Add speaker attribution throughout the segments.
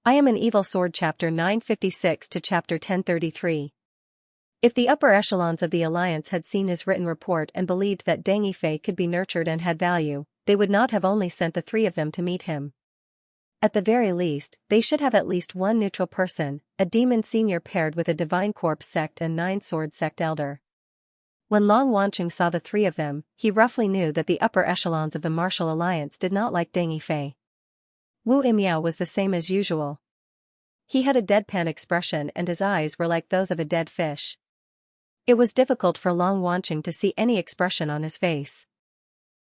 Speaker 1: I Am an Evil Sword Chapter 956 to Chapter 1033. If the upper echelons of the Alliance had seen his written report and believed that Deng Yifei could be nurtured and had value, they would not have only sent the three of them to meet him. At the very least, they should have at least one neutral person, a demon senior paired with a divine corpse sect and 9-sword sect elder. When Long Wancheng saw the three of them, he roughly knew that the upper echelons of the martial alliance did not like Deng Yifei. Wu Imiao was the same as usual. He had a deadpan expression and his eyes were like those of a dead fish. It was difficult for Long Wancheng to see any expression on his face.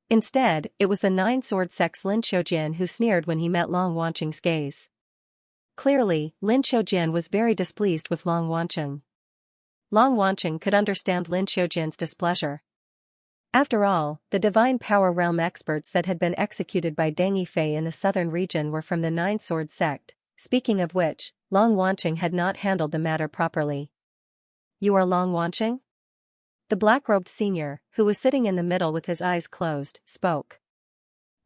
Speaker 1: Instead, it was the 9-sword sect's Lin Xiujian who sneered when he met Long Wancheng's gaze. Clearly, Lin Xiujian was very displeased with Long Wancheng. Long Wancheng could understand Lin Xiujian's displeasure. After all, the divine power realm experts that had been executed by Deng Yifei in the southern region were from the 9-sword sect, speaking of which, Long Wancheng had not handled the matter properly. You are Long Wancheng? The black-robed senior, who was sitting in the middle with his eyes closed, spoke.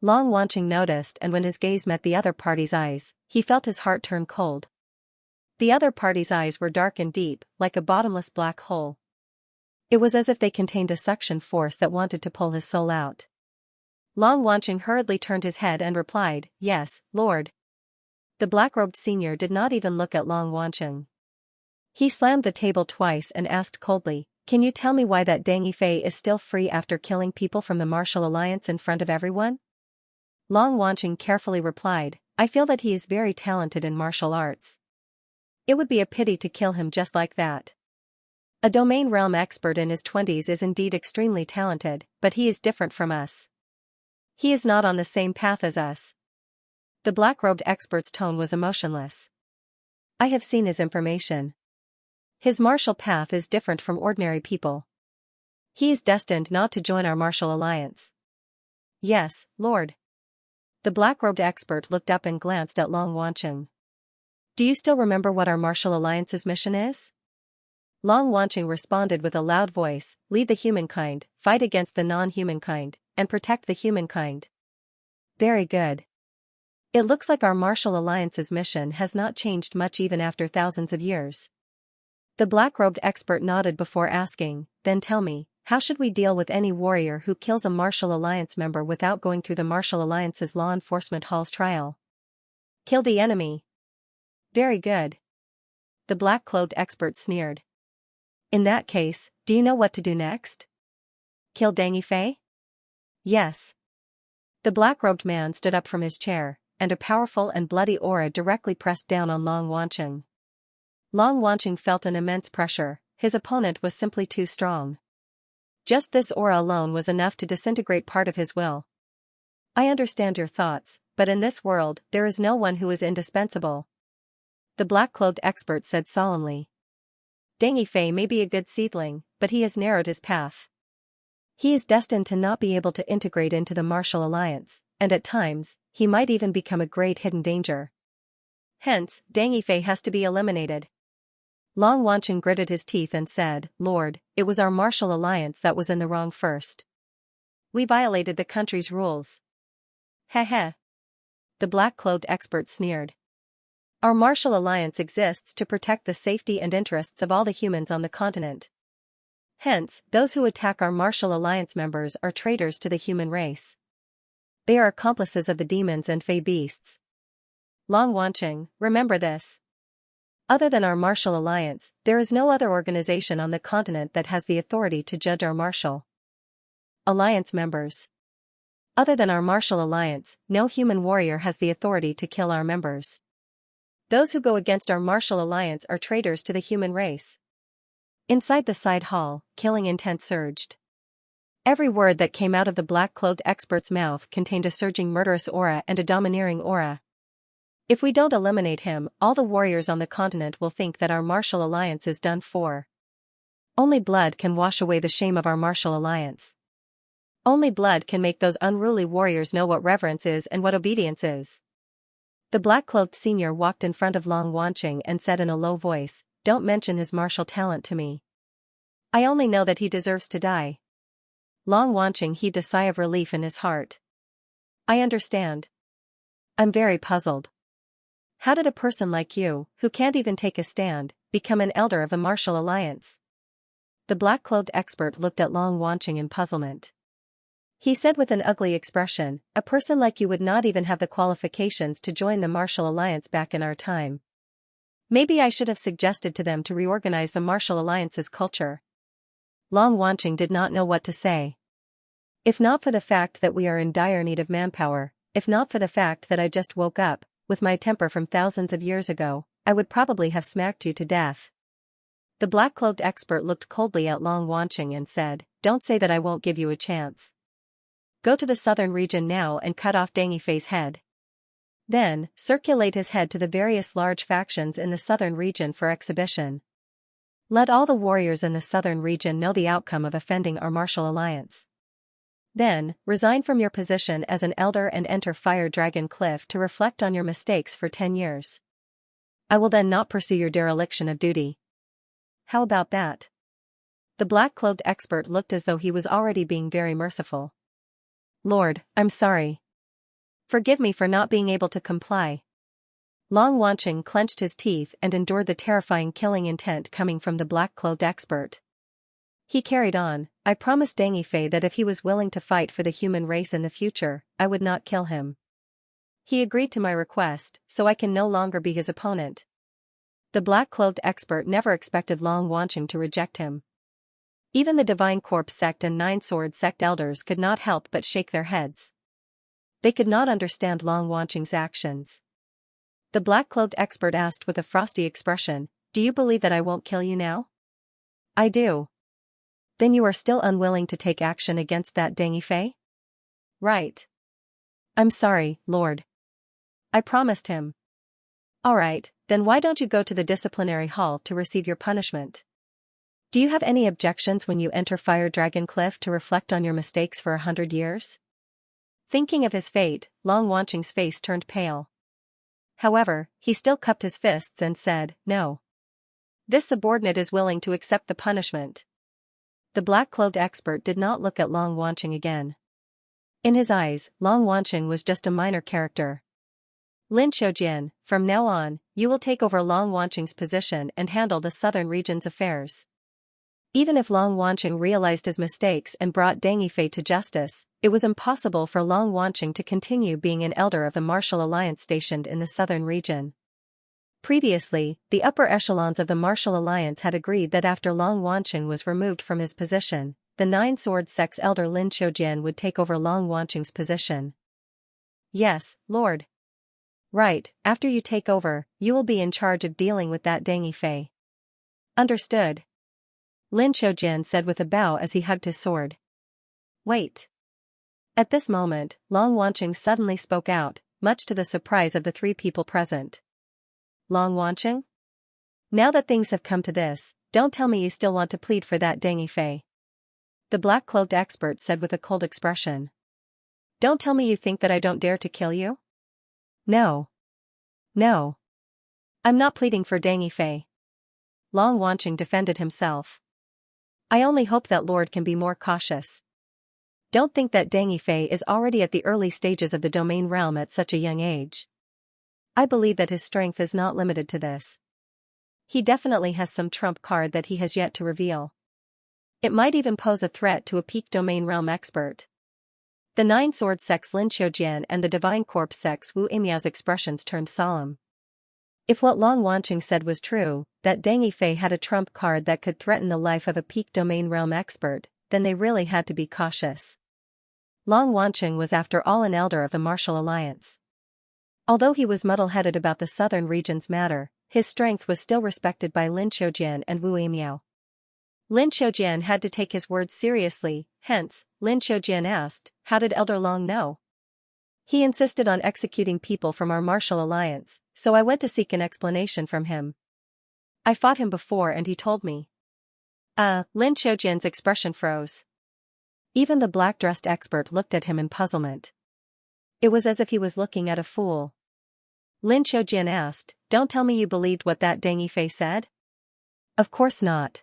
Speaker 1: Long Wancheng noticed, and when his gaze met the other party's eyes, he felt his heart turn cold. The other party's eyes were dark and deep, like a bottomless black hole. It was as if they contained a suction force that wanted to pull his soul out. Long Wancheng hurriedly turned his head and replied, "Yes, Lord." The black-robed senior did not even look at Long Wancheng. He slammed the table twice and asked coldly, "Can you tell me why that Deng Yifei is still free after killing people from the Martial Alliance in front of everyone?" Long Wancheng carefully replied, "I feel that he is very talented in martial arts. It would be a pity to kill him just like that. A domain realm expert in his 20s is indeed extremely talented, but he is different from us. He is not on the same path as us." The black-robed expert's tone was emotionless. "I have seen his information. His martial path is different from ordinary people. He is destined not to join our martial alliance." "Yes, Lord." The black-robed expert looked up and glanced at Long Wancheng. "Do you still remember what our martial alliance's mission is?" Long Wancheng responded with a loud voice, "Lead the humankind, fight against the non-humankind, and protect the humankind." "Very good. It looks like our martial alliance's mission has not changed much even after thousands of years." The black-robed expert nodded before asking, "Then tell me, how should we deal with any warrior who kills a martial alliance member without going through the martial alliance's law enforcement hall's trial?" "Kill the enemy." "Very good." The black-clothed expert sneered. "In that case, do you know what to do next?" "Kill Deng Yifei?" "Yes." The black-robed man stood up from his chair, and a powerful and bloody aura directly pressed down on Long Wancheng. Long Wancheng felt an immense pressure. His opponent was simply too strong. Just this aura alone was enough to disintegrate part of his will. "I understand your thoughts, but in this world, there is no one who is indispensable," the black-clothed expert said solemnly. "Deng Yifei may be a good seedling, but he has narrowed his path. He is destined to not be able to integrate into the martial alliance, and at times, he might even become a great hidden danger. Hence, Deng Yifei has to be eliminated." Long Wancheng gritted his teeth and said, "Lord, it was our martial alliance that was in the wrong first. We violated the country's rules." "Heh heh." The black-clothed expert sneered. "Our martial alliance exists to protect the safety and interests of all the humans on the continent. Hence, those who attack our martial alliance members are traitors to the human race. They are accomplices of the demons and fey beasts. Long Wancheng, remember this. Other than our martial alliance, there is no other organization on the continent that has the authority to judge our martial alliance members. Other than our martial alliance, no human warrior has the authority to kill our members. Those who go against our martial alliance are traitors to the human race." Inside the side hall, killing intent surged. Every word that came out of the black-clothed expert's mouth contained a surging murderous aura and a domineering aura. "If we don't eliminate him, all the warriors on the continent will think that our martial alliance is done for. Only blood can wash away the shame of our martial alliance. Only blood can make those unruly warriors know what reverence is and what obedience is." The black-clothed senior walked in front of Long Wancheng and said in a low voice, "Don't mention his martial talent to me. I only know that he deserves to die." Long Wancheng heaved a sigh of relief in his heart. "I understand. I'm very puzzled. How did a person like you, who can't even take a stand, become an elder of a martial alliance? The black-clothed expert looked at Long Wanqing in puzzlement. He said with an ugly expression, a person like you would not even have the qualifications to join the martial alliance back in our time. Maybe I should have suggested to them to reorganize the martial alliance's culture. Long Wanqing did not know what to say. If not for the fact that we are in dire need of manpower, if not for the fact that I just woke up, with my temper from thousands of years ago, I would probably have smacked you to death. The black-clothed expert looked coldly at Long Wanqing and said, don't say that I won't give you a chance. Go to the southern region now and cut off Deng Yifei's head. Then, circulate his head to the various large factions in the southern region for exhibition. Let all the warriors in the southern region know the outcome of offending our martial alliance. Then, resign from your position as an elder and enter Fire Dragon Cliff to reflect on your mistakes for 10 years. I will then not pursue your dereliction of duty. How about that? The black-clothed expert looked as though he was already being very merciful. Lord, I'm sorry. Forgive me for not being able to comply. Long Wanqing clenched his teeth and endured the terrifying killing intent coming from the black-clothed expert. He carried on, I promised Deng Yifei that if he was willing to fight for the human race in the future, I would not kill him. He agreed to my request, so I can no longer be his opponent. The black-clothed expert never expected Long Wanqing to reject him. Even the Divine Corpse sect and Nine Sword sect elders could not help but shake their heads. They could not understand Long Wanqing's actions. The black-clothed expert asked with a frosty expression, do you believe that I won't kill you now? I do. Then you are still unwilling to take action against that Deng Yifei? Right. I'm sorry, Lord. I promised him. All right, then why don't you go to the disciplinary hall to receive your punishment? Do you have any objections when you enter Fire Dragon Cliff to reflect on your mistakes for 100 years? Thinking of his fate, Long Wanqing's face turned pale. However, he still cupped his fists and said, no. This subordinate is willing to accept the punishment. The black-clothed expert did not look at Long Wanqing again. In his eyes, Long Wanqing was just a minor character. Lin Xiaojian, from now on, you will take over Long Wanqing's position and handle the southern region's affairs. Even if Long Wanqing realized his mistakes and brought Deng Yifei to justice, it was impossible for Long Wanqing to continue being an elder of the martial alliance stationed in the southern region. Previously, the upper echelons of the martial alliance had agreed that after Long Wanqing was removed from his position, the Nine Sword sect's elder Lin Xiaojian would take over Long Wanqing's position. Yes, Lord. Right, after you take over, you will be in charge of dealing with that Deng Yifei. Understood. Lin Xiaojian said with a bow as he hugged his sword. Wait. At this moment, Long Wanqing suddenly spoke out, much to the surprise of the three people present. Long Wanqing? Now that things have come to this, don't tell me you still want to plead for that Deng Yifei. The black-clothed expert said with a cold expression. Don't tell me you think that I don't dare to kill you? No. No. I'm not pleading for Deng Yifei. Long Wanqing defended himself. I only hope that Lord can be more cautious. Don't think that Deng Yifei is already at the early stages of the domain realm at such a young age. I believe that his strength is not limited to this. He definitely has some trump card that he has yet to reveal. It might even pose a threat to a peak domain realm expert. The Nine Sword sect's Lin Xiaojian and the Divine Corpse sect's Wu Imiao's expressions turned solemn. If what Long Wanqing said was true, that Deng Yifei had a trump card that could threaten the life of a peak domain realm expert, then they really had to be cautious. Long Wanqing was after all an elder of the martial alliance. Although he was muddle-headed about the southern region's matter, his strength was still respected by Lin Xiaojian and Wu Imiao. Lin Xiaojian had to take his words seriously, hence, Lin Xiaojian asked, how did Elder Long know? He insisted on executing people from our martial alliance, so I went to seek an explanation from him. I fought him before and he told me. Lin Xiaojian's expression froze. Even the black-dressed expert looked at him in puzzlement. It was as if he was looking at a fool. Lin Xiaojian asked, don't tell me you believed what that Deng Yifei said? Of course not.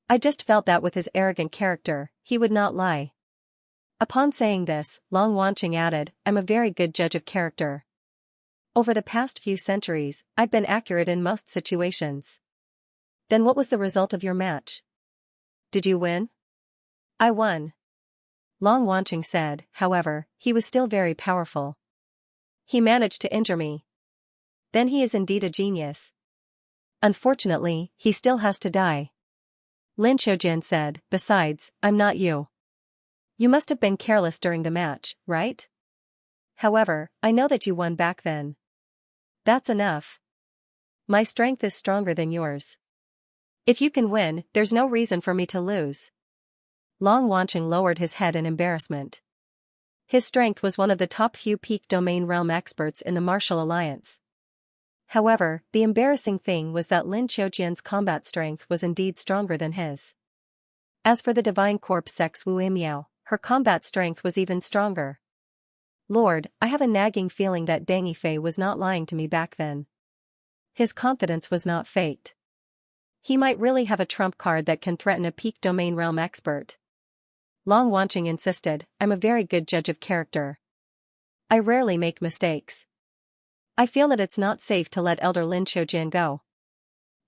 Speaker 1: I just felt that with his arrogant character, he would not lie. Upon saying this, Long Wanqing added, I'm a very good judge of character. Over the past few centuries, I've been accurate in most situations. Then what was the result of your match? Did you win? I won. Long Wanqing said, however, he was still very powerful. He managed to injure me. Then he is indeed a genius. Unfortunately, he still has to die. Lin Xiaojian said, besides, I'm not you. You must have been careless during the match, right? However, I know that you won back then. That's enough. My strength is stronger than yours. If you can win, there's no reason for me to lose. Long Wanqing lowered his head in embarrassment. His strength was one of the top few peak domain realm experts in the Martial Alliance. However, the embarrassing thing was that Lin Xiaojian's combat strength was indeed stronger than his. As for the Divine Corpse sex Wu Imiao, her combat strength was even stronger. Lord, I have a nagging feeling that Deng Yifei was not lying to me back then. His confidence was not faked. He might really have a trump card that can threaten a peak domain realm expert. Long Wanqing insisted, I'm a very good judge of character. I rarely make mistakes. I feel that it's not safe to let Elder Lin Xiaojian go.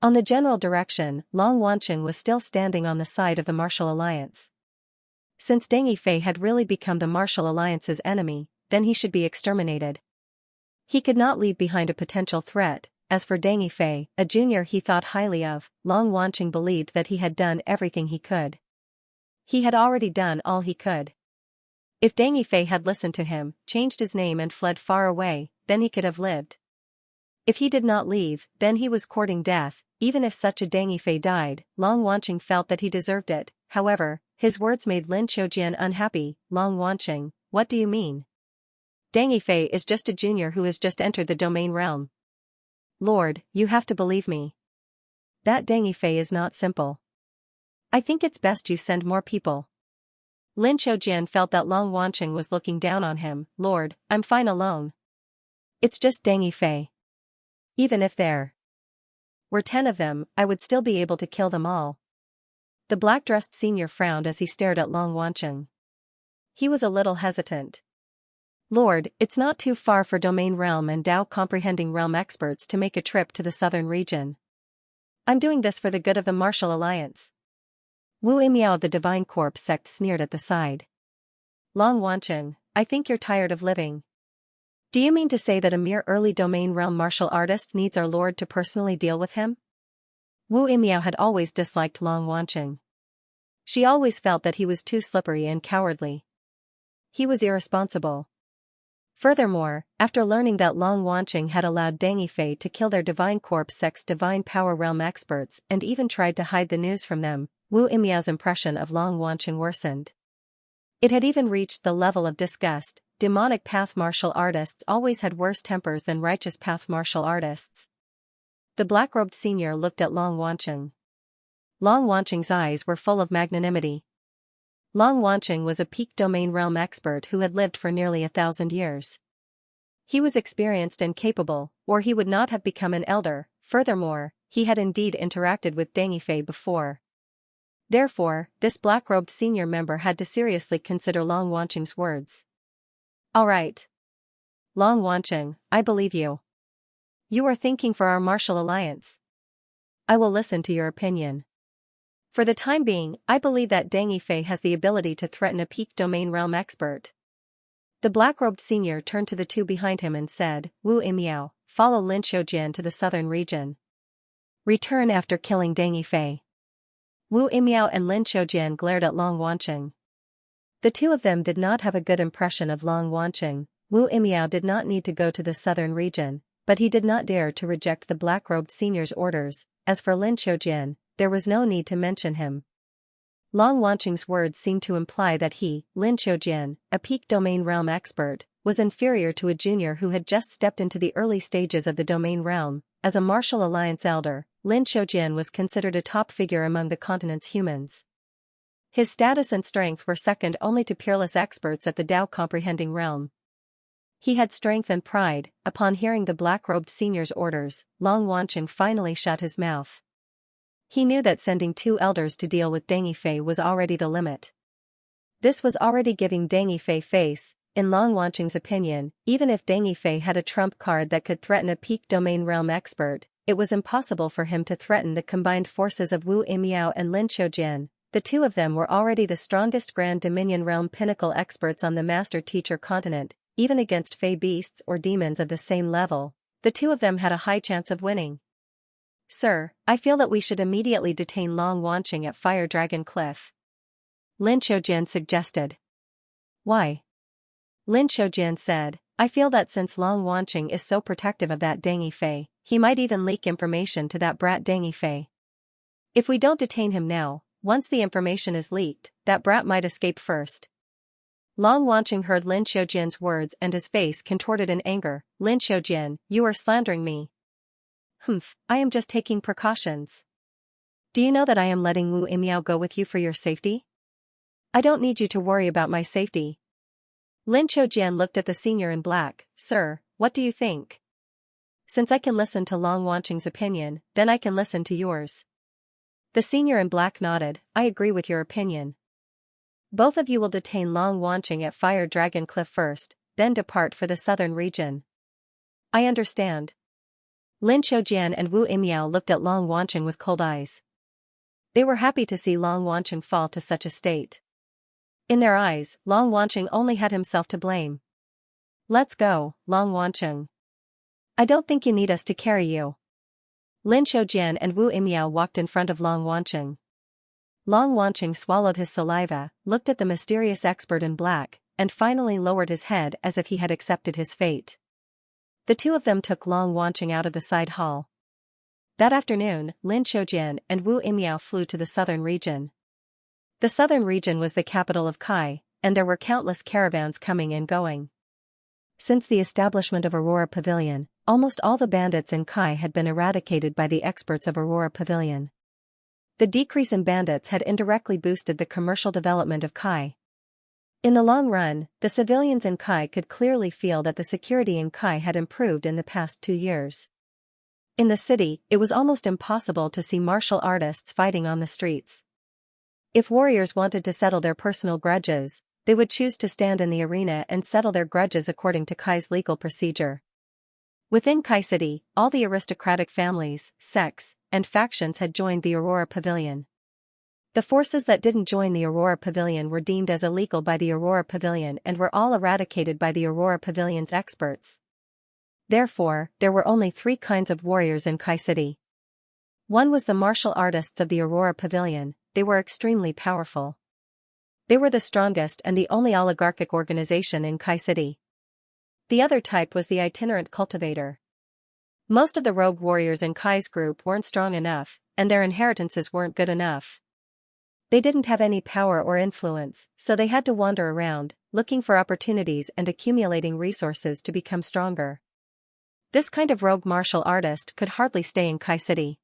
Speaker 1: On the general direction, Long Wanqing was still standing on the side of the Martial Alliance. Since Deng Yifei had really become the Martial Alliance's enemy, then he should be exterminated. He could not leave behind a potential threat. As for Deng Yifei, a junior he thought highly of, Long Wanqing believed that he had done everything he could. He had already done all he could. If Deng Yifei had listened to him, changed his name and fled far away, then he could have lived. If he did not leave, then he was courting death. Even if such a Deng Yifei died, Long Wanqing felt that he deserved it. However, his words made Lin Xiaojian unhappy. Long Wanqing, what do you mean? Deng Yifei is just a junior who has just entered the domain realm. Lord, you have to believe me. That Deng Yifei is not simple. I think it's best you send more people. Lin Xiaojian felt that Long Wanqing was looking down on him. Lord, I'm fine alone. It's just Deng Yifei. Even if there were 10 of them, I would still be able to kill them all. The black-dressed senior frowned as he stared at Long Wanqing. He was a little hesitant. Lord, it's not too far for domain realm and Dao comprehending realm experts to make a trip to the southern region. I'm doing this for the good of the Martial Alliance. Wu Imiao of the Divine Corpse sect sneered at the side. Long Wanqing, I think you're tired of living. Do you mean to say that a mere early domain realm martial artist needs our lord to personally deal with him? Wu Imiao had always disliked Long Wanqing. She always felt that he was too slippery and cowardly. He was irresponsible. Furthermore, after learning that Long Wanqing had allowed Deng Yifei to kill their Divine Corpse sect's Divine Power Realm experts and even tried to hide the news from them, Wu Imiao's impression of Long Wanqing worsened. It had even reached the level of disgust. Demonic path martial artists always had worse tempers than righteous path martial artists. The black-robed senior looked at Long Wanqing. Long Wanqing's eyes were full of magnanimity. Long Wanqing was a peak domain realm expert who had lived for nearly 1,000 years. He was experienced and capable, or he would not have become an elder. Furthermore, he had indeed interacted with Deng Yifei before. Therefore, this black-robed senior member had to seriously consider Long Wanqing's words. All right. Long Wanqing, I believe you. You are thinking for our Martial Alliance. I will listen to your opinion. For the time being, I believe that Deng Yifei has the ability to threaten a peak domain realm expert. The black-robed senior turned to the two behind him and said, Wu Imiao, follow Lin Xiaojian to the southern region. Return after killing Deng Yifei. Wu Imiao and Lin Xiaojian glared at Long Wanqing. The two of them did not have a good impression of Long Wanqing. Wu Imiao did not need to go to the southern region, but he did not dare to reject the black-robed senior's orders. As for Lin Xiaojian, there was no need to mention him. Long Wanqing's words seemed to imply that he, Lin Xiaojian, a peak domain realm expert, was inferior to a junior who had just stepped into the early stages of the domain realm. As a Martial Alliance elder, Lin Xiaojian was considered a top figure among the continent's humans. His status and strength were second only to peerless experts at the Dao comprehending realm. He had strength and pride. Upon hearing the black-robed senior's orders, Long Wanqing finally shut his mouth. He knew that sending 2 elders to deal with Deng Yifei was already the limit. This was already giving Deng Yifei face. in Long Wanqing's opinion, even if Deng Yifei had a trump card that could threaten a peak domain realm expert, it was impossible for him to threaten the combined forces of Wu Imiao and Lin Qiujian. The two of them were already the strongest Grand Dominion realm pinnacle experts on the Master-Teacher continent, even against fey beasts or demons of the same level. The two of them had a high chance of winning. Sir, I feel that we should immediately detain Long Wanqing at Fire Dragon Cliff. Lin Qiujian suggested. Why? Lin Qiujian said, I feel that since Long Wanqing is so protective of that Deng Yifei, he might even leak information to that brat Deng Yifei. If we don't detain him now, once the information is leaked, that brat might escape first. Long Wanqing heard Lin Qiujian's words and his face contorted in anger. Lin Qiujian, you are slandering me. Humph, I am just taking precautions. Do you know that I am letting Wu Imiao go with you for your safety? I don't need you to worry about my safety. Lin Qiujian looked at the senior in black. Sir, what do you think? Since I can listen to Long Wanqing's opinion, then I can listen to yours. The senior in black nodded. I agree with your opinion. Both of you will detain Long Wanqing at Fire Dragon Cliff first, then depart for the southern region. I understand. Lin Qiujian and Wu Imiao looked at Long Wanqing with cold eyes. They were happy to see Long Wanqing fall to such a state. In their eyes, Long Wanqing only had himself to blame. Let's go, Long Wanqing. I don't think you need us to carry you. Lin Qiujian and Wu Imiao walked in front of Long Wanqing. Long Wanqing swallowed his saliva, looked at the mysterious expert in black, and finally lowered his head as if he had accepted his fate. The two of them took Long Wanqing out of the side hall. That afternoon, Lin Qiujian and Wu Imiao flew to the southern region. The southern region was the capital of Kai, and there were countless caravans coming and going. Since the establishment of Aurora Pavilion, almost all the bandits in Kai had been eradicated by the experts of Aurora Pavilion. The decrease in bandits had indirectly boosted the commercial development of Kai. In the long run, the civilians in Kai could clearly feel that the security in Kai had improved in the past 2 years. In the city, it was almost impossible to see martial artists fighting on the streets. If warriors wanted to settle their personal grudges, they would choose to stand in the arena and settle their grudges according to Kai's legal procedure. Within Kai City, all the aristocratic families, sects, and factions had joined the Aurora Pavilion. The forces that didn't join the Aurora Pavilion were deemed as illegal by the Aurora Pavilion and were all eradicated by the Aurora Pavilion's experts. Therefore, there were only 3 kinds of warriors in Kai City. One was the martial artists of the Aurora Pavilion. They were extremely powerful. They were the strongest and the only oligarchic organization in Kai City. The other type was the itinerant cultivator. Most of the rogue warriors in Kai's group weren't strong enough, and their inheritances weren't good enough. They didn't have any power or influence, so they had to wander around, looking for opportunities and accumulating resources to become stronger. This kind of rogue martial artist could hardly stay in Kai City.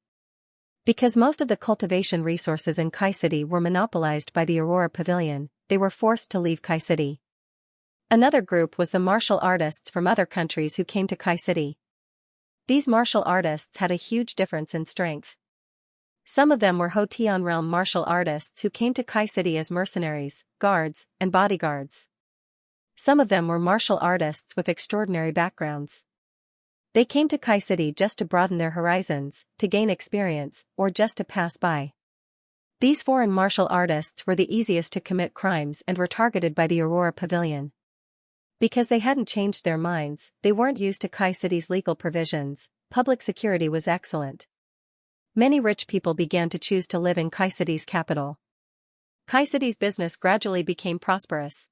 Speaker 1: Because most of the cultivation resources in Kai City were monopolized by the Aurora Pavilion, they were forced to leave Kai City. Another group was the martial artists from other countries who came to Kai City. These martial artists had a huge difference in strength. Some of them were Hotian realm martial artists who came to Kai City as mercenaries, guards, and bodyguards. Some of them were martial artists with extraordinary backgrounds. They came to Kai City just to broaden their horizons, to gain experience, or just to pass by. These foreign martial artists were the easiest to commit crimes and were targeted by the Aurora Pavilion. Because they hadn't changed their minds, they weren't used to Kai City's legal provisions, public security was excellent. Many rich people began to choose to live in Kai City's capital. Kai City's business gradually became prosperous.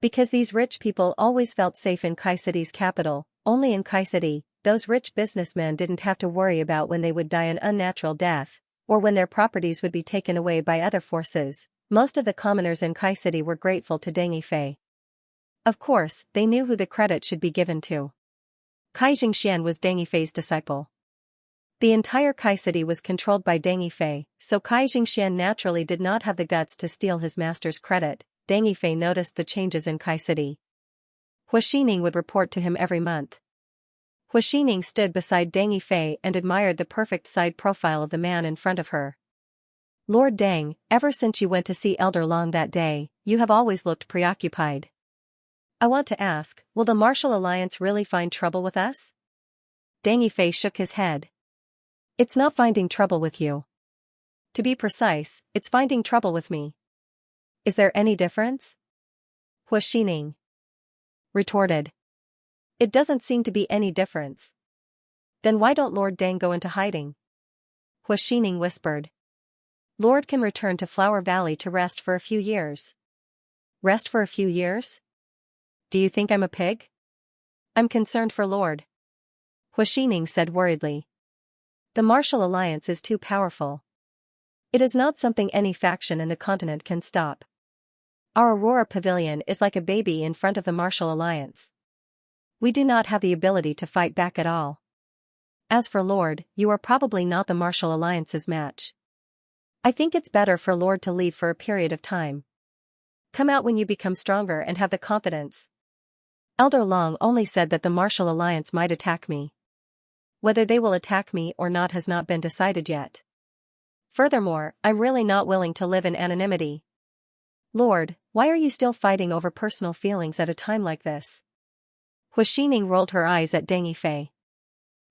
Speaker 1: Because these rich people always felt safe in Kai City's capital, only in Kai City, those rich businessmen didn't have to worry about when they would die an unnatural death, or when their properties would be taken away by other forces. Most of the commoners in Kai City were grateful to Deng Yifei. Of course, they knew who the credit should be given to. Kai Xianxia was Deng Yifei's disciple. The entire Kai City was controlled by Deng Yifei, so Kai Xianxia naturally did not have the guts to steal his master's credit. Deng Yifei noticed the changes in Kai City. Hua Xining would report to him every month. Hua Xining stood beside Deng Yifei and admired the perfect side profile of the man in front of her. Lord Deng, ever since you went to see Elder Long that day, you have always looked preoccupied. I want to ask, will the Martial Alliance really find trouble with us? Deng Yifei shook his head. It's not finding trouble with you. To be precise, it's finding trouble with me. Is there any difference? Hua Xining retorted. It doesn't seem to be any difference. Then why don't Lord Deng go into hiding? Hua Xining whispered. Lord can return to Flower Valley to rest for a few years. Rest for a few years? Do you think I'm a pig? I'm concerned for Lord. Hua Xining said worriedly. The Martial Alliance is too powerful. It is not something any faction in the continent can stop. Our Aurora Pavilion is like a baby in front of the Martial Alliance. We do not have the ability to fight back at all. As for Lord, you are probably not the Martial Alliance's match. I think it's better for Lord to leave for a period of time. Come out when you become stronger and have the confidence. Elder Long only said that the Martial Alliance might attack me. Whether they will attack me or not has not been decided yet. Furthermore, I'm really not willing to live in anonymity. Lord, why are you still fighting over personal feelings at a time like this? Hua Xining rolled her eyes at Deng Yifei.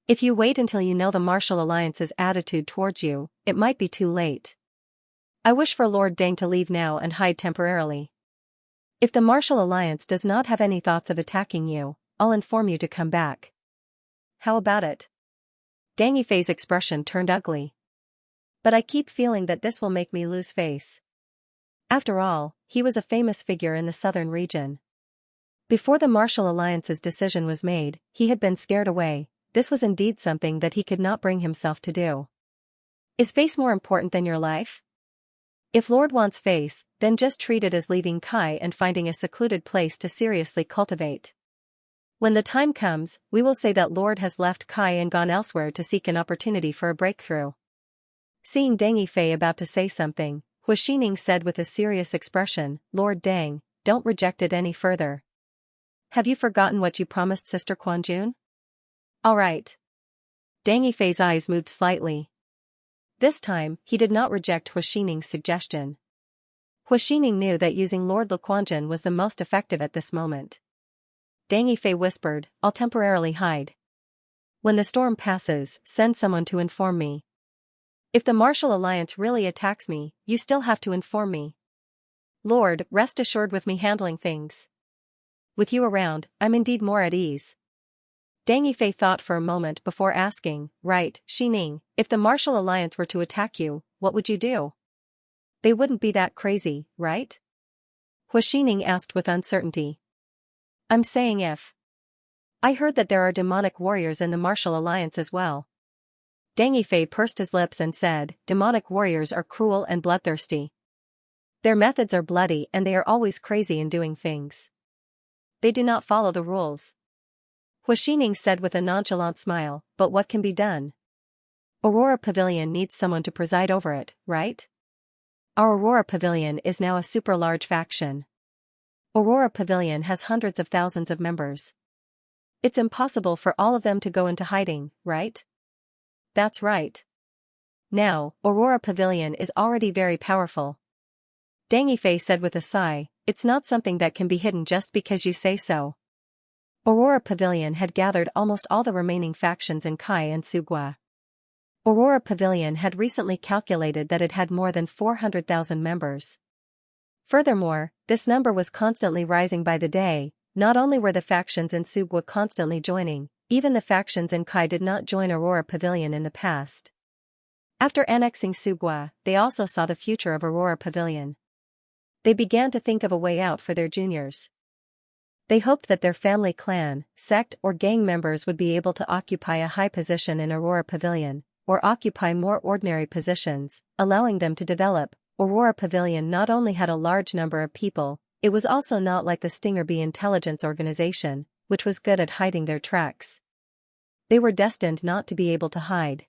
Speaker 1: If you wait until you know the Martial Alliance's attitude towards you, it might be too late. I wish for Lord Deng to leave now and hide temporarily. If the Martial Alliance does not have any thoughts of attacking you, I'll inform you to come back. How about it? Deng Yifei's expression turned ugly. But I keep feeling that this will make me lose face. After all, he was a famous figure in the southern region. Before the Martial Alliance's decision was made, he had been scared away. This was indeed something that he could not bring himself to do. Is face more important than your life? If Lord wants face, then just treat it as leaving Kai and finding a secluded place to seriously cultivate. When the time comes, we will say that Lord has left Kai and gone elsewhere to seek an opportunity for a breakthrough. Seeing Deng Yifei about to say something, Hua Xining said with a serious expression, Lord Deng, don't reject it any further. Have you forgotten what you promised Sister Quanjun? All right. Deng Yifei's eyes moved slightly. This time, he did not reject Hua Xining's suggestion. Hua Xining knew that using Lord Luquanjun was the most effective at this moment. Deng Yifei whispered, I'll temporarily hide. When the storm passes, send someone to inform me. If the Martial Alliance really attacks me, you still have to inform me. Lord, rest assured with me handling things. With you around, I'm indeed more at ease. Deng Yifei thought for a moment before asking, right, Xining, if the Martial Alliance were to attack you, what would you do? They wouldn't be that crazy, right? Hua Xining asked with uncertainty. I'm saying if. I heard that there are demonic warriors in the Martial Alliance as well. Deng Yifei pursed his lips and said, demonic warriors are cruel and bloodthirsty. Their methods are bloody and they are always crazy in doing things. They do not follow the rules. Hua Xining said with a nonchalant smile, but what can be done? Aurora Pavilion needs someone to preside over it, right? Our Aurora Pavilion is now a super large faction. Aurora Pavilion has hundreds of thousands of members. It's impossible for all of them to go into hiding, right? That's right. Now, Aurora Pavilion is already very powerful. Deng Yifei said with a sigh, it's not something that can be hidden just because you say so. Aurora Pavilion had gathered almost all the remaining factions in Kai and Sugua. Aurora Pavilion had recently calculated that it had more than 400,000 members. Furthermore, this number was constantly rising by the day. Not only were the factions in Sugua constantly joining, even the factions in Kai did not join Aurora Pavilion in the past. After annexing Sugua, they also saw the future of Aurora Pavilion. They began to think of a way out for their juniors. They hoped that their family clan, sect or gang members would be able to occupy a high position in Aurora Pavilion, or occupy more ordinary positions, allowing them to develop. Aurora Pavilion not only had a large number of people, it was also not like the Stinger Bee intelligence organization, which was good at hiding their tracks. They were destined not to be able to hide.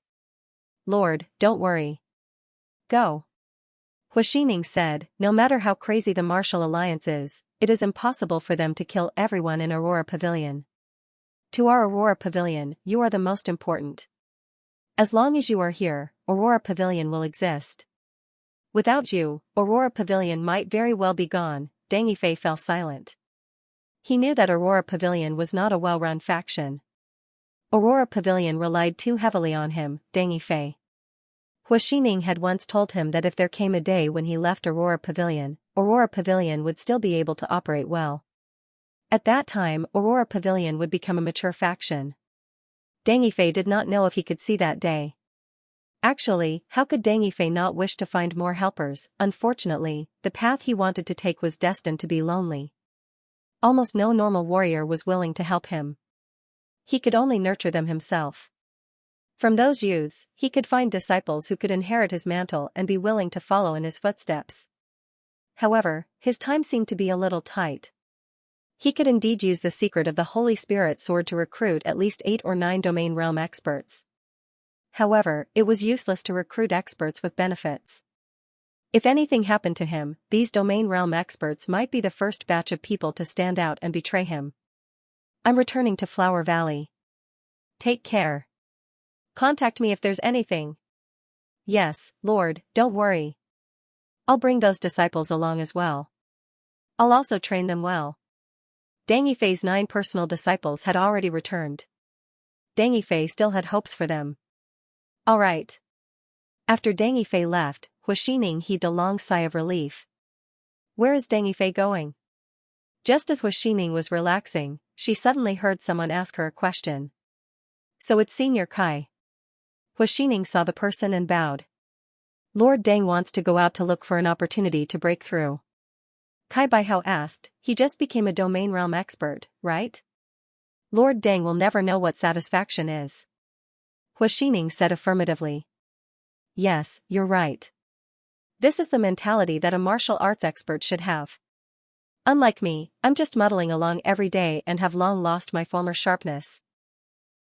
Speaker 1: Lord, don't worry. Go. Hua Xining said, no matter how crazy the Martial Alliance is, it is impossible for them to kill everyone in Aurora Pavilion. To our Aurora Pavilion, you are the most important. As long as you are here, Aurora Pavilion will exist. Without you, Aurora Pavilion might very well be gone. Deng Yifei fell silent. He knew that Aurora Pavilion was not a well-run faction. Aurora Pavilion relied too heavily on him, Deng Yifei. Hua Xining had once told him that if there came a day when he left Aurora Pavilion would still be able to operate well. At that time, Aurora Pavilion would become a mature faction. Deng Yifei did not know if he could see that day. Actually, how could Deng Yifei not wish to find more helpers? Unfortunately, the path he wanted to take was destined to be lonely. Almost no normal warrior was willing to help him. He could only nurture them himself. From those youths, he could find disciples who could inherit his mantle and be willing to follow in his footsteps. However, his time seemed to be a little tight. He could indeed use the secret of the Holy Spirit sword to recruit at least 8 or 9 domain realm experts. However, it was useless to recruit experts with benefits. If anything happened to him, these domain realm experts might be the first batch of people to stand out and betray him. I'm returning to Flower Valley. Take care. Contact me if there's anything. Yes, Lord, don't worry. I'll bring those disciples along as well. I'll also train them well. Deng Yifei's 9 personal disciples had already returned. Deng Yifei still had hopes for them. All right. After Deng Yifei left, Hua Xining heaved a long sigh of relief. Where is Deng Yifei going? Just as Hua Xining was relaxing, she suddenly heard someone ask her a question. So it's Senior Kai. Hua Xining saw the person and bowed. Lord Deng wants to go out to look for an opportunity to break through. Kai Baihao asked, he just became a domain realm expert, right? Lord Deng will never know what satisfaction is. Hua Xining said affirmatively. Yes, you're right. This is the mentality that a martial arts expert should have. Unlike me, I'm just muddling along every day and have long lost my former sharpness.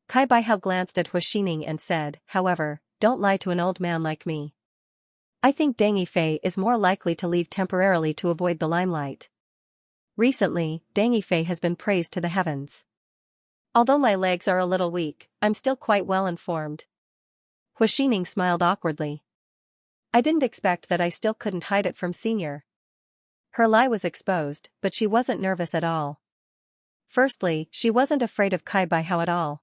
Speaker 1: Kai Baihao glanced at Hua Xining and said, however, don't lie to an old man like me. I think Deng Yifei is more likely to leave temporarily to avoid the limelight. Recently, Deng Yifei has been praised to the heavens. Although my legs are a little weak, I'm still quite well informed. Hua Xining smiled awkwardly. I didn't expect that I still couldn't hide it from Senior. Her lie was exposed, but she wasn't nervous at all. Firstly, she wasn't afraid of Kai Baihao at all.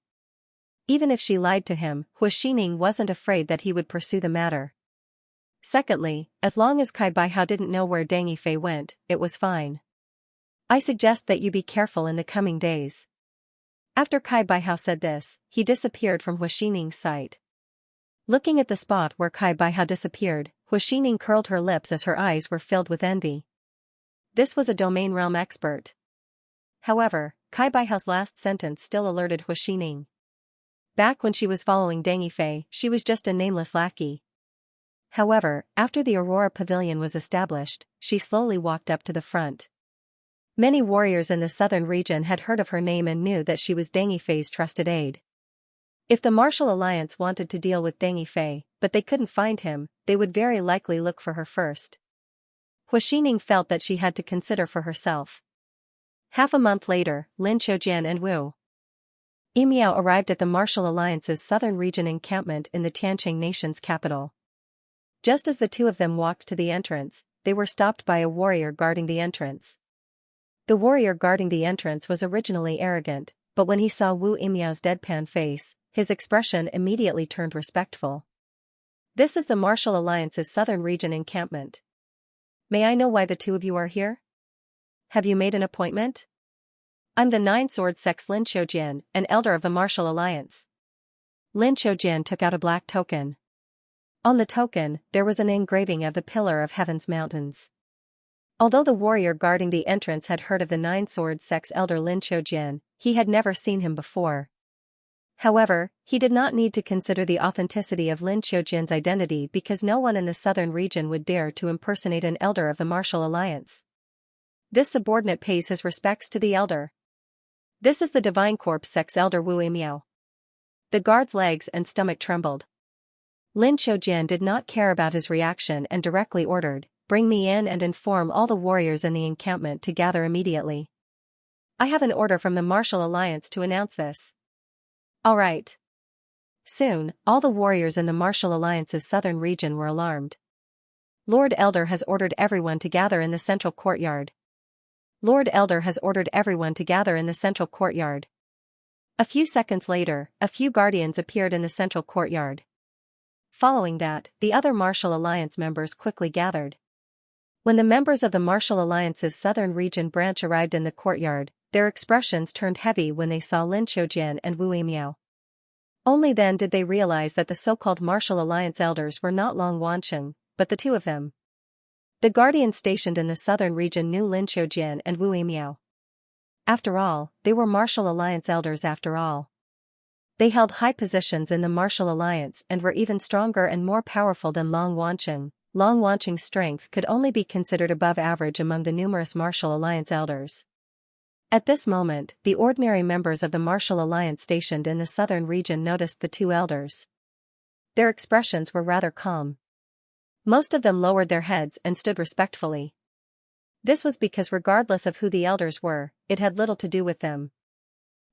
Speaker 1: Even if she lied to him, Hua Xining wasn't afraid that he would pursue the matter. Secondly, as long as Kai Baihao didn't know where Deng Yifei went, it was fine. I suggest that you be careful in the coming days. After Kai Baihao said this, he disappeared from Hua Xining's sight. Looking at the spot where Kai Baihao disappeared, Hua Xining curled her lips as her eyes were filled with envy. This was a domain realm expert. However, Kai Baihao's last sentence still alerted Hua Xining. Back when she was following Deng Yifei, she was just a nameless lackey. However, after the Aurora Pavilion was established, she slowly walked up to the front. Many warriors in the southern region had heard of her name and knew that she was Deng Yifei's trusted aide. If the Martial Alliance wanted to deal with Deng Yifei, but they couldn't find him, they would very likely look for her first. Hua Xining felt that she had to consider for herself. Half a month later, Lin Qiujian and Wu Yimiao arrived at the Martial Alliance's southern region encampment in the Tianqing nation's capital. Just as the two of them walked to the entrance, they were stopped by a warrior guarding the entrance. The warrior guarding the entrance was originally arrogant, but when he saw Wu Yimiao's deadpan face, his expression immediately turned respectful. This is the Martial Alliance's southern region encampment. May I know why the two of you are here? Have you made an appointment? I'm the Nine Sword Sect's Lin Qiujian, an elder of the Martial Alliance. Lin Qiujian took out a black token. On the token, there was an engraving of the Pillar of Heaven's mountains. Although the warrior guarding the entrance had heard of the Nine Sword Sect's elder Lin Qiujian, he had never seen him before. However, he did not need to consider the authenticity of Lin Qiujian's identity because no one in the southern region would dare to impersonate an elder of the Martial Alliance. This subordinate pays his respects to the elder. This is the Divine Corpse Sect's elder Wu Yimiao. The guard's legs and stomach trembled. Lin Qiujian did not care about his reaction and directly ordered, "Bring me in and inform all the warriors in the encampment to gather immediately. I have an order from the Martial Alliance to announce this." All right. Soon, all the warriors in the Martial Alliance's southern region were alarmed. Lord Elder has ordered everyone to gather in the central courtyard. Lord Elder has ordered everyone to gather in the central courtyard. A few seconds later, a few guardians appeared in the central courtyard. Following that, the other Martial Alliance members quickly gathered. When the members of the Martial Alliance's southern region branch arrived in the courtyard, their expressions turned heavy when they saw Lin Xiaojian and Wu Yimiao. Only then did they realize that the so-called Martial Alliance elders were not Long Wancheng, but the two of them. The guardians stationed in the southern region knew Lin Xiaojian and Wu Yimiao. After all, they were Martial Alliance elders after all. They held high positions in the Martial Alliance and were even stronger and more powerful than Long Wancheng. Long Wancheng's strength could only be considered above average among the numerous Martial Alliance elders. At this moment, the ordinary members of the Martial Alliance stationed in the southern region noticed the two elders. Their expressions were rather calm. Most of them lowered their heads and stood respectfully. This was because regardless of who the elders were, it had little to do with them.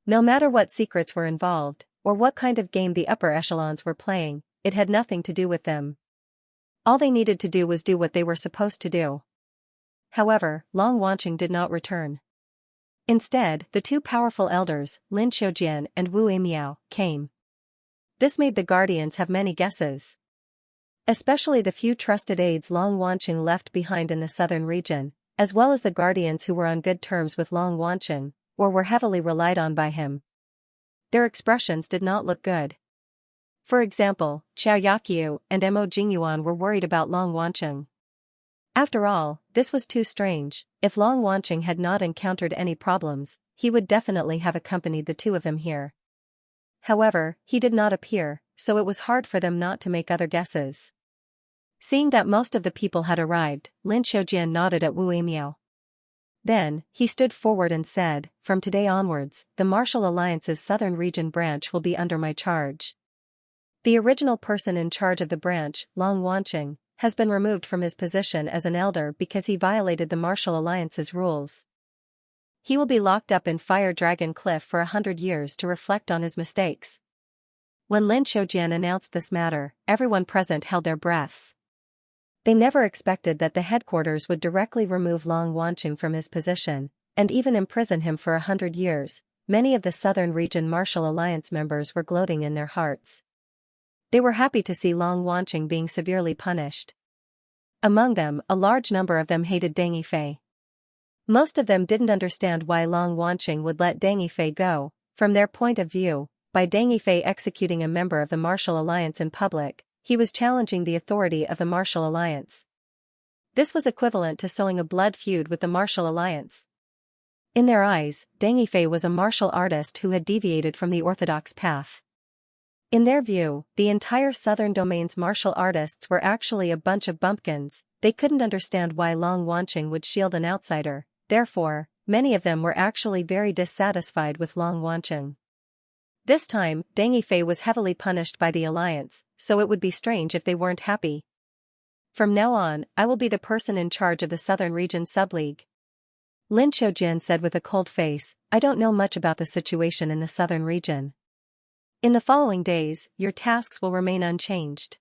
Speaker 1: No matter what secrets were involved, or what kind of game the upper echelons were playing, it had nothing to do with them. All they needed to do was do what they were supposed to do. However, Long Wancheng did not return. Instead, the two powerful elders, Lin Xiaojian and Wu Yimiao, came. This made the guardians have many guesses. Especially the few trusted aides Long Wancheng left behind in the southern region, as well as the guardians who were on good terms with Long Wancheng, or were heavily relied on by him. Their expressions did not look good. For example, Xiaoyaqiu and Mo Jingyuan were worried about Long Wancheng. After all, this was too strange. If Long Wancheng had not encountered any problems, he would definitely have accompanied the two of them here. However, he did not appear, so it was hard for them not to make other guesses. Seeing that most of the people had arrived, Lin Xiaojian nodded at Wu Yimiao. Then, he stood forward and said, "From today onwards, the Martial Alliance's southern region branch will be under my charge. The original person in charge of the branch, Long Wancheng, has been removed from his position as an elder because he violated the Martial Alliance's rules. He will be locked up in Fire Dragon Cliff for 100 years to reflect on his mistakes." When Lin Xiaojian announced this matter, everyone present held their breaths. They never expected that the headquarters would directly remove Long Wancheng from his position, and even imprison him for 100 years. Many of the Southern Region Martial Alliance members were gloating in their hearts. They were happy to see Long Wancheng being severely punished. Among them, a large number of them hated Deng Yifei. Most of them didn't understand why Long Wancheng would let Deng Yifei go. From their point of view, by Deng Yifei executing a member of the Martial Alliance in public, he was challenging the authority of the Martial Alliance. This was equivalent to sowing a blood feud with the Martial Alliance. In their eyes, Deng Yifei was a martial artist who had deviated from the orthodox path. In their view, the entire southern domain's martial artists were actually a bunch of bumpkins. They couldn't understand why Long Wancheng would shield an outsider. Therefore, many of them were actually very dissatisfied with Long Wancheng. This time, Deng Yifei was heavily punished by the Alliance, so it would be strange if they weren't happy. "From now on, I will be the person in charge of the Southern Region Subleague," Lin Xiaojian said with a cold face. "I don't know much about the situation in the Southern Region. In the following days, your tasks will remain unchanged.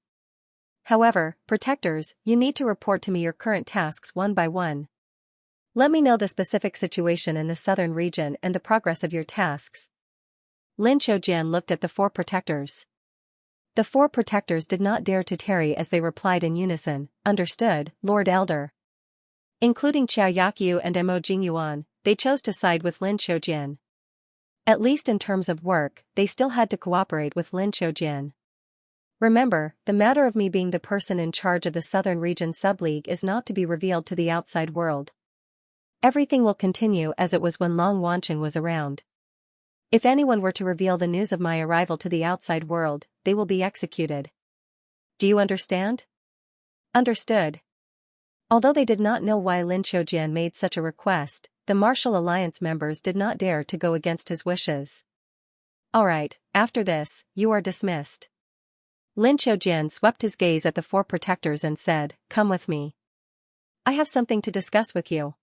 Speaker 1: However, protectors, you need to report to me your current tasks one by one. Let me know the specific situation in the Southern Region and the progress of your tasks." Lin Xiaojian looked at the four protectors. The four protectors did not dare to tarry as they replied in unison, "Understood, Lord Elder." Including Xiaoyaqiu and Mo Jingyuan, they chose to side with Lin Xiaojian. At least in terms of work, they still had to cooperate with Lin Xiaojian. "Remember, the matter of me being the person in charge of the Southern Region Subleague is not to be revealed to the outside world. Everything will continue as it was when Long Wancheng was around. If anyone were to reveal the news of my arrival to the outside world, they will be executed. Do you understand?" "Understood." Although they did not know why Lin Xiaojian made such a request, the Martial Alliance members did not dare to go against his wishes. "All right, after this, you are dismissed." Lin Xiaojian swept his gaze at the four protectors and said, "Come with me. I have something to discuss with you."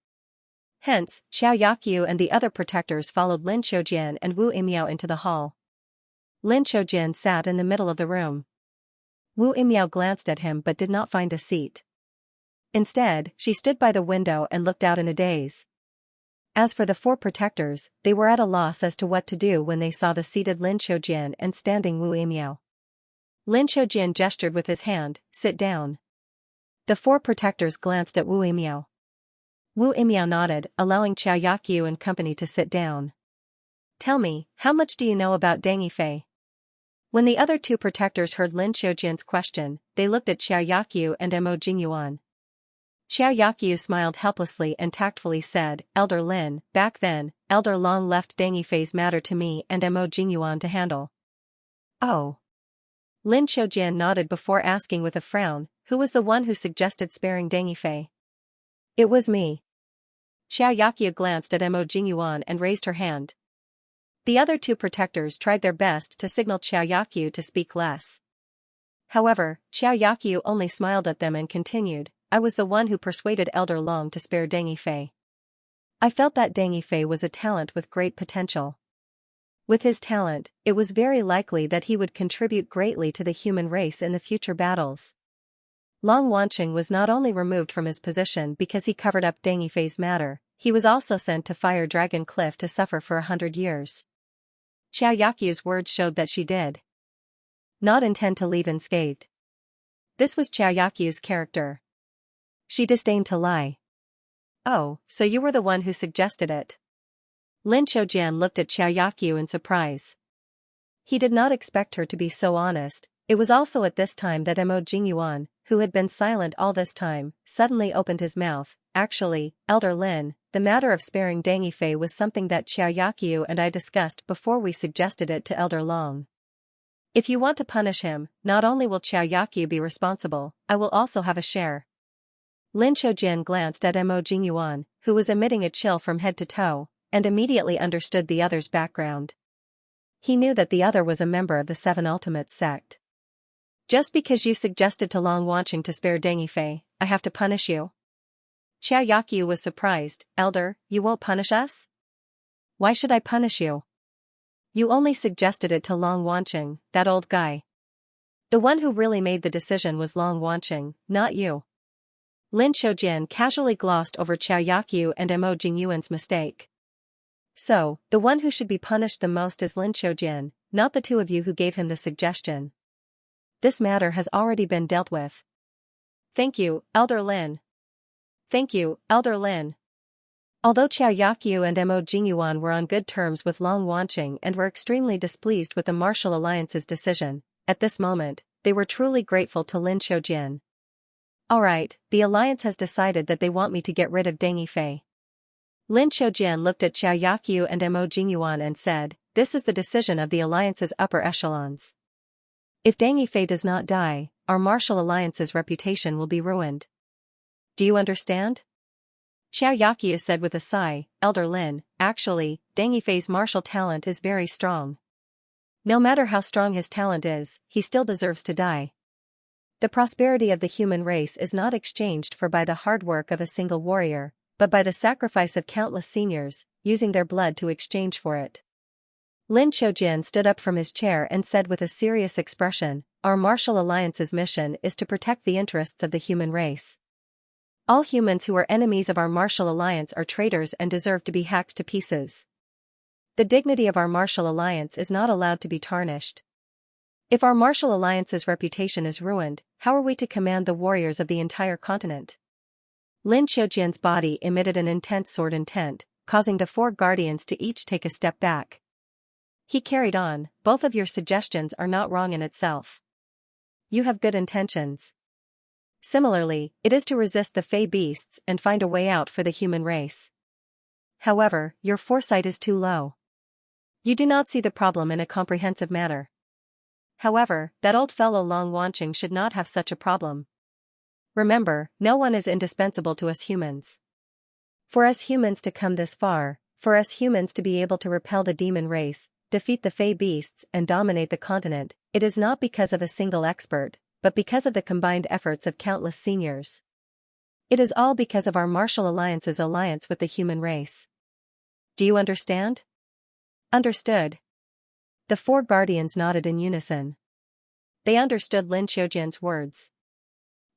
Speaker 1: Hence, Xiaoyaqiu and the other protectors followed Lin Xiaojian and Wu Yimiao into the hall. Lin Xiaojian sat in the middle of the room. Wu Yimiao glanced at him but did not find a seat. Instead, she stood by the window and looked out in a daze. As for the four protectors, they were at a loss as to what to do when they saw the seated Lin Xiaojian and standing Wu Yimiao. Lin Xiaojian gestured with his hand, "Sit down." The four protectors glanced at Wu Yimiao. Wu Yimiao nodded, allowing Qiao Yakyu and company to sit down. "Tell me, how much do you know about Deng Yifei?" When the other two protectors heard Lin Xiaojian's question, they looked at Qiao Yakyu and Mo Jingyuan. Qiao Yakyu smiled helplessly and tactfully said, "Elder Lin, back then, Elder Long left Deng Yifei's matter to me and Mo Jingyuan to handle." "Oh." Lin Xiaojian nodded before asking with a frown, "Who was the one who suggested sparing Deng Yifei?" "It was me." Qiao Yakyu glanced at Mo Jingyuan and raised her hand. The other two protectors tried their best to signal Qiao Yakyu to speak less. However, Qiao Yakyu only smiled at them and continued, "I was the one who persuaded Elder Long to spare Deng Yifei. I felt that Deng Yifei was a talent with great potential. With his talent, it was very likely that he would contribute greatly to the human race in the future battles." Long Wanqing was not only removed from his position because he covered up Deng Yifei's matter, he was also sent to Fire Dragon Cliff to suffer for 100 years. Qiao Yakyu's words showed that she did not intend to leave unscathed. This was Qiao Yakyu's character. She disdained to lie. "Oh, so you were the one who suggested it?" Lin Xiaojian looked at Qiao Yakyu in surprise. He did not expect her to be so honest. It was also at this time that Mo Jingyuan, who had been silent all this time, suddenly opened his mouth. "Actually, Elder Lin, the matter of sparing Deng Yifei was something that Qiao Yakyu and I discussed before we suggested it to Elder Long. If you want to punish him, not only will Qiao Yakyu be responsible, I will also have a share." Lin Xiaojian glanced at Mo Jingyuan, who was emitting a chill from head to toe, and immediately understood the other's background. He knew that the other was a member of the Seven Ultimates sect. "Just because you suggested to Long Wanqing to spare Deng Yifei, I have to punish you?" Qiao Yakyu was surprised. "Elder, you won't punish us? Why should I punish you? You only suggested it to Long Wanqing, that old guy. The one who really made the decision was Long Wanqing, not you." Lin Xiaojian casually glossed over Qiao Yakyu and Mo Jingyuan's mistake. "So, the one who should be punished the most is Lin Xiaojian, not the two of you who gave him the suggestion. This matter has already been dealt with." "Thank you, Elder Lin." "Thank you, Elder Lin." Although Qiao Yakyu and Mo Jingyuan were on good terms with Long Wanqing and were extremely displeased with the Martial Alliance's decision, at this moment, they were truly grateful to Lin Xiaojian. "Alright, the Alliance has decided that they want me to get rid of Deng Yifei." Lin Xiaojian looked at Qiao Yakyu and Mo Jingyuan and said, "This is the decision of the Alliance's upper echelons. If Deng Yifei does not die, our Martial Alliance's reputation will be ruined. Do you understand?" Qiao Yakyu said with a sigh, "Elder Lin, actually, Deng Yifei's martial talent is very strong. No matter how strong his talent is, he still deserves to die. The prosperity of the human race is not exchanged for by the hard work of a single warrior, but by the sacrifice of countless seniors, using their blood to exchange for it." Lin Xiaojian stood up from his chair and said with a serious expression, "Our Martial Alliance's mission is to protect the interests of the human race. All humans who are enemies of our Martial Alliance are traitors and deserve to be hacked to pieces. The dignity of our Martial Alliance is not allowed to be tarnished. If our Martial Alliance's reputation is ruined, how are we to command the warriors of the entire continent?" Lin Xiaojian's body emitted an intense sword intent, causing the four guardians to each take a step back. He carried on, "Both of your suggestions are not wrong in itself. You have good intentions. Similarly, it is to resist the Fey beasts and find a way out for the human race. However, your foresight is too low. You do not see the problem in a comprehensive manner. However, that old fellow Long Wanqing should not have such a problem. Remember, no one is indispensable to us humans. For us humans to come this far, for us humans to be able to repel the demon race, defeat the Fey beasts and dominate the continent, it is not because of a single expert, but because of the combined efforts of countless seniors. It is all because of our Martial Alliance's alliance with the human race. Do you understand?" "Understood." The four guardians nodded in unison. They understood Lin Xiaojian's words.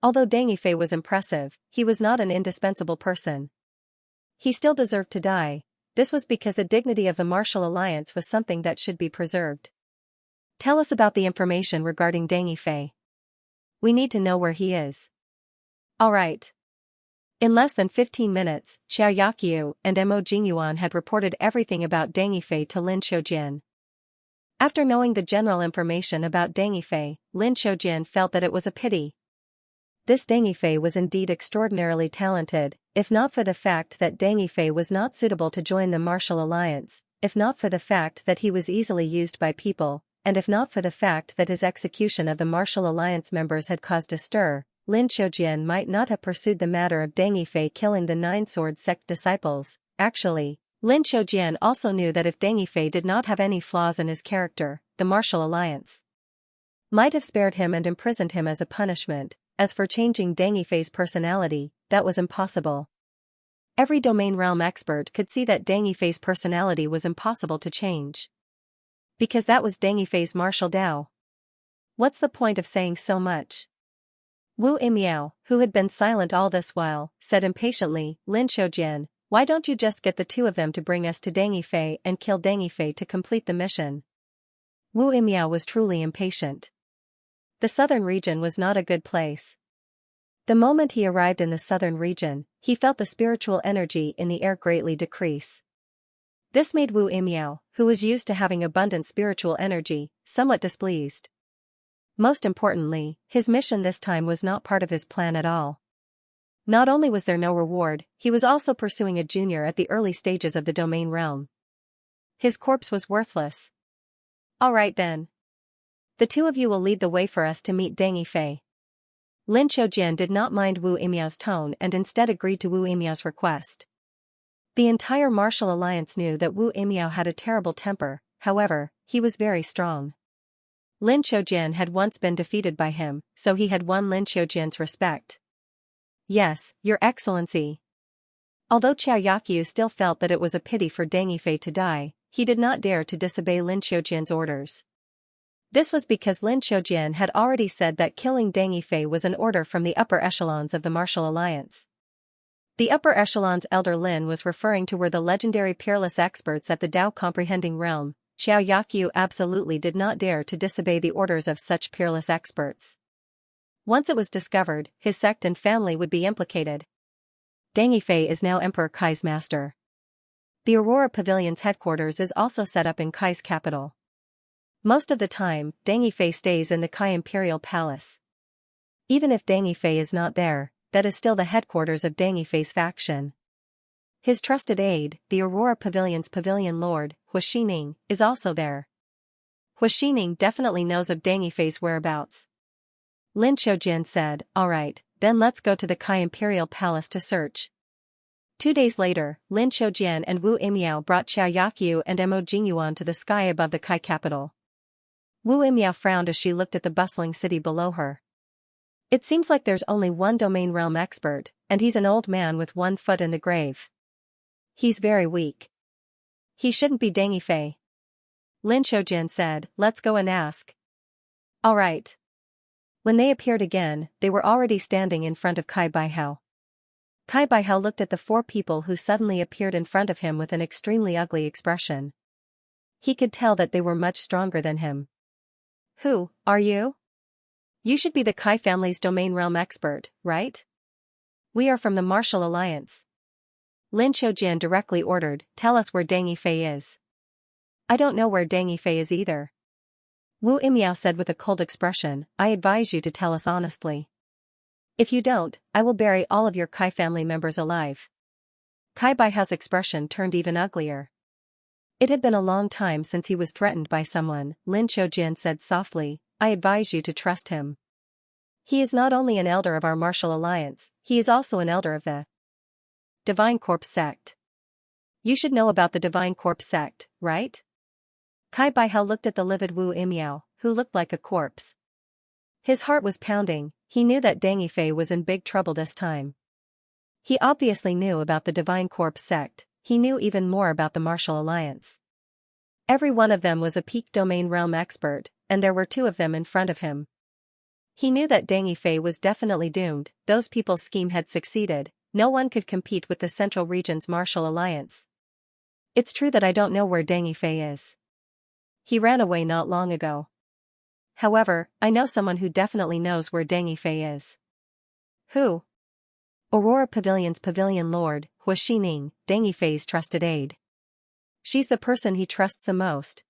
Speaker 1: Although Deng Yifei was impressive, he was not an indispensable person. He still deserved to die, This was because the dignity of the martial alliance was something that should be preserved. Tell us about the information regarding Deng Yifei. We need to know where he is. Alright. In less than 15 minutes, Xiaoyaqiu and Mo Jingyuan had reported everything about Deng Yifei to Lin Qiujin. After knowing the general information about Deng Yifei, Lin Qiujin felt that it was a pity. This Deng Yifei was indeed extraordinarily talented, if not for the fact that Deng Yifei was not suitable to join the martial alliance, if not for the fact that he was easily used by people, and if not for the fact that his execution of the martial alliance members had caused a stir. Lin Qiujin might not have pursued the matter of Deng Yifei killing the Nine Sword sect disciples. Actually, Lin Qiujin also knew that if Deng Yifei did not have any flaws in his character, the martial alliance might have spared him and imprisoned him as a punishment. As for changing Deng Yifei's personality, that was impossible. Every domain realm expert could see that Deng Yifei's personality was impossible to change. Because that was Deng Yifei's martial Dao. What's the point of saying so much? Wu Imiao, who had been silent all this while, said impatiently, Lin Qiujin, why don't you just get the two of them to bring us to Deng Yifei and kill Deng Yifei to complete the mission? Wu Imiao was truly impatient. The southern region was not a good place. The moment he arrived in the southern region, he felt the spiritual energy in the air greatly decrease. This made Wu Imiao, who was used to having abundant spiritual energy, somewhat displeased. Most importantly, his mission this time was not part of his plan at all. Not only was there no reward, he was also pursuing a junior at the early stages of the domain realm. His corpse was worthless. Alright then. The two of you will lead the way for us to meet Deng Yifei. Lin Qiujin did not mind Wu Imiao's tone and instead agreed to Wu Imiao's request. The entire martial alliance knew that Wu Imiao had a terrible temper, however, he was very strong. Lin Qiujin had once been defeated by him, so he had won Lin Qiujin's respect. Yes, Your Excellency. Although Xiaoyaqiu still felt that it was a pity for Deng Yifei to die, he did not dare to disobey Lin Qiujin's orders. This was because Lin Qiujin had already said that killing Deng Yifei was an order from the upper echelons of the martial alliance. The upper echelons Elder Lin was referring to were the legendary peerless experts at the Dao comprehending realm. Xiaoyaqiu absolutely did not dare to disobey the orders of such peerless experts. Once it was discovered, his sect and family would be implicated. Deng Yifei is now Emperor Kai's master. The Aurora Pavilion's headquarters is also set up in Kai's capital. Most of the time, Deng Yifei stays in the Kai Imperial Palace. Even if Deng Yifei is not there, that is still the headquarters of Deng Yifei's faction. His trusted aide, the Aurora Pavilion's Pavilion Lord, Hua Xining, is also there. Hua Xining definitely knows of Deng Yifei's whereabouts. Lin Qiujin said, alright, then let's go to the Kai Imperial Palace to search. 2 days later, Lin Qiujin and Wu Imiao brought Xiaoyaqiu and Mo Jingyuan to the sky above the Kai capital. Wu Imiao frowned as she looked at the bustling city below her. It seems like there's only one domain realm expert, and he's an old man with one foot in the grave. He's very weak. He shouldn't be Deng Yifei. Lin Qiujin said, let's go and ask. Alright. When they appeared again, they were already standing in front of Kai Baihao. Kai Baihao looked at the 4 people who suddenly appeared in front of him with an extremely ugly expression. He could tell that they were much stronger than him. Who are you? You should be the Kai family's domain realm expert, right? We are from the Martial Alliance. Lin Qiujin directly ordered, tell us where Deng Yifei is. I don't know where Deng Yifei is either. Wu Imiao said with a cold expression, I advise you to tell us honestly. If you don't, I will bury all of your Kai family members alive. Kai Baihao's expression turned even uglier. It had been a long time since he was threatened by someone. Lin Qiujin said softly, I advise you to trust him. He is not only an elder of our martial alliance, he is also an elder of the Divine Corpse sect. You should know about the Divine Corpse sect, right? Kai Baihao looked at the livid Wu Imiao, who looked like a corpse. His heart was pounding. He knew that Deng Yifei was in big trouble this time. He obviously knew about the Divine Corpse sect. He knew even more about the Martial Alliance. Every one of them was a peak domain realm expert, and there were 2 of them in front of him. He knew that Deng Yifei was definitely doomed. Those people's scheme had succeeded. No one could compete with the Central Region's Martial Alliance. It's true that I don't know where Deng Yifei is. He ran away not long ago. However, I know someone who definitely knows where Deng Yifei is. Who? Aurora Pavilion's pavilion lord, Hua Xining, Deng Yifei's trusted aide. She's the person he trusts the most.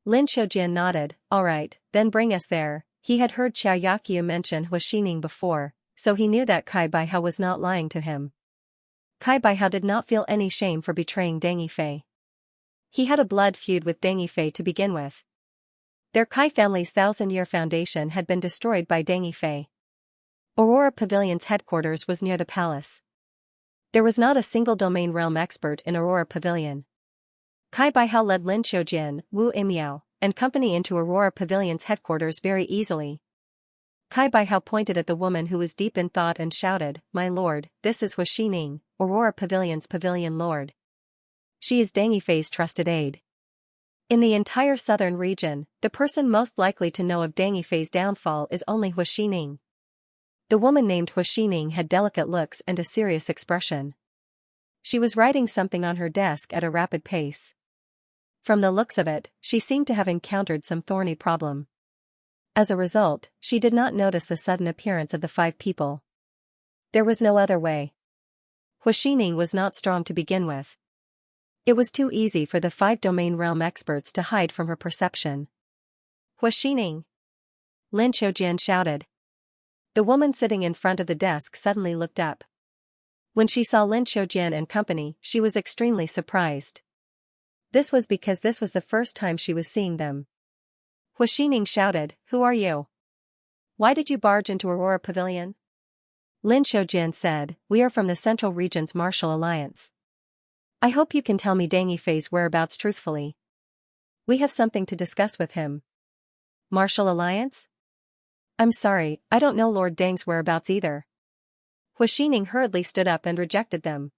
Speaker 1: Lin Xiaojian nodded. All right, then bring us there. He had heard Xianxia mention Hua Xining before, so he knew that Kai Baihao was not lying to him. Kai Baihao did not feel any shame for betraying Deng Yifei. He had a blood feud with Deng Yifei to begin with. Their Kai family's 1,000-year foundation had been destroyed by Deng Yifei. Aurora Pavilion's headquarters was near the palace. There was not a single domain realm expert in Aurora Pavilion. Kai Baihao led Lin Xiaojian, Wu Imiao, and company into Aurora Pavilion's headquarters very easily. Kai Baihao pointed at the woman who was deep in thought and shouted, "My lord, this is Hua Xining, Aurora Pavilion's pavilion lord. She is Deng Yifei's trusted aide. In the entire southern region, the person most likely to know of Deng Yifei's downfall is only Hua Xining." The woman named Hua Xining had delicate looks and a serious expression. She was writing something on her desk at a rapid pace. From the looks of it, she seemed to have encountered some thorny problem. As a result, she did not notice the sudden appearance of the 5 people. There was no other way. Hua Xining was not strong to begin with. It was too easy for the 5 domain realm experts to hide from her perception. "Hua Xining!" Lin Xiaojian shouted. The woman sitting in front of the desk suddenly looked up. When she saw Lin Xiaojian and company, she was extremely surprised. This was because this was the first time she was seeing them. Hua Xining shouted, "Who are you? Why did you barge into Aurora Pavilion?" Lin Xiaojian said, "We are from the Central Region's Martial Alliance. I hope you can tell me Deng Yifei's whereabouts truthfully. We have something to discuss with him." "Martial Alliance? I'm sorry, I don't know Lord Deng's whereabouts either." Hua Xining hurriedly stood up and rejected them.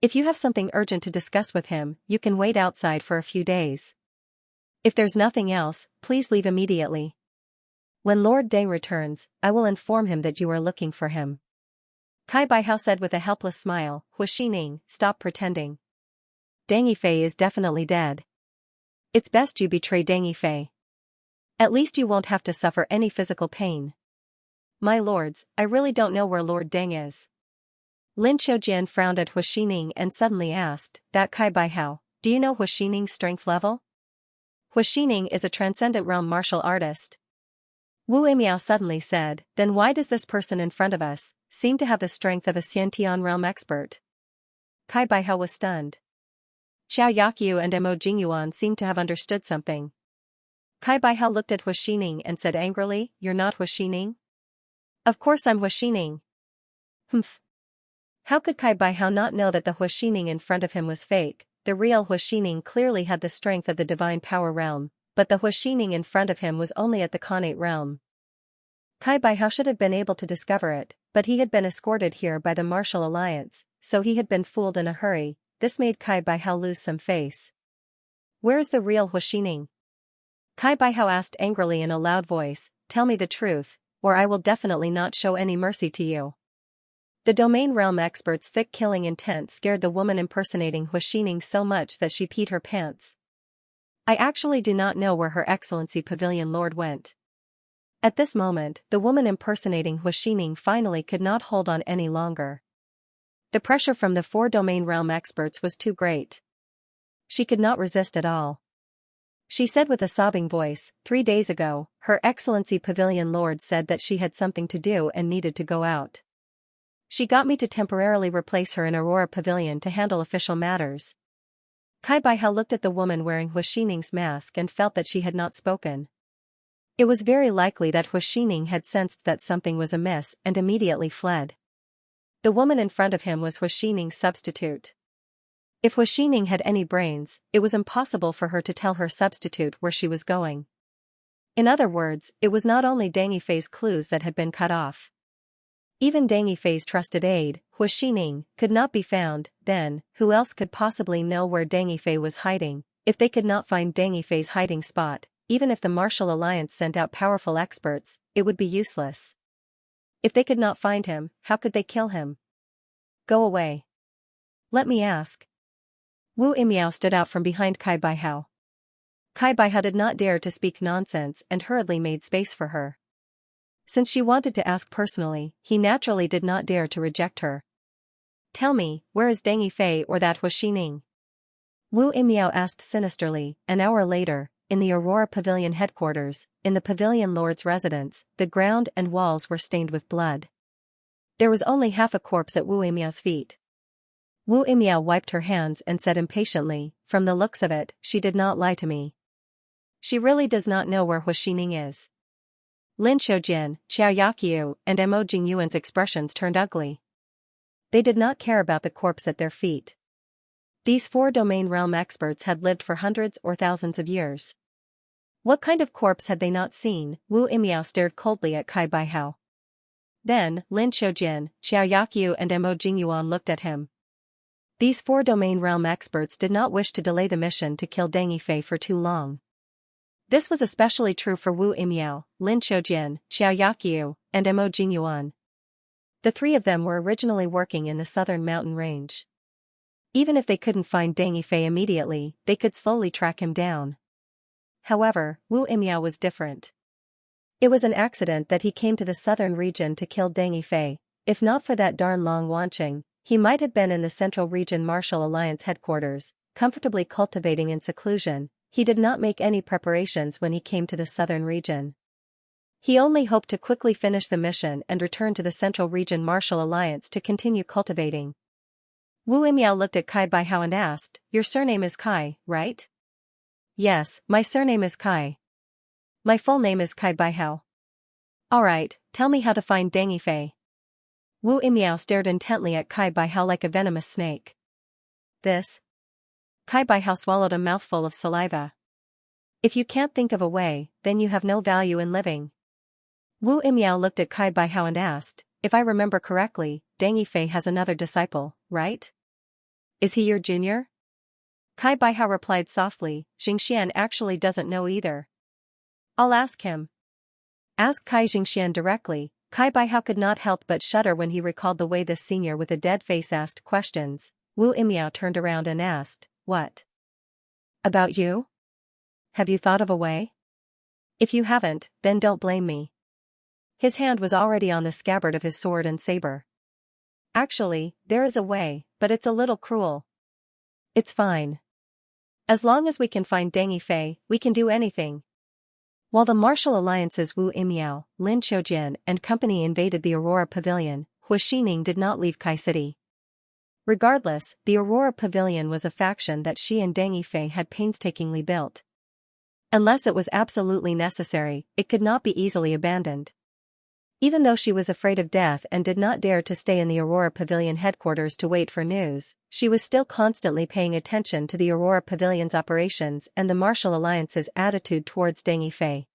Speaker 1: "If you have something urgent to discuss with him, you can wait outside for a few days. If there's nothing else, please leave immediately. When Lord Deng returns, I will inform him that you are looking for him." Kai Baihao said with a helpless smile, "Hua Xining, stop pretending. Deng Yifei is definitely dead. It's best you betray Deng Yifei. At least you won't have to suffer any physical pain." "My lords, I really don't know where Lord Deng is." Lin Xiaojian frowned at Hua Xining and suddenly asked, "That Kai Baihao, do you know Hua Xining's strength level?" "Hua Xining is a transcendent realm martial artist." Wu Imiao suddenly said, "Then why does this person in front of us seem to have the strength of a Xiantian realm expert?" Kai Baihao was stunned. Xiao Yakyu and Mo Jingyuan seemed to have understood something. Kai Baihao looked at Hua Xining and said angrily, "You're not Hua Xining?" "Of course I'm Hua Xining." "Humph." How could Kai Baihao not know that the Hua Xining in front of him was fake? The real Hua Xining clearly had the strength of the divine power realm, but the Hua Xining in front of him was only at the Khanate realm. Kai Baihao should have been able to discover it, but he had been escorted here by the Martial Alliance, so he had been fooled in a hurry. This made Kai Baihao lose some face. "Where is the real Hua Xining?" Kai Baihao asked angrily in a loud voice, "Tell me the truth, or I will definitely not show any mercy to you." The domain realm expert's thick killing intent scared the woman impersonating Hua Xining so much that she peed her pants. "I actually do not know where Her Excellency Pavilion Lord went." At this moment, the woman impersonating Hua Xining finally could not hold on any longer. The pressure from the 4 domain realm experts was too great. She could not resist at all. She said with a sobbing voice, 3 days ago, Her Excellency Pavilion Lord said that she had something to do and needed to go out. She got me to temporarily replace her in Aurora Pavilion to handle official matters." Kai Baihao looked at the woman wearing Hua Xining's mask and felt that she had not spoken. It was very likely that Hua Xining had sensed that something was amiss and immediately fled. The woman in front of him was Hua Xining's substitute. If Hua Xining had any brains, it was impossible for her to tell her substitute where she was going. In other words, it was not only Deng Yifei's clues that had been cut off. Even Deng Yifei's trusted aide, Hua Xining, could not be found. Then, who else could possibly know where Deng Yifei was hiding? If they could not find Deng Yifei's hiding spot, even if the Martial Alliance sent out powerful experts, it would be useless. If they could not find him, how could they kill him? "Go away. Let me ask. Wu Imiao stood out from behind Kai Baihao. Kai Baihao did not dare to speak nonsense and hurriedly made space for her. Since she wanted to ask personally, he naturally did not dare to reject her. "Tell me, where is Deng Yifei or that Hu Xining?" Wu Imiao asked sinisterly. An hour later, in the Aurora Pavilion headquarters, in the Pavilion Lord's residence, the ground and walls were stained with blood. There was only half a corpse at Wu Imiao's feet. Wu Imiao wiped her hands and said impatiently, "From the looks of it, she did not lie to me. She really does not know where Hu Xining is." Lin Xiaojin, Qiao Yaqiu, and Mo Jingyuan's expressions turned ugly. They did not care about the corpse at their feet. These four domain realm experts had lived for hundreds or thousands of years. What kind of corpse had they not seen? Wu Imiao stared coldly at Kai Baihao. Then, Lin Xiaojin, Qiao Yaqiu and Mo Jingyuan looked at him. These four domain realm experts did not wish to delay the mission to kill Deng Yifei for too long. This was especially true for Wu Imiao, Lin Xiaojin, Qiao Yaqiu, and Mo Jingyuan. The three of them were originally working in the southern mountain range. Even if they couldn't find Deng Yifei immediately, they could slowly track him down. However, Wu Imiao was different. It was an accident that he came to the southern region to kill Deng Yifei. If not for that darn long Wanqing, he might have been in the Central Region Martial Alliance headquarters, comfortably cultivating in seclusion. He did not make any preparations when he came to the southern region. He only hoped to quickly finish the mission and return to the Central Region Martial Alliance to continue cultivating. Wu Imiao looked at Kai Baihao and asked, "Your surname is Kai, right?" "Yes, my surname is Kai. My full name is Kai Baihao." "Alright, tell me how to find Deng Yifei." Wu Imiao stared intently at Kai Baihao like a venomous snake. "This?" Kai Baihao swallowed a mouthful of saliva. "If you can't think of a way, then you have no value in living." Wu Imiao looked at Kai Baihao and asked, "If I remember correctly, Deng Yifei has another disciple, right? Is he your junior?" Kai Baihao replied softly, "Xianxia actually doesn't know either." "I'll ask him." Ask Kai Xianxia directly. Kai Baihao could not help but shudder when he recalled the way this senior with a dead face asked questions. Wu Imiao turned around and asked, "What? About you? Have you thought of a way? If you haven't, then don't blame me." His hand was already on the scabbard of his sword and saber. "Actually, there is a way, but it's a little cruel." "It's fine. As long as we can find Deng Yifei, we can do anything." While the Martial Alliance's Wu Imiao, Lin Xiaojin and company invaded the Aurora Pavilion, Hu Xining did not leave Kai City. Regardless, the Aurora Pavilion was a faction that she and Deng Yifei had painstakingly built. Unless it was absolutely necessary, it could not be easily abandoned. Even though she was afraid of death and did not dare to stay in the Aurora Pavilion headquarters to wait for news, she was still constantly paying attention to the Aurora Pavilion's operations and the Martial Alliance's attitude towards Deng Yifei.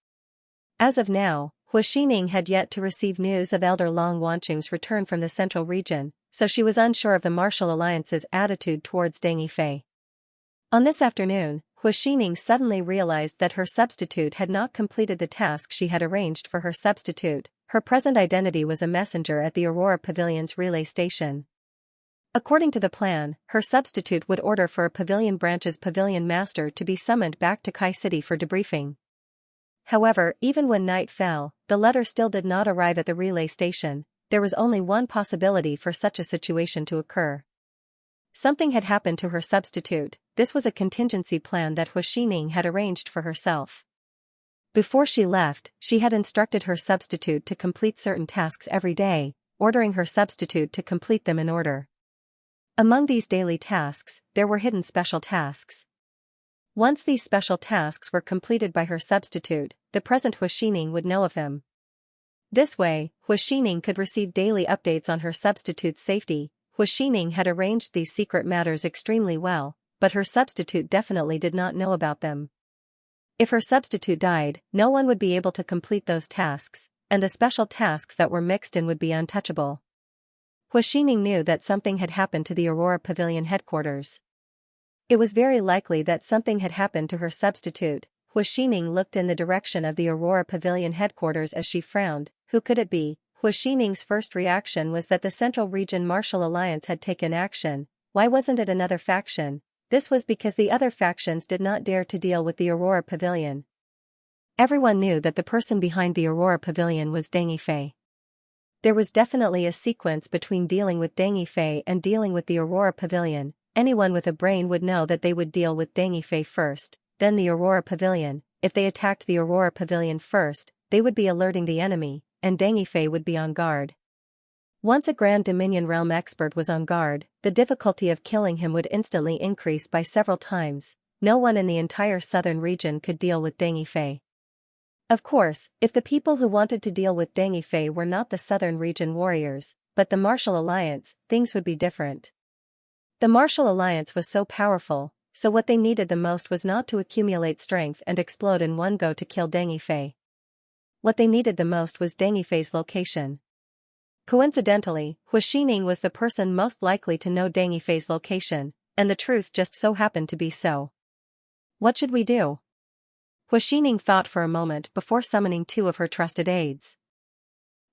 Speaker 1: As of now, Hu Xining had yet to receive news of Elder Long Wanqing's return from the Central Region, so she was unsure of the Martial Alliance's attitude towards Deng Yifei. On this afternoon, Hu Xining suddenly realized that her substitute had not completed the task she had arranged for her substitute. Her present identity was a messenger at the Aurora Pavilion's relay station. According to the plan, her substitute would order for a pavilion branch's pavilion master to be summoned back to Kai City for debriefing. However, even when night fell, the letter still did not arrive at the relay station. There was only one possibility for such a situation to occur. Something had happened to her substitute. This was a contingency plan that Hu Xining had arranged for herself. Before she left, she had instructed her substitute to complete certain tasks every day, ordering her substitute to complete them in order. Among these daily tasks, there were hidden special tasks. Once these special tasks were completed by her substitute, the present Hu Xining would know of them. This way, Hu Xining could receive daily updates on her substitute's safety. Hu Xining had arranged these secret matters extremely well, but her substitute definitely did not know about them. If her substitute died, no one would be able to complete those tasks, and the special tasks that were mixed in would be untouchable. Hu Xining knew that something had happened to the Aurora Pavilion headquarters. It was very likely that something had happened to her substitute. Hu Xining looked in the direction of the Aurora Pavilion headquarters as she frowned. Who could it be? Hu Xining's first reaction was that the Central Region Martial Alliance had taken action. Why wasn't it another faction? This was because the other factions did not dare to deal with the Aurora Pavilion. Everyone knew that the person behind the Aurora Pavilion was Deng Yifei. There was definitely a sequence between dealing with Deng Yifei and dealing with the Aurora Pavilion. Anyone with a brain would know that they would deal with Deng Yifei first, then the Aurora Pavilion. If they attacked the Aurora Pavilion first, they would be alerting the enemy, and Deng Yifei would be on guard. Once a Grand Dominion Realm expert was on guard, the difficulty of killing him would instantly increase by several times. No one in the entire southern region could deal with Deng Yifei. Of course, if the people who wanted to deal with Deng Yifei were not the southern region warriors, but the Martial Alliance, things would be different. The Martial Alliance was so powerful, so what they needed the most was not to accumulate strength and explode in one go to kill Deng Yifei. What they needed the most was Deng Yifei's location. Coincidentally, Hu Xining was the person most likely to know Deng Yifei's location, and the truth just so happened to be so. What should we do? Hu Xining thought for a moment before summoning two of her trusted aides.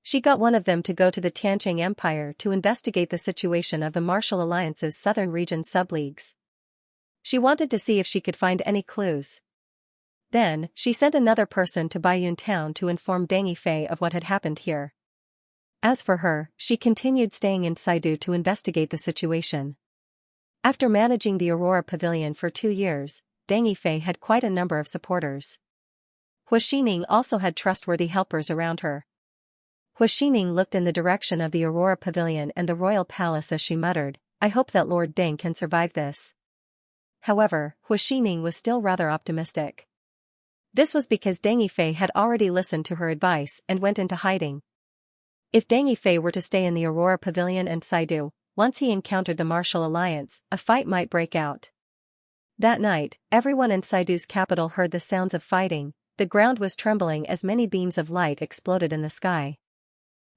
Speaker 1: She got one of them to go to the Tianqing Empire to investigate the situation of the Martial Alliance's southern region subleagues. She wanted to see if she could find any clues. Then, she sent another person to Baiyun Town to inform Deng Yifei of what had happened here. As for her, she continued staying in Saidu to investigate the situation. After managing the Aurora Pavilion for 2 years, Deng Yifei had quite a number of supporters. Hu Xining also had trustworthy helpers around her. Hu Xining looked in the direction of the Aurora Pavilion and the royal palace as she muttered, "I hope that Lord Deng can survive this." However, Hu Xining was still rather optimistic. This was because Deng Yifei had already listened to her advice and went into hiding. If Deng Yifei were to stay in the Aurora Pavilion and Saidu, once he encountered the Martial Alliance, a fight might break out. That night, everyone in Saidu's capital heard the sounds of fighting. The ground was trembling as many beams of light exploded in the sky.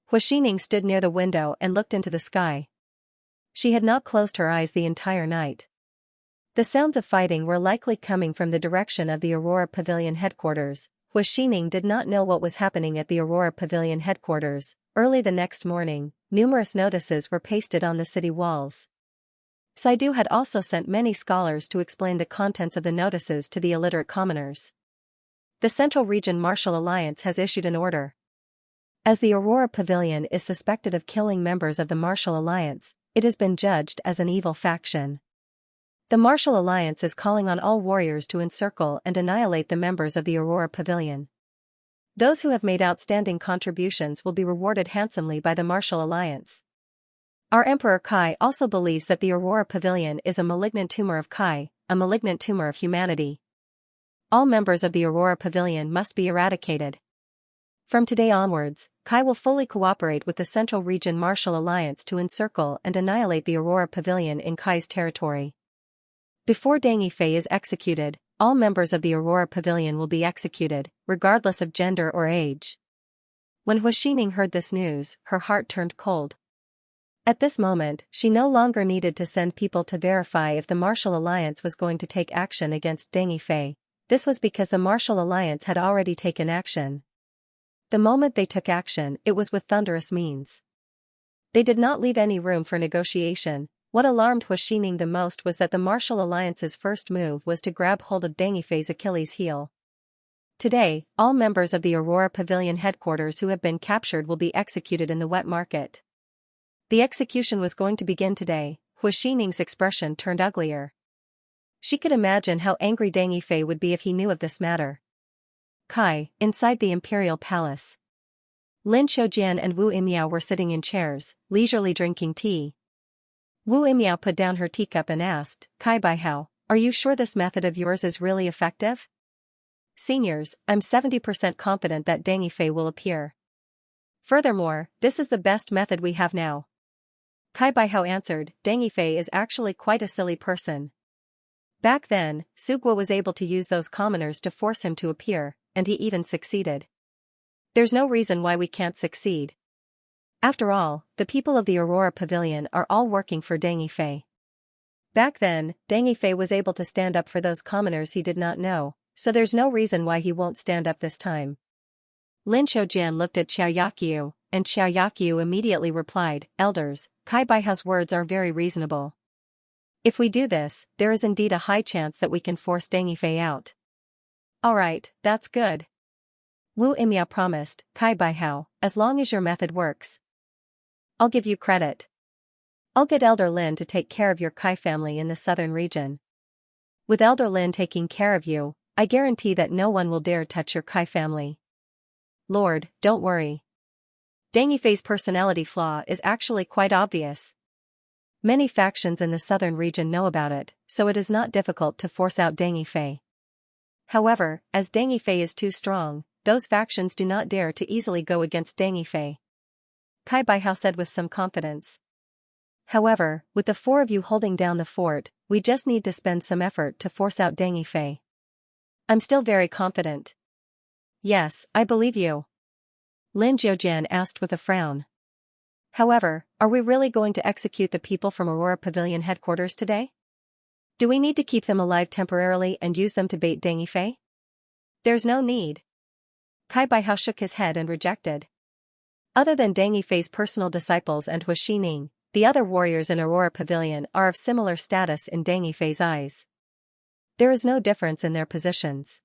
Speaker 1: Hu Xining stood near the window and looked into the sky. She had not closed her eyes the entire night. The sounds of fighting were likely coming from the direction of the Aurora Pavilion headquarters. Hu Xining did not know what was happening at the Aurora Pavilion headquarters. Early the next morning, numerous notices were pasted on the city walls. Saidu had also sent many scholars to explain the contents of the notices to the illiterate commoners. The Central Region Martial Alliance has issued an order. As the Aurora Pavilion is suspected of killing members of the Martial Alliance, it has been judged as an evil faction. The Martial Alliance is calling on all warriors to encircle and annihilate the members of the Aurora Pavilion. Those who have made outstanding contributions will be rewarded handsomely by the Martial Alliance. Our Emperor Kai also believes that the Aurora Pavilion is a malignant tumor of Kai, a malignant tumor of humanity. All members of the Aurora Pavilion must be eradicated. From today onwards, Kai will fully cooperate with the Central Region Martial Alliance to encircle and annihilate the Aurora Pavilion in Kai's territory. Before Deng Yifei is executed, all members of the Aurora Pavilion will be executed, regardless of gender or age. When Hu Xining heard this news, her heart turned cold. At this moment, she no longer needed to send people to verify if the Martial Alliance was going to take action against Deng Yifei. This was because the Martial Alliance had already taken action. The moment they took action, it was with thunderous means. They did not leave any room for negotiation. What alarmed Hu Xining the most was that the Martial Alliance's first move was to grab hold of Deng Yifei's Achilles heel. Today, all members of the Aurora Pavilion headquarters who have been captured will be executed in the wet market. The execution was going to begin today. Hu Xining's expression turned uglier. She could imagine how angry Deng Yifei would be if he knew of this matter. Kai, inside the Imperial Palace. Lin Xiujian and Wu Imiao were sitting in chairs, leisurely drinking tea. Wu Imiao put down her teacup and asked, "Kai Baihao, are you sure this method of yours is really effective?" "Seniors, I'm 70% confident that Deng Yifei will appear. Furthermore, this is the best method we have now." Kai Baihao answered, "Deng Yifei is actually quite a silly person. Back then, Su Guo was able to use those commoners to force him to appear, and he even succeeded. There's no reason why we can't succeed. After all, the people of the Aurora Pavilion are all working for Deng Yifei. Back then, Deng Yifei was able to stand up for those commoners he did not know, so there's no reason why he won't stand up this time." Lin Xiujian looked at Xiaoyaqiu, and Xiaoyaqiu immediately replied, "Elders, Kai Baihao's words are very reasonable. If we do this, there is indeed a high chance that we can force Deng Yifei out. Alright, that's good. Wu Imiao promised, Kai Baihao, as long as your method works. I'll give you credit. I'll get Elder Lin to take care of your Kai family in the southern region. With Elder Lin taking care of you, I guarantee that no one will dare touch your Kai family. Lord, don't worry. Deng Yifei's personality flaw is actually quite obvious. Many factions in the southern region know about it, so it is not difficult to force out Deng Yifei. However, as Deng Yifei is too strong, those factions do not dare to easily go against Deng Yifei. Kai Baihao said with some confidence. However, with the four of you holding down the fort, we just need to spend some effort to force out Deng Yifei. I'm still very confident. Yes, I believe you. Lin Jiujian asked with a frown. However, are we really going to execute the people from Aurora Pavilion headquarters today? Do we need to keep them alive temporarily and use them to bait Deng Yifei? There's no need. Kai Baihao shook his head and rejected. Other than Deng Yifei's personal disciples and Hu Xining, the other warriors in Aurora Pavilion are of similar status in Deng Yifei's eyes. There is no difference in their positions.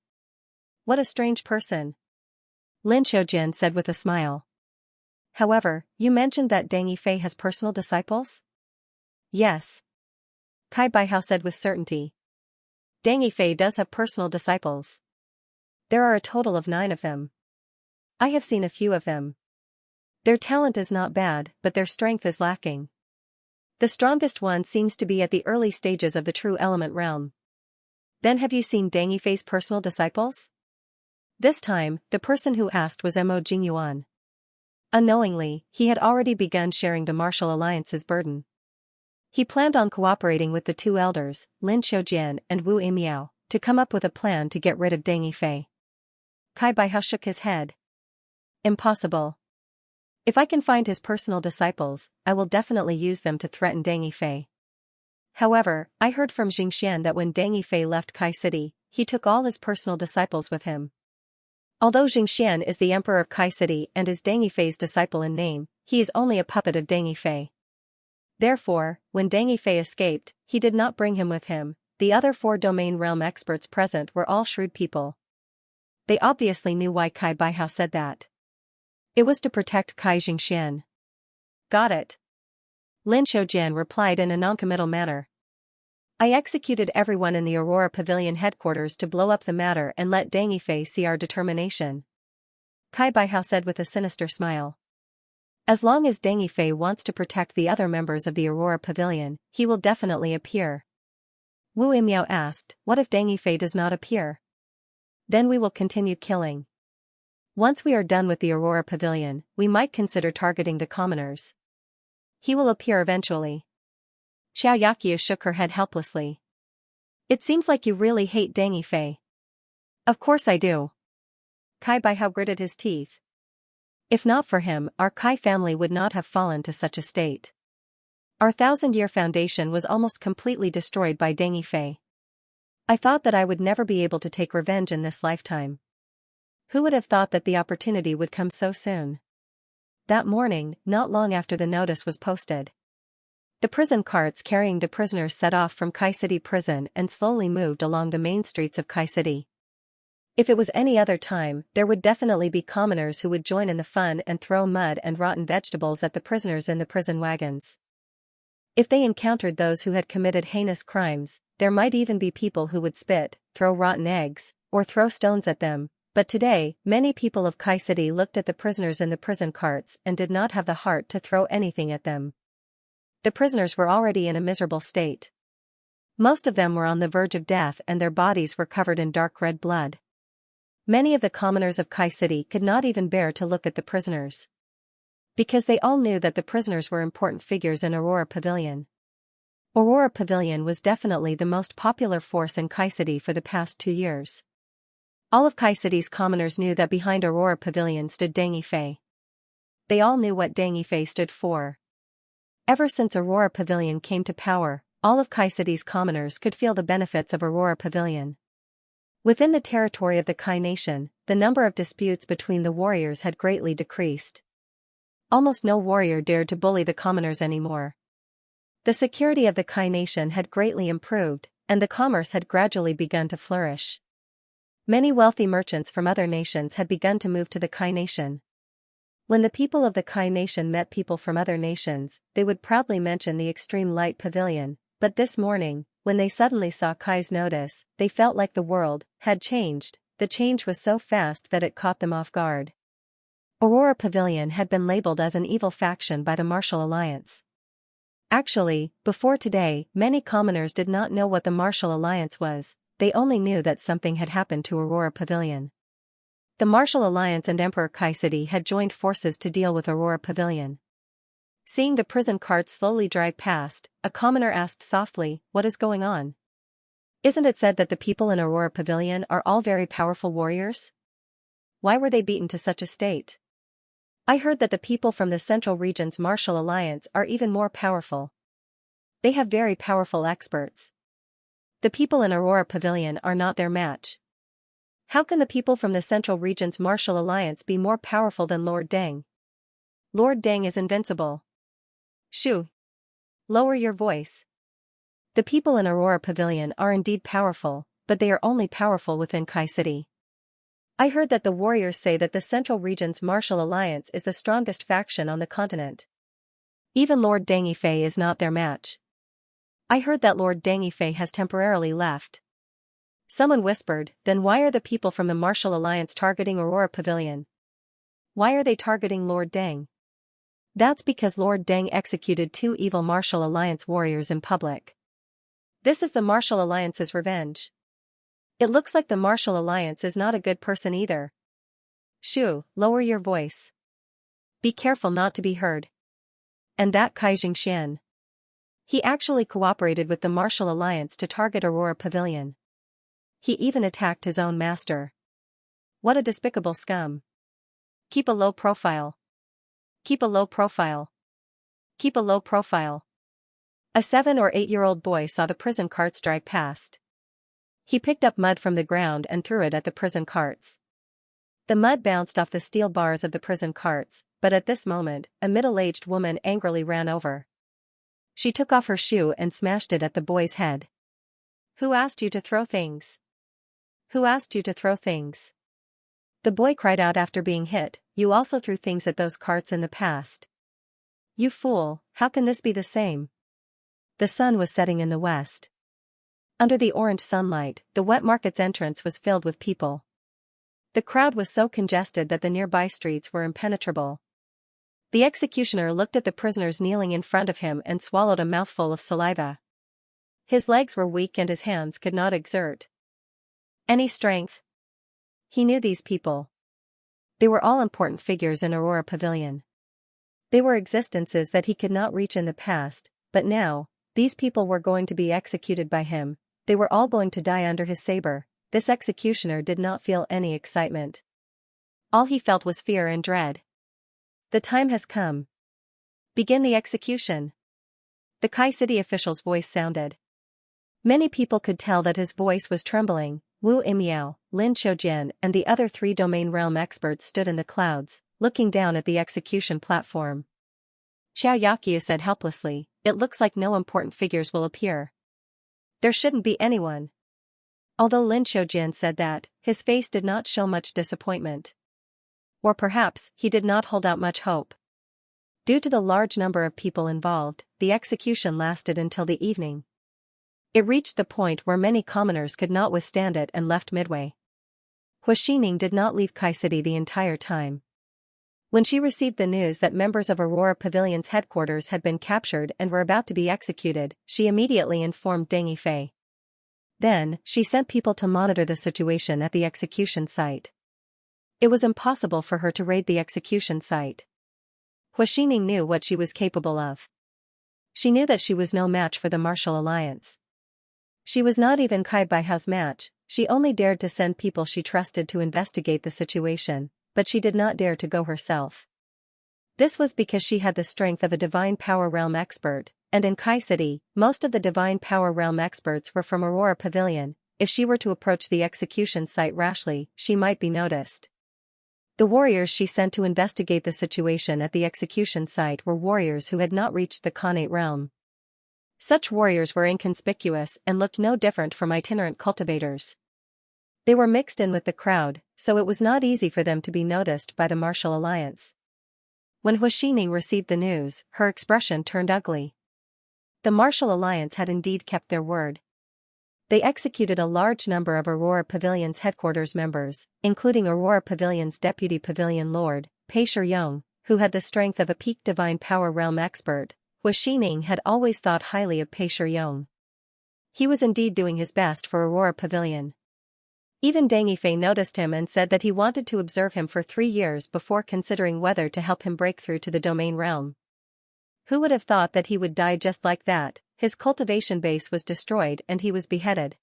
Speaker 1: What a strange person. Lin Qiujian said with a smile. However, you mentioned that Deng Yifei has personal disciples? Yes. Kai Baihao said with certainty. Deng Yifei does have personal disciples. There are a total of 9 of them. I have seen a few of them. Their talent is not bad, but their strength is lacking. The strongest one seems to be at the early stages of the true element realm. Then have you seen Deng Yifei's personal disciples? This time, the person who asked was Mo Jingyuan. Unknowingly, he had already begun sharing the martial alliance's burden. He planned on cooperating with the 2 elders, Lin Qiujian and Wu Imiao, to come up with a plan to get rid of Deng Yifei. Kai Baihao shook his head. Impossible. If I can find his personal disciples, I will definitely use them to threaten Deng Yifei. However, I heard from Xianxia that when Deng Yifei left Kai City, he took all his personal disciples with him. Although Xianxia is the emperor of Kai City and is Deng Yifei's disciple in name, he is only a puppet of Deng Yifei. Therefore, when Deng Yifei escaped, he did not bring him with him. The other 4 domain realm experts present were all shrewd people. They obviously knew why Kai Baihao said that. It was to protect Kai Jingxian. Got it. Lin Qiujian replied in a noncommittal manner. I executed everyone in the Aurora Pavilion headquarters to blow up the matter and let Deng Yifei see our determination. Kai Baihao said with a sinister smile. As long as Deng Yifei wants to protect the other members of the Aurora Pavilion, he will definitely appear. Wu Imiao asked, what if Deng Yifei does not appear? Then we will continue killing. Once we are done with the Aurora Pavilion, we might consider targeting the commoners. He will appear eventually. Xiaoyakia shook her head helplessly. It seems like you really hate Deng Yifei. Of course I do. Kai Baihao gritted his teeth. If not for him, our Kai family would not have fallen to such a state. Our 1,000-year foundation was almost completely destroyed by Deng Yifei. I thought that I would never be able to take revenge in this lifetime. Who would have thought that the opportunity would come so soon? That morning, not long after the notice was posted, the prison carts carrying the prisoners set off from Kai City Prison and slowly moved along the main streets of Kai City. If it was any other time, there would definitely be commoners who would join in the fun and throw mud and rotten vegetables at the prisoners in the prison wagons. If they encountered those who had committed heinous crimes, there might even be people who would spit, throw rotten eggs, or throw stones at them. But today, many people of Kai City looked at the prisoners in the prison carts and did not have the heart to throw anything at them. The prisoners were already in a miserable state. Most of them were on the verge of death and their bodies were covered in dark red blood. Many of the commoners of Kai City could not even bear to look at the prisoners. Because they all knew that the prisoners were important figures in Aurora Pavilion. Aurora Pavilion was definitely the most popular force in Kai City for the past 2 years. All of Kai City's commoners knew that behind Aurora Pavilion stood Deng Yifei. They all knew what Deng Yifei stood for. Ever since Aurora Pavilion came to power, all of Kai City's commoners could feel the benefits of Aurora Pavilion. Within the territory of the Kai Nation, the number of disputes between the warriors had greatly decreased. Almost no warrior dared to bully the commoners anymore. The security of the Kai nation had greatly improved, and the commerce had gradually begun to flourish. Many wealthy merchants from other nations had begun to move to the Kai nation. When the people of the Kai nation met people from other nations, they would proudly mention the extreme light pavilion, but this morning, when they suddenly saw Kai's notice, they felt like the world had changed. The change was so fast that it caught them off guard. Aurora Pavilion had been labeled as an evil faction by the Martial Alliance. Actually, before today, many commoners did not know what the Martial Alliance was, they only knew that something had happened to Aurora Pavilion. The Martial Alliance and Emperor Kai City had joined forces to deal with Aurora Pavilion. Seeing the prison cart slowly drive past, a commoner asked softly, "What is going on? Isn't it said that the people in Aurora Pavilion are all very powerful warriors? Why were they beaten to such a state? I heard that the people from the Central Region's Martial Alliance are even more powerful. They have very powerful experts. The people in Aurora Pavilion are not their match. How can the people from the Central Region's Martial Alliance be more powerful than Lord Deng? Lord Deng is invincible. Shoo! Lower your voice. The people in Aurora Pavilion are indeed powerful, but they are only powerful within Kai City. I heard that the warriors say that the Central Region's Martial Alliance is the strongest faction on the continent. Even Lord Deng Yifei is not their match. I heard that Lord Deng Yifei has temporarily left. Someone whispered, then why are the people from the Martial Alliance targeting Aurora Pavilion? Why are they targeting Lord Deng? That's because Lord Deng executed 2 evil Martial Alliance warriors in public. This is the Martial Alliance's revenge. It looks like the Martial Alliance is not a good person either. Shoo, lower your voice. Be careful not to be heard. And that Kai Xianxia. He actually cooperated with the Martial Alliance to target Aurora Pavilion. He even attacked his own master. What a despicable scum. Keep a low profile. Keep a low profile. Keep a low profile. A 7 or 8-year-old boy saw the prison carts drive past. He picked up mud from the ground and threw it at the prison carts. The mud bounced off the steel bars of the prison carts, but at this moment, a middle-aged woman angrily ran over. She took off her shoe and smashed it at the boy's head. Who asked you to throw things? Who asked you to throw things? The boy cried out after being hit, you also threw things at those carts in the past. You fool, how can this be the same? The sun was setting in the west. Under the orange sunlight, the wet market's entrance was filled with people. The crowd was so congested that the nearby streets were impenetrable. The executioner looked at the prisoners kneeling in front of him and swallowed a mouthful of saliva. His legs were weak and his hands could not exert any strength. He knew these people. They were all important figures in Aurora Pavilion. They were existences that he could not reach in the past, but now, these people were going to be executed by him, they were all going to die under his saber. This executioner did not feel any excitement. All he felt was fear and dread. The time has come. Begin the execution. The Kai City official's voice sounded. Many people could tell that his voice was trembling. Wu Imiao, Lin Qiujian and the other 3 domain realm experts stood in the clouds, looking down at the execution platform. Xiao Yaqiu said helplessly, it looks like no important figures will appear. There shouldn't be anyone. Although Lin Qiujian said that, his face did not show much disappointment. Or perhaps, he did not hold out much hope. Due to the large number of people involved, the execution lasted until the evening. It reached the point where many commoners could not withstand it and left midway. Hua Xining did not leave Kai City the entire time. When she received the news that members of Aurora Pavilion's headquarters had been captured and were about to be executed, she immediately informed Deng Yifei. Then, she sent people to monitor the situation at the execution site. It was impossible for her to raid the execution site. Hua Xining knew what she was capable of. She knew that she was no match for the Martial Alliance. She was not even Kai Baihao's match, she only dared to send people she trusted to investigate the situation, but she did not dare to go herself. This was because she had the strength of a Divine Power Realm expert, and in Kai City, most of the Divine Power Realm experts were from Aurora Pavilion. If she were to approach the execution site rashly, she might be noticed. The warriors she sent to investigate the situation at the execution site were warriors who had not reached the Khanate realm. Such warriors were inconspicuous and looked no different from itinerant cultivators. They were mixed in with the crowd, so it was not easy for them to be noticed by the martial alliance. When Huaxining received the news, her expression turned ugly. The martial alliance had indeed kept their word. They executed a large number of Aurora Pavilion's headquarters members, including Aurora Pavilion's deputy pavilion lord, Pei Shiyong, who had the strength of a peak divine power realm expert. Huaxining had always thought highly of Pei Shiyong. He was indeed doing his best for Aurora Pavilion. Even Deng Yifei noticed him and said that he wanted to observe him for 3 years before considering whether to help him break through to the domain realm. Who would have thought that he would die just like that? His cultivation base was destroyed and he was beheaded.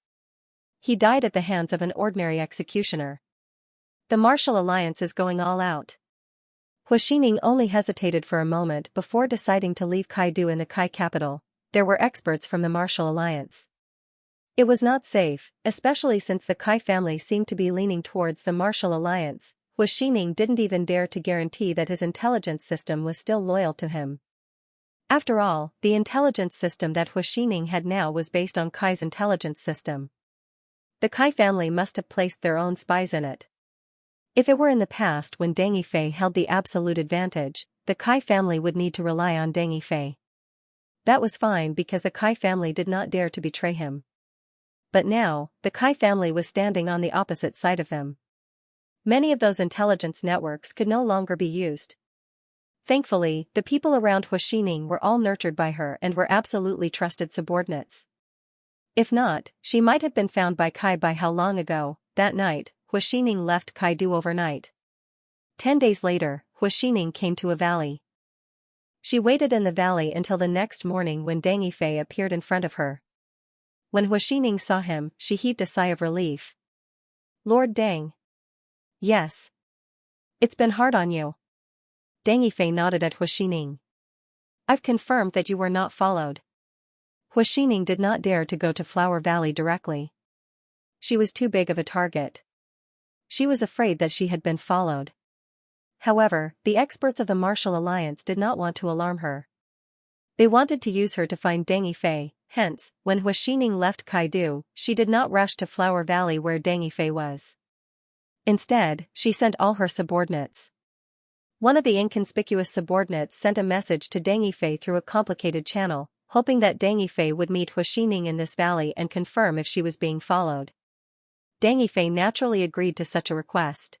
Speaker 1: He died at the hands of an ordinary executioner. The martial alliance is going all out. Huaxining only hesitated for a moment before deciding to leave Kaidu in the Kai capital. There were experts from the martial alliance. It was not safe, especially since the Kai family seemed to be leaning towards the martial alliance. Huaxining didn't even dare to guarantee that his intelligence system was still loyal to him. After all, the intelligence system that Huaxining had now was based on Kai's intelligence system. The Kai family must have placed their own spies in it. If it were in the past when Deng Yifei held the absolute advantage, the Kai family would need to rely on Deng Yifei. That was fine because the Kai family did not dare to betray him. But now, the Kai family was standing on the opposite side of them. Many of those intelligence networks could no longer be used. Thankfully, the people around Huaxining were all nurtured by her and were absolutely trusted subordinates. If not, she might have been found by Kai by how long ago. That night, Huaxining left Kaidu overnight. 10 days later, Huaxining came to a valley. She waited in the valley until the next morning when Deng Yifei appeared in front of her. When Huaxining saw him, she heaved a sigh of relief. Lord Deng. Yes. It's been hard on you. Deng Yifei nodded at Huaxining. I've confirmed that you were not followed. Huaxining did not dare to go to Flower Valley directly. She was too big of a target. She was afraid that she had been followed. However, the experts of the Martial Alliance did not want to alarm her. They wanted to use her to find Deng Yifei, hence, when Huaxining left Kaidu, she did not rush to Flower Valley where Deng Yifei was. Instead, she sent all her subordinates. One of the inconspicuous subordinates sent a message to Deng Yifei through a complicated channel, hoping that Deng Yifei would meet Huaxining in this valley and confirm if she was being followed. Deng Yifei naturally agreed to such a request.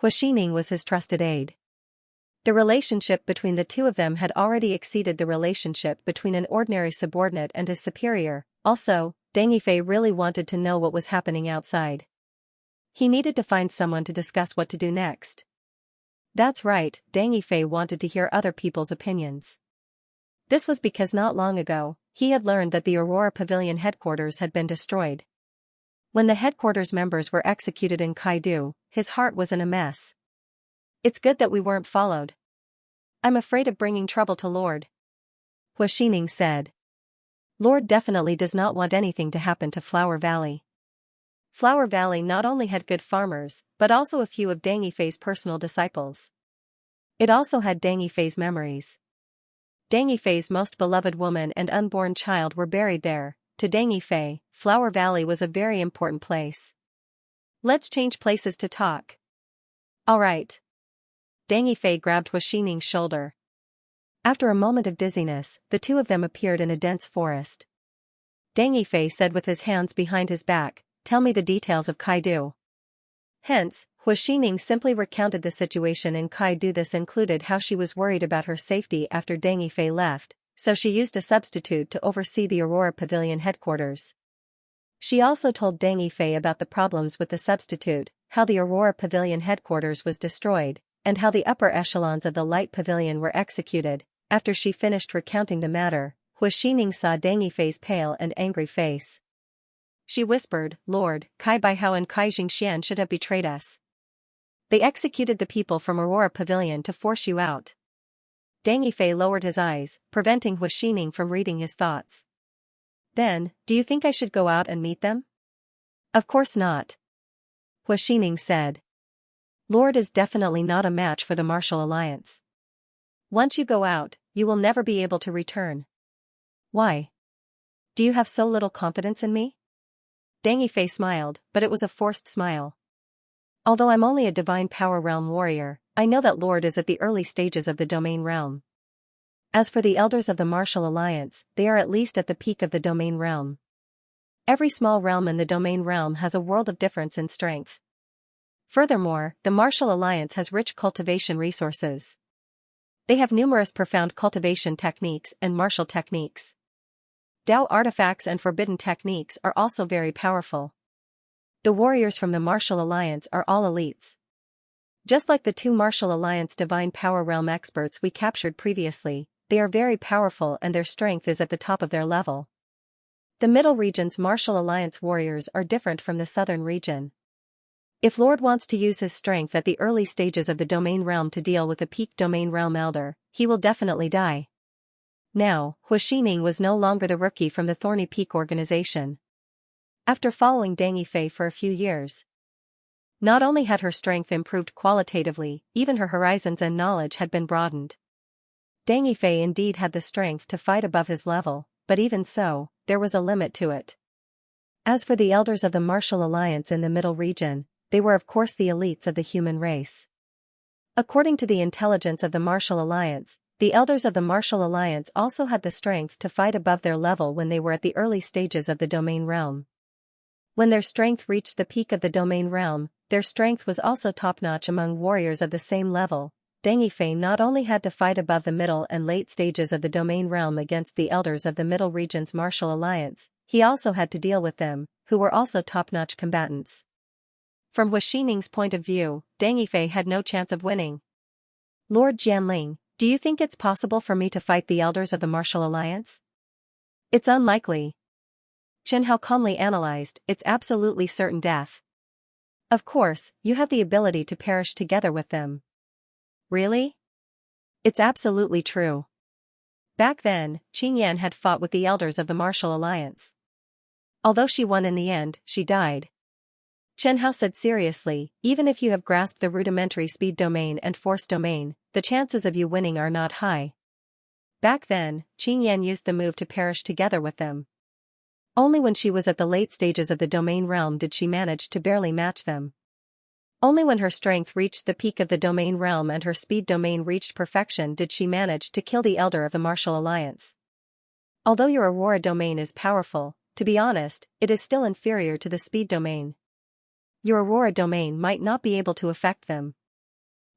Speaker 1: Huaxining was his trusted aide. The relationship between the two of them had already exceeded the relationship between an ordinary subordinate and his superior. Also, Deng Yifei really wanted to know what was happening outside. He needed to find someone to discuss what to do next. That's right, Deng Yifei wanted to hear other people's opinions. This was because not long ago, he had learned that the Aurora Pavilion headquarters had been destroyed. When the headquarters members were executed in Kaidu, his heart was in a mess. It's good that we weren't followed. I'm afraid of bringing trouble to Lord. Huaxining said. Lord definitely does not want anything to happen to Flower Valley. Flower Valley not only had good farmers, but also a few of Deng Yifei's personal disciples. It also had Deng Yifei's memories. Deng Yifei's most beloved woman and unborn child were buried there. To Deng Yifei, Flower Valley was a very important place. Let's change places to talk. All right. Deng Yifei grabbed Huaxining's shoulder. After a moment of dizziness, the two of them appeared in a dense forest. Deng Yifei said with his hands behind his back, "Tell me the details of Kaidu." Hence, Huaxining simply recounted the situation in Kaidu. This included how she was worried about her safety after Deng Yifei left, so she used a substitute to oversee the Aurora Pavilion headquarters. She also told Deng Yifei about the problems with the substitute, how the Aurora Pavilion headquarters was destroyed, and how the upper echelons of the Light Pavilion were executed. After she finished recounting the matter, Huaxining saw Deng Yifei's pale and angry face. She whispered, "Lord, Kai Baihao and Kai Xianxia should have betrayed us. They executed the people from Aurora Pavilion to force you out." Deng Yifei lowered his eyes, preventing Huaxining from reading his thoughts. Then, do you think I should go out and meet them? Of course not. Huaxining said. Lord is definitely not a match for the Martial Alliance. Once you go out, you will never be able to return. Why? Do you have so little confidence in me? Deng Yifei smiled, but it was a forced smile. Although I'm only a divine power realm warrior, I know that Lord is at the early stages of the domain realm. As for the elders of the Martial Alliance, they are at least at the peak of the domain realm. Every small realm in the domain realm has a world of difference in strength. Furthermore, the Martial Alliance has rich cultivation resources. They have numerous profound cultivation techniques and martial techniques. Dao artifacts and forbidden techniques are also very powerful. The warriors from the Martial Alliance are all elites. Just like the two Martial Alliance Divine Power Realm experts we captured previously, they are very powerful and their strength is at the top of their level. The Middle Region's Martial Alliance warriors are different from the Southern region. If Lord wants to use his strength at the early stages of the domain realm to deal with a peak domain realm elder, he will definitely die. Now, Hu Xining was no longer the rookie from the Thorny Peak organization. After following Deng Yifei for a few years, not only had her strength improved qualitatively, even her horizons and knowledge had been broadened. Deng Yifei indeed had the strength to fight above his level, but even so, there was a limit to it. As for the elders of the Martial Alliance in the Middle Region, they were of course the elites of the human race. According to the intelligence of the Martial Alliance, the elders of the Martial Alliance also had the strength to fight above their level when they were at the early stages of the domain realm. When their strength reached the peak of the domain realm, their strength was also top-notch among warriors of the same level. Deng Yifei not only had to fight above the middle and late stages of the domain realm against the elders of the Middle Region's Martial Alliance, he also had to deal with them, who were also top-notch combatants. From Hu Xining's point of view, Deng Yifei had no chance of winning. Lord Jianling, do you think it's possible for me to fight the elders of the Martial Alliance? It's unlikely. Chen Hao calmly analyzed, it's absolutely certain death. Of course, you have the ability to perish together with them. Really? It's absolutely true. Back then, Qing Yan had fought with the elders of the Martial Alliance. Although she won in the end, she died. Chen Hao said seriously, even if you have grasped the rudimentary speed domain and force domain, the chances of you winning are not high. Back then, Qing Yan used the move to perish together with them. Only when she was at the late stages of the domain realm did she manage to barely match them. Only when her strength reached the peak of the domain realm and her speed domain reached perfection did she manage to kill the elder of the Martial Alliance. Although your Aurora domain is powerful, to be honest, it is still inferior to the speed domain. Your Aurora domain might not be able to affect them.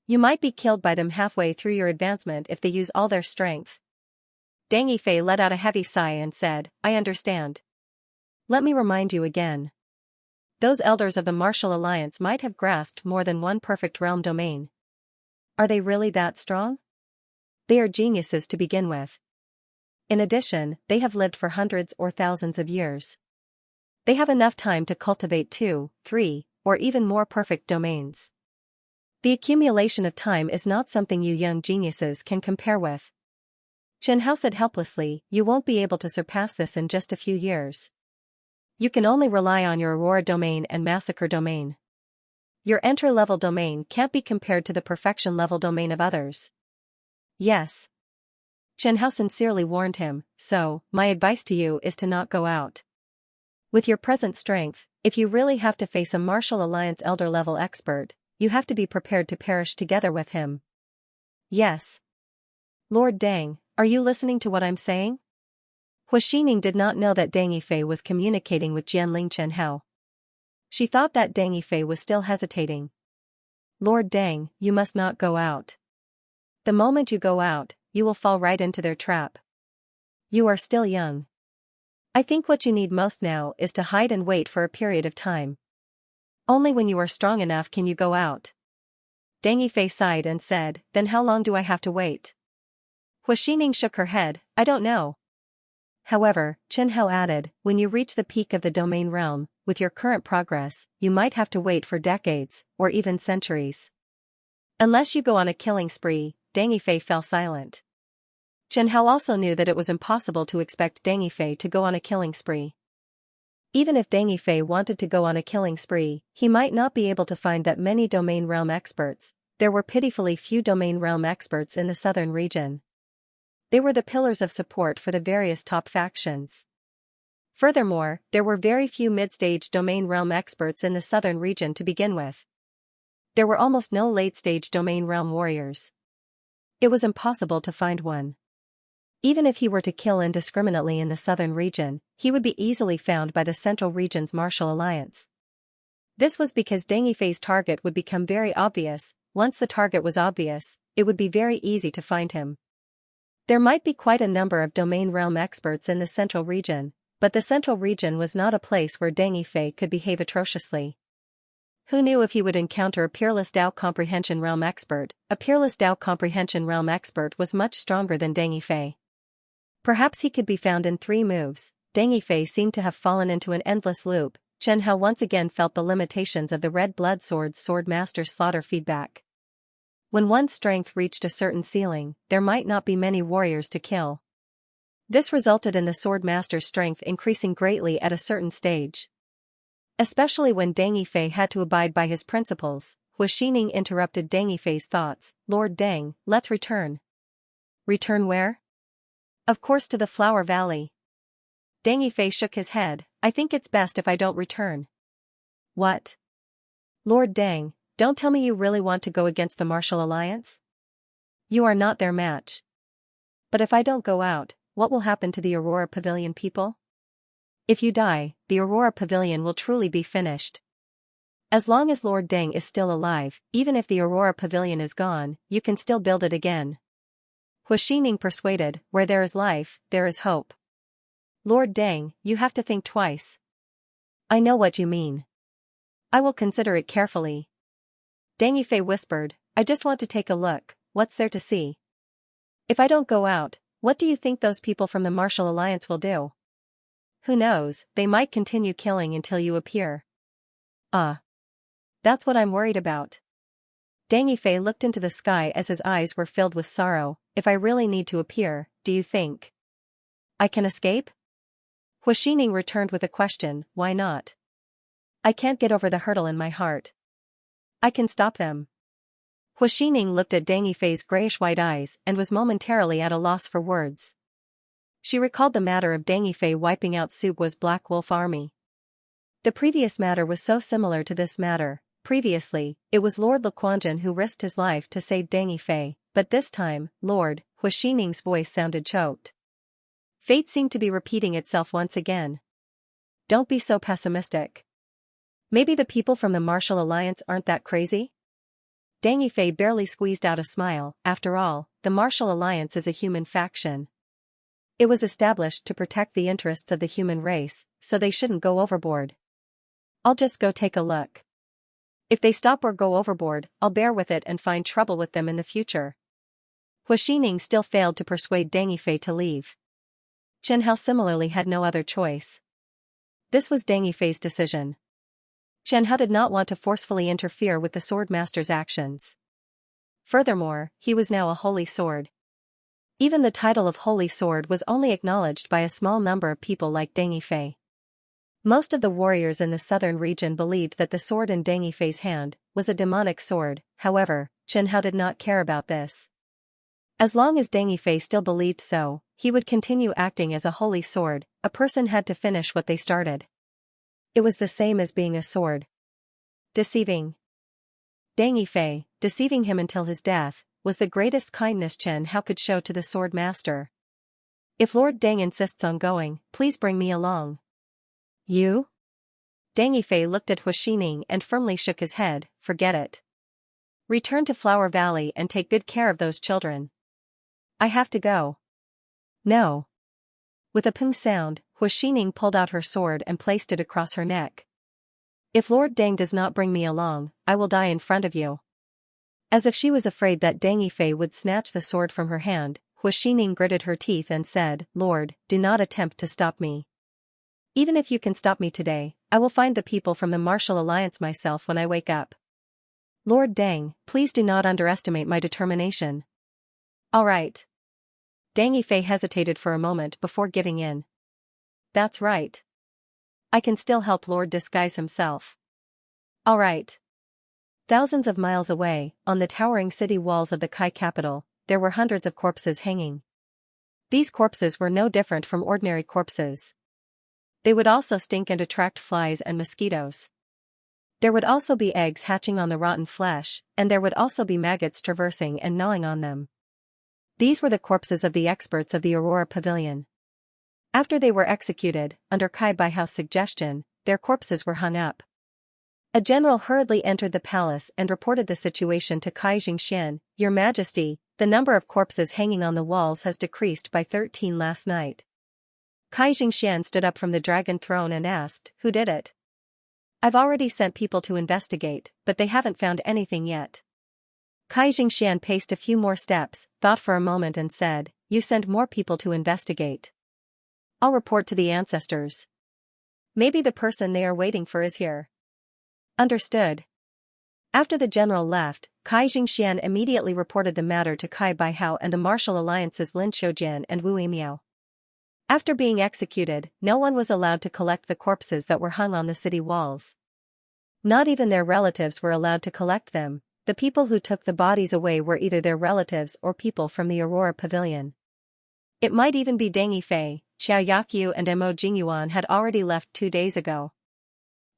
Speaker 1: You might be killed by them halfway through your advancement if they use all their strength. Deng Yifei let out a heavy sigh and said, I understand. Let me remind you again. Those elders of the Martial Alliance might have grasped more than one perfect realm domain. Are they really that strong? They are geniuses to begin with. In addition, they have lived for hundreds or thousands of years. They have enough time to cultivate 2, 3, or even more perfect domains. The accumulation of time is not something you young geniuses can compare with. Chen Hao said helplessly, you won't be able to surpass this in just a few years. You can only rely on your Aurora domain and Massacre domain. Your entry-level domain can't be compared to the perfection-level domain of others. Yes. Chen Hao sincerely warned him, so, my advice to you is to not go out. With your present strength, if you really have to face a Martial Alliance elder-level expert, you have to be prepared to perish together with him. Yes. Lord Deng, are you listening to what I'm saying? Hu Xining did not know that Deng Yifei was communicating with Jianling Chen Hao. She thought that Deng Yifei was still hesitating. Lord Deng, you must not go out. The moment you go out, you will fall right into their trap. You are still young. I think what you need most now is to hide and wait for a period of time. Only when you are strong enough can you go out. Deng Yifei sighed and said, then how long do I have to wait? Hu Xining shook her head, I don't know. However, Chen Hao added, when you reach the peak of the domain realm, with your current progress, you might have to wait for decades, or even centuries. Unless you go on a killing spree, Deng Yifei fell silent. Chen Hao also knew that it was impossible to expect Deng Yifei to go on a killing spree. Even if Deng Yifei wanted to go on a killing spree, he might not be able to find that many domain realm experts. There were pitifully few domain realm experts in the southern region. They were the pillars of support for the various top factions. Furthermore, there were very few mid-stage domain realm experts in the southern region to begin with. There were almost no late-stage domain realm warriors. It was impossible to find one. Even if he were to kill indiscriminately in the southern region, he would be easily found by the central region's martial alliance. This was because Deng Yifei's target would become very obvious. Once the target was obvious, it would be very easy to find him. There might be quite a number of domain realm experts in the central region, but the central region was not a place where Deng Yifei could behave atrociously. Who knew if he would encounter a peerless Dao Comprehension Realm expert? A peerless Dao Comprehension Realm expert was much stronger than Deng Yifei. Perhaps he could be found in 3 moves. Deng Yifei seemed to have fallen into an endless loop. Chen Hao once again felt the limitations of the Red Blood Sword's Sword Master slaughter feedback. When one's strength reached a certain ceiling, there might not be many warriors to kill. This resulted in the Sword Master's strength increasing greatly at a certain stage. Especially when Deng Yifei had to abide by his principles. Hu Xining interrupted Deng Yifei's thoughts. Lord Deng, let's return. Return where? Of course to the Flower Valley. Deng Yifei shook his head. I think it's best if I don't return. What? Lord Deng, don't tell me you really want to go against the Martial Alliance? You are not their match. But if I don't go out, what will happen to the Aurora Pavilion people? If you die, the Aurora Pavilion will truly be finished. As long as Lord Deng is still alive, even if the Aurora Pavilion is gone, you can still build it again. Hu Xining persuaded, where there is life, there is hope. Lord Deng, you have to think twice. I know what you mean. I will consider it carefully. Deng Yifei whispered, I just want to take a look. What's there to see? If I don't go out, what do you think those people from the Martial Alliance will do? Who knows, they might continue killing until you appear. That's what I'm worried about. Deng Yifei looked into the sky as his eyes were filled with sorrow. If I really need to appear, do you think I can escape? Hu Xining returned with a question, why not? I can't get over the hurdle in my heart. I can stop them. Hu Xining looked at Deng Yifei's grayish-white eyes and was momentarily at a loss for words. She recalled the matter of Deng Yifei wiping out Sugua's Black Wolf army. The previous matter was so similar to this matter. Previously, it was Lord Luquanjian who risked his life to save Deng Yifei, but this time, Lord, Hu Xining's voice sounded choked. Fate seemed to be repeating itself once again. Don't be so pessimistic. Maybe the people from the Martial Alliance aren't that crazy? Deng Yifei barely squeezed out a smile. After all, the Martial Alliance is a human faction. It was established to protect the interests of the human race, so they shouldn't go overboard. I'll just go take a look. If they stop or go overboard, I'll bear with it and find trouble with them in the future. Hu Xining still failed to persuade Deng Yifei to leave. Chen Hao similarly had no other choice. This was Deng Yifei's decision. Chen Hao did not want to forcefully interfere with the Sword Master's actions. Furthermore, he was now a holy sword. Even the title of Holy Sword was only acknowledged by a small number of people like Deng Yifei. Most of the warriors in the southern region believed that the sword in Deng Yifei's hand was a demonic sword. However, Chen Hao did not care about this. As long as Deng Yifei still believed so, he would continue acting as a holy sword. A person had to finish what they started. It was the same as being a sword. Deceiving Deng Yifei, deceiving him until his death, was the greatest kindness Chen Hao could show to the Sword Master. If Lord Deng insists on going, please bring me along. You? Deng Yifei looked at Hu Xining and firmly shook his head, forget it. Return to Flower Valley and take good care of those children. I have to go. No. With a ping sound, Hu Xining pulled out her sword and placed it across her neck. If Lord Deng does not bring me along, I will die in front of you. As if she was afraid that Deng Yifei would snatch the sword from her hand, Hu Xining gritted her teeth and said, Lord, do not attempt to stop me. Even if you can stop me today, I will find the people from the Martial Alliance myself when I wake up. Lord Deng, please do not underestimate my determination. All right. Deng Yifei hesitated for a moment before giving in. That's right. I can still help Lord disguise himself. All right. Thousands of miles away, on the towering city walls of the Kai capital, there were hundreds of corpses hanging. These corpses were no different from ordinary corpses. They would also stink and attract flies and mosquitoes. There would also be eggs hatching on the rotten flesh, and there would also be maggots traversing and gnawing on them. These were the corpses of the experts of the Aurora Pavilion. After they were executed, under Kai Baihao's suggestion, their corpses were hung up. A general hurriedly entered the palace and reported the situation to Kai Xianxia. "Your Majesty, the number of corpses hanging on the walls has decreased by 13 last night." Kai Xianxia stood up from the dragon throne and asked, "Who did it?" "I've already sent people to investigate, but they haven't found anything yet." Kai Xianxia paced a few more steps, thought for a moment and said, "You send more people to investigate. I'll report to the ancestors. Maybe the person they are waiting for is here." "Understood." After the general left, Kai Xianxia immediately reported the matter to Kai Baihao and the martial alliances Lin Xiujian and Wu Yimiao. After being executed, no one was allowed to collect the corpses that were hung on the city walls. Not even their relatives were allowed to collect them. The people who took the bodies away were either their relatives or people from the Aurora Pavilion. It might even be Deng Yifei. Xiao Yaqiu and Mo Jingyuan had already left 2 days ago.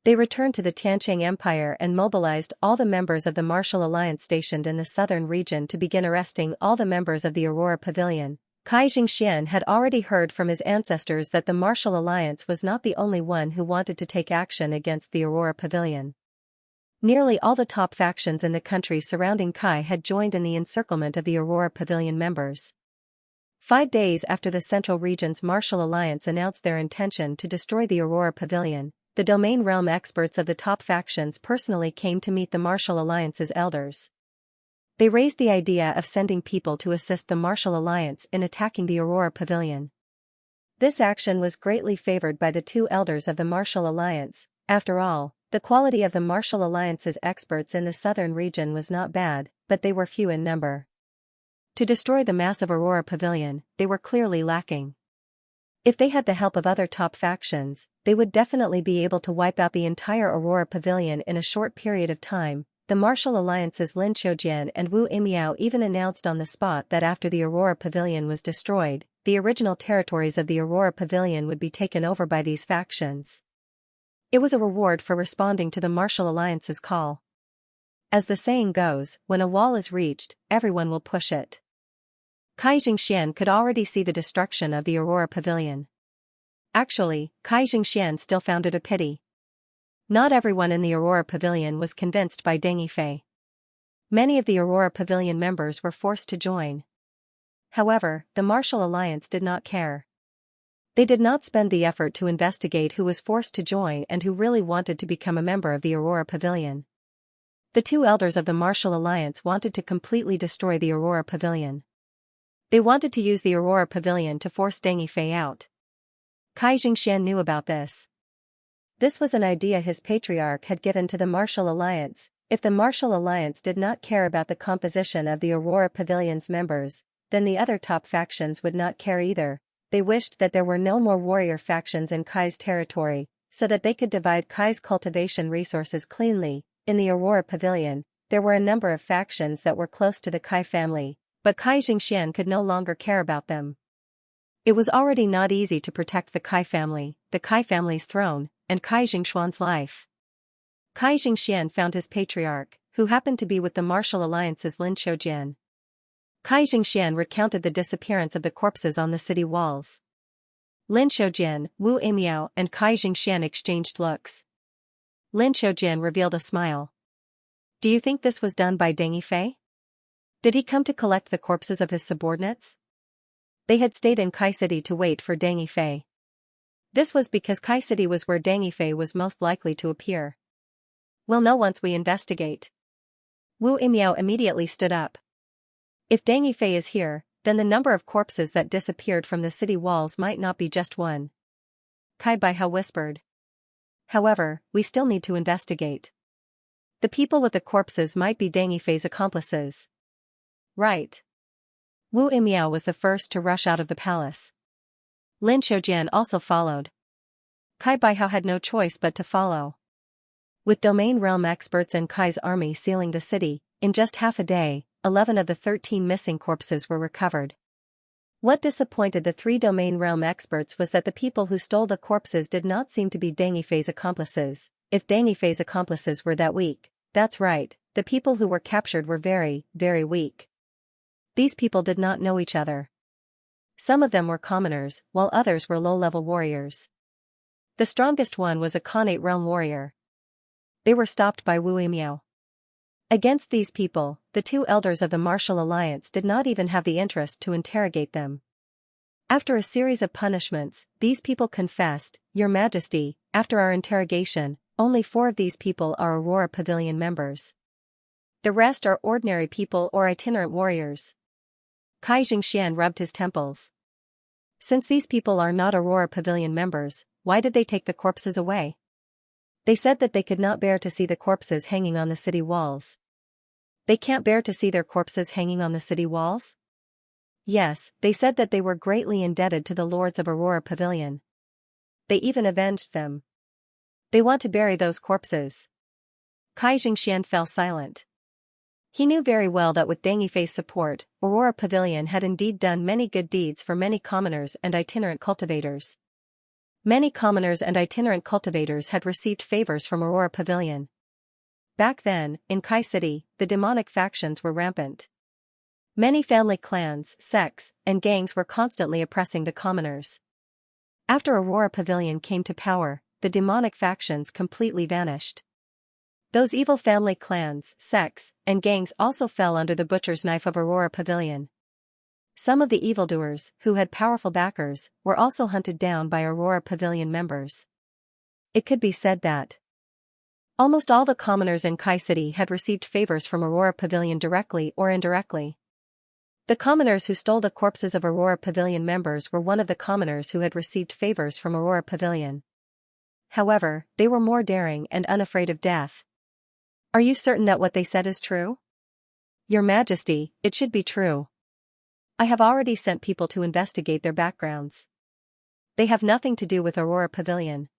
Speaker 1: They returned to the Tiancheng Empire and mobilized all the members of the Martial Alliance stationed in the southern region to begin arresting all the members of the Aurora Pavilion. Kai Xianxia had already heard from his ancestors that the Martial Alliance was not the only one who wanted to take action against the Aurora Pavilion. Nearly all the top factions in the country surrounding Kai had joined in the encirclement of the Aurora Pavilion members. 5 days after the Central Region's Martial Alliance announced their intention to destroy the Aurora Pavilion, the domain realm experts of the top factions personally came to meet the Martial Alliance's elders. They raised the idea of sending people to assist the Martial Alliance in attacking the Aurora Pavilion. This action was greatly favored by the 2 elders of the Martial Alliance. After all, the quality of the Martial Alliance's experts in the southern region was not bad, but they were few in number. To destroy the massive Aurora Pavilion, they were clearly lacking. If they had the help of other top factions, they would definitely be able to wipe out the entire Aurora Pavilion in a short period of time. The Martial Alliance's Lin Xiujian and Wu Yimiao even announced on the spot that after the Aurora Pavilion was destroyed, the original territories of the Aurora Pavilion would be taken over by these factions. It was a reward for responding to the Martial Alliance's call. As the saying goes, when a wall is reached, everyone will push it. Kai Xianxia could already see the destruction of the Aurora Pavilion. Actually, Kai Xianxia still found it a pity. Not everyone in the Aurora Pavilion was convinced by Deng Yifei. Many of the Aurora Pavilion members were forced to join. However, the Martial Alliance did not care. They did not spend the effort to investigate who was forced to join and who really wanted to become a member of the Aurora Pavilion. The 2 elders of the Martial Alliance wanted to completely destroy the Aurora Pavilion. They wanted to use the Aurora Pavilion to force Deng Yifei out. Kai Xianxia knew about this. This was an idea his patriarch had given to the Martial Alliance. If the Martial Alliance did not care about the composition of the Aurora Pavilion's members, then the other top factions would not care either. They wished that there were no more warrior factions in Kai's territory, so that they could divide Kai's cultivation resources cleanly. In the Aurora Pavilion, there were a number of factions that were close to the Kai family, but Kai Xianxia could no longer care about them. It was already not easy to protect the Kai family's throne, and Kai Jingxuan's life. Kai Xianxia found his patriarch, who happened to be with the Martial Alliance's Lin Xiujian. Kai Xianxia recounted the disappearance of the corpses on the city walls. Lin Xiujian, Wu Yimiao and Kai Xianxia exchanged looks. Lin Xiujian revealed a smile. "Do you think this was done by Deng Yifei? Did he come to collect the corpses of his subordinates?" They had stayed in Kai City to wait for Deng Yifei. This was because Kai City was where Deng Yifei was most likely to appear. "We'll know once we investigate." Wu Yimiao immediately stood up. "If Deng Yifei is here, then the number of corpses that disappeared from the city walls might not be just 1. Kai Baihao whispered. "However, we still need to investigate. The people with the corpses might be Deng Yifei's accomplices." "Right." Wu Yimiao was the first to rush out of the palace. Lin Xiujian also followed. Kai Baihao had no choice but to follow. With domain realm experts and Kai's army sealing the city, in just half a day, 11 of the 13 missing corpses were recovered. What disappointed the three domain realm experts was that the people who stole the corpses did not seem to be Deng Yifei's accomplices. If Deng Yifei's accomplices were that weak, that's right, the people who were captured were very, very weak. These people did not know each other. Some of them were commoners, while others were low-level warriors. The strongest one was a Khanate realm warrior. They were stopped by Wu Yimiao. Against these people, the two elders of the Martial Alliance did not even have the interest to interrogate them. After a series of punishments, these people confessed, "Your Majesty, after our interrogation, only 4 of these people are Aurora Pavilion members. The rest are ordinary people or itinerant warriors." Xianxia rubbed his temples. Since these people are not Aurora Pavilion members, why did they take the corpses away? They said that they could not bear to see the corpses hanging on the city walls. They can't bear to see their corpses hanging on the city walls? Yes, they said that they were greatly indebted to the lords of Aurora Pavilion. They even avenged them. They want to bury those corpses. Xianxia fell silent. He knew very well that with Deng Yifei's support, Aurora Pavilion had indeed done many good deeds for many commoners and itinerant cultivators. Many commoners and itinerant cultivators had received favors from Aurora Pavilion. Back then, in Kai City, the demonic factions were rampant. Many family clans, sects, and gangs were constantly oppressing the commoners. After Aurora Pavilion came to power, the demonic factions completely vanished. Those evil family clans, sects, and gangs also fell under the butcher's knife of Aurora Pavilion. Some of the evildoers, who had powerful backers, were also hunted down by Aurora Pavilion members. It could be said that almost all the commoners in Kai City had received favors from Aurora Pavilion directly or indirectly. The commoners who stole the corpses of Aurora Pavilion members were one of the commoners who had received favors from Aurora Pavilion. However, they were more daring and unafraid of death. "Are you certain that what they said is true?" "Your Majesty, it should be true. I have already sent people to investigate their backgrounds. They have nothing to do with Aurora Pavilion.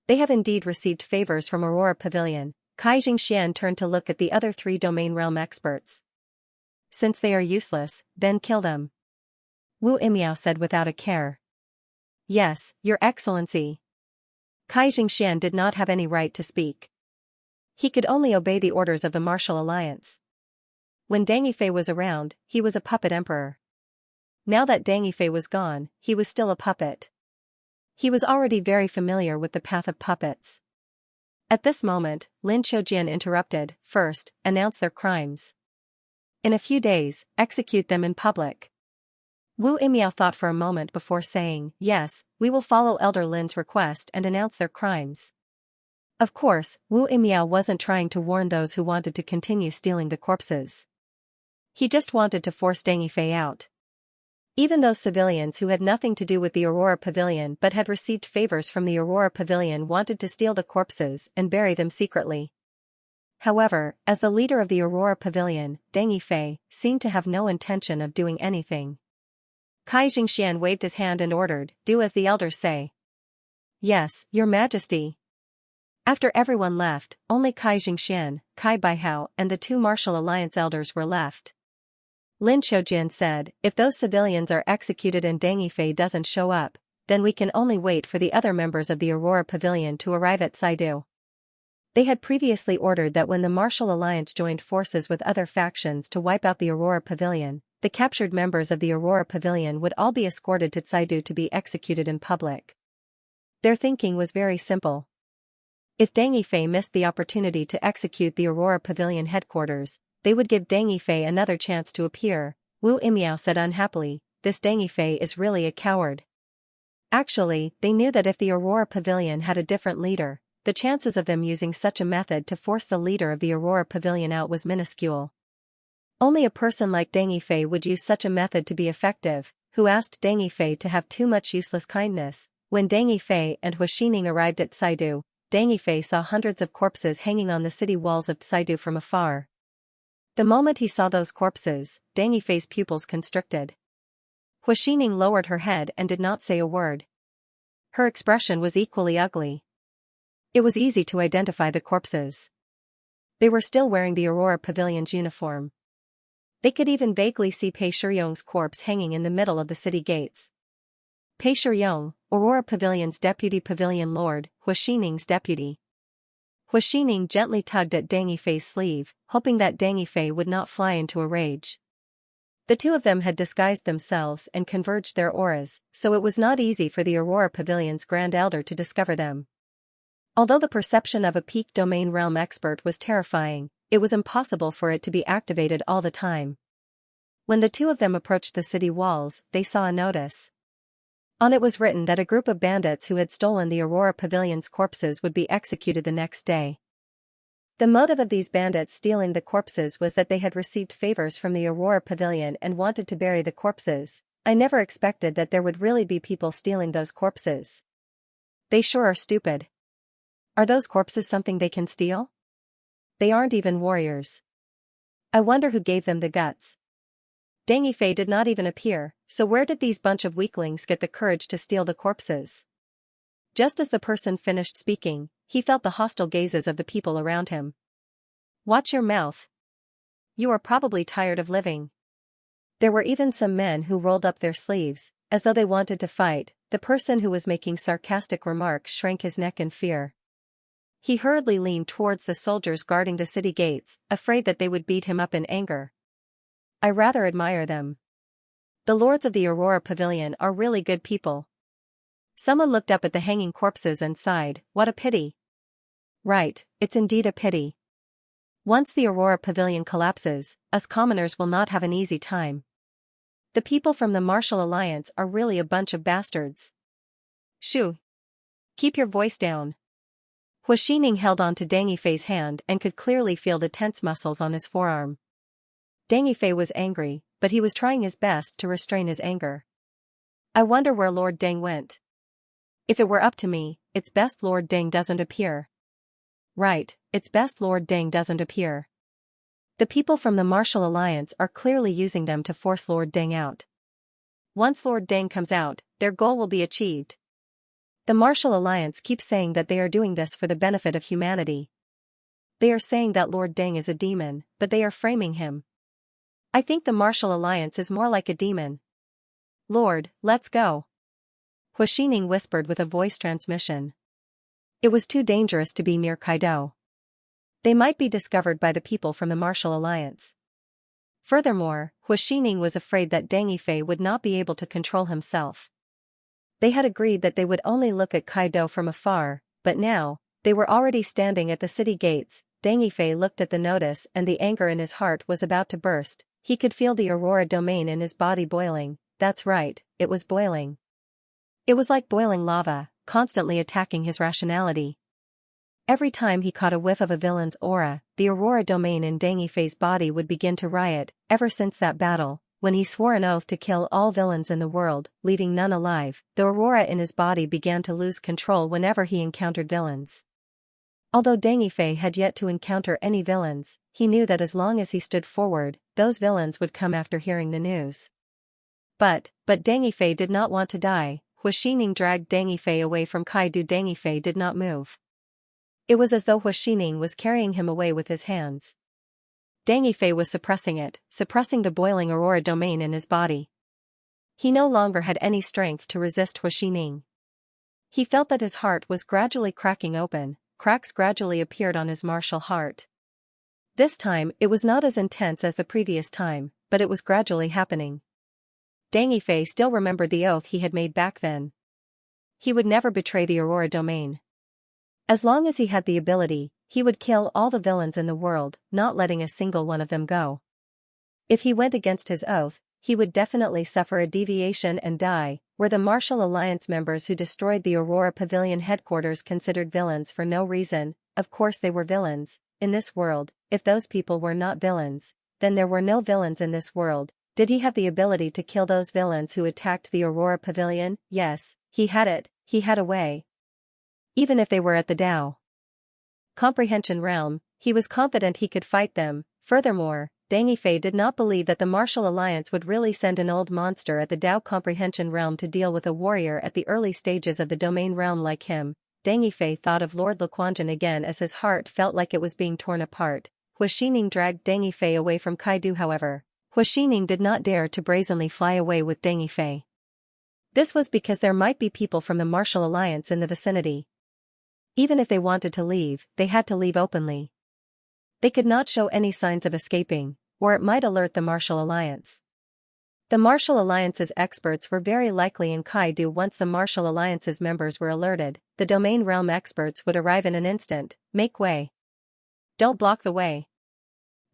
Speaker 1: They have indeed received favors from Aurora Pavilion." Xianxia turned to look at the other 3 domain realm experts. "Since they are useless, then kill them," Wu Yimiao said without a care. "Yes, Your Excellency." Xianxia did not have any right to speak. He could only obey the orders of the Martial Alliance. When Deng Yifei was around, he was a puppet emperor. Now that Deng Yifei was gone, he was still a puppet. He was already very familiar with the path of puppets. At this moment, Lin Qiujian interrupted. "First, announce their crimes. In a few days, execute them in public." Wu Yimiao thought for a moment before saying, "Yes, we will follow Elder Lin's request and announce their crimes." Of course, Wu Yimiao wasn't trying to warn those who wanted to continue stealing the corpses. He just wanted to force Deng Yifei out. Even those civilians who had nothing to do with the Aurora Pavilion but had received favors from the Aurora Pavilion wanted to steal the corpses and bury them secretly. However, as the leader of the Aurora Pavilion, Deng Yifei seemed to have no intention of doing anything. Xianxia waved his hand and ordered, "Do as the elders say." "Yes, Your Majesty." After everyone left, only Xianxia, Kai Baihao, and the 2 Martial Alliance elders were left. Lin Qiujian said, "If those civilians are executed and Deng Yifei doesn't show up, then we can only wait for the other members of the Aurora Pavilion to arrive at Saidu." They had previously ordered that when the Martial Alliance joined forces with other factions to wipe out the Aurora Pavilion, the captured members of the Aurora Pavilion would all be escorted to Saidu to be executed in public. Their thinking was very simple. If Deng Yifei missed the opportunity to execute the Aurora Pavilion headquarters, they would give Deng Yifei another chance to appear. Wu Yimiao said unhappily, "This Deng Yifei is really a coward." Actually, they knew that if the Aurora Pavilion had a different leader, the chances of them using such a method to force the leader of the Aurora Pavilion out was minuscule. Only a person like Deng Yifei would use such a method to be effective, who asked Deng Yifei to have too much useless kindness. When Deng Yifei and Hu Xining arrived at Saidu, Deng Yifei saw hundreds of corpses hanging on the city walls of Saidu from afar. The moment he saw those corpses, Deng Yifei's pupils constricted. Hu Xining lowered her head and did not say a word. Her expression was equally ugly. It was easy to identify the corpses. They were still wearing the Aurora Pavilion's uniform. They could even vaguely see Pei Shiyong's corpse hanging in the middle of the city gates. Pei Shiyong, Aurora Pavilion's deputy pavilion lord, Hua Xining's deputy. Hua Xining gently tugged at Deng Yifei's sleeve, hoping that Deng Yifei would not fly into a rage. The two of them had disguised themselves and converged their auras, so it was not easy for the Aurora Pavilion's Grand Elder to discover them. Although the perception of a peak domain realm expert was terrifying, it was impossible for it to be activated all the time. When the two of them approached the city walls, they saw a notice. On it was written that a group of bandits who had stolen the Aurora Pavilion's corpses would be executed the next day. The motive of these bandits stealing the corpses was that they had received favors from the Aurora Pavilion and wanted to bury the corpses. I never expected that there would really be people stealing those corpses. They sure are stupid. Are those corpses something they can steal? They aren't even warriors. I wonder who gave them the guts. Deng Yifei did not even appear, so where did these bunch of weaklings get the courage to steal the corpses? Just as the person finished speaking, he felt the hostile gazes of the people around him. Watch your mouth. You are probably tired of living. There were even some men who rolled up their sleeves, as though they wanted to fight. The person who was making sarcastic remarks shrank his neck in fear. He hurriedly leaned towards the soldiers guarding the city gates, afraid that they would beat him up in anger. I rather admire them. The lords of the Aurora Pavilion are really good people. Someone looked up at the hanging corpses and sighed, what a pity. Right, it's indeed a pity. Once the Aurora Pavilion collapses, us commoners will not have an easy time. The people from the Martial Alliance are really a bunch of bastards. Shoo! Keep your voice down. Hua Xining held on to Deng Yifei's hand and could clearly feel the tense muscles on his forearm. Deng Yifei was angry, but he was trying his best to restrain his anger. I wonder where Lord Deng went. If it were up to me, it's best Lord Deng doesn't appear. Right, it's best Lord Deng doesn't appear. The people from the Martial Alliance are clearly using them to force Lord Deng out. Once Lord Deng comes out, their goal will be achieved. The Martial Alliance keeps saying that they are doing this for the benefit of humanity. They are saying that Lord Deng is a demon, but they are framing him. I think the Martial Alliance is more like a demon. Lord, let's go. Hua Xining whispered with a voice transmission. It was too dangerous to be near Kaido. They might be discovered by the people from the Martial Alliance. Furthermore, Hua Xining was afraid that Deng Yifei would not be able to control himself. They had agreed that they would only look at Kaido from afar, but now, they were already standing at the city gates. Deng Yifei looked at the notice and the anger in his heart was about to burst. He could feel the Aurora domain in his body boiling. That's right, it was boiling. It was like boiling lava, constantly attacking his rationality. Every time he caught a whiff of a villain's aura, the Aurora domain in Deng Yifei's body would begin to riot. Ever since that battle, when he swore an oath to kill all villains in the world, leaving none alive, the Aurora in his body began to lose control whenever he encountered villains. Although Deng Yifei had yet to encounter any villains, he knew that as long as he stood forward, those villains would come after hearing the news. But Deng Yifei did not want to die. Hua Xining dragged Deng Yifei away from Kaido. Deng Yifei did not move. It was as though Hua Xining was carrying him away with his hands. Deng Yifei was suppressing the boiling Aurora domain in his body. He no longer had any strength to resist Hua Xining. He felt that his heart was gradually cracking open. Cracks gradually appeared on his martial heart. This time, it was not as intense as the previous time, but it was gradually happening. Deng Yifei still remembered the oath he had made back then. He would never betray the Aurora domain. As long as he had the ability, he would kill all the villains in the world, not letting a single one of them go. If he went against his oath, he would definitely suffer a deviation and die. Were the Martial Alliance members who destroyed the Aurora Pavilion headquarters considered villains for no reason? Of course they were villains. In this world, if those people were not villains, then there were no villains in this world. Did he have the ability to kill those villains who attacked the Aurora Pavilion? Yes, he had it. He had a way. Even if they were at the Tao Comprehension realm, he was confident he could fight them. Furthermore, Deng Yifei did not believe that the Martial Alliance would really send an old monster at the Tao Comprehension realm to deal with a warrior at the early stages of the domain realm like him. Deng Yifei thought of Lord Liquanjin again as his heart felt like it was being torn apart. Hua Xining dragged Deng Yifei away from Kaido. However, Hua Xining did not dare to brazenly fly away with Deng Yifei. This was because there might be people from the Martial Alliance in the vicinity. Even if they wanted to leave, they had to leave openly. They could not show any signs of escaping, or it might alert the Martial Alliance. The Martial Alliance's experts were very likely in Kaidu. Once the Martial Alliance's members were alerted, the Domain Realm experts would arrive in an instant. Make way. Don't block the way.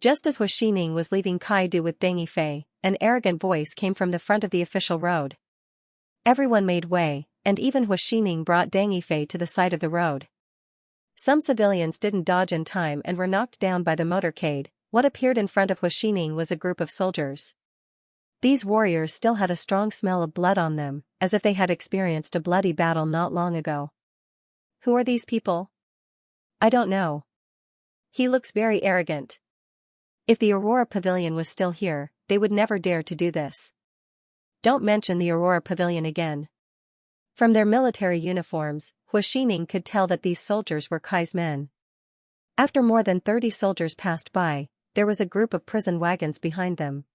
Speaker 1: Just as Hua Xining was leaving Kaidu with Deng Yifei, an arrogant voice came from the front of the official road. Everyone made way, and even Hua Xining brought Deng Yifei to the side of the road. Some civilians didn't dodge in time and were knocked down by the motorcade. What appeared in front of Hua Xining was a group of soldiers. These warriors still had a strong smell of blood on them, as if they had experienced a bloody battle not long ago. Who are these people? I don't know. He looks very arrogant. If the Aurora Pavilion was still here, they would never dare to do this. Don't mention the Aurora Pavilion again. From their military uniforms, Hua Xining could tell that these soldiers were Kai's men. After more than 30 soldiers passed by, there was a group of prison wagons behind them.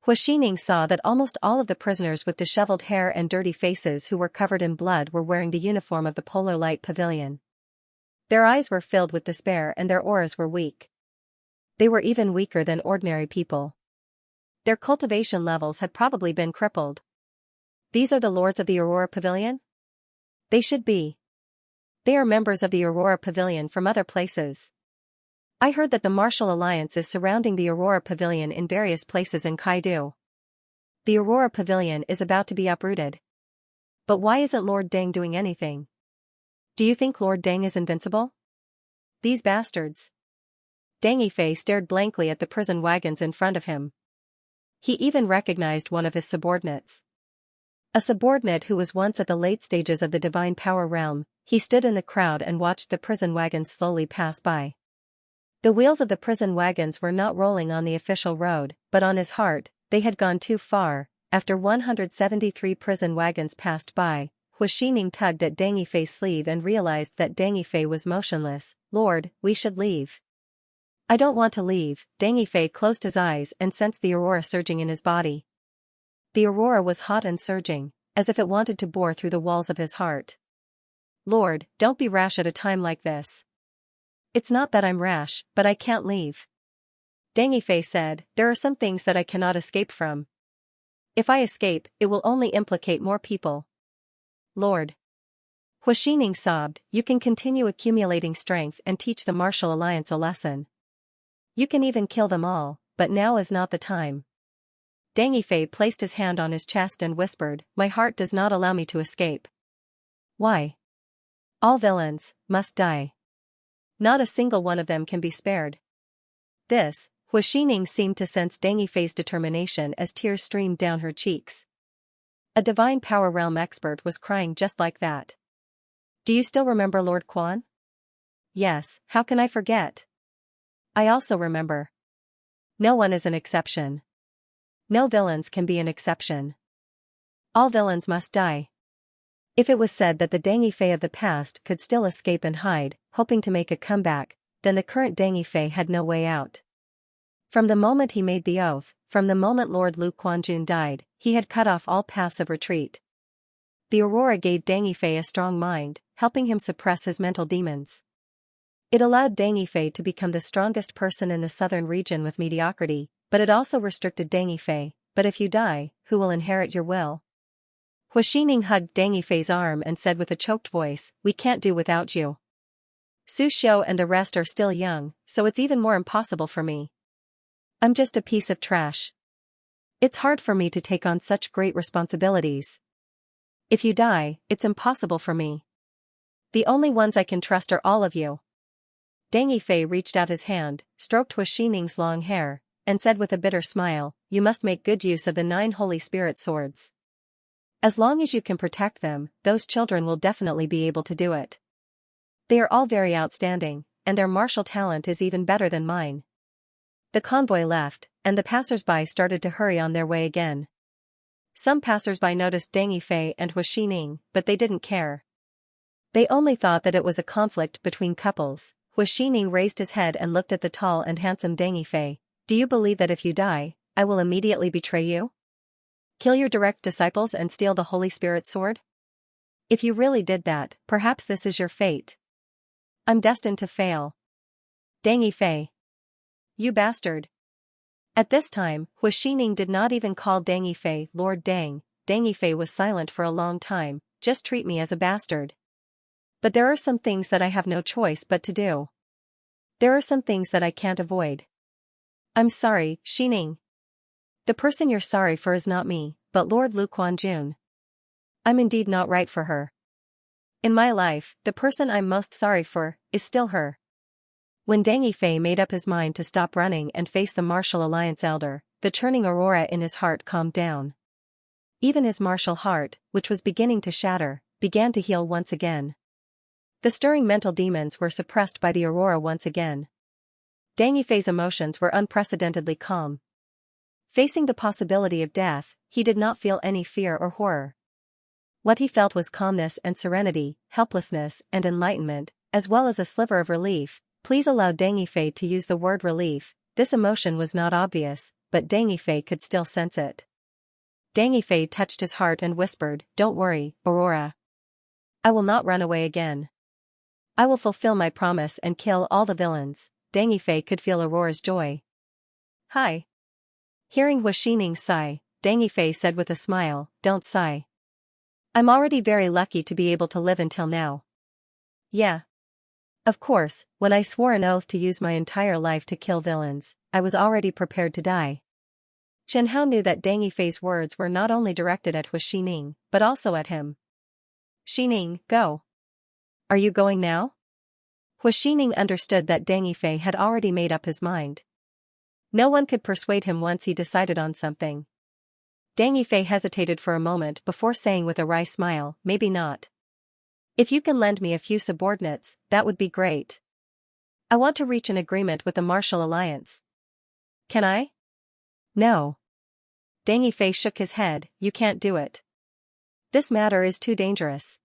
Speaker 1: Hua Xining saw that almost all of the prisoners with disheveled hair and dirty faces who were covered in blood were wearing the uniform of the Polar Light Pavilion. Their eyes were filled with despair and their auras were weak. They were even weaker than ordinary people. Their cultivation levels had probably been crippled. These are the lords of the Aurora Pavilion? They should be. They are members of the Aurora Pavilion from other places. I heard that the Martial Alliance is surrounding the Aurora Pavilion in various places in Kaidu. The Aurora Pavilion is about to be uprooted. But why isn't Lord Deng doing anything? Do you think Lord Deng is invincible? These bastards. Deng Yifei stared blankly at the prison wagons in front of him. He even recognized one of his subordinates. A subordinate who was once at the late stages of the divine power realm. He stood in the crowd and watched the prison wagons slowly pass by. The wheels of the prison wagons were not rolling on the official road, but on his heart. They had gone too far. After 173 prison wagons passed by, Hua Xining tugged at Deng Yifei's sleeve and realized that Deng Yifei was motionless. Lord, we should leave. I don't want to leave. Deng Yifei closed his eyes and sensed the aurora surging in his body. The aurora was hot and surging, as if it wanted to bore through the walls of his heart. Lord, don't be rash at a time like this. It's not that I'm rash, but I can't leave. Deng Yifei said, there are some things that I cannot escape from. If I escape, it will only implicate more people. Lord. Hua Xining sobbed, you can continue accumulating strength and teach the Martial Alliance a lesson. You can even kill them all, but now is not the time. Deng Yifei placed his hand on his chest and whispered, my heart does not allow me to escape. Why? All villains must die. Not a single one of them can be spared. This, Hua Xining seemed to sense Deng Yifei's determination as tears streamed down her cheeks. A divine power realm expert was crying just like that. Do you still remember Lord Quan? Yes, how can I forget? I also remember. No one is an exception. No villains can be an exception. All villains must die. If it was said that the Deng Yifei of the past could still escape and hide, hoping to make a comeback, then the current Deng Yifei had no way out. From the moment he made the oath, from the moment Lord Lu Quanjun died, he had cut off all paths of retreat. The aurora gave Deng Yifei a strong mind, helping him suppress his mental demons. It allowed Deng Yifei to become the strongest person in the southern region with mediocrity, but it also restricted Deng Yifei. But if you die, who will inherit your will? Hua Xining hugged Deng Yifei's arm and said with a choked voice, we can't do without you. Su Xiu and the rest are still young, so it's even more impossible for me. I'm just a piece of trash. It's hard for me to take on such great responsibilities. If you die, it's impossible for me. The only ones I can trust are all of you. Deng Yifei reached out his hand, stroked Hua Xining's long hair, and said with a bitter smile, you must make good use of the 9 Holy Spirit swords. As long as you can protect them, those children will definitely be able to do it. They are all very outstanding, and their martial talent is even better than mine. The convoy left, and the passers-by started to hurry on their way again. Some passers-by noticed Deng Yifei and Hua Xining, but they didn't care. They only thought that it was a conflict between couples. Hua Xining raised his head and looked at the tall and handsome Deng Yifei. Do you believe that if you die, I will immediately betray you? Kill your direct disciples and steal the Holy Spirit's sword? If you really did that, perhaps this is your fate. I'm destined to fail. Dang Yifei. You bastard. At this time, Hu Xining did not even call Dang Yifei Lord Dang. Dang Yifei was silent for a long time. Just treat me as a bastard. But there are some things that I have no choice but to do. There are some things that I can't avoid. I'm sorry, Xining. The person you're sorry for is not me, but Lord Lu Quanjun. I'm indeed not right for her. In my life, the person I'm most sorry for is still her. When Dang Yifei made up his mind to stop running and face the Martial Alliance elder, the churning aurora in his heart calmed down. Even his martial heart, which was beginning to shatter, began to heal once again. The stirring mental demons were suppressed by the aurora once again. Dang Yifei's emotions were unprecedentedly calm. Facing the possibility of death, he did not feel any fear or horror. What he felt was calmness and serenity, helplessness and enlightenment, as well as a sliver of relief. Please allow Dang Yifei to use the word relief. This emotion was not obvious, but Dang Yifei could still sense it. Dang Yifei touched his heart and whispered, "Don't worry, Aurora. I will not run away again. I will fulfill my promise and kill all the villains." Dang Yifei could feel Aurora's joy. "Hi." Hearing Hu Xining's sigh, Dang Yifei said with a smile, "Don't sigh. I'm already very lucky to be able to live until now." "Yeah. Of course, when I swore an oath to use my entire life to kill villains, I was already prepared to die." Chen Hao knew that Dang Yifei's words were not only directed at Hu Xining, but also at him. "Xining, go. Are you going now?" Hu Xining understood that Dang Yifei had already made up his mind. No one could persuade him once he decided on something. Dang Yifei hesitated for a moment before saying with a wry smile, "Maybe not. If you can lend me a few subordinates, that would be great. I want to reach an agreement with the Martial Alliance." "Can I?" "No." Dang Yifei shook his head, "You can't do it. This matter is too dangerous.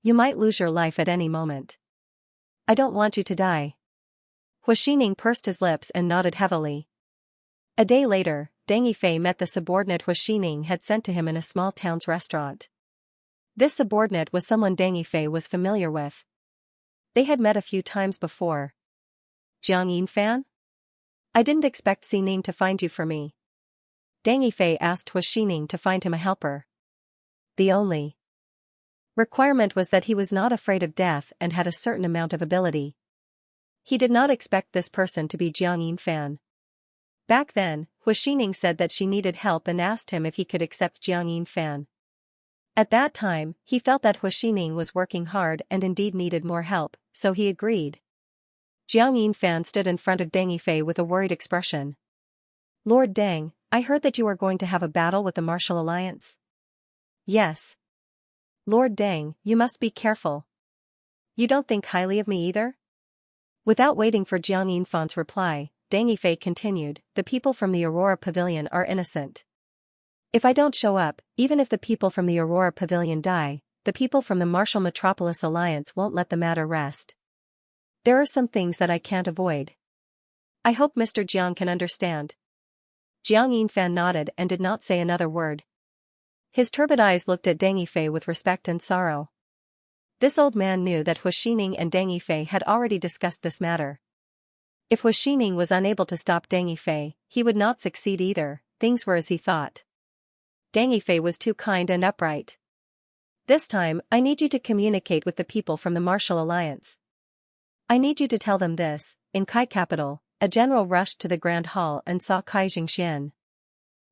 Speaker 1: You might lose your life at any moment. I don't want you to die." Hu Xining pursed his lips and nodded heavily. A day later, Dang Yifei met the subordinate Hu Xining had sent to him in a small town's restaurant. This subordinate was someone Dang Yifei was familiar with. They had met a few times before. "Jiang Yinfan? I didn't expect Xining to find you for me." Dang Yifei asked Hu Xining to find him a helper. The only requirement was that he was not afraid of death and had a certain amount of ability. He did not expect this person to be Jiang Yinfan. Back then, Hu Xining said that she needed help and asked him if he could accept Jiang Yinfan. At that time, he felt that Hu Xining was working hard and indeed needed more help, so he agreed. Jiang Yinfan stood in front of Dang Yifei with a worried expression. "Lord Dang, I heard that you are going to have a battle with the Martial Alliance." "Yes. Lord Dang, you must be careful. You don't think highly of me either?" Without waiting for Jiang Yinfan's reply, Dang Yifei continued, "The people from the Aurora Pavilion are innocent. If I don't show up, even if the people from the Aurora Pavilion die, the people from the Martial Metropolis Alliance won't let the matter rest. There are some things that I can't avoid. I hope Mr. Jiang can understand." Jiang Yinfan nodded and did not say another word. His turbid eyes looked at Dang Yifei with respect and sorrow. This old man knew that Hu Xining and Dang Yifei had already discussed this matter. If Hu Xining was unable to stop Dang Yifei, he would not succeed either. Things were as he thought. Dang Yifei was too kind and upright. "This time, I need you to communicate with the people from the Martial Alliance. I need you to tell them this." In Kai capital, a general rushed to the Grand Hall and saw Kai Xianxian.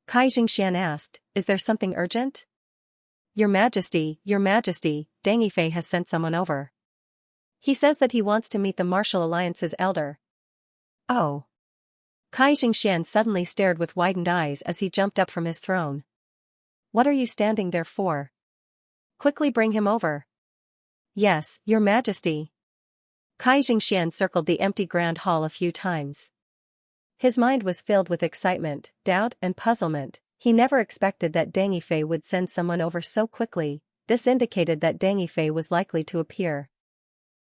Speaker 1: Kai Xianxian asked, "Is there something urgent?" Your Majesty, Dang Yifei has sent someone over. He says that he wants to meet the Martial Alliance's elder." "Oh." Kai Xianxian suddenly stared with widened eyes as he jumped up from his throne. "What are you standing there for? Quickly bring him over." "Yes, Your Majesty." Kai Xianxian circled the empty Grand Hall a few times. His mind was filled with excitement, doubt and puzzlement. He never expected that Dang Yifei would send someone over so quickly. This indicated that Dang Yifei was likely to appear.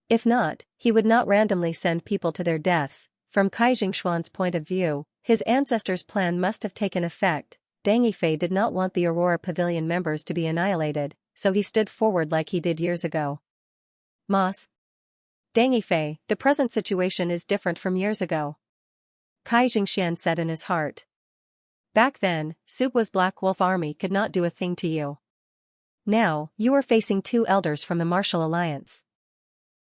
Speaker 1: If not, he would not randomly send people to their deaths. From Kai Xingshuan's point of view, His ancestors' plan must have taken effect. Deng Yifei did not want the Aurora Pavilion members to be annihilated, so he stood forward like he did years ago. Moss. Deng Yifei, the present situation is different from years ago. Xianxia said in his heart. Back then, Subwa's Black Wolf army could not do a thing to you. Now, you are facing two elders from the Martial Alliance.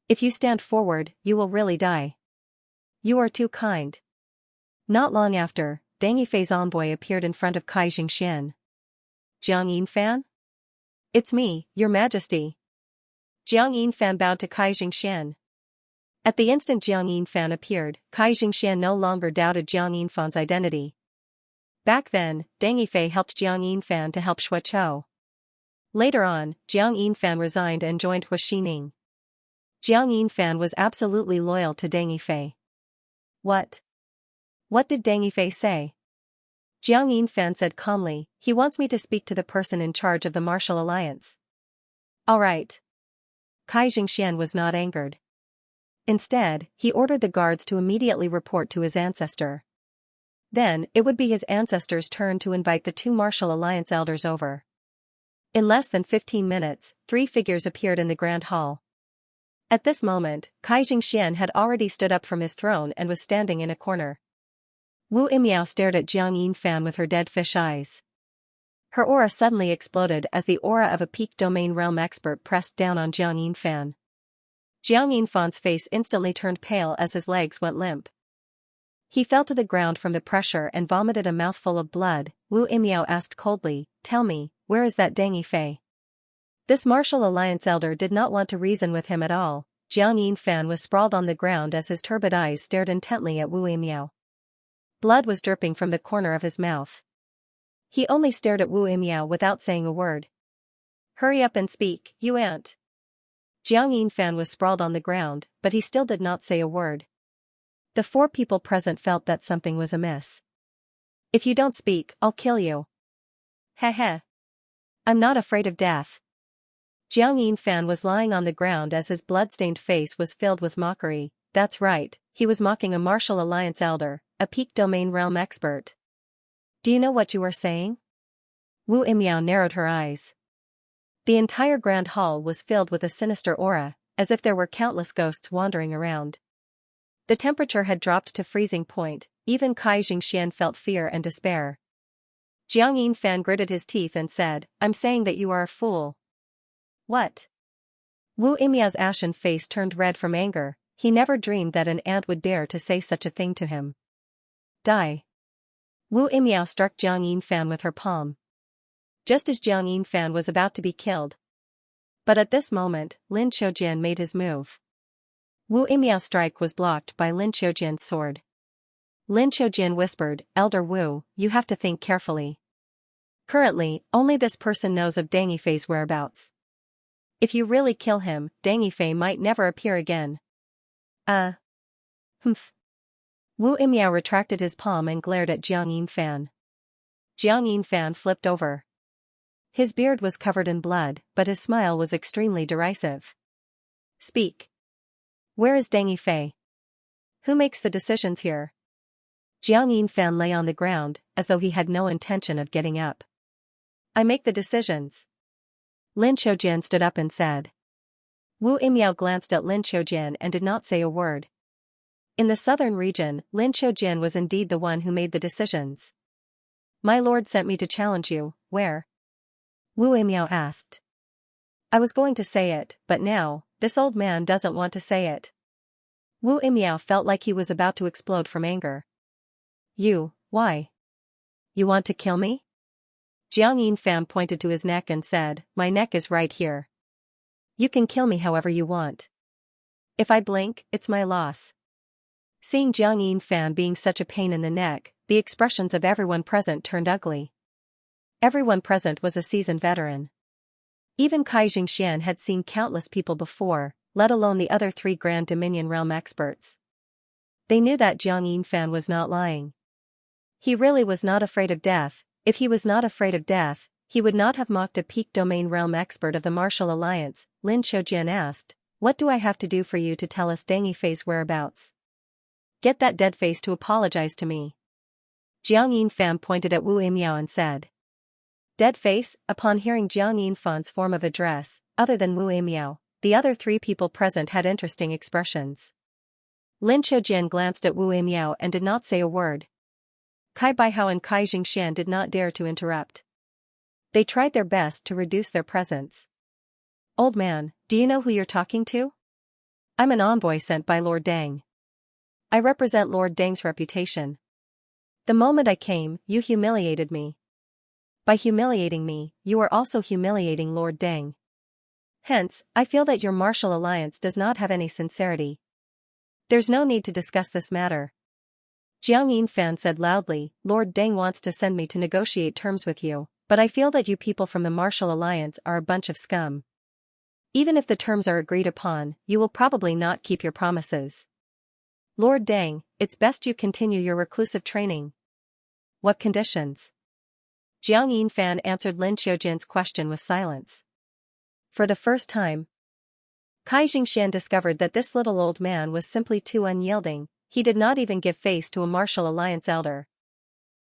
Speaker 1: If you stand forward, you will really die. You are too kind. Not long after, Deng Yifei's envoy appeared in front of Xianxia. Jiang Yinfan? It's me, your majesty. Jiang Yinfan bowed to Xianxia. At the instant Jiang Yinfan appeared, Xianxia no longer doubted Jiang Yinfan's identity. Back then, Deng Yifei helped Jiang Yinfan to help Shuo. Later on, Jiang Yinfan resigned and joined Hua Xining. Jiang Yinfan was absolutely loyal to Deng Yifei. What? What did Deng Yifei say? Jiang Yinfan said calmly, he wants me to speak to the person in charge of the Martial Alliance. All right. Xianxia was not angered. Instead, he ordered the guards to immediately report to his ancestor. Then, it would be his ancestor's turn to invite the two Martial Alliance elders over. In less than 15 minutes, 3 figures appeared in the Grand Hall. At this moment, Xianxia had already stood up from his throne and was standing in a corner. Wu Imiao stared at Jiang Yinfan with her dead fish eyes. Her aura suddenly exploded as the aura of a peak domain realm expert pressed down on Jiang Yinfan. Jiang Yinfan's face instantly turned pale as his legs went limp. He fell to the ground from the pressure and vomited a mouthful of blood. Wu Imiao asked coldly, tell me, where is that Deng Yifei? This Martial Alliance elder did not want to reason with him at all. Jiang Yinfan was sprawled on the ground as his turbid eyes stared intently at Wu Imiao. Blood was dripping from the corner of his mouth. He only stared at Wu Imiao without saying a word. Hurry up and speak, you ant. Jiang Yinfan was sprawled on the ground, but he still did not say a word. The 4 people present felt that something was amiss. If you don't speak, I'll kill you. Heh heh. I'm not afraid of death. Jiang Yinfan was lying on the ground as his blood-stained face was filled with mockery. That's right, he was mocking a Martial Alliance elder, a peak domain realm expert. Do you know what you are saying? Wu Imiao narrowed her eyes. The entire Grand Hall was filled with a sinister aura, as if there were countless ghosts wandering around. The temperature had dropped to freezing point, even Xianxia felt fear and despair. Jiang Yinfan gritted his teeth and said, I'm saying that you are a fool. What? Wu Imiao's ashen face turned red from anger. He never dreamed that an ant would dare to say such a thing to him. Die. Wu Imiao struck Jiang Yinfan with her palm. Just as Jiang Yinfan was about to be killed. But at this moment, Lin Qiujian made his move. Wu Imiao's strike was blocked by Lin Qiujian's sword. Lin Qiujian whispered, Elder Wu, you have to think carefully. Currently, only this person knows of Deng Yifei's whereabouts. If you really kill him, Deng Yifei might never appear again. Humph. Wu Imiao retracted his palm and glared at Jiang Yinfan. Jiang Yinfan flipped over. His beard was covered in blood, but his smile was extremely derisive. Speak. Where is Deng Yifei? Who makes the decisions here? Jiang Yinfan lay on the ground, as though he had no intention of getting up. I make the decisions. Lin Qiujian stood up and said. Wu Imiao glanced at Lin Qiujian and did not say a word. In the southern region, Lin Qiujian was indeed the one who made the decisions. My lord sent me to challenge you, where? Wu Imiao asked. I was going to say it, but now, this old man doesn't want to say it. Wu Imiao felt like he was about to explode from anger. You, why? You want to kill me? Jiang Yinfan pointed to his neck and said, my neck is right here. You can kill me however you want. If I blink, it's my loss. Seeing Jiang Yinfan being such a pain in the neck, the expressions of everyone present turned ugly. Everyone present was a seasoned veteran. Even Xianxia had seen countless people before, let alone the other 3 Grand Dominion realm experts. They knew that Jiang Yinfan was not lying. He really was not afraid of death. If he was not afraid of death, he would not have mocked a peak domain realm expert of the Martial Alliance. Lin Qiujian asked, what do I have to do for you to tell us Deng Yifei's whereabouts? Get that dead face to apologize to me. Jiang Yinfan pointed at Wu Yimiao and said. Dead face. Upon hearing Jiang Yinfan's form of address, other than Wu Yimiao, the other three people present had interesting expressions. Lin Qiujian glanced at Wu Yimiao and did not say a word. Kai Baihao and Kai Jingxian did not dare to interrupt. They tried their best to reduce their presence. Old man, do you know who you're talking to? I'm an envoy sent by Lord Deng. I represent Lord Deng's reputation. The moment I came, you humiliated me. By humiliating me, you are also humiliating Lord Deng. Hence, I feel that your martial alliance does not have any sincerity. There's no need to discuss this matter. Jiang Yinfan said loudly, Lord Deng wants to send me to negotiate terms with you, but I feel that you people from the martial alliance are a bunch of scum. Even if the terms are agreed upon, you will probably not keep your promises. Lord Deng, it's best you continue your reclusive training. What conditions? Jiang Yinfan answered Lin Qiujian's question with silence. For the first time, Kai Jingxian discovered that this little old man was simply too unyielding. He did not even give face to a martial alliance elder.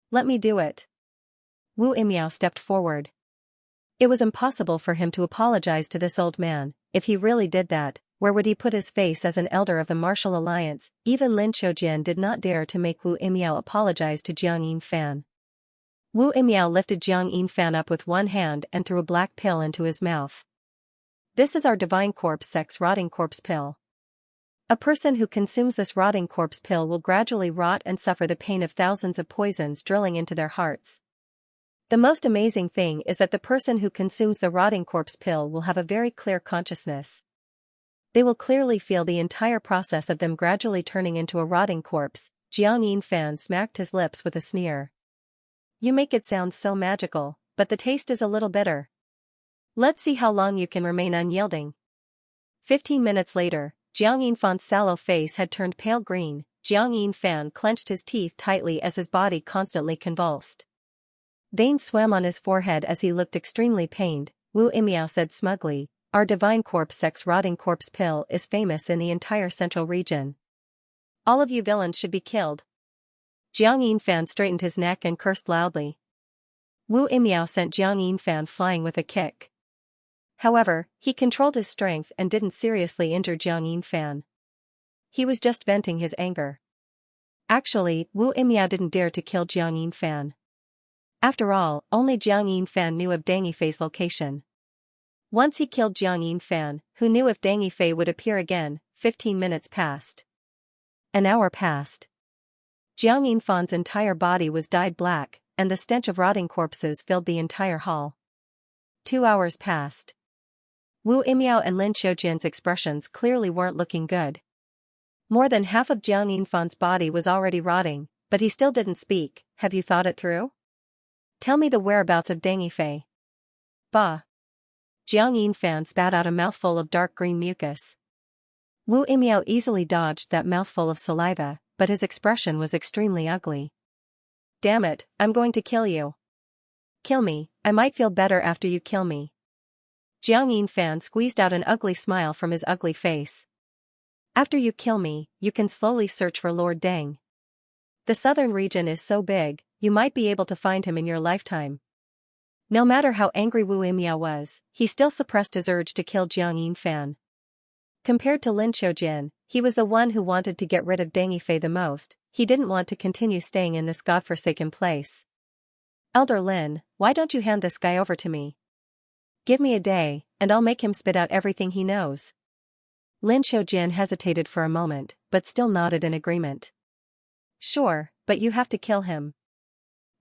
Speaker 1: Let me do it. Wu Yimiao stepped forward. It was impossible for him to apologize to this old man. If he really did that, where would he put his face as an elder of the martial alliance? Even Lin Qiujian did not dare to make Wu Yimiao apologize to Jiang Yinfan. Wu Yimiao lifted Jiang Yinfan up with one hand and threw a black pill into his mouth. This is our divine corpse sex rotting corpse pill. A person who consumes this rotting corpse pill will gradually rot and suffer the pain of thousands of poisons drilling into their hearts. The most amazing thing is that the person who consumes the rotting corpse pill will have a very clear consciousness. They will clearly feel the entire process of them gradually turning into a rotting corpse. Jiang Yinfan smacked his lips with a sneer. You make it sound so magical, but the taste is a little bitter. Let's see how long you can remain unyielding. 15 minutes later, Jiang Yinfan's sallow face had turned pale green. Jiang Yinfan clenched his teeth tightly as his body constantly convulsed. Veins swam on his forehead as he looked extremely pained. Wu Yimiao said smugly, our divine corpse sex rotting corpse pill is famous in the entire central region. All of you villains should be killed. Jiang Yinfan straightened his neck and cursed loudly. Wu Yimiao sent Jiang Yinfan flying with a kick. However, he controlled his strength and didn't seriously injure Jiang Yinfan. He was just venting his anger. Actually, Wu Yimiao didn't dare to kill Jiang Yinfan. After all, only Jiang Yinfan knew of Deng Yifei's location. Once he killed Jiang Yinfan, who knew if Deng Yifei would appear again. 15 minutes passed. An hour passed. Jiang Yinfan's entire body was dyed black, and the stench of rotting corpses filled the entire hall. 2 hours passed. Wu Yimiao and Lin Qiujian's expressions clearly weren't looking good. More than half of Jiang Yinfan's body was already rotting, but he still didn't speak. Have you thought it through? Tell me the whereabouts of Deng Yifei. Bah. Jiang Yinfan spat out a mouthful of dark green mucus. Wu Yimiao easily dodged that mouthful of saliva, but his expression was extremely ugly. Damn it, I'm going to kill you. Kill me, I might feel better after you kill me. Jiang Yinfan squeezed out an ugly smile from his ugly face. After you kill me, you can slowly search for Lord Deng. The southern region is so big, you might be able to find him in your lifetime. No matter how angry Wu Yimiao was, he still suppressed his urge to kill Jiang Yinfan. Compared to Lin Qiujian, he was the one who wanted to get rid of Deng Yifei the most. He didn't want to continue staying in this godforsaken place. Elder Lin, why don't you hand this guy over to me? Give me a day, and I'll make him spit out everything he knows. Lin Qiujian hesitated for a moment, but still nodded in agreement. Sure, but you have to kill him.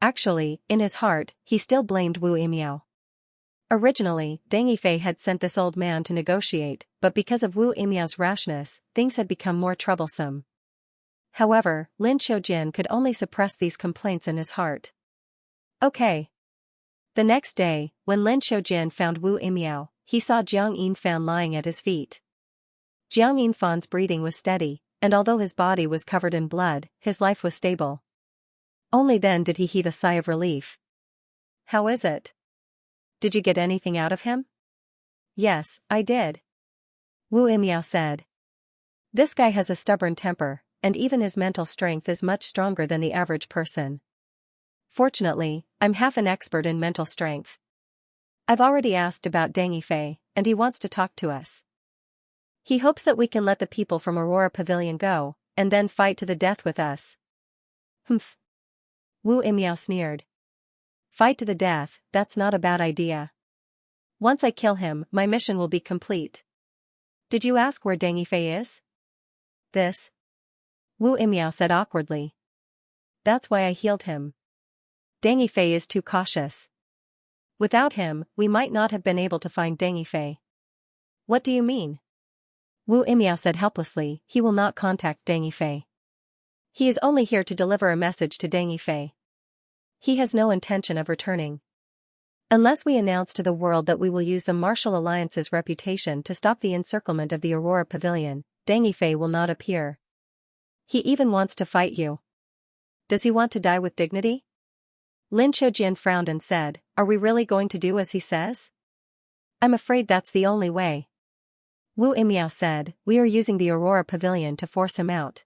Speaker 1: Actually, in his heart, he still blamed Wu Yimiao. Originally, Deng Yifei had sent this old man to negotiate, but because of Wu Yimiao's rashness, things had become more troublesome. However, Lin Qiujian could only suppress these complaints in his heart. Okay. The next day, when Lin Qiujian found Wu Yimiao, he saw Jiang Yinfan lying at his feet. Jiang Yinfan's breathing was steady, and although his body was covered in blood, his life was stable. Only then did he heave a sigh of relief. How is it? Did you get anything out of him? Yes, I did. Wu Yimiao said. This guy has a stubborn temper, and even his mental strength is much stronger than the average person. Fortunately, I'm half an expert in mental strength. I've already asked about Deng Yifei, and he wants to talk to us. He hopes that we can let the people from Aurora Pavilion go, and then fight to the death with us. Humph. Wu Imiao sneered. Fight to the death, that's not a bad idea. Once I kill him, my mission will be complete. Did you ask where Deng Yifei is? This? Wu Imiao said awkwardly. That's why I healed him. Deng Yifei is too cautious. Without him, we might not have been able to find Deng Yifei. What do you mean? Wu Imiao said helplessly, he will not contact Deng Yifei. He is only here to deliver a message to Deng Yifei. He has no intention of returning. Unless we announce to the world that we will use the Martial Alliance's reputation to stop the encirclement of the Aurora Pavilion, Deng Yifei will not appear. He even wants to fight you. Does he want to die with dignity? Lin Qiujian frowned and said, are we really going to do as he says? I'm afraid that's the only way. Wu Imiao said, we are using the Aurora Pavilion to force him out.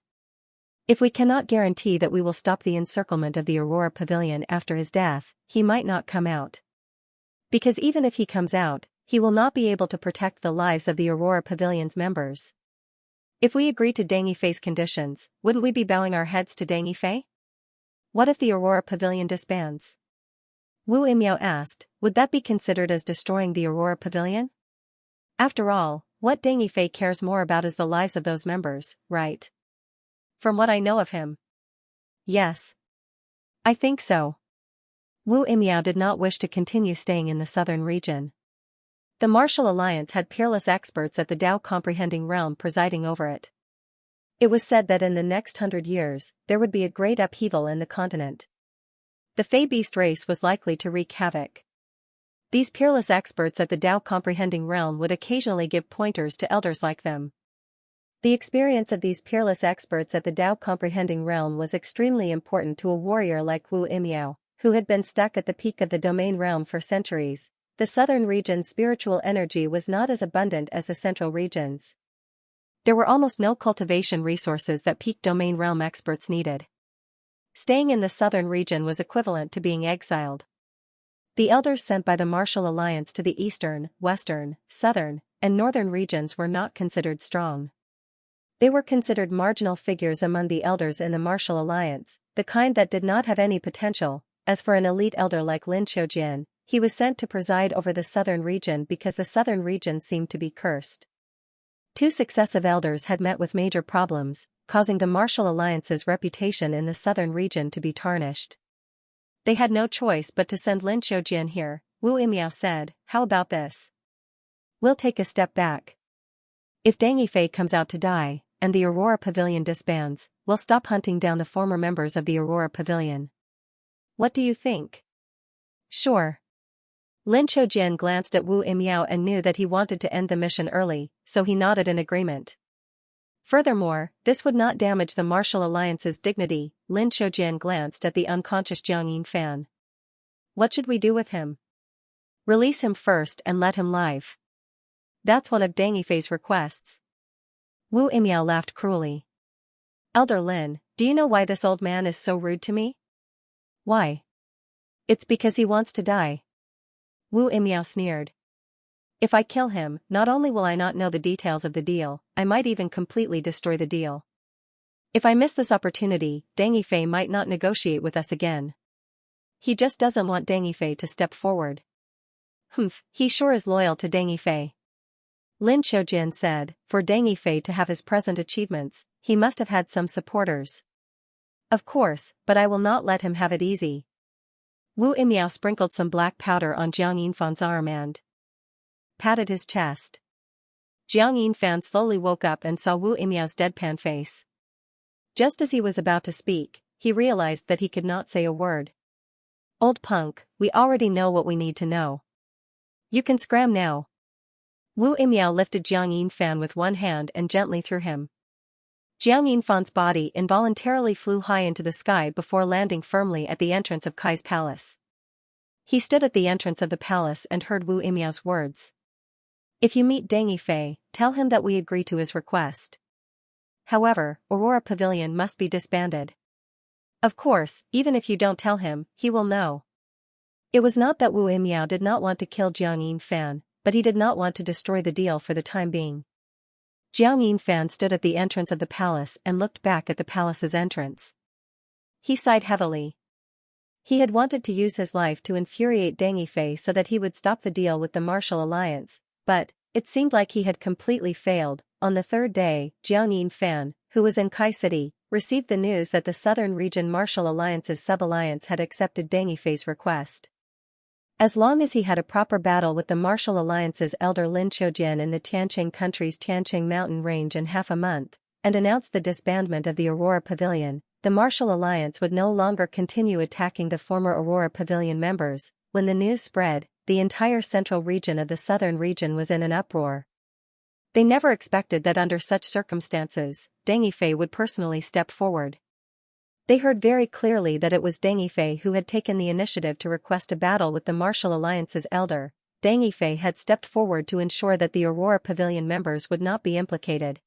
Speaker 1: If we cannot guarantee that we will stop the encirclement of the Aurora Pavilion after his death, he might not come out. Because even if he comes out, he will not be able to protect the lives of the Aurora Pavilion's members. If we agree to Deng Yifei's conditions, wouldn't we be bowing our heads to Deng Yifei? What if the Aurora Pavilion disbands? Wu Imiao asked, would that be considered as destroying the Aurora Pavilion? After all, what Deng Yifei cares more about is the lives of those members, right? From what I know of him. Yes. I think so. Wu Imiao did not wish to continue staying in the southern region. The Martial Alliance had peerless experts at the Tao Comprehending Realm presiding over it. It was said that in the next 100 years, there would be a great upheaval in the continent. The Fey Beast race was likely to wreak havoc. These peerless experts at the Tao Comprehending Realm would occasionally give pointers to elders like them. The experience of these peerless experts at the Tao Comprehending Realm was extremely important to a warrior like Wu Imiao, who had been stuck at the peak of the domain realm for centuries. The southern region's spiritual energy was not as abundant as the central region's. There were almost no cultivation resources that peak domain realm experts needed. Staying in the southern region was equivalent to being exiled. The elders sent by the Martial Alliance to the eastern, western, southern, and northern regions were not considered strong. They were considered marginal figures among the elders in the Martial Alliance, the kind that did not have any potential. As for an elite elder like Lin Qiujian, he was sent to preside over the southern region because the southern region seemed to be cursed. 2 successive elders had met with major problems, causing the Martial Alliance's reputation in the southern region to be tarnished. They had no choice but to send Lin Qiujian here. Wu Imiao said, how about this? We'll take a step back. If Deng Yifei comes out to die, and the Aurora Pavilion disbands, we'll stop hunting down the former members of the Aurora Pavilion. What do you think? Sure. Lin Qiujian glanced at Wu Imiao and knew that he wanted to end the mission early, so he nodded in agreement. Furthermore, this would not damage the Martial Alliance's dignity. Lin Qiujian glanced at the unconscious Jiang Yinfan. What should we do with him? Release him first and let him live. That's one of Deng Yifei's requests. Wu Imiao laughed cruelly. Elder Lin, do you know why this old man is so rude to me? Why? It's because he wants to die. Wu Imiao sneered. If I kill him, not only will I not know the details of the deal, I might even completely destroy the deal. If I miss this opportunity, Deng Yifei might not negotiate with us again. He just doesn't want Deng Yifei to step forward. Humph, he sure is loyal to Deng Yifei. Lin Qiujian said, for Deng Yifei to have his present achievements, he must have had some supporters. Of course, but I will not let him have it easy. Wu Imiao sprinkled some black powder on Jiang Yinfan's arm and patted his chest. Jiang Yinfan slowly woke up and saw Wu Imiao's deadpan face. Just as he was about to speak, he realized that he could not say a word. Old punk, we already know what we need to know. You can scram now. Wu Imiao lifted Jiang Yinfan with one hand and gently threw him. Jiang Yinfan's body involuntarily flew high into the sky before landing firmly at the entrance of Kai's palace. He stood at the entrance of the palace and heard Wu Imiao's words. If you meet Deng Yifei, tell him that we agree to his request. However, Aurora Pavilion must be disbanded. Of course, even if you don't tell him, he will know. It was not that Wu Yimiao did not want to kill Jiang Yinfan, but he did not want to destroy the deal for the time being. Jiang Yinfan stood at the entrance of the palace and looked back at the palace's entrance. He sighed heavily. He had wanted to use his life to infuriate Deng Yifei so that he would stop the deal with the Martial Alliance, but it seemed like he had completely failed. On the third day, Jiang Yinfan, who was in Kai City, received the news that the Southern Region Martial Alliance's sub-alliance had accepted Deng Yifei's request. As long as he had a proper battle with the Martial Alliance's elder Lin Qiujian in the Tianqing country's Tianqing mountain range in half a month, and announced the disbandment of the Aurora Pavilion, the Martial Alliance would no longer continue attacking the former Aurora Pavilion members. When the news spread, the entire central region of the southern region was in an uproar. They never expected that under such circumstances, Deng Yifei would personally step forward. They heard very clearly that it was Deng Yifei who had taken the initiative to request a battle with the Martial Alliance's elder. Deng Yifei had stepped forward to ensure that the Aurora Pavilion members would not be implicated.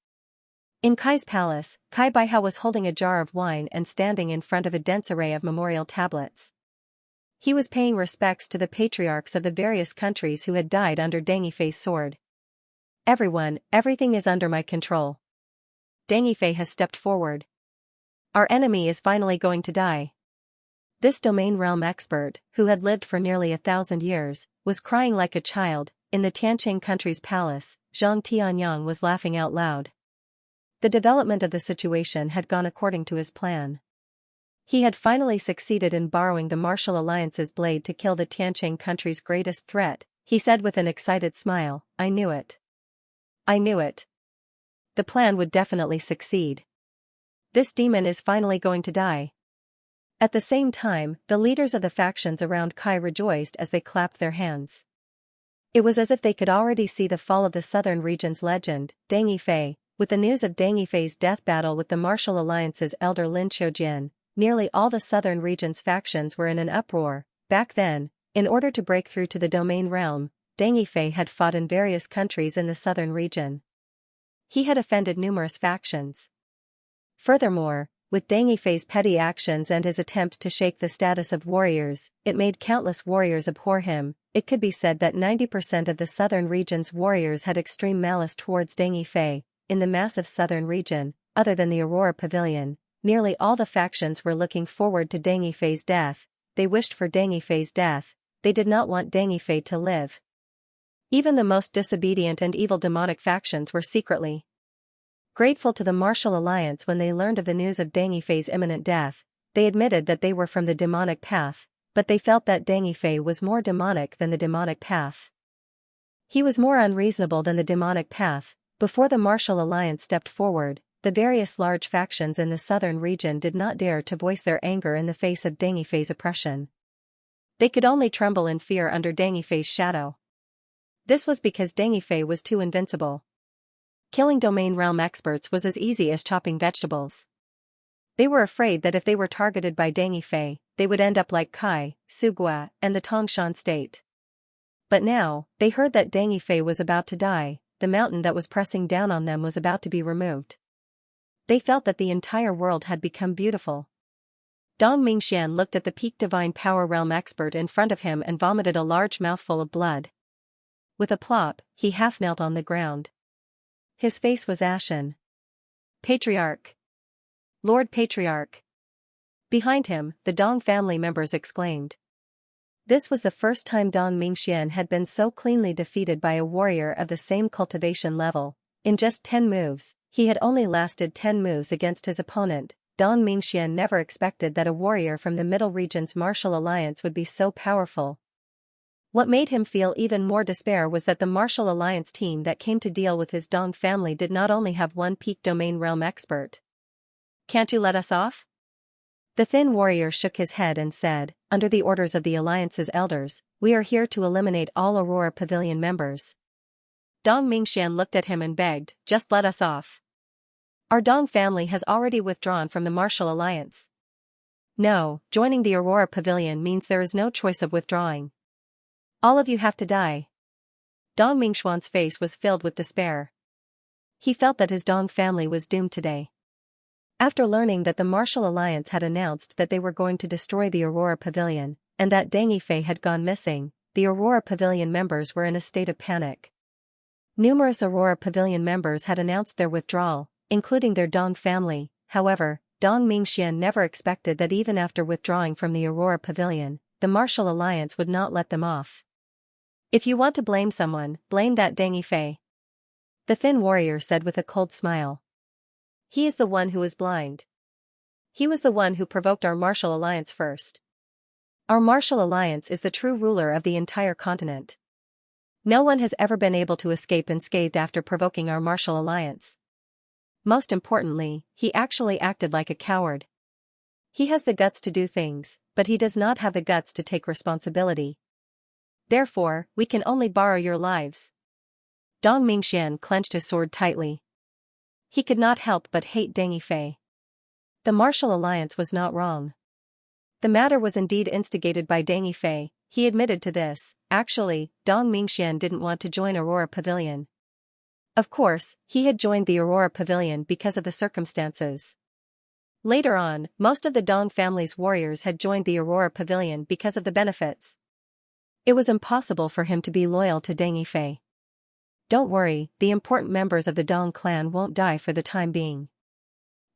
Speaker 1: In Kai's palace, Kai Baihao was holding a jar of wine and standing in front of a dense array of memorial tablets. He was paying respects to the patriarchs of the various countries who had died under Deng Yifei's sword. Everything is under my control. Deng Yifei has stepped forward. Our enemy is finally going to die. This domain realm expert, who had lived for nearly 1,000 years, was crying like a child. In the Tianqing country's palace, Zhang Tianyang was laughing out loud. The development of the situation had gone according to his plan. He had finally succeeded in borrowing the Martial Alliance's blade to kill the Tianqing country's greatest threat. He said with an excited smile, "I knew it. I knew it. The plan would definitely succeed. This demon is finally going to die." At the same time, the leaders of the factions around Kai rejoiced as they clapped their hands. It was as if they could already see the fall of the southern region's legend, Deng Yifei. With the news of Deng Yifei's death battle with the Martial Alliance's elder Lin Qiujian, nearly all the southern region's factions were in an uproar. Back then, in order to break through to the domain realm, Deng Yifei had fought in various countries in the southern region. He had offended numerous factions. Furthermore, with Deng Yifei's petty actions and his attempt to shake the status of warriors, it made countless warriors abhor him. It could be said that 90% of the southern region's warriors had extreme malice towards Deng Yifei. In the massive southern region, other than the Aurora Pavilion, nearly all the factions were looking forward to Deng Yifei's death. They wished for Deng Yifei's death. They did not want Deng Yifei to live. Even the most disobedient and evil demonic factions were secretly grateful to the Martial Alliance when they learned of the news of Deng Yifei's imminent death. They admitted that they were from the demonic path, but they felt that Deng Yifei was more demonic than the demonic path. He was more unreasonable than the demonic path. Before the Martial Alliance stepped forward, the various large factions in the southern region did not dare to voice their anger in the face of Deng Yifei's oppression. They could only tremble in fear under Deng Yifei's shadow. This was because Deng Yifei was too invincible. Killing domain realm experts was as easy as chopping vegetables. They were afraid that if they were targeted by Deng Yifei, they would end up like Kai, Sugua, and the Tongshan state. But now, they heard that Deng Yifei was about to die. The mountain that was pressing down on them was about to be removed. They felt that the entire world had become beautiful. Dong Mingxian looked at the peak divine power realm expert in front of him and vomited a large mouthful of blood. With a plop, he half knelt on the ground. His face was ashen. "Patriarch! Lord Patriarch!" Behind him, the Dong family members exclaimed. This was the first time Dong Mingxian had been so cleanly defeated by a warrior of the same cultivation level. In just 10 moves, he had only lasted 10 moves against his opponent. Dong Mingxian never expected that a warrior from the Middle Region's Martial Alliance would be so powerful. What made him feel even more despair was that the Martial Alliance team that came to deal with his Dong family did not only have one peak domain realm expert. "Can't you let us off?" The thin warrior shook his head and said, "Under the orders of the Alliance's elders, we are here to eliminate all Aurora Pavilion members." Dong Mingxian looked at him and begged, "Just let us off. Our Dong family has already withdrawn from the Martial Alliance." "No, joining the Aurora Pavilion means there is no choice of withdrawing. All of you have to die." Dong Mingxuan's face was filled with despair. He felt that his Dong family was doomed today. After learning that the Martial Alliance had announced that they were going to destroy the Aurora Pavilion, and that Deng Yifei had gone missing, the Aurora Pavilion members were in a state of panic. Numerous Aurora Pavilion members had announced their withdrawal, including their Dong family. However, Dong Mingxian never expected that even after withdrawing from the Aurora Pavilion, the Martial Alliance would not let them off. "If you want to blame someone, blame that Deng Yifei," the thin warrior said with a cold smile. "He is the one who is blind. He was the one who provoked our Martial Alliance first. Our Martial Alliance is the true ruler of the entire continent. No one has ever been able to escape unscathed after provoking our Martial Alliance. Most importantly, he actually acted like a coward. He has the guts to do things, but he does not have the guts to take responsibility. Therefore, we can only borrow your lives." Dong Mingxian clenched his sword tightly. He could not help but hate Deng Yifei. The Martial Alliance was not wrong. The matter was indeed instigated by Deng Yifei. He admitted to this. Actually, Dong Mingxian didn't want to join Aurora Pavilion. Of course, he had joined the Aurora Pavilion because of the circumstances. Later on, most of the Dong family's warriors had joined the Aurora Pavilion because of the benefits. It was impossible for him to be loyal to Deng Yifei. "Don't worry, the important members of the Dong clan won't die for the time being.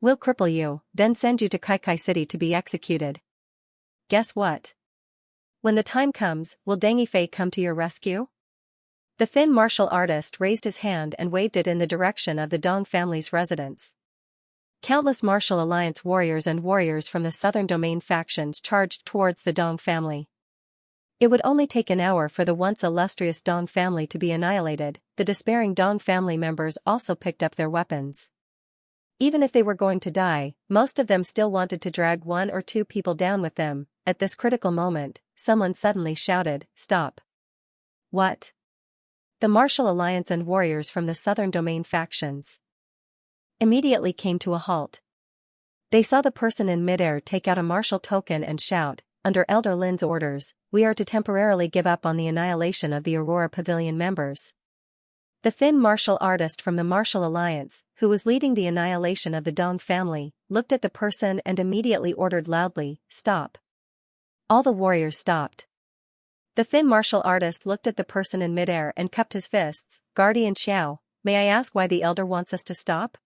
Speaker 1: We'll cripple you, then send you to Kaikai City to be executed. Guess what? When the time comes, will Deng Yifei come to your rescue?" The thin martial artist raised his hand and waved it in the direction of the Dong family's residence. Countless Martial Alliance warriors and warriors from the southern domain factions charged towards the Dong family. It would only take an hour for the once illustrious Dong family to be annihilated. The despairing Dong family members also picked up their weapons. Even if they were going to die, most of them still wanted to drag one or two people down with them. At this critical moment, someone suddenly shouted, "Stop!" "What?" The Martial Alliance and warriors from the southern domain factions immediately came to a halt. They saw the person in midair take out a martial token and shout, "Under Elder Lin's orders, we are to temporarily give up on the annihilation of the Aurora Pavilion members." The thin martial artist from the Martial Alliance, who was leading the annihilation of the Dong family, looked at the person and immediately ordered loudly, "Stop!" All the warriors stopped. The thin martial artist looked at the person in midair and cupped his fists. "Guardian Xiao, may I ask why the elder wants us to stop?"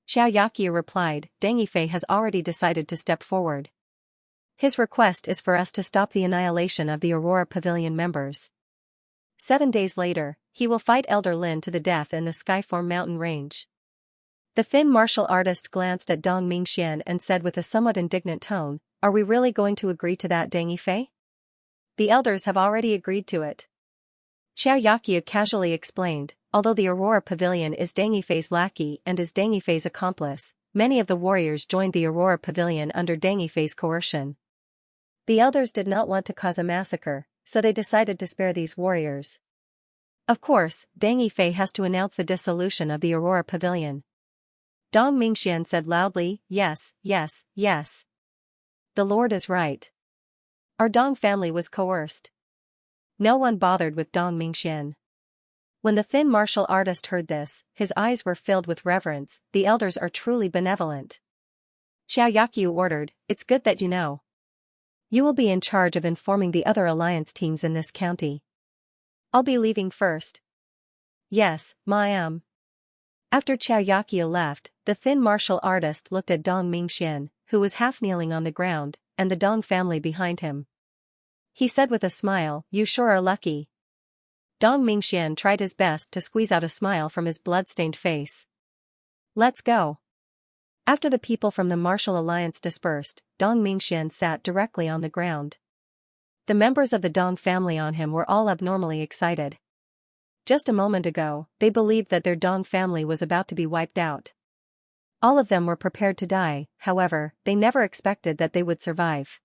Speaker 1: Xianxia replied, "Deng Yifei has already decided to step forward. His request is for us to stop the annihilation of the Aurora Pavilion members. 7 days later, he will fight Elder Lin to the death in the Skyform mountain range." The thin martial artist glanced at Dong Mingxian and said with a somewhat indignant tone, "Are we really going to agree to that, Deng Yifei?" "The elders have already agreed to it," Xianxia casually explained. Although the Aurora Pavilion is Deng Yifei's lackey and is Deng Yifei's accomplice, many of the warriors joined the Aurora Pavilion under Deng Yifei's coercion. The elders did not want to cause a massacre, so they decided to spare these warriors. Of course, Deng Yifei has to announce the dissolution of the Aurora Pavilion. Dong Mingxian said loudly, "Yes, yes, yes. The Lord is right. Our Dong family was coerced." No one bothered with Dong Mingxian. When the thin martial artist heard this, his eyes were filled with reverence. "The elders are truly benevolent." Xianxia ordered, "It's good that you know. You will be in charge of informing the other alliance teams in this county. I'll be leaving first." "Yes, ma'am." After Xianxia left, the thin martial artist looked at Dong Mingxian, who was half kneeling on the ground, and the Dong family behind him. He said with a smile, "You sure are lucky." Dong Mingxian tried his best to squeeze out a smile from his blood-stained face. "Let's go." After the people from the Martial Alliance dispersed, Dong Mingxian sat directly on the ground. The members of the Dong family on him were all abnormally excited. Just a moment ago, they believed that their Dong family was about to be wiped out. All of them were prepared to die, however, they never expected that they would survive.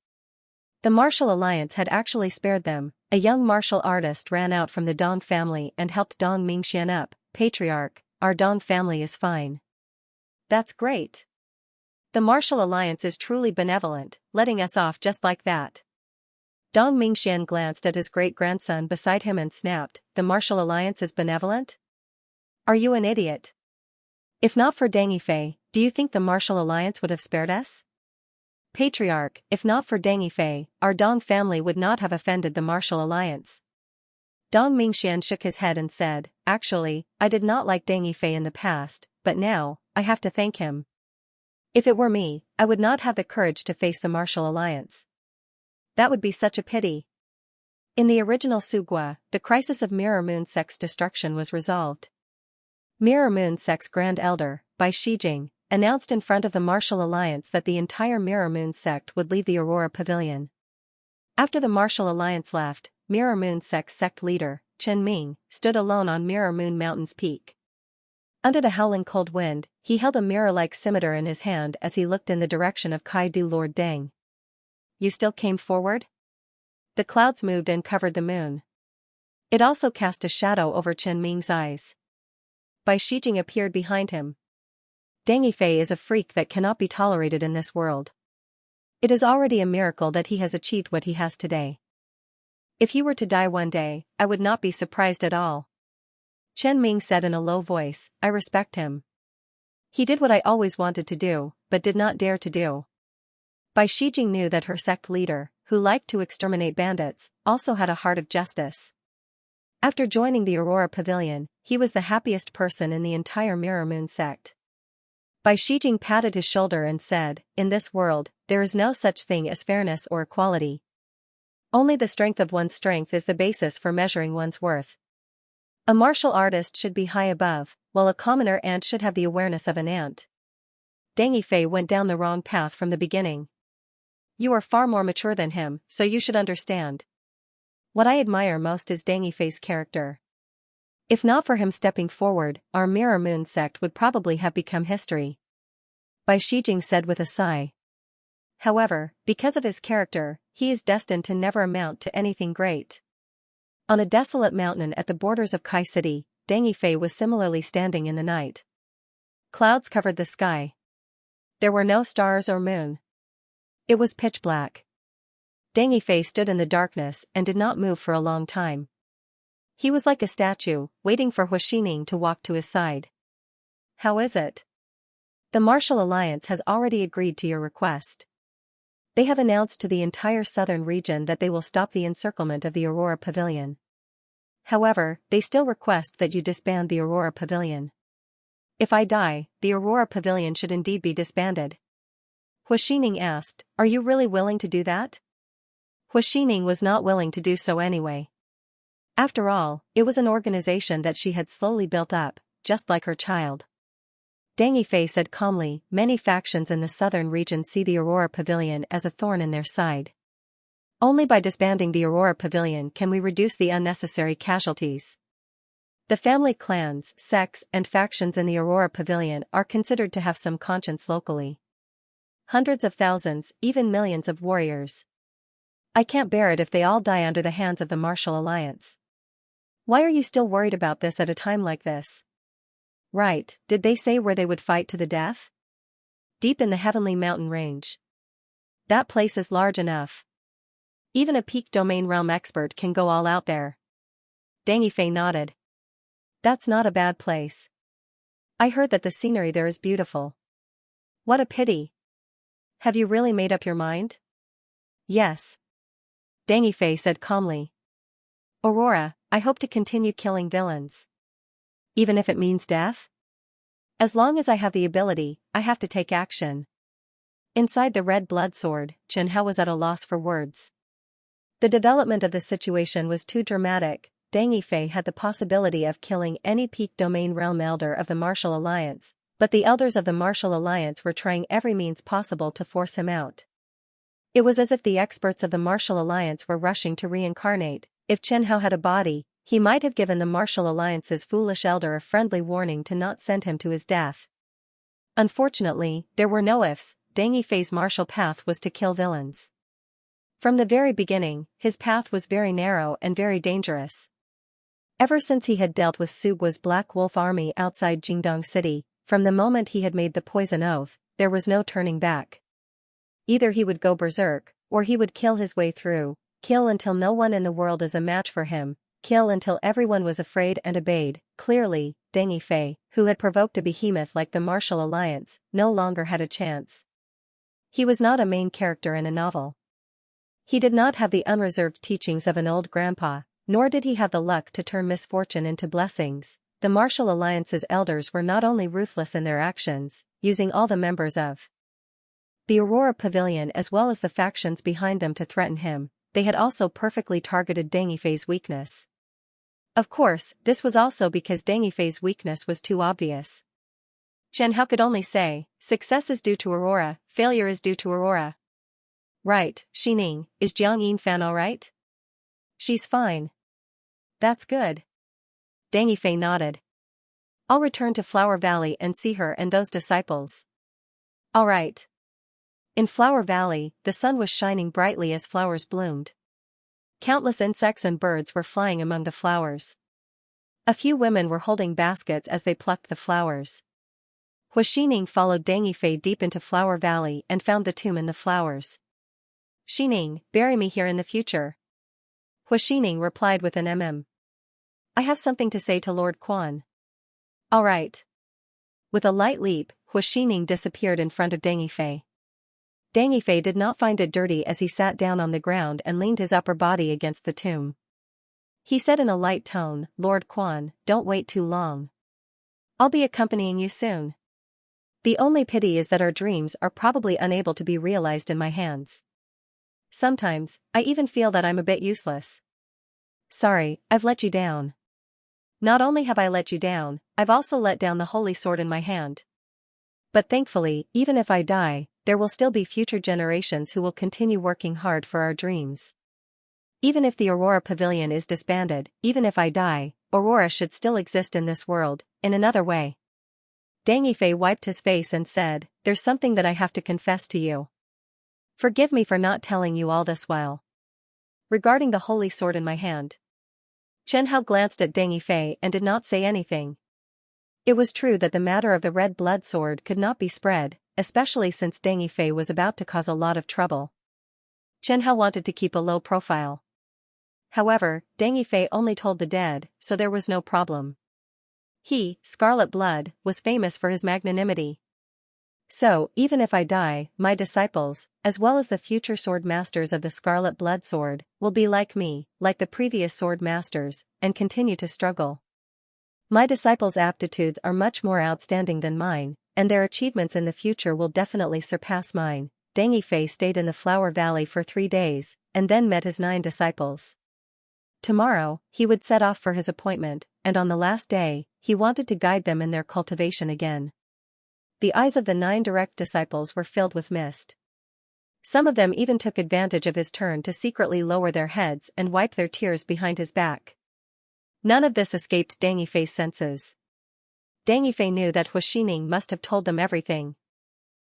Speaker 1: The Martial Alliance had actually spared them. A young martial artist ran out from the Dong family and helped Dong Mingxian up. "Patriarch, our Dong family is fine." "That's great. The Martial Alliance is truly benevolent, letting us off just like that." Dong Mingxian glanced at his great-grandson beside him and snapped, "The Martial Alliance is benevolent? Are you an idiot?" If not for Deng Yifei, do you think the martial alliance would have spared us? Patriarch, if not for Deng Yifei, our Dong family would not have offended the martial alliance. Dong Mingxian shook his head and said, actually, I did not like Deng Yifei in the past, but now, I have to thank him. If it were me, I would not have the courage to face the martial alliance. That would be such a pity. In the original Sugua, the crisis of Mirror Moon Sect's destruction was resolved. Mirror Moon Sect's Grand Elder, Bai Shijing, announced in front of the martial alliance that the entire Mirror Moon Sect would leave the Aurora Pavilion. After the martial alliance left, Mirror Moon Sect's sect leader, Chen Ming, stood alone on Mirror Moon Mountain's peak. Under the howling cold wind, he held a mirror-like scimitar in his hand as he looked in the direction of Kaidu Lord Deng. You still came forward? The clouds moved and covered the moon. It also cast a shadow over Chen Ming's eyes. Bai Shijing appeared behind him. Deng Yifei is a freak that cannot be tolerated in this world. It is already a miracle that he has achieved what he has today. If he were to die one day, I would not be surprised at all. Chen Ming said in a low voice, I respect him. He did what I always wanted to do, but did not dare to do. Bai Shijing knew that her sect leader, who liked to exterminate bandits, also had a heart of justice. After joining the Aurora Pavilion, he was the happiest person in the entire Mirror Moon sect. Bai Shijing patted his shoulder and said, in this world, there is no such thing as fairness or equality. Only the strength of one's strength is the basis for measuring one's worth. A martial artist should be high above, while a commoner ant should have the awareness of an ant. Deng Yifei went down the wrong path from the beginning. You are far more mature than him, so you should understand. What I admire most is Deng Yifei's character. If not for him stepping forward, our Mirror Moon sect would probably have become history. Bai Shijing said with a sigh. However, because of his character, he is destined to never amount to anything great. On a desolate mountain at the borders of Kai City, Deng Yifei was similarly standing in the night. Clouds covered the sky. There were no stars or moon. It was pitch black. Deng Yifei stood in the darkness and did not move for a long time. He was like a statue, waiting for Huaxining to walk to his side. How is it? The Martial Alliance has already agreed to your request. They have announced to the entire southern region that they will stop the encirclement of the Aurora Pavilion. However, they still request that you disband the Aurora Pavilion. If I die, the Aurora Pavilion should indeed be disbanded. Huaxining asked, are you really willing to do that? Huaxining was not willing to do so anyway. After all, it was an organization that she had slowly built up, just like her child. Deng Yifei said calmly, many factions in the southern region see the Aurora Pavilion as a thorn in their side. Only by disbanding the Aurora Pavilion can we reduce the unnecessary casualties. The family clans, sects, and factions in the Aurora Pavilion are considered to have some conscience locally. Hundreds of thousands, even millions of warriors. I can't bear it if they all die under the hands of the Martial Alliance. Why are you still worried about this at a time like this? Right, did they say where they would fight to the death? Deep in the Heavenly Mountain Range. That place is large enough. Even a peak domain realm expert can go all out there. Deng Yifei nodded. That's not a bad place. I heard that the scenery there is beautiful. What a pity. Have you really made up your mind? Yes. Deng Yifei said calmly. Aurora, I hope to continue killing villains. Even if it means death? As long as I have the ability, I have to take action. Inside the red blood sword, Chen Hao was at a loss for words. The development of the situation was too dramatic. Deng Yifei had the possibility of killing any peak domain realm elder of the Martial Alliance, but the elders of the Martial Alliance were trying every means possible to force him out. It was as if the experts of the Martial Alliance were rushing to reincarnate. If Chen Hao had a body, he might have given the Martial Alliance's foolish elder a friendly warning to not send him to his death. Unfortunately, there were no ifs. Deng Yifei's martial path was to kill villains. From the very beginning, his path was very narrow and very dangerous. Ever since he had dealt with Sugua's Black Wolf army outside Jingdong City, from the moment he had made the poison oath, there was no turning back. Either he would go berserk, or he would kill his way through, kill until no one in the world is a match for him, kill until everyone was afraid and obeyed. Clearly, Deng Yifei, who had provoked a behemoth like the Martial Alliance, no longer had a chance. He was not a main character in a novel. He did not have the unreserved teachings of an old grandpa, nor did he have the luck to turn misfortune into blessings. The Martial Alliance's elders were not only ruthless in their actions, using all the members of the Aurora Pavilion as well as the factions behind them to threaten him, they had also perfectly targeted Deng Yifei's weakness. Of course, this was also because Deng Yifei's weakness was too obvious. Chen Hao could only say, success is due to Aurora, failure is due to Aurora. Right, Xining, is Jiang Yinfan alright? She's fine. That's good. Deng Yifei nodded. I'll return to Flower Valley and see her and those disciples. Alright. In Flower Valley, the sun was shining brightly as flowers bloomed. Countless insects and birds were flying among the flowers. A few women were holding baskets as they plucked the flowers. Hua Xining followed Deng Yifei deep into Flower Valley and found the tomb in the flowers. Xining, bury me here in the future. Hua Xining replied with an I have something to say to Lord Quan. Alright. With a light leap, Hua Xining disappeared in front of Deng Yifei. Deng Yifei did not find it dirty as he sat down on the ground and leaned his upper body against the tomb. He said in a light tone, Lord Quan, don't wait too long. I'll be accompanying you soon. The only pity is that our dreams are probably unable to be realized in my hands. Sometimes, I even feel that I'm a bit useless. Sorry, I've let you down. Not only have I let you down, I've also let down the holy sword in my hand. But thankfully, even if I die, there will still be future generations who will continue working hard for our dreams. Even if the Aurora Pavilion is disbanded, even if I die, Aurora should still exist in this world, in another way. Deng Yifei wiped his face and said, there's something that I have to confess to you. Forgive me for not telling you all this while. Regarding the holy sword in my hand. Chen Hao glanced at Deng Yifei and did not say anything. It was true that the matter of the red blood sword could not be spread, especially since Deng Yifei was about to cause a lot of trouble. Chen Hao wanted to keep a low profile. However, Deng Yifei only told the dead, so there was no problem. He, Scarlet Blood, was famous for his magnanimity. So, even if I die, my disciples, as well as the future sword masters of the Scarlet Blood Sword, will be like me, like the previous sword masters, and continue to struggle. My disciples' aptitudes are much more outstanding than mine, and their achievements in the future will definitely surpass mine. Deng Yifei stayed in the Flower Valley for 3 days, and then met his 9 disciples. Tomorrow, he would set off for his appointment, and on the last day, he wanted to guide them in their cultivation again. The eyes of the 9 direct disciples were filled with mist. Some of them even took advantage of his turn to secretly lower their heads and wipe their tears behind his back. None of this escaped Deng Yifei's senses. Deng Yifei knew that Hua Xining must have told them everything.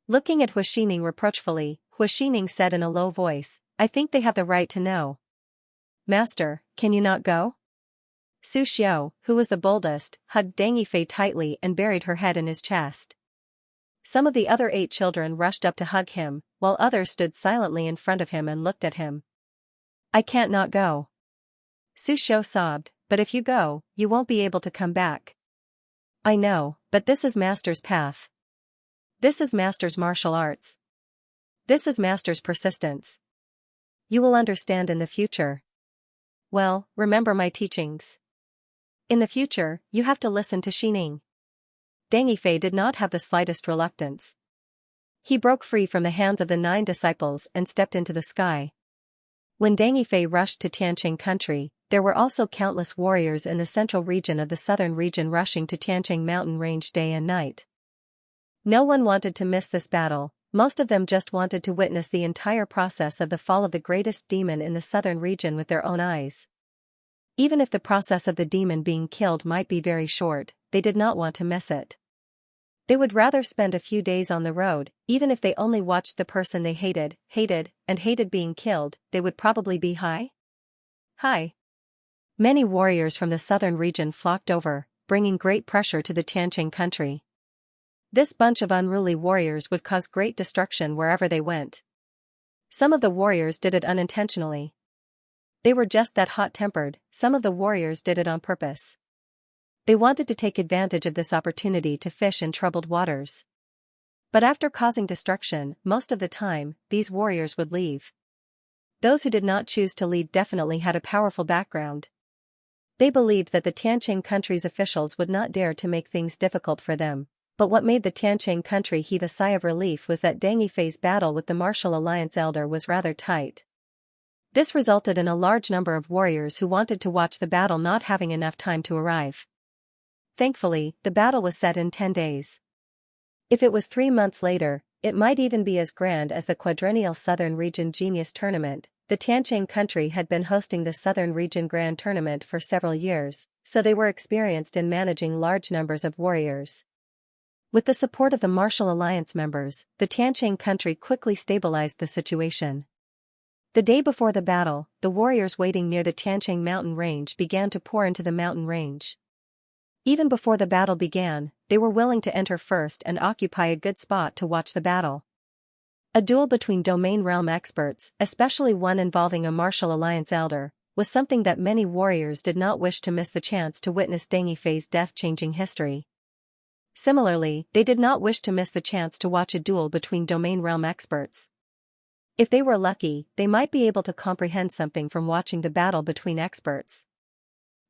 Speaker 1: Looking at Hua Xining reproachfully, Hua Xining said in a low voice, I think they have the right to know. Master, can you not go? Su Xiao, who was the boldest, hugged Deng Yifei tightly and buried her head in his chest. Some of the other 8 children rushed up to hug him, while others stood silently in front of him and looked at him. I can't not go. Su Xiao sobbed, but if you go, you won't be able to come back. I know, but this is Master's path. This is Master's martial arts. This is Master's persistence. You will understand in the future. Well, remember my teachings. In the future, you have to listen to Xining. Deng Yifei did not have the slightest reluctance. He broke free from the hands of the 9 disciples and stepped into the sky. When Deng Yifei rushed to Tianqing country, there were also countless warriors in the central region of the southern region rushing to Tianqing mountain range day and night. No one wanted to miss this battle, most of them just wanted to witness the entire process of the fall of the greatest demon in the southern region with their own eyes. Even if the process of the demon being killed might be very short, they did not want to miss it. They would rather spend a few days on the road, even if they only watched the person they hated being killed, they would probably be high. Many warriors from the southern region flocked over, bringing great pressure to the Tianqing country. This bunch of unruly warriors would cause great destruction wherever they went. Some of the warriors did it unintentionally. They were just that hot-tempered, some of the warriors did it on purpose. They wanted to take advantage of this opportunity to fish in troubled waters. But after causing destruction, most of the time, these warriors would leave. Those who did not choose to leave definitely had a powerful background. They believed that the Tianqing country's officials would not dare to make things difficult for them. But what made the Tianqing country heave a sigh of relief was that Deng Yifei's battle with the Martial Alliance elder was rather tight. This resulted in a large number of warriors who wanted to watch the battle not having enough time to arrive. Thankfully, the battle was set in 10 days. If it was 3 months later, it might even be as grand as the quadrennial Southern Region Genius Tournament. The Tianqing country had been hosting the Southern Region Grand Tournament for several years, so they were experienced in managing large numbers of warriors. With the support of the Martial Alliance members, the Tianqing country quickly stabilized the situation. The day before the battle, the warriors waiting near the Tianqing mountain range began to pour into the mountain range. Even before the battle began, they were willing to enter first and occupy a good spot to watch the battle. A duel between domain realm experts, especially one involving a Martial Alliance elder, was something that many warriors did not wish to miss the chance to witness Deng Yifei's death-changing history. Similarly, they did not wish to miss the chance to watch a duel between domain realm experts. If they were lucky, they might be able to comprehend something from watching the battle between experts.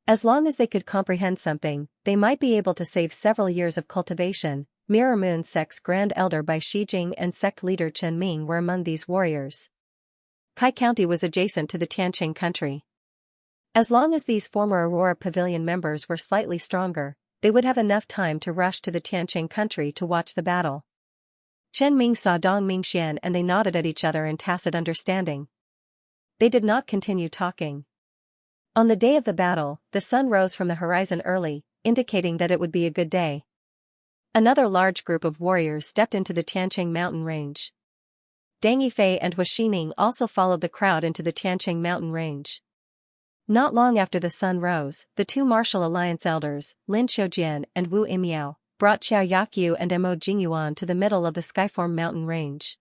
Speaker 1: As long as they could comprehend something, they might be able to save several years of cultivation. Mirror Moon Sect's Grand Elder Bai Shijing and sect leader Chen Ming were among these warriors. Kai County was adjacent to the Tianqing country. As long as these former Aurora Pavilion members were slightly stronger, they would have enough time to rush to the Tianqing country to watch the battle. Chen Ming saw Dong Mingxian and they nodded at each other in tacit understanding. They did not continue talking. On the day of the battle, the sun rose from the horizon early, indicating that it would be a good day. Another large group of warriors stepped into the Tianqing mountain range. Deng Yifei and Hu Xining also followed the crowd into the Tianqing mountain range. Not long after the sun rose, the two Martial Alliance elders, Lin Xiujian and Wu Imiao, brought Xiao Yakyu and Mo Jingyuan to the middle of the Skyform mountain range.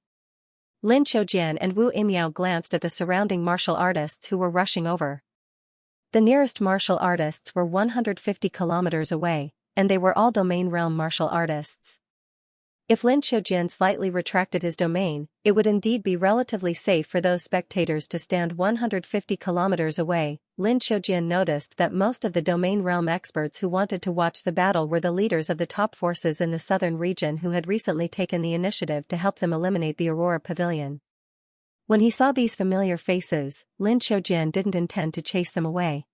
Speaker 1: Lin Xiujian and Wu Imiao glanced at the surrounding martial artists who were rushing over. The nearest martial artists were 150 kilometers away, and they were all domain realm martial artists. If Lin Xiujian slightly retracted his domain, it would indeed be relatively safe for those spectators to stand 150 kilometers away. Lin Xiujian noticed that most of the domain realm experts who wanted to watch the battle were the leaders of the top forces in the southern region who had recently taken the initiative to help them eliminate the Aurora Pavilion. When he saw these familiar faces, Lin Xiujian didn't intend to chase them away.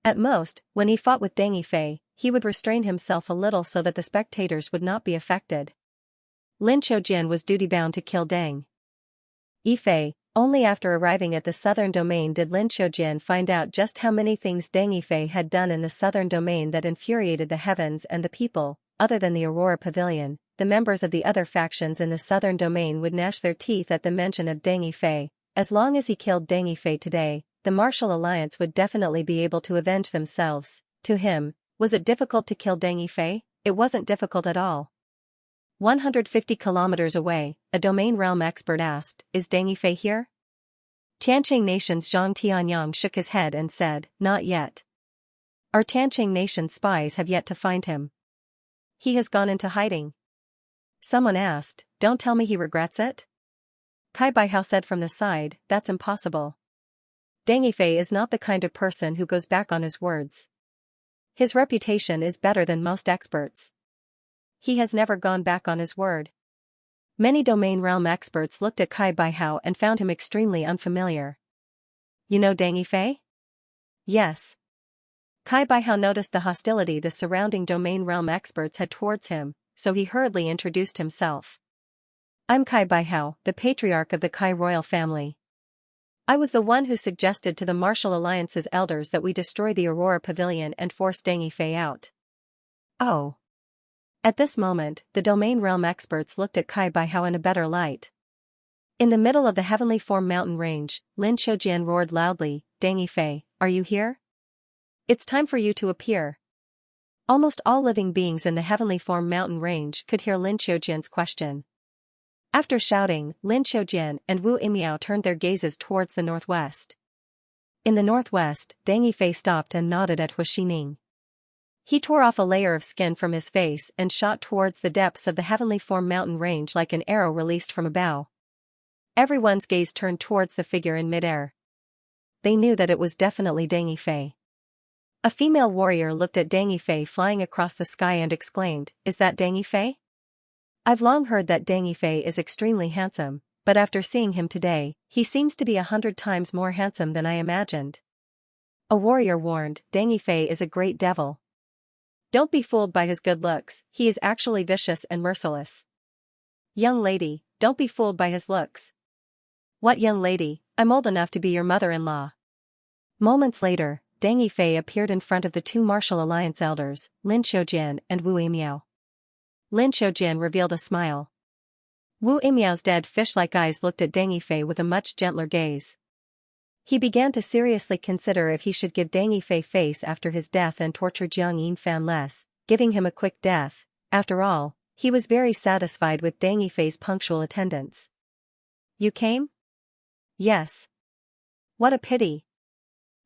Speaker 1: At most, when he fought with Deng Yifei, he would restrain himself a little so that the spectators would not be affected. Lin Xiujian was duty-bound to kill Deng Yifei. Only after arriving at the southern domain did Lin Xiujian find out just how many things Deng Yifei had done in the southern domain that infuriated the heavens and the people. Other than the Aurora Pavilion, the members of the other factions in the southern domain would gnash their teeth at the mention of Deng Yifei. As long as he killed Deng Yifei today, the Martial Alliance would definitely be able to avenge themselves. To him, was it difficult to kill Deng Yifei? It wasn't difficult at all. 150 kilometers away, a domain realm expert asked, "Is Deng Yifei here?" Tianqing Nation's Zhang Tianyang shook his head and said, "Not yet. Our Tianqing Nation spies have yet to find him. He has gone into hiding." Someone asked, "Don't tell me he regrets it?" Kai Baihao said from the side, "That's impossible. Deng Yifei is not the kind of person who goes back on his words. His reputation is better than most experts. He has never gone back on his word." Many domain realm experts looked at Kai Baihao and found him extremely unfamiliar. "You know Deng Yifei?" "Yes." Kai Baihao noticed the hostility the surrounding domain realm experts had towards him, so he hurriedly introduced himself. "I'm Kai Baihao, the patriarch of the Kai royal family. I was the one who suggested to the Martial Alliance's elders that we destroy the Aurora Pavilion and force Deng Yifei out." "Oh." At this moment, the domain realm experts looked at Kai Baihao in a better light. In the middle of the Heavenly Form mountain range, Lin Xiujian roared loudly, "Deng Yifei, are you here? It's time for you to appear." Almost all living beings in the Heavenly Form mountain range could hear Lin Xiujian's question. After shouting, Lin Xiujian and Wu Imiao turned their gazes towards the northwest. In the northwest, Deng Yifei stopped and nodded at Hu Xining. He tore off a layer of skin from his face and shot towards the depths of the heavenly form mountain range like an arrow released from a bow. Everyone's gaze turned towards the figure in midair. They knew that it was definitely Deng Yifei. A female warrior looked at Deng Yifei flying across the sky and exclaimed, "Is that Deng Yifei? I've long heard that Deng Yifei is extremely handsome, but after seeing him today, he seems to be 100 times more handsome than I imagined." A warrior warned, "Deng Yifei is a great devil. Don't be fooled by his good looks, he is actually vicious and merciless." "Young lady, don't be fooled by his looks." "What young lady? I'm old enough to be your mother-in-law." Moments later, Deng Yifei appeared in front of the two martial alliance elders, Lin Xiaojian and Wu Yimiao. Lin Xiaojian revealed a smile. Wu Yimiao's dead fish-like eyes looked at Deng Yifei with a much gentler gaze. He began to seriously consider if he should give Deng Yifei face after his death and torture Jiang Yinfan less, giving him a quick death. After all, he was very satisfied with Deng Yifei's punctual attendance. "You came?" "Yes." "What a pity."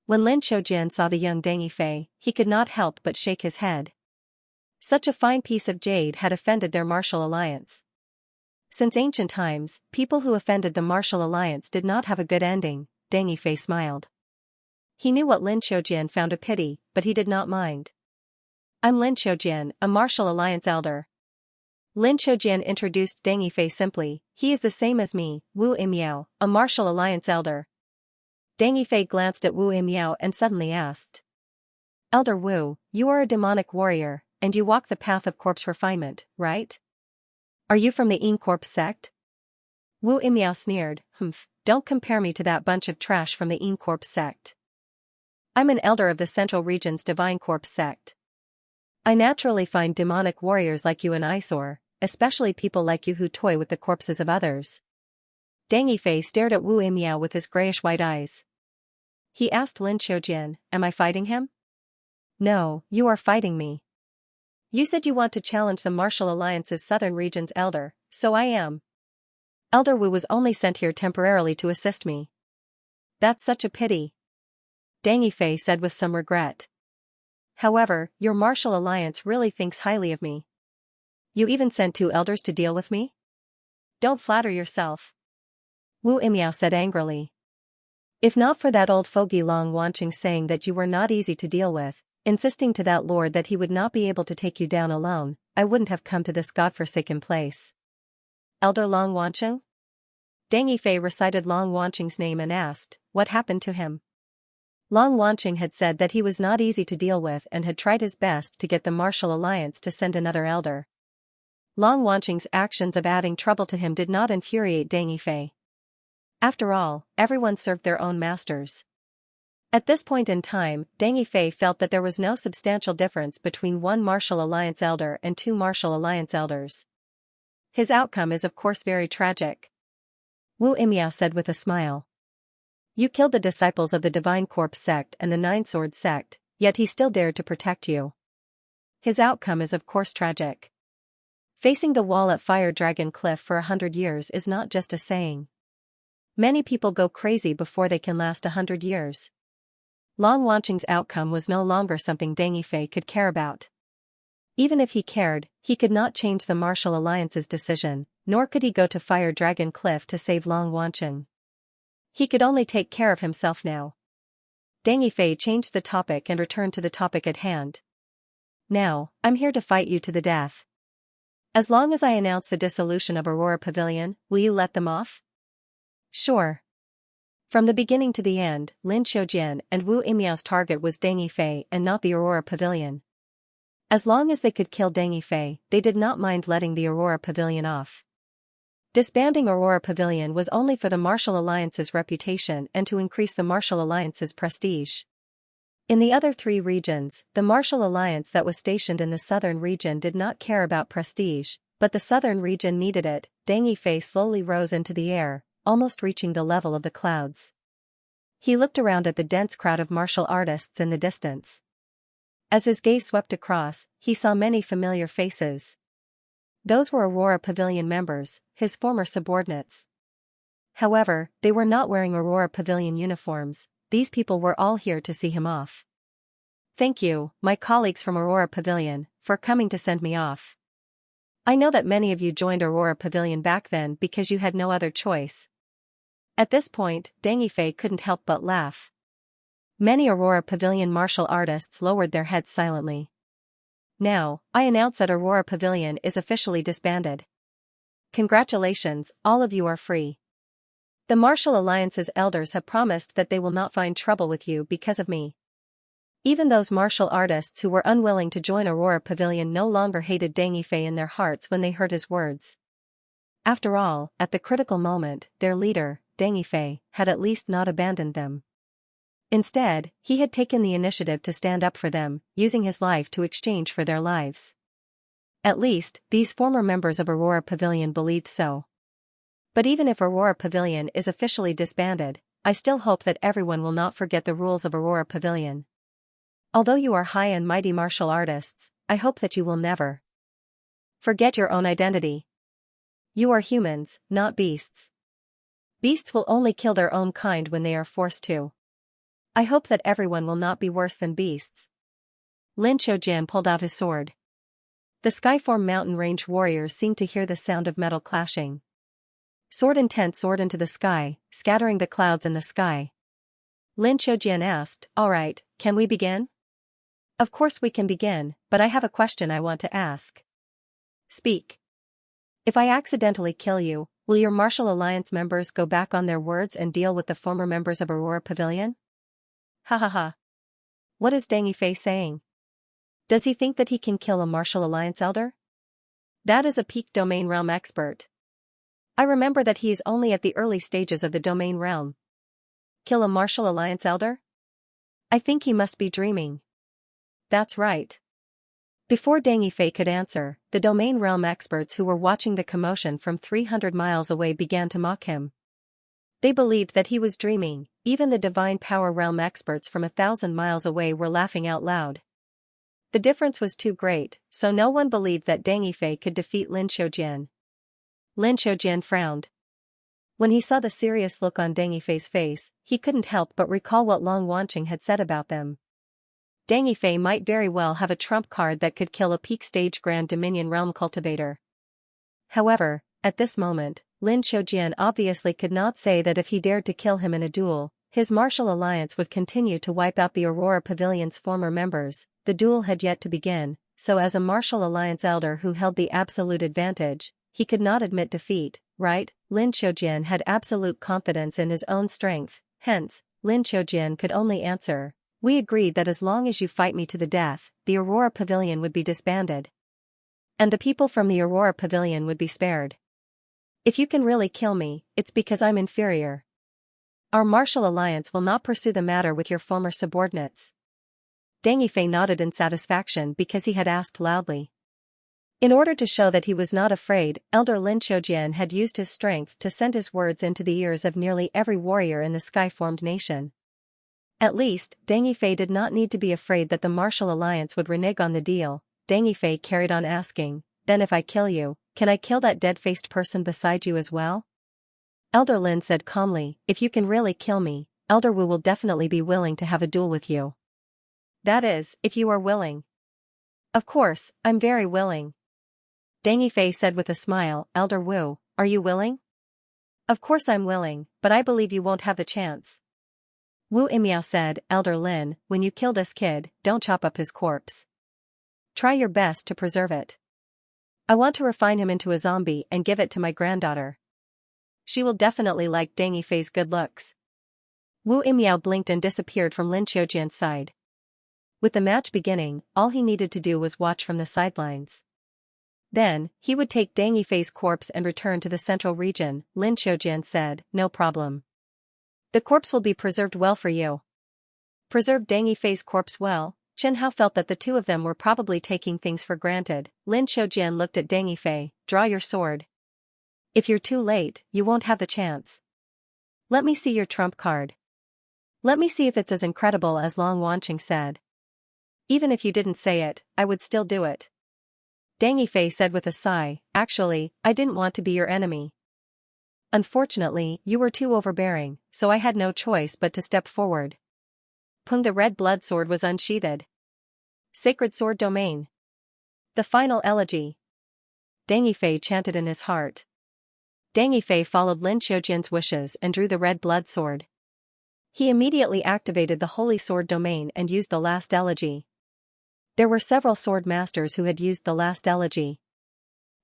Speaker 1: When Lin Xiaojian saw the young Deng Yifei, he could not help but shake his head. Such a fine piece of jade had offended their martial alliance. Since ancient times, people who offended the martial alliance did not have a good ending. Deng Yifei smiled. He knew what Lin Xiaojian found a pity, but he did not mind. "I'm Lin Xiaojian, a martial alliance elder." Lin Xiaojian introduced Deng Yifei simply. "He is the same as me, Wu Yimiao, a martial alliance elder." Deng Yifei glanced at Wu Yimiao and suddenly asked, "Elder Wu, you are a demonic warrior, and you walk the path of corpse refinement, right? Are you from the Yin Corpse sect?" Wu Yimiao sneered, "Humph, don't compare me to that bunch of trash from the Yin Corpse sect. I'm an elder of the Central Region's Divine Corpse sect. I naturally find demonic warriors like you an eyesore, especially people like you who toy with the corpses of others." Deng Yifei stared at Wu Yimiao with his grayish-white eyes. He asked Lin Xiaojian, "Am I fighting him?" "No, you are fighting me. You said you want to challenge the Martial Alliance's Southern Region's elder, so I am. Elder Wu was only sent here temporarily to assist me." "That's such a pity," Deng Yifei said with some regret. "However, your Martial Alliance really thinks highly of me. You even sent 2 elders to deal with me? Don't flatter yourself," Wu Yimiao said angrily. "If not for that old fogey Long Wanqing saying that you were not easy to deal with, insisting to that lord that he would not be able to take you down alone, I wouldn't have come to this godforsaken place." "Elder Long Wanqing?" Deng Yifei recited Long Wanqing's name and asked, "What happened to him?" Long Wanqing had said that he was not easy to deal with and had tried his best to get the Martial Alliance to send another elder. Long Wanqing's actions of adding trouble to him did not infuriate Deng Yifei. After all, everyone served their own masters. At this point in time, Deng Yifei felt that there was no substantial difference between 1 Martial Alliance elder and 2 Martial Alliance elders. His outcome is of course very tragic. Wu Yimiao said with a smile. "You killed the disciples of the Divine Corpse sect and the Nine Sword sect, yet he still dared to protect you. His outcome is of course tragic. Facing the wall at Fire Dragon Cliff for 100 years is not just a saying. Many people go crazy before they can last 100 years. Long Wanqing's outcome was no longer something Deng Yifei could care about. Even if he cared, he could not change the Martial Alliance's decision, nor could he go to Fire Dragon Cliff to save Long Wanqing. He could only take care of himself now. Deng Yifei changed the topic and returned to the topic at hand. "Now, I'm here to fight you to the death. As long as I announce the dissolution of Aurora Pavilion, will you let them off?" "Sure." From the beginning to the end, Lin Xiaojian and Wu Yimiao's target was Deng Yifei and not the Aurora Pavilion. As long as they could kill Deng Yifei, they did not mind letting the Aurora Pavilion off. Disbanding Aurora Pavilion was only for the Martial Alliance's reputation and to increase the Martial Alliance's prestige. In the other 3 regions, the Martial Alliance that was stationed in the southern region did not care about prestige, but the southern region needed it. Deng Yifei slowly rose into the air, almost reaching the level of the clouds. He looked around at the dense crowd of martial artists in the distance. As his gaze swept across, he saw many familiar faces. Those were Aurora Pavilion members, his former subordinates. However, they were not wearing Aurora Pavilion uniforms. These people were all here to see him off. Thank you, my colleagues from Aurora Pavilion, for coming to send me off. I know that many of you joined Aurora Pavilion back then because you had no other choice. At this point, Deng Yifei couldn't help but laugh. Many Aurora Pavilion martial artists lowered their heads silently. Now, I announce that Aurora Pavilion is officially disbanded. Congratulations, all of you are free. The Martial Alliance's elders have promised that they will not find trouble with you because of me. Even those martial artists who were unwilling to join Aurora Pavilion no longer hated Deng Yifei in their hearts when they heard his words. After all, at the critical moment, their leader, Deng Yifei, had at least not abandoned them. Instead, he had taken the initiative to stand up for them, using his life to exchange for their lives. At least, these former members of Aurora Pavilion believed so. But even if Aurora Pavilion is officially disbanded, I still hope that everyone will not forget the rules of Aurora Pavilion. Although you are high and mighty martial artists, I hope that you will never forget your own identity. You are humans, not beasts. Beasts will only kill their own kind when they are forced to. I hope that everyone will not be worse than beasts. Lin Xiaojian pulled out his sword. The Skyform mountain range warriors seemed to hear the sound of metal clashing. Sword intent soared into the sky, scattering the clouds in the sky. Lin Xiaojian asked, "Alright, can we begin?" "Of course we can begin, but I have a question I want to ask." "Speak." "If I accidentally kill you, will your Martial Alliance members go back on their words and deal with the former members of Aurora Pavilion?" Ha ha ha. What is Deng Yifei saying? Does he think that he can kill a Martial Alliance elder? That is a peak domain realm expert. I remember that he is only at the early stages of the domain realm. Kill a Martial Alliance elder? I think he must be dreaming. That's right. Before Deng Yifei could answer, the domain realm experts who were watching the commotion from 300 miles away began to mock him. They believed that he was dreaming. Even the Divine Power Realm experts from 1,000 miles away were laughing out loud. The difference was too great, so no one believed that Deng Yifei could defeat Lin Xiaojian. Lin Xiaojian frowned. When he saw the serious look on Deng Yifei's face, he couldn't help but recall what Long Wanqing had said about them. Deng Yifei might very well have a trump card that could kill a peak stage Grand Dominion Realm cultivator. However, at this moment, Lin Xiaojian obviously could not say that if he dared to kill him in a duel, his Martial Alliance would continue to wipe out the Aurora Pavilion's former members. The duel had yet to begin, so as a Martial Alliance elder who held the absolute advantage, he could not admit defeat, right? Lin Xiaojian had absolute confidence in his own strength, hence, Lin Xiaojian could only answer, "We agreed that as long as you fight me to the death, the Aurora Pavilion would be disbanded. And the people from the Aurora Pavilion would be spared. If you can really kill me, it's because I'm inferior. Our Martial Alliance will not pursue the matter with your former subordinates." Deng Yifei nodded in satisfaction because he had asked loudly. In order to show that he was not afraid, Elder Lin Xiaojian had used his strength to send his words into the ears of nearly every warrior in the Sky-formed nation. At least, Deng Yifei did not need to be afraid that the Martial Alliance would renege on the deal. Deng Yifei carried on asking, "Then if I kill you, can I kill that dead-faced person beside you as well?" Elder Lin said calmly, "If you can really kill me, Elder Wu will definitely be willing to have a duel with you. That is, if you are willing." "Of course, I'm very willing." Deng Yifei said with a smile, "Elder Wu, are you willing?" "Of course I'm willing, but I believe you won't have the chance." Wu Imiao said, "Elder Lin, when you kill this kid, don't chop up his corpse. Try your best to preserve it. I want to refine him into a zombie and give it to my granddaughter. She will definitely like Deng Yifei's good looks." Wu Imiao blinked and disappeared from Lin Xiaojian's side. With the match beginning, all he needed to do was watch from the sidelines. Then, he would take Deng Yifei's corpse and return to the central region. Lin Xiaojian said, "No problem. The corpse will be preserved well for you." Preserve Deng Yifei's corpse well? Chen Hao felt that the two of them were probably taking things for granted. Lin Xiaojian looked at Deng Yifei, "Draw your sword. If you're too late, you won't have the chance. Let me see your trump card. Let me see if it's as incredible as Long Wanqing said." "Even if you didn't say it, I would still do it." Deng Yifei said with a sigh, "Actually, I didn't want to be your enemy. Unfortunately, you were too overbearing, so I had no choice but to step forward." Peng the red blood sword was unsheathed. Sacred Sword Domain. The final elegy. Deng Yifei chanted in his heart. Deng Yifei followed Lin Xiaojian's wishes and drew the red blood sword. He immediately activated the Holy Sword Domain and used the last elegy. There were several sword masters who had used the last elegy.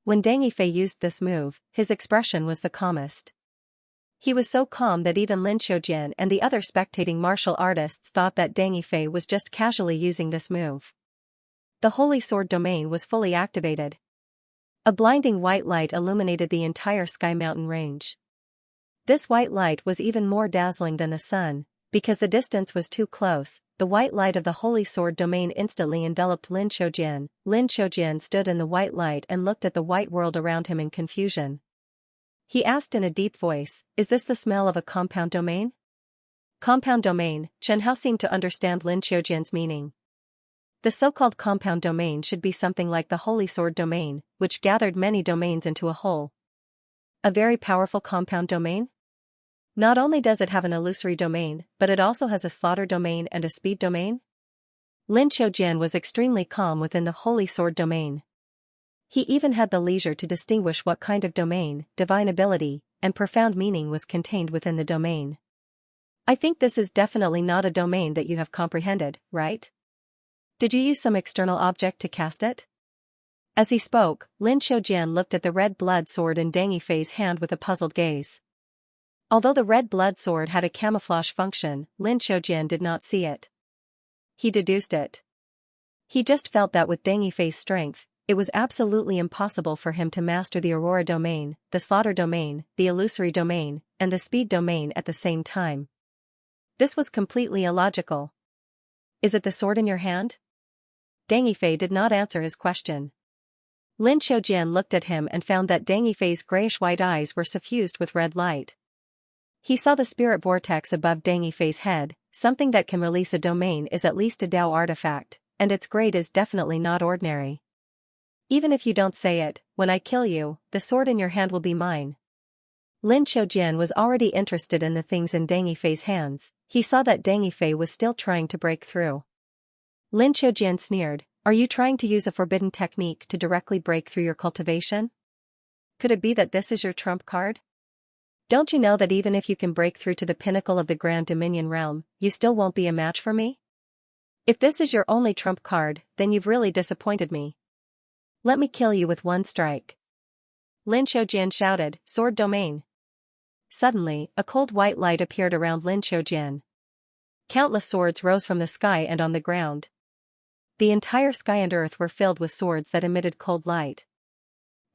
Speaker 1: When Deng Yifei used this move, his expression was the calmest. He was so calm that even Lin Xiaojian and the other spectating martial artists thought that Deng Yifei was just casually using this move. The Holy Sword Domain was fully activated. A blinding white light illuminated the entire sky mountain range. This white light was even more dazzling than the sun, because the distance was too close. The white light of the Holy Sword Domain instantly enveloped Lin Xiaojian. Lin Xiaojian stood in the white light and looked at the white world around him in confusion. He asked in a deep voice, "Is this the smell of a compound domain?" Compound domain. Chen Hao seemed to understand Lin Xiaojian's meaning. The so-called compound domain should be something like the Holy Sword Domain, which gathered many domains into a whole. A very powerful compound domain? Not only does it have an illusory domain, but it also has a slaughter domain and a speed domain? Lin Xiaojian was extremely calm within the Holy Sword Domain. He even had the leisure to distinguish what kind of domain, divine ability, and profound meaning was contained within the domain. I think this is definitely not a domain that you have comprehended, right? Did you use some external object to cast it? As he spoke, Lin Xiaojian looked at the red blood sword in Deng Yifei's hand with a puzzled gaze. Although the red blood sword had a camouflage function, Lin Xiaojian did not see it. He deduced it. He just felt that with Deng Yifei's strength, it was absolutely impossible for him to master the Aurora Domain, the Slaughter Domain, the Illusory Domain, and the Speed Domain at the same time. This was completely illogical. Is it the sword in your hand? Deng Yifei did not answer his question. Lin Xiaojian looked at him and found that Deng Yifei's grayish-white eyes were suffused with red light. He saw the spirit vortex above Deng Yifei's head. Something that can release a domain is at least a Dao artifact, and its grade is definitely not ordinary. Even if you don't say it, when I kill you, the sword in your hand will be mine. Lin Xiaojian was already interested in the things in Deng Yifei's hands. He saw that Deng Yifei was still trying to break through. Lin Xiaojian sneered, "Are you trying to use a forbidden technique to directly break through your cultivation? Could it be that this is your trump card? Don't you know that even if you can break through to the pinnacle of the Grand Dominion realm, you still won't be a match for me? If this is your only trump card, then you've really disappointed me. Let me kill you with one strike." Lin Xiaojian shouted, "Sword Domain." Suddenly, a cold white light appeared around Lin Xiaojian. Countless swords rose from the sky and on the ground. The entire sky and earth were filled with swords that emitted cold light.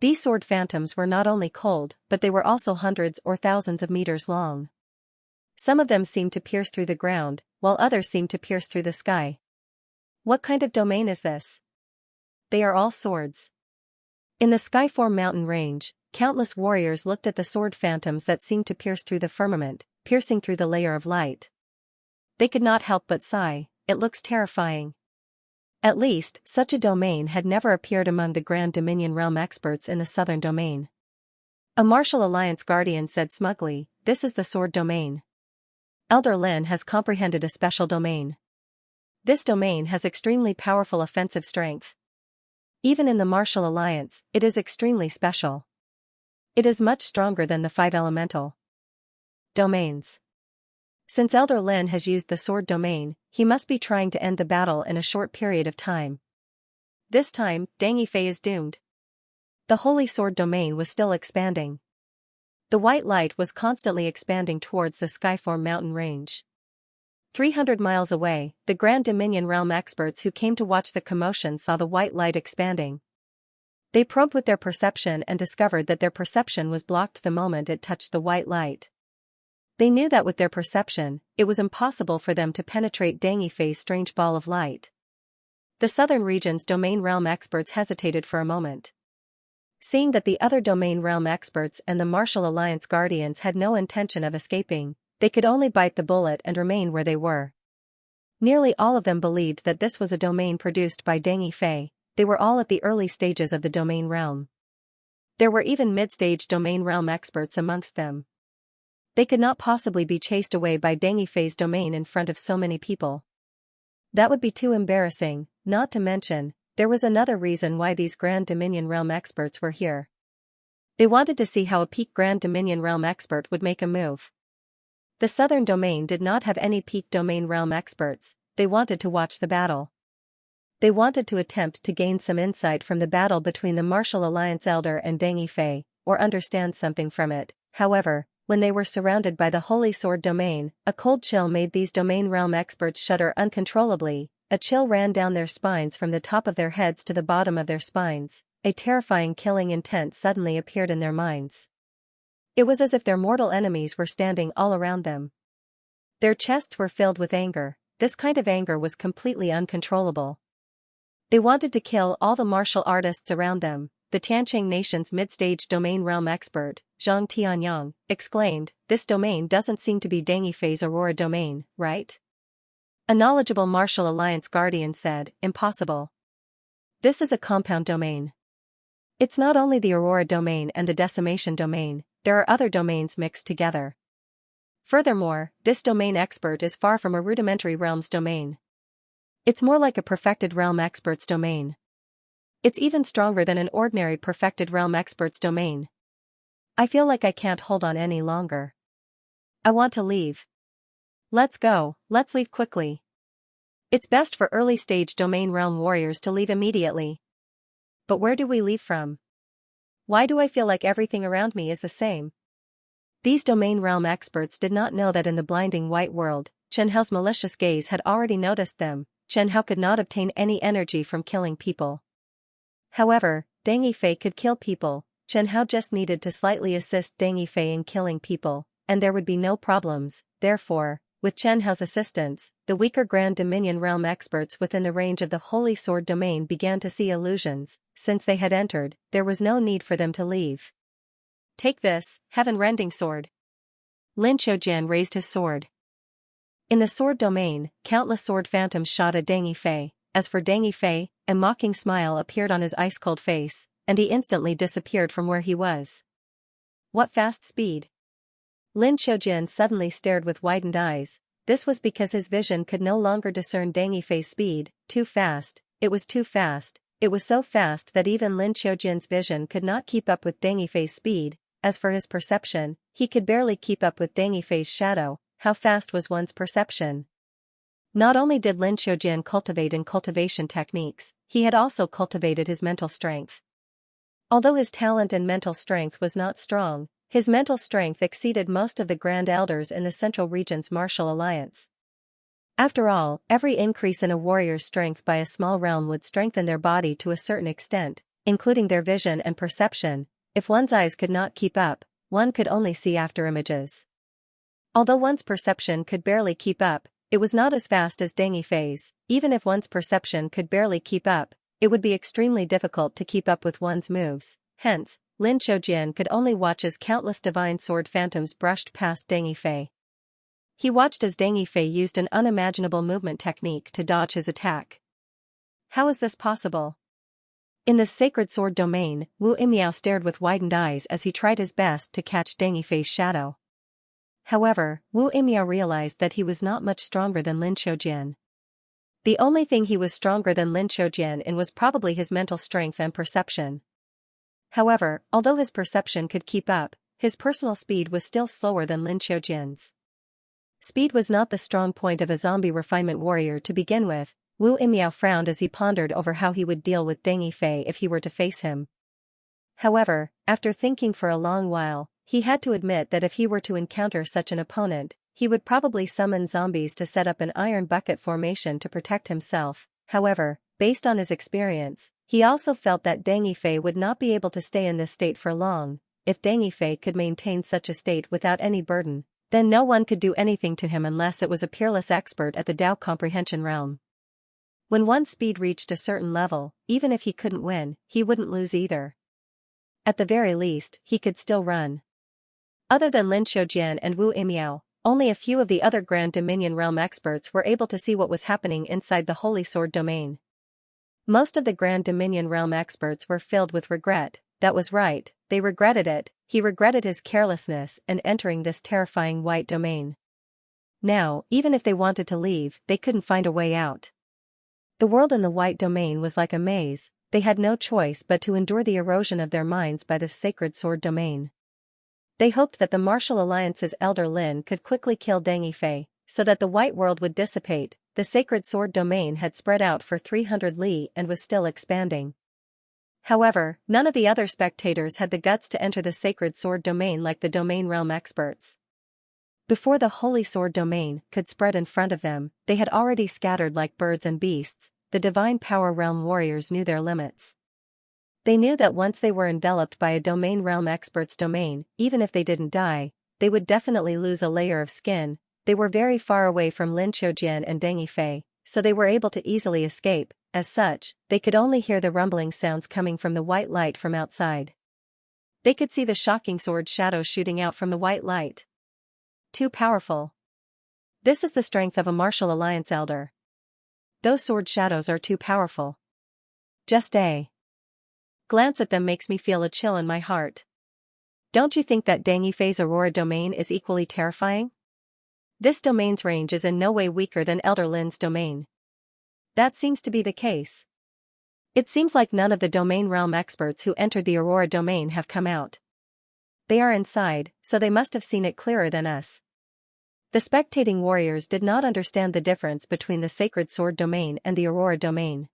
Speaker 1: These sword phantoms were not only cold, but they were also hundreds or thousands of meters long. Some of them seemed to pierce through the ground, while others seemed to pierce through the sky. What kind of domain is this? They are all swords. In the Skyform mountain range, countless warriors looked at the sword phantoms that seemed to pierce through the firmament, piercing through the layer of light. They could not help but sigh, "It looks terrifying." At least, such a domain had never appeared among the Grand Dominion realm experts in the Southern Domain. A Martial Alliance guardian said smugly, "This is the Sword Domain. Elder Lin has comprehended a special domain. This domain has extremely powerful offensive strength. Even in the Martial Alliance, it is extremely special. It is much stronger than the 5 elemental domains. Since Elder Lin has used the Sword Domain, he must be trying to end the battle in a short period of time. This time, Deng Yifei is doomed." The Holy Sword Domain was still expanding. The white light was constantly expanding towards the Skyform mountain range. 300 miles away, the Grand Dominion realm experts who came to watch the commotion saw the white light expanding. They probed with their perception and discovered that their perception was blocked the moment it touched the white light. They knew that with their perception, it was impossible for them to penetrate Deng Yifei's strange ball of light. The southern region's domain realm experts hesitated for a moment. Seeing that the other domain realm experts and the Martial Alliance guardians had no intention of escaping, they could only bite the bullet and remain where they were. Nearly all of them believed that this was a domain produced by Deng Yifei. They were all at the early stages of the domain realm. There were even mid-stage domain realm experts amongst them. They could not possibly be chased away by Deng Yifei's domain in front of so many people. That would be too embarrassing. not to mention, there was another reason why these Grand Dominion Realm experts were here. They wanted to see how a peak Grand Dominion Realm expert would make a move. The Southern Domain did not have any peak Domain Realm experts. They wanted to watch the battle. They wanted to attempt to gain some insight from the battle between the Martial Alliance Elder and Deng Yifei, or understand something from it. However, when they were surrounded by the Holy Sword Domain, a cold chill made these Domain Realm experts shudder uncontrollably. A chill ran down their spines from the top of their heads to the bottom of their spines. A terrifying killing intent suddenly appeared in their minds. It was as if their mortal enemies were standing all around them. Their chests were filled with anger. This kind of anger was completely uncontrollable. They wanted to kill all the martial artists around them. The Tianqing Nation's mid-stage Domain Realm expert, Zhang Tianyang, exclaimed, "This domain doesn't seem to be Deng Yifei's Aurora domain, right?" A knowledgeable Martial Alliance guardian said, "Impossible. This is a compound domain. It's not only the Aurora domain and the Decimation domain, there are other domains mixed together. Furthermore, this domain expert is far from a rudimentary realm's domain. It's more like a perfected realm expert's domain. It's even stronger than an ordinary perfected realm expert's domain. I feel like I can't hold on any longer. I want to leave. Let's go, let's leave quickly. It's best for early-stage domain realm warriors to leave immediately. But where do we leave from? Why do I feel like everything around me is the same?" These domain realm experts did not know that in the blinding white world, Chen Hao's malicious gaze had already noticed them. Chen Hao could not obtain any energy from killing people. However, Deng Yifei could kill people. Chen Hao just needed to slightly assist Deng Yifei in killing people, and there would be no problems. Therefore, with Chen Hao's assistance, the weaker Grand Dominion Realm experts within the range of the Holy Sword domain began to see illusions. Since they had entered, there was no need for them to leave. "Take this, heaven-rending sword." Lin Qiujian raised his sword. In the sword domain, countless sword phantoms shot at Deng Yifei. As for Deng Yifei, a mocking smile appeared on his ice-cold face, and he instantly disappeared from where he was. What fast speed! Lin Qiujian suddenly stared with widened eyes. This was because his vision could no longer discern Deng Yifei's speed. Too fast, it was too fast. It was so fast that even Lin Qiujian's vision could not keep up with Deng Yifei's speed. As for his perception, he could barely keep up with Deng Yifei's shadow. How fast was one's perception? Not only did Lin Qiujian cultivate in cultivation techniques, he had also cultivated his mental strength. Although his talent and mental strength was not strong, his mental strength exceeded most of the Grand Elders in the Central Region's Martial Alliance. After all, every increase in a warrior's strength by a small realm would strengthen their body to a certain extent, including their vision and perception. If one's eyes could not keep up, one could only see after images. Although one's perception could barely keep up, it was not as fast as Deng Yifei's. Even if one's perception could barely keep up, it would be extremely difficult to keep up with one's moves. Hence, Lin Qiujian could only watch as countless divine sword phantoms brushed past Deng Yifei. He watched as Deng Yifei used an unimaginable movement technique to dodge his attack. How is this possible? In the sacred sword domain, Wu Imiao stared with widened eyes as he tried his best to catch Deng Yifei's shadow. However, Wu Imiao realized that he was not much stronger than Lin Qiujian. The only thing he was stronger than Lin Qiujian in was probably his mental strength and perception. However, although his perception could keep up, his personal speed was still slower than Lin Qiujian's. Speed was not the strong point of a zombie refinement warrior to begin with. Wu Imiao frowned as he pondered over how he would deal with Deng Yifei if he were to face him. However, after thinking for a long while, he had to admit that if he were to encounter such an opponent, he would probably summon zombies to set up an iron bucket formation to protect himself. However, based on his experience, he also felt that Deng Yifei would not be able to stay in this state for long. If Deng Yifei could maintain such a state without any burden, then no one could do anything to him unless it was a peerless expert at the Tao comprehension realm. When one's speed reached a certain level, even if he couldn't win, he wouldn't lose either. At the very least, he could still run. Other than Lin Qiujian and Wu Imiao, only a few of the other Grand Dominion Realm experts were able to see what was happening inside the Holy Sword domain. Most of the Grand Dominion Realm experts were filled with regret. That was right, they regretted it. He regretted his carelessness in entering this terrifying white domain. Now, even if they wanted to leave, they couldn't find a way out. The world in the white domain was like a maze. They had no choice but to endure the erosion of their minds by the sacred sword domain. They hoped that the Martial Alliance's elder Lin could quickly kill Deng Yifei, so that the white world would dissipate. The sacred sword domain had spread out for 300 li and was still expanding. However, none of the other spectators had the guts to enter the sacred sword domain like the domain realm experts. Before the holy sword domain could spread in front of them, they had already scattered like birds and beasts. The divine power realm warriors knew their limits. They knew that once they were enveloped by a domain realm expert's domain, even if they didn't die, they would definitely lose a layer of skin. They were very far away from Lin Qiujian and Deng Yifei, so they were able to easily escape. As such, they could only hear the rumbling sounds coming from the white light from outside. They could see the shocking sword shadows shooting out from the white light. Too powerful. This is the strength of a Martial Alliance elder. Those sword shadows are too powerful. Just a glance at them makes me feel a chill in my heart. Don't you think that Deng Yifei's Aurora domain is equally terrifying? This domain's range is in no way weaker than Elder Lin's domain. That seems to be the case. It seems like none of the domain realm experts who entered the Aurora domain have come out. They are inside, so they must have seen it clearer than us. The spectating warriors did not understand the difference between the sacred sword domain and the Aurora domain.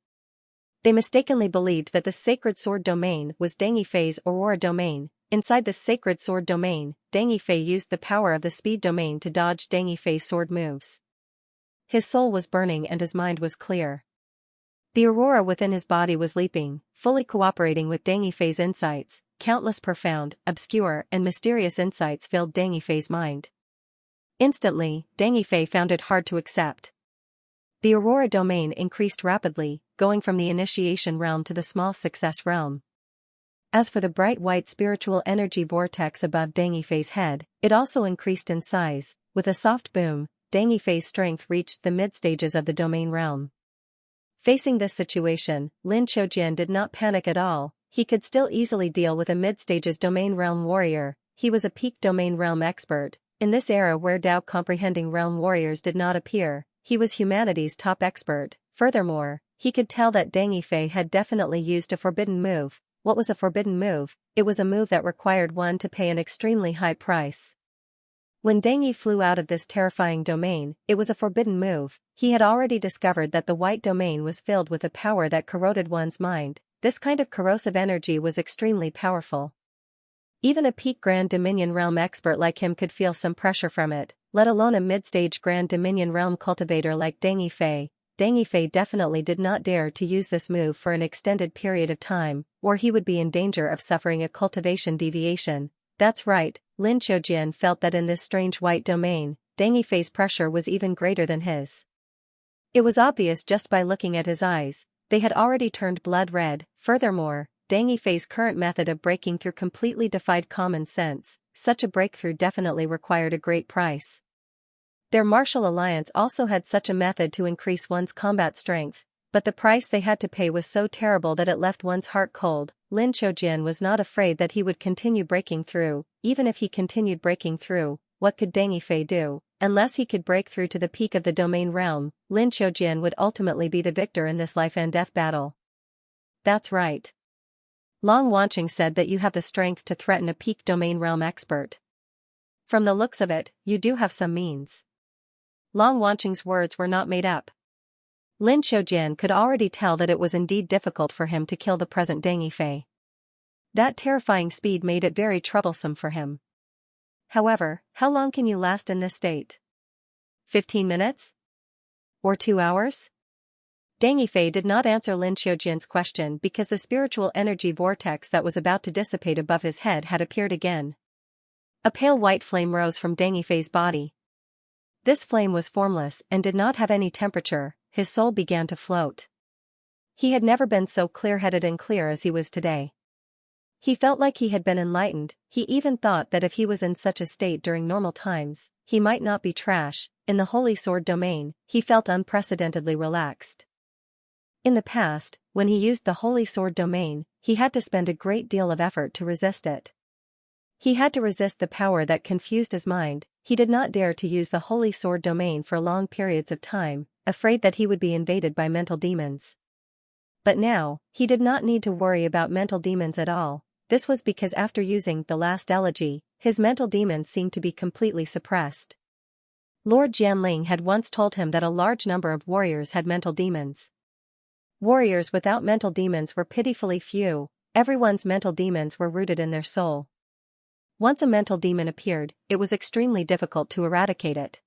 Speaker 1: They mistakenly believed that the sacred sword domain was Deng Yifei's Aurora domain. Inside the sacred sword domain, Deng Yifei used the power of the speed domain to dodge Deng Yifei's sword moves. His soul was burning and his mind was clear. The aurora within his body was leaping, fully cooperating with Deng Yifei's insights. Countless profound, obscure, and mysterious insights filled Deng Yifei's mind. Instantly, Deng Yifei found it hard to accept. The Aurora domain increased rapidly, going from the initiation realm to the small success realm. As for the bright white spiritual energy vortex above Deng Yifei's head, it also increased in size. With a soft boom, Deng Yifei's strength reached the mid-stages of the domain realm. Facing this situation, Lin Qiujian did not panic at all. He could still easily deal with a mid-stages domain realm warrior. He was a peak domain realm expert. In this era where Tao-comprehending realm warriors did not appear, he was humanity's top expert. Furthermore, he could tell that Deng Yifei had definitely used a forbidden move. What was a forbidden move? It was a move that required one to pay an extremely high price. When Deng Yi flew out of this terrifying domain, it was a forbidden move. He had already discovered that the white domain was filled with a power that corroded one's mind. This kind of corrosive energy was extremely powerful. Even a peak Grand Dominion realm expert like him could feel some pressure from it, let alone a mid-stage Grand Dominion realm cultivator like Deng Yifei. Deng Yifei definitely did not dare to use this move for an extended period of time, or he would be in danger of suffering a cultivation deviation. That's right, Lin Qiujian felt that in this strange white domain, Deng Yifei's pressure was even greater than his. It was obvious just by looking at his eyes. They had already turned blood red. Furthermore, Deng Yifei's current method of breaking through completely defied common sense. Such a breakthrough definitely required a great price. Their martial alliance also had such a method to increase one's combat strength, but the price they had to pay was so terrible that it left one's heart cold. Lin Qiujian was not afraid that he would continue breaking through. Even if he continued breaking through, what could Deng Yifei do? Unless he could break through to the peak of the domain realm, Lin Qiujian would ultimately be the victor in this life and death battle. That's right. Long Wanqing said that you have the strength to threaten a peak domain realm expert. From the looks of it, you do have some means. Long Wanqing's words were not made up. Lin Qiujian could already tell that it was indeed difficult for him to kill the present Deng Yifei. That terrifying speed made it very troublesome for him. However, how long can you last in this state? 15 minutes? Or 2 hours? Deng Yifei did not answer Lin Qiujian's question because the spiritual energy vortex that was about to dissipate above his head had appeared again. A pale white flame rose from Deng Yifei's body. This flame was formless and did not have any temperature. His soul began to float. He had never been so clear-headed and clear as he was today. He felt like he had been enlightened. He even thought that if he was in such a state during normal times, he might not be trash. In the Holy Sword domain, he felt unprecedentedly relaxed. In the past, when he used the Holy Sword domain, he had to spend a great deal of effort to resist it. He had to resist the power that confused his mind. He did not dare to use the Holy Sword domain for long periods of time. afraid that he would be invaded by mental demons. But now, he did not need to worry about mental demons at all. This was because after using the last elegy, his mental demons seemed to be completely suppressed. Lord Jianling had once told him that a large number of warriors had mental demons. Warriors without mental demons were pitifully few. Everyone's mental demons were rooted in their soul. Once a mental demon appeared, it was extremely difficult to eradicate it.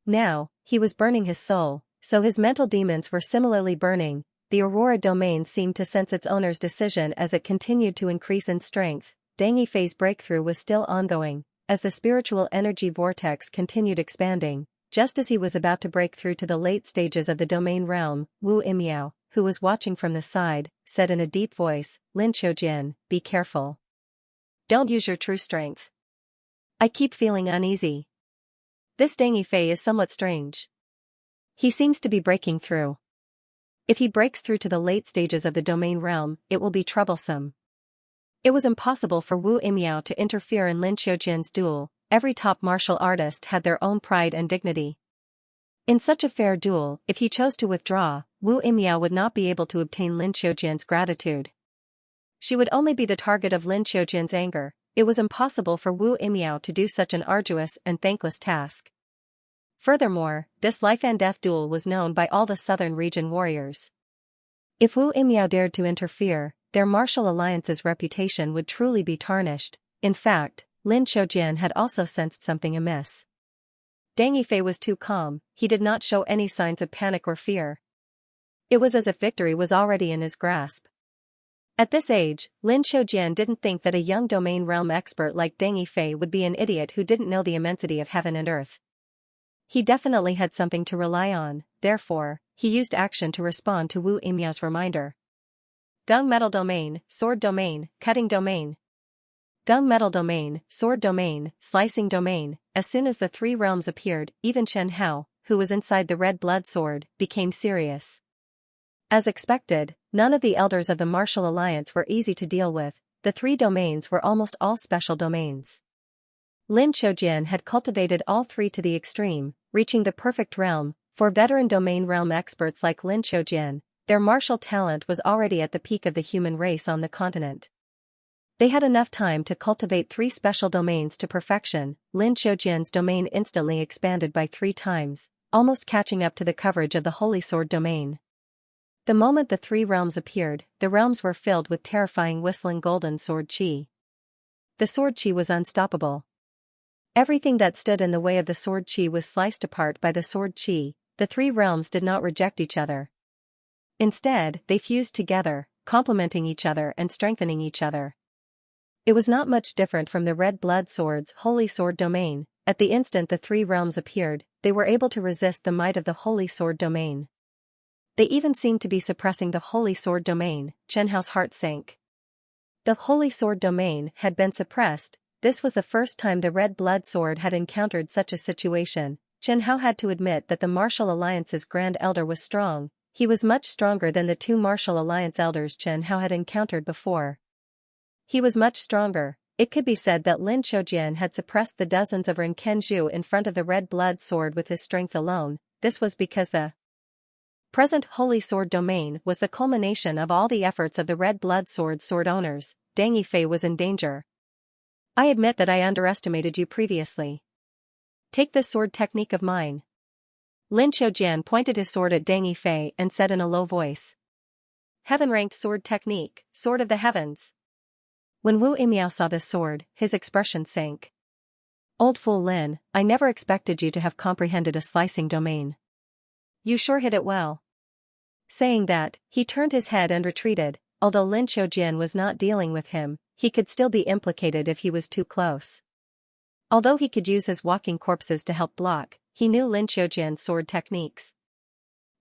Speaker 1: Now, he was burning his soul, so his mental demons were similarly burning. The Aurora domain seemed to sense its owner's decision as it continued to increase in strength. Deng Yifei's breakthrough was still ongoing, as the spiritual energy vortex continued expanding. Just as he was about to break through to the late stages of the domain realm, Wu Imiao, who was watching from the side, said in a deep voice, "Lin Qiujian, be careful. Don't use your true strength. I keep feeling uneasy. This Deng Yifei is somewhat strange. He seems to be breaking through. If he breaks through to the late stages of the domain realm, it will be troublesome." It was impossible for Wu Imiao to interfere in Lin Qiujian's duel. Every top martial artist had their own pride and dignity. In such a fair duel, if he chose to withdraw, Wu Imiao would not be able to obtain Lin Qiujian's gratitude. She would only be the target of Lin Qiujian's anger. It was impossible for Wu Imiao to do such an arduous and thankless task. Furthermore, this life-and-death duel was known by all the southern region warriors. If Wu Imiao dared to interfere, their martial alliance's reputation would truly be tarnished. In fact, Lin Qiujian had also sensed something amiss. Deng Yifei was too calm. He did not show any signs of panic or fear. It was as if victory was already in his grasp. At this age, Lin Qiujian didn't think that a young domain realm expert like Deng Yifei would be an idiot who didn't know the immensity of heaven and earth. He definitely had something to rely on, therefore, he used action to respond to Wu Imiao's reminder. Gung metal domain, sword domain, cutting domain. Gung metal domain, sword domain, slicing domain. As soon as the three realms appeared, even Chen Hao, who was inside the red blood sword, became serious. As expected, none of the elders of the martial alliance were easy to deal with. The three domains were almost all special domains. Lin Qiujian had cultivated all three to the extreme, reaching the perfect realm. For veteran domain realm experts like Lin Qiujian, their martial talent was already at the peak of the human race on the continent. They had enough time to cultivate three special domains to perfection. Lin Qiujian's domain instantly expanded by 3 times, almost catching up to the coverage of the Holy Sword domain. The moment the three realms appeared, the realms were filled with terrifying whistling golden sword qi. The sword qi was unstoppable. Everything that stood in the way of the sword qi was sliced apart by the sword qi. The three realms did not reject each other. Instead, they fused together, complementing each other and strengthening each other. It was not much different from the red blood sword's Holy Sword domain. At the instant the three realms appeared, they were able to resist the might of the Holy Sword domain. They even seemed to be suppressing the Holy Sword domain. Chen Hao's heart sank. The Holy Sword domain had been suppressed. This was the first time the red blood sword had encountered such a situation. Chen Hao had to admit that the Martial Alliance's Grand Elder was strong. He was much stronger than the 2 Martial Alliance elders Chen Hao had encountered before. He was much stronger. It could be said that Lin Qiujian had suppressed the dozens of Ren Kenju in front of the red blood sword with his strength alone. This was because the present Holy Sword domain was the culmination of all the efforts of the red blood sword owners. Deng Yifei was in danger. I admit that I underestimated you previously. Take this sword technique of mine. Lin Qiujian pointed his sword at Deng Yifei and said in a low voice. Heaven-ranked sword technique, sword of the heavens. When Wu Imiao saw this sword, his expression sank. Old fool Lin, I never expected you to have comprehended a slicing domain. You sure hit it well. Saying that, he turned his head and retreated. Although Lin Qiujian was not dealing with him, he could still be implicated if he was too close. Although he could use his walking corpses to help block, he knew Lin Qiujian's sword techniques.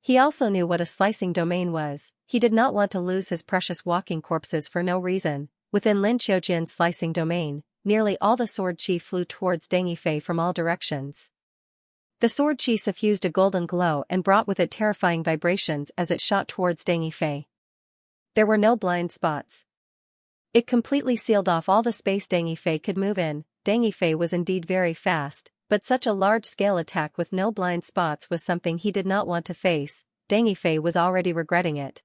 Speaker 1: He also knew what a slicing domain was. He did not want to lose his precious walking corpses for no reason. Within Lin Qiujian's slicing domain, nearly all the sword qi flew towards Deng Yifei from all directions. The sword qi suffused a golden glow and brought with it terrifying vibrations as it shot towards Deng Yifei. There were no blind spots. It completely sealed off all the space Deng Yifei could move in. Deng Yifei was indeed very fast. But such a large-scale attack with no blind spots was something he did not want to face. Deng Yifei was already regretting it.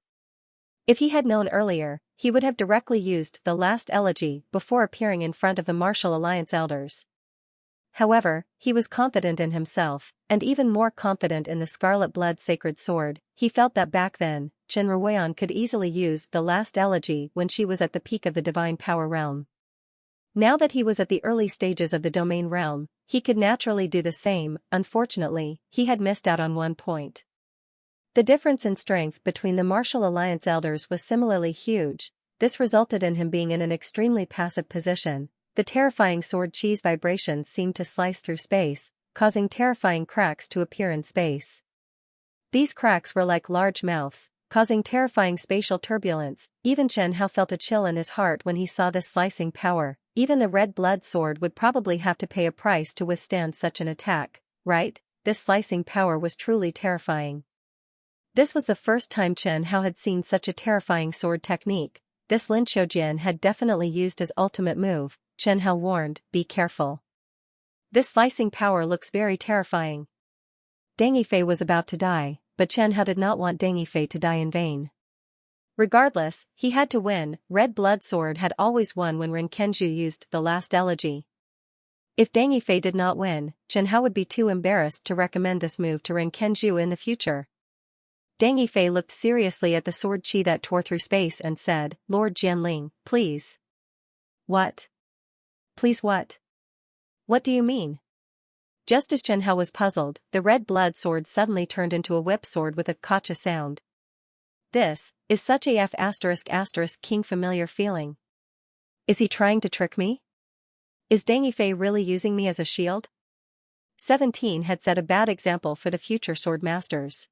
Speaker 1: If he had known earlier, he would have directly used the last elegy before appearing in front of the Martial Alliance elders. However, he was confident in himself, and even more confident in the Scarlet Blood Sacred Sword. He felt that back then, Chen Ruoyan could easily use the last elegy when she was at the peak of the Divine Power Realm. Now that he was at the early stages of the Domain Realm, he could naturally do the same. Unfortunately, he had missed out on one point. The difference in strength between the Martial Alliance elders was similarly huge. This resulted in him being in an extremely passive position. The terrifying sword chi's vibrations seemed to slice through space, causing terrifying cracks to appear in space. These cracks were like large mouths, causing terrifying spatial turbulence. Even Chen Hao felt a chill in his heart when he saw this slicing power. Even the red blood sword would probably have to pay a price to withstand such an attack, right? This slicing power was truly terrifying. This was the first time Chen Hao had seen such a terrifying sword technique. This Lin Xiujian had definitely used his ultimate move. Chen Hao warned, "Be careful. This slicing power looks very terrifying." Deng Yifei was about to die, but Chen Hao did not want Deng Yifei to die in vain. Regardless, he had to win. Red Blood Sword had always won when Ren Kenju used the last elegy. If Deng Yifei did not win, Chen Hao would be too embarrassed to recommend this move to Ren Kenju in the future. Deng Yifei looked seriously at the sword chi that tore through space and said, "Lord Jianling, please." "What? Please what? What do you mean?" Just as Chen Hao was puzzled, the red blood sword suddenly turned into a whip sword with a gotcha sound. This is such a King familiar feeling. Is he trying to trick me? Is Deng Yifei really using me as a shield? 17 had set a bad example for the future sword masters.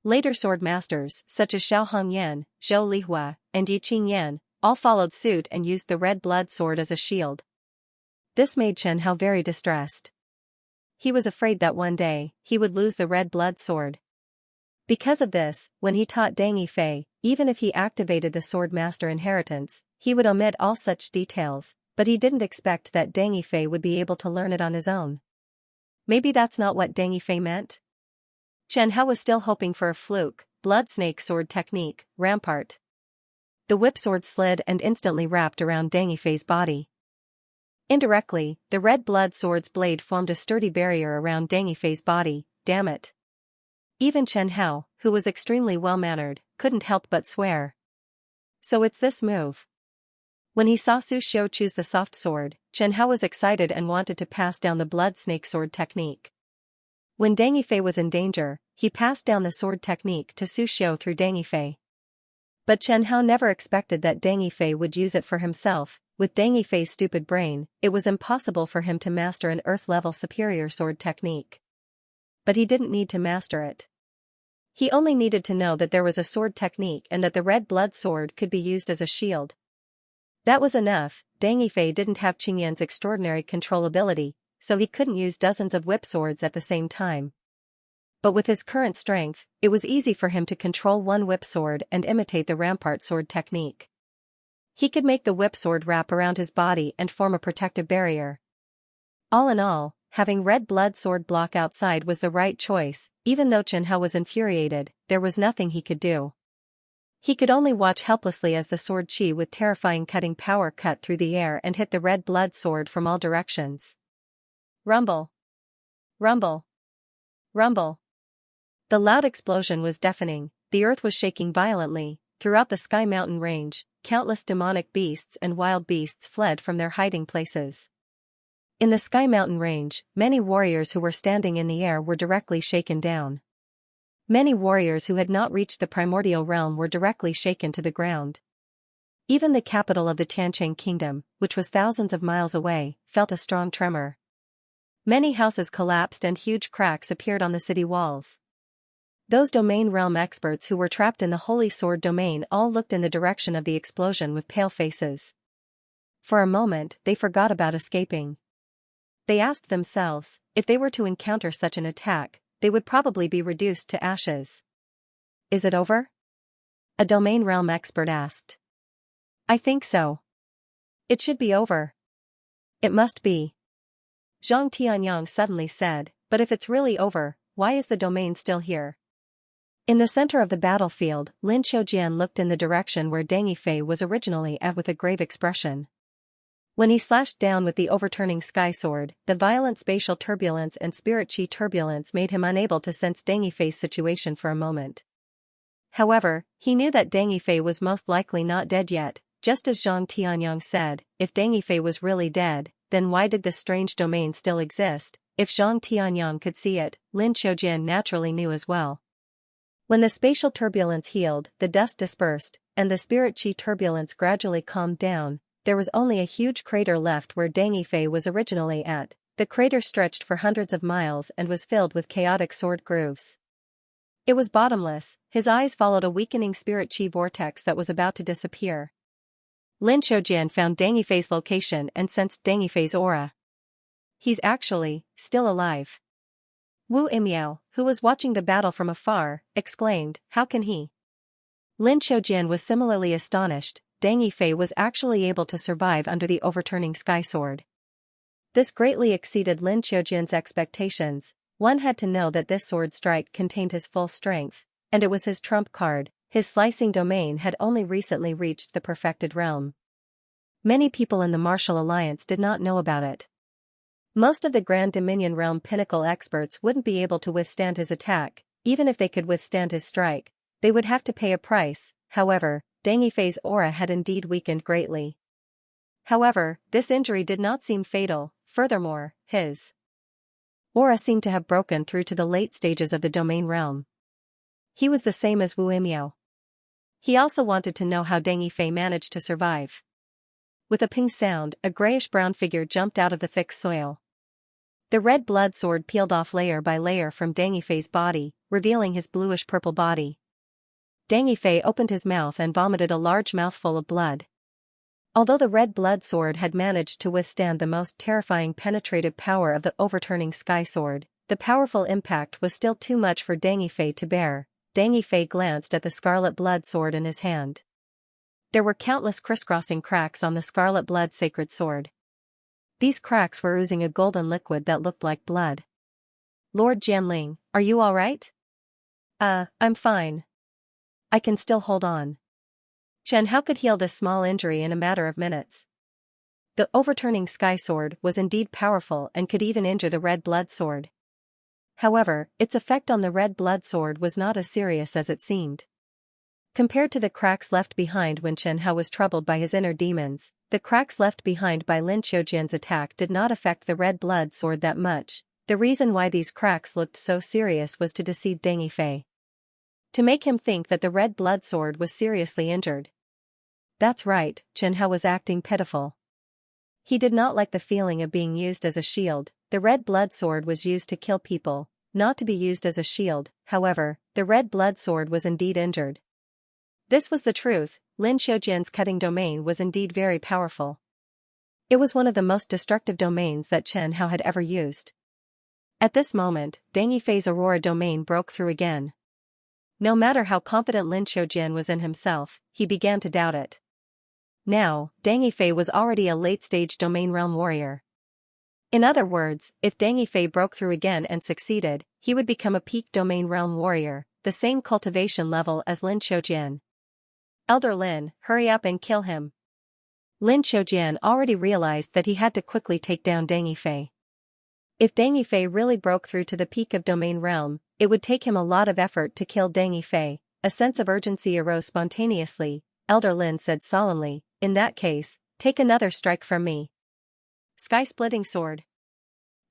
Speaker 1: Later sword masters, such as Xiao Hongyan, Zhou Lihua, and Yi Qingyan, all followed suit and used the red blood sword as a shield. This made Chen Hao very distressed. He was afraid that one day, he would lose the red blood sword. Because of this, when he taught Deng Yifei, even if he activated the sword master inheritance, he would omit all such details, but he didn't expect that Deng Yifei would be able to learn it on his own. Maybe that's not what Deng Yifei meant? Chen Hao was still hoping for a fluke. Blood snake sword technique, rampart. The whip sword slid and instantly wrapped around Deng Yifei's body. Indirectly, the red blood sword's blade formed a sturdy barrier around Deng Yifei's body. Damn it. Even Chen Hao, who was extremely well-mannered, couldn't help but swear. So it's this move. When he saw Su Xiu choose the soft sword, Chen Hao was excited and wanted to pass down the blood snake sword technique. When Deng Yifei was in danger, he passed down the sword technique to Su Xiu through Deng Yifei. But Chen Hao never expected that Deng Yifei would use it for himself. With Deng Yifei's stupid brain, it was impossible for him to master an earth-level superior sword technique. But he didn't need to master it. He only needed to know that there was a sword technique and that the red blood sword could be used as a shield. That was enough. Deng Yifei didn't have Qingyan's extraordinary control ability, so he couldn't use dozens of whip swords at the same time. But with his current strength, it was easy for him to control one whip sword and imitate the rampart sword technique. He could make the whip sword wrap around his body and form a protective barrier. All in all, having red blood sword block outside was the right choice. Even though Chen Hao was infuriated, there was nothing he could do. He could only watch helplessly as the sword chi with terrifying cutting power cut through the air and hit the red blood sword from all directions. Rumble. Rumble. Rumble. The loud explosion was deafening. The earth was shaking violently. Throughout the Sky Mountain range, countless demonic beasts and wild beasts fled from their hiding places. In the Sky Mountain range, many warriors who were standing in the air were directly shaken down. Many warriors who had not reached the primordial realm were directly shaken to the ground. Even the capital of the Tiancheng kingdom, which was thousands of miles away, felt a strong tremor. Many houses collapsed and huge cracks appeared on the city walls. Those domain realm experts who were trapped in the Holy Sword domain all looked in the direction of the explosion with pale faces. For a moment, they forgot about escaping. They asked themselves, if they were to encounter such an attack, they would probably be reduced to ashes. Is it over? A domain realm expert asked. I think so. It should be over. It must be. Zhang Tianyang suddenly said, but if it's really over, why is the domain still here? In the center of the battlefield, Lin Xiaojian looked in the direction where Deng Yifei was originally at with a grave expression. When he slashed down with the overturning sky sword, the violent spatial turbulence and spirit chi turbulence made him unable to sense Deng Yifei's situation for a moment. However, he knew that Deng Yifei was most likely not dead yet, just as Zhang Tianyang said, if Deng Yifei was really dead, then why did this strange domain still exist? If Zhang Tianyang could see it, Lin Xiaojian naturally knew as well. When the spatial turbulence healed, the dust dispersed, and the spirit chi turbulence gradually calmed down, there was only a huge crater left where Deng Yifei was originally at. The crater stretched for hundreds of miles and was filled with chaotic sword grooves. It was bottomless, his eyes followed a weakening spirit chi vortex that was about to disappear. Lin Xiaojian found Deng Yifei's location and sensed Deng Yifei's aura. He's actually still alive. Wu Imiao, who was watching the battle from afar, exclaimed, how can he? Lin Xiaojian was similarly astonished. Deng Yifei was actually able to survive under the overturning sky sword. This greatly exceeded Lin Xiaojian's expectations. One had to know that this sword strike contained his full strength, and it was his trump card. His slicing domain had only recently reached the perfected realm. Many people in the Martial Alliance did not know about it. Most of the Grand Dominion realm pinnacle experts wouldn't be able to withstand his attack. Even if they could withstand his strike, they would have to pay a price. However, Deng Yifei's aura had indeed weakened greatly. However, this injury did not seem fatal. Furthermore, his aura seemed to have broken through to the late stages of the domain realm. He was the same as Wu Imiao. He also wanted to know how Deng Yifei managed to survive. With a ping sound, a grayish-brown figure jumped out of the thick soil. The red blood sword peeled off layer by layer from Deng Yifei's body, revealing his bluish-purple body. Deng Yifei opened his mouth and vomited a large mouthful of blood. Although the red blood sword had managed to withstand the most terrifying penetrative power of the overturning sky sword, the powerful impact was still too much for Deng Yifei to bear. Deng Yifei glanced at the scarlet blood sword in his hand. There were countless crisscrossing cracks on the scarlet blood sacred sword. These cracks were oozing a golden liquid that looked like blood. Lord Jianling, are you all right? I'm fine. I can still hold on. Chen Hao could heal this small injury in a matter of minutes. The overturning sky sword was indeed powerful and could even injure the red blood sword. However, its effect on the red blood sword was not as serious as it seemed. Compared to the cracks left behind when Chen Hao was troubled by his inner demons, the cracks left behind by Lin Xiaojian's attack did not affect the red blood sword that much. The reason why these cracks looked so serious was to deceive Deng Yifei, to make him think that the red blood sword was seriously injured. That's right, Chen Hao was acting pitiful. He did not like the feeling of being used as a shield. The red blood sword was used to kill people, not to be used as a shield. However, the red blood sword was indeed injured. This was the truth. Lin Xiaojian's cutting domain was indeed very powerful. It was one of the most destructive domains that Chen Hao had ever used. At this moment, Deng Yifei's aurora domain broke through again. No matter how confident Lin Xiaojian was in himself, he began to doubt it. Now, Deng Yifei was already a late-stage domain realm warrior. In other words, if Deng Yifei broke through again and succeeded, he would become a peak domain realm warrior, the same cultivation level as Lin Xiaojian. Elder Lin, hurry up and kill him. Lin Xiaojian already realized that he had to quickly take down Deng Yifei. If Deng Yifei really broke through to the peak of domain realm, it would take him a lot of effort to kill Deng Yifei. A sense of urgency arose spontaneously. Elder Lin said solemnly, in that case, take another strike from me. Sky-splitting sword.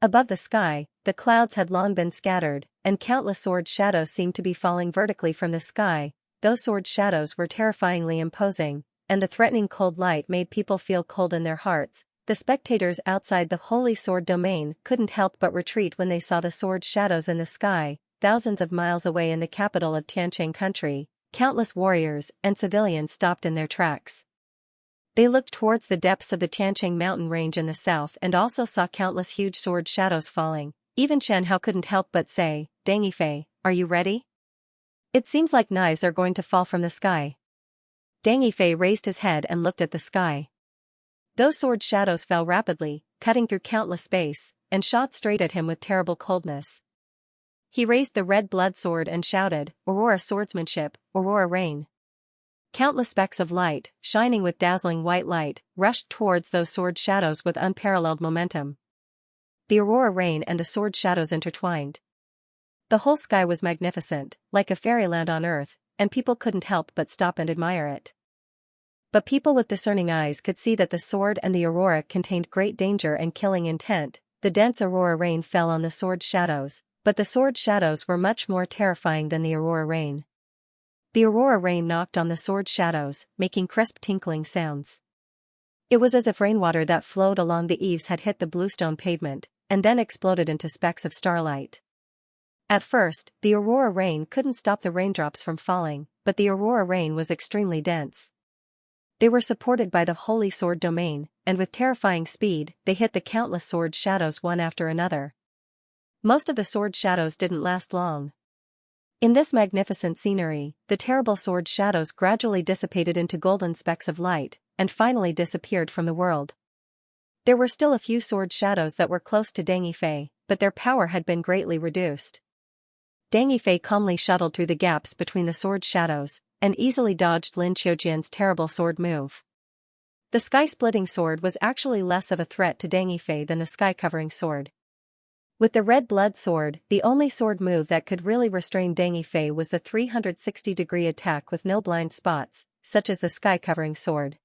Speaker 1: Above the sky, the clouds had long been scattered, and countless sword shadows seemed to be falling vertically from the sky. Those sword shadows were terrifyingly imposing, and the threatening cold light made people feel cold in their hearts. The spectators outside the holy sword domain couldn't help but retreat when they saw the sword shadows in the sky. Thousands of miles away in the capital of Tianqing country, countless warriors and civilians stopped in their tracks. They looked towards the depths of the Tianqing mountain range in the south and also saw countless huge sword shadows falling. Even Chen Hao couldn't help but say, Deng Yifei, are you ready? It seems like knives are going to fall from the sky. Deng Yifei raised his head and looked at the sky. Those sword shadows fell rapidly, cutting through countless space, and shot straight at him with terrible coldness. He raised the red blood sword and shouted, "Aurora swordsmanship, Aurora rain." Countless specks of light, shining with dazzling white light, rushed towards those sword shadows with unparalleled momentum. The aurora rain and the sword shadows intertwined. The whole sky was magnificent, like a fairyland on earth, and people couldn't help but stop and admire it. But people with discerning eyes could see that the sword and the aurora contained great danger and killing intent. The dense aurora rain fell on the sword shadows, but the sword shadows were much more terrifying than the aurora rain. The aurora rain knocked on the sword shadows, making crisp tinkling sounds. It was as if rainwater that flowed along the eaves had hit the bluestone pavement, and then exploded into specks of starlight. At first, the aurora rain couldn't stop the raindrops from falling, but the aurora rain was extremely dense. They were supported by the holy sword domain, and with terrifying speed, they hit the countless sword shadows one after another. Most of the sword shadows didn't last long. In this magnificent scenery, the terrible sword shadows gradually dissipated into golden specks of light, and finally disappeared from the world. There were still a few sword shadows that were close to Deng Yifei, but their power had been greatly reduced. Deng Yifei calmly shuttled through the gaps between the sword shadows, and easily dodged Lin Qiujian's terrible sword move. The sky-splitting sword was actually less of a threat to Deng Yifei than the sky-covering sword. With the red blood sword, the only sword move that could really restrain Deng Yifei was the 360-degree attack with no blind spots, such as the sky-covering sword.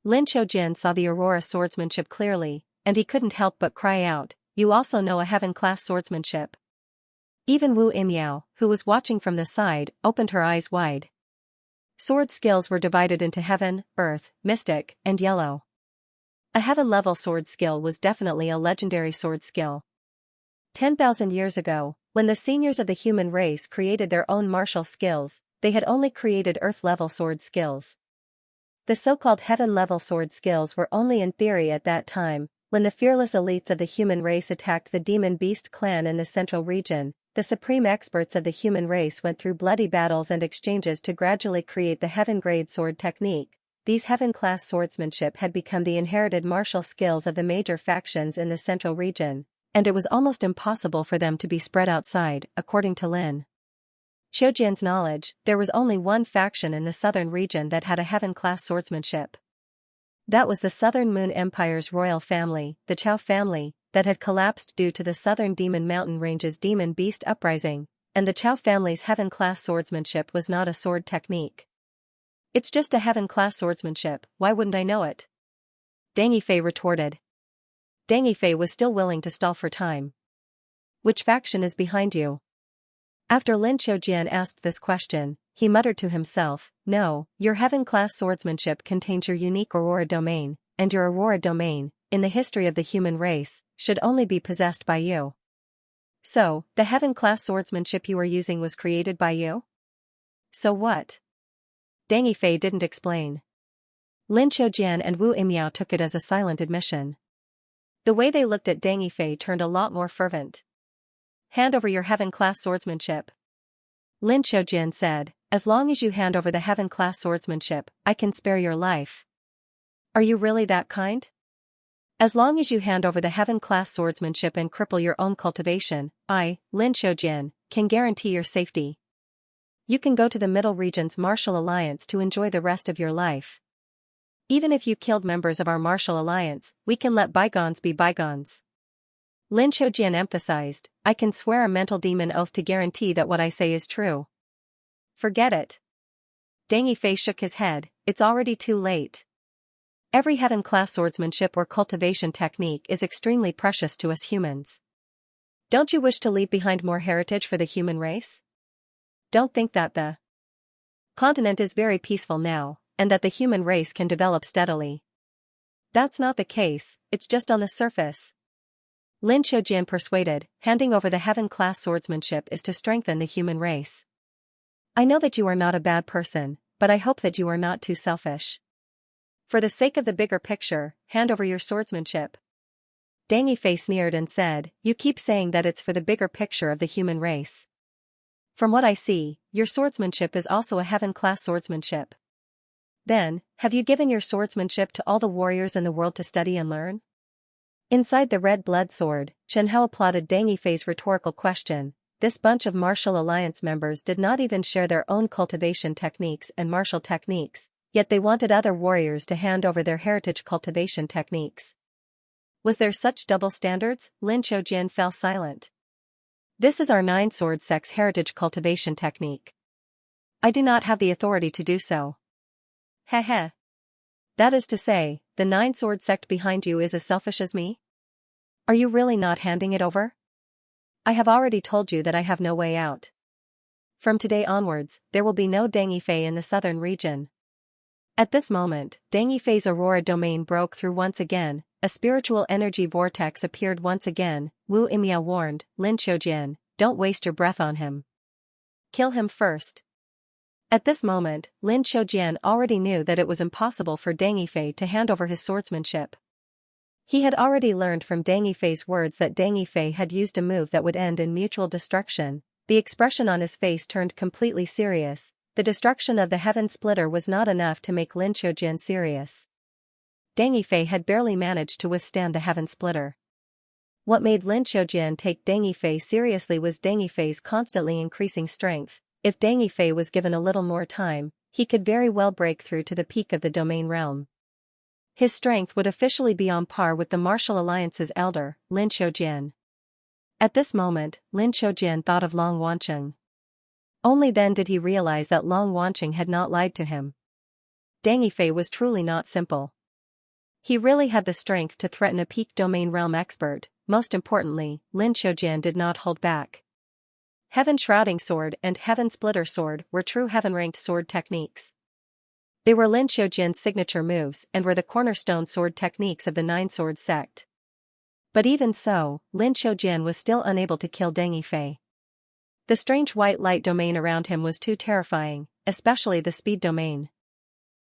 Speaker 1: Lin Qiujian saw the aurora swordsmanship clearly, and he couldn't help but cry out, "You also know a heaven-class swordsmanship." Even Wu Imiao, who was watching from the side, opened her eyes wide. Sword skills were divided into heaven, earth, mystic, and yellow. A heaven-level sword skill was definitely a legendary sword skill. 10,000 years ago, when the seniors of the human race created their own martial skills, they had only created earth-level sword skills. The so-called heaven-level sword skills were only in theory at that time. When the fearless elites of the human race attacked the demon beast clan in the central region, the supreme experts of the human race went through bloody battles and exchanges to gradually create the heaven-grade sword technique. These heaven-class swordsmanship had become the inherited martial skills of the major factions in the central region, and it was almost impossible for them to be spread outside, according to Lin Qiujian's knowledge. There was only one faction in the southern region that had a heaven-class swordsmanship. That was the Southern Moon Empire's royal family, the Chao family, that had collapsed due to the Southern Demon Mountain Range's demon beast uprising, and the Chao family's heaven-class swordsmanship was not a sword technique. "It's just a heaven-class swordsmanship, why wouldn't I know it?" Deng Yifei retorted. Deng Yifei was still willing to stall for time. "Which faction is behind you?" After Lin Qiujian asked this question, he muttered to himself, "No, your heaven-class swordsmanship contains your unique aurora domain, and your aurora domain, in the history of the human race, should only be possessed by you. So, the heaven-class swordsmanship you are using was created by you? So what?" Deng Yifei didn't explain. Lin Qiujian and Wu Imiao took it as a silent admission. The way they looked at Deng Yifei turned a lot more fervent. "Hand over your heaven-class swordsmanship," Lin Qiujian said. "As long as you hand over the heaven-class swordsmanship, I can spare your life." "Are you really that kind?" "As long as you hand over the heaven-class swordsmanship and cripple your own cultivation, I, Lin Qiujian, can guarantee your safety. You can go to the Middle Region's martial alliance to enjoy the rest of your life. Even if you killed members of our martial alliance, we can let bygones be bygones." Lin Qiujian emphasized, "I can swear a mental demon oath to guarantee that what I say is true." "Forget it." Deng Yifei shook his head, "It's already too late. Every heaven-class swordsmanship or cultivation technique is extremely precious to us humans. Don't you wish to leave behind more heritage for the human race? Don't think that the continent is very peaceful now, and that the human race can develop steadily. That's not the case, it's just on the surface." Lin Qiujian persuaded, "Handing over the heaven-class swordsmanship is to strengthen the human race. I know that you are not a bad person, but I hope that you are not too selfish. For the sake of the bigger picture, hand over your swordsmanship." Deng Yifei sneered and said, "You keep saying that it's for the bigger picture of the human race. From what I see, your swordsmanship is also a heaven-class swordsmanship. Then, have you given your swordsmanship to all the warriors in the world to study and learn? Inside the red blood sword, Chen Hao applauded Deng Yifei's rhetorical question. This bunch of martial alliance members did not even share their own cultivation techniques and martial techniques, yet they wanted other warriors to hand over their heritage cultivation techniques. Was there such double standards? Lin Qiujian fell silent. This is our Nine Sword Sect's heritage cultivation technique. I do not have the authority to do so. Heh. That is to say, the Nine Sword Sect behind you is as selfish as me? Are you really not handing it over? I have already told you that I have no way out. From today onwards, there will be no Deng Yifei in the southern region. At this moment, Deng Yifei's aurora domain broke through once again, a spiritual energy vortex appeared once again. Wu Yimiao warned, Lin Qiujian, don't waste your breath on him. Kill him first. At this moment, Lin Qiujian already knew that it was impossible for Deng Yifei to hand over his swordsmanship. He had already learned from Deng Yifei's words that Deng Yifei had used a move that would end in mutual destruction. The expression on his face turned completely serious. The destruction of the heaven splitter was not enough to make Lin Qiujian serious. Deng Yifei had barely managed to withstand the heaven splitter. What made Lin Qiujian take Deng Yifei seriously was Deng Yifei's constantly increasing strength. If Deng Yifei was given a little more time, he could very well break through to the peak of the domain realm. His strength would officially be on par with the Martial Alliance's elder, Lin Qiujian. At this moment, Lin Qiujian thought of Long Wancheng. Only then did he realize that Long Wancheng had not lied to him. Deng Yifei was truly not simple. He really had the strength to threaten a peak domain realm expert. Most importantly, Lin Qiujian did not hold back. Heaven Shrouding Sword and Heaven Splitter Sword were true heaven-ranked sword techniques. They were Lin Qiujian's signature moves and were the cornerstone sword techniques of the Nine Sword Sect. But even so, Lin Qiujian was still unable to kill Deng Yifei. The strange white light domain around him was too terrifying, especially the speed domain.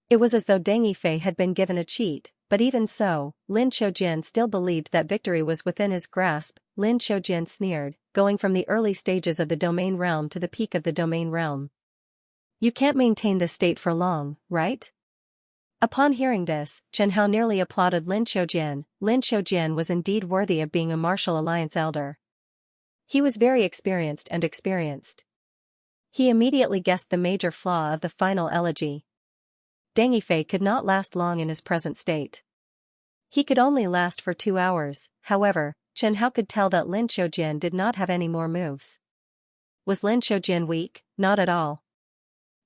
Speaker 1: It was as though Deng Yifei had been given a cheat, but even so, Lin Qiujian still believed that victory was within his grasp. Lin Qiujian sneered, going from the early stages of the domain realm to the peak of the domain realm. You can't maintain this state for long, right? Upon hearing this, Chen Hao nearly applauded Lin Qiujian. Lin Qiujian was indeed worthy of being a martial alliance elder. He was very experienced. He immediately guessed the major flaw of the final elegy. Deng Yifei could not last long in his present state. He could only last for 2 hours. However, Chen Hao could tell that Lin Qiujian did not have any more moves. Was Lin Qiujian weak? Not at all.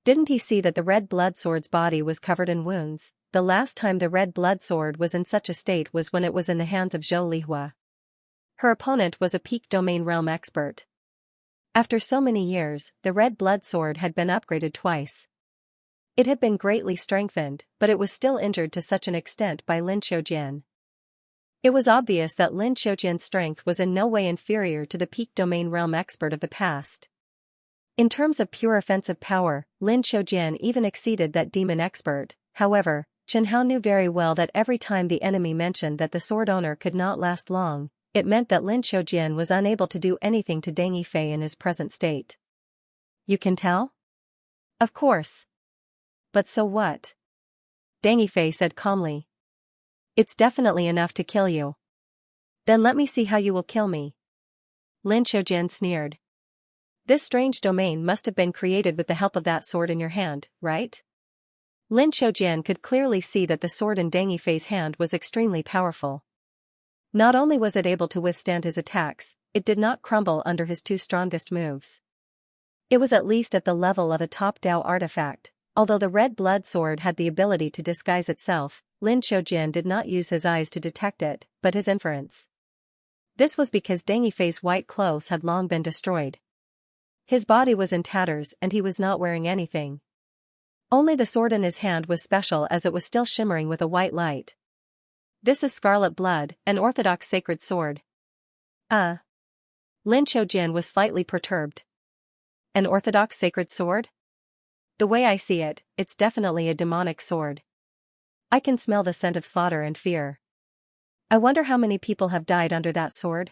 Speaker 1: Didn't he see that the red blood sword's body was covered in wounds? The last time the red blood sword was in such a state was when it was in the hands of Zhou Lihua. Her opponent was a peak domain realm expert. After so many years, the red blood sword had been upgraded twice. It had been greatly strengthened, but it was still injured to such an extent by Lin Qiujian. It was obvious that Lin Qiujian's strength was in no way inferior to the peak domain realm expert of the past. In terms of pure offensive power, Lin Qiujian even exceeded that demon expert. However, Chen Hao knew very well that every time the enemy mentioned that the sword owner could not last long, it meant that Lin Qiujian was unable to do anything to Deng Yifei in his present state. You can tell? Of course. But so what? Deng Yifei said calmly. It's definitely enough to kill you. Then let me see how you will kill me. Lin Qiujian sneered. This strange domain must have been created with the help of that sword in your hand, right? Lin Qiujian could clearly see that the sword in Deng Yifei's hand was extremely powerful. Not only was it able to withstand his attacks, it did not crumble under his 2 strongest moves. It was at least at the level of a top Dao artifact. Although the red blood sword had the ability to disguise itself, Lin Qiujian did not use his eyes to detect it, but his inference. This was because Deng Yifei's white clothes had long been destroyed. His body was in tatters and he was not wearing anything. Only the sword in his hand was special as it was still shimmering with a white light. This is Scarlet Blood, an orthodox sacred sword. Lin Qiujian was slightly perturbed. An orthodox sacred sword? The way I see it, it's definitely a demonic sword. I can smell the scent of slaughter and fear. I wonder how many people have died under that sword?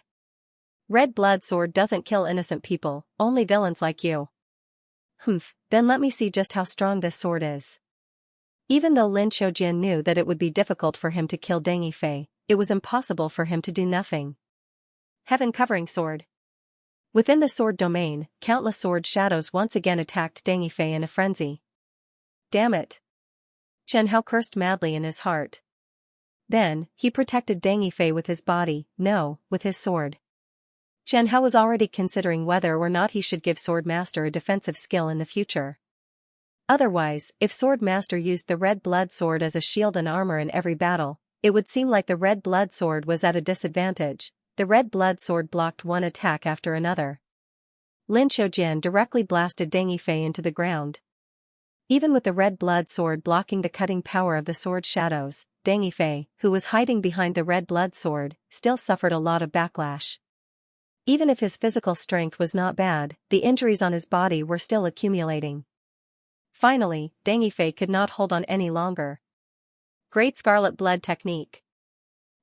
Speaker 1: Red blood sword doesn't kill innocent people, only villains like you. Then let me see just how strong this sword is. Even though Lin Qiujian knew that it would be difficult for him to kill Deng Yifei, it was impossible for him to do nothing. Heaven-covering sword. Within the sword domain, countless sword shadows once again attacked Deng Yifei in a frenzy. Damn it! Chen Hao cursed madly in his heart. Then, he protected Deng Yifei with his body, no, with his sword. Chen Hao was already considering whether or not he should give Sword Master a defensive skill in the future. Otherwise, if Sword Master used the red blood sword as a shield and armor in every battle, it would seem like the red blood sword was at a disadvantage. The red blood sword blocked one attack after another. Lin Xiaojian directly blasted Deng Yifei into the ground. Even with the red blood sword blocking the cutting power of the sword shadows, Deng Yifei, who was hiding behind the red blood sword, still suffered a lot of backlash. Even if his physical strength was not bad, the injuries on his body were still accumulating. Finally, Deng Yifei could not hold on any longer. Great Scarlet Blood Technique.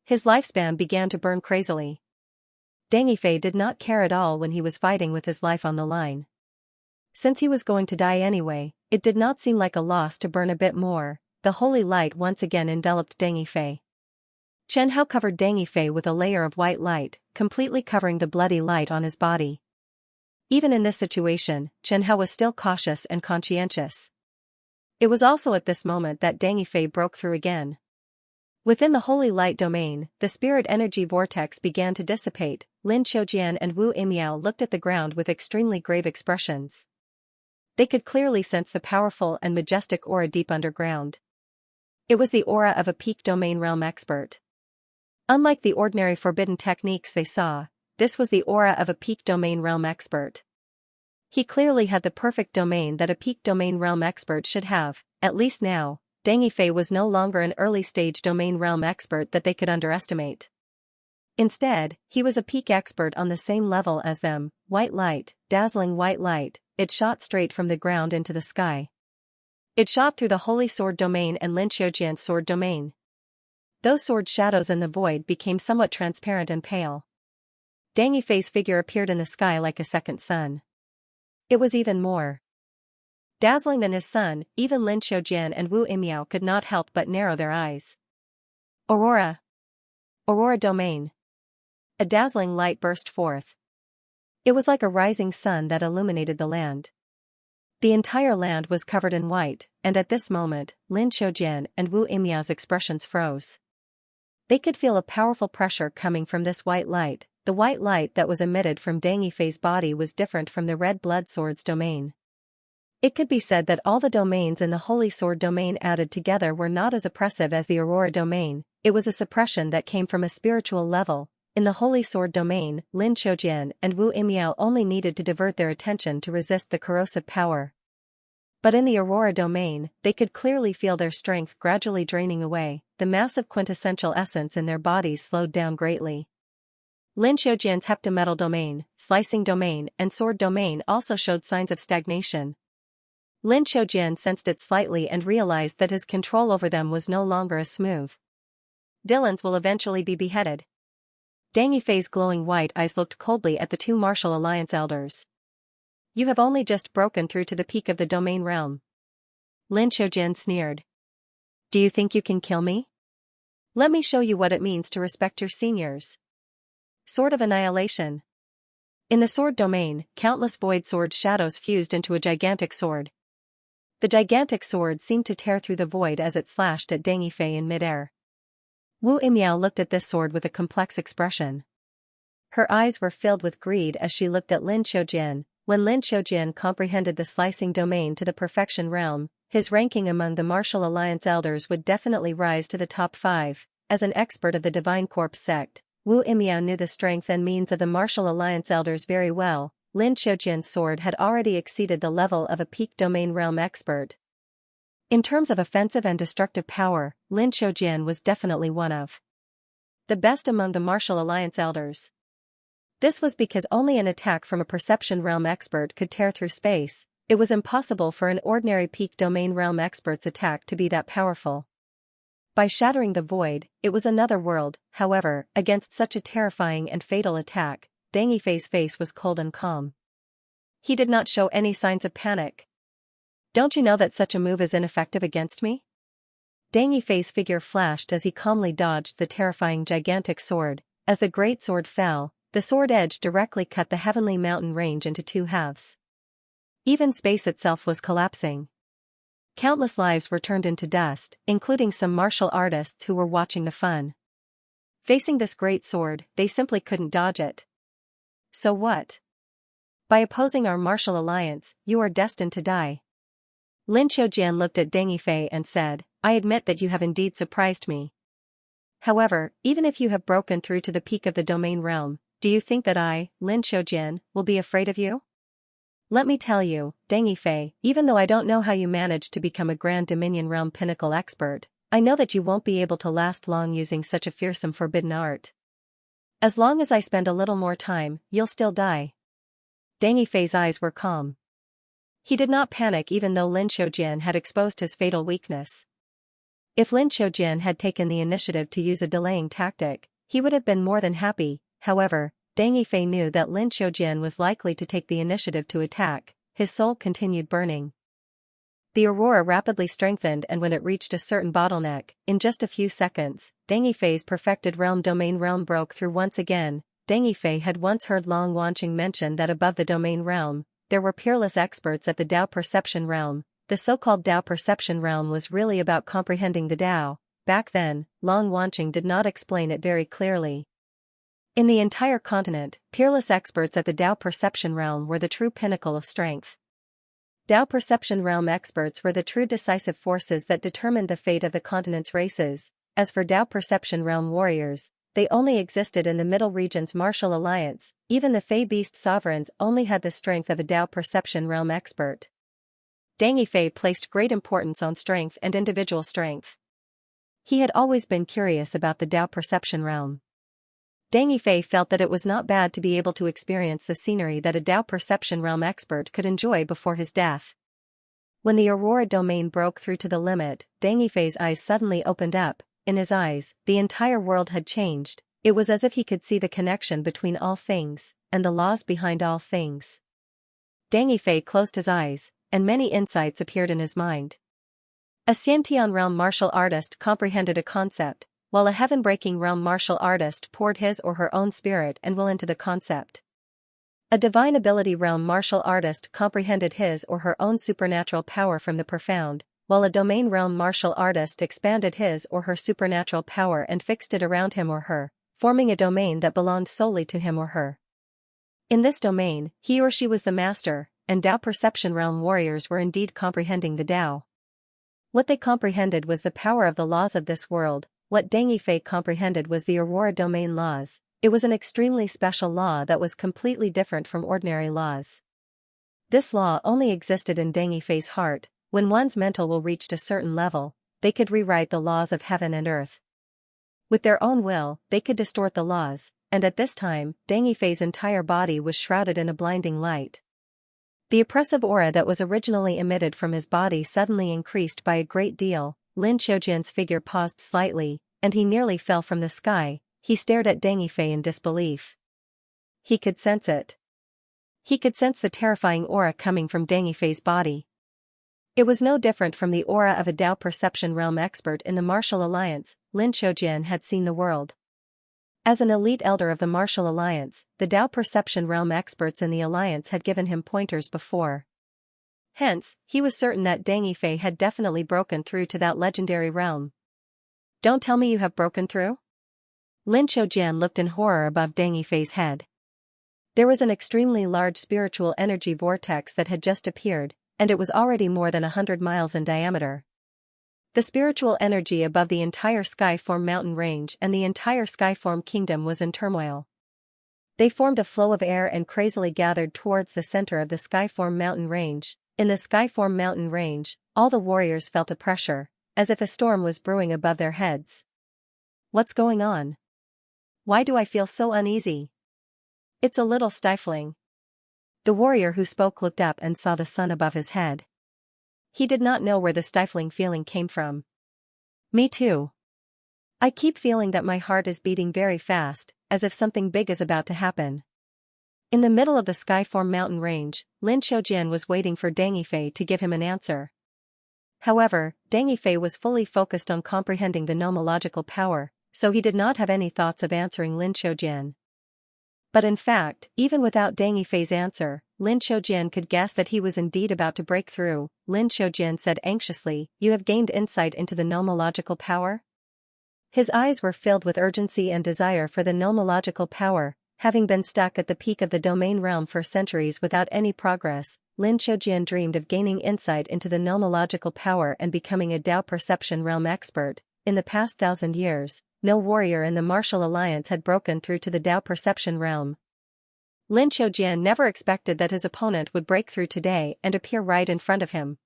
Speaker 1: His lifespan began to burn crazily. Deng Yifei did not care at all when he was fighting with his life on the line. Since he was going to die anyway, it did not seem like a loss to burn a bit more. The holy light once again enveloped Deng Yifei. Chen Hao covered Deng Yifei with a layer of white light, completely covering the bloody light on his body. Even in this situation, Chen Hao was still cautious and conscientious. It was also at this moment that Deng Yifei broke through again. Within the holy light domain, the spirit energy vortex began to dissipate. Lin Qiujian and Wu Imiao looked at the ground with extremely grave expressions. They could clearly sense the powerful and majestic aura deep underground. It was the aura of a peak domain realm expert. Unlike the ordinary forbidden techniques they saw, this was the aura of a peak domain realm expert. He clearly had the perfect domain that a peak domain realm expert should have. At least now, Deng Yifei was no longer an early-stage domain realm expert that they could underestimate. Instead, he was a peak expert on the same level as them. White light, dazzling white light, it shot straight from the ground into the sky. It shot through the holy sword domain and Lin Qiujian's sword domain. Those sword shadows in the void became somewhat transparent and pale. Deng Yifei's figure appeared in the sky like a second sun. It was even more dazzling than his sun. Even Lin Qiujian and Wu Imiao could not help but narrow their eyes. Aurora. Aurora domain. A dazzling light burst forth. It was like a rising sun that illuminated the land. The entire land was covered in white, and at this moment, Lin Qiujian and Wu Imiao's expressions froze. They could feel a powerful pressure coming from this white light. The white light that was emitted from Deng Yifei's body was different from the red blood sword's domain. It could be said that all the domains in the holy sword domain added together were not as oppressive as the aurora domain. It was a suppression that came from a spiritual level. In the holy sword domain, Lin Qiujian and Wu Imiao only needed to divert their attention to resist the corrosive power. But in the aurora domain, they could clearly feel their strength gradually draining away. The massive quintessential essence in their bodies slowed down greatly. Lin Qiujian's heptametal domain, slicing domain, and sword domain also showed signs of stagnation. Lin Qiujian sensed it slightly and realized that his control over them was no longer as smooth. Villains will eventually be beheaded. Deng Yifei's glowing white eyes looked coldly at the two martial alliance elders. You have only just broken through to the peak of the domain realm. Lin Qiujian sneered. Do you think you can kill me? Let me show you what it means to respect your seniors. Sword of Annihilation. In the sword domain, countless void sword shadows fused into a gigantic sword. The gigantic sword seemed to tear through the void as it slashed at Deng Yifei in midair. Wu Imiao looked at this sword with a complex expression. Her eyes were filled with greed as she looked at Lin Qiujian. When Lin Qiujian comprehended the slicing domain to the perfection realm, his ranking among the martial alliance elders would definitely rise to the top 5. As an expert of the Divine Corpse sect, Wu Imiao knew the strength and means of the martial alliance elders very well. Lin Qiujian's sword had already exceeded the level of a peak domain realm expert. In terms of offensive and destructive power, Lin Qiujian was definitely one of the best among the martial alliance elders. This was because only an attack from a perception realm expert could tear through space. It was impossible for an ordinary peak domain realm expert's attack to be that powerful. By shattering the void, it was another world. However, against such a terrifying and fatal attack, Deng Yifei's face was cold and calm. He did not show any signs of panic. Don't you know that such a move is ineffective against me? Dang Yifei's figure flashed as he calmly dodged the terrifying gigantic sword. As the great sword fell, the sword edge directly cut the heavenly mountain range into two halves. Even space itself was collapsing. Countless lives were turned into dust, including some martial artists who were watching the fun. Facing this great sword, they simply couldn't dodge it. So what? By opposing our martial alliance, you are destined to die. Lin Xiaojian looked at Deng Yifei and said, I admit that you have indeed surprised me. However, even if you have broken through to the peak of the domain realm, do you think that I, Lin Xiaojian, will be afraid of you? Let me tell you, Deng Yifei, even though I don't know how you managed to become a Grand Dominion Realm pinnacle expert, I know that you won't be able to last long using such a fearsome forbidden art. As long as I spend a little more time, you'll still die. Deng Yifei's eyes were calm. He did not panic even though Lin Xiaojian had exposed his fatal weakness. If Lin Xiaojian had taken the initiative to use a delaying tactic, he would have been more than happy. However, Deng Yifei knew that Lin Xiaojian was likely to take the initiative to attack. His soul continued burning. The aurora rapidly strengthened, and when it reached a certain bottleneck, in just a few seconds, Deng Yifei's perfected domain realm broke through once again. Deng Yifei had once heard Long Wanqing mention that above the domain realm, there were peerless experts at the Dao perception realm. The so-called Dao perception realm was really about comprehending the Dao. Back then, Long Wanqing did not explain it very clearly. In the entire continent, peerless experts at the Dao perception realm were the true pinnacle of strength. Dao perception realm experts were the true decisive forces that determined the fate of the continent's races. As for Dao perception realm warriors, they only existed in the Middle Region's martial alliance. Even the Fey Beast sovereigns only had the strength of a Dao perception realm expert. Deng Yifei placed great importance on strength and individual strength. He had always been curious about the Dao perception realm. Deng Yifei felt that it was not bad to be able to experience the scenery that a Dao perception realm expert could enjoy before his death. When the Aurora domain broke through to the limit, Deng Yifei's eyes suddenly opened up. In his eyes, the entire world had changed. It was as if he could see the connection between all things, and the laws behind all things. Deng Yifei closed his eyes, and many insights appeared in his mind. A Xiantian realm martial artist comprehended a concept, while a heaven-breaking realm martial artist poured his or her own spirit and will into the concept. A divine ability realm martial artist comprehended his or her own supernatural power from the profound, while a domain realm martial artist expanded his or her supernatural power and fixed it around him or her, forming a domain that belonged solely to him or her. In this domain, he or she was the master, and Dao perception realm warriors were indeed comprehending the Dao. What they comprehended was the power of the laws of this world. What Deng Yifei comprehended was the Aurora domain laws. It was an extremely special law that was completely different from ordinary laws. This law only existed in Deng Yifei's heart. When one's mental will reached a certain level, they could rewrite the laws of heaven and earth. With their own will, they could distort the laws, and at this time, Deng Yifei's entire body was shrouded in a blinding light. The oppressive aura that was originally emitted from his body suddenly increased by a great deal. Lin Xiaojian's figure paused slightly, and he nearly fell from the sky. He stared at Deng Yifei in disbelief. He could sense it. He could sense the terrifying aura coming from Deng Yifei's body. It was no different from the aura of a Dao perception realm expert in the Martial Alliance. Lin Xiaojian had seen the world. As an elite elder of the Martial Alliance, the Dao perception realm experts in the Alliance had given him pointers before. Hence, he was certain that Deng Yifei had definitely broken through to that legendary realm. Don't tell me you have broken through? Lin Xiaojian looked in horror above Deng Yifei's head. There was an extremely large spiritual energy vortex that had just appeared, and it was already more than 100 miles in diameter. The spiritual energy above the entire Skyform mountain range and the entire Skyform kingdom was in turmoil. They formed a flow of air and crazily gathered towards the center of the Skyform mountain range. In the Skyform mountain range, all the warriors felt a pressure, as if a storm was brewing above their heads. What's going on? Why do I feel so uneasy? It's a little stifling. The warrior who spoke looked up and saw the sun above his head. He did not know where the stifling feeling came from. Me too. I keep feeling that my heart is beating very fast, as if something big is about to happen. In the middle of the Skyform mountain range, Lin Xiaojian was waiting for Deng Yifei to give him an answer. However, Deng Yifei was fully focused on comprehending the nomological power, so he did not have any thoughts of answering Lin Qiujian. But in fact, even without Deng Yifei's answer, Lin Qiujian could guess that he was indeed about to break through. Lin Qiujian said anxiously, "You have gained insight into the nomological power?" His eyes were filled with urgency and desire for the nomological power. Having been stuck at the peak of the domain realm for centuries without any progress, Lin Qiujian dreamed of gaining insight into the nomological power and becoming a Dao perception realm expert. In the past 1,000 years, no warrior in the martial alliance had broken through to the Dao perception realm. Lin Qiujian never expected that his opponent would break through today and appear right in front of him.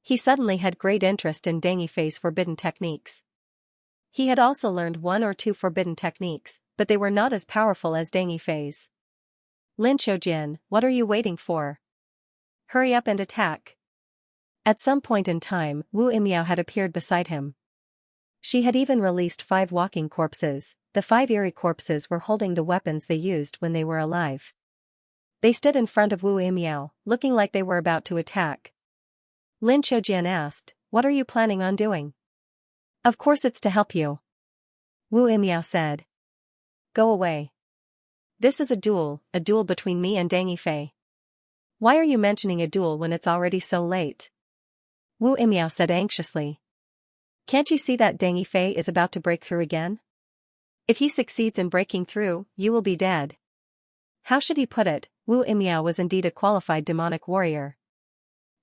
Speaker 1: He suddenly had great interest in Deng Yifei's forbidden techniques. He had also learned 1 or 2 forbidden techniques, but they were not as powerful as Deng Yifei's. "Lin Qiujian, what are you waiting for? Hurry up and attack." At some point in time, Wu Imiao had appeared beside him. She had even released 5 walking corpses. The 5 eerie corpses were holding the weapons they used when they were alive. They stood in front of Wu Imiao, looking like they were about to attack. Lin Qiujian asked, "What are you planning on doing?" "Of course it's to help you," Wu Imiao said. "Go away. This is a duel between me and Deng Yifei." "Why are you mentioning a duel when it's already so late?" Wu Imiao said anxiously. "Can't you see that Deng Yifei is about to break through again? If he succeeds in breaking through, you will be dead." How should he put it? Wu Imiao was indeed a qualified demonic warrior.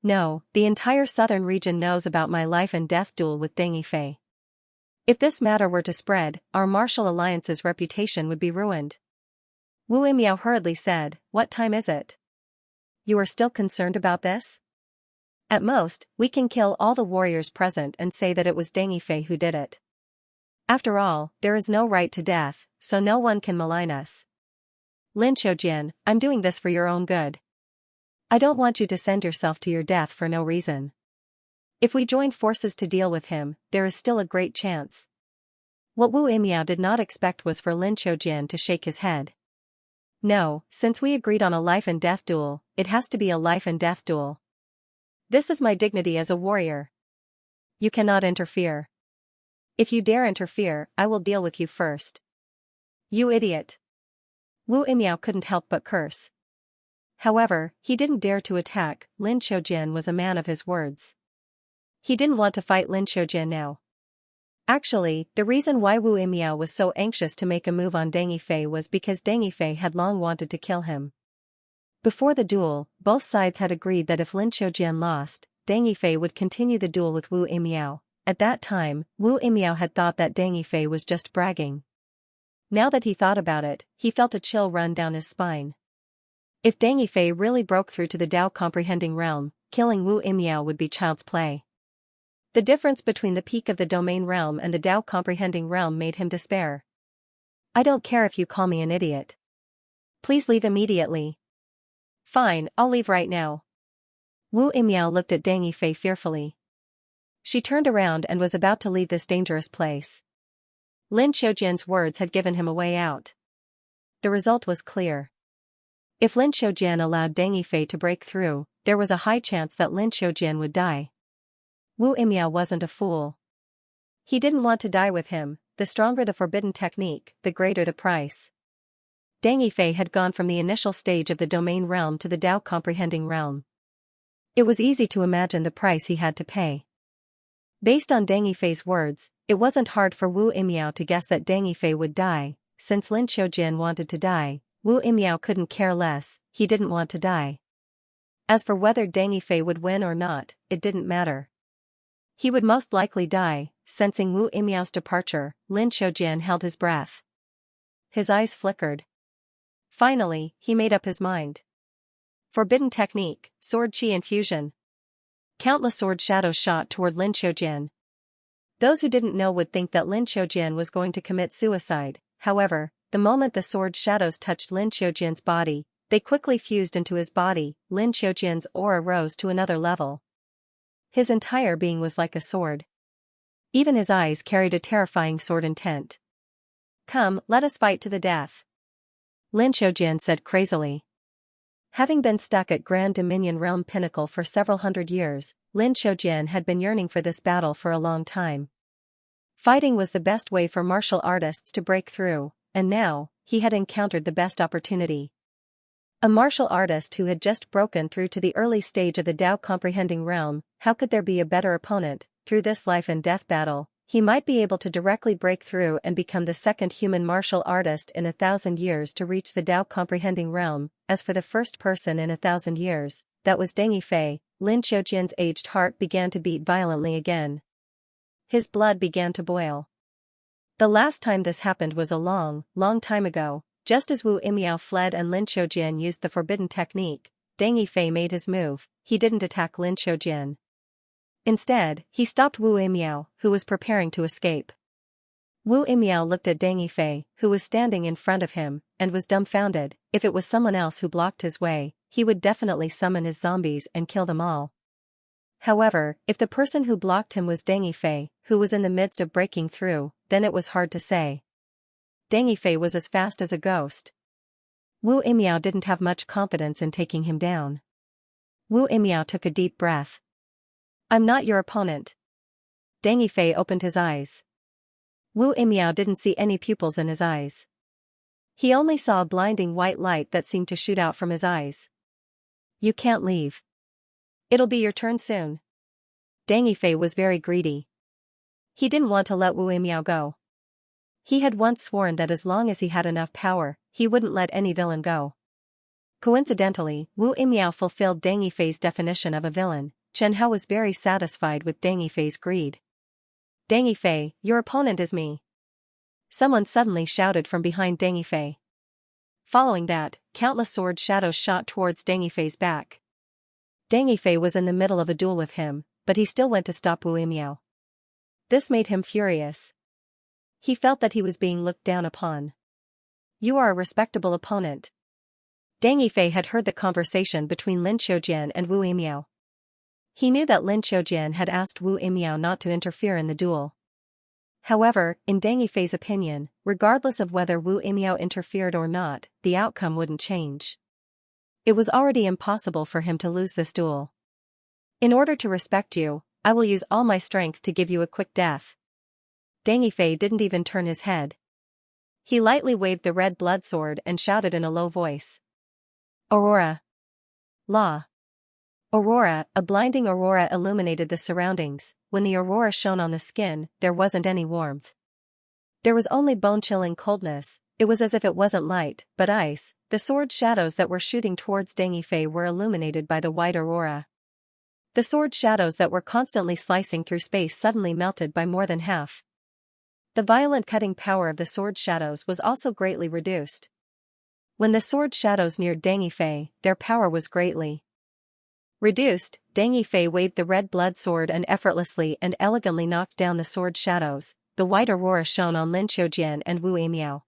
Speaker 1: "No, the entire southern region knows about my life and death duel with Deng Yifei. If this matter were to spread, our martial alliance's reputation would be ruined." Wu Imiao hurriedly said, "What time is it? You are still concerned about this? At most, we can kill all the warriors present and say that it was Deng Yifei who did it. After all, there is no right to death, so no one can malign us. Lin Qiujian, I'm doing this for your own good. I don't want you to send yourself to your death for no reason. If we join forces to deal with him, there is still a great chance." What Wu Imiao did not expect was for Lin Qiujian to shake his head. "No, since we agreed on a life and death duel, it has to be a life and death duel. This is my dignity as a warrior. You cannot interfere. If you dare interfere, I will deal with you first." "You idiot." Wu Imiao couldn't help but curse. However, he didn't dare to attack. Lin Qiujian was a man of his words. He didn't want to fight Lin Qiujian now. Actually, the reason why Wu Imiao was so anxious to make a move on Deng Yifei was because Deng Yifei had long wanted to kill him. Before the duel, both sides had agreed that if Lin Qiujian lost, Deng Yifei would continue the duel with Wu Imiao. At that time, Wu Imiao had thought that Deng Yifei was just bragging. Now that he thought about it, he felt a chill run down his spine. If Deng Yifei really broke through to the Dao comprehending realm, killing Wu Imiao would be child's play. The difference between the peak of the domain realm and the Dao comprehending realm made him despair. "I don't care if you call me an idiot. Please leave immediately." "Fine, I'll leave right now." Wu Imiao looked at Deng Yifei fearfully. She turned around and was about to leave this dangerous place. Lin Qiujian's words had given him a way out. The result was clear. If Lin Qiujian allowed Deng Yifei to break through, there was a high chance that Lin Qiujian would die. Wu Imiao wasn't a fool. He didn't want to die with him. The stronger the forbidden technique, the greater the price. Deng Yifei had gone from the initial stage of the domain realm to the Dao comprehending realm. It was easy to imagine the price he had to pay. Based on Deng Yifei's words, it wasn't hard for Wu Imiao to guess that Deng Yifei would die. Since Lin Qiujian wanted to die, Wu Imiao couldn't care less. He didn't want to die. As for whether Deng Yifei would win or not, it didn't matter. He would most likely die. Sensing Wu Imiao's departure, Lin Qiujian held his breath. His eyes flickered. Finally, he made up his mind. Forbidden technique, sword chi infusion. Countless sword shadows shot toward Lin Qiujian. Those who didn't know would think that Lin Qiujian was going to commit suicide. However, the moment the sword shadows touched Lin Qiujian's body, they quickly fused into his body. Lin Qiujian's aura rose to another level. His entire being was like a sword. Even his eyes carried a terrifying sword intent. "Come, let us fight to the death," Lin Qiujian said crazily. Having been stuck at Grand Dominion Realm Pinnacle for several hundred years, Lin Xiaojian had been yearning for this battle for a long time. Fighting was the best way for martial artists to break through, and now, he had encountered the best opportunity. A martial artist who had just broken through to the early stage of the Tao comprehending realm, how could there be a better opponent? Through this life and death battle, he might be able to directly break through and become the second human martial artist in 1,000 years to reach the Tao comprehending realm. As for the first person in 1,000 years, that was Deng Yifei. Lin Xiaojian's aged heart began to beat violently again. His blood began to boil. The last time this happened was a long, long time ago. Just as Wu Yimiao fled and Lin Xiaojian used the forbidden technique, Deng Yifei made his move. He didn't attack Lin Xiaojian. Instead, he stopped Wu Yimiao, who was preparing to escape. Wu Yimiao looked at Deng Yifei, who was standing in front of him, and was dumbfounded. If it was someone else who blocked his way, he would definitely summon his zombies and kill them all. However, if the person who blocked him was Deng Yifei, who was in the midst of breaking through, then it was hard to say. Deng Yifei was as fast as a ghost. Wu Yimiao didn't have much confidence in taking him down. Wu Yimiao took a deep breath. "I'm not your opponent." Deng Yifei opened his eyes. Wu Yimiao didn't see any pupils in his eyes. He only saw a blinding white light that seemed to shoot out from his eyes. "You can't leave. It'll be your turn soon." Deng Yifei was very greedy. He didn't want to let Wu Yimiao go. He had once sworn that as long as he had enough power, he wouldn't let any villain go. Coincidentally, Wu Yimiao fulfilled Deng Yifei's definition of a villain. Chen Hao was very satisfied with Deng Yifei's greed. "Deng Yifei, your opponent is me." Someone suddenly shouted from behind Deng Yifei. Following that, countless sword shadows shot towards Deng Yifei's back. Deng Yifei was in the middle of a duel with him, but he still went to stop Wu Yimiao. This made him furious. He felt that he was being looked down upon. "You are a respectable opponent." Deng Yifei had heard the conversation between Lin Xiaojian and Wu Yimiao. He knew that Lin Xiaojian had asked Wu Yimiao not to interfere in the duel. However, in Deng Yifei's opinion, regardless of whether Wu Yimiao interfered or not, the outcome wouldn't change. It was already impossible for him to lose this duel. "In order to respect you, I will use all my strength to give you a quick death." Deng Yifei didn't even turn his head. He lightly waved the red blood sword and shouted in a low voice. "Aurora! La!" Aurora, a blinding aurora illuminated the surroundings. When the aurora shone on the skin, there wasn't any warmth. There was only bone-chilling coldness. It was as if it wasn't light, but ice. The sword shadows that were shooting towards Deng Yifei were illuminated by the white aurora. The sword shadows that were constantly slicing through space suddenly melted by more than half. The violent cutting power of the sword shadows was also greatly reduced. When the sword shadows neared Deng Yifei, their power was greatly reduced. Deng Yifei waved the red blood sword and effortlessly and elegantly knocked down the sword shadows. The white aurora shone on Lin Xiaojian and Wu Yimiao.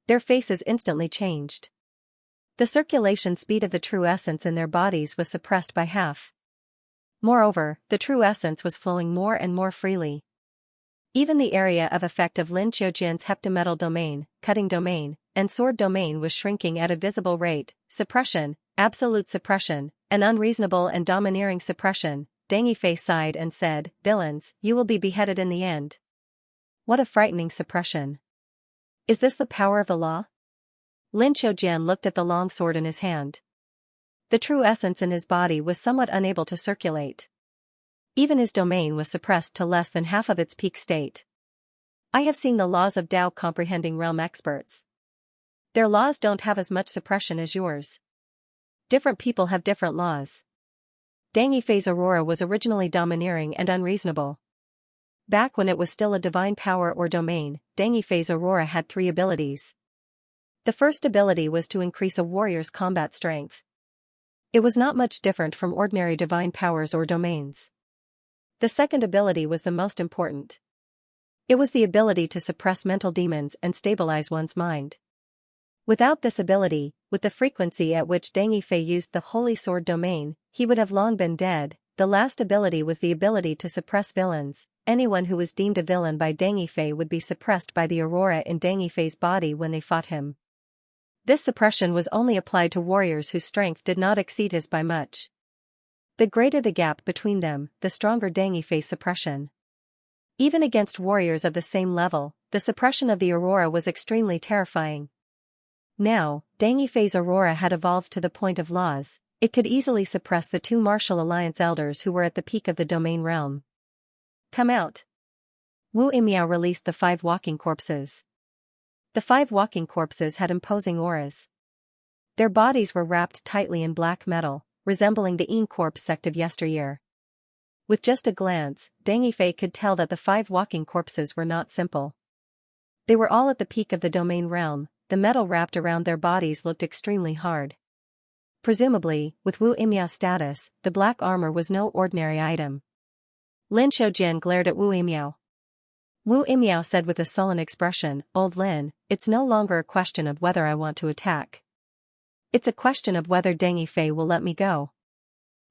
Speaker 1: Their faces instantly changed. The circulation speed of the true essence in their bodies was suppressed by half. Moreover, the true essence was flowing more and more freely. Even the area of effect of Lin Xiaojian's heptametal domain, cutting domain, and sword domain was shrinking at a visible rate. Suppression, absolute suppression, an unreasonable and domineering suppression. Deng Yifei sighed and said, "Villains, you will be beheaded in the end." What a frightening suppression. Is this the power of the law? Lin Xiaojian looked at the long sword in his hand. The true essence in his body was somewhat unable to circulate. Even his domain was suppressed to less than half of its peak state. I have seen the laws of Tao comprehending realm experts. Their laws don't have as much suppression as yours. Different people have different laws. Deng Yifei's aurora was originally domineering and unreasonable. Back when it was still a divine power or domain, Deng Yifei's aurora had 3 abilities. The first ability was to increase a warrior's combat strength. It was not much different from ordinary divine powers or domains. The second ability was the most important. It was the ability to suppress mental demons and stabilize one's mind. Without this ability, with the frequency at which Deng Yifei used the Holy Sword domain, he would have long been dead. The last ability was the ability to suppress villains. Anyone who was deemed a villain by Deng Yifei would be suppressed by the aurora in Deng Yifei's body when they fought him. This suppression was only applied to warriors whose strength did not exceed his by much. The greater the gap between them, the stronger Deng Yifei's suppression. Even against warriors of the same level, the suppression of the aurora was extremely terrifying. Now, Deng Yifei's aurora had evolved to the point of laws. It could easily suppress the two martial alliance elders who were at the peak of the domain realm. Come out. Wu Imiao released the 5 walking corpses. The 5 walking corpses had imposing auras. Their bodies were wrapped tightly in black metal, resembling the Yin corpse sect of yesteryear. With just a glance, Deng Yifei could tell that the 5 walking corpses were not simple. They were all at the peak of the domain realm. The metal wrapped around their bodies looked extremely hard. Presumably, with Wu Imiao's status, the black armor was no ordinary item. Lin Xiaojian glared at Wu Imiao. Wu Imiao said with a sullen expression, "Old Lin, it's no longer a question of whether I want to attack. It's a question of whether Deng Yifei will let me go.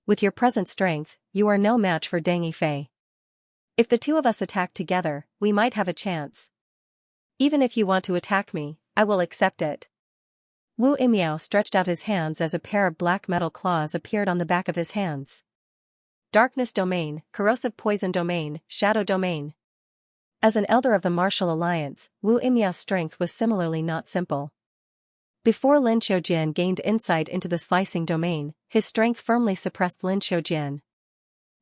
Speaker 1: With your present strength, you are no match for Deng Yifei. If the two of us attack together, we might have a chance. Even if you want to attack me, I will accept it." Wu Imiao stretched out his hands as a pair of black metal claws appeared on the back of his hands. Darkness Domain, Corrosive Poison Domain, Shadow Domain. As an elder of the Martial Alliance, Wu Imiao's strength was similarly not simple. Before Lin Xiaojian gained insight into the slicing domain, his strength firmly suppressed Lin Xiaojian.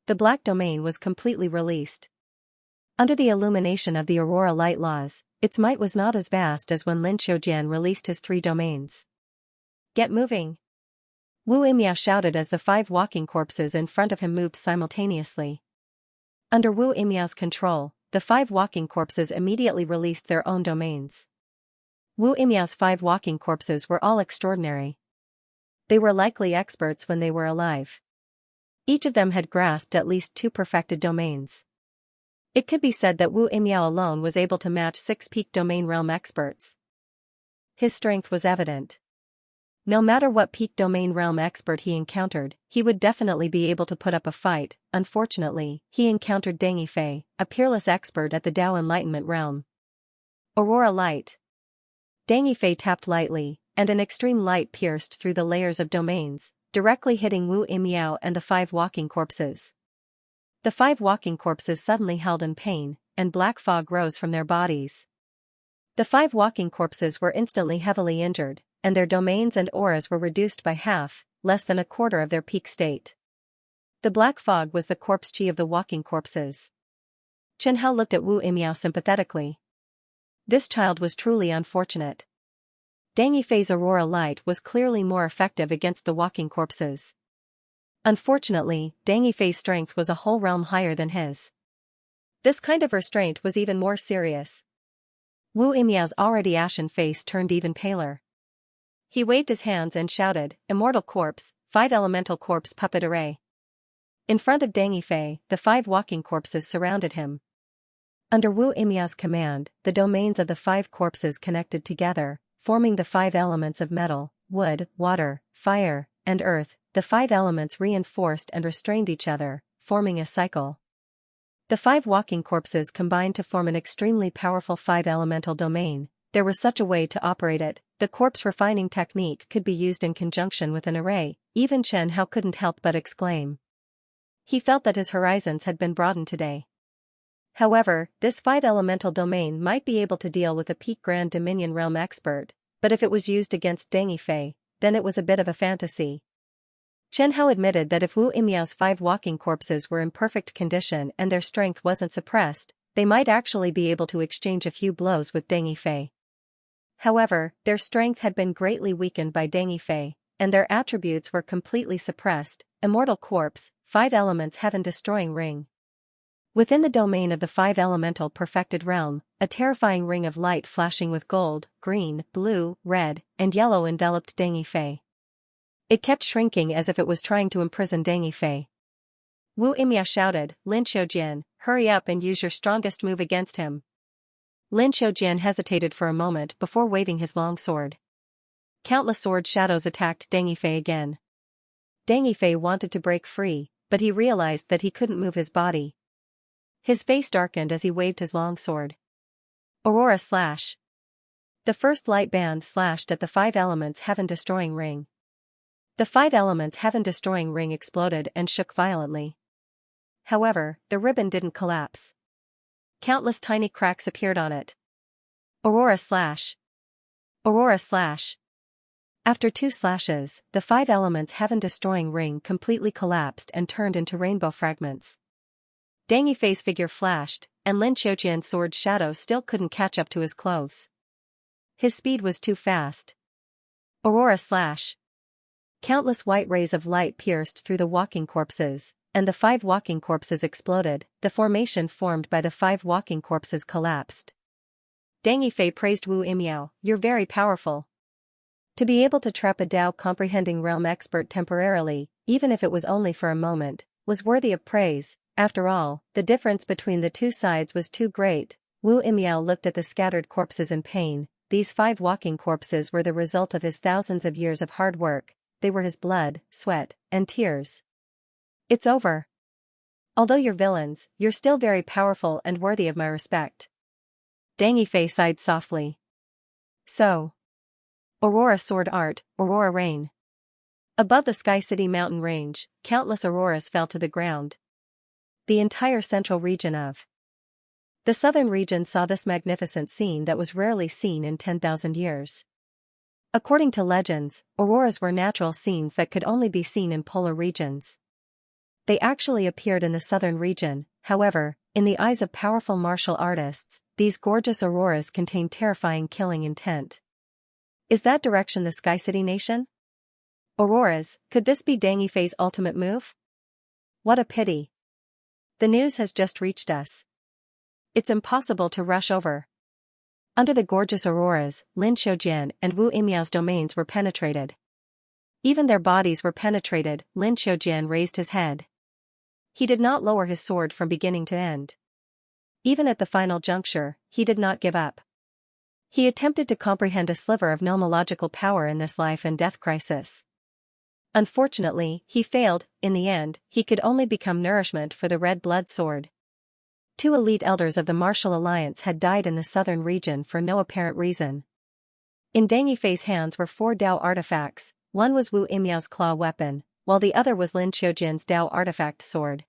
Speaker 1: The black domain was completely released. Under the illumination of the Aurora light laws, its might was not as vast as when Lin Xiaojian released his 3 domains. Get moving! Wu Imiao shouted as the 5 walking corpses in front of him moved simultaneously. Under Wu Imiao's control, the 5 walking corpses immediately released their own domains. Wu Imiao's 5 walking corpses were all extraordinary. They were likely experts when they were alive. Each of them had grasped at least 2 perfected domains. It could be said that Wu Imiao alone was able to match 6 peak domain realm experts. His strength was evident. No matter what peak domain realm expert he encountered, he would definitely be able to put up a fight. Unfortunately, he encountered Deng Yifei, a peerless expert at the Dao Enlightenment realm. Aurora Light. Deng Yifei tapped lightly, and an extreme light pierced through the layers of domains, directly hitting Wu Imiao and the 5 walking corpses. The 5 walking corpses suddenly held in pain, and black fog rose from their bodies. The 5 walking corpses were instantly heavily injured, and their domains and auras were reduced by half, less than a quarter of their peak state. The black fog was the corpse chi of the walking corpses. Chen Hao looked at Wu Imiao sympathetically. This child was truly unfortunate. Deng Yifei's aurora light was clearly more effective against the walking corpses. Unfortunately, Deng Yifei's strength was a whole realm higher than his. This kind of restraint was even more serious. Wu Imiao's already ashen face turned even paler. He waved his hands and shouted, "Immortal Corpse, 5 Elemental Corpse Puppet Array." In front of Deng Yifei, the 5 walking corpses surrounded him. Under Wu Imiao's command, the domains of the 5 corpses connected together, forming the 5 elements of metal, wood, water, fire, and earth. The 5 elements reinforced and restrained each other, forming a cycle. The 5 walking corpses combined to form an extremely powerful 5 elemental domain. There was such a way to operate it. The corpse refining technique could be used in conjunction with an array. Even Chen Hao couldn't help but exclaim. He felt that his horizons had been broadened today. However, this 5 elemental domain might be able to deal with a peak Grand Dominion realm expert, but if it was used against Deng Yifei, then it was a bit of a fantasy. Chen Hao admitted that if Wu Imiao's 5 walking corpses were in perfect condition and their strength wasn't suppressed, they might actually be able to exchange a few blows with Deng Yifei. However, their strength had been greatly weakened by Deng Yifei, and their attributes were completely suppressed. Immortal Corpse, 5 Elements Heaven-Destroying Ring. Within the domain of the 5 elemental perfected realm, a terrifying ring of light flashing with gold, green, blue, red, and yellow enveloped Deng Yifei. It kept shrinking as if it was trying to imprison Deng Yifei. Wu Imiao shouted, "Lin Xiaojian, hurry up and use your strongest move against him." Lin Xiaojian hesitated for a moment before waving his long sword. Countless sword shadows attacked Deng Yifei again. Deng Yifei wanted to break free, but he realized that he couldn't move his body. His face darkened as he waved his long sword. Aurora Slash. The first light band slashed at the five elements heaven-destroying ring. The five elements heaven-destroying ring exploded and shook violently. However, the ribbon didn't collapse. Countless tiny cracks appeared on it. Aurora slash. Aurora slash. After 2 slashes, the five elements heaven-destroying ring completely collapsed and turned into rainbow fragments. Dang Yifei's figure flashed, and Lin Xiaojian's sword shadow still couldn't catch up to his clothes. His speed was too fast. Aurora slash. Countless white rays of light pierced through the walking corpses, and the 5 walking corpses exploded. The formation formed by the 5 walking corpses collapsed. Dang Yifei praised Wu Imiao, "You're very powerful. To be able to trap a Dao comprehending realm expert temporarily, even if it was only for a moment, was worthy of praise. After all, the difference between the 2 sides was too great." Wu Imiao looked at the scattered corpses in pain. These 5 walking corpses were the result of his thousands of years of hard work. They were his blood, sweat, and tears. "It's over. Although you're villains, you're still very powerful and worthy of my respect." Dang Yifei sighed softly. So. Aurora sword art, Aurora rain. Above the Sky City mountain range, countless auroras fell to the ground. The entire central region of the southern region saw this magnificent scene that was rarely seen in 10,000 years. According to legends, auroras were natural scenes that could only be seen in polar regions. They actually appeared in the southern region. However, in the eyes of powerful martial artists, these gorgeous auroras contained terrifying killing intent. Is that direction the Sky City nation? Auroras, could this be Dang Yifei's ultimate move? What a pity. The news has just reached us. It's impossible to rush over. Under the gorgeous auroras, Lin Xiaojian and Wu Imiao's domains were penetrated. Even their bodies were penetrated. Lin Xiaojian raised his head. He did not lower his sword from beginning to end. Even at the final juncture, he did not give up. He attempted to comprehend a sliver of nomological power in this life and death crisis. Unfortunately, he failed. In the end, he could only become nourishment for the red blood sword. 2 elite elders of the Martial Alliance had died in the southern region for no apparent reason. In Dang Yifei's hands were 4 Dao artifacts. One was Wu Imiao's claw weapon, while the other was Lin Xiaojian's Dao artifact sword.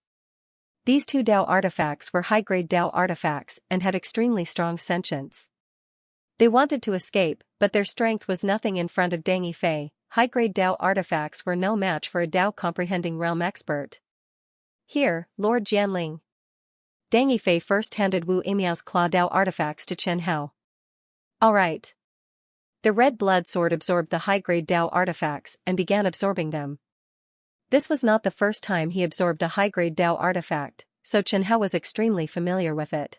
Speaker 1: These 2 Dao artifacts were high-grade Dao artifacts and had extremely strong sentience. They wanted to escape, but their strength was nothing in front of Dang Yifei. High-grade Dao artifacts were no match for a Dao comprehending realm expert. "Here, Lord Jianling." Dang Yifei first handed Wu Imiao's claw Dao artifacts to Chen Hao. "All right." The red blood sword absorbed the high-grade Dao artifacts and began absorbing them. This was not the first time he absorbed a high-grade Dao artifact, so Chen Hao was extremely familiar with it.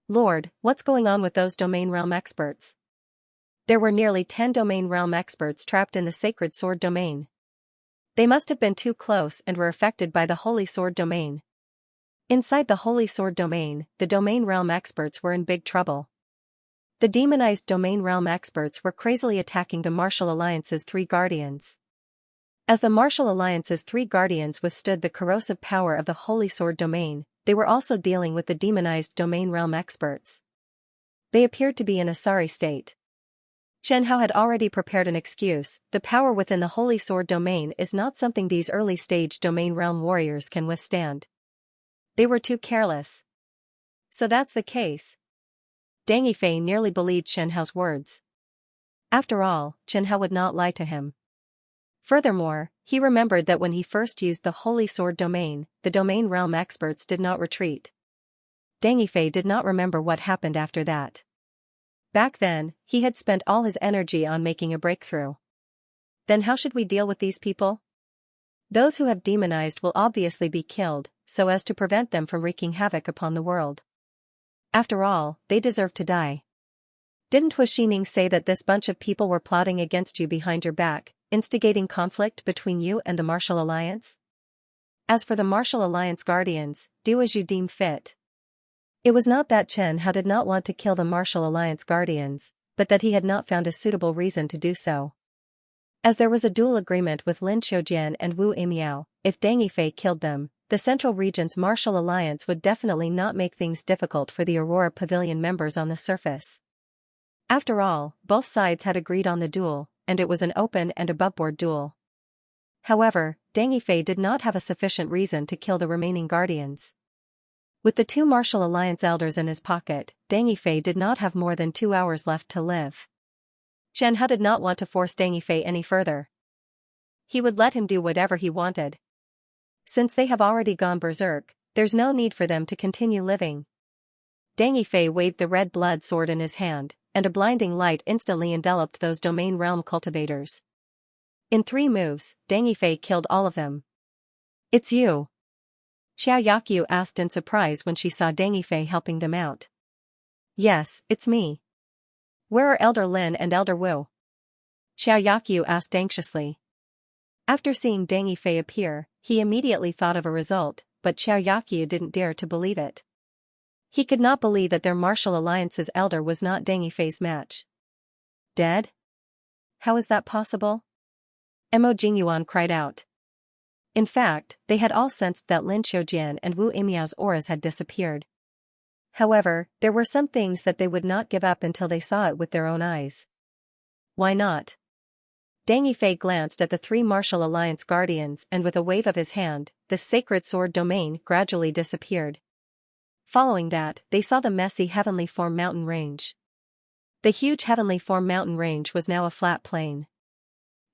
Speaker 1: "Lord, what's going on with those domain realm experts?" There were nearly 10 domain realm experts trapped in the sacred sword domain. They must have been too close and were affected by the holy sword domain. Inside the holy sword domain, the domain realm experts were in big trouble. The demonized domain realm experts were crazily attacking the Martial Alliance's 3 guardians. As the Martial Alliance's 3 guardians withstood the corrosive power of the holy sword domain, they were also dealing with the demonized domain realm experts. They appeared to be in a sorry state. Chen Hao had already prepared an excuse. The power within the holy sword domain is not something these early-stage domain realm warriors can withstand. They were too careless. So that's the case. Dang Yifei nearly believed Chen Hao's words. After all, Chen Hao would not lie to him. Furthermore, he remembered that when he first used the holy sword domain, the domain realm experts did not retreat. Dang Yifei did not remember what happened after that. Back then, he had spent all his energy on making a breakthrough. Then how should we deal with these people? Those who have demonized will obviously be killed, so as to prevent them from wreaking havoc upon the world. After all, they deserve to die. Didn't Hu Xining say that this bunch of people were plotting against you behind your back, instigating conflict between you and the Martial Alliance? As for the Martial Alliance guardians, do as you deem fit. It was not that Chen Hao did not want to kill the Martial Alliance guardians, but that he had not found a suitable reason to do so. As there was a dual agreement with Lin Xiaojian and Wu Imiao, if Dang Yifei killed them, the Central Region's Martial Alliance would definitely not make things difficult for the Aurora Pavilion members on the surface. After all, both sides had agreed on the duel, and it was an open and aboveboard duel. However, Deng Yifei did not have a sufficient reason to kill the remaining guardians. With the two Martial Alliance elders in his pocket, Deng Yifei did not have more than 2 hours left to live. Chen He did not want to force Deng Yifei any further. He would let him do whatever he wanted. Since they have already gone berserk, there's no need for them to continue living. Deng Yifei waved the red blood sword in his hand, and a blinding light instantly enveloped those domain realm cultivators. In 3 moves, Deng Yifei killed all of them. "It's you?" Xiaoyaqiu asked in surprise when she saw Deng Yifei helping them out. "Yes, it's me." "Where are Elder Lin and Elder Wu?" Xiaoyaqiu asked anxiously. After seeing Deng Yifei appear, he immediately thought of a result, but Xiaoyaqiu didn't dare to believe it. He could not believe that their Martial Alliance's elder was not Deng Yifei's match. "Dead? How is that possible?" Mo Jingyuan cried out. In fact, they had all sensed that Lin Xiujian and Wu Imiao's auras had disappeared. However, there were some things that they would not give up until they saw it with their own eyes. Why not? Deng Yifei glanced at the 3 Martial Alliance guardians and with a wave of his hand, the sacred sword domain gradually disappeared. Following that, they saw the messy heavenly form mountain range. The huge heavenly form mountain range was now a flat plain.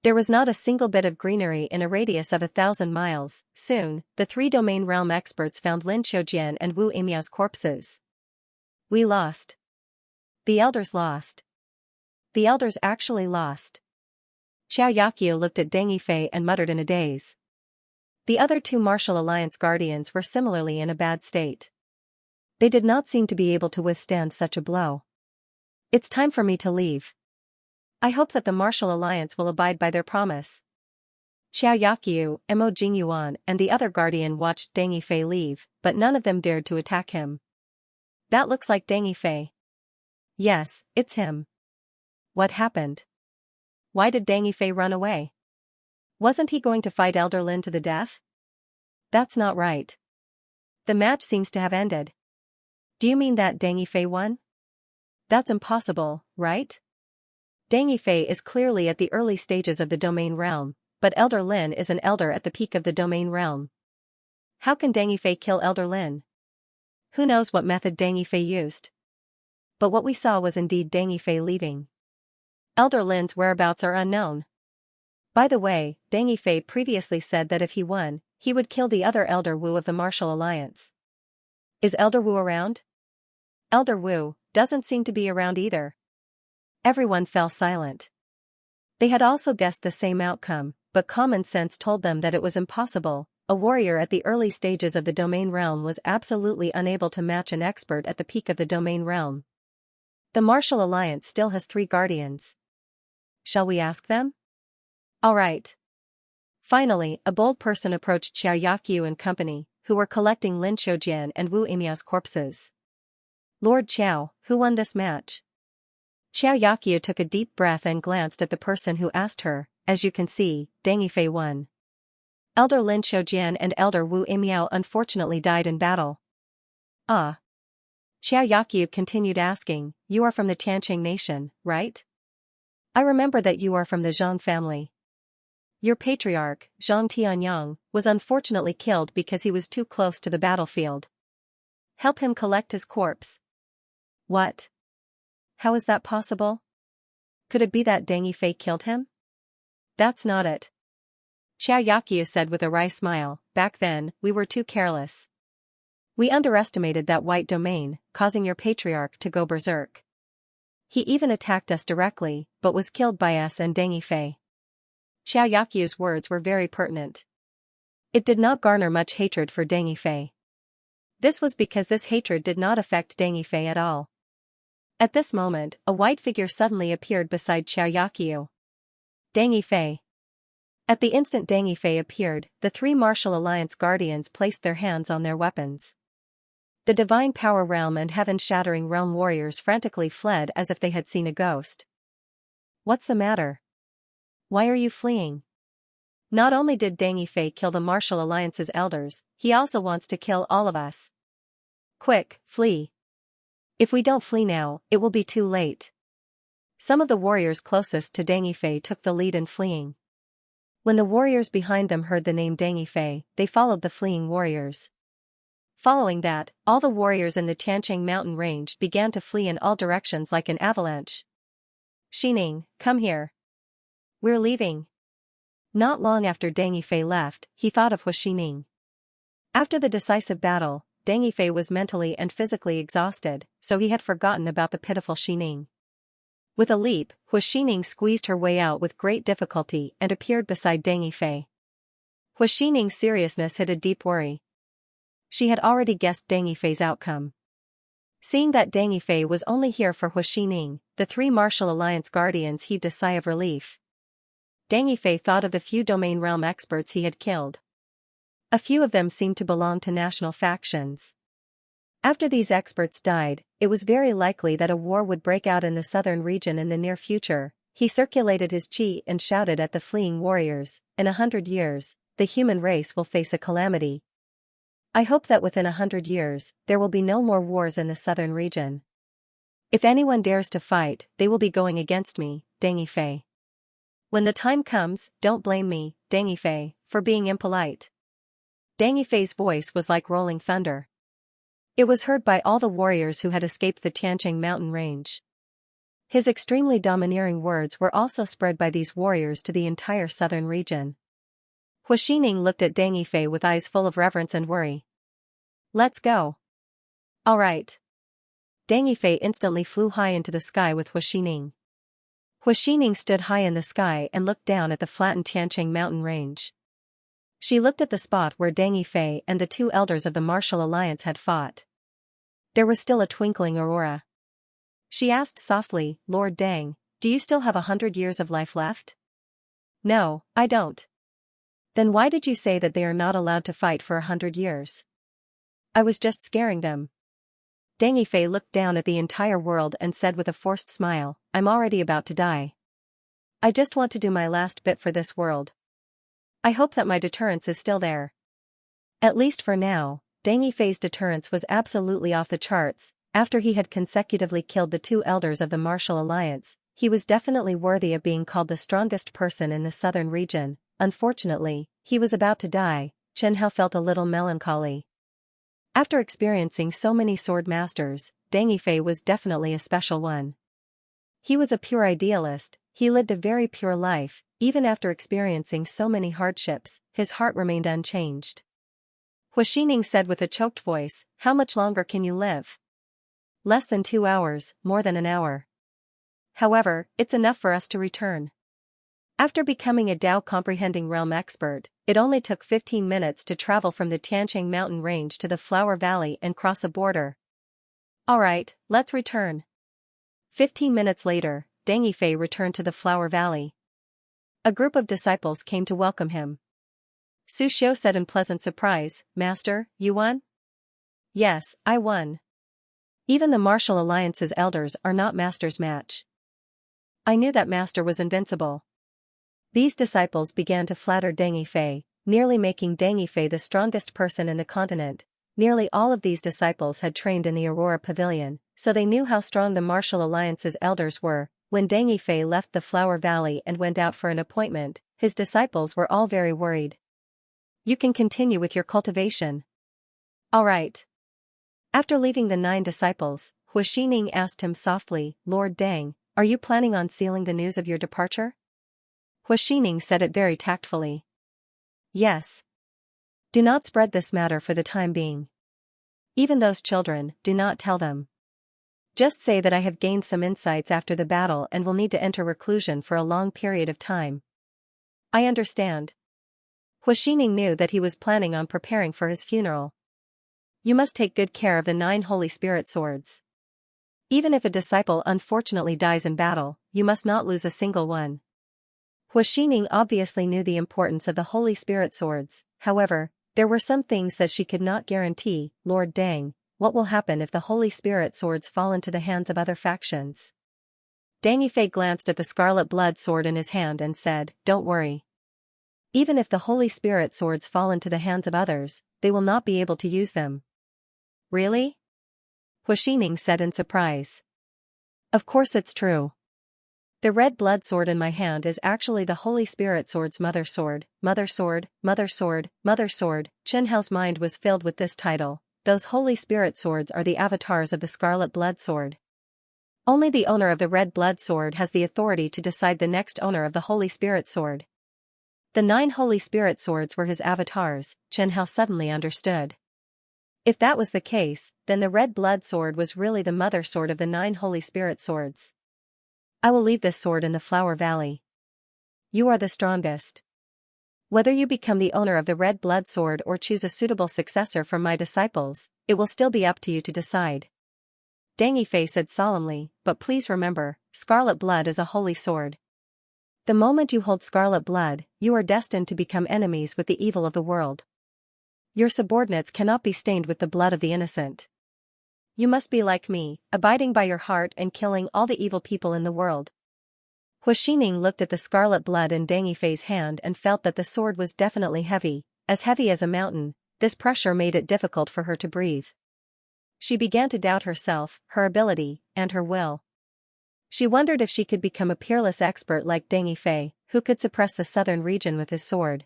Speaker 1: There was not a single bit of greenery in a radius of 1,000 miles. Soon, the 3 domain realm experts found Lin Xiujian and Wu Imiao's corpses. "We lost. The elders lost. The elders actually lost." Xiaoyaqiu looked at Deng Yifei and muttered in a daze. The other 2 Martial Alliance guardians were similarly in a bad state. They did not seem to be able to withstand such a blow. "It's time for me to leave. I hope that the Martial Alliance will abide by their promise." Xiaoyaqiu, Mo Jingyuan, and the other guardian watched Deng Yifei leave, but none of them dared to attack him. "That looks like Deng Yifei." "Yes, it's him." "What happened? Why did Deng Yifei run away? Wasn't he going to fight Elder Lin to the death?" "That's not right. The match seems to have ended." "Do you mean that Deng Yifei won?" "That's impossible, right? Deng Yifei is clearly at the early stages of the domain realm, but Elder Lin is an elder at the peak of the domain realm. How can Deng Yifei kill Elder Lin? Who knows what method Deng Yifei used? But what we saw was indeed Deng Yifei leaving. Elder Lin's whereabouts are unknown. By the way, Deng Yifei previously said that if he won, he would kill the other Elder Wu of the Martial Alliance. Is Elder Wu around?" "Elder Wu doesn't seem to be around either." Everyone fell silent. They had also guessed the same outcome, but common sense told them that it was impossible. A warrior at the early stages of the domain realm was absolutely unable to match an expert at the peak of the domain realm. The Martial Alliance still has 3 guardians. Shall we ask them? All right. Finally, a bold person approached Xiaoyaqiu and company, who were collecting Lin Xiujian and Wu Imiao's corpses. "Lord Qiao, who won this match?" Xiaoyaqiu took a deep breath and glanced at the person who asked her. "As you can see, Deng Yifei won. Elder Lin Xiujian and Elder Wu Imiao unfortunately died in battle." "Ah." Xiaoyaqiu continued asking, "You are from the Tianqing nation, right? I remember that you are from the Zhang family. Your patriarch, Zhang Tianyang, was unfortunately killed because he was too close to the battlefield. Help him collect his corpse." "What? How is that possible? Could it be that Deng Yifei killed him?" "That's not it." Xiaoyaqiu said with a wry smile, "Back then, we were too careless. We underestimated that white domain, causing your patriarch to go berserk. He even attacked us directly, but was killed by us and Deng Yifei." Xiaoyaqiu's words were very pertinent. It did not garner much hatred for Deng Yifei. This was because this hatred did not affect Deng Yifei at all. At this moment, a white figure suddenly appeared beside Xiaoyaqiu. Deng Yifei. At the instant Deng Yifei appeared, the 3 Martial Alliance guardians placed their hands on their weapons. The Divine Power Realm and Heaven-Shattering Realm warriors frantically fled as if they had seen a ghost. "What's the matter? Why are you fleeing?" "Not only did Deng Yifei kill the Martial Alliance's elders, he also wants to kill all of us. Quick, flee. If we don't flee now, it will be too late." Some of the warriors closest to Deng Yifei took the lead in fleeing. When the warriors behind them heard the name Deng Yifei, they followed the fleeing warriors. Following that, all the warriors in the Tianqing mountain range began to flee in all directions like an avalanche. Xining, come here. We're leaving. Not long after Deng Yifei left, he thought of Xining. After the decisive battle, Deng Yifei was mentally and physically exhausted, so he had forgotten about the pitiful Xining. With a leap, Xining squeezed her way out with great difficulty and appeared beside Deng Yifei. Xining's seriousness hid a deep worry. She had already guessed Deng Yifei's outcome. Seeing that Deng Yifei was only here for Xining, the three Martial Alliance guardians heaved a sigh of relief. Deng Yifei thought of the few domain realm experts he had killed. A few of them seemed to belong to national factions. After these experts died, it was very likely that a war would break out in the southern region in the near future. He circulated his qi and shouted at the fleeing warriors, "In 100 years, the human race will face a calamity. I hope that within 100 years, there will be no more wars in the southern region. If anyone dares to fight, they will be going against me, Deng Yifei. When the time comes, don't blame me, Deng Yifei, for being impolite." Deng Yifei's voice was like rolling thunder. It was heard by all the warriors who had escaped the Tianqing mountain range. His extremely domineering words were also spread by these warriors to the entire southern region. Xining looked at Deng Yifei with eyes full of reverence and worry. "Let's go." "All right." Deng Yifei instantly flew high into the sky with Xining. Xining stood high in the sky and looked down at the flattened Tianqing mountain range. She looked at the spot where Deng Yifei and the two elders of the Martial Alliance had fought. There was still a twinkling aurora. She asked softly, "Lord Deng, do you still have 100 years of life left?" "No, I don't." "Then why did you say that they are not allowed to fight for 100 years?" "I was just scaring them." Deng Yifei looked down at the entire world and said with a forced smile, "I'm already about to die. I just want to do my last bit for this world. I hope that my deterrence is still there." At least for now, Deng Yifei's deterrence was absolutely off the charts. After he had consecutively killed the two elders of the Martial Alliance, he was definitely worthy of being called the strongest person in the southern region. Unfortunately, he was about to die. Chen Hao felt a little melancholy. After experiencing so many sword masters, Deng Yifei was definitely a special one. He was a pure idealist. He lived a very pure life. Even after experiencing so many hardships, his heart remained unchanged. Xining said with a choked voice, "How much longer can you live?" "Less than 2 hours, more than an hour. However, it's enough for us to return." After becoming a Dao comprehending realm expert, it only took 15 minutes to travel from the Tianqing mountain range to the Flower Valley and cross a border. "All right, let's return." 15 minutes later, Deng Yifei returned to the Flower Valley. A group of disciples came to welcome him. Su Xiu said in pleasant surprise, "Master, you won?" "Yes, I won. Even the Martial Alliance's elders are not Master's match." "I knew that Master was invincible." These disciples began to flatter Deng Yifei, nearly making Deng Yifei the strongest person in the continent. Nearly all of these disciples had trained in the Aurora Pavilion, so they knew how strong the Martial Alliance's elders were. When Deng Yifei left the Flower Valley and went out for an appointment, his disciples were all very worried. "You can continue with your cultivation." "All right." After leaving the 9 disciples, Xining asked him softly, "Lord Deng, are you planning on sealing the news of your departure?" Xining said it very tactfully. "Yes. Do not spread this matter for the time being. Even those children, do not tell them. Just say that I have gained some insights after the battle and will need to enter reclusion for a long period of time." "I understand." Xining knew that he was planning on preparing for his funeral. "You must take good care of the 9 Holy Spirit swords. Even if a disciple unfortunately dies in battle, you must not lose a single one." Xining obviously knew the importance of the Holy Spirit swords. However, there were some things that she could not guarantee. "Lord Deng, what will happen if the Holy Spirit swords fall into the hands of other factions?" Deng Yifei glanced at the scarlet blood sword in his hand and said, "Don't worry. Even if the Holy Spirit swords fall into the hands of others, they will not be able to use them." "Really?" Xining said in surprise. "Of course it's true. The red blood sword in my hand is actually the Holy Spirit sword's mother sword, mother sword, mother sword, mother sword. Chen Hao's mind was filled with this title. Those Holy Spirit swords are the avatars of the Scarlet Blood Sword. Only the owner of the Red Blood Sword has the authority to decide the next owner of the Holy Spirit Sword. The 9 Holy Spirit Swords were his avatars, Chen Hao suddenly understood. If that was the case, then the Red Blood Sword was really the mother sword of the 9 Holy Spirit Swords. I will leave this sword in the Flower Valley. You are the strongest. Whether you become the owner of the Red Blood Sword or choose a suitable successor from my disciples, it will still be up to you to decide. Deng Yifei said solemnly, but please remember, scarlet blood is a holy sword. The moment you hold scarlet blood, you are destined to become enemies with the evil of the world. Your subordinates cannot be stained with the blood of the innocent. You must be like me, abiding by your heart and killing all the evil people in the world. Hua Xining looked at the scarlet blood in Deng Yifei's hand and felt that the sword was definitely heavy as a mountain. This pressure made it difficult for her to breathe. She began to doubt herself, her ability, and her will. She wondered if she could become a peerless expert like Deng Yifei, who could suppress the southern region with his sword.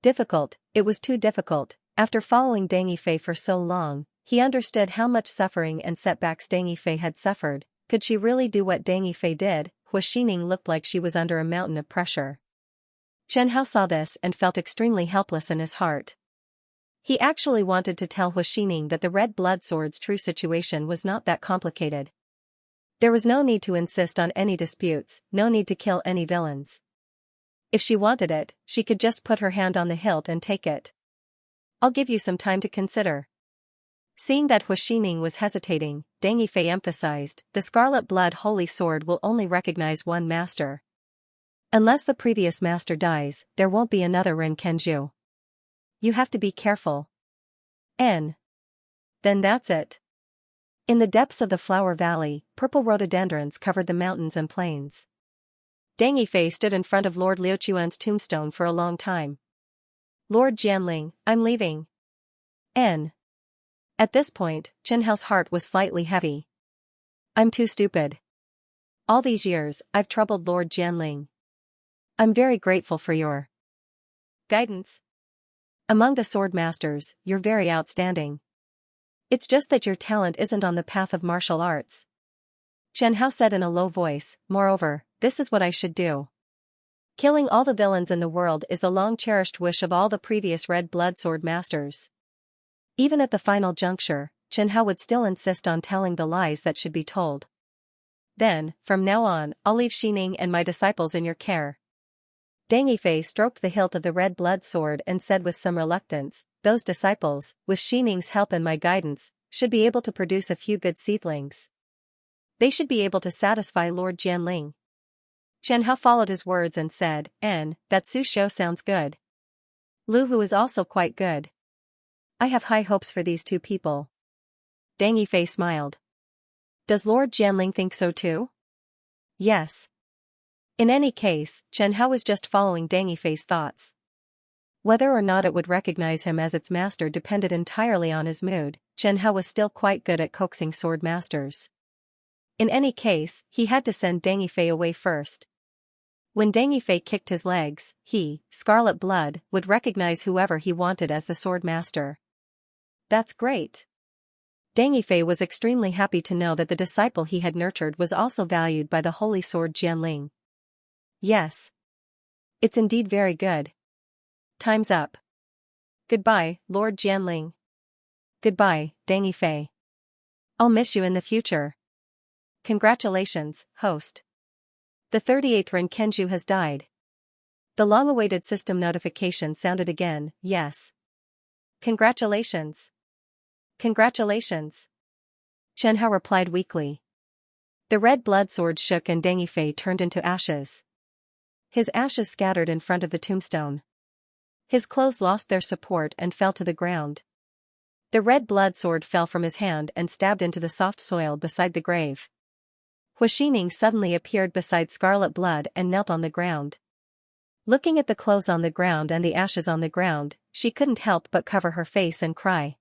Speaker 1: Difficult, it was too difficult. After following Deng Yifei for so long, he understood how much suffering and setbacks Deng Yifei had suffered. Could she really do what Deng Yifei did? Hua Xining looked like she was under a mountain of pressure. Chen Hao saw this and felt extremely helpless in his heart. He actually wanted to tell Hua Xining that the Red Blood Sword's true situation was not that complicated. There was no need to insist on any disputes, no need to kill any villains. If she wanted it, she could just put her hand on the hilt and take it. I'll give you some time to consider. Seeing that Hua Xining was hesitating, Deng Yifei emphasized, the Scarlet Blood Holy Sword will only recognize one master. Unless the previous master dies, there won't be another Ren Kenju. You have to be careful. Then that's it. In the depths of the Flower Valley, purple rhododendrons covered the mountains and plains. Deng Yifei stood in front of Lord Liuchuan's tombstone for a long time. Lord Jianling, I'm leaving. At this point, Chen Hao's heart was slightly heavy. I'm too stupid. All these years, I've troubled Lord Jianling. I'm very grateful for your guidance. Among the sword masters, you're very outstanding. It's just that your talent isn't on the path of martial arts. Chen Hao said in a low voice, moreover, this is what I should do. Killing all the villains in the world is the long-cherished wish of all the previous Red Blood Sword masters. Even at the final juncture, Chen Hao would still insist on telling the lies that should be told. Then, from now on, I'll leave Xining and my disciples in your care. Deng Yifei stroked the hilt of the Red Blood Sword and said with some reluctance, those disciples, with Xining's help and my guidance, should be able to produce a few good seedlings. They should be able to satisfy Lord Jianling. Chen Hao followed his words and said, that Su Shou sounds good. Lu Hu is also quite good. I have high hopes for these 2 people. Deng Yifei smiled. Does Lord Jianling think so too? Yes. In any case, Chen Hao was just following Deng Yifei's thoughts. Whether or not it would recognize him as its master depended entirely on his mood. Chen Hao was still quite good at coaxing sword masters. In any case, he had to send Deng Yifei away first. When Deng Yifei kicked his legs, he, Scarlet Blood, would recognize whoever he wanted as the sword master. That's great. Deng Yifei was extremely happy to know that the disciple he had nurtured was also valued by the holy sword Jianling. Yes. It's indeed very good. Time's up. Goodbye, Lord Jianling. Goodbye, Deng Yifei. I'll miss you in the future. Congratulations, host. The 38th Ren Kenju has died. The long-awaited system notification sounded again, yes. Congratulations. Congratulations. Chen Hao replied weakly. The red blood sword shook and Deng Yifei turned into ashes. His ashes scattered in front of the tombstone. His clothes lost their support and fell to the ground. The red blood sword fell from his hand and stabbed into the soft soil beside the grave. Hua Xining suddenly appeared beside Scarlet Blood and knelt on the ground. Looking at the clothes on the ground and the ashes on the ground, she couldn't help but cover her face and cry.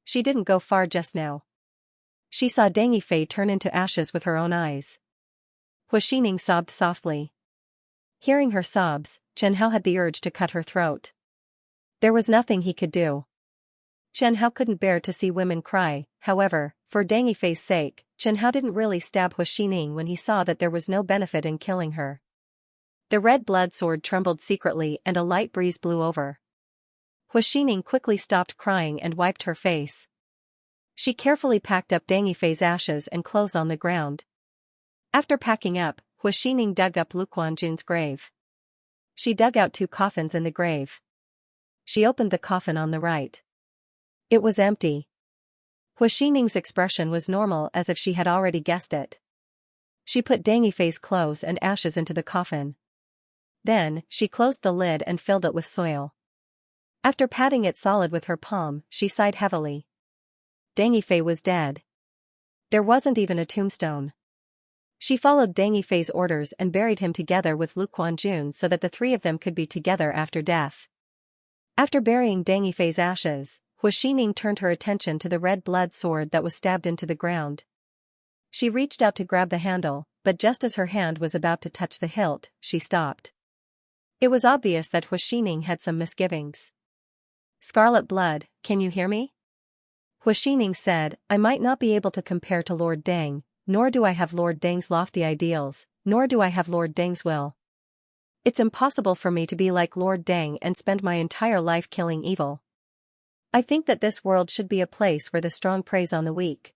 Speaker 1: She didn't go far just now. She saw Deng Yifei turn into ashes with her own eyes. Hua Xining sobbed softly. Hearing her sobs, Chen Hao had the urge to cut her throat. There was nothing he could do. Chen Hao couldn't bear to see women cry, however, for Deng Yifei's sake, Chen Hao didn't really stab Hua Xining when he saw that there was no benefit in killing her. The red blood sword trembled secretly and a light breeze blew over. Hua Xining quickly stopped crying and wiped her face. She carefully packed up Deng Yifei's ashes and clothes on the ground. After packing up, Hua Xining dug up Lu Quanjun's grave. She dug out 2 coffins in the grave. She opened the coffin on the right. It was empty. Hua Xining's expression was normal, as if she had already guessed it. She put Deng Yifei's clothes and ashes into the coffin. Then, she closed the lid and filled it with soil. After patting it solid with her palm, she sighed heavily. Deng Yifei was dead. There wasn't even a tombstone. She followed Deng Yifei's orders and buried him together with Lu Quanjun so that the 3 of them could be together after death. After burying Deng Yifei's ashes, Hua Xining turned her attention to the red blood sword that was stabbed into the ground. She reached out to grab the handle, but just as her hand was about to touch the hilt, she stopped. It was obvious that Hua Xining had some misgivings. "Scarlet blood, can you hear me?" Hua Xining said, "I might not be able to compare to Lord Deng, nor do I have Lord Deng's lofty ideals, nor do I have Lord Deng's will. It's impossible for me to be like Lord Deng and spend my entire life killing evil. I think that this world should be a place where the strong preys on the weak.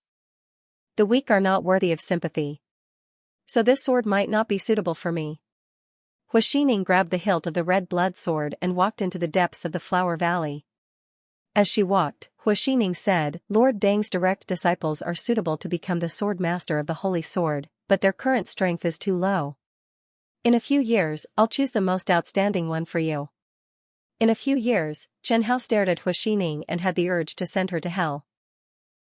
Speaker 1: The weak are not worthy of sympathy. So this sword might not be suitable for me." Hua Xining grabbed the hilt of the red blood sword and walked into the depths of the Flower Valley. As she walked, Hua Xining said, "Lord Deng's direct disciples are suitable to become the sword master of the Holy Sword, but their current strength is too low. In a few years, I'll choose the most outstanding one for you." In a few years, Chen Hao stared at Hua Xining and had the urge to send her to hell.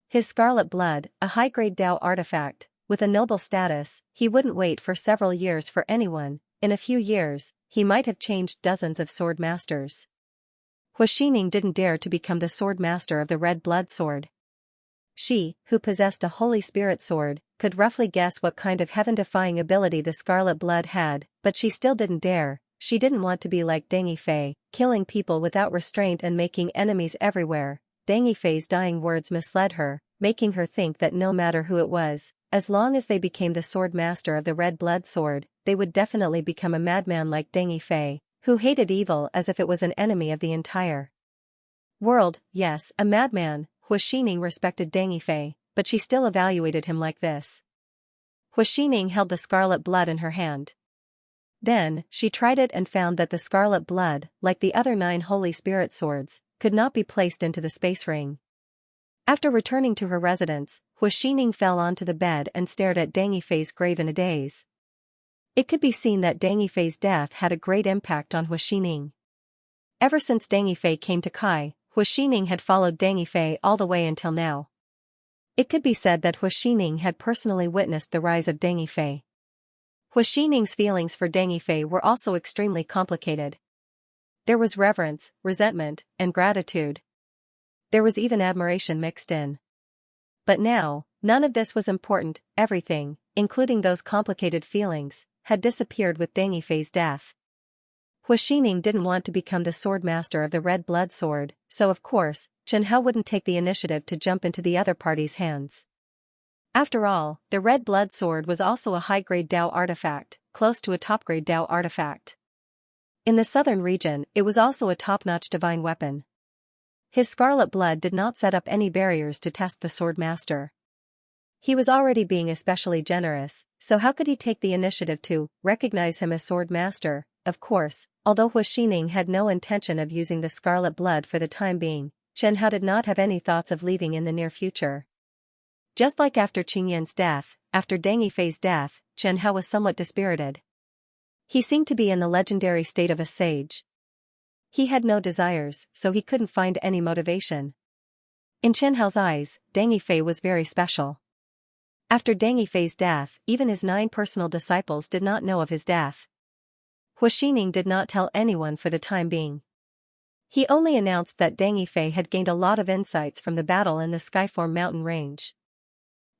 Speaker 1: His scarlet blood, a high-grade Dao artifact, with a noble status, he wouldn't wait for several years for anyone. In a few years, he might have changed dozens of sword masters. Hua Xining didn't dare to become the sword master of the red blood sword. She, who possessed a holy spirit sword, could roughly guess what kind of heaven-defying ability the scarlet blood had, but she still didn't dare. She didn't want to be like Deng Yifei, killing people without restraint and making enemies everywhere. Deng Yifei's dying words misled her, making her think that no matter who it was, as long as they became the sword master of the red blood sword, they would definitely become a madman like Deng Yifei, who hated evil as if it was an enemy of the entire world. Yes, a madman. Hua Xining respected Deng Yifei, but she still evaluated him like this. Hua Xining held the scarlet blood in her hand. Then, she tried it and found that the scarlet blood, like the other 9 holy spirit swords, could not be placed into the space ring. After returning to her residence, Hua Xining fell onto the bed and stared at Deng Yifei's grave in a daze. It could be seen that Deng Yifei's death had a great impact on Hua Xining. Ever since Deng Yifei came to Kai, Hua Xining had followed Deng Yifei all the way until now. It could be said that Hua Xining had personally witnessed the rise of Deng Yifei. Hua Xining's feelings for Deng Yifei were also extremely complicated. There was reverence, resentment, and gratitude. There was even admiration mixed in. But now, none of this was important. Everything, including those complicated feelings, had disappeared with Deng Yifei's death. Hua Xining didn't want to become the sword master of the red blood sword, so of course, Chen Hao wouldn't take the initiative to jump into the other party's hands. After all, the red blood sword was also a high-grade Dao artifact, close to a top-grade Dao artifact. In the southern region, it was also a top-notch divine weapon. His scarlet blood did not set up any barriers to test the sword master. He was already being especially generous, so how could he take the initiative to recognize him as sword master? Of course, although Hua Xining had no intention of using the scarlet blood for the time being, Chen Hao did not have any thoughts of leaving in the near future. Just like after Qingyan's death, after Deng Yifei's death, Chen Hao was somewhat dispirited. He seemed to be in the legendary state of a sage. He had no desires, so he couldn't find any motivation. In Chen Hao's eyes, Deng Yifei was very special. After Deng Yifei's death, even his 9 personal disciples did not know of his death. Hua Xining did not tell anyone for the time being. He only announced that Deng Yifei had gained a lot of insights from the battle in the Skyform mountain range.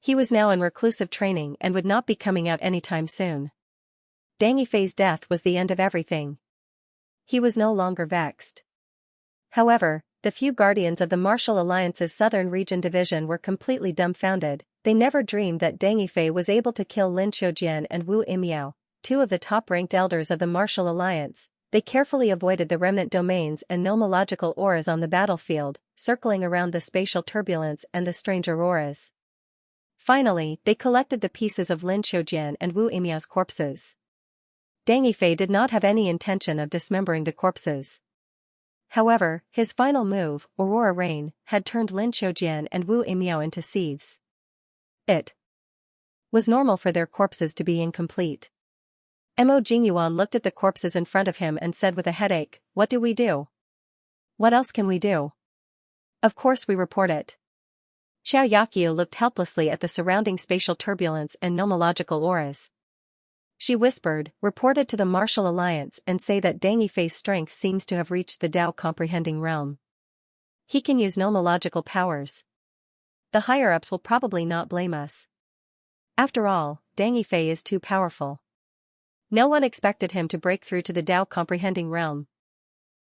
Speaker 1: He was now in reclusive training and would not be coming out anytime soon. Deng Yifei's death was the end of everything. He was no longer vexed. However, the few guardians of the Martial Alliance's Southern Region Division were completely dumbfounded. They never dreamed that Deng Yifei was able to kill Lin Xiujian and Wu Imiao, two of the top-ranked elders of the Martial Alliance. They carefully avoided the remnant domains and nomological auras on the battlefield, circling around the spatial turbulence and the strange auroras. Finally, they collected the pieces of Lin Xiujian and Wu Imiao's corpses. Deng Yifei did not have any intention of dismembering the corpses. However, his final move, Aurora Rain, had turned Lin Xiujian and Wu Imiao into sieves. It was normal for their corpses to be incomplete. Mo Jingyuan looked at the corpses in front of him and said with a headache, "What do we do? What else can we do? Of course we report it." Xiaoyaqiu looked helplessly at the surrounding spatial turbulence and nomological auras. She whispered, "Report it to the Martial Alliance and say that Deng Yifei's strength seems to have reached the Tao comprehending realm. He can use nomological powers. The higher-ups will probably not blame us. After all, Deng Yifei is too powerful. No one expected him to break through to the Tao comprehending realm."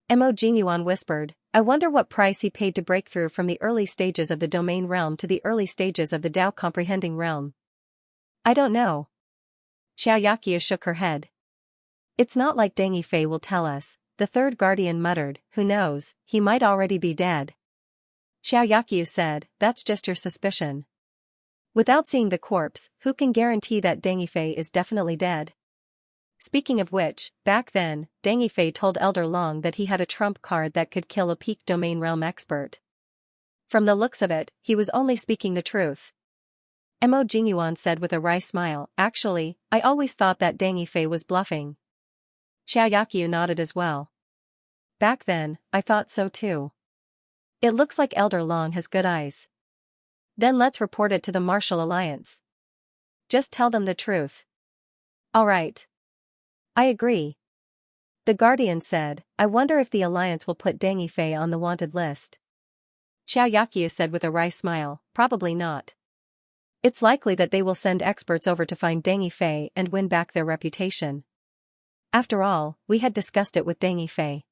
Speaker 1: Mo Jingyuan whispered, "I wonder what price he paid to break through from the early stages of the domain realm to the early stages of the Tao comprehending realm." "I don't know." Xiaoyaqiu shook her head. "It's not like Deng Yifei will tell us," the third guardian muttered. "Who knows, he might already be dead." Xiaoyaqiu said, "That's just your suspicion. Without seeing the corpse, who can guarantee that Deng Yifei is definitely dead?" Speaking of which, back then, Deng Yifei told Elder Long that he had a trump card that could kill a peak domain realm expert. From the looks of it, he was only speaking the truth. Mo Jingyuan said with a wry smile, "Actually, I always thought that Deng Yifei was bluffing." Xiaoyaqiu nodded as well. "Back then, I thought so too. It looks like Elder Long has good eyes. Then let's report it to the Martial Alliance. Just tell them the truth." "All right. I agree." The Guardian said, "I wonder if the Alliance will put Deng Yifei on the wanted list." Xiaoyaqiu said with a wry smile, "Probably not. It's likely that they will send experts over to find Deng Yifei and win back their reputation. After all, we had discussed it with Deng Yifei.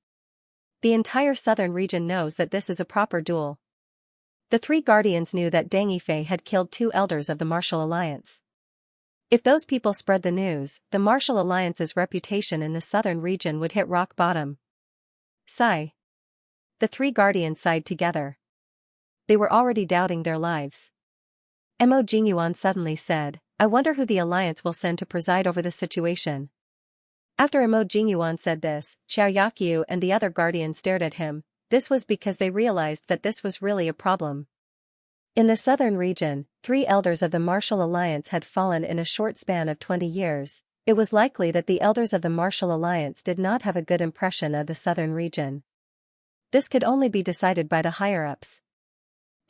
Speaker 1: The entire southern region knows that this is a proper duel." The three guardians knew that Deng Yifei had killed two elders of the Martial Alliance. If those people spread the news, the Martial Alliance's reputation in the southern region would hit rock bottom. Sigh. The three guardians sighed together. They were already doubting their lives. Mo Jingyuan suddenly said, "I wonder who the Alliance will send to preside over the situation." After Mo Jingyuan said this, Xiaoyaqiu and the other guardians stared at him. This was because they realized that this was really a problem. In the southern region, 3 elders of the Martial Alliance had fallen in a short span of 20 years. It was likely that the elders of the Martial Alliance did not have a good impression of the southern region. This could only be decided by the higher-ups.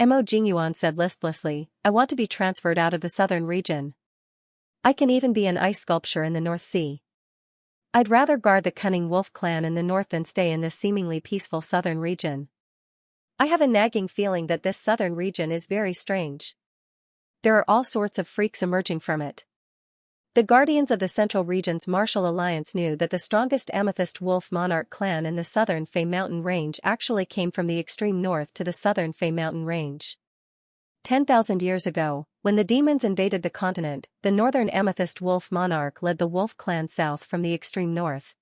Speaker 1: Mo Jingyuan said listlessly, "I want to be transferred out of the southern region. I can even be an ice sculpture in the North Sea. I'd rather guard the cunning wolf clan in the north than stay in this seemingly peaceful southern region. I have a nagging feeling that this southern region is very strange. There are all sorts of freaks emerging from it." The guardians of the Central Region's Martial Alliance knew that the strongest Amethyst Wolf Monarch clan in the southern Fei Mountain Range actually came from the extreme north to the southern Fei Mountain Range. 10,000 years ago, when the demons invaded the continent, the northern Amethyst Wolf Monarch led the Wolf clan south from the extreme north.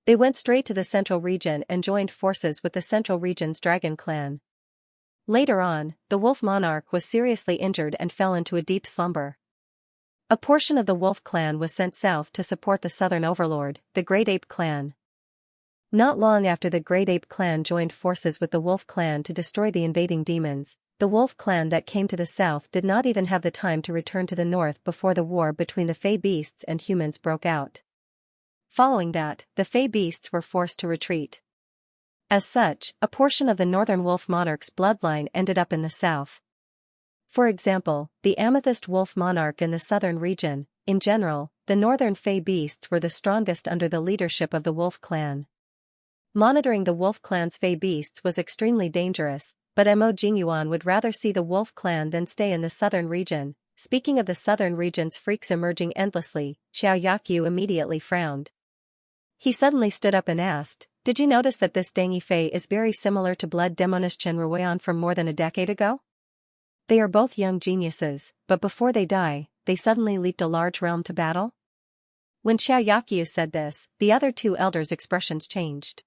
Speaker 1: They went straight to the Central Region and joined forces with the Central Region's Dragon clan. Later on, the Wolf Monarch was seriously injured and fell into a deep slumber. A portion of the Wolf clan was sent south to support the southern overlord, the Great Ape clan. Not long after the Great Ape clan joined forces with the Wolf clan to destroy the invading demons, the Wolf clan that came to the south did not even have the time to return to the north before the war between the Fey beasts and humans broke out. Following that, the Fey beasts were forced to retreat. As such, a portion of the northern Wolf Monarch's bloodline ended up in the south. For example, the Amethyst Wolf Monarch in the southern region. In general, the northern Fey beasts were the strongest under the leadership of the Wolf clan. Monitoring the Wolf clan's Fey beasts was extremely dangerous, but Mo Jingyuan would rather see the Wolf clan than stay in the southern region, speaking of the southern region's freaks emerging endlessly, Xiaoyaqiu immediately frowned. He suddenly stood up and asked, "Did you notice that this Dangy Fei is very similar to blood demoness Chen Ruoyan from more than a decade ago? They are both young geniuses, but before they die, they suddenly leaped a large realm to battle?" When Xiaoyaqiu said this, the other two elders' expressions changed.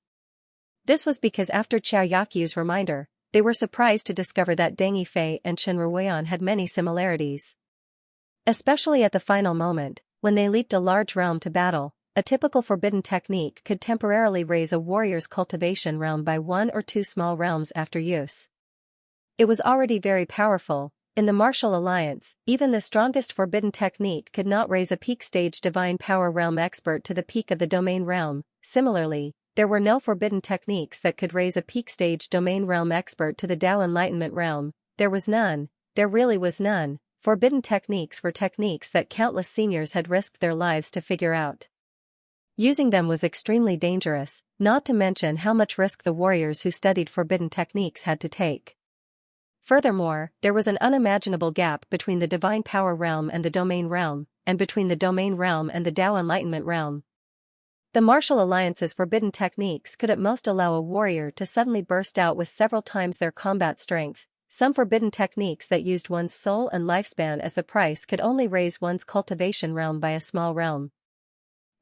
Speaker 1: This was because after Xiaoyaqiu's reminder, they were surprised to discover that Dangy Fei and Chen Ruoyan had many similarities. Especially at the final moment, when they leaped a large realm to battle, a typical forbidden technique could temporarily raise a warrior's cultivation realm by one or two small realms after use. It was already very powerful. In the martial alliance, even the strongest forbidden technique could not raise a peak stage divine power realm expert to the peak of the domain realm. Similarly, there were no forbidden techniques that could raise a peak stage domain realm expert to the Tao Enlightenment realm. There was none. There really was none. Forbidden techniques were techniques that countless seniors had risked their lives to figure out. Using them was extremely dangerous, not to mention how much risk the warriors who studied forbidden techniques had to take. Furthermore, there was an unimaginable gap between the divine power realm and the domain realm, and between the domain realm and the Tao Enlightenment realm. The martial alliance's forbidden techniques could at most allow a warrior to suddenly burst out with several times their combat strength. Some forbidden techniques that used one's soul and lifespan as the price could only raise one's cultivation realm by a small realm.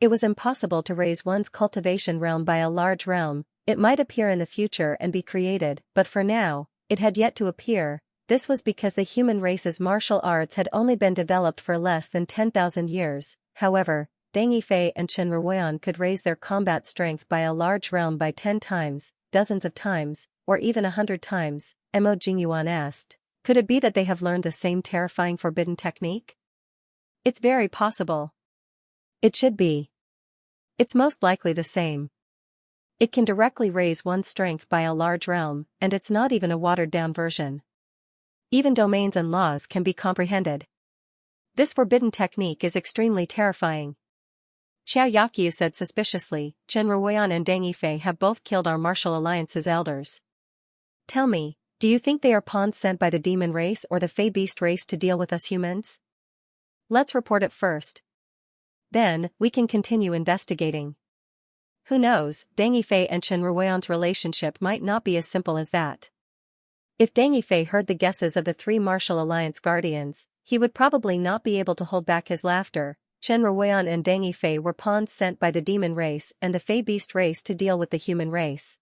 Speaker 1: It was impossible to raise one's cultivation realm by a large realm. It might appear in the future and be created, but for now, it had yet to appear. This was because the human race's martial arts had only been developed for less than 10,000 years. However, Dangy Fei and Chen Ruoyan could raise their combat strength by a large realm by 10 times, dozens of times, or even 100 times. Mo Jingyuan asked, "Could it be that they have learned the same terrifying forbidden technique?" "It's very possible. It should be. It's most likely the same. It can directly raise one's strength by a large realm, and it's not even a watered-down version. Even domains and laws can be comprehended. This forbidden technique is extremely terrifying." Xiaoyaqiu said suspiciously, "Chen Ruoyan and Dangy Fei have both killed our martial alliance's elders. Tell me, do you think they are pawns sent by the demon race or the Fey beast race to deal with us humans? Let's report it first. Then, we can continue investigating. Who knows, Dangy Fei and Chen Ruoyan's relationship might not be as simple as that." If Dangy Fei heard the guesses of the three martial alliance guardians, he would probably not be able to hold back his laughter. Chen Ruoyan and Dangy Fei were pawns sent by the demon race and the Fey beast race to deal with the human race.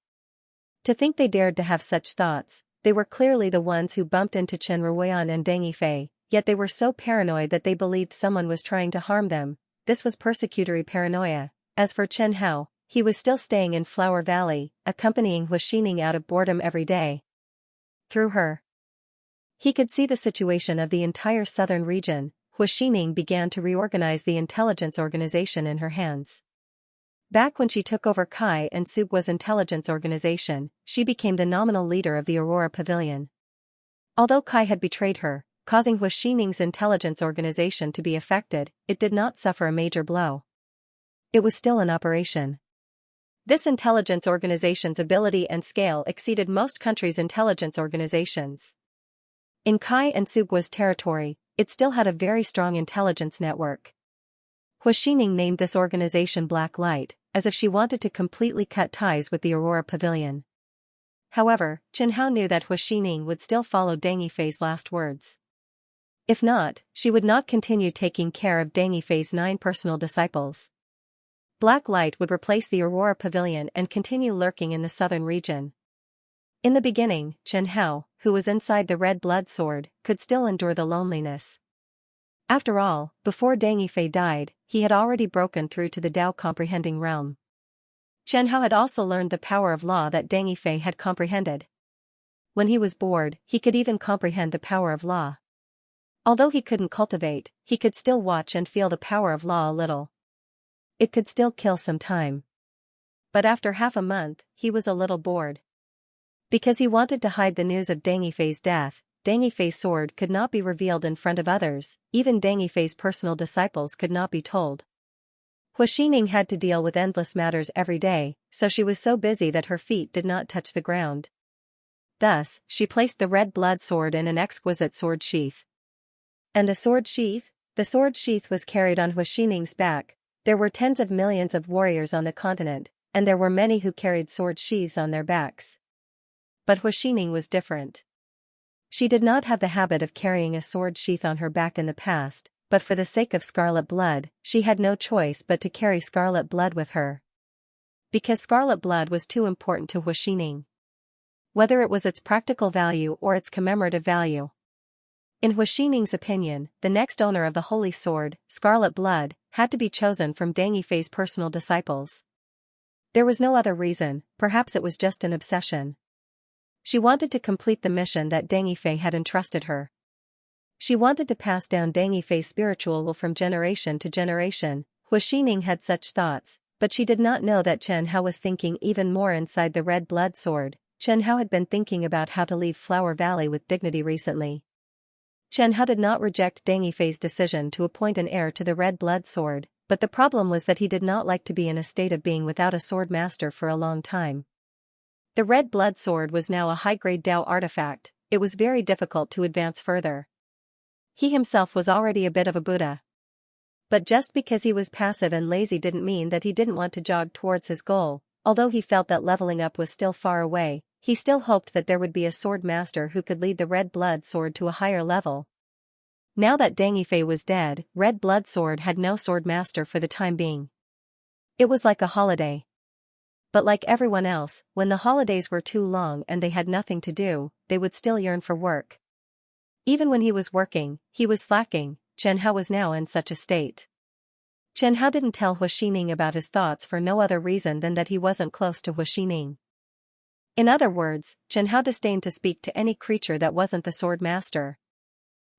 Speaker 1: To think they dared to have such thoughts, they were clearly the ones who bumped into Chen Ruoyan and Dangy Fei, yet they were so paranoid that they believed someone was trying to harm them. This was persecutory paranoia. As for Chen Hao, he was still staying in Flower Valley, accompanying Hu Xining out of boredom every day. Through her, he could see the situation of the entire southern region. Hu Xining began to reorganize the intelligence organization in her hands. Back when she took over Kai and Subwa's intelligence organization, she became the nominal leader of the Aurora Pavilion. Although Kai had betrayed her, causing Hu Xining's intelligence organization to be affected, it did not suffer a major blow. It was still in operation. This intelligence organization's ability and scale exceeded most countries' intelligence organizations. In Kai and Subwa's territory, it still had a very strong intelligence network. Hu Xining named this organization Black Light, as if she wanted to completely cut ties with the Aurora Pavilion. However, Chen Hao knew that Hu Xining would still follow Dangy Fei's last words. If not, she would not continue taking care of Dangy Fei's 9 personal disciples. Black Light would replace the Aurora Pavilion and continue lurking in the southern region. In the beginning, Chen Hao, who was inside the red blood sword, could still endure the loneliness. After all, before Dangy Fei died, he had already broken through to the Tao comprehending realm. Chen Hao had also learned the power of law that Dangy Fei had comprehended. When he was bored, he could even comprehend the power of law. Although he couldn't cultivate, he could still watch and feel the power of law a little. It could still kill some time. But after half a month, he was a little bored. Because he wanted to hide the news of Dangy Fei's death, Dangy Fei's sword could not be revealed in front of others, even Dangy Fei's personal disciples could not be told. Hu Xining had to deal with endless matters every day, so she was so busy that her feet did not touch the ground. Thus, she placed the red blood sword in an exquisite sword sheath. And the sword sheath? The sword sheath was carried on Huixining's back. There were tens of millions of warriors on the continent, and there were many who carried sword sheaths on their backs. But Huixining was different. She did not have the habit of carrying a sword sheath on her back in the past, but for the sake of scarlet blood, she had no choice but to carry scarlet blood with her. Because scarlet blood was too important to Huixining. Whether it was its practical value or its commemorative value. In Huixining's opinion, the next owner of the holy sword, scarlet blood, had to be chosen from Deng Yifei's personal disciples. There was no other reason, perhaps it was just an obsession. She wanted to complete the mission that Deng Yifei had entrusted her. She wanted to pass down Deng Yifei's spiritual will from generation to generation. Huixining had such thoughts, but she did not know that Chen Hao was thinking even more inside the red blood sword. Chen Hao had been thinking about how to leave Flower Valley with dignity recently. Chen Hao did not reject Deng Yifei's decision to appoint an heir to the red blood sword, but the problem was that he did not like to be in a state of being without a sword master for a long time. The red blood sword was now a high-grade Dao artifact. It was very difficult to advance further. He himself was already a bit of a Buddha. But just because he was passive and lazy didn't mean that he didn't want to jog towards his goal. Although he felt that leveling up was still far away, he still hoped that there would be a sword master who could lead the red blood sword to a higher level. Now that Deng Yifei was dead, red blood sword had no sword master for the time being. It was like a holiday. But like everyone else, when the holidays were too long and they had nothing to do, they would still yearn for work. Even when he was working, he was slacking. Chen Hao was now in such a state. Chen Hao didn't tell Huixining about his thoughts for no other reason than that he wasn't close to Huixining. In other words, Chen Hao disdained to speak to any creature that wasn't the sword master.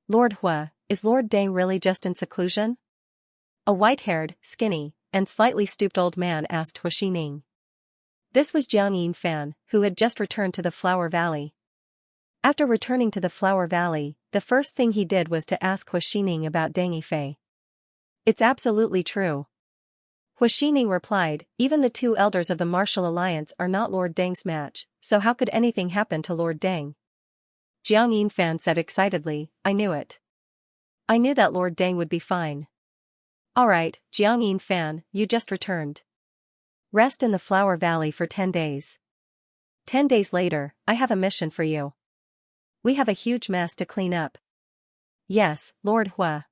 Speaker 1: Lord Hua, is Lord Deng really just in seclusion? A white-haired, skinny, and slightly stooped old man asked Huixining. This was Jiang Yinfan, who had just returned to the Flower Valley. After returning to the Flower Valley, the first thing he did was to ask Huixining about Deng Yifei. It's absolutely true. Huixining replied, even the two elders of the Martial Alliance are not Lord Deng's match, so how could anything happen to Lord Deng? Jiang Yinfan said excitedly, I knew it. I knew that Lord Deng would be fine. Alright, Jiang Yinfan, you just returned. Rest in the Flower Valley for 10 days. 10 days later, I have a mission for you. We have a huge mess to clean up. Yes, Lord Hua.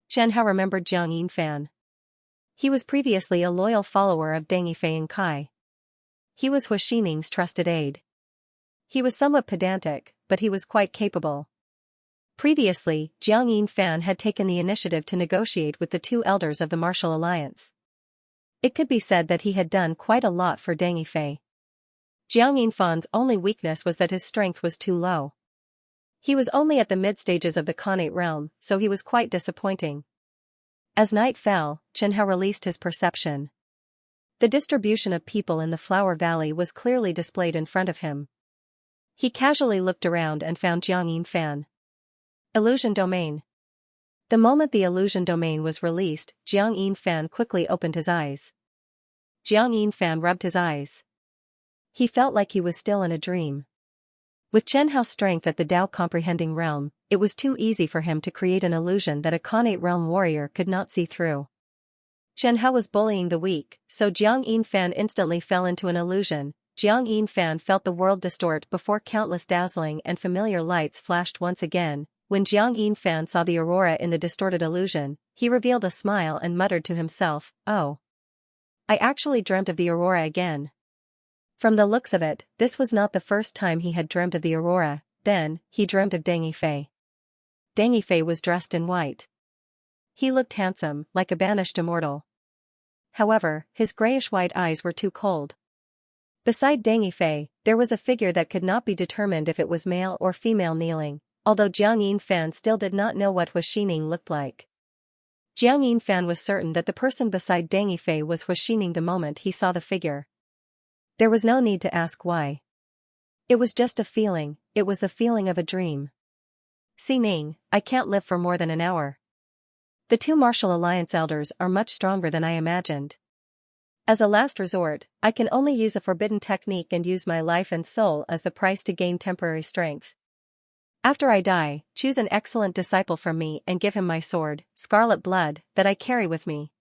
Speaker 1: Chen Hao remembered Jiang Yinfan. He was previously a loyal follower of Deng Yifei and Kai. He was Huixining's trusted aide. He was somewhat pedantic, but he was quite capable. Previously, Jiang Yinfan had taken the initiative to negotiate with the two elders of the Martial Alliance. It could be said that he had done quite a lot for Deng Yifei. Jiang Yinfan's only weakness was that his strength was too low. He was only at the mid-stages of the Khanate realm, so he was quite disappointing. As night fell, Chen Hao released his perception. The distribution of people in the Flower Valley was clearly displayed in front of him. He casually looked around and found Jiang Yinfan. Illusion Domain. The moment the illusion domain was released, Jiang Yinfan quickly opened his eyes. Jiang Yinfan rubbed his eyes. He felt like he was still in a dream. With Chen Hao's strength at the Dao comprehending realm, it was too easy for him to create an illusion that a Khanate realm warrior could not see through. Chen Hao was bullying the weak, so Jiang Yinfan instantly fell into an illusion. Jiang Yinfan felt the world distort before countless dazzling and familiar lights flashed once again. When Jiang Yinfan saw the aurora in the distorted illusion, he revealed a smile and muttered to himself, "Oh. I actually dreamt of the aurora again." From the looks of it, this was not the first time he had dreamt of the aurora. Then, he dreamt of Deng Yifei. Deng Yifei was dressed in white. He looked handsome, like a banished immortal. However, his grayish-white eyes were too cold. Beside Deng Yifei, there was a figure that could not be determined if it was male or female kneeling, although Jiang Yinfan still did not know what Huixining looked like. Jiang Yinfan was certain that the person beside Deng Yifei was Huixining the moment he saw the figure. There was no need to ask why. It was just a feeling, it was the feeling of a dream. Xining, I can't live for more than an hour. The two Martial Alliance elders are much stronger than I imagined. As a last resort, I can only use a forbidden technique and use my life and soul as the price to gain temporary strength. After I die, choose an excellent disciple from me and give him my sword, scarlet blood, that I carry with me.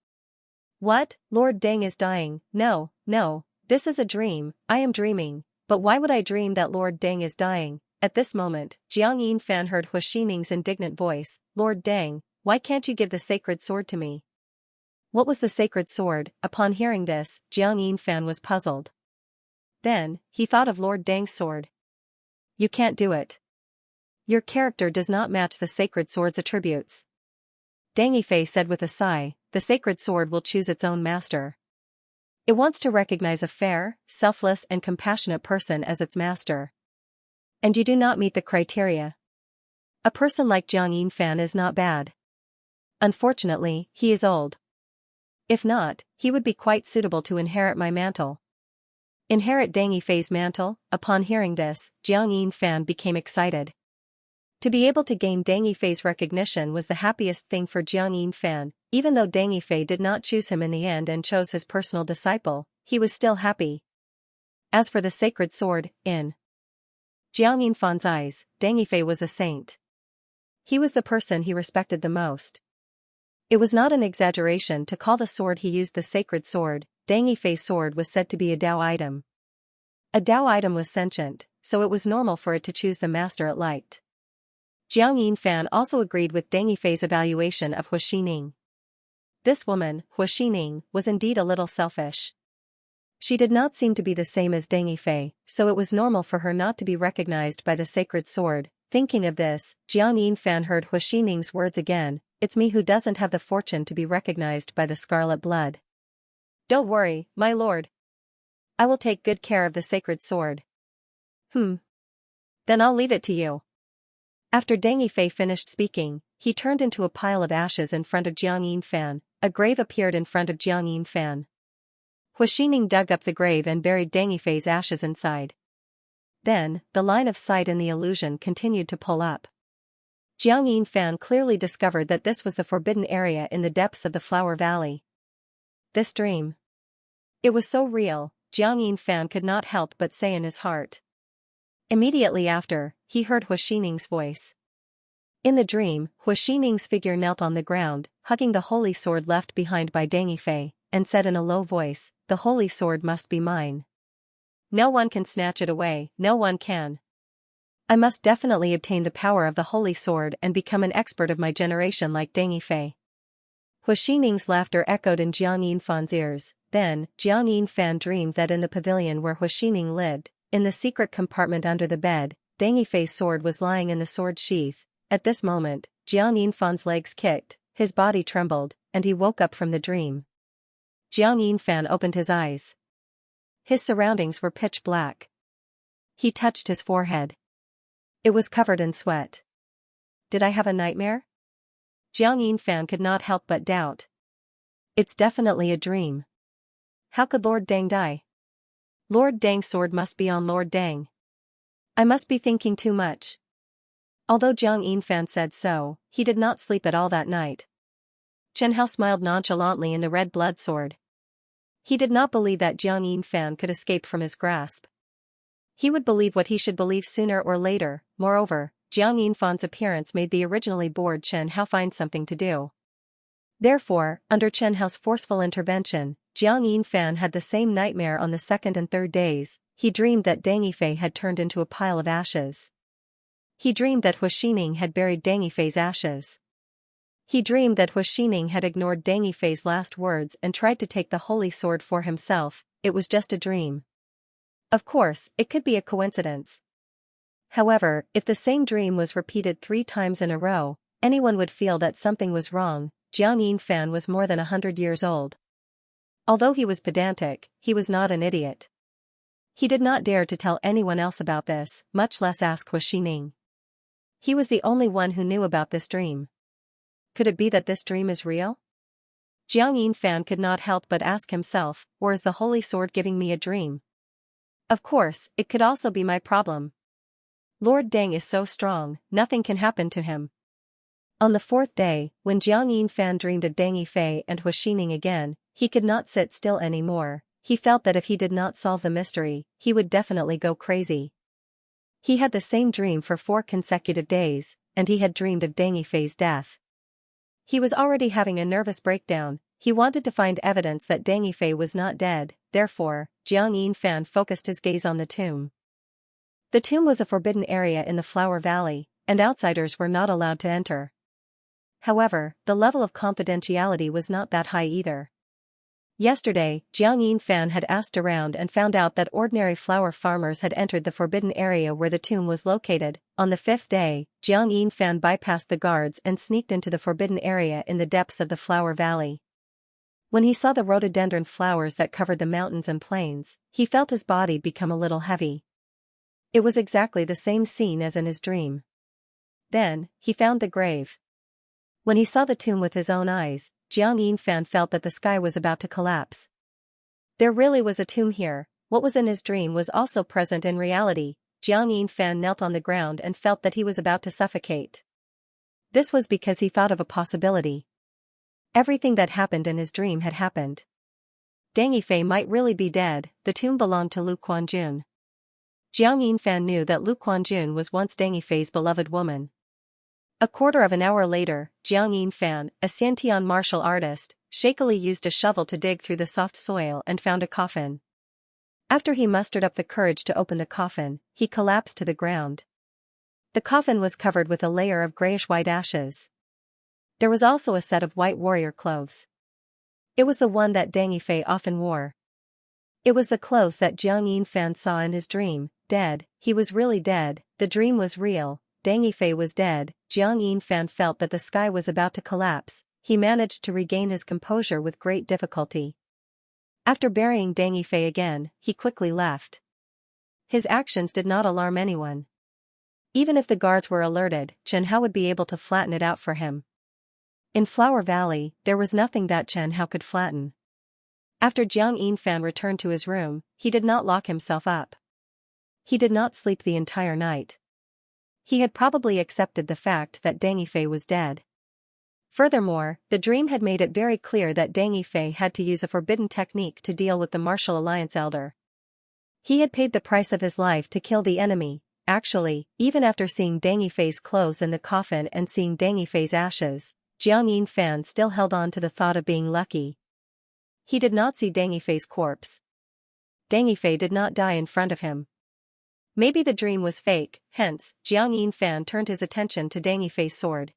Speaker 1: What? Lord Deng is dying? No, no, this is a dream, I am dreaming, but why would I dream that Lord Deng is dying? At this moment, Jiang Yinfan heard Hu Xining's indignant voice, Lord Deng, why can't you give the sacred sword to me? What was the sacred sword? Upon hearing this, Jiang Yinfan was puzzled. Then, he thought of Lord Deng's sword. You can't do it. Your character does not match the sacred sword's attributes. Deng Yifei said with a sigh, the sacred sword will choose its own master. It wants to recognize a fair, selfless and compassionate person as its master. And you do not meet the criteria. A person like Jiang Yinfan is not bad. Unfortunately, he is old. If not, he would be quite suitable to inherit my mantle. Inherit Deng Yifei's mantle? Upon hearing this, Jiang Yinfan became excited. To be able to gain Deng Yifei's recognition was the happiest thing for Jiang Yinfan. Even though Deng Yifei did not choose him in the end and chose his personal disciple, he was still happy. As for the sacred sword, in Jiang Yinfan's eyes, Deng Yifei was a saint. He was the person he respected the most. It was not an exaggeration to call the sword he used the sacred sword. Deng Yifei's sword was said to be a Dao item. A Dao item was sentient, so it was normal for it to choose the master it liked. Jiang Yinfan also agreed with Deng Yifei's evaluation of Hu Xining. This woman, Hu Xining, was indeed a little selfish. She did not seem to be the same as Deng Yifei, so it was normal for her not to be recognized by the sacred sword. Thinking of this, Jiang Yinfan heard Hu Xining's words again, it's me who doesn't have the fortune to be recognized by the scarlet blood. Don't worry, my lord. I will take good care of the sacred sword. Then I'll leave it to you. After Deng Yifei finished speaking, he turned into a pile of ashes in front of Jiang Yinfan. A grave appeared in front of Jiang Yinfan. Hu Xining dug up the grave and buried Deng Yifei's ashes inside. Then, the line of sight in the illusion continued to pull up. Jiang Yinfan clearly discovered that this was the forbidden area in the depths of the Flower Valley. This dream. It was so real, Jiang Yinfan could not help but say in his heart. Immediately after, he heard Hu Xining's voice. In the dream, Hu Xining's figure knelt on the ground, hugging the holy sword left behind by Deng Yifei, and said in a low voice, the holy sword must be mine. No one can snatch it away, no one can. I must definitely obtain the power of the holy sword and become an expert of my generation like Deng Yifei. Hu Xining's laughter echoed in Jiang Yinfan's ears. Then, Jiang Yinfan dreamed that in the pavilion where Hu Xining lived, in the secret compartment under the bed, Deng Yifei's sword was lying in the sword sheath. At this moment, Jiang Yinfan's legs kicked, his body trembled, and he woke up from the dream. Jiang Yinfan opened his eyes. His surroundings were pitch black. He touched his forehead. It was covered in sweat. Did I have a nightmare? Jiang Yinfan could not help but doubt. It's definitely a dream. How could Lord Deng die? Lord Deng's sword must be on Lord Deng. I must be thinking too much. Although Jiang Yinfan said so, he did not sleep at all that night. Chen Hao smiled nonchalantly in the red blood sword. He did not believe that Jiang Yinfan could escape from his grasp. He would believe what he should believe sooner or later. Moreover, Jiang Yinfan's appearance made the originally bored Chen Hao find something to do. Therefore, under Chen Hao's forceful intervention, Jiang Yinfan had the same nightmare on the second and third days. He dreamed that Deng Yifei had turned into a pile of ashes. He dreamed that Hu Xining had buried Deng Yifei's ashes. He dreamed that Hu Xining had ignored Deng Yifei's last words and tried to take the holy sword for himself. It was just a dream. Of course, it could be a coincidence. However, if the same dream was repeated 3 times in a row, anyone would feel that something was wrong. Jiang Yinfan was more than 100 years old. Although he was pedantic, he was not an idiot. He did not dare to tell anyone else about this, much less ask Hu Xining. He was the only one who knew about this dream. Could it be that this dream is real? Jiang Yinfan could not help but ask himself, or is the holy sword giving me a dream? Of course, it could also be my problem. Lord Deng is so strong, nothing can happen to him. On the 4th day, when Jiang Yinfan dreamed of Deng Yifei and Hu Xining again, he could not sit still anymore. He felt that if he did not solve the mystery, he would definitely go crazy. He had the same dream for 4 consecutive days, and he had dreamed of Deng Yifei's death. He was already having a nervous breakdown. He wanted to find evidence that Deng Yifei was not dead, therefore, Jiang Yinfan focused his gaze on the tomb. The tomb was a forbidden area in the Flower Valley, and outsiders were not allowed to enter. However, the level of confidentiality was not that high either. Yesterday, Jiang Yinfan had asked around and found out that ordinary flower farmers had entered the forbidden area where the tomb was located. On the 5th day, Jiang Yinfan bypassed the guards and sneaked into the forbidden area in the depths of the Flower Valley. When he saw the rhododendron flowers that covered the mountains and plains, he felt his body become a little heavy. It was exactly the same scene as in his dream. Then, he found the grave. When he saw the tomb with his own eyes, Jiang Yinfan felt that the sky was about to collapse. There really was a tomb here. What was in his dream was also present in reality. Jiang Yinfan knelt on the ground and felt that he was about to suffocate. This was because he thought of a possibility. Everything that happened in his dream had happened. Deng Yifei might really be dead. The tomb belonged to Lu Quanjun. Jiang Yinfan knew that Lu Quanjun was once Deng Yifei's beloved woman. A quarter of an hour later, Jiang Yinfan, a Xianxia martial artist, shakily used a shovel to dig through the soft soil and found a coffin. After he mustered up the courage to open the coffin, he collapsed to the ground. The coffin was covered with a layer of grayish-white ashes. There was also a set of white warrior clothes. It was the one that Deng Yifei often wore. It was the clothes that Jiang Yinfan saw in his dream. Dead, he was really dead, the dream was real. Deng Yifei was dead. Jiang Yinfan felt that the sky was about to collapse. He managed to regain his composure with great difficulty. After burying Deng Yifei again, he quickly left. His actions did not alarm anyone. Even if the guards were alerted, Chen Hao would be able to flatten it out for him. In Flower Valley, there was nothing that Chen Hao could flatten. After Jiang Yinfan returned to his room, he did not lock himself up. He did not sleep the entire night. He had probably accepted the fact that Deng Yifei was dead. Furthermore, the dream had made it very clear that Deng Yifei had to use a forbidden technique to deal with the Martial Alliance elder. He had paid the price of his life to kill the enemy. Actually, even after seeing Deng Yifei's clothes in the coffin and seeing Deng Yifei's ashes, Jiang Yinfan still held on to the thought of being lucky. He did not see Deng Yifei's corpse. Deng Yifei did not die in front of him. Maybe the dream was fake, hence, Jiang Yinfan turned his attention to Deng Yifei's sword.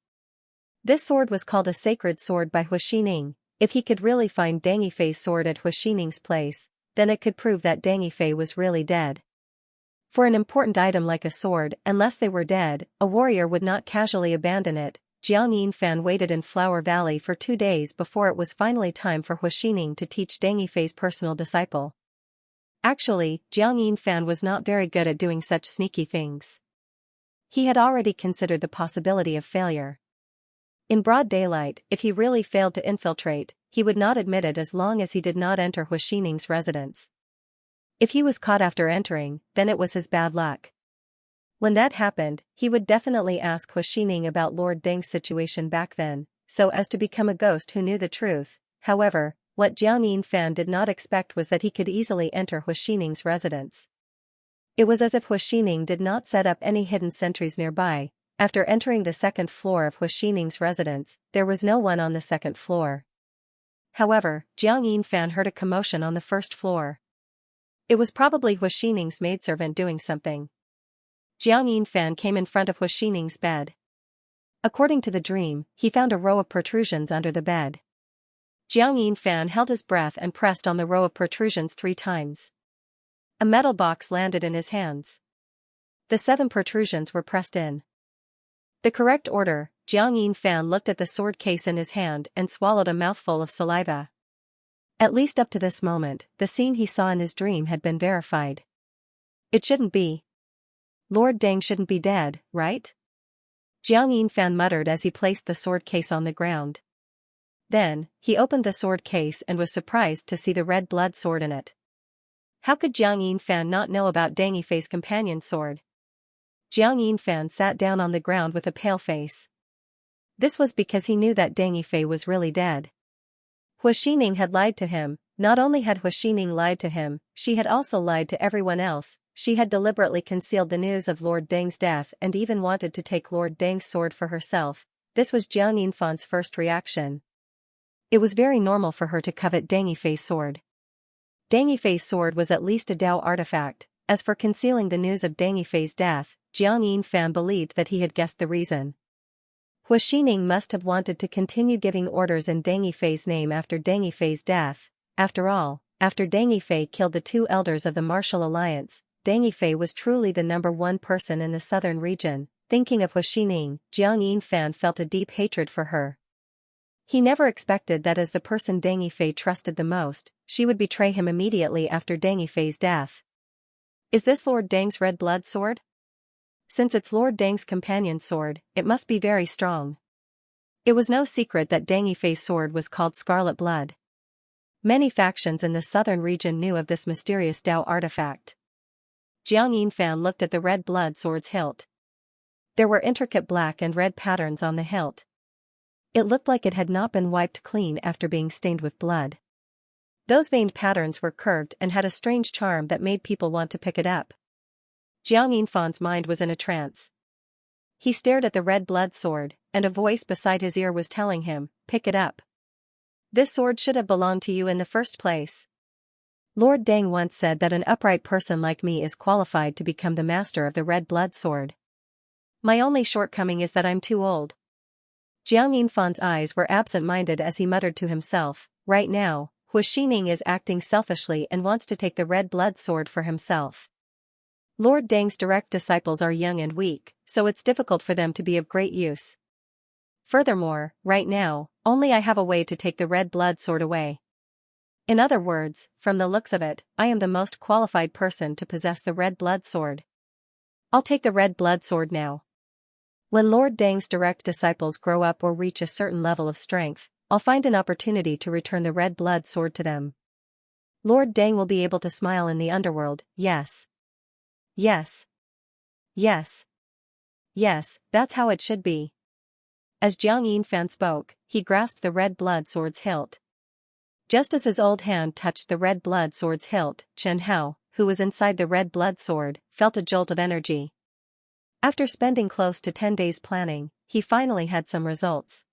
Speaker 1: This sword was called a sacred sword by Hu Xining. If he could really find Deng Yifei's sword at Hu Xining's place, then it could prove that Deng Yifei was really dead. For an important item like a sword, unless they were dead, a warrior would not casually abandon it. Jiang Yinfan waited in Flower Valley for 2 days before it was finally time for Hu Xining to teach Deng Yifei's personal disciple. Actually, Jiang Yinfan was not very good at doing such sneaky things. He had already considered the possibility of failure. In broad daylight, if he really failed to infiltrate, he would not admit it as long as he did not enter Hu Xining's residence. If he was caught after entering, then it was his bad luck. When that happened, he would definitely ask Hu Xining about Lord Deng's situation back then, so as to become a ghost who knew the truth. However, what Jiang Yinfan did not expect was that he could easily enter Hu Xining's residence. It was as if Hu Xining did not set up any hidden sentries nearby. After entering the 2nd floor of Hu Xining's residence, there was no one on the 2nd floor. However, Jiang Yinfan heard a commotion on the 1st floor. It was probably Hu Xining's maidservant doing something. Jiang Yinfan came in front of Hu Xining's bed. According to the dream, he found a row of protrusions under the bed. Jiang Yinfan held his breath and pressed on the row of protrusions 3 times. A metal box landed in his hands. The 7 protrusions were pressed in the correct order. Jiang Yinfan looked at the sword case in his hand and swallowed a mouthful of saliva. At least up to this moment, the scene he saw in his dream had been verified. It shouldn't be. Lord Deng shouldn't be dead, right? Jiang Yinfan muttered as he placed the sword case on the ground. Then, he opened the sword case and was surprised to see the red blood sword in it. How could Jiang Yinfan not know about Deng Yifei's companion sword? Jiang Yinfan sat down on the ground with a pale face. This was because he knew that Deng Yifei was really dead. Hu Xining had lied to him. Not only had Hu Xining lied to him, she had also lied to everyone else. she had deliberately concealed the news of Lord Deng's death and even wanted to take Lord Deng's sword for herself. This was Jiang Yinfan's first reaction. It was very normal for her to covet Deng Yifei's sword. Deng Yifei's sword was at least a Dao artifact. As for concealing the news of Deng Yifei's death, Jiang Yinfan believed that he had guessed the reason. Hu Xining must have wanted to continue giving orders in Deng Yifei's name after Deng Yifei's death. After all, after Deng Yifei killed the two elders of the Martial Alliance, Deng Yifei was truly the #1 person in the southern region. Thinking of Hu Xining, Jiang Yinfan felt a deep hatred for her. He never expected that as the person Deng Yifei trusted the most, she would betray him immediately after Deng Yifei's death. Is this Lord Deng's red blood sword? Since it's Lord Deng's companion sword, it must be very strong. It was no secret that Deng Yifei's sword was called Scarlet Blood. Many factions in the southern region knew of this mysterious Dao artifact. Jiang Yinfan looked at the red blood sword's hilt. There were intricate black and red patterns on the hilt. It looked like it had not been wiped clean after being stained with blood. Those veined patterns were curved and had a strange charm that made people want to pick it up. Jiang Yinfan's mind was in a trance. He stared at the red blood sword, and a voice beside his ear was telling him, "Pick it up. This sword should have belonged to you in the first place." Lord Deng once said that an upright person like me is qualified to become the master of the red blood sword. My only shortcoming is that I'm too old. Jiang Yinfan's eyes were absent-minded as he muttered to himself, right now, Hu Xining is acting selfishly and wants to take the red blood sword for himself. Lord Deng's direct disciples are young and weak, so it's difficult for them to be of great use. Furthermore, right now, only I have a way to take the red blood sword away. In other words, from the looks of it, I am the most qualified person to possess the red blood sword. I'll take the red blood sword now. When Lord Deng's direct disciples grow up or reach a certain level of strength, I'll find an opportunity to return the red blood sword to them. Lord Deng will be able to smile in the underworld, yes. Yes. Yes. Yes, that's how it should be. As Jiang Yinfan spoke, he grasped the red blood sword's hilt. Just as his old hand touched the red blood sword's hilt, Chen Hao, who was inside the red blood sword, felt a jolt of energy. After spending close to 10 days planning, he finally had some results.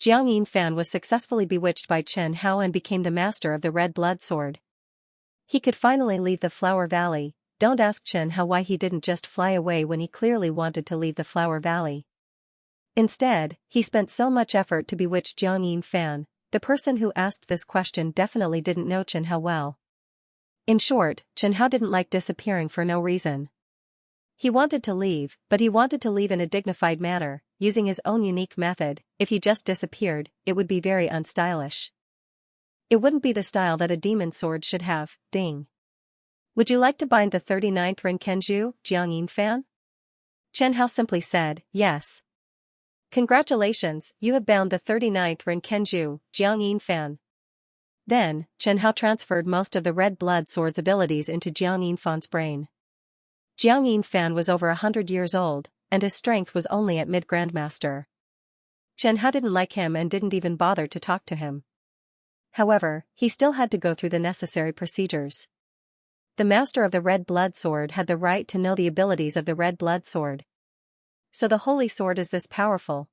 Speaker 1: Jiang Yinfan was successfully bewitched by Chen Hao and became the master of the red blood sword. He could finally leave the Flower Valley. Don't ask Chen Hao why he didn't just fly away when he clearly wanted to leave the Flower Valley. Instead, he spent so much effort to bewitch Jiang Yinfan. The person who asked this question definitely didn't know Chen Hao well. In short, Chen Hao didn't like disappearing for no reason. He wanted to leave, but he wanted to leave in a dignified manner, using his own unique method. If he just disappeared, it would be very unstylish. It wouldn't be the style that a demon sword should have. Ding. Would you like to bind the 39th Renkenju, Jiang Yinfan? Chen Hao simply said, yes. Congratulations, you have bound the 39th Renkenju, Jiang Yinfan. Then, Chen Hao transferred most of the red blood sword's abilities into Jiang Yinfan's brain. Jiang Yinfan was over 100 years old, and his strength was only at mid-grandmaster. Chen Hao didn't like him and didn't even bother to talk to him. However, he still had to go through the necessary procedures. The master of the red blood sword had the right to know the abilities of the red blood sword. So the holy sword is this powerful.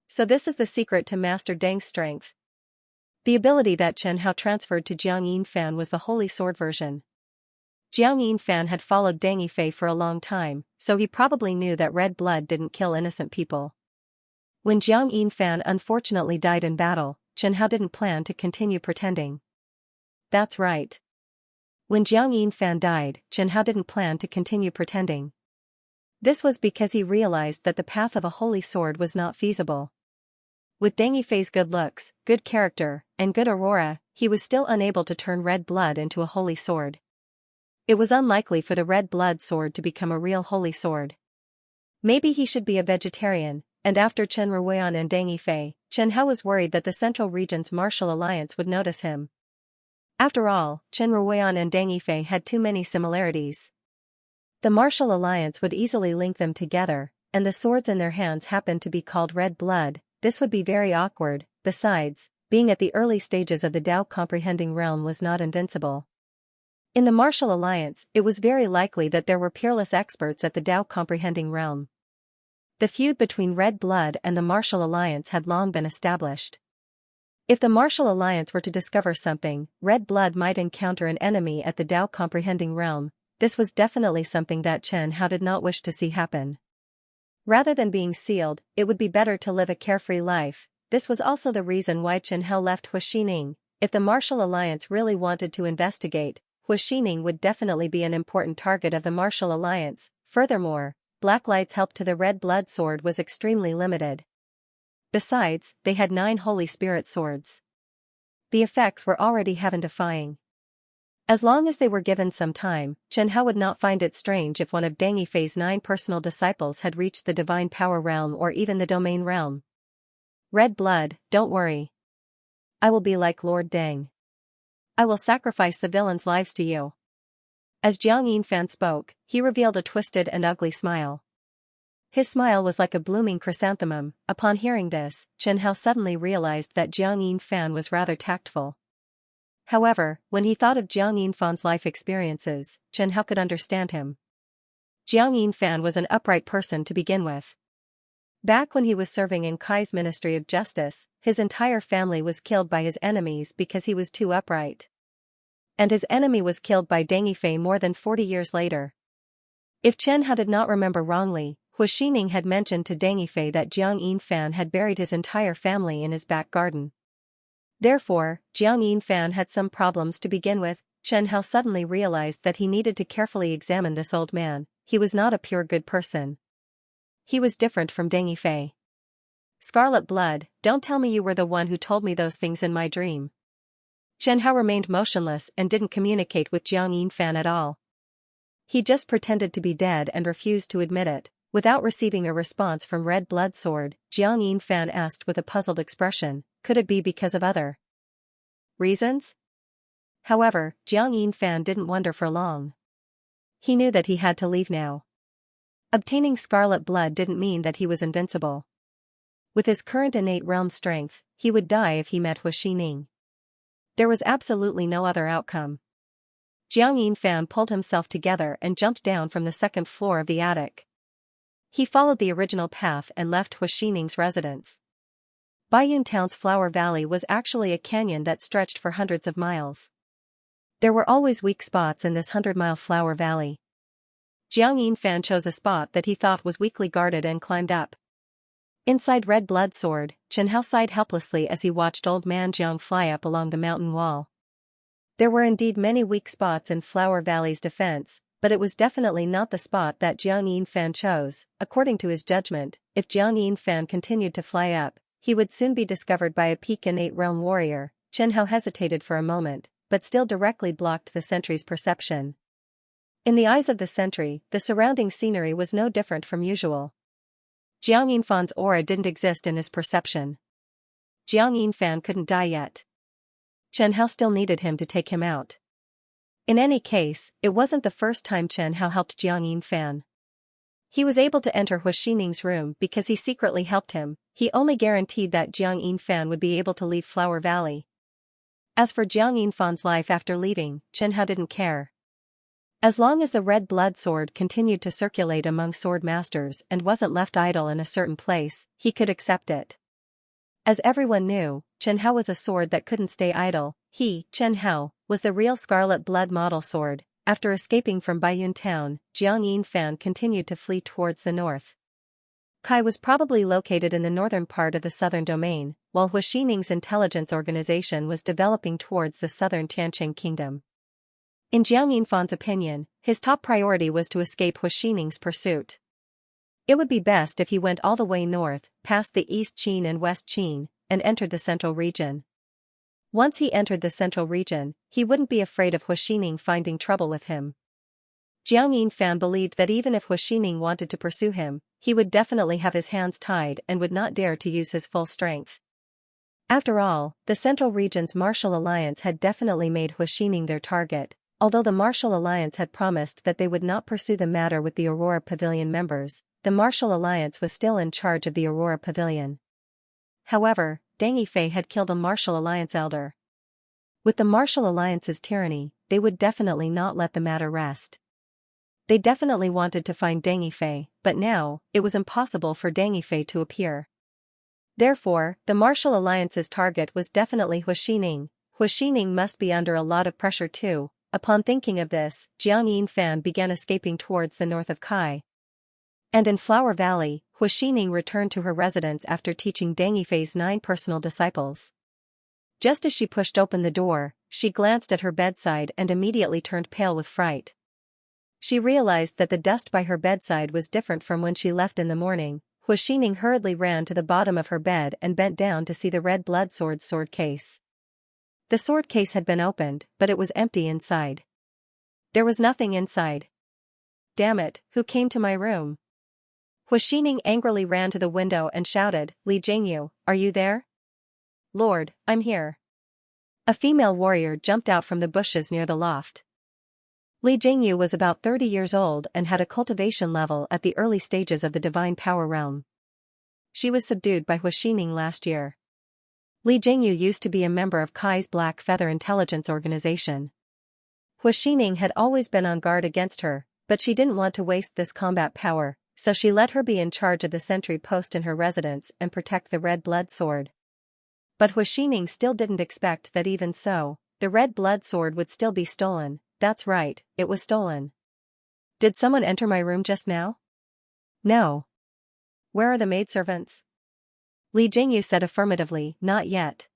Speaker 1: So this is the secret to Master Deng's strength. The ability that Chen Hao transferred to Jiang Yinfan was the holy sword version. Jiang Yinfan had followed Deng Yifei for a long time, so he probably knew that red blood didn't kill innocent people. When Jiang Yinfan unfortunately died in battle, Chen Hao didn't plan to continue pretending. That's right. When Jiang Yinfan died, Chen Hao didn't plan to continue pretending. This was because he realized that the path of a holy sword was not feasible. With Deng Yifei's good looks, good character, and good aura, he was still unable to turn red blood into a holy sword. It was unlikely for the red blood sword to become a real holy sword. Maybe he should be a vegetarian, and after Chen Ruoyan and Deng Yifei, Chen Hao was worried that the Central Region's martial alliance would notice him. After all, Chen Ruoyan and Deng Yifei had too many similarities. The martial alliance would easily link them together, and the swords in their hands happened to be called red blood. This would be very awkward. Besides, being at the early stages of the Dao comprehending realm was not invincible. In the Martial Alliance, it was very likely that there were peerless experts at the Tao-comprehending realm. The feud between Red Blood and the Martial Alliance had long been established. If the Martial Alliance were to discover something, Red Blood might encounter an enemy at the Tao-comprehending realm. This was definitely something that Chen Hao did not wish to see happen. Rather than being sealed, it would be better to live a carefree life. This was also the reason why Chen Hao left Huaxining. If the Martial Alliance really wanted to investigate, Huaxining would definitely be an important target of the Martial Alliance. Furthermore, Blacklight's help to the Red Blood Sword was extremely limited. Besides, they had 9 Holy Spirit swords. The effects were already heaven-defying. As long as they were given some time, Chen Hao would not find it strange if one of Deng Yifei's 9 personal disciples had reached the Divine Power Realm or even the Domain Realm. Red Blood, don't worry. I will be like Lord Deng. I will sacrifice the villains' lives to you. As Jiang Yinfan spoke, he revealed a twisted and ugly smile. His smile was like a blooming chrysanthemum. Upon hearing this, Chen Hao suddenly realized that Jiang Yinfan was rather tactful. However, when he thought of Jiang Yinfan's life experiences, Chen Hao could understand him. Jiang Yinfan was an upright person to begin with. Back when he was serving in Kai's Ministry of Justice, his entire family was killed by his enemies because he was too upright. And his enemy was killed by Deng Yifei more than 40 years later. If Chen Hao did not remember wrongly, Huaxining had mentioned to Deng Yifei that Jiang Yinfan had buried his entire family in his back garden. Therefore, Jiang Yinfan had some problems to begin with. Chen Hao suddenly realized that he needed to carefully examine this old man. He was not a pure good person. He was different from Deng Yifei. Scarlet Blood, don't tell me you were the one who told me those things in my dream. Chen Hao remained motionless and didn't communicate with Jiang Yinfan at all. He just pretended to be dead and refused to admit it. Without receiving a response from Red Blood Sword, Jiang Yinfan asked with a puzzled expression, could it be because of other reasons? However, Jiang Yinfan didn't wonder for long. He knew that he had to leave now. Obtaining Scarlet Blood didn't mean that he was invincible. With his current innate realm strength, he would die if he met Huaxining. There was absolutely no other outcome. Jiang Yinfan pulled himself together and jumped down from the 2nd floor of the attic. He followed the original path and left Huaxining's residence. Baiyun Town's Flower Valley was actually a canyon that stretched for hundreds of miles. There were always weak spots in this 100-mile Flower Valley. Jiang Yinfan chose a spot that he thought was weakly guarded and climbed up. Inside Red Blood Sword, Chen Hao sighed helplessly as he watched Old Man Jiang fly up along the mountain wall. There were indeed many weak spots in Flower Valley's defense, but it was definitely not the spot that Jiang Yinfan chose. According to his judgment, if Jiang Yinfan continued to fly up, he would soon be discovered by a peak innate realm warrior. Chen Hao hesitated for a moment, but still directly blocked the sentry's perception. In the eyes of the sentry, the surrounding scenery was no different from usual. Jiang Yinfan's aura didn't exist in his perception. Jiang Yinfan couldn't die yet. Chen Hao still needed him to take him out. In any case, it wasn't the first time Chen Hao helped Jiang Yinfan. He was able to enter Huaxining's room because he secretly helped him. He only guaranteed that Jiang Yinfan would be able to leave Flower Valley. As for Jiang Yinfan's life after leaving, Chen Hao didn't care. As long as the Red Blood Sword continued to circulate among sword masters and wasn't left idle in a certain place, he could accept it. As everyone knew, Chen Hao was a sword that couldn't stay idle. He, Chen Hao, was the real Scarlet Blood model sword. After escaping from Baiyun Town, Jiang Yinfan continued to flee towards the north. Kai was probably located in the northern part of the southern domain, while Huaxining's intelligence organization was developing towards the southern Tianqing kingdom. In Jiang Yinfan's opinion, his top priority was to escape Huaxining's pursuit. It would be best if he went all the way north, past the East Qin and West Qin, and entered the central region. Once he entered the central region, he wouldn't be afraid of Huaxining finding trouble with him. Jiang Yinfan believed that even if Huaxining wanted to pursue him, he would definitely have his hands tied and would not dare to use his full strength. After all, the Central Region's Martial Alliance had definitely made Huaxining their target, although the Martial Alliance had promised that they would not pursue the matter with the Aurora Pavilion members. The Martial Alliance was still in charge of the Aurora Pavilion. However, Deng Yifei had killed a Martial Alliance elder. With the Martial Alliance's tyranny, they would definitely not let the matter rest. They definitely wanted to find Deng Yifei, but now, it was impossible for Deng Yifei to appear. Therefore, the Martial Alliance's target was definitely Hu Xining. Hu Xining must be under a lot of pressure too. Upon thinking of this, Jiang Yinfan began escaping towards the north of Kai. And in Flower Valley, Hu Xining returned to her residence after teaching Deng Yifei's 9 personal disciples. Just as she pushed open the door, she glanced at her bedside and immediately turned pale with fright. She realized that the dust by her bedside was different from when she left in the morning. Hu Xining hurriedly ran to the bottom of her bed and bent down to see the red blood sword case. The sword case had been opened, but it was empty inside. There was nothing inside. Damn it, who came to my room? Hu Xining angrily ran to the window and shouted, Li Jingyu, are you there? Lord, I'm here. A female warrior jumped out from the bushes near the loft. Li Jingyu was about 30 years old and had a cultivation level at the early stages of the divine power realm. She was subdued by Hu Xining last year. Li Jingyu used to be a member of Kai's Black Feather Intelligence Organization. Hu Xining had always been on guard against her, but she didn't want to waste this combat power, so she let her be in charge of the sentry post in her residence and protect the red blood sword. But Hu Xining still didn't expect that even so, the red blood sword would still be stolen. That's right, it was stolen. Did someone enter my room just now? No. Where are the maidservants? Li Jingyu said affirmatively, not yet.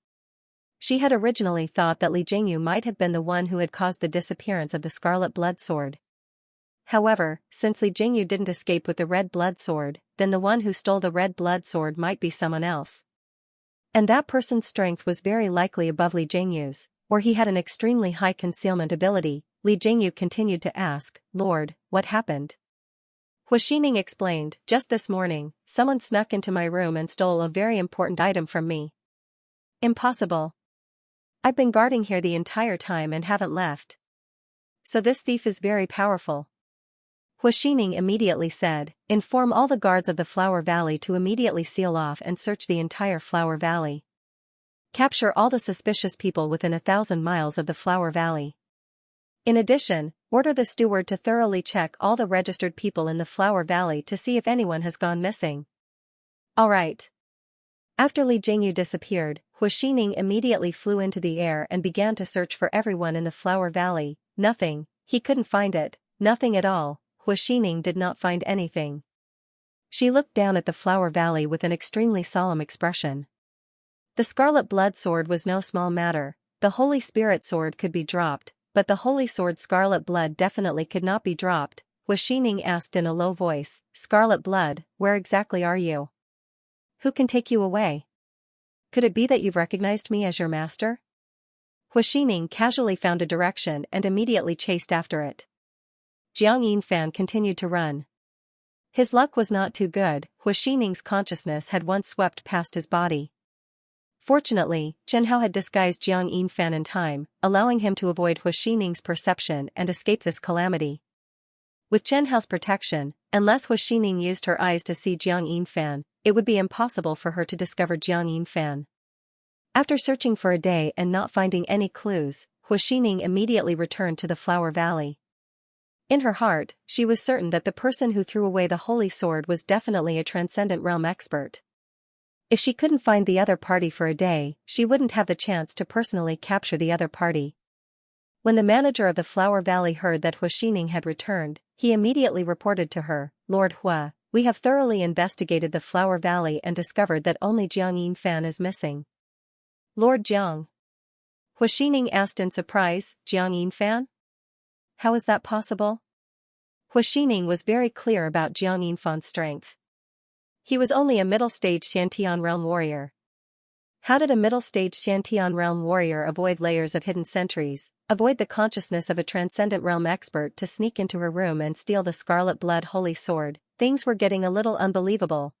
Speaker 1: She had originally thought that Li Jingyu might have been the one who had caused the disappearance of the scarlet blood sword. However, since Li Jingyu didn't escape with the red blood sword, then the one who stole the red blood sword might be someone else. And that person's strength was very likely above Li Jingyu's, or he had an extremely high concealment ability. Li Jingyu continued to ask, Lord, what happened? Hu Xining explained, just this morning, someone snuck into my room and stole a very important item from me. Impossible. I've been guarding here the entire time and haven't left. So this thief is very powerful. Hu Xining immediately said, inform all the guards of the Flower Valley to immediately seal off and search the entire Flower Valley. Capture all the suspicious people within 1,000 miles of the Flower Valley. In addition, order the steward to thoroughly check all the registered people in the Flower Valley to see if anyone has gone missing. All right. After Li Jingyu disappeared, Hu Xining immediately flew into the air and began to search for everyone in the Flower Valley. Nothing, he couldn't find it, nothing at all. Hu Xining did not find anything. She looked down at the Flower Valley with an extremely solemn expression. The scarlet blood sword was no small matter. The Holy Spirit sword could be dropped, but the Holy Sword Scarlet Blood definitely could not be dropped. Hu Xining asked in a low voice, Scarlet Blood, where exactly are you? Who can take you away? Could it be that you've recognized me as your master? Hu Xining casually found a direction and immediately chased after it. Jiang Yinfan continued to run. His luck was not too good. Hu Xining's consciousness had once swept past his body. Fortunately, Chen Hao had disguised Jiang Yinfan in time, allowing him to avoid Hu Xining's perception and escape this calamity. With Chen Hao's protection, unless Hu Xining used her eyes to see Jiang Yinfan, it would be impossible for her to discover Jiang Yinfan. After searching for a day and not finding any clues, Hu Xining immediately returned to the Flower Valley. In her heart, she was certain that the person who threw away the holy sword was definitely a transcendent realm expert. If she couldn't find the other party for a day, she wouldn't have the chance to personally capture the other party. When the manager of the Flower Valley heard that Hu Xining had returned, he immediately reported to her, Lord Hua, we have thoroughly investigated the Flower Valley and discovered that only Jiang Yinfan is missing. Lord Jiang. Hu Xining asked in surprise, Jiang Yinfan? How is that possible? Hu Xining was very clear about Jiang Yinfan's strength. He was only a middle-stage Xiantian realm warrior. How did a middle-stage Xiantian realm warrior avoid layers of hidden sentries, avoid the consciousness of a transcendent realm expert to sneak into her room and steal the Scarlet Blood Holy Sword? Things were getting a little unbelievable.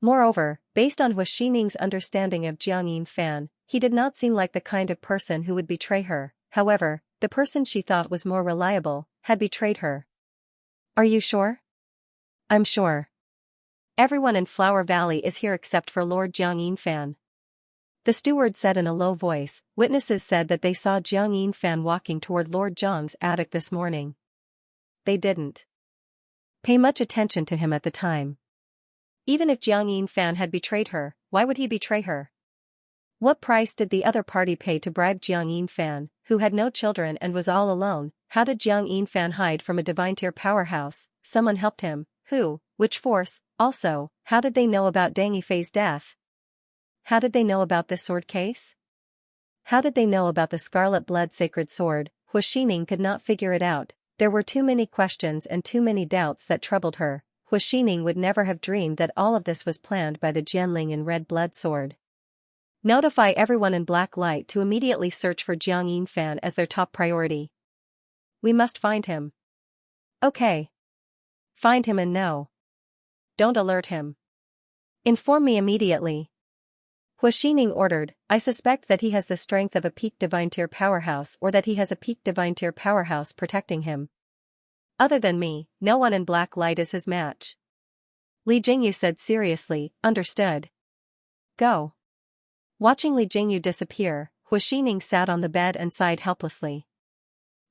Speaker 1: Moreover, based on Hu Xining's understanding of Jiang Yinfan, he did not seem like the kind of person who would betray her. However, the person she thought was more reliable had betrayed her. Are you sure? I'm sure. Everyone in Flower Valley is here except for Lord Jiang Yinfan. The steward said in a low voice. Witnesses said that they saw Jiang Yinfan walking toward Lord Zhang's attic this morning. They didn't pay much attention to him at the time. Even if Jiang Yinfan had betrayed her, why would he betray her? What price did the other party pay to bribe Jiang Yinfan, who had no children and was all alone? How did Jiang Yinfan hide from a divine tier powerhouse? Someone helped him. Who? Which force? Also, how did they know about Deng Yifei's death? How did they know about this sword case? How did they know about the scarlet blood sacred sword? Hu Xining could not figure it out. There were too many questions and too many doubts that troubled her. Hu Xining would never have dreamed that all of this was planned by the Jianling in red blood sword. Notify everyone in Black Light to immediately search for Jiang Yinfan as their top priority. We must find him. Okay. Find him and know. Don't alert him. Inform me immediately. Hu Xining ordered. I suspect that he has the strength of a peak divine tier powerhouse or that he has a peak divine tier powerhouse protecting him. Other than me, no one in Black Light is his match. Li Jingyu said seriously. Understood. Go. Watching Li Jingyu disappear, Hu Xining sat on the bed and sighed helplessly.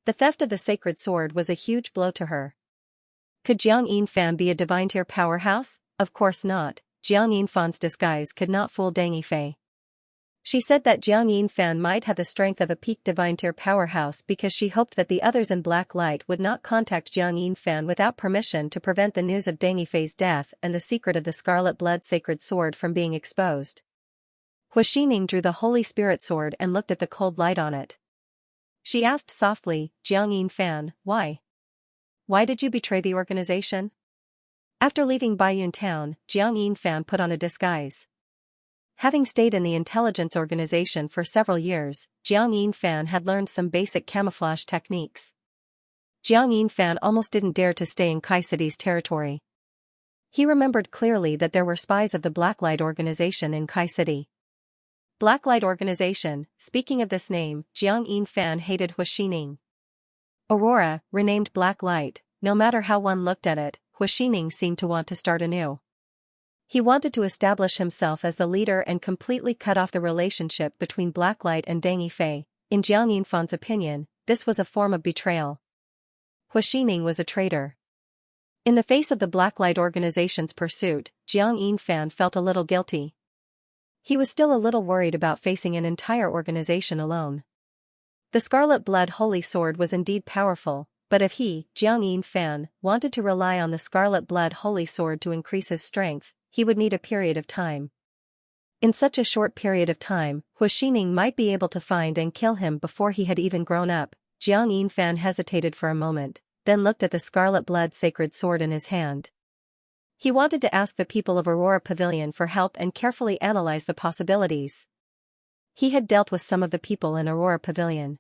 Speaker 1: The theft of the sacred sword was a huge blow to her. Could Jiang Yinfan be a divine tier powerhouse? Of course not. Jiang Yinfan's disguise could not fool Deng Yifei. She said that Jiang Yinfan might have the strength of a peak divine tier powerhouse because she hoped that the others in Black Light would not contact Jiang Yinfan without permission to prevent the news of Deng Yifei's death and the secret of the scarlet blood sacred sword from being exposed. Hu Xining drew the Holy Spirit sword and looked at the cold light on it. She asked softly, Jiang Yinfan, why? Why did you betray the organization? After leaving Baiyun town, Jiang Yinfan put on a disguise. Having stayed in the intelligence organization for several years, Jiang Yinfan had learned some basic camouflage techniques. Jiang Yinfan almost didn't dare to stay in Kai City's territory. He remembered clearly that there were spies of the Blacklight organization in Kai City. Blacklight organization. Speaking of this name, Jiang Yinfan hated Hu Xining. Aurora, renamed Blacklight. No matter how one looked at it, Hu Xining seemed to want to start anew. He wanted to establish himself as the leader and completely cut off the relationship between Blacklight and Deng Yifei. In Jiang Yinfan's opinion, this was a form of betrayal. Hu Xining was a traitor. In the face of the Blacklight organization's pursuit, Jiang Yinfan felt a little guilty. He was still a little worried about facing an entire organization alone. The Scarlet Blood Holy Sword was indeed powerful, but if he, Jiang Yinfan, wanted to rely on the Scarlet Blood Holy Sword to increase his strength, he would need a period of time. In such a short period of time, Hu Xining might be able to find and kill him before he had even grown up. Jiang Yinfan hesitated for a moment, then looked at the Scarlet Blood Sacred Sword in his hand. He wanted to ask the people of Aurora Pavilion for help and carefully analyze the possibilities. He had dealt with some of the people in Aurora Pavilion.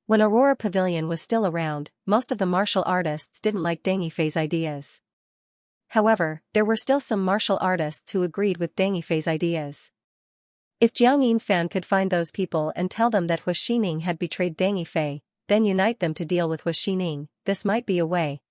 Speaker 1: When Aurora Pavilion was still around, most of the martial artists didn't like Deng Yifei's ideas. However, there were still some martial artists who agreed with Deng Yifei's ideas. If Jiang Yinfan could find those people and tell them that Hu Xining had betrayed Deng Yifei, then unite them to deal with Hu Xining, this might be a way.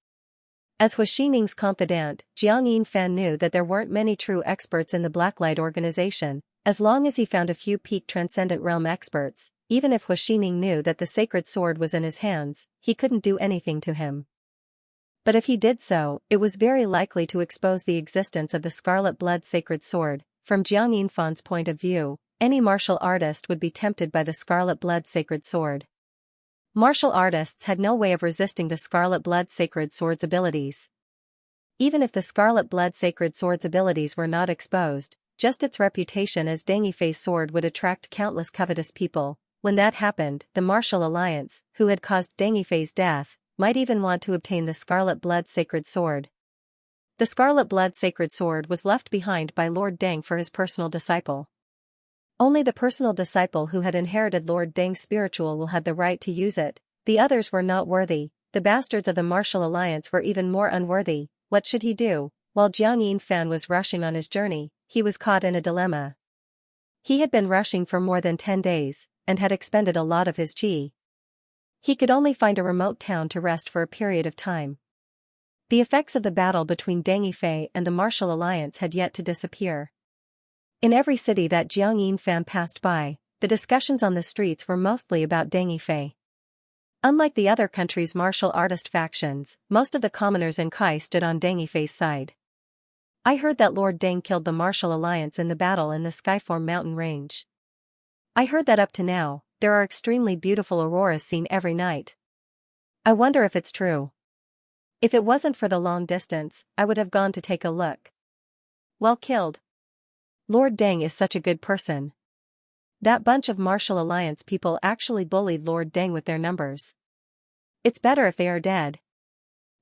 Speaker 1: As Hu Xining's confidant, Jiang Yinfan knew that there weren't many true experts in the Blacklight organization. As long as he found a few peak Transcendent Realm experts, even if Hu Xining knew that the sacred sword was in his hands, he couldn't do anything to him. But if he did so, it was very likely to expose the existence of the Scarlet Blood Sacred Sword. From Jiang Yinfan's point of view, any martial artist would be tempted by the Scarlet Blood Sacred Sword. Martial artists had no way of resisting the Scarlet Blood Sacred Sword's abilities. Even if the Scarlet Blood Sacred Sword's abilities were not exposed, just its reputation as Deng Yifei's sword would attract countless covetous people. When that happened, the Martial Alliance, who had caused Deng Yifei's death, might even want to obtain the Scarlet Blood Sacred Sword. The Scarlet Blood Sacred Sword was left behind by Lord Deng for his personal disciple. Only the personal disciple who had inherited Lord Deng's spiritual will had the right to use it. The others were not worthy. The bastards of the Martial Alliance were even more unworthy. What should he do? While Jiang Yinfan was rushing on his journey, he was caught in a dilemma. He had been rushing for more than 10 days, and had expended a lot of his qi. He could only find a remote town to rest for a period of time. The effects of the battle between Deng Yifei and the Martial Alliance had yet to disappear. In every city that Jiang Yinfan passed by, the discussions on the streets were mostly about Deng Yifei. Unlike the other countries' martial artist factions, most of the commoners in Kai stood on Deng Yifei's side. I heard that Lord Deng killed the martial alliance in the battle in the Skyform mountain range. I heard that up to now, there are extremely beautiful auroras seen every night. I wonder if it's true. If it wasn't for the long distance, I would have gone to take a look. Well killed. Lord Deng is such a good person. That bunch of martial alliance people actually bullied Lord Deng with their numbers. It's better if they are dead.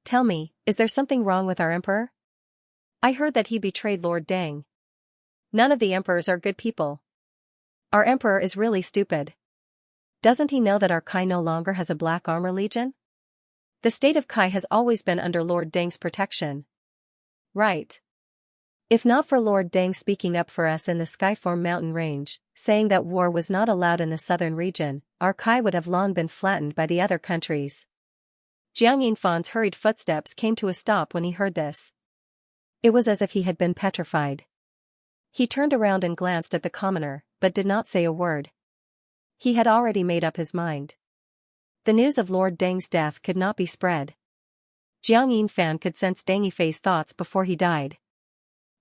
Speaker 1: Tell me, is there something wrong with our emperor? I heard that he betrayed Lord Deng. None of the emperors are good people. Our emperor is really stupid. Doesn't he know that our Kai no longer has a black armor legion? The state of Kai has always been under Lord Deng's protection. Right. If not for Lord Deng speaking up for us in the Skyform mountain range, saying that war was not allowed in the southern region, our Kai would have long been flattened by the other countries. Jiang Yinfan's hurried footsteps came to a stop when he heard this. It was as if he had been petrified. He turned around and glanced at the commoner, but did not say a word. He had already made up his mind. The news of Lord Deng's death could not be spread. Jiang Yinfan could sense Deng Yifei's thoughts before he died.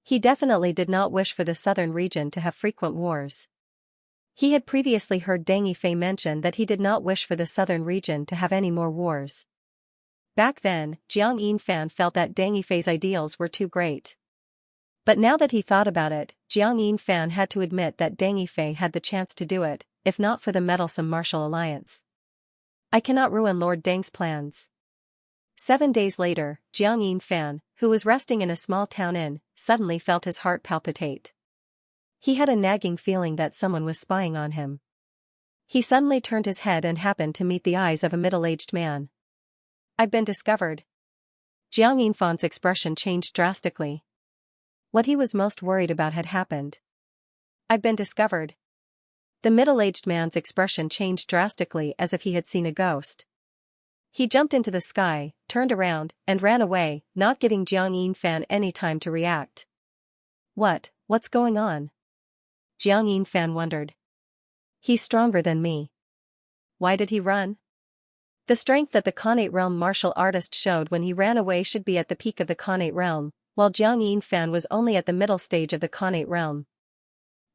Speaker 1: He definitely did not wish for the southern region to have frequent wars. He had previously heard Deng Yifei mention that he did not wish for the southern region to have any more wars. Back then, Jiang Yinfan felt that Deng Yifei's ideals were too great. But now that he thought about it, Jiang Yinfan had to admit that Deng Yifei had the chance to do it, if not for the meddlesome martial alliance. I cannot ruin Lord Deng's plans. 7 days later, Jiang Yinfan, who was resting in a small town inn, suddenly felt his heart palpitate. He had a nagging feeling that someone was spying on him. He suddenly turned his head and happened to meet the eyes of a middle-aged man. I've been discovered. Jiang Yinfan's expression changed drastically. What he was most worried about had happened. I've been discovered. The middle-aged man's expression changed drastically as if he had seen a ghost. He jumped into the sky, turned around, and ran away, not giving Jiang Yinfan any time to react. What's going on? Jiang Yinfan wondered. He's stronger than me. Why did he run? The strength that the Khanate realm martial artist showed when he ran away should be at the peak of the Khanate realm, while Jiang Yinfan was only at the middle stage of the Khanate realm.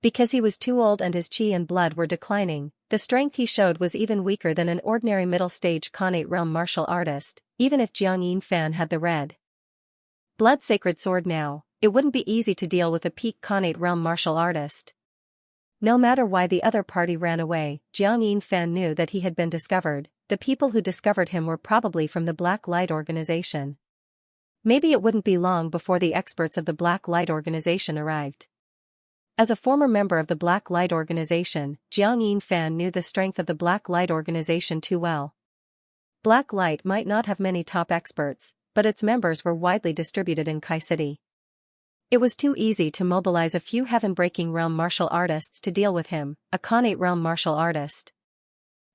Speaker 1: Because he was too old and his qi and blood were declining, the strength he showed was even weaker than an ordinary middle-stage Khanate realm martial artist, even if Jiang Yinfan had the red blood sacred sword now, it wouldn't be easy to deal with a peak Khanate realm martial artist. No matter why the other party ran away, Jiang Yinfan knew that he had been discovered. The people who discovered him were probably from the Black Light Organization. Maybe it wouldn't be long before the experts of the Black Light Organization arrived. As a former member of the Black Light Organization, Jiang Yinfan knew the strength of the Black Light Organization too well. Black Light might not have many top experts, but its members were widely distributed in Kai City. It was too easy to mobilize a few heaven-breaking realm martial artists to deal with him, a Khanate realm martial artist.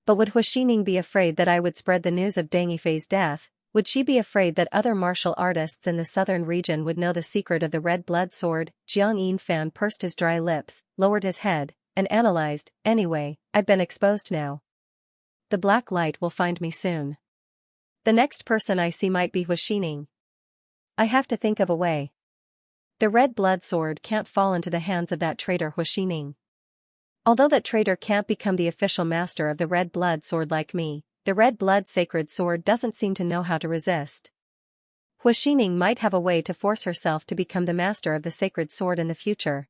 Speaker 1: But would Huaxining be afraid that I would spread the news of Deng Yifei's death? Would she be afraid that other martial artists in the southern region would know the secret of the red blood sword? Jiang Yinfan pursed his dry lips, lowered his head, and analyzed. Anyway, I've been exposed now. The black light will find me soon. The next person I see might be Huaxining. I have to think of a way. The red blood sword can't fall into the hands of that traitor Huaxining. Although that traitor can't become the official master of the red blood sword like me, the red blood sacred sword doesn't seem to know how to resist. Huaxining might have a way to force herself to become the master of the sacred sword in the future.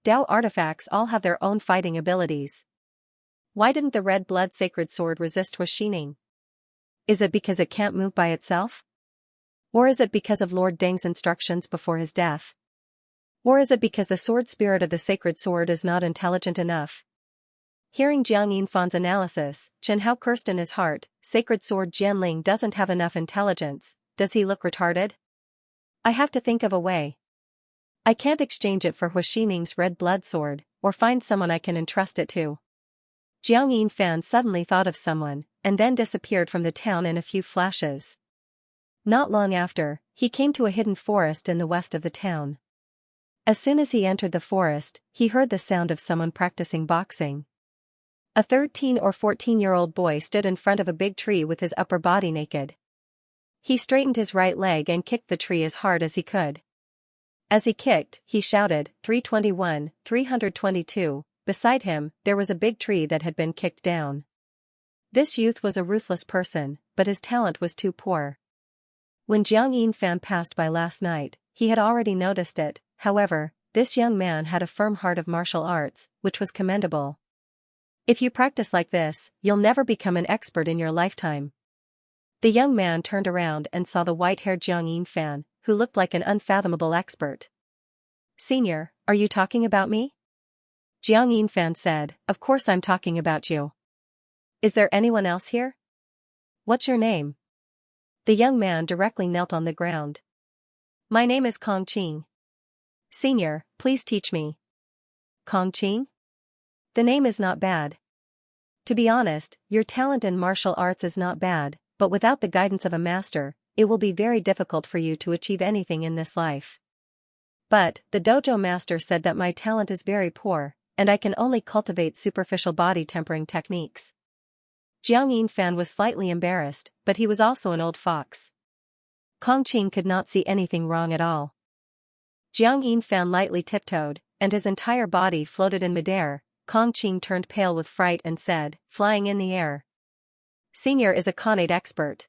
Speaker 1: Dao artifacts all have their own fighting abilities. Why didn't the red blood sacred sword resist Huaxining? Is it because it can't move by itself? Or is it because of Lord Deng's instructions before his death? Or is it because the sword spirit of the sacred sword is not intelligent enough? Hearing Jiang Yinfan's analysis, Chen Hao cursed in his heart. Sacred sword Jianling doesn't have enough intelligence. Does he look retarded? I have to think of a way. I can't exchange it for Huaxining's red blood sword, or find someone I can entrust it to. Jiang Yinfan suddenly thought of someone, and then disappeared from the town in a few flashes. Not long after, he came to a hidden forest in the west of the town. As soon as he entered the forest, he heard the sound of someone practicing boxing. A 13 or 14-year-old boy stood in front of a big tree with his upper body naked. He straightened his right leg and kicked the tree as hard as he could. As he kicked, he shouted, 321, 322. Beside him, there was a big tree that had been kicked down. This youth was a ruthless person, but his talent was too poor. When Jiang Yinfan passed by last night, he had already noticed it. However, this young man had a firm heart of martial arts, which was commendable. If you practice like this, you'll never become an expert in your lifetime. The young man turned around and saw the white-haired Jiang Yinfan, who looked like an unfathomable expert. Senior, are you talking about me? Jiang Yinfan said, of course I'm talking about you. Is there anyone else here? What's your name? The young man directly knelt on the ground. My name is Kong Qing. Senior, please teach me. Kong Qing? The name is not bad. To be honest, your talent in martial arts is not bad, but without the guidance of a master, it will be very difficult for you to achieve anything in this life. But, the dojo master said that my talent is very poor, and I can only cultivate superficial body tempering techniques. Jiang Yinfan was slightly embarrassed, but he was also an old fox. Kong Qing could not see anything wrong at all. Jiang Yinfan lightly tiptoed, and his entire body floated in midair. Kong Qing turned pale with fright and said, flying in the air. Senior is a Khanate expert.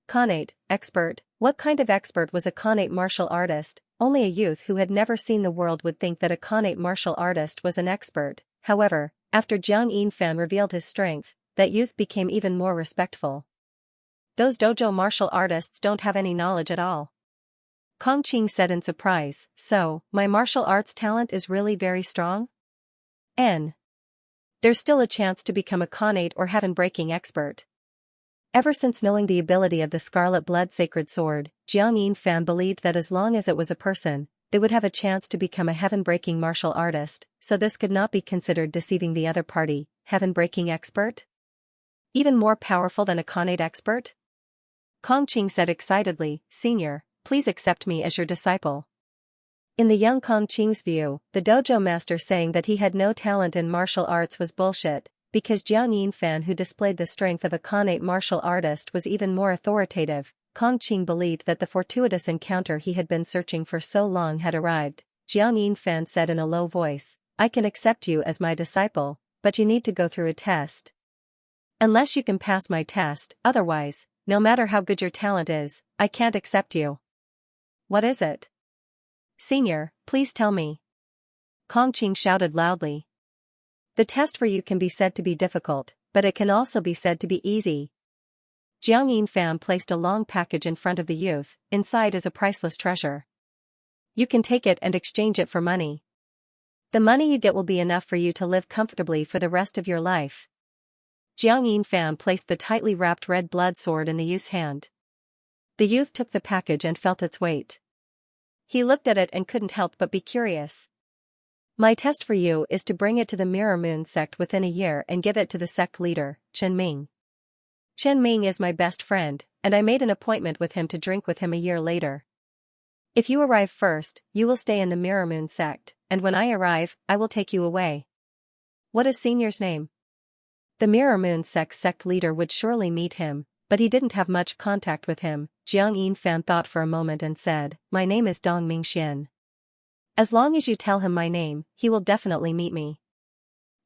Speaker 1: Khanate, expert? What kind of expert was a Khanate martial artist? Only a youth who had never seen the world would think that a Khanate martial artist was an expert. However, after Jiang Yinfan revealed his strength, that youth became even more respectful. Those dojo martial artists don't have any knowledge at all. Kong Qing said in surprise, so, my martial arts talent is really very strong? There's still a chance to become a Khanate or heaven-breaking expert. Ever since knowing the ability of the Scarlet Blood Sacred Sword, Jiang Yinfan believed that as long as it was a person, they would have a chance to become a heaven-breaking martial artist, so this could not be considered deceiving the other party. Heaven-breaking expert? Even more powerful than a Khanate expert? Kong Qing said excitedly, Senior, please accept me as your disciple. In the young Kong Qing's view, the dojo master saying that he had no talent in martial arts was bullshit, because Jiang Yinfan, who displayed the strength of a Khanate martial artist, was even more authoritative. Kong Qing believed that the fortuitous encounter he had been searching for so long had arrived. Jiang Yinfan said in a low voice, I can accept you as my disciple, but you need to go through a test. Unless you can pass my test, otherwise, no matter how good your talent is, I can't accept you. What is it? Senior, please tell me. Kong Qing shouted loudly. The test for you can be said to be difficult, but it can also be said to be easy. Jiang Yinfan placed a long package in front of the youth. Inside is a priceless treasure. You can take it and exchange it for money. The money you get will be enough for you to live comfortably for the rest of your life. Jiang Yinfan placed the tightly wrapped red blood sword in the youth's hand. The youth took the package and felt its weight. He looked at it and couldn't help but be curious. My test for you is to bring it to the Mirror Moon sect within a year and give it to the sect leader, Chen Ming. Chen Ming is my best friend, and I made an appointment with him to drink with him a year later. If you arrive first, you will stay in the Mirror Moon sect, and when I arrive, I will take you away. What is Senior's name? The Mirror Moon sect leader would surely meet him, but he didn't have much contact with him. Jiang Yinfan thought for a moment and said, My name is Dong Mingxian. As long as you tell him my name, he will definitely meet me.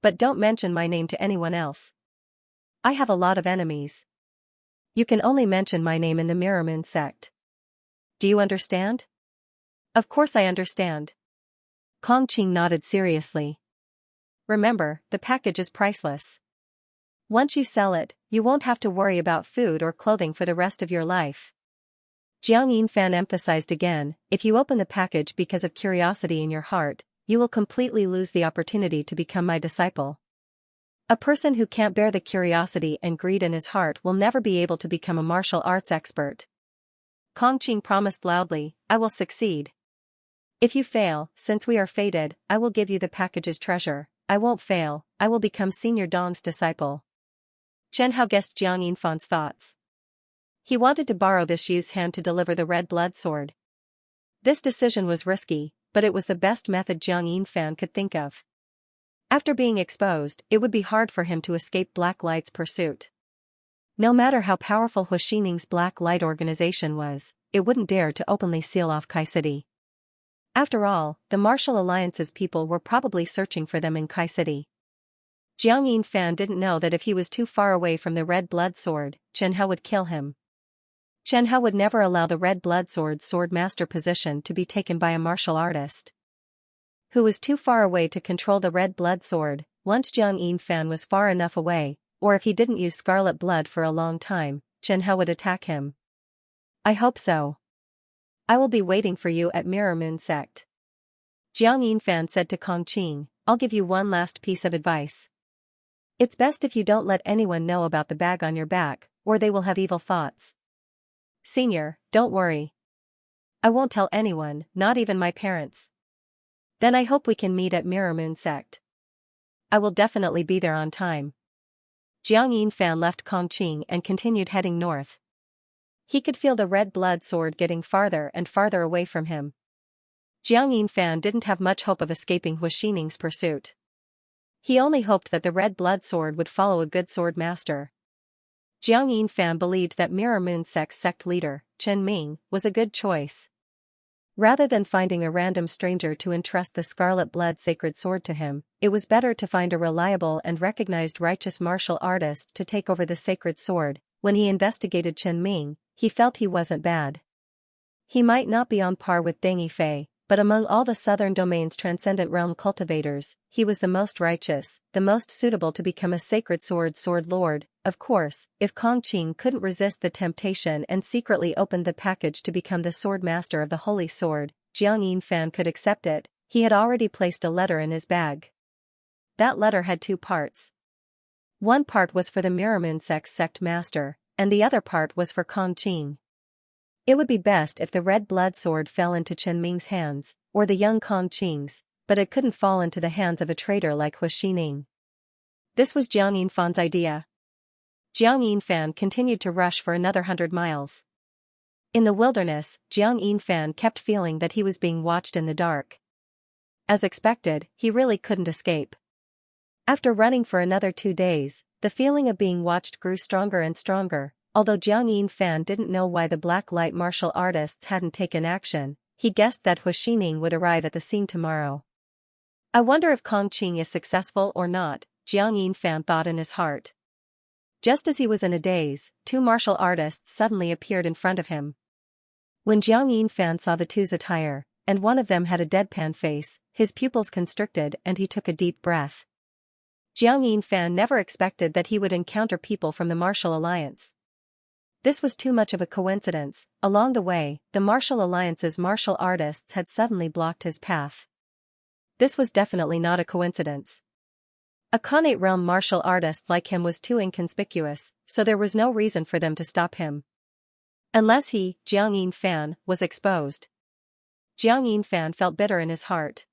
Speaker 1: But don't mention my name to anyone else. I have a lot of enemies. You can only mention my name in the Mirror Moon sect. Do you understand? Of course I understand. Kong Qing nodded seriously. Remember, the package is priceless. Once you sell it, you won't have to worry about food or clothing for the rest of your life. Jiang Yinfan emphasized again, if you open the package because of curiosity in your heart, you will completely lose the opportunity to become my disciple. A person who can't bear the curiosity and greed in his heart will never be able to become a martial arts expert. Kong Qing promised loudly, I will succeed. If you fail, since we are fated, I will give you the package's treasure. I won't fail, I will become Senior Dong's disciple. Chen Hao guessed Jiang Yinfan's thoughts. He wanted to borrow this youth's hand to deliver the red blood sword. This decision was risky, but it was the best method Jiang Yinfan could think of. After being exposed, it would be hard for him to escape Black Light's pursuit. No matter how powerful Huixining's Black Light organization was, it wouldn't dare to openly seal off Kai City. After all, the Martial Alliance's people were probably searching for them in Kai City. Jiang Yinfan didn't know that if he was too far away from the Red Blood Sword, Chen Hao would kill him. Chen Hao would never allow the Red Blood Sword's sword master position to be taken by a martial artist who was too far away to control the Red Blood Sword. Once Jiang Yinfan was far enough away, or if he didn't use scarlet blood for a long time, Chen Hao would attack him. I hope so. I will be waiting for you at Mirror Moon Sect. Jiang Yinfan said to Kong Qing, I'll give you one last piece of advice. It's best if you don't let anyone know about the bag on your back, or they will have evil thoughts. Senior, don't worry. I won't tell anyone, not even my parents. Then I hope we can meet at Mirror Moon Sect. I will definitely be there on time. Jiang Yinfan left Kong Qing and continued heading north. He could feel the Red Blood Sword getting farther and farther away from him. Jiang Yinfan didn't have much hope of escaping Huixining's pursuit. He only hoped that the Red Blood Sword would follow a good sword master. Jiang Yinfan believed that Mirror Moon Sect's sect leader, Chen Ming, was a good choice. Rather than finding a random stranger to entrust the Scarlet Blood Sacred Sword to him, it was better to find a reliable and recognized righteous martial artist to take over the sacred sword. When he investigated Chen Ming, he felt he wasn't bad. He might not be on par with Deng Yifei, but among all the Southern Domain's Transcendent Realm cultivators, he was the most righteous, the most suitable to become a Sacred Sword Lord. Of course, if Kong Qing couldn't resist the temptation and secretly opened the package to become the Sword Master of the Holy Sword, Jiang Yinfan could accept it. He had already placed a letter in his bag. That letter had two parts. One part was for the Mirror Moon Sect's sect master, and the other part was for Kong Qing. It would be best if the Red Blood Sword fell into Chen Ming's hands, or the young Kong Qing's, but it couldn't fall into the hands of a traitor like Huixining. This was Jiang Yinfan's idea. Jiang Yinfan continued to rush for another 100 miles. In the wilderness, Jiang Yinfan kept feeling that he was being watched in the dark. As expected, he really couldn't escape. After running for another 2 days, the feeling of being watched grew stronger and stronger. Although Jiang Yinfan didn't know why the Black Light martial artists hadn't taken action, he guessed that Huixining would arrive at the scene tomorrow. I wonder if Kong Qing is successful or not, Jiang Yinfan thought in his heart. Just as he was in a daze, 2 martial artists suddenly appeared in front of him. When Jiang Yinfan saw the two's attire, and one of them had a deadpan face, his pupils constricted and he took a deep breath. Jiang Yinfan never expected that he would encounter people from the Martial Alliance. This was too much of a coincidence. Along the way, the Martial Alliance's martial artists had suddenly blocked his path. This was definitely not a coincidence. A Khanate realm martial artist like him was too inconspicuous, so there was no reason for them to stop him. Unless he, Jiang Yinfan, was exposed. Jiang Yinfan felt bitter in his heart.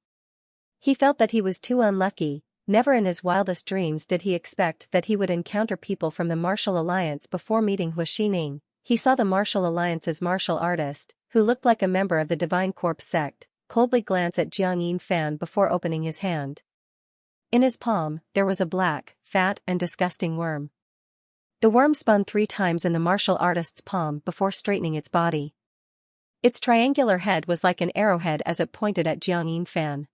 Speaker 1: He felt that he was too unlucky. Never in his wildest dreams did he expect that he would encounter people from the Martial Alliance before meeting Huixining. He saw the Martial Alliance's martial artist, who looked like a member of the Divine Corpse sect, coldly glance at Jiang Yinfan before opening his hand. In his palm, there was a black, fat and disgusting worm. The worm spun 3 times in the martial artist's palm before straightening its body. Its triangular head was like an arrowhead as it pointed at Jiang Yinfan.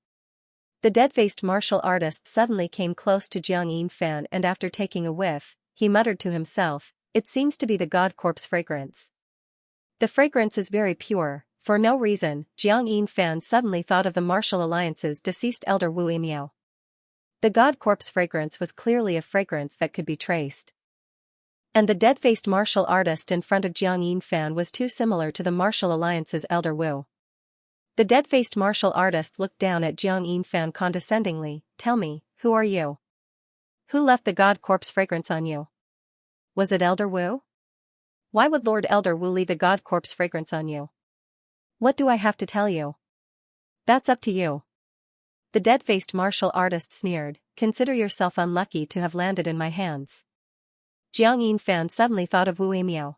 Speaker 1: The dead-faced martial artist suddenly came close to Jiang Yinfan and after taking a whiff, he muttered to himself, "It seems to be the God Corpse fragrance. The fragrance is very pure." For no reason, Jiang Yinfan suddenly thought of the Martial Alliance's deceased elder Wu Yimiao. The God Corpse fragrance was clearly a fragrance that could be traced. And the dead-faced martial artist in front of Jiang Yinfan was too similar to the Martial Alliance's elder Wu. The dead-faced martial artist looked down at Jiang Yinfan condescendingly. "Tell me, who are you? Who left the God Corpse fragrance on you? Was it Elder Wu? Why would Lord Elder Wu leave the God Corpse fragrance on you? What do I have to tell you? That's up to you." The dead-faced martial artist sneered, "Consider yourself unlucky to have landed in my hands." Jiang Yinfan suddenly thought of Wu Yimiao.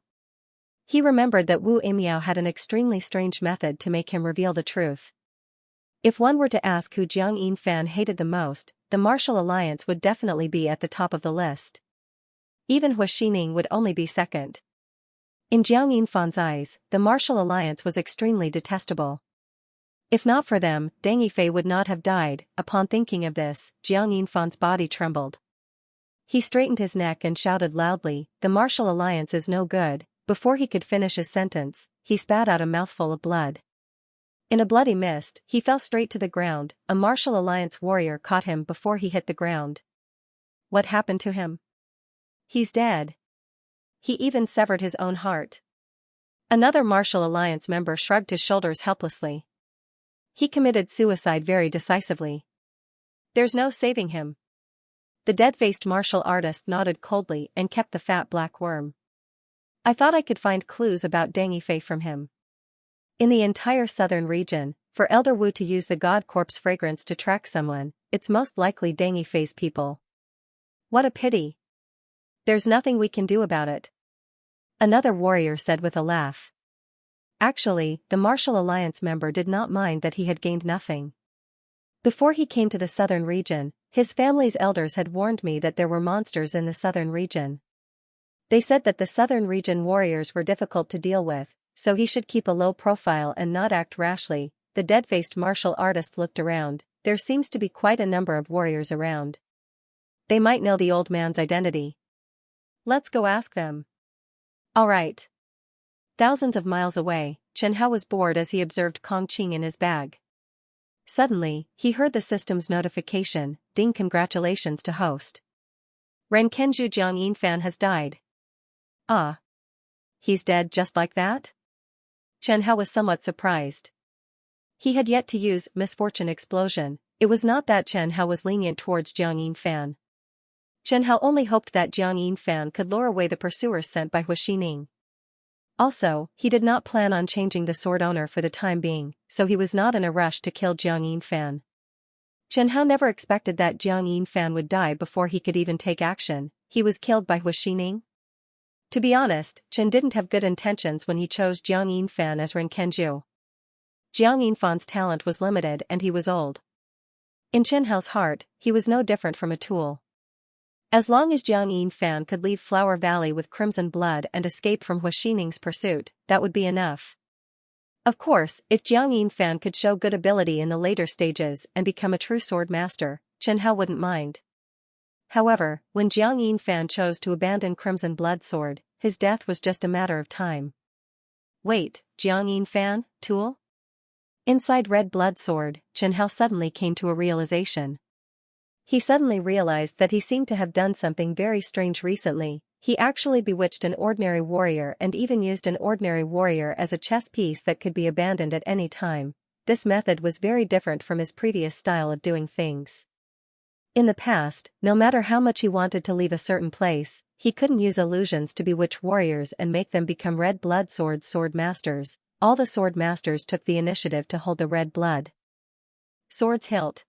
Speaker 1: He remembered that Wu Yimiao had an extremely strange method to make him reveal the truth. If one were to ask who Jiang Yinfan hated the most, the Martial Alliance would definitely be at the top of the list. Even Hu Xining would only be second. In Jiang Yinfan's eyes, the Martial Alliance was extremely detestable. If not for them, Deng Yifei would not have died. Upon thinking of this, Jiang Yinfan's body trembled. He straightened his neck and shouted loudly, "The Martial Alliance is no good." Before he could finish his sentence, he spat out a mouthful of blood. In a bloody mist, he fell straight to the ground. A Martial Alliance warrior caught him before he hit the ground. What happened to him? He's dead. He even severed his own heart. Another Martial Alliance member shrugged his shoulders helplessly. He committed suicide very decisively. There's no saving him. The dead-faced martial artist nodded coldly and kept the fat black worm. I thought I could find clues about Deng Yifei from him. In the entire southern region, for Elder Wu to use the God Corpse fragrance to track someone, it's most likely Deng Yifei's people. What a pity. There's nothing we can do about it. Another warrior said with a laugh. Actually, the Martial Alliance member did not mind that he had gained nothing. Before he came to the southern region, his family's elders had warned me that there were monsters in the southern region. They said that the southern region warriors were difficult to deal with, so he should keep a low profile and not act rashly. The dead-faced martial artist looked around. There seems to be quite a number of warriors around. They might know the old man's identity. Let's go ask them. All right. Thousands of miles away, Chen Hao was bored as he observed Kong Qing in his bag. Suddenly, he heard the system's notification, "Ding, congratulations to host. Ren Kenju Jiang Yinfan has died." Ah. He's dead just like that? Chen Hao was somewhat surprised. He had yet to use misfortune explosion. It was not that Chen Hao was lenient towards Jiang Yinfan. Chen Hao only hoped that Jiang Yinfan could lure away the pursuers sent by Hu Xining. Also, he did not plan on changing the sword owner for the time being, so he was not in a rush to kill Jiang Yinfan. Chen Hao never expected that Jiang Yinfan would die before he could even take action. He was killed by Hu Xining. To be honest, Chen didn't have good intentions when he chose Jiang Yinfan as Ren Kenju. Jiang Yinfan's talent was limited and he was old. In Chen Hao's heart, he was no different from a tool. As long as Jiang Yinfan could leave Flower Valley with crimson blood and escape from Hu Xining's pursuit, that would be enough. Of course, if Jiang Yinfan could show good ability in the later stages and become a true sword master, Chen Hao wouldn't mind. However, when Jiang Yinfan chose to abandon Crimson Blood Sword, his death was just a matter of time. Wait, Jiang Yinfan, tool? Inside Red Blood Sword, Chen Hao suddenly came to a realization. He suddenly realized that he seemed to have done something very strange recently. He actually bewitched an ordinary warrior and even used an ordinary warrior as a chess piece that could be abandoned at any time. This method was very different from his previous style of doing things. In the past, no matter how much he wanted to leave a certain place, he couldn't use illusions to bewitch warriors and make them become Red Blood Sword masters. All the sword masters took the initiative to hold the red blood sword's hilt.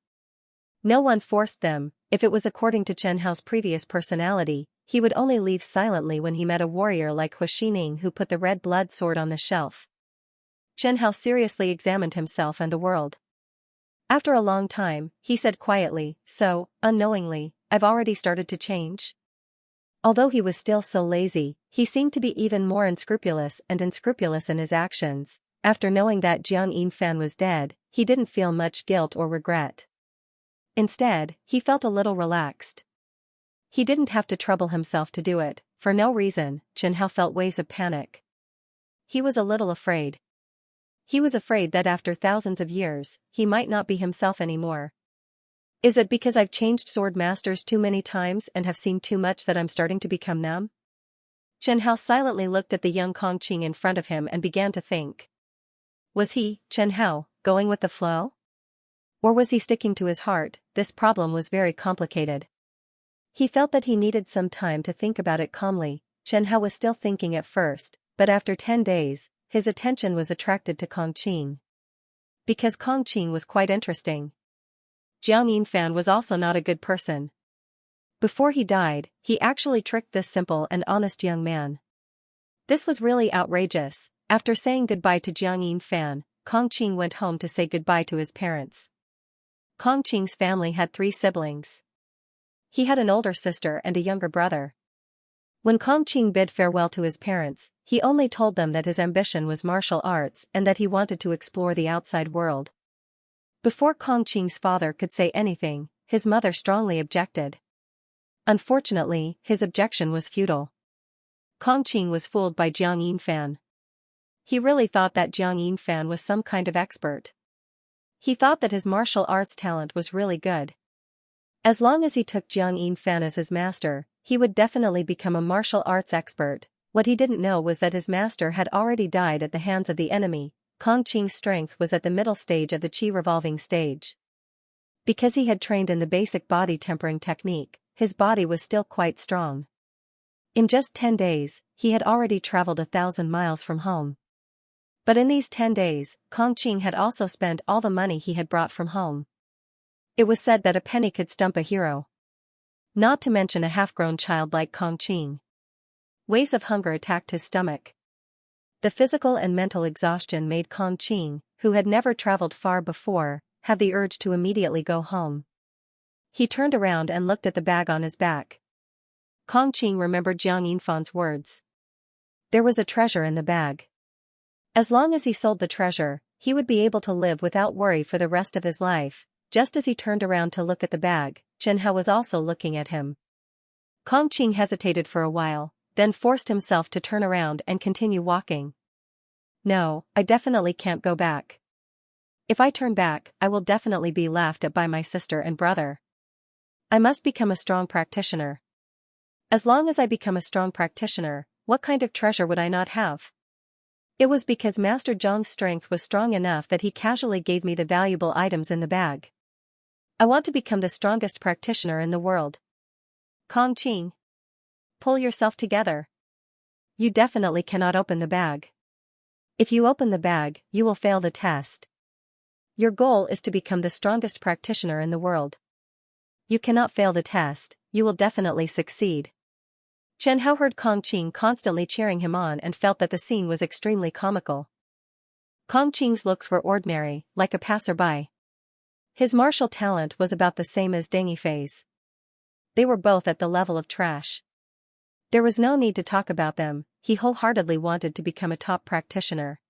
Speaker 1: No one forced them. If it was according to Chen Hao's previous personality, he would only leave silently when he met a warrior like Hu Xining who put the red blood sword on the shelf. Chen Hao seriously examined himself and the world. After a long time, he said quietly, "So, unknowingly, I've already started to change?" Although he was still so lazy, he seemed to be even more unscrupulous in his actions. After knowing that Jiang Yinfan was dead, he didn't feel much guilt or regret. Instead, he felt a little relaxed. He didn't have to trouble himself to do it. For no reason, Chen Hao felt waves of panic. He was a little afraid. He was afraid that after thousands of years, he might not be himself anymore. Is it because I've changed sword masters too many times and have seen too much that I'm starting to become numb? Chen Hao silently looked at the young Kong Qing in front of him and began to think. Was he, Chen Hao, going with the flow? Or was he sticking to his heart? This problem was very complicated. He felt that he needed some time to think about it calmly. Chen Hao was still thinking at first, but after 10 days, his attention was attracted to Kong Qing. Because Kong Qing was quite interesting. Jiang Yinfan was also not a good person. Before he died, he actually tricked this simple and honest young man. This was really outrageous. After saying goodbye to Jiang Yinfan, Kong Qing went home to say goodbye to his parents. Kong Qing's family had 3 siblings. He had an older sister and a younger brother. When Kong Qing bid farewell to his parents, he only told them that his ambition was martial arts and that he wanted to explore the outside world. Before Kong Qing's father could say anything, his mother strongly objected. Unfortunately, his objection was futile. Kong Qing was fooled by Jiang Yinfan. He really thought that Jiang Yinfan was some kind of expert. He thought that his martial arts talent was really good. As long as he took Jiang Yinfan as his master, he would definitely become a martial arts expert. What he didn't know was that his master had already died at the hands of the enemy. Kong Qing's strength was at the middle stage of the qi revolving stage. Because he had trained in the basic body tempering technique, his body was still quite strong. In just 10 days, he had already traveled 1,000 miles from home. But in these 10 days, Kong Qing had also spent all the money he had brought from home. It was said that a penny could stump a hero. Not to mention a half-grown child like Kong Qing. Waves of hunger attacked his stomach. The physical and mental exhaustion made Kong Qing, who had never traveled far before, have the urge to immediately go home. He turned around and looked at the bag on his back. Kong Qing remembered Jiang Yinfan's words. There was a treasure in the bag. As long as he sold the treasure, he would be able to live without worry for the rest of his life. Just as he turned around to look at the bag, Xianxia was also looking at him. Kong Qing hesitated for a while, then forced himself to turn around and continue walking. No, I definitely can't go back. If I turn back, I will definitely be laughed at by my sister and brother. I must become a strong practitioner. As long as I become a strong practitioner, what kind of treasure would I not have? It was because Master Zhang's strength was strong enough that he casually gave me the valuable items in the bag. I want to become the strongest practitioner in the world. Kong Qing. Pull yourself together. You definitely cannot open the bag. If you open the bag, you will fail the test. Your goal is to become the strongest practitioner in the world. You cannot fail the test, you will definitely succeed. Xianxia heard Kong Qing constantly cheering him on and felt that the scene was extremely comical. Kong Qing's looks were ordinary, like a passerby. His martial talent was about the same as Deng Yifei's. They were both at the level of trash. There was no need to talk about them, he wholeheartedly wanted to become a top practitioner.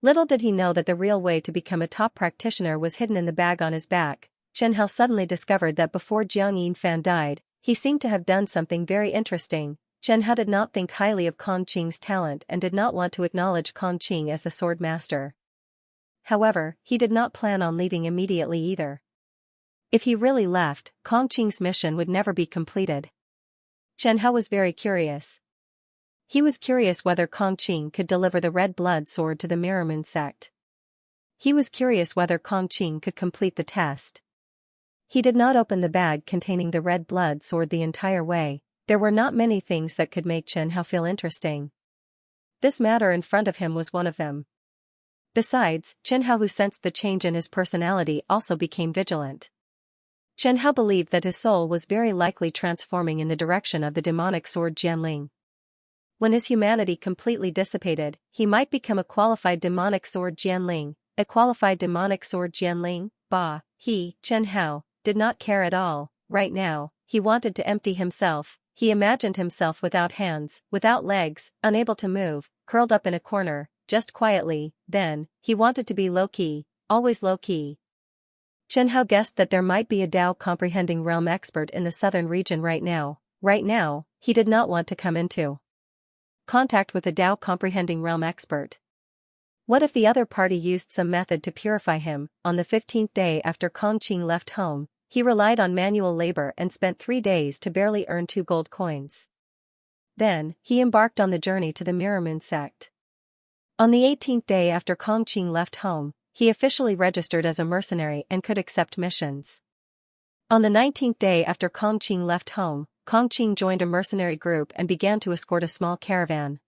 Speaker 1: Little did he know that the real way to become a top practitioner was hidden in the bag on his back. Xianxia suddenly discovered that before Jiang Yinfan died, he seemed to have done something very interesting. Xianxia did not think highly of Kong Qing's talent and did not want to acknowledge Kong Qing as the sword master. However, he did not plan on leaving immediately either. If he really left, Kong Qing's mission would never be completed. Xianxia was very curious. He was curious whether Kong Qing could deliver the red blood sword to the Mirror Moon sect. He was curious whether Kong Qing could complete the test. He did not open the bag containing the red blood sword the entire way. There were not many things that could make Xianxia feel interesting. This matter in front of him was one of them. Besides, Xianxia, who sensed the change in his personality, also became vigilant. Xianxia believed that his soul was very likely transforming in the direction of the demonic sword Jianling. When his humanity completely dissipated, he might become a qualified demonic sword Jianling. A qualified demonic sword Jianling? Bah, Xianxia, did not care at all. Right now, he wanted to empty himself. He imagined himself without hands, without legs, unable to move, curled up in a corner, just quietly. Then, he wanted to be low-key, always low-key. Xianxia guessed that there might be a Dao comprehending realm expert in the southern region right now. Right now, he did not want to come into contact with a Dao comprehending realm expert. What if the other party used some method to purify him? On the 15th day after Kong Qing left home, he relied on manual labor and spent 3 days to barely earn 2 gold coins. Then, he embarked on the journey to the Mirror Moon sect. On the 18th day after Kong Qing left home, he officially registered as a mercenary and could accept missions. On the 19th day after Kong Qing left home, Kong Qing joined a mercenary group and began to escort a small caravan.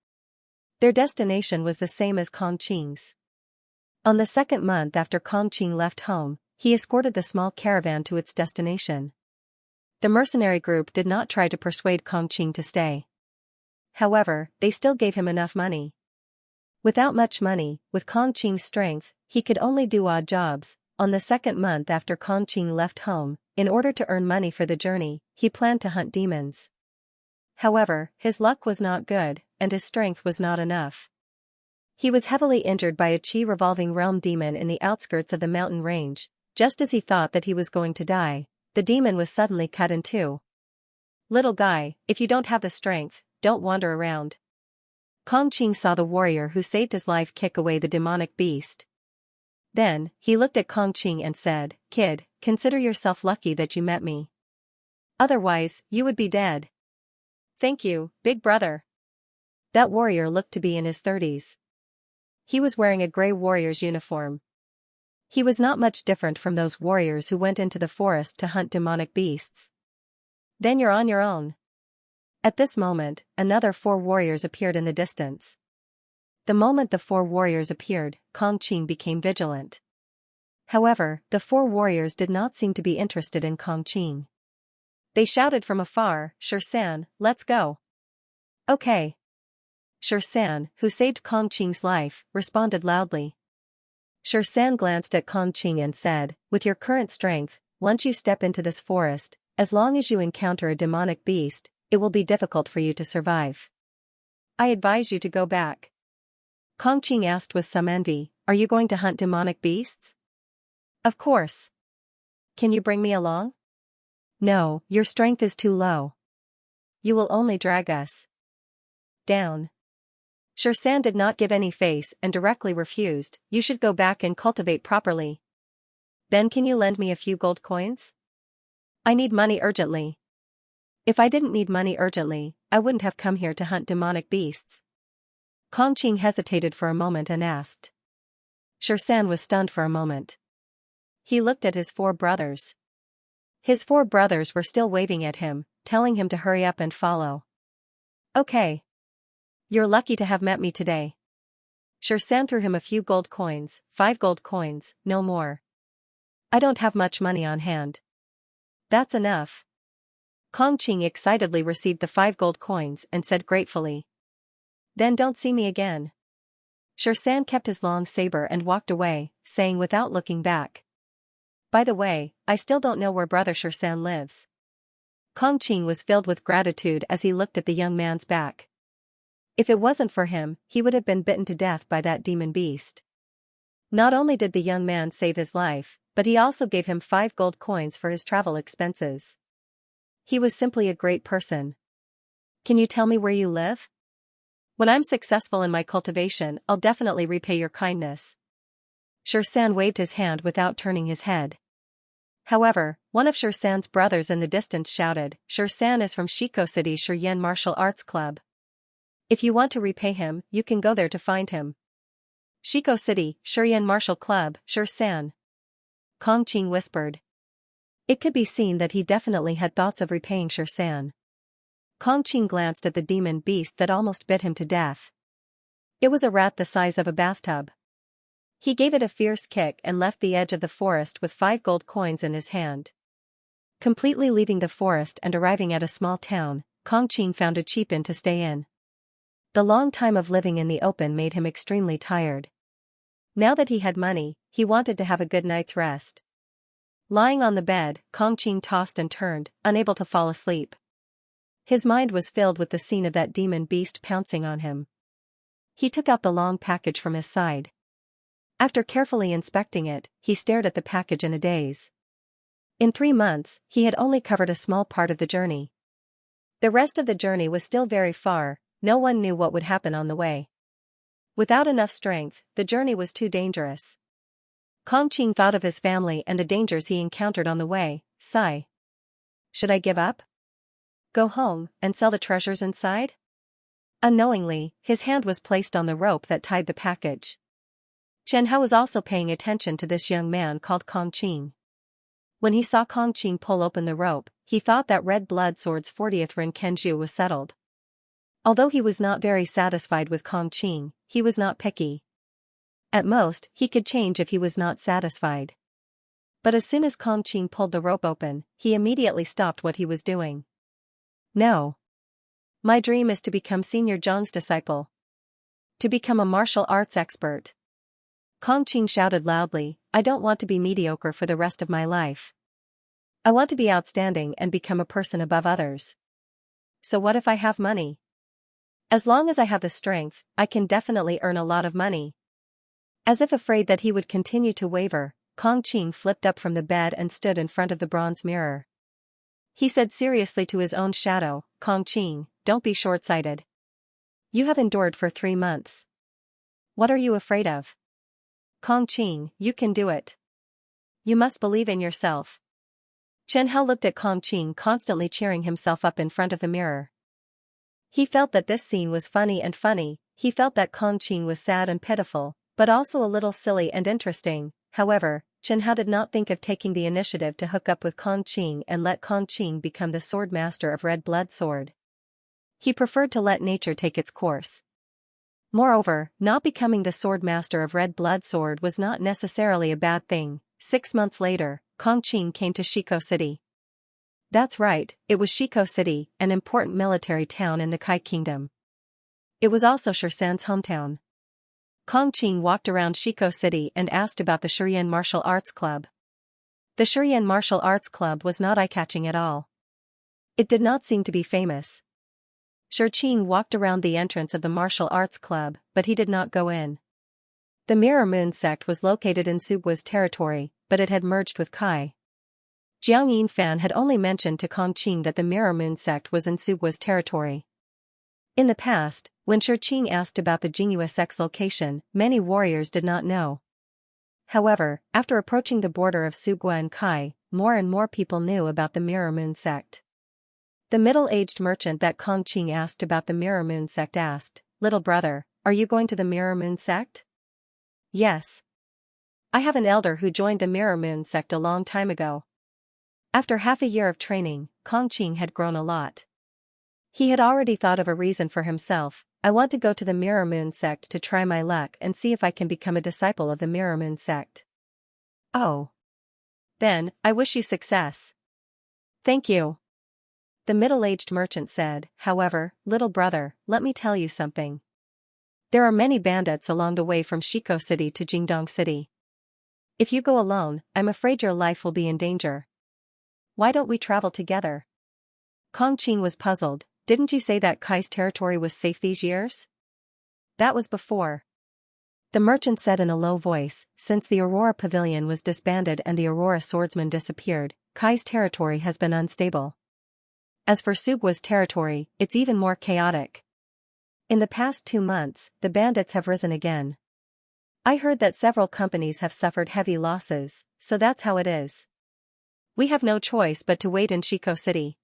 Speaker 1: Their destination was the same as Kong Qing's. On the 2nd month after Kong Qing left home, he escorted the small caravan to its destination. The mercenary group did not try to persuade Kong Qing to stay. However, they still gave him enough money. Without much money, with Kong Qing's strength, he could only do odd jobs. On the second month after Kongqing left home, in order to earn money for the journey, he planned to hunt demons. However, his luck was not good, and his strength was not enough. He was heavily injured by a chi revolving realm demon in the outskirts of the mountain range. Just as he thought that he was going to die, the demon was suddenly cut in two. "Little guy, if you don't have the strength, don't wander around." Kongqing saw the warrior who saved his life kick away the demonic beast. Then, he looked at Kongqing and said, "Kid, consider yourself lucky that you met me. Otherwise, you would be dead." "Thank you, big brother." That warrior looked to be in his 30s. He was wearing a gray warrior's uniform. He was not much different from those warriors who went into the forest to hunt demonic beasts. "Then you're on your own." At this moment, another 4 warriors appeared in the distance. The moment the 4 warriors appeared, Kongqing became vigilant. However, the 4 warriors did not seem to be interested in Kongqing. They shouted from afar, "Xianxia, let's go." "Okay." Xianxia, who saved Kongqing's life, responded loudly. Xianxia glanced at Kongqing and said, "With your current strength, once you step into this forest, as long as you encounter a demonic beast, it will be difficult for you to survive. I advise you to go back." Kongqing asked with some envy, "Are you going to hunt demonic beasts?" "Of course." "Can you bring me along?" "No, your strength is too low. You will only drag us down." Xianxia did not give any face and directly refused, "You should go back and cultivate properly." "Then can you lend me a few gold coins? I need money urgently." "If I didn't need money urgently, I wouldn't have come here to hunt demonic beasts." Kongqing hesitated for a moment and asked. Xianxia was stunned for a moment. He looked at his 4 brothers. His 4 brothers were still waving at him, telling him to hurry up and follow. "Okay. You're lucky to have met me today." Xianxia threw him a few gold coins, 5 gold coins, no more. "I don't have much money on hand." "That's enough." Kongqing excitedly received the 5 gold coins and said gratefully, "Then don't see me again." Xianxia kept his long saber and walked away, saying without looking back, "By the way, I still don't know where brother Xianxia lives." Kongqing was filled with gratitude as he looked at the young man's back. If it wasn't for him, he would have been bitten to death by that demon beast. Not only did the young man save his life, but he also gave him 5 gold coins for his travel expenses. He was simply a great person. "Can you tell me where you live? When I'm successful in my cultivation, I'll definitely repay your kindness." Xianxia waved his hand without turning his head. However, one of Xianxia's brothers in the distance shouted, "Xianxia is from Xikou City Shiyan Martial Arts Club. If you want to repay him, you can go there to find him." "Xikou City, Shiyan Martial Club, Xianxia," Kongqing whispered. It could be seen that he definitely had thoughts of repaying Xianxia. Kongqing glanced at the demon beast that almost bit him to death. It was a rat the size of a bathtub. He gave it a fierce kick and left the edge of the forest with 5 gold coins in his hand. Completely leaving the forest and arriving at a small town, Kongqing found a cheap inn to stay in. The long time of living in the open made him extremely tired. Now that he had money, he wanted to have a good night's rest. Lying on the bed, Kongqing tossed and turned, unable to fall asleep. His mind was filled with the scene of that demon beast pouncing on him. He took out the long package from his side. After carefully inspecting it, he stared at the package in a daze. In 3 months, he had only covered a small part of the journey. The rest of the journey was still very far. No one knew what would happen on the way. Without enough strength, the journey was too dangerous. Kongqing thought of his family and the dangers he encountered on the way. Sigh. Should I give up? Go home and sell the treasures inside? Unknowingly, his hand was placed on the rope that tied the package. Xianxia was also paying attention to this young man called Kongqing. When he saw Kongqing pull open the rope, he thought that Red Blood Sword's 40th Ren Kenju was settled. Although he was not very satisfied with Kongqing, he was not picky. At most, he could change if he was not satisfied. But as soon as Kongqing pulled the rope open, he immediately stopped what he was doing. "No. My dream is to become Senior Zhang's disciple. To become a martial arts expert. Kong Qing shouted loudly, I don't want to be mediocre for the rest of my life. I want to be outstanding and become a person above others. So what if I have money? As long as I have the strength, I can definitely earn a lot of money. As if afraid that he would continue to waver, Kong Qing flipped up from the bed and stood in front of the bronze mirror. He said seriously to his own shadow, Kong Qing, don't be short-sighted. You have endured for 3 months. What are you afraid of? Kong Qing, you can do it. You must believe in yourself. Chen Hao looked at Kong Qing constantly cheering himself up in front of the mirror. He felt that this scene was funny, he felt that Kong Qing was sad and pitiful, but also a little silly and interesting. However, Chen Hao did not think of taking the initiative to hook up with Kong Qing and let Kong Qing become the sword master of Red Blood Sword. He preferred to let nature take its course. Moreover, not becoming the sword master of Red Blood Sword was not necessarily a bad thing. 6 months later, Kong Qing came to Shiko City. That's right, it was Shiko City, an important military town in the Kai Kingdom. It was also Shursan's hometown. Kong Qing walked around Shiko City and asked about the Shurian Martial Arts Club. The Shurian Martial Arts Club was not eye-catching at all. It did not seem to be famous. Shi Qing walked around the entrance of the martial arts club, but he did not go in. The Mirror Moon sect was located in Sugua's territory, but it had merged with Kai. Jiang Yinfan had only mentioned to Kong Qing that the Mirror Moon sect was in Sugua's territory. In the past, when Shi Qing asked about the Jingyue sect's location, many warriors did not know. However, after approaching the border of Sugua and Kai, more and more people knew about the Mirror Moon sect. The middle-aged merchant that Kong Qing asked about the Mirror Moon sect asked, Little brother, are you going to the Mirror Moon sect? Yes. I have an elder who joined the Mirror Moon sect a long time ago. After half a year of training, Kong Qing had grown a lot. He had already thought of a reason for himself. I want to go to the Mirror Moon sect to try my luck and see if I can become a disciple of the Mirror Moon sect. Oh. Then, I wish you success. Thank you. The middle-aged merchant said, however, little brother, let me tell you something. There are many bandits along the way from Shiko City to Jingdong City. If you go alone, I'm afraid your life will be in danger. Why don't we travel together? Kong Qing was puzzled. Didn't you say that Kai's territory was safe these years? That was before. The merchant said in a low voice, since the Aurora Pavilion was disbanded and the Aurora swordsman disappeared, Kai's territory has been unstable. As for Sugua's territory, it's even more chaotic. In the past 2 months, the bandits have risen again. I heard that several companies have suffered heavy losses, so that's how it is. We have no choice but to wait in Shiko City.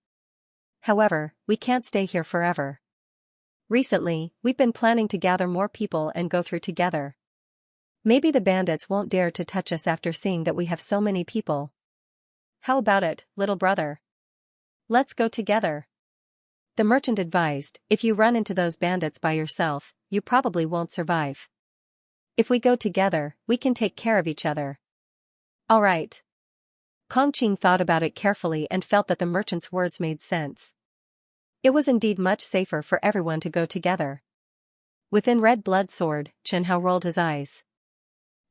Speaker 1: However, we can't stay here forever. Recently, we've been planning to gather more people and go through together. Maybe the bandits won't dare to touch us after seeing that we have so many people. How about it, little brother? Let's go together. The merchant advised, if you run into those bandits by yourself, you probably won't survive. If we go together, we can take care of each other. All right. Kong Qing thought about it carefully and felt that the merchant's words made sense. It was indeed much safer for everyone to go together. Within Red Blood Sword, Chen Hao rolled his eyes.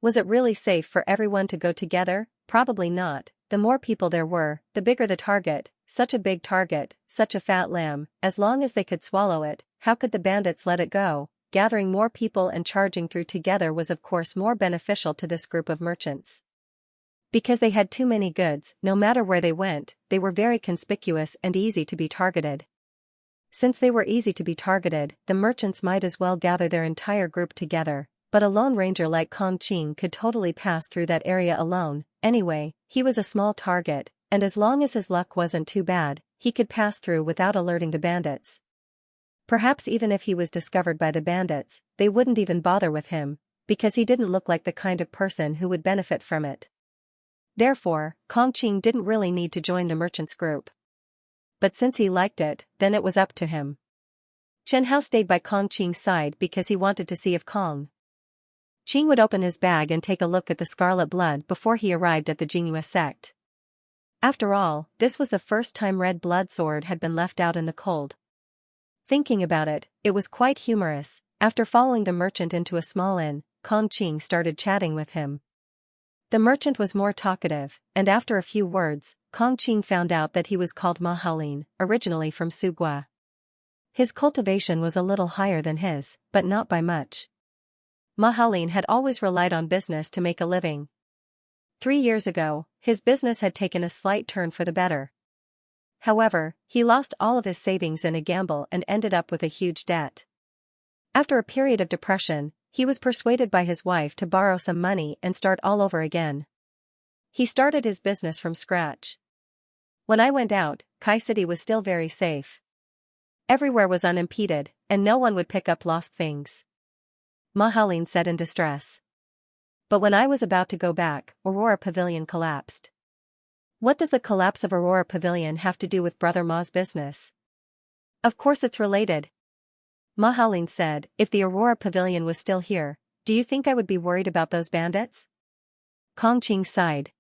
Speaker 1: Was it really safe for everyone to go together? Probably not. The more people there were, the bigger the target. Such a big target, such a fat lamb, as long as they could swallow it, how could the bandits let it go? Gathering more people and charging through together was of course more beneficial to this group of merchants. Because they had too many goods, no matter where they went, they were very conspicuous and easy to be targeted. Since they were easy to be targeted, the merchants might as well gather their entire group together, but a lone ranger like Kong Qing could totally pass through that area alone. Anyway, he was a small target, and as long as his luck wasn't too bad, he could pass through without alerting the bandits. Perhaps even if he was discovered by the bandits, they wouldn't even bother with him, because he didn't look like the kind of person who would benefit from it. Therefore, Kong Qing didn't really need to join the merchants' group. But since he liked it, then it was up to him. Chen Hao stayed by Kong Qing's side because he wanted to see if Kong Qing would open his bag and take a look at the scarlet blood before he arrived at the Jingyue sect. After all, this was the first time Red Blood Sword had been left out in the cold. Thinking about it, it was quite humorous. After following the merchant into a small inn, Kong Qing started chatting with him. The merchant was more talkative, and after a few words, Kong Qing found out that he was called Ma Haolin, originally from Sugua. His cultivation was a little higher than his, but not by much. Ma Haolin had always relied on business to make a living. 3 years ago, his business had taken a slight turn for the better. However, he lost all of his savings in a gamble and ended up with a huge debt. After a period of depression, he was persuaded by his wife to borrow some money and start all over again. He started his business from scratch. When I went out, Kai City was still very safe. Everywhere was unimpeded, and no one would pick up lost things. Ma Haolin said in distress. But when I was about to go back, Aurora Pavilion collapsed. What does the collapse of Aurora Pavilion have to do with Brother Ma's business? Of course it's related. Ma Haolin said, if the Aurora Pavilion was still here, do you think I would be worried about those bandits? Kong Qing sighed.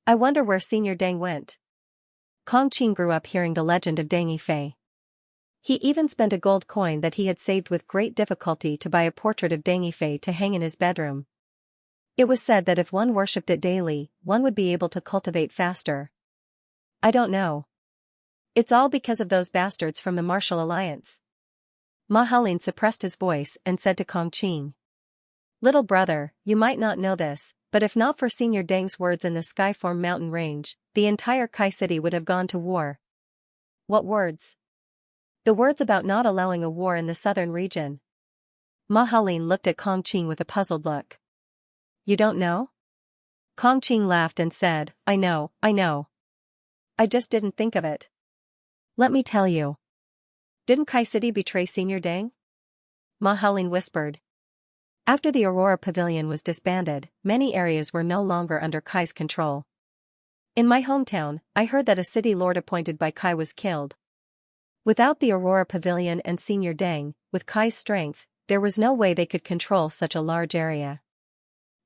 Speaker 1: I wonder where Senior Deng went. Kong Qing grew up hearing the legend of Deng Yifei. He even spent a gold coin that he had saved with great difficulty to buy a portrait of Deng Yifei to hang in his bedroom. It was said that if one worshipped it daily, one would be able to cultivate faster. I don't know. It's all because of those bastards from the Martial Alliance. Ma Haolin suppressed his voice and said to Kong Qing. Little brother, you might not know this, but if not for Senior Deng's words in the Skyform mountain range, the entire Kai City would have gone to war. What words? The words about not allowing a war in the southern region. Ma Haolin looked at Kong Qing with a puzzled look. You don't know? Kong Qing laughed and said, I know. I just didn't think of it. Let me tell you. Didn't Kai City betray Senior Deng? Ma Haolin whispered. After the Aurora Pavilion was disbanded, many areas were no longer under Kai's control. In my hometown, I heard that a city lord appointed by Kai was killed. Without the Aurora Pavilion and Senior Deng, with Kai's strength, there was no way they could control such a large area.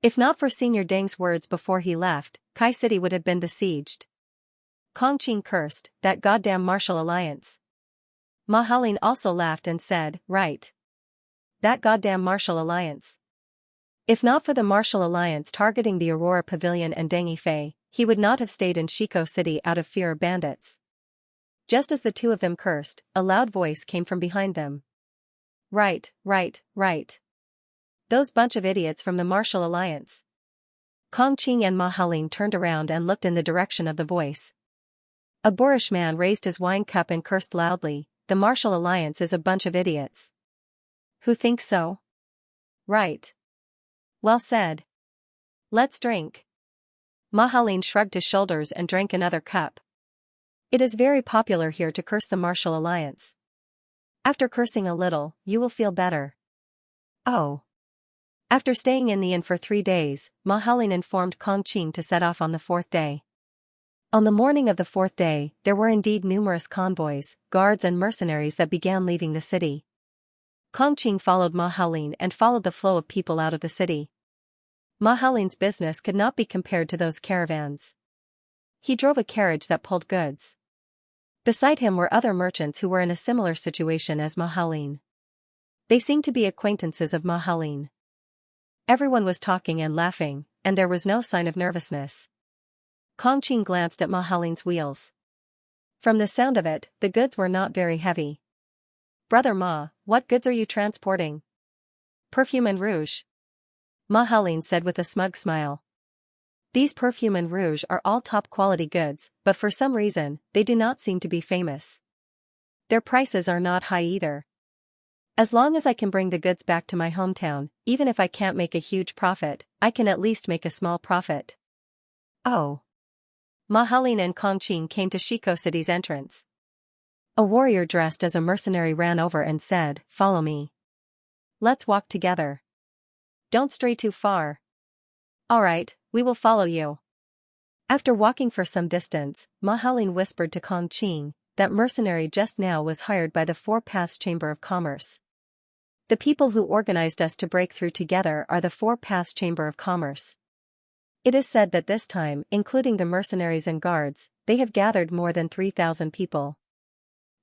Speaker 1: If not for Senior Deng's words before he left, Kai City would have been besieged. Kong Qing cursed, that goddamn Martial Alliance. Ma Haolin also laughed and said, right. That goddamn Martial Alliance. If not for the Martial Alliance targeting the Aurora Pavilion and Deng Yifei, he would not have stayed in Shiko City out of fear of bandits. Just as the two of them cursed, a loud voice came from behind them. Right. Those bunch of idiots from the Martial Alliance. Kong Qing and Ma Haolin turned around and looked in the direction of the voice. A boorish man raised his wine cup and cursed loudly, the Martial Alliance is a bunch of idiots. Who thinks so? Right. Well said. Let's drink. Ma Haolin shrugged his shoulders and drank another cup. It is very popular here to curse the Martial Alliance. After cursing a little, you will feel better. Oh. After staying in the inn for 3 days, Ma Haolin informed Kong Qing to set off on the 4th day. On the morning of the 4th day, there were indeed numerous convoys, guards and mercenaries that began leaving the city. Kong Qing followed Ma Haolin and followed the flow of people out of the city. Ma Haolin's business could not be compared to those caravans. He drove a carriage that pulled goods. Beside him were other merchants who were in a similar situation as Ma Haolin. They seemed to be acquaintances of Ma Haolin. Everyone was talking and laughing, and there was no sign of nervousness. Kong Qing glanced at Ma Haolin's wheels. From the sound of it, the goods were not very heavy. Brother Ma, what goods are you transporting? Perfume and rouge. Ma Haolin said with a smug smile. These perfume and rouge are all top-quality goods, but for some reason, they do not seem to be famous. Their prices are not high either. As long as I can bring the goods back to my hometown, even if I can't make a huge profit, I can at least make a small profit. Oh. Ma Haolin and Kong Qing came to Shiko City's entrance. A warrior dressed as a mercenary ran over and said, "Follow me. Let's walk together. Don't stray too far." "All right, we will follow you." After walking for some distance, Ma Haolin whispered to Kong Qing, "That mercenary just now was hired by the Four Paths Chamber of Commerce. The people who organized us to break through together are the Four Paths Chamber of Commerce. It is said that this time, including the mercenaries and guards, they have gathered more than 3,000 people.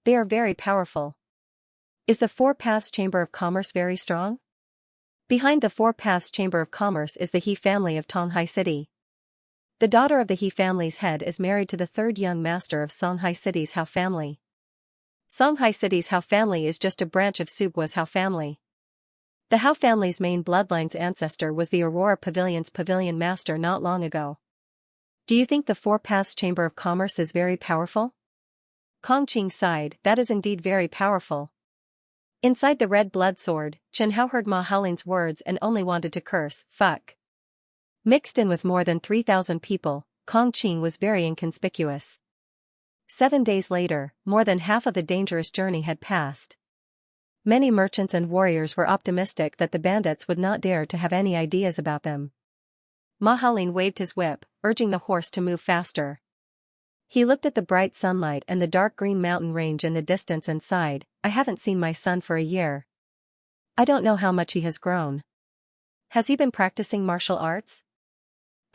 Speaker 1: They are very powerful. Is the Four Paths Chamber of Commerce very strong?" Behind the Four Paths Chamber of Commerce is the He family of Tonghai City. The daughter of the He family's head is married to the third young master of Songhai City's Hao family. Songhai City's Hao family is just a branch of Sugua's Hao family. The Hao family's main bloodline's ancestor was the Aurora Pavilion's pavilion master not long ago. Do you think the Four Paths Chamber of Commerce is very powerful? Kong Qing sighed, that is indeed very powerful. Inside the red blood sword, Chen Hao heard Ma Haoling's words and only wanted to curse, fuck. Mixed in with more than 3,000 people, Kong Qing was very inconspicuous. 7 days later, more than half of the dangerous journey had passed. Many merchants and warriors were optimistic that the bandits would not dare to have any ideas about them. Ma Haoling waved his whip, urging the horse to move faster. He looked at the bright sunlight and the dark green mountain range in the distance and sighed, I haven't seen my son for a year. I don't know how much he has grown. Has he been practicing martial arts?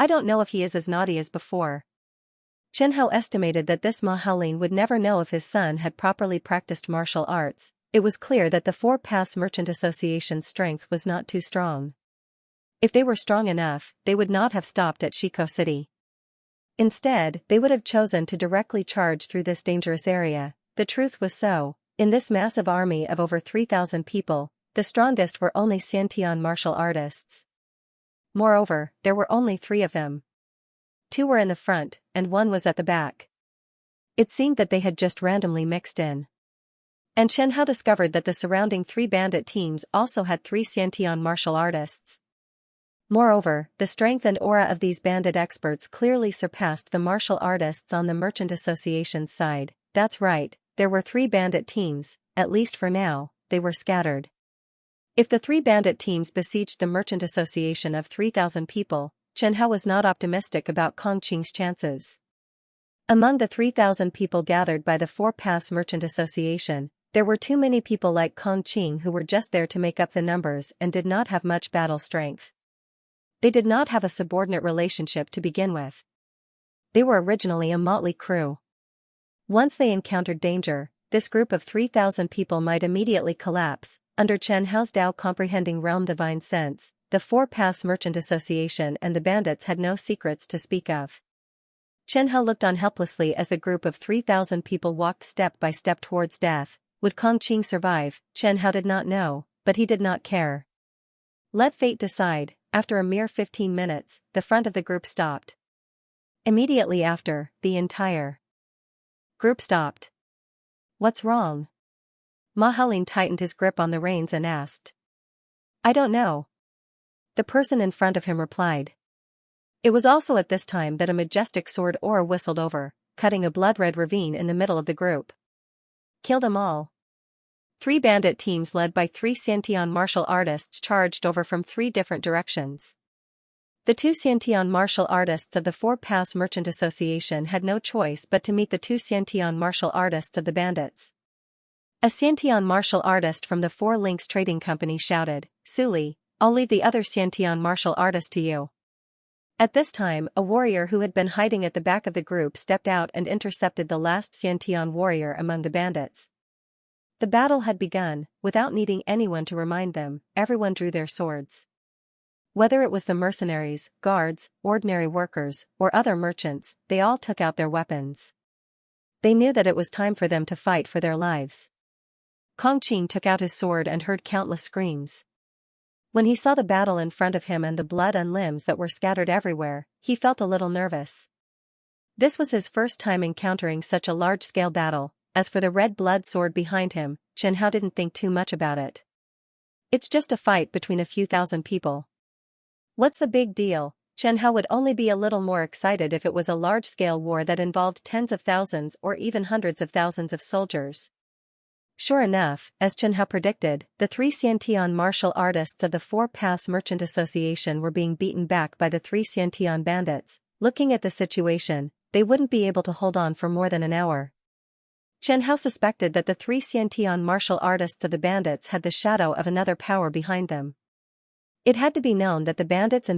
Speaker 1: I don't know if he is as naughty as before. Chen Hao estimated that this Ma Haoling would never know if his son had properly practiced martial arts. It was clear that the Four Paths Merchant Association's strength was not too strong. If they were strong enough, they would not have stopped at Shiko City. Instead, they would have chosen to directly charge through this dangerous area. The truth was so, in this massive army of over 3,000 people, the strongest were only Xiantian martial artists. Moreover, there were only 3 of them. 2 were in the front, and 1 was at the back. It seemed that they had just randomly mixed in. And Chen Hao discovered that the surrounding 3 bandit teams also had 3 Xiantian martial artists. Moreover, the strength and aura of these bandit experts clearly surpassed the martial artists on the Merchant Association's side. That's right, there were 3 bandit teams, at least for now, they were scattered. If the 3 bandit teams besieged the Merchant Association of 3,000 people, Chen Hao was not optimistic about Kong Qing's chances. Among the 3,000 people gathered by the Four Paths Merchant Association, there were too many people like Kong Qing who were just there to make up the numbers and did not have much battle strength. They did not have a subordinate relationship to begin with. They were originally a motley crew. Once they encountered danger, this group of 3,000 people might immediately collapse. Under Chen Hao's Dao comprehending realm divine sense, the Four Paths Merchant Association and the bandits had no secrets to speak of. Chen Hao looked on helplessly as the group of 3,000 people walked step by step towards death. Would Kong Qing survive? Chen Hao did not know, but he did not care. Let fate decide. After a mere 15 minutes, the front of the group stopped. Immediately after, the entire group stopped. What's wrong? Ma Haoling tightened his grip on the reins and asked. I don't know. The person in front of him replied. It was also at this time that a majestic sword aura whistled over, cutting a blood-red ravine in the middle of the group. Kill them all. 3 bandit teams led by 3 Xiantian martial artists charged over from 3 different directions. The 2 Xiantian martial artists of the Four Paths Merchant Association had no choice but to meet the 2 Xiantian martial artists of the bandits. A Xiantian martial artist from the Four Links Trading Company shouted, Suli, I'll leave the other Xiantian martial artist to you. At this time, a warrior who had been hiding at the back of the group stepped out and intercepted the last Xiantian warrior among the bandits. The battle had begun. Without needing anyone to remind them, everyone drew their swords. Whether it was the mercenaries, guards, ordinary workers, or other merchants, they all took out their weapons. They knew that it was time for them to fight for their lives. Kong Qing took out his sword and heard countless screams. When he saw the battle in front of him and the blood and limbs that were scattered everywhere, he felt a little nervous. This was his first time encountering such a large-scale battle. As for the red blood sword behind him, Chen Hao didn't think too much about it. It's just a fight between a few thousand people. What's the big deal? Chen Hao would only be a little more excited if it was a large-scale war that involved tens of thousands or even hundreds of thousands of soldiers. Sure enough, as Chen Hao predicted, the 3 Xiantian martial artists of the Four Paths Merchant Association were being beaten back by the 3 Xiantian bandits. Looking at the situation, they wouldn't be able to hold on for more than an hour. Chen Hao suspected that the 3 Xiantian martial artists of the bandits had the shadow of another power behind them. It had to be known that the bandits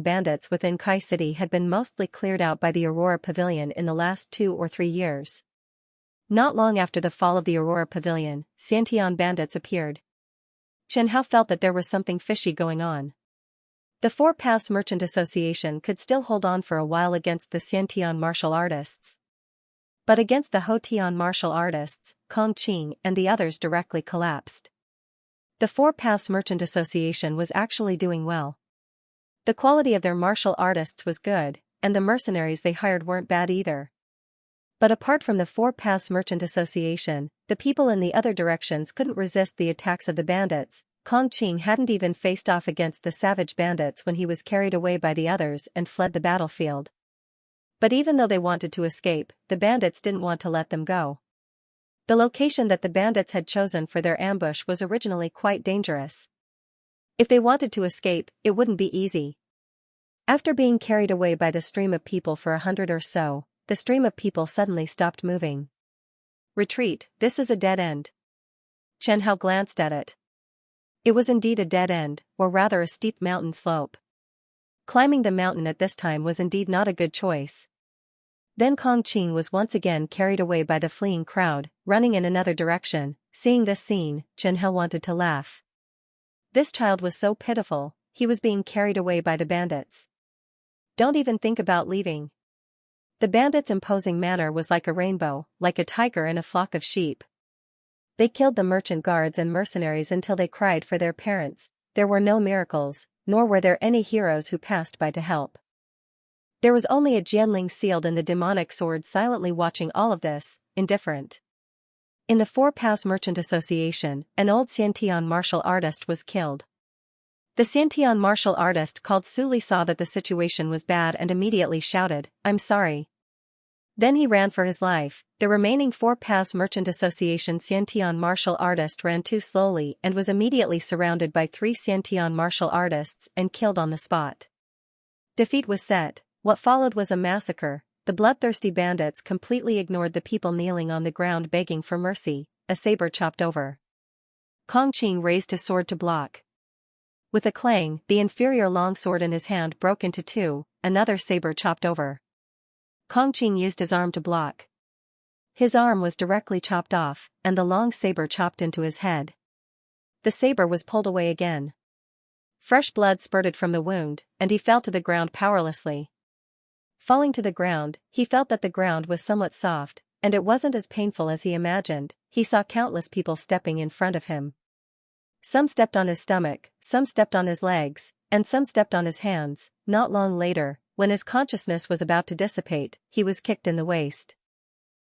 Speaker 1: within Kai City had been mostly cleared out by the Aurora Pavilion in the last 2 or 3 years. Not long after the fall of the Aurora Pavilion, Xiantian bandits appeared. Chen Hao felt that there was something fishy going on. The Four Paths Merchant Association could still hold on for a while against the Xiantian martial artists. But against the Hotian martial artists, Kong Qing and the others directly collapsed. The Four Paths Merchant Association was actually doing well. The quality of their martial artists was good, and the mercenaries they hired weren't bad either. But apart from the Four Paths Merchant Association, the people in the other directions couldn't resist the attacks of the bandits. Kong Qing hadn't even faced off against the savage bandits when he was carried away by the others and fled the battlefield. But even though they wanted to escape, the bandits didn't want to let them go. The location that the bandits had chosen for their ambush was originally quite dangerous. If they wanted to escape, it wouldn't be easy. After being carried away by the stream of people for 100 or so, the stream of people suddenly stopped moving. Retreat, this is a dead end. Chen Hao glanced at it. It was indeed a dead end, or rather a steep mountain slope. Climbing the mountain at this time was indeed not a good choice. Then Kong Qing was once again carried away by the fleeing crowd, running in another direction. Seeing this scene, Chen Hao wanted to laugh. This child was so pitiful, he was being carried away by the bandits. Don't even think about leaving. The bandits' imposing manner was like a rainbow, like a tiger in a flock of sheep. They killed the merchant guards and mercenaries until they cried for their parents. There were no miracles, nor were there any heroes who passed by to help. There was only a Jianling sealed in the demonic sword silently watching all of this, indifferent. In the Four Paths Merchant Association, an old Xiantian martial artist was killed. The Xiantian martial artist called Su Li saw that the situation was bad and immediately shouted, "I'm sorry." Then he ran for his life. The remaining Four Paths Merchant Association Xiantian martial artist ran too slowly and was immediately surrounded by 3 Xiantian martial artists and killed on the spot. Defeat was set. What followed was a massacre. The bloodthirsty bandits completely ignored the people kneeling on the ground begging for mercy. A saber chopped over. Kong Qing raised his sword to block. With a clang, the inferior longsword in his hand broke into 2, another saber chopped over. Kong Qing used his arm to block. His arm was directly chopped off, and the long saber chopped into his head. The saber was pulled away again. Fresh blood spurted from the wound, and he fell to the ground powerlessly. Falling to the ground, he felt that the ground was somewhat soft, and it wasn't as painful as he imagined. He saw countless people stepping in front of him. Some stepped on his stomach, some stepped on his legs, and some stepped on his hands. Not long later, when his consciousness was about to dissipate, he was kicked in the waist.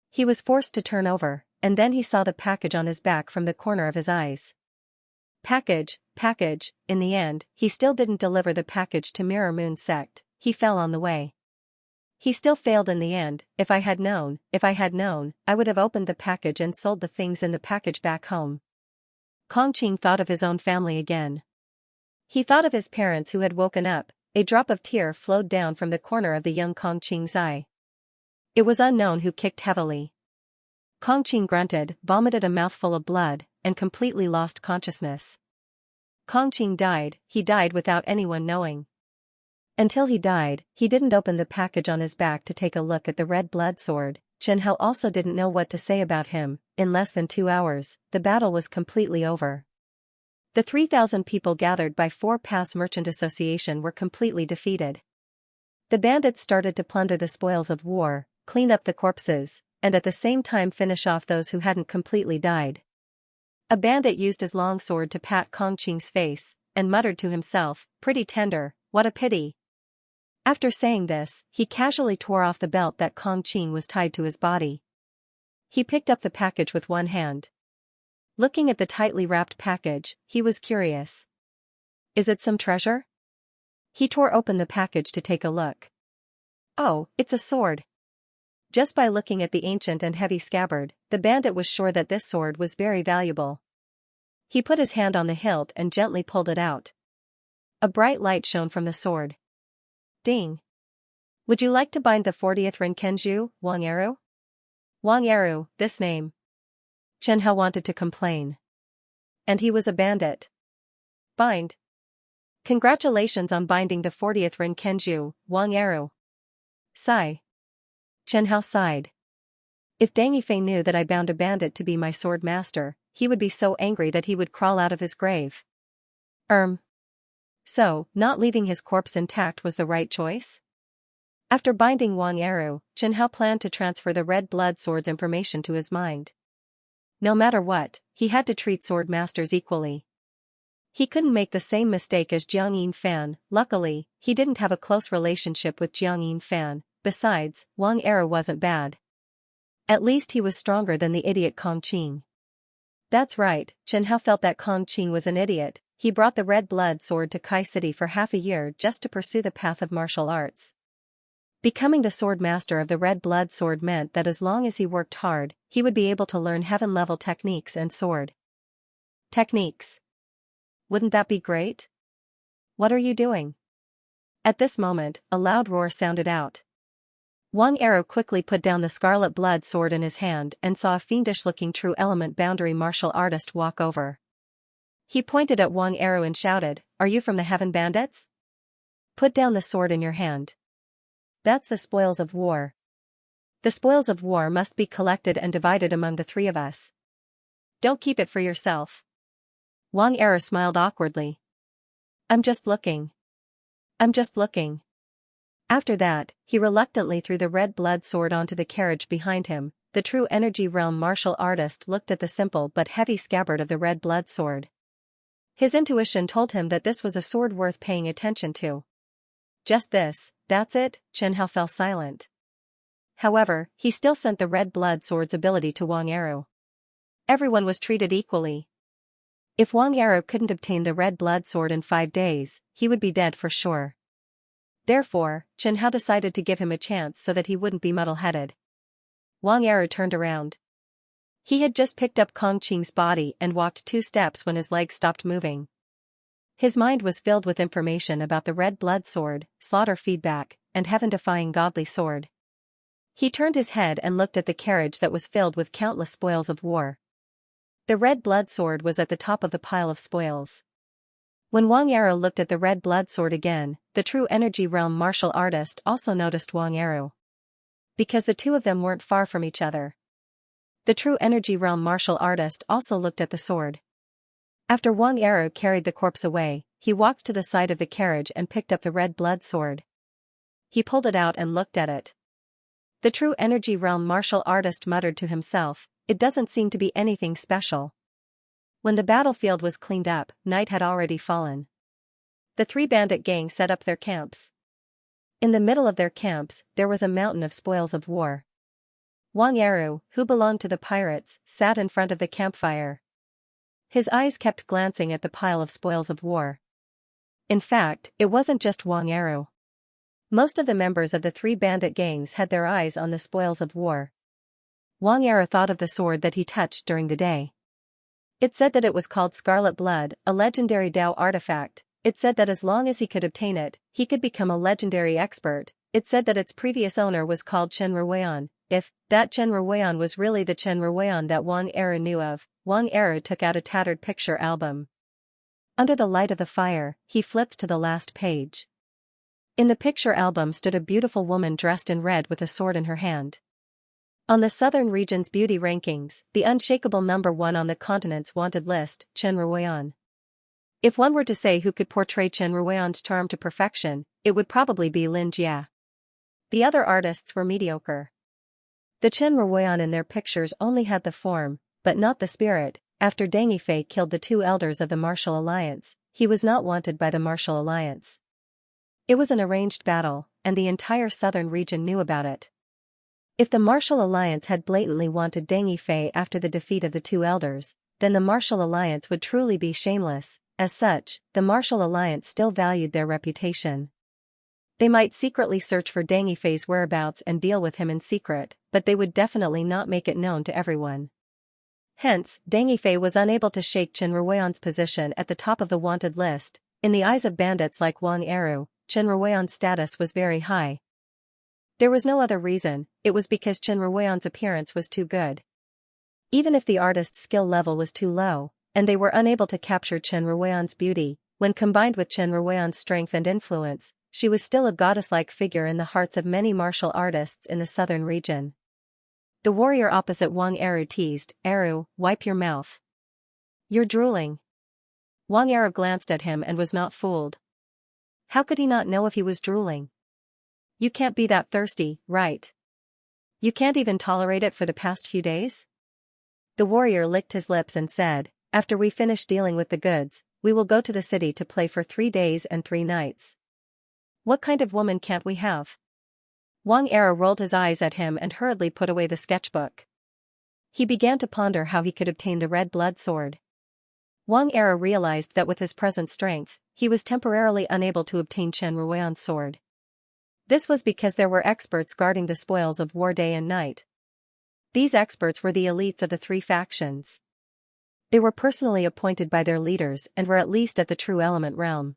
Speaker 1: He was forced to turn over, and then he saw the package on his back from the corner of his eyes. Package. In the end, he still didn't deliver the package to Mirror Moon Sect. He fell on the way. He still failed in the end. If I had known, I would have opened the package and sold the things in the package back home. Kong Qing thought of his own family again. He thought of his parents who had woken up. A drop of tear flowed down from the corner of the young Kong Qing's eye. It was unknown who kicked heavily. Kong Qing grunted, vomited a mouthful of blood, and completely lost consciousness. Kong Qing died. He died without anyone knowing. Until he died, he didn't open the package on his back to take a look at the red blood sword. Chen Hao also didn't know what to say about him. In less than 2 hours, the battle was completely over. The 3,000 people gathered by Four Paths Merchant Association were completely defeated. The bandits started to plunder the spoils of war, clean up the corpses, and at the same time finish off those who hadn't completely died. A bandit used his long sword to pat Kong Qing's face, and muttered to himself, "Pretty tender, what a pity." After saying this, he casually tore off the belt that Kong Qing was tied to his body. He picked up the package with one hand. Looking at the tightly wrapped package, he was curious. Is it some treasure? He tore open the package to take a look. Oh, it's a sword. Just by looking at the ancient and heavy scabbard, the bandit was sure that this sword was very valuable. He put his hand on the hilt and gently pulled it out. A bright light shone from the sword. Ding! Would you like to bind the 40th Renkenju, Wang Eru? Wang Eru, this name. Chen Hao wanted to complain. And he was a bandit. Bind. Congratulations on binding the 40th Renkenju, Wang Eru. Sigh. Chen Hao sighed. If Dang Yifei knew that I bound a bandit to be my sword master, he would be so angry that he would crawl out of his grave. So, not leaving his corpse intact was the right choice? After binding Wang Eru, Chen Hao planned to transfer the red blood sword's information to his mind. No matter what, he had to treat sword masters equally. He couldn't make the same mistake as Jiang Yinfan. Luckily, he didn't have a close relationship with Jiang Yinfan. Besides, Wang Eru wasn't bad. At least he was stronger than the idiot Kong Qing. That's right, Chen Hao felt that Kong Qing was an idiot. He brought the red blood sword to Kai City for half a year just to pursue the path of martial arts. Becoming the sword master of the red blood sword meant that as long as he worked hard, he would be able to learn heaven-level techniques and sword techniques. Wouldn't that be great? What are you doing? At this moment, a loud roar sounded out. Wang Eru quickly put down the scarlet blood sword in his hand and saw a fiendish-looking true element boundary martial artist walk over. He pointed at Wang Eru and shouted, "Are you from the Heaven Bandits? Put down the sword in your hand. That's the spoils of war. The spoils of war must be collected and divided among the three of us. Don't keep it for yourself." Wang Eru smiled awkwardly. I'm just looking. After that, he reluctantly threw the red blood sword onto the carriage behind him. The true energy realm martial artist looked at the simple but heavy scabbard of the red blood sword. His intuition told him that this was a sword worth paying attention to. Just this, that's it. Chen Hao fell silent. However, he still sent the red blood sword's ability to Wang Eru. Everyone was treated equally. If Wang Eru couldn't obtain the red blood sword in 5 days, he would be dead for sure. Therefore, Chen Hao decided to give him a chance so that he wouldn't be muddle-headed. Wang Eru turned around. He had just picked up Kong Qing's body and walked 2 steps when his legs stopped moving. His mind was filled with information about the red blood sword, slaughter feedback, and heaven-defying godly sword. He turned his head and looked at the carriage that was filled with countless spoils of war. The red blood sword was at the top of the pile of spoils. When Wang Eru looked at the red blood sword again, the true energy realm martial artist also noticed Wang Eru. Because the two of them weren't far from each other. The true energy realm martial artist also looked at the sword. After Wang Eru carried the corpse away, he walked to the side of the carriage and picked up the red blood sword. He pulled it out and looked at it. The true energy realm martial artist muttered to himself, "It doesn't seem to be anything special." When the battlefield was cleaned up, night had already fallen. The 3 bandit gangs set up their camps. In the middle of their camps, there was a mountain of spoils of war. Wang Eru, who belonged to the pirates, sat in front of the campfire. His eyes kept glancing at the pile of spoils of war. In fact, it wasn't just Wang Eru. Most of the members of the 3 bandit gangs had their eyes on the spoils of war. Wang Eru thought of the sword that he touched during the day. It said that it was called Scarlet Blood, a legendary Dao artifact. It said that as long as he could obtain it, he could become a legendary expert. It said that its previous owner was called Chen Ruoyan. If that Chen Ruoyan was really the Chen Ruoyan that Wang Eru knew of, Wang Eru took out a tattered picture album. Under the light of the fire, he flipped to the last page. In the picture album stood a beautiful woman dressed in red with a sword in her hand. On the Southern region's beauty rankings, the unshakable number 1 on the continent's wanted list, Chen Ruoyan. If one were to say who could portray Chen Ruoyan's charm to perfection, it would probably be Lin Jia. The other artists were mediocre. The Chen Ruoyan in their pictures only had the form, but not the spirit. After Deng Yifei killed the 2 elders of the Martial Alliance, he was not wanted by the Martial Alliance. It was an arranged battle, and the entire southern region knew about it. If the Martial Alliance had blatantly wanted Deng Yifei after the defeat of the 2 elders, then the Martial Alliance would truly be shameless. As such, the Martial Alliance still valued their reputation. They might secretly search for Deng Yifei's whereabouts and deal with him in secret, but they would definitely not make it known to everyone. Hence, Deng Yifei was unable to shake Chen Ruoyan's position at the top of the wanted list. In the eyes of bandits like Wang Eru, Chen Ruoyan's status was very high. There was no other reason, it was because Chen Ruoyan's appearance was too good. Even if the artist's skill level was too low, and they were unable to capture Chen Ruoyan's beauty, when combined with Chen Ruoyan's strength and influence, she was still a goddess-like figure in the hearts of many martial artists in the southern region. The warrior opposite Wang Eru teased, "Eru, wipe your mouth. You're drooling." Wang Eru glanced at him and was not fooled. How could he not know if he was drooling? You can't be that thirsty, right? You can't even tolerate it for the past few days? The warrior licked his lips and said, after we finish dealing with the goods, we will go to the city to play for 3 days and 3 nights. What kind of woman can't we have? Wang Era rolled his eyes at him and hurriedly put away the sketchbook. He began to ponder how he could obtain the red blood sword. Wang Era realized that with his present strength, he was temporarily unable to obtain Chen Ruoyan's sword. This was because there were experts guarding the spoils of war day and night. These experts were the elites of the 3 factions. They were personally appointed by their leaders and were at least at the true element realm.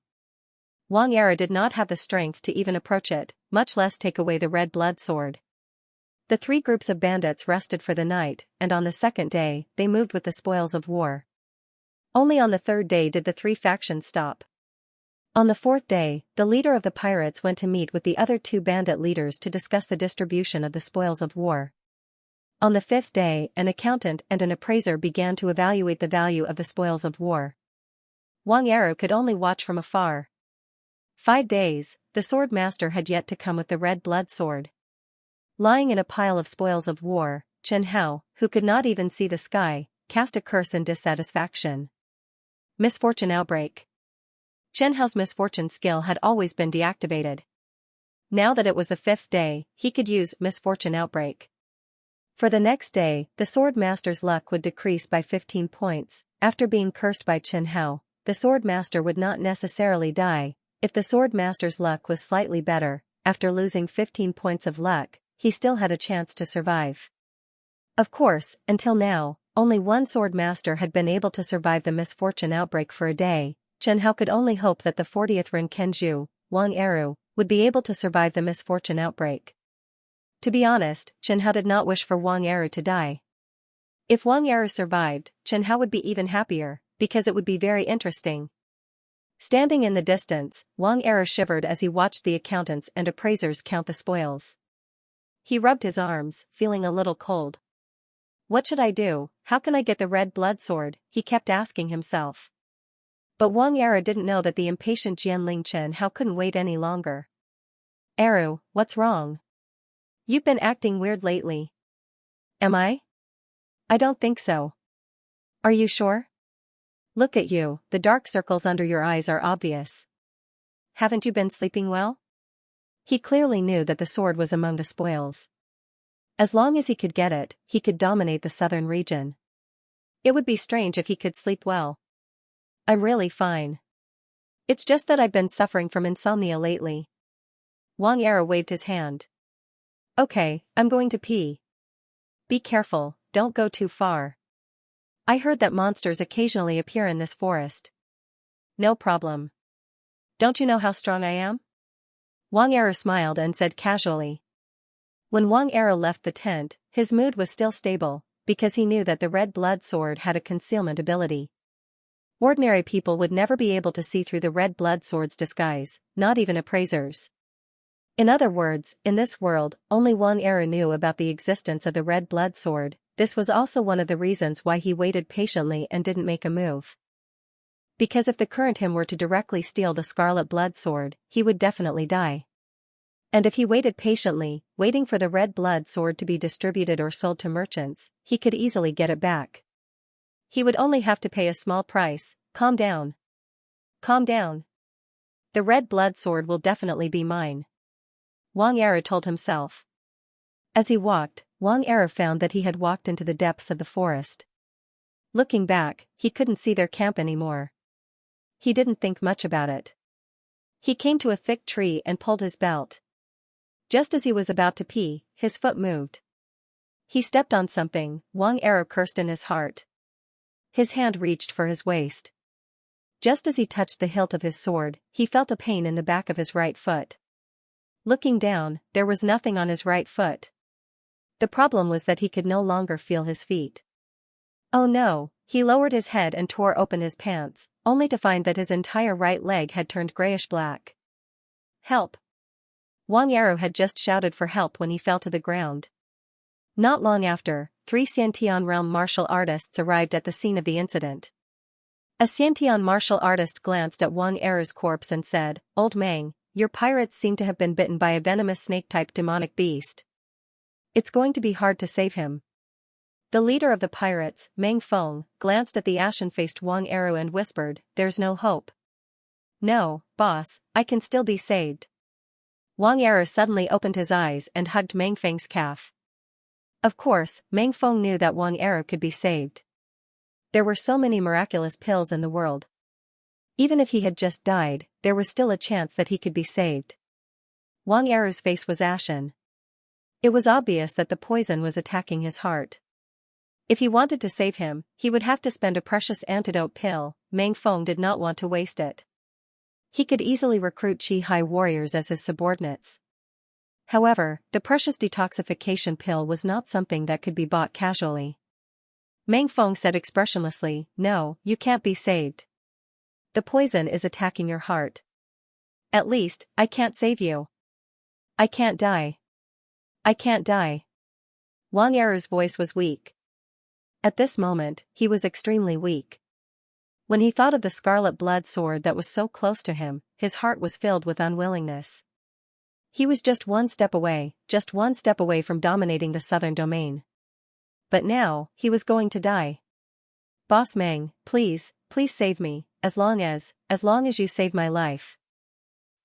Speaker 1: Wang Era did not have the strength to even approach it, much less take away the red blood sword. The 3 groups of bandits rested for the night, and on the 2nd day, they moved with the spoils of war. Only on the 3rd day did the 3 factions stop. On the 4th day, the leader of the pirates went to meet with the other 2 bandit leaders to discuss the distribution of the spoils of war. On the 5th day, an accountant and an appraiser began to evaluate the value of the spoils of war. Wang Era could only watch from afar. 5 days, the sword master had yet to come with the red blood sword. Lying in a pile of spoils of war, Chen Hao, who could not even see the sky, cast a curse in dissatisfaction. Misfortune outbreak. Chen Hao's misfortune skill had always been deactivated. Now that it was the 5th day, he could use misfortune outbreak. For the next day, the sword master's luck would decrease by 15 points. After being cursed by Chen Hao, the sword master would not necessarily die. If the sword master's luck was slightly better, after losing 15 points of luck, he still had a chance to survive. Of course, until now, only one sword master had been able to survive the misfortune outbreak for a day. Chen Hao could only hope that the 40th Ren Kenju, Wang Eru, would be able to survive the misfortune outbreak. To be honest, Chen Hao did not wish for Wang Eru to die. If Wang Eru survived, Chen Hao would be even happier, because it would be very interesting. Standing in the distance, Wang Era shivered as he watched the accountants and appraisers count the spoils. He rubbed his arms, feeling a little cold. What should I do? How can I get the red blood sword? He kept asking himself. But Wang Era didn't know that the impatient Jianling Chen Hao couldn't wait any longer. Eru, what's wrong? You've been acting weird lately. Am I? I don't think so. Are you sure? Look at you, the dark circles under your eyes are obvious. Haven't you been sleeping well? He clearly knew that the sword was among the spoils. As long as he could get it, he could dominate the southern region. It would be strange if he could sleep well. I'm really fine. It's just that I've been suffering from insomnia lately. Wang Era waved his hand. Okay, I'm going to pee. Be careful, don't go too far. I heard that monsters occasionally appear in this forest. No problem. Don't you know how strong I am? Wang Era smiled and said casually. When Wang Era left the tent, his mood was still stable, because he knew that the red blood sword had a concealment ability. Ordinary people would never be able to see through the red blood sword's disguise, not even appraisers. In other words, in this world, only Wang Era knew about the existence of the red blood sword. This was also one of the reasons why he waited patiently and didn't make a move. Because if the current him were to directly steal the scarlet blood sword, he would definitely die. And if he waited patiently, waiting for the red blood sword to be distributed or sold to merchants, he could easily get it back. He would only have to pay a small price. Calm down. Calm down. The red blood sword will definitely be mine. Wang Era told himself. As he walked, Wang Era found that he had walked into the depths of the forest. Looking back, he couldn't see their camp anymore. He didn't think much about it. He came to a thick tree and pulled his belt. Just as he was about to pee, his foot moved. He stepped on something. Wang Era cursed in his heart. His hand reached for his waist. Just as he touched the hilt of his sword, he felt a pain in the back of his right foot. Looking down, there was nothing on his right foot. The problem was that he could no longer feel his feet. Oh no, he lowered his head and tore open his pants, only to find that his entire right leg had turned grayish-black. Help! Wang Era had just shouted for help when he fell to the ground. Not long after, 3 Xiantian realm martial artists arrived at the scene of the incident. A Xiantian martial artist glanced at Wang Er's corpse and said, "Old Mang, your pirates seem to have been bitten by a venomous snake-type demonic beast. It's going to be hard to save him." The leader of the pirates, Meng Feng, glanced at the ashen-faced Wang Er and whispered, "There's no hope." "No, boss, I can still be saved." Wang Er suddenly opened his eyes and hugged Meng Feng's calf. Of course, Meng Feng knew that Wang Er could be saved. There were so many miraculous pills in the world. Even if he had just died, there was still a chance that he could be saved. Wang Er's face was ashen. It was obvious that the poison was attacking his heart. If he wanted to save him, he would have to spend a precious antidote pill. Meng Feng did not want to waste it. He could easily recruit Qi-Hai warriors as his subordinates. However, the precious detoxification pill was not something that could be bought casually. Meng Feng said expressionlessly, "No, you can't be saved. The poison is attacking your heart. At least, I can't save you. I can't die. I can't die." Wang Er's voice was weak. At this moment, he was extremely weak. When he thought of the scarlet blood sword that was so close to him, his heart was filled with unwillingness. He was just one step away from dominating the southern domain. But now, he was going to die. "Boss Meng, please save me, as long as you save my life."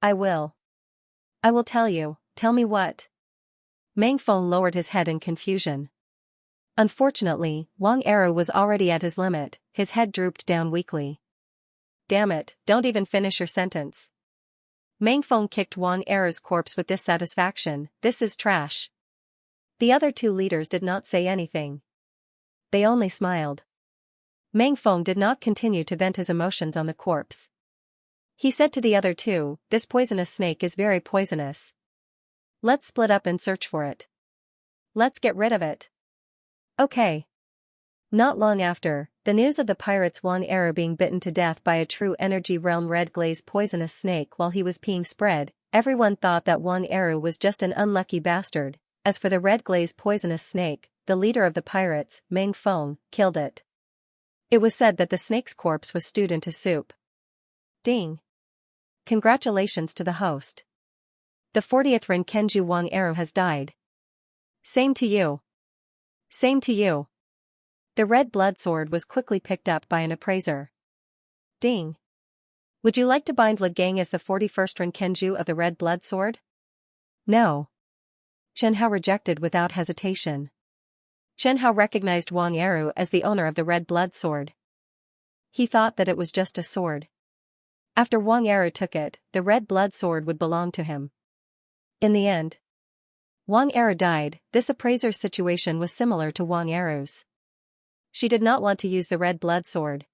Speaker 1: I will tell you, tell me what?" Meng Feng lowered his head in confusion. Unfortunately, Wang Er was already at his limit, his head drooped down weakly. "Damn it, don't even finish your sentence." Meng Feng kicked Wang Er's corpse with dissatisfaction. "This is trash." The other two leaders did not say anything. They only smiled. Meng Feng did not continue to vent his emotions on the corpse. He said to the other two, "This poisonous snake is very poisonous. Let's split up and search for it. Let's get rid of it." "Okay." Not long after, the news of the pirate's Wang Er being bitten to death by a true energy realm red glaze poisonous snake while he was peeing spread, everyone thought that Wang Er was just an unlucky bastard. As for the red glaze poisonous snake, the leader of the pirates, Meng Feng, killed it. It was said that the snake's corpse was stewed into soup. Ding! Congratulations to the host. The 40th Renkenju Wang Er has died. Same to you. Same to you. The red blood sword was quickly picked up by an appraiser. Ding! Would you like to bind Le Gang as the 41st Renkenju of the red blood sword? No. Chen Hao rejected without hesitation. Chen Hao recognized Wang Er as the owner of the red blood sword. He thought that it was just a sword. After Wang Er took it, the red blood sword would belong to him. In the end, Wang Er died. This appraiser's situation was similar to Wang Er's. She did not want to use the red blood sword.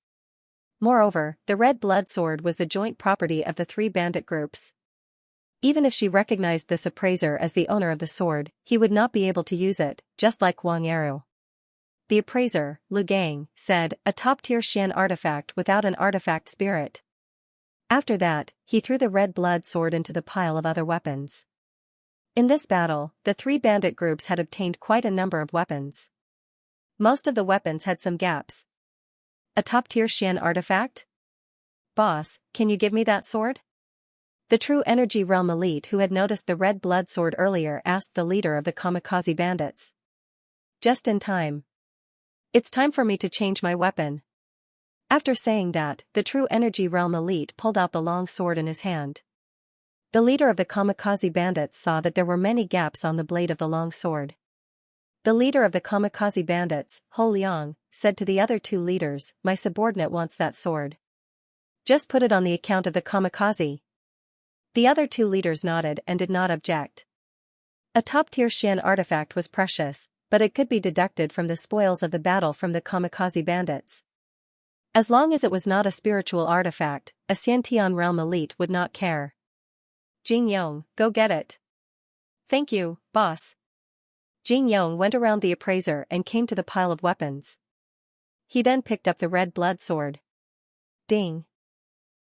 Speaker 1: Moreover, the red blood sword was the joint property of the three bandit groups. Even if she recognized this appraiser as the owner of the sword, he would not be able to use it, just like Wang Er. The appraiser, Lu Gang, said, "A top-tier Xian artifact without an artifact spirit." After that, he threw the red blood sword into the pile of other weapons. In this battle, the three bandit groups had obtained quite a number of weapons. Most of the weapons had some gaps. "A top-tier Xian artifact? Boss, can you give me that sword?" The true energy realm elite who had noticed the red blood sword earlier asked the leader of the kamikaze bandits. Just in time. "It's time for me to change my weapon." After saying that, the true energy realm elite pulled out the long sword in his hand. The leader of the kamikaze bandits saw that there were many gaps on the blade of the long sword. The leader of the kamikaze bandits, Ho Liang, said to the other two leaders, "My subordinate wants that sword. Just put it on the account of the kamikaze." The other two leaders nodded and did not object. A top-tier Xian artifact was precious, but it could be deducted from the spoils of the battle from the kamikaze bandits. As long as it was not a spiritual artifact, a Xiantian realm elite would not care. "Jing Yong, go get it." "Thank you, boss." Jing Yong went around the appraiser and came to the pile of weapons. He then picked up the red blood sword. Ding.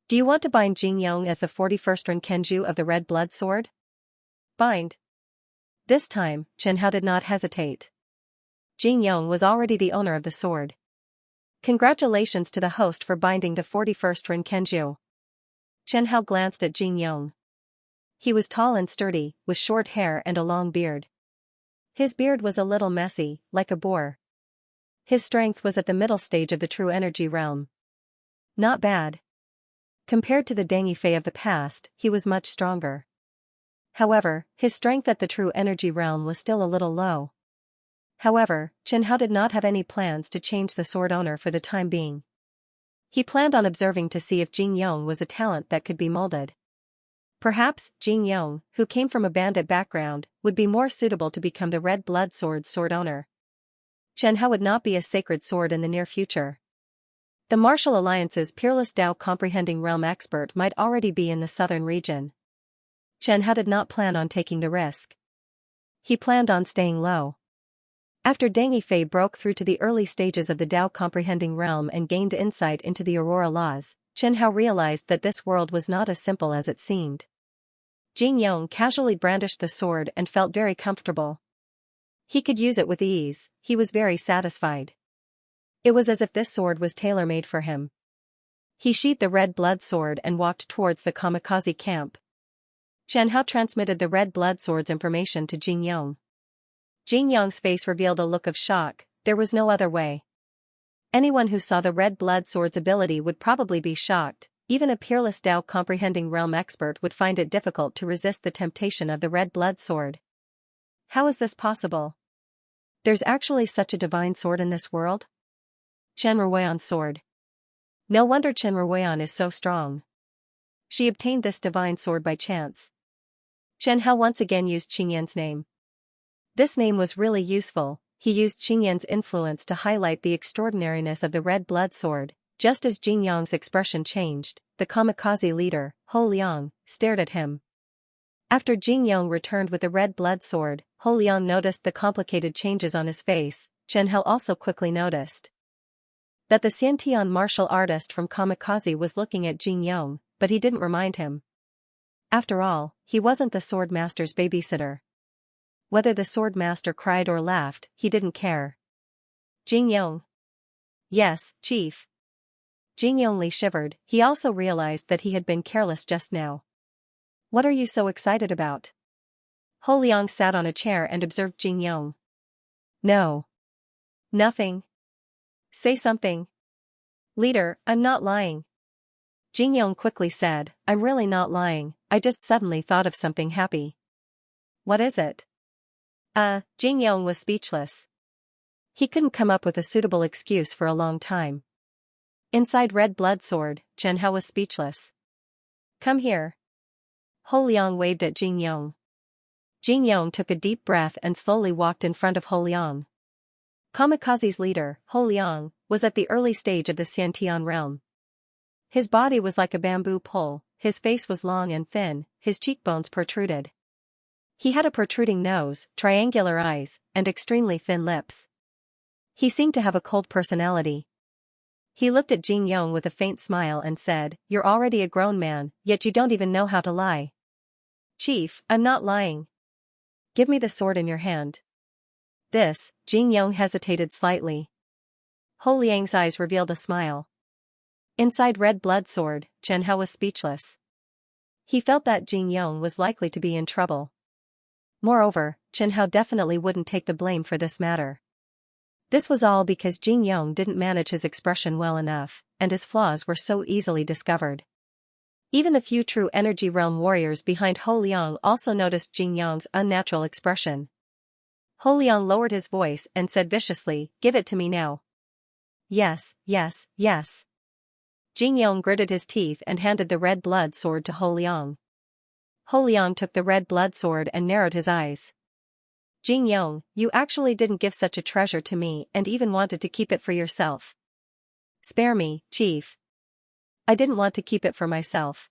Speaker 1: "Do you want to bind Jing Yong as the 41st Renkenju of the red blood sword?" "Bind." This time, Chen Hao did not hesitate. Jing Yong was already the owner of the sword. Congratulations to the host for binding the 41st Rinkenju. Chen Hao glanced at Jin Yong. He was tall and sturdy, with short hair and a long beard. His beard was a little messy, like a boar. His strength was at the middle stage of the true energy realm. Not bad. Compared to the Deng Yifei of the past, he was much stronger. However, his strength at the true energy realm was still a little low. However, Chen Hao did not have any plans to change the sword owner for the time being. He planned on observing to see if Jin Yong was a talent that could be molded. Perhaps, Jin Yong, who came from a bandit background, would be more suitable to become the red blood sword owner. Chen Hao would not be a sacred sword in the near future. The Martial Alliance's peerless Dao comprehending realm expert might already be in the southern region. Chen Hao did not plan on taking the risk. He planned on staying low. After Deng Yifei broke through to the early stages of the Dao comprehending realm and gained insight into the Aurora laws, Chen Hao realized that this world was not as simple as it seemed. Jin Yong casually brandished the sword and felt very comfortable. He could use it with ease, he was very satisfied. It was as if this sword was tailor-made for him. He sheathed the red blood sword and walked towards the kamikaze camp. Chen Hao transmitted the red blood sword's information to Jin Yong. Jin Yong's face revealed a look of shock, there was no other way. Anyone who saw the red blood sword's ability would probably be shocked, even a peerless Dao comprehending realm expert would find it difficult to resist the temptation of the red blood sword. How is this possible? There's actually such a divine sword in this world? Chen Ruoyan's sword. No wonder Chen Ruoyan is so strong. She obtained this divine sword by chance. Chen Hao once again used Qingyan's name. This name was really useful, he used Qingyan's influence to highlight the extraordinariness of the red blood sword. Just as Jin Yong's expression changed, the kamikaze leader, Ho Liang, stared at him. After Jin Yong returned with the red blood sword, Ho Liang noticed the complicated changes on his face. Chen Hao also quickly noticed that the Xianxia martial artist from Kamikaze was looking at Jin Yong, but he didn't remind him. After all, he wasn't the sword master's babysitter. Whether the sword master cried or laughed, he didn't care. Jin Yong. Yes, chief. Jin Yong shivered, he also realized that he had been careless just now. What are you so excited about? Ho Liang sat on a chair and observed Jin Yong. No. Nothing. Say something. Leader, I'm not lying. Jin Yong quickly said, I'm really not lying, I just suddenly thought of something happy. What is it? Jin Yong was speechless. He couldn't come up with a suitable excuse for a long time. Inside red blood sword, Chen Hao was speechless. Come here. Ho Liang waved at Jin Yong. Jin Yong took a deep breath and slowly walked in front of Ho Liang. Kamikaze's leader, Ho Liang, was at the early stage of the Xiantian realm. His body was like a bamboo pole, his face was long and thin, his cheekbones protruded. He had a protruding nose, triangular eyes, and extremely thin lips. He seemed to have a cold personality. He looked at Jin Yong with a faint smile and said, You're already a grown man, yet you don't even know how to lie. Chief, I'm not lying. Give me the sword in your hand. This, Jin Yong hesitated slightly. Ho Liang's eyes revealed a smile. Inside red blood sword, Chen Hao was speechless. He felt that Jin Yong was likely to be in trouble. Moreover, Chen Hao definitely wouldn't take the blame for this matter. This was all because Jin Yong didn't manage his expression well enough, and his flaws were so easily discovered. Even the few true energy realm warriors behind Ho Liang also noticed Jin Yong's unnatural expression. Ho Liang lowered his voice and said viciously, Give it to me now. Yes, yes, yes. Jin Yong gritted his teeth and handed the red blood sword to Ho Liang. Ho Liang took the red blood sword and narrowed his eyes. Jin Yong, you actually didn't give such a treasure to me and even wanted to keep it for yourself. Spare me, chief. I didn't want to keep it for myself.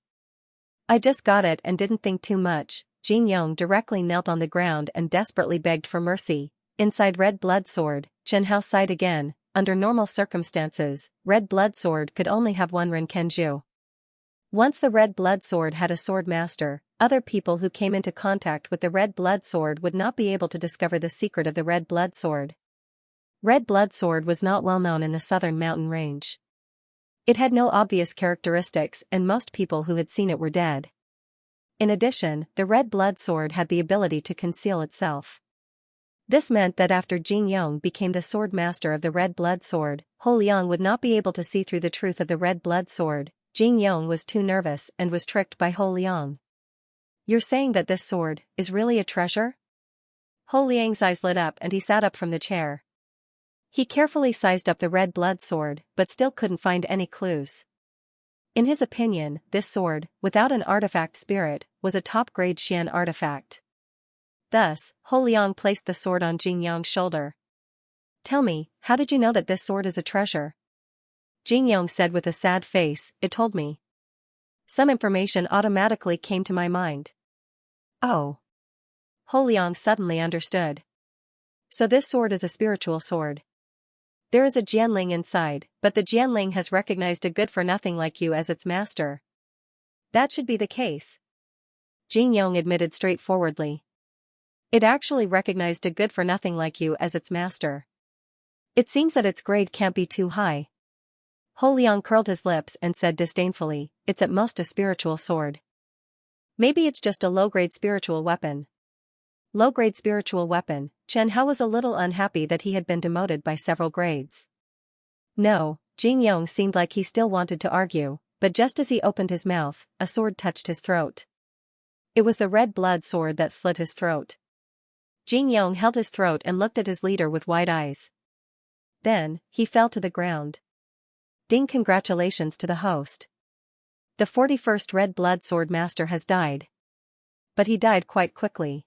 Speaker 1: I just got it and didn't think too much. Jin Yong directly knelt on the ground and desperately begged for mercy. Inside red blood sword, Chen Hao sighed again. Under normal circumstances, red blood sword could only have one Rinkenju. Once the red blood sword had a sword master, other people who came into contact with the red blood sword would not be able to discover the secret of the red blood sword. Red blood sword was not well known in the southern mountain range. It had no obvious characteristics and most people who had seen it were dead. In addition, the red blood sword had the ability to conceal itself. This meant that after Jing Yong became the sword master of the red blood sword, Ho Liang would not be able to see through the truth of the red blood sword. Jing Yong was too nervous and was tricked by Ho Liang. "You're saying that this sword is really a treasure?" Ho Liang's eyes lit up and he sat up from the chair. He carefully sized up the red blood sword but still couldn't find any clues. In his opinion, this sword, without an artifact spirit, was a top-grade Xian artifact. Thus, Ho Liang placed the sword on Jing Yong's shoulder. "Tell me, how did you know that this sword is a treasure?" Jing Yong said with a sad face, "It told me. Some information automatically came to my mind." "Oh." Ho Liang suddenly understood. "So this sword is a spiritual sword. There is a Jianling inside, but the Jianling has recognized a good-for-nothing like you as its master." "That should be the case," Jing Yong admitted straightforwardly. "It actually recognized a good-for-nothing like you as its master. It seems that its grade can't be too high." Ho Liang curled his lips and said disdainfully, "It's at most a spiritual sword. Maybe it's just a low-grade spiritual weapon." Low-grade spiritual weapon. Chen Hao was a little unhappy that he had been demoted by several grades. No, Jing Yong seemed like he still wanted to argue, but just as he opened his mouth, a sword touched his throat. It was the red blood sword that slit his throat. Jing Yong held his throat and looked at his leader with wide eyes. Then, he fell to the ground. Ding! Congratulations to the host. The 41st Red Blood Sword Master has died. But he died quite quickly.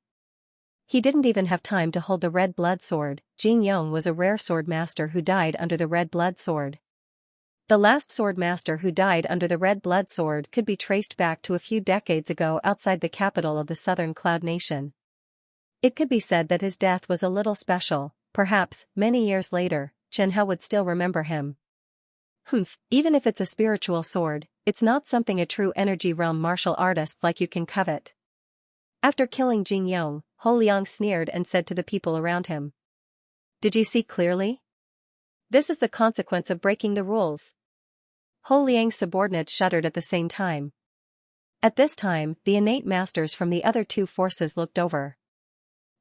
Speaker 1: He didn't even have time to hold the red blood sword. Jing Yong was a rare sword master who died under the red blood sword. The last sword master who died under the red blood sword could be traced back to a few decades ago outside the capital of the southern Cloud Nation. It could be said that his death was a little special. Perhaps, many years later, Chen Hao would still remember him. Humph, even if it's a spiritual sword, it's not something a true energy realm martial artist like you can covet. After killing Jing Yong, Ho Liang sneered and said to the people around him, "Did you see clearly? This is the consequence of breaking the rules." Ho Liang's subordinates shuddered at the same time. At this time, the innate masters from the other two forces looked over.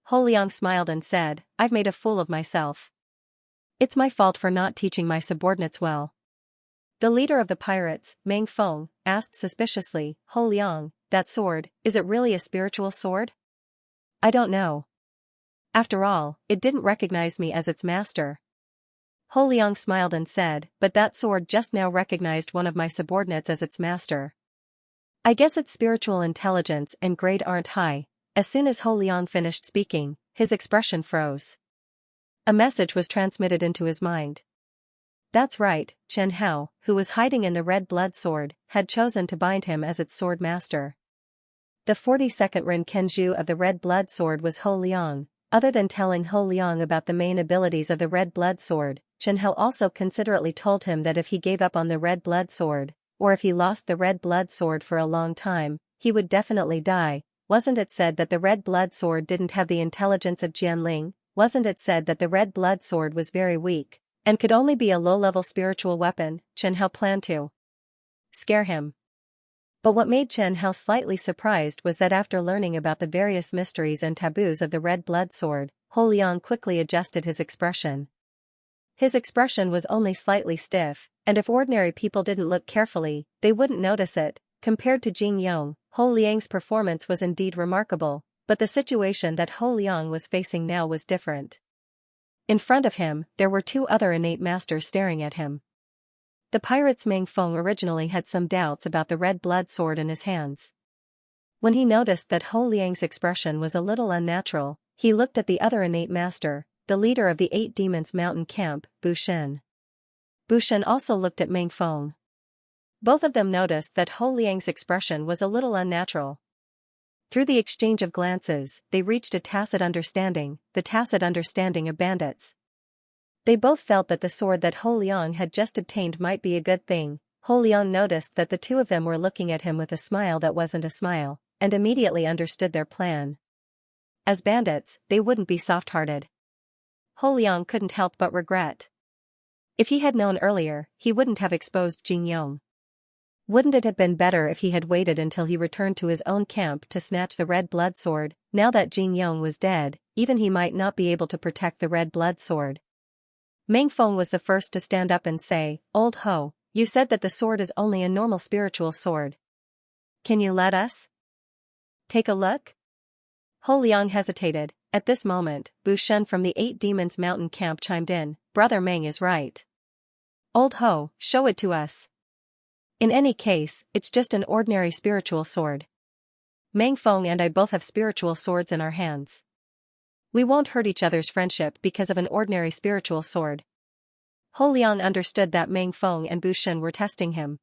Speaker 1: Ho Liang smiled and said, "I've made a fool of myself. It's my fault for not teaching my subordinates well." The leader of the pirates, Meng Feng, asked suspiciously, "Ho Liang, that sword, is it really a spiritual sword?" "I don't know. After all, it didn't recognize me as its master." Ho Liang smiled and said, "But that sword just now recognized one of my subordinates as its master. I guess its spiritual intelligence and grade aren't high." As soon as Ho Liang finished speaking, his expression froze. A message was transmitted into his mind. That's right, Chen Hao, who was hiding in the red blood sword, had chosen to bind him as its sword master. The 42nd Ren Kenju of the red blood sword was Ho Liang. Other than telling Ho Liang about the main abilities of the red blood sword, Chen Hao also considerately told him that if he gave up on the red blood sword, or if he lost the red blood sword for a long time, he would definitely die. Wasn't it said that the red blood sword didn't have the intelligence of Jianling? Wasn't it said that the red blood sword was very weak, and could only be a low-level spiritual weapon? Chen Hao planned to scare him. But what made Chen Hao slightly surprised was that after learning about the various mysteries and taboos of the red blood sword, Ho Liang quickly adjusted his expression. His expression was only slightly stiff, and if ordinary people didn't look carefully, they wouldn't notice it. Compared to Jing Yong, Ho Liang's performance was indeed remarkable, but the situation that Ho Liang was facing now was different. In front of him, there were two other innate masters staring at him. The pirate's Meng Feng originally had some doubts about the red blood sword in his hands. When he noticed that Ho Liang's expression was a little unnatural, he looked at the other innate master, the leader of the 8 Demons Mountain Camp, Bu Shen. Bu Shen also looked at Meng Feng. Both of them noticed that Ho Liang's expression was a little unnatural. Through the exchange of glances, they reached a tacit understanding, the tacit understanding of bandits. They both felt that the sword that Ho Liang had just obtained might be a good thing. Ho Liang noticed that the two of them were looking at him with a smile that wasn't a smile, and immediately understood their plan. As bandits, they wouldn't be soft-hearted. Ho Liang couldn't help but regret. If he had known earlier, he wouldn't have exposed Jin Yong. Wouldn't it have been better if he had waited until he returned to his own camp to snatch the red blood sword? Now that Jin Yong was dead, even he might not be able to protect the red blood sword. Meng Feng was the first to stand up and say, "Old Ho, you said that the sword is only a normal spiritual sword. Can you let us take a look?" Ho Liang hesitated. At this moment, Bu Shen from the Eight Demons Mountain camp chimed in, "Brother Meng is right. Old Ho, show it to us. In any case, it's just an ordinary spiritual sword. Meng Feng and I both have spiritual swords in our hands. We won't hurt each other's friendship because of an ordinary spiritual sword." Ho Liang understood that Meng Feng and Bu Shen were testing him.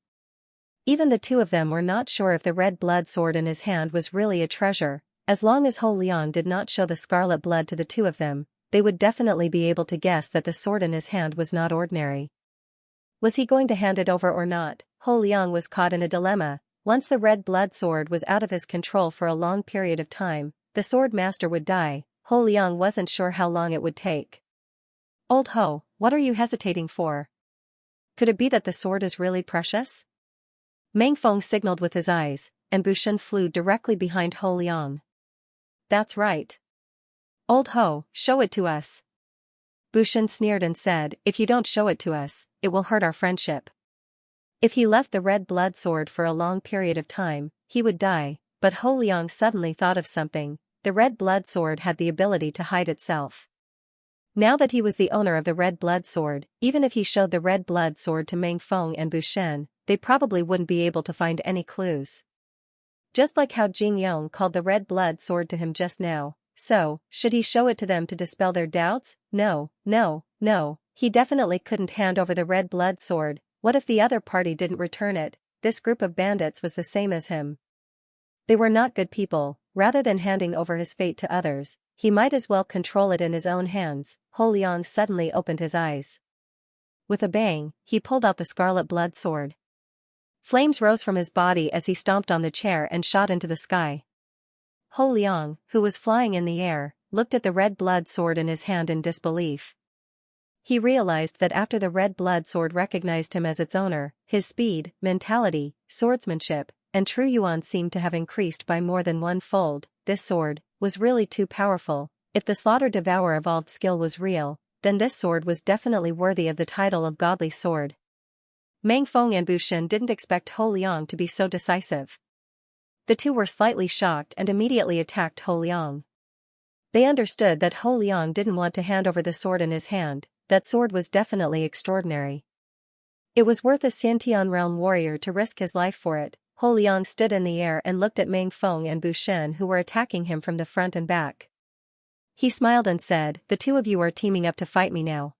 Speaker 1: Even the two of them were not sure if the red blood sword in his hand was really a treasure. As long as Ho Liang did not show the scarlet blood to the two of them, they would definitely be able to guess that the sword in his hand was not ordinary. Was he going to hand it over or not? Ho Liang was caught in a dilemma. Once the red blood sword was out of his control for a long period of time, the sword master would die. Ho Liang wasn't sure how long it would take. "Old Ho, what are you hesitating for? Could it be that the sword is really precious?" Meng Feng signaled with his eyes, and Bu Shen flew directly behind Ho Liang. "That's right. Old Ho, show it to us." Bu Shen sneered and said, "If you don't show it to us, it will hurt our friendship." If he left the red blood sword for a long period of time, he would die, but Ho Liang suddenly thought of something. The red blood sword had the ability to hide itself. Now that he was the owner of the red blood sword, even if he showed the red blood sword to Meng Feng and Bu Shen, they probably wouldn't be able to find any clues. Just like how Jin Yong called the red blood sword to him just now. So, should he show it to them to dispel their doubts? No, no, no, he definitely couldn't hand over the red blood sword. What if the other party didn't return it? This group of bandits was the same as him. They were not good people. Rather than handing over his fate to others, he might as well control it in his own hands. Ho Liang suddenly opened his eyes. With a bang, he pulled out the scarlet blood sword. Flames rose from his body as he stomped on the chair and shot into the sky. Ho Liang, who was flying in the air, looked at the red blood sword in his hand in disbelief. He realized that after the red blood sword recognized him as its owner, his speed, mentality, swordsmanship, and true yuan seemed to have increased by more than one-fold. This sword was really too powerful. If the Slaughter Devour evolved skill was real, then this sword was definitely worthy of the title of Godly Sword. Meng Feng and Bu Shen didn't expect Ho Liang to be so decisive. The two were slightly shocked and immediately attacked Ho Liang. They understood that Ho Liang didn't want to hand over the sword in his hand. That sword was definitely extraordinary. It was worth a Xiantian realm warrior to risk his life for it. Ho Liang stood in the air and looked at Meng Feng and Bu Shen, who were attacking him from the front and back. He smiled and said, "The two of you are teaming up to fight me now.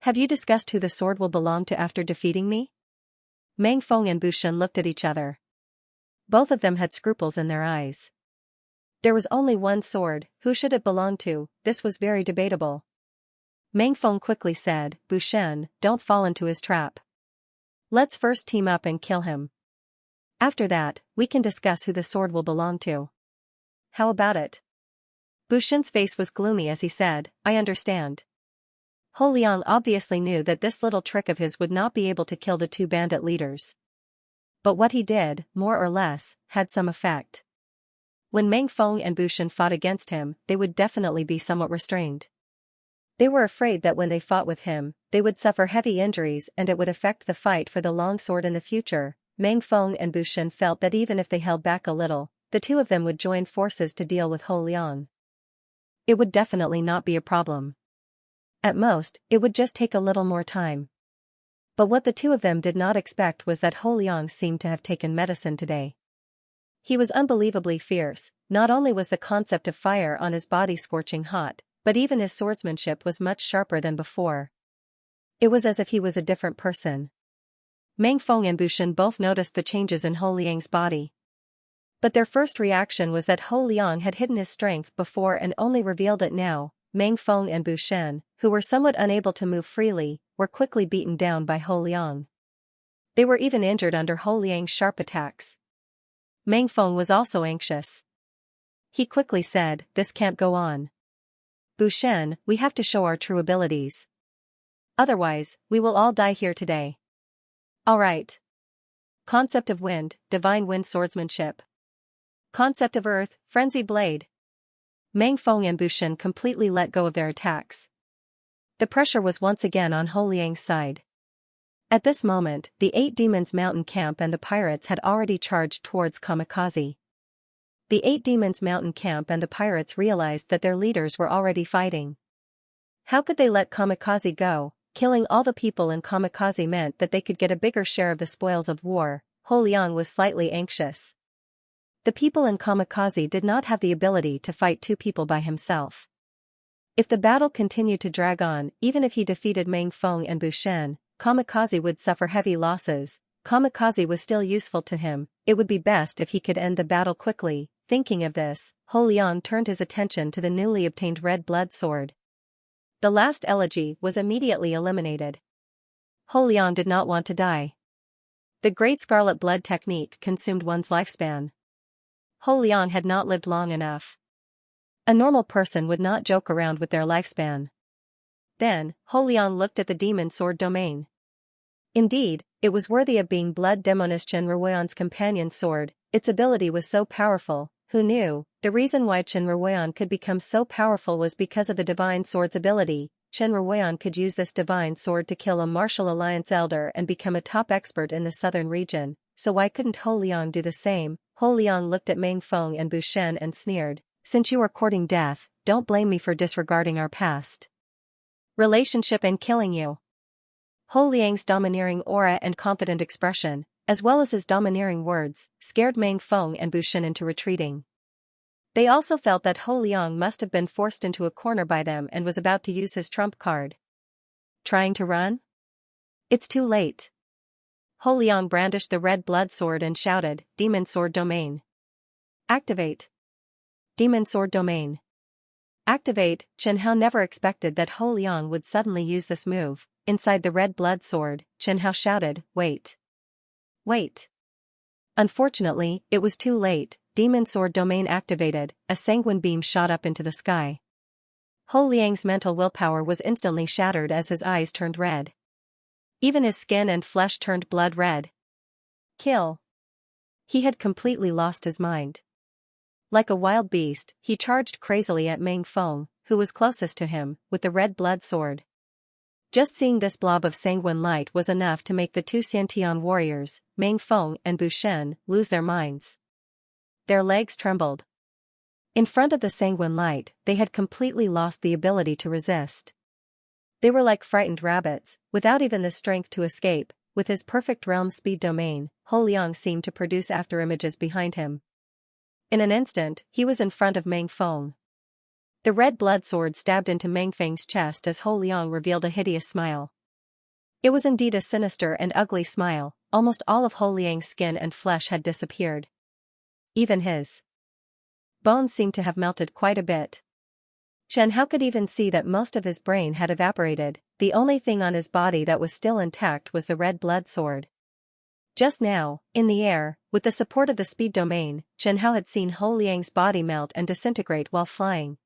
Speaker 1: Have you discussed who the sword will belong to after defeating me?" Meng Feng and Bu Shen looked at each other. Both of them had scruples in their eyes. There was only one sword. Who should it belong to? This was very debatable. Meng Feng quickly said, "Bu Shen, don't fall into his trap. Let's first team up and kill him. After that, we can discuss who the sword will belong to. How about it?" Bu Shen's face was gloomy as he said, "I understand." Ho Liang obviously knew that this little trick of his would not be able to kill the two bandit leaders. But what he did, more or less, had some effect. When Meng Feng and Bu Shen fought against him, they would definitely be somewhat restrained. They were afraid that when they fought with him, they would suffer heavy injuries and it would affect the fight for the long sword in the future. Meng Feng and Bu Shen felt that even if they held back a little, the two of them would join forces to deal with Ho Liang. It would definitely not be a problem. At most, it would just take a little more time. But what the two of them did not expect was that Ho Liang seemed to have taken medicine today. He was unbelievably fierce. Not only was the concept of fire on his body scorching hot, but even his swordsmanship was much sharper than before. It was as if he was a different person. Meng Feng and Bu Shen both noticed the changes in Ho Liang's body. But their first reaction was that Ho Liang had hidden his strength before and only revealed it now. Meng Feng and Bu Shen, who were somewhat unable to move freely, were quickly beaten down by Ho Liang. They were even injured under Ho Liang's sharp attacks. Meng Feng was also anxious. He quickly said, "This can't go on. Bushen, we have to show our true abilities. Otherwise, we will all die here today. Alright. Concept of wind, divine wind swordsmanship. Concept of earth, frenzy blade. Meng Feng and Bushen completely let go of their attacks. The pressure was once again on Ho Liang's side. At this moment, the 8 Demons Mountain camp and the pirates had already charged towards Kamikaze. The 8 Demons Mountain camp and the pirates realized that their leaders were already fighting. How could they let Kamikaze go? Killing all the people in Kamikaze meant that they could get a bigger share of the spoils of war. Ho Liang was slightly anxious. The people in Kamikaze did not have the ability to fight 2 people by himself. If the battle continued to drag on, even if he defeated Meng Feng and Bushen, Kamikaze would suffer heavy losses. Kamikaze was still useful to him, it would be best if he could end the battle quickly. Thinking of this, Ho Liang turned his attention to the newly obtained red blood sword. The last elegy was immediately eliminated. Ho Liang did not want to die. The Great Scarlet Blood technique consumed one's lifespan. Ho Liang had not lived long enough. A normal person would not joke around with their lifespan. Then, Ho Liang looked at the demon sword domain. Indeed, it was worthy of being Blood Demonist Chen Ruoyan's companion sword. Its ability was so powerful. Who knew? The reason why Chen Ruoyan could become so powerful was because of the divine sword's ability. Chen Ruoyan could use this divine sword to kill a Martial Alliance elder and become a top expert in the southern region, so why couldn't Ho Liang do the same? Ho Liang looked at Meng Feng and Bushen and sneered, "Since you are courting death, don't blame me for disregarding our past relationship and killing you." Ho Liang's domineering aura and confident expression, as well as his domineering words, scared Meng Feng and Bushen into retreating. They also felt that Ho Liang must have been forced into a corner by them and was about to use his trump card. Trying to run? It's too late. Ho Liang brandished the red blood sword and shouted, "Demon Sword Domain. Activate. Demon Sword Domain. Activate." Chen Hao never expected that Ho Liang would suddenly use this move. Inside the red blood sword, Chen Hao shouted, "Wait. Wait." Unfortunately, it was too late. Demon Sword Domain activated, a sanguine beam shot up into the sky. Ho Liang's mental willpower was instantly shattered as his eyes turned red. Even his skin and flesh turned blood red. Kill. He had completely lost his mind. Like a wild beast, he charged crazily at Meng Feng, who was closest to him, with the red blood sword. Just seeing this blob of sanguine light was enough to make the 2 Xiantian warriors, Meng Feng and Bushen, lose their minds. Their legs trembled. In front of the sanguine light, they had completely lost the ability to resist. They were like frightened rabbits, without even the strength to escape. With his perfect realm speed domain, Ho Liang seemed to produce afterimages behind him. In an instant, he was in front of Meng Feng. The red blood sword stabbed into Meng Feng's chest as Ho Liang revealed a hideous smile. It was indeed a sinister and ugly smile. Almost all of Ho Liang's skin and flesh had disappeared. Even his bones seemed to have melted quite a bit. Chen Hao could even see that most of his brain had evaporated. The only thing on his body that was still intact was the red blood sword. Just now, in the air, with the support of the speed domain, Chen Hao had seen Ho Liang's body melt and disintegrate while flying.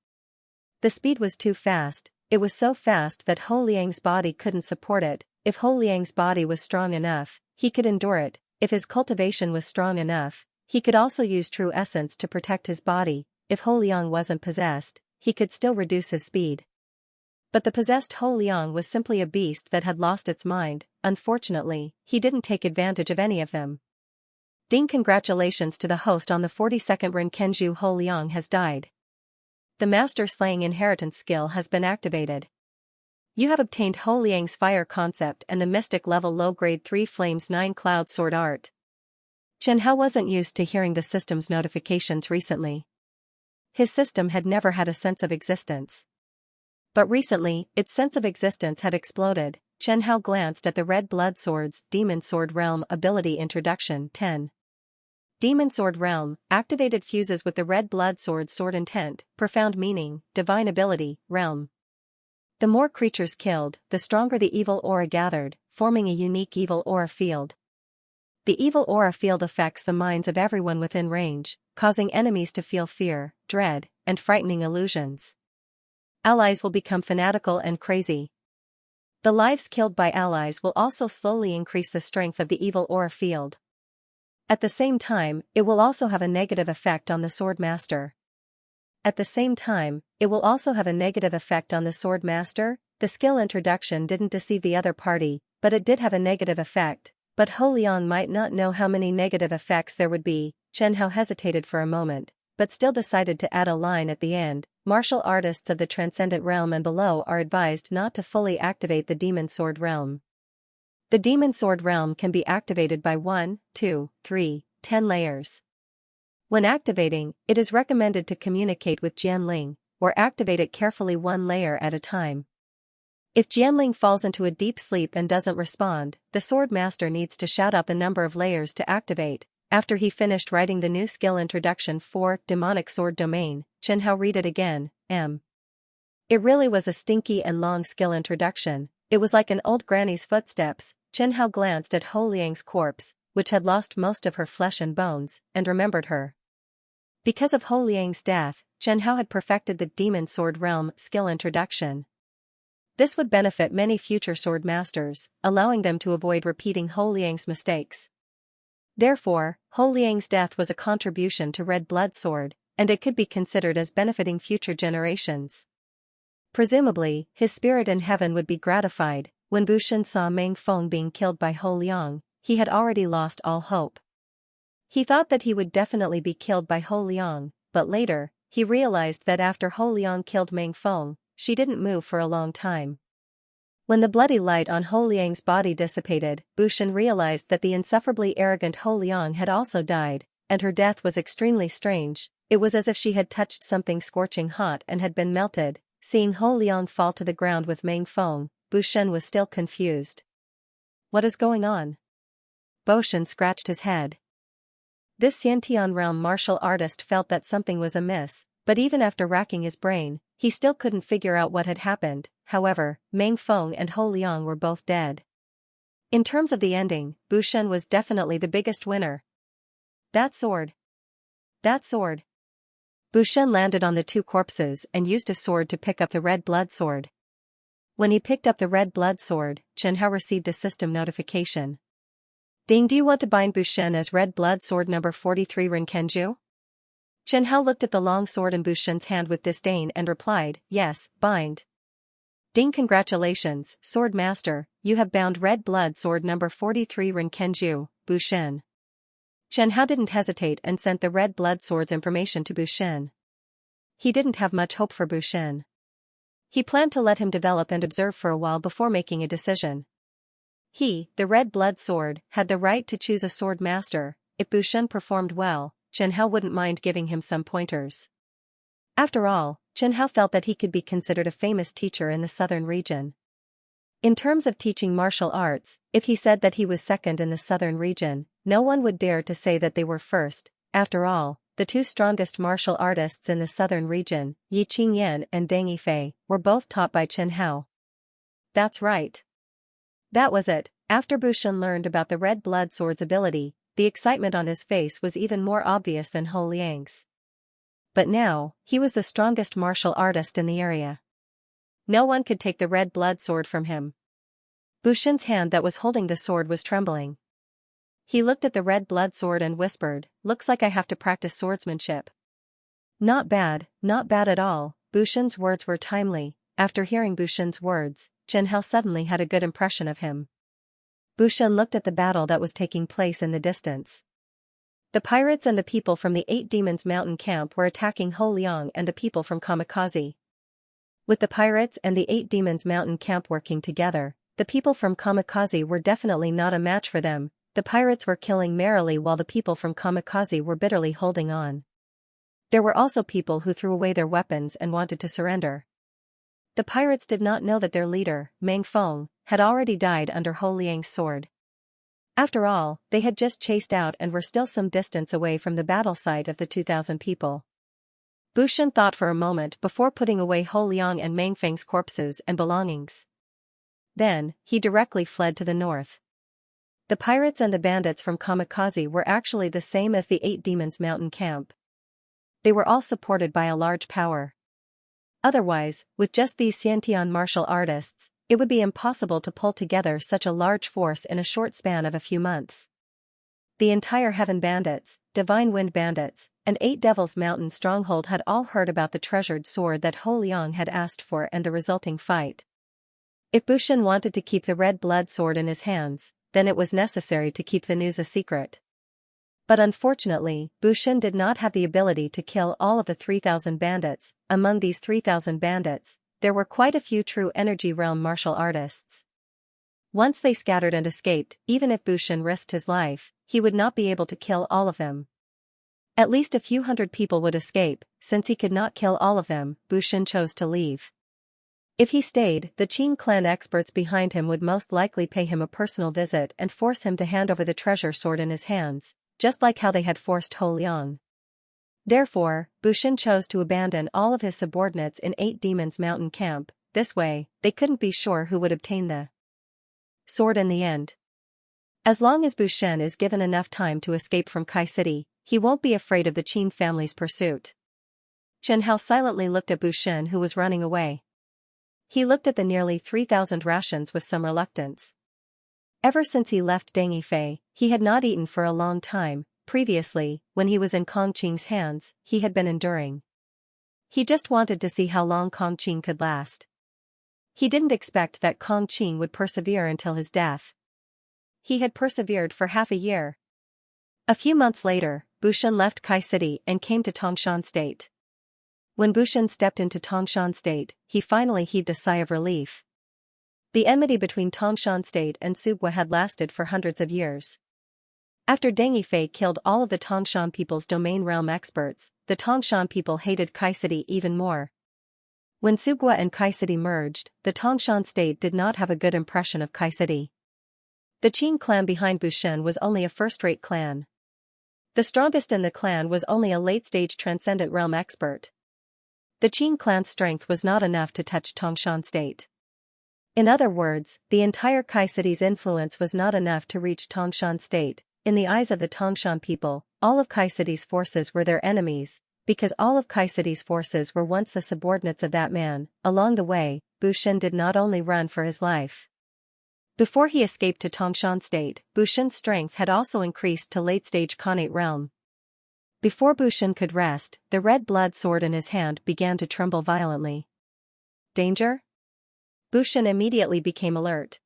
Speaker 1: The speed was too fast. It was so fast that Ho Liang's body couldn't support it. If Ho Liang's body was strong enough, he could endure it. If his cultivation was strong enough, he could also use true essence to protect his body. If Ho Liang wasn't possessed, he could still reduce his speed. But the possessed Ho Liang was simply a beast that had lost its mind. Unfortunately, he didn't take advantage of any of them. Ding! Congratulations to the host on the 42nd Ren. Kenju. Ho Liang has died. The Master Slaying Inheritance skill has been activated. You have obtained Ho Liang's Fire concept and the Mystic level low grade 3 Flames 9 Cloud Sword Art. Chen Hao wasn't used to hearing the system's notifications recently. His system had never had a sense of existence. But recently, its sense of existence had exploded. Chen Hao glanced at the red blood sword's Demon Sword Realm ability introduction 10. Demon Sword Realm, activated fuses with the red blood sword's sword intent, profound meaning, divine ability, realm. The more creatures killed, the stronger the evil aura gathered, forming a unique evil aura field. The evil aura field affects the minds of everyone within range, causing enemies to feel fear, dread, and frightening illusions. allies will become fanatical and crazy. The lives killed by allies will also slowly increase the strength of the evil aura field. At the same time, it will also have a negative effect on the sword master. The skill introduction didn't deceive the other party, but it did have a negative effect. But Ho Liang might not know how many negative effects there would be. Chen Hao hesitated for a moment, but still decided to add a line at the end. Martial artists of the Transcendent Realm and below are advised not to fully activate the Demon Sword Realm. The Demon Sword Realm can be activated by 1, 2, 3, 10 layers. When activating, it is recommended to communicate with Jianling, or activate it carefully one layer at a time. If Jianling falls into a deep sleep and doesn't respond, the Sword Master needs to shout out the number of layers to activate. After he finished writing the new skill introduction for Demonic Sword Domain, Chen Hao read it again. It really was a stinky and long skill introduction. It was like an old granny's footsteps. Chen Hao glanced at Ho Liang's corpse, which had lost most of her flesh and bones, and remembered her. Because of Ho Liang's death, Chen Hao had perfected the Demon Sword Realm skill introduction. This would benefit many future sword masters, allowing them to avoid repeating Ho Liang's mistakes. Therefore, Ho Liang's death was a contribution to Red Blood Sword, and it could be considered as benefiting future generations. Presumably, his spirit in heaven would be gratified. When Bu Shen saw Meng Feng being killed by Ho Liang, he had already lost all hope. He thought that he would definitely be killed by Ho Liang, but later, he realized that after Ho Liang killed Meng Feng, she didn't move for a long time. When the bloody light on Ho Liang's body dissipated, Bu Shen realized that the insufferably arrogant Ho Liang had also died, and her death was extremely strange. It was as if she had touched something scorching hot and had been melted. Seeing Ho Liang fall to the ground with Meng Feng, Bu Shen was still confused. What is going on? Bu Shen scratched his head. This Xiantian realm martial artist felt that something was amiss, but even after racking his brain, he still couldn't figure out what had happened. However, Meng Feng and Ho Liang were both dead. In terms of the ending, Bu Shen was definitely the biggest winner. That sword. Bu Shen landed on the two corpses and used his sword to pick up the Red Blood Sword. When he picked up the Red Blood Sword, Chen Hao received a system notification. Ding, do you want to bind Bu Shen as Red Blood Sword number 43 Rinkenju? Chen Hao looked at the long sword in Bu Shen's hand with disdain and replied, yes, bind. Ding, congratulations, Sword Master, you have bound Red Blood Sword number 43 Rinkenju, Bu Shen. Chen Hao didn't hesitate and sent the Red Blood Sword's information to Bu Shen. He didn't have much hope for Bu Shen. He planned to let him develop and observe for a while before making a decision. He, the Red Blood Sword, had the right to choose a sword master. If Bu Shen performed well, Chen Hao wouldn't mind giving him some pointers. After all, Chen Hao felt that he could be considered a famous teacher in the southern region. In terms of teaching martial arts, if he said that he was second in the southern region, no one would dare to say that they were first. After all, the two strongest martial artists in the southern region, Yi Qingyan and Deng Yifei, were both taught by Chen Hao. That's right. That was it. After Bu Shen learned about the Red Blood Sword's ability, the excitement on his face was even more obvious than Ho Liang's. But now, he was the strongest martial artist in the area. No one could take the Red Blood Sword from him. Bu Shen's hand that was holding the sword was trembling. He looked at the Red Blood Sword and whispered, looks like I have to practice swordsmanship. Not bad at all. Bu Shen's words were timely. After hearing Bu Shen's words, Chen Hao suddenly had a good impression of him. Bu Shen looked at the battle that was taking place in the distance. The pirates and the people from the Eight Demons Mountain camp were attacking Ho Liang and the people from Kamikaze. With the pirates and the Eight Demons Mountain camp working together, the people from Kamikaze were definitely not a match for them. The pirates were killing merrily while the people from Kamikaze were bitterly holding on. There were also people who threw away their weapons and wanted to surrender. The pirates did not know that their leader, Meng Feng, had already died under Ho Liang's sword. After all, they had just chased out and were still some distance away from the battle site of the 2,000 people. Bu Shen thought for a moment before putting away Ho Liang and Meng Feng's corpses and belongings. Then, he directly fled to the north. The pirates and the bandits from Kamikaze were actually the same as the Eight Demons Mountain camp. They were all supported by a large power. Otherwise, with just these Xiantian martial artists, it would be impossible to pull together such a large force in a short span of a few months. The entire Heaven Bandits, Divine Wind Bandits, and 8 Devils Mountain stronghold had all heard about the treasured sword that Ho Liang had asked for and the resulting fight. If Bushen wanted to keep the red blood sword in his hands, then it was necessary to keep the news a secret. But unfortunately, Bushen did not have the ability to kill all of the 3,000 bandits. Among these 3,000 bandits, there were quite a few true energy realm martial artists. Once they scattered and escaped, even if Bushen risked his life, he would not be able to kill all of them. At least a few hundred people would escape. Since he could not kill all of them, Bushen chose to leave. If he stayed, the Qing clan experts behind him would most likely pay him a personal visit and force him to hand over the treasure sword in his hands, just like how they had forced Ho Liang. Therefore, Bushen chose to abandon all of his subordinates in 8 Demons Mountain camp. This way, they couldn't be sure who would obtain the sword in the end. As long as Bushen is given enough time to escape from Kai City, he won't be afraid of the Qin family's pursuit. Chen Hao silently looked at Bushen, who was running away. He looked at the nearly 3,000 rations with some reluctance. Ever since he left Deng Yifei, he had not eaten for a long time. Previously, when he was in Kong Qing's hands, he had been enduring. He just wanted to see how long Kong Qing could last. He didn't expect that Kong Qing would persevere until his death. He had persevered for half a year. A few months later, Bushen left Kai City and came to Tangshan State. When Bushen stepped into Tangshan State, he finally heaved a sigh of relief. The enmity between Tangshan State and Sugwa had lasted for hundreds of years. After Deng Yifei killed all of the Tangshan people's domain realm experts, the Tangshan people hated Kai City even more. When Sugwa and Kai City merged, the Tangshan State did not have a good impression of Kai City. The Qing clan behind Bushen was only a first-rate clan. The strongest in the clan was only a late-stage transcendent realm expert. The Qing clan's strength was not enough to touch Tangshan State. In other words, the entire Kai City's influence was not enough to reach Tangshan State. In the eyes of the Tangshan people, all of Kai City's forces were their enemies, because all of Kai City's forces were once the subordinates of that man. Along the way, Bushen did not only run for his life. Before he escaped to Tangshan State, Bushen's strength had also increased to late-stage Khanate realm. Before Bushen could rest, the red blood sword in his hand began to tremble violently. Danger? Bushen immediately became alert.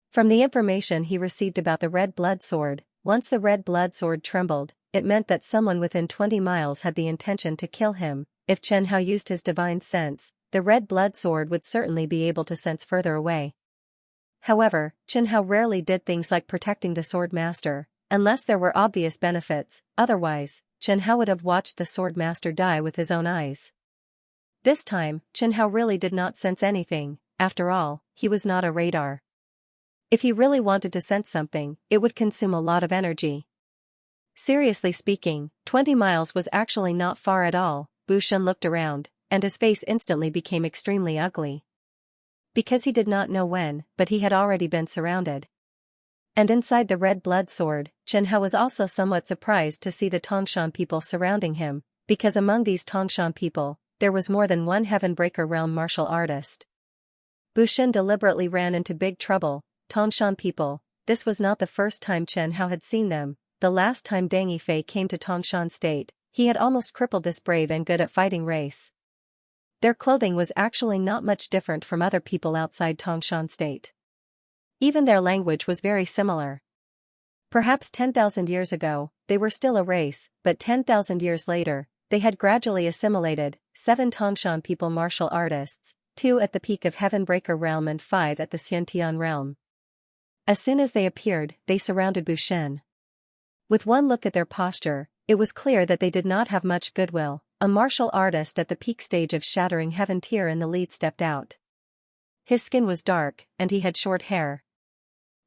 Speaker 1: From the information he received about the red blood sword, once the red blood sword trembled, it meant that someone within 20 miles had the intention to kill him. If Chen Hao used his divine sense, the red blood sword would certainly be able to sense further away. However, Chen Hao rarely did things like protecting the sword master, unless there were obvious benefits. Otherwise, Chen Hao would have watched the sword master die with his own eyes. This time, Chen Hao really did not sense anything. After all, he was not a radar. If he really wanted to sense something, it would consume a lot of energy. Seriously speaking, 20 miles was actually not far at all. Bushen looked around, and his face instantly became extremely ugly. Because he did not know when, but he had already been surrounded. And inside the red blood sword, Chen Hao was also somewhat surprised to see the Tangshan people surrounding him, because among these Tangshan people, there was more than one Heavenbreaker realm martial artist. Bushen deliberately ran into big trouble. Tangshan people, this was not the first time Chen Hao had seen them. The last time Deng Yifei came to Tangshan State, he had almost crippled this brave and good at fighting race. Their clothing was actually not much different from other people outside Tangshan State. Even their language was very similar. Perhaps 10,000 years ago, they were still a race, but 10,000 years later, they had gradually assimilated. 7 Tangshan people martial artists, 2 at the peak of Heavenbreaker realm and 5 at the Xiantian realm. As soon as they appeared, they surrounded Bushen. With one look at their posture, it was clear that they did not have much goodwill. A martial artist at the peak stage of Shattering Heaven tier in the lead stepped out. His skin was dark, and he had short hair.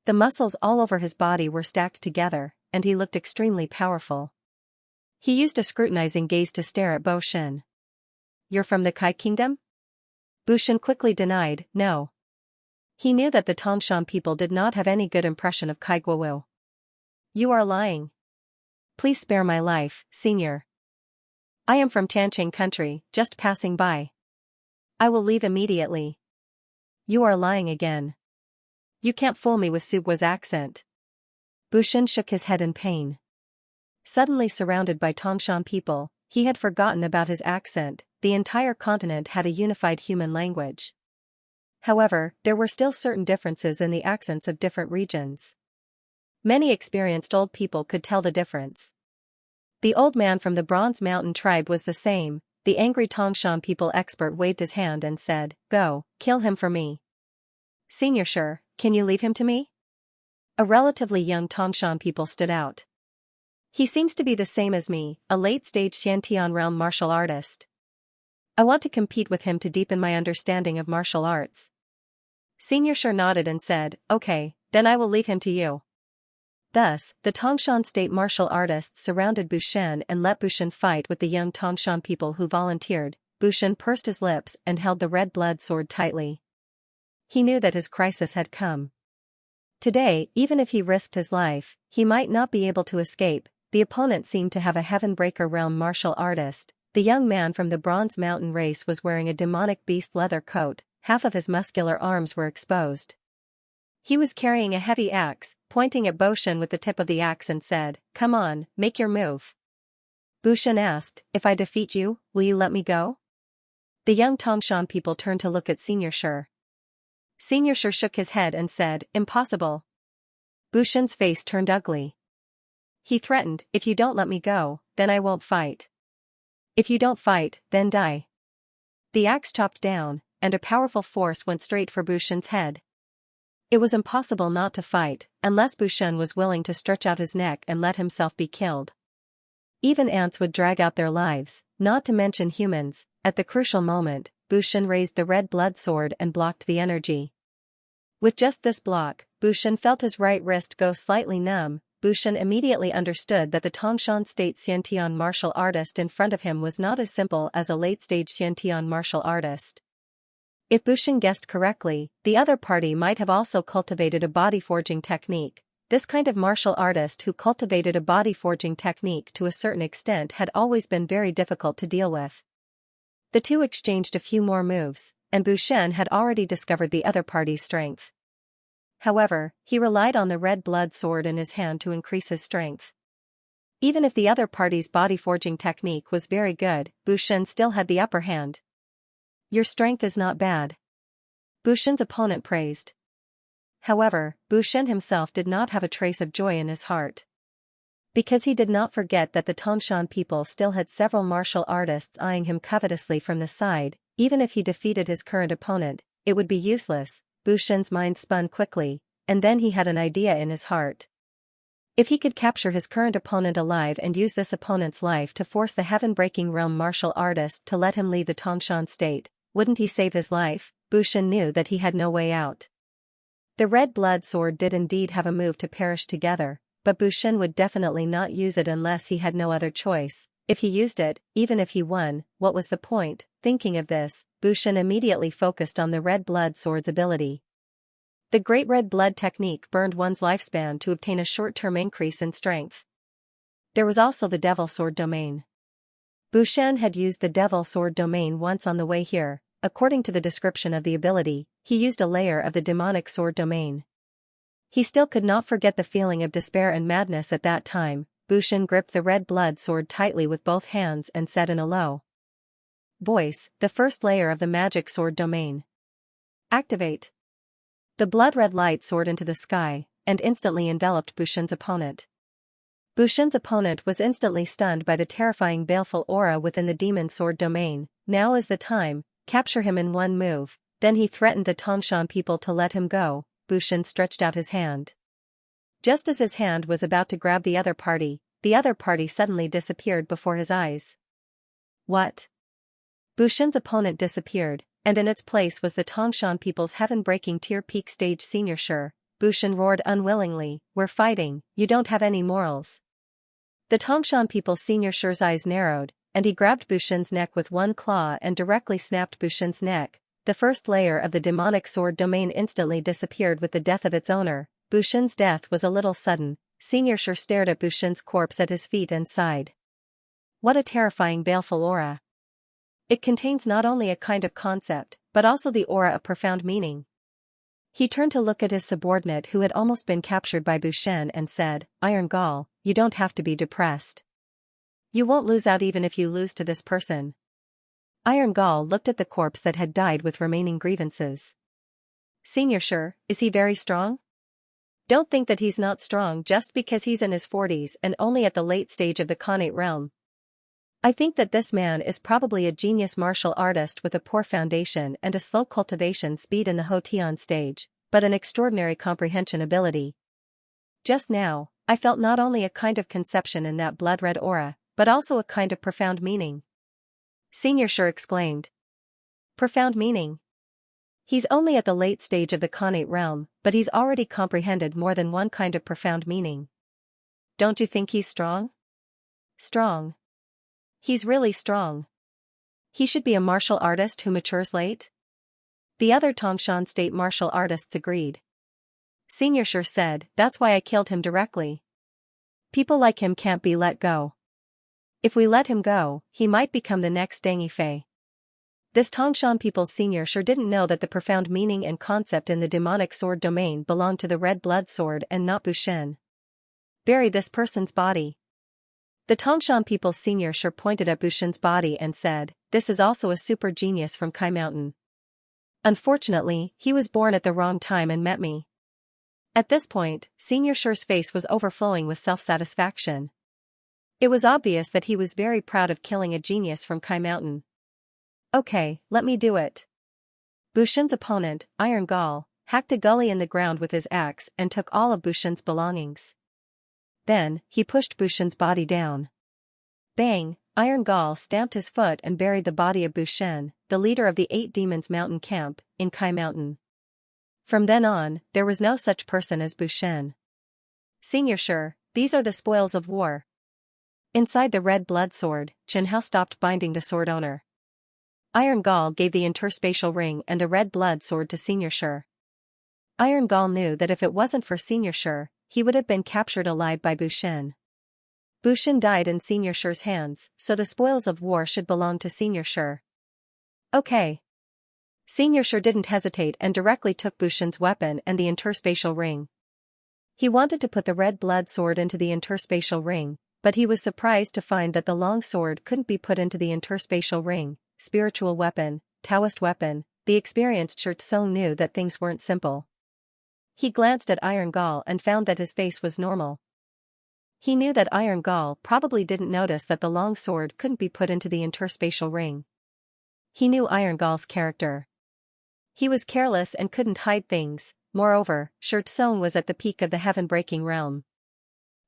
Speaker 1: The muscles all over his body were stacked together, and he looked extremely powerful. He used a scrutinizing gaze to stare at Bushen. "You're from the Kai Kingdom?" Bushen quickly denied, "No." He knew that the Tangshan people did not have any good impression of Kai Guowu. "You are lying. Please spare my life, senior. I am from Tanqing country, just passing by." I will leave immediately. You are lying again. You can't fool me with Sugua's accent. Bushen shook his head in pain. Suddenly surrounded by Tangshan people, he had forgotten about his accent. The entire continent had a unified human language. However, there were still certain differences in the accents of different regions. Many experienced old people could tell the difference. The old man from the Bronze Mountain tribe was the same. The angry Tangshan people expert waved his hand and said, "Go, kill him for me." "Xianxia, can you leave him to me?" A relatively young Tangshan people stood out. "He seems to be the same as me, a late-stage Xiantian realm martial artist. I want to compete with him to deepen my understanding of martial arts." Xianxia nodded and said, "Okay, then I will leave him to you." Thus, the Tangshan state martial artists surrounded Bushen and let Bushen fight with the young Tangshan people who volunteered. Bushen pursed his lips and held the red blood sword tightly. He knew that his crisis had come. Today, even if he risked his life, he might not be able to escape. The opponent seemed to have a Heavenbreaker realm martial artist. The young man from the Bronze Mountain race was wearing a demonic beast leather coat. Half of his muscular arms were exposed. He was carrying a heavy axe, pointing at Bushen with the tip of the axe and said, "Come on, make your move." Bushen asked, "If I defeat you, will you let me go?" The young Tangshan people turned to look at Xianxia. Xianxia shook his head and said, "Impossible." Bushen's face turned ugly. He threatened, "If you don't let me go, then I won't fight. If you don't fight, then die." The axe chopped down, and a powerful force went straight for Bushen's head. It was impossible not to fight, unless Bushen was willing to stretch out his neck and let himself be killed. Even ants would drag out their lives, not to mention humans. At the crucial moment, Bushen raised the red blood sword and blocked the energy. With just this block, Bushen felt his right wrist go slightly numb. Bushen immediately understood that the Tangshan state Xiantian martial artist in front of him was not as simple as a late-stage Xiantian martial artist. If Bushen guessed correctly, the other party might have also cultivated a body forging technique. This kind of martial artist who cultivated a body forging technique to a certain extent had always been very difficult to deal with. The two exchanged a few more moves, and Bushen had already discovered the other party's strength. However, he relied on the red blood sword in his hand to increase his strength. Even if the other party's body forging technique was very good, Bushen still had the upper hand. "Your strength is not bad," Bushen's opponent praised. However, Bushen himself did not have a trace of joy in his heart. Because he did not forget that the Tangshan people still had several martial artists eyeing him covetously from the side. Even if he defeated his current opponent, it would be useless. Bushen's mind spun quickly, and then he had an idea in his heart. If he could capture his current opponent alive and use this opponent's life to force the heaven-breaking realm martial artist to let him leave the Tangshan state, wouldn't he save his life? Bushen knew that he had no way out. The red blood sword did indeed have a move to perish together, but Bushen would definitely not use it unless he had no other choice. If he used it, even if he won, what was the point? Thinking of this, Bushen immediately focused on the red blood sword's ability. The Great Red Blood technique burned one's lifespan to obtain a short-term increase in strength. There was also the Devil Sword domain. Bushen had used the Devil Sword domain once on the way here. According to the description of the ability, he used a layer of the Demonic Sword domain. He still could not forget the feeling of despair and madness at that time. Bushen gripped the red blood sword tightly with both hands and said in a low voice, "The first layer of the Magic Sword domain. Activate." The blood-red light soared into the sky, and instantly enveloped Bushen's opponent. Bushen's opponent was instantly stunned by the terrifying baleful aura within the Demon Sword domain. Now is the time, capture him in one move. Then he threatened the Tangshan people to let him go. Bushen stretched out his hand. Just as his hand was about to grab the other party suddenly disappeared before his eyes. What? Bushen's opponent disappeared, and in its place was the Tangshan people's heaven-breaking tier peak stage Xianxia. Bushen roared unwillingly, "We're fighting, you don't have any morals." The Tangshan people's Xianxia's eyes narrowed, and he grabbed Bushen's neck with one claw and directly snapped Bushen's neck. The first layer of the Demonic Sword domain instantly disappeared with the death of its owner. Bushen's death was a little sudden. Xianxia stared at Bushen's corpse at his feet and sighed. What a terrifying baleful aura. It contains not only a kind of concept, but also the aura of profound meaning. He turned to look at his subordinate who had almost been captured by Bushen and said, Iron Gall, you don't have to be depressed. You won't lose out even if you lose to this person. Iron Gall looked at the corpse that had died with remaining grievances. Senior Sure, is he very strong? Don't think that he's not strong just because he's in his 40s and only at the late stage of the Khanate realm. I think that this man is probably a genius martial artist with a poor foundation and a slow cultivation speed in the Hotian stage, but an extraordinary comprehension ability. Just now, I felt not only a kind of conception in that blood-red aura, but also a kind of profound meaning. Senior Sure exclaimed. Profound meaning? He's only at the late stage of the Khanate realm, but he's already comprehended more than one kind of profound meaning. Don't you think he's strong? Strong. He's really strong. He should be a martial artist who matures late? The other Tangshan state martial artists agreed. Senior Sure said, that's why I killed him directly. People like him can't be let go. If we let him go, he might become the next Deng Yifei. This Tangshan people's Senior Sure didn't know that the profound meaning and concept in the demonic sword domain belonged to the red blood sword and not Bushen. Bury this person's body. The Tangshan people's Senior Sure pointed at Bushen's body and said, this is also a super genius from Kai Mountain. Unfortunately, he was born at the wrong time and met me. At this point, Senior Sure's face was overflowing with self-satisfaction. It was obvious that he was very proud of killing a genius from Kai Mountain. Okay, let me do it. Bushen's opponent, Iron Gall, hacked a gully in the ground with his axe and took all of Bushen's belongings. Then, he pushed Bushen's body down. Bang! Iron Gall stamped his foot and buried the body of Bushen, the leader of the 8 Demons Mountain camp, in Kai Mountain. From then on, there was no such person as Bushen. Senior Sure, these are the spoils of war. Inside the red blood sword, Qianhao stopped binding the sword owner. Iron Gall gave the interspatial ring and the red blood sword to Senior Sure. Iron Gall knew that if it wasn't for Senior Sure, he would have been captured alive by Bushen. Bushen died in Senior Sure's hands, so the spoils of war should belong to Senior Sure. Okay. Senior Sure didn't hesitate and directly took Bushen's weapon and the interspatial ring. He wanted to put the red blood sword into the interspatial ring, but he was surprised to find that the long sword couldn't be put into the interspatial ring. Spiritual weapon, Taoist weapon, the experienced Xianxia knew that things weren't simple. He glanced at Iron Gall and found that his face was normal. He knew that Iron Gall probably didn't notice that the long sword couldn't be put into the interspatial ring. He knew Iron Gall's character. He was careless and couldn't hide things. Moreover, Xianxia was at the peak of the heaven-breaking realm.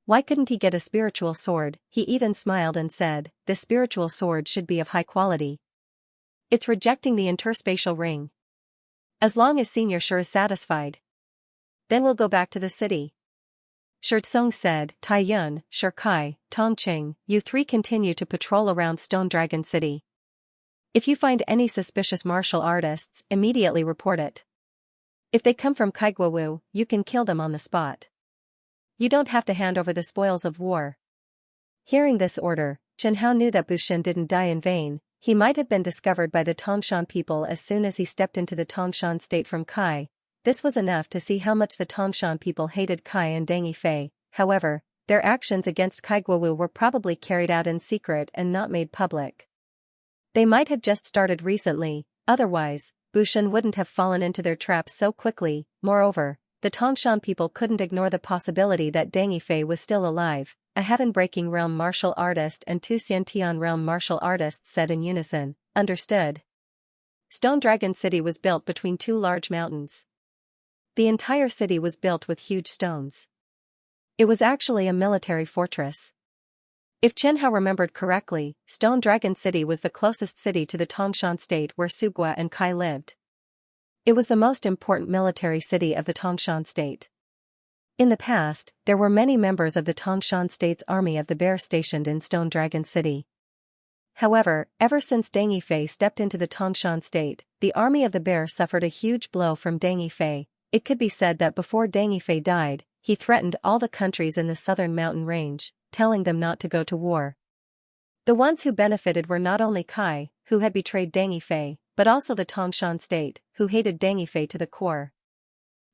Speaker 1: Why couldn't he get a spiritual sword? He even smiled and said, "This spiritual sword should be of high quality. It's rejecting the interspatial ring. As long as Senior Sure is satisfied. Then we'll go back to the city." Xianxia said, "Tai Yun, Kai, Tongqing, you 3 continue to patrol around Stone Dragon City. If you find any suspicious martial artists, immediately report it. If they come from Kaiguawu, you can kill them on the spot. You don't have to hand over the spoils of war." Hearing this order, Qianhao knew that Bushen didn't die in vain. He might have been discovered by the Tangshan people as soon as he stepped into the Tangshan state from Kai. This was enough to see how much the Tangshan people hated Kai and Deng Yifei. However, their actions against Kaiguawu were probably carried out in secret and not made public. They might have just started recently, otherwise, Bushen wouldn't have fallen into their traps so quickly. Moreover, the Tangshan people couldn't ignore the possibility that Deng Yifei was still alive. A heaven-breaking realm martial artist and 2 Xiantian realm martial artists said in unison, "Understood." Stone Dragon City was built between 2 large mountains. The entire city was built with huge stones. It was actually a military fortress. If Qianhao remembered correctly, Stone Dragon City was the closest city to the Tangshan state where Sugua and Kai lived. It was the most important military city of the Tangshan state. In the past, there were many members of the Tangshan state's army of the bear stationed in Stone Dragon City. However, ever since Deng Yifei stepped into the Tangshan state, the army of the bear suffered a huge blow from Deng Yifei. It could be said that before Deng Yifei died, he threatened all the countries in the southern mountain range, telling them not to go to war. The ones who benefited were not only Kai, who had betrayed Deng Yifei, but also the Tangshan state, who hated Deng Yifei to the core.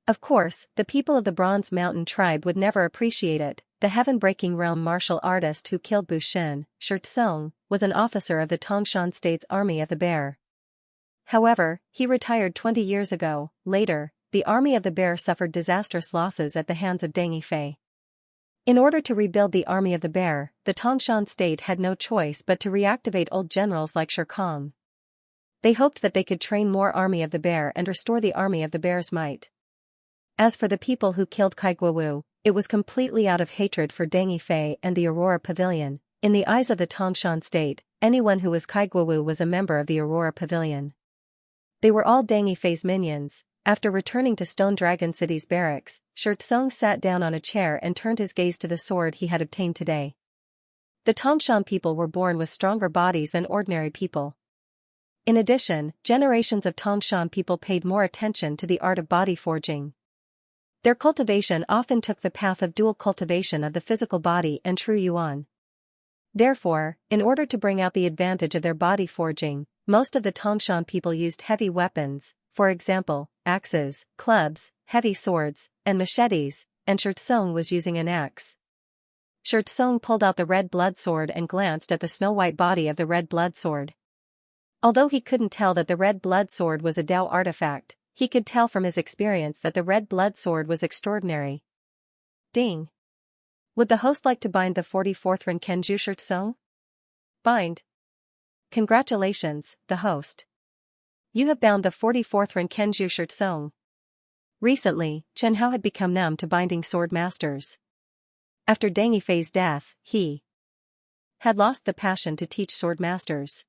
Speaker 1: Of course, the people of the Bronze Mountain tribe would never appreciate it. The heaven-breaking realm martial artist who killed Bu Shen, Shi Tsung, was an officer of the Tangshan state's Army of the Bear. However, he retired 20 years ago. Later, the Army of the Bear suffered disastrous losses at the hands of Deng Yifei. In order to rebuild the Army of the Bear, the Tangshan state had no choice but to reactivate old generals like Shi Kong. They hoped that they could train more Army of the Bear and restore the Army of the Bear's might. As for the people who killed Kai Guowu, it was completely out of hatred for Deng Yifei and the Aurora Pavilion. In the eyes of the Tangshan state, anyone who was Kai Guowu was a member of the Aurora Pavilion. They were all Deng Yifei's minions. After returning to Stone Dragon City's barracks, Shi Tsung sat down on a chair and turned his gaze to the sword he had obtained today. The Tangshan people were born with stronger bodies than ordinary people. In addition, generations of Tangshan people paid more attention to the art of body forging. Their cultivation often took the path of dual cultivation of the physical body and true yuan. Therefore, in order to bring out the advantage of their body forging, most of the Tangshan people used heavy weapons, for example, axes, clubs, heavy swords, and machetes, and Shi Tsung was using an axe. Shi Tsung pulled out the red blood sword and glanced at the snow-white body of the red blood sword. Although he couldn't tell that the red blood sword was a Dao artifact, he could tell from his experience that the red blood sword was extraordinary. Ding! Would the host like to bind the 44th Renkenju Shi Tsung? Bind. Congratulations, the host. You have bound the 44th Renkenju Shi Tsung. Recently, Chen Hao had become numb to binding sword masters. After Deng Yifei's death, he had lost the passion to teach sword masters.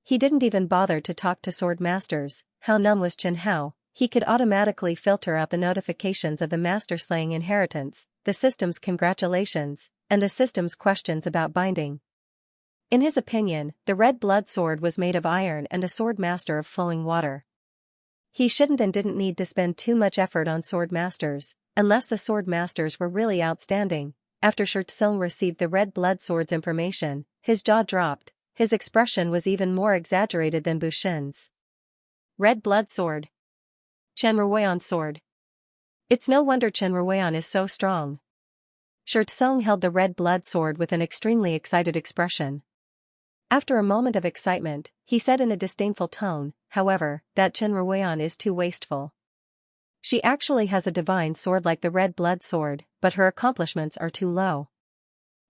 Speaker 1: He didn't even bother to talk to sword masters. How numb was Chen Hao? He could automatically filter out the notifications of the master-slaying inheritance, the system's congratulations, and the system's questions about binding. In his opinion, the red blood sword was made of iron and the sword master of flowing water. He shouldn't and didn't need to spend too much effort on sword masters, unless the sword masters were really outstanding. After Shi Tsung received the red blood sword's information, his jaw dropped. His expression was even more exaggerated than Bu Shen's. Red blood sword. Chen Ruoyan's sword. It's no wonder Chen Ruoyan is so strong. Shi Tsung held the red blood sword with an extremely excited expression. After a moment of excitement, he said in a disdainful tone, however, that Chen Ruoyan is too wasteful. She actually has a divine sword like the red blood sword, but her accomplishments are too low.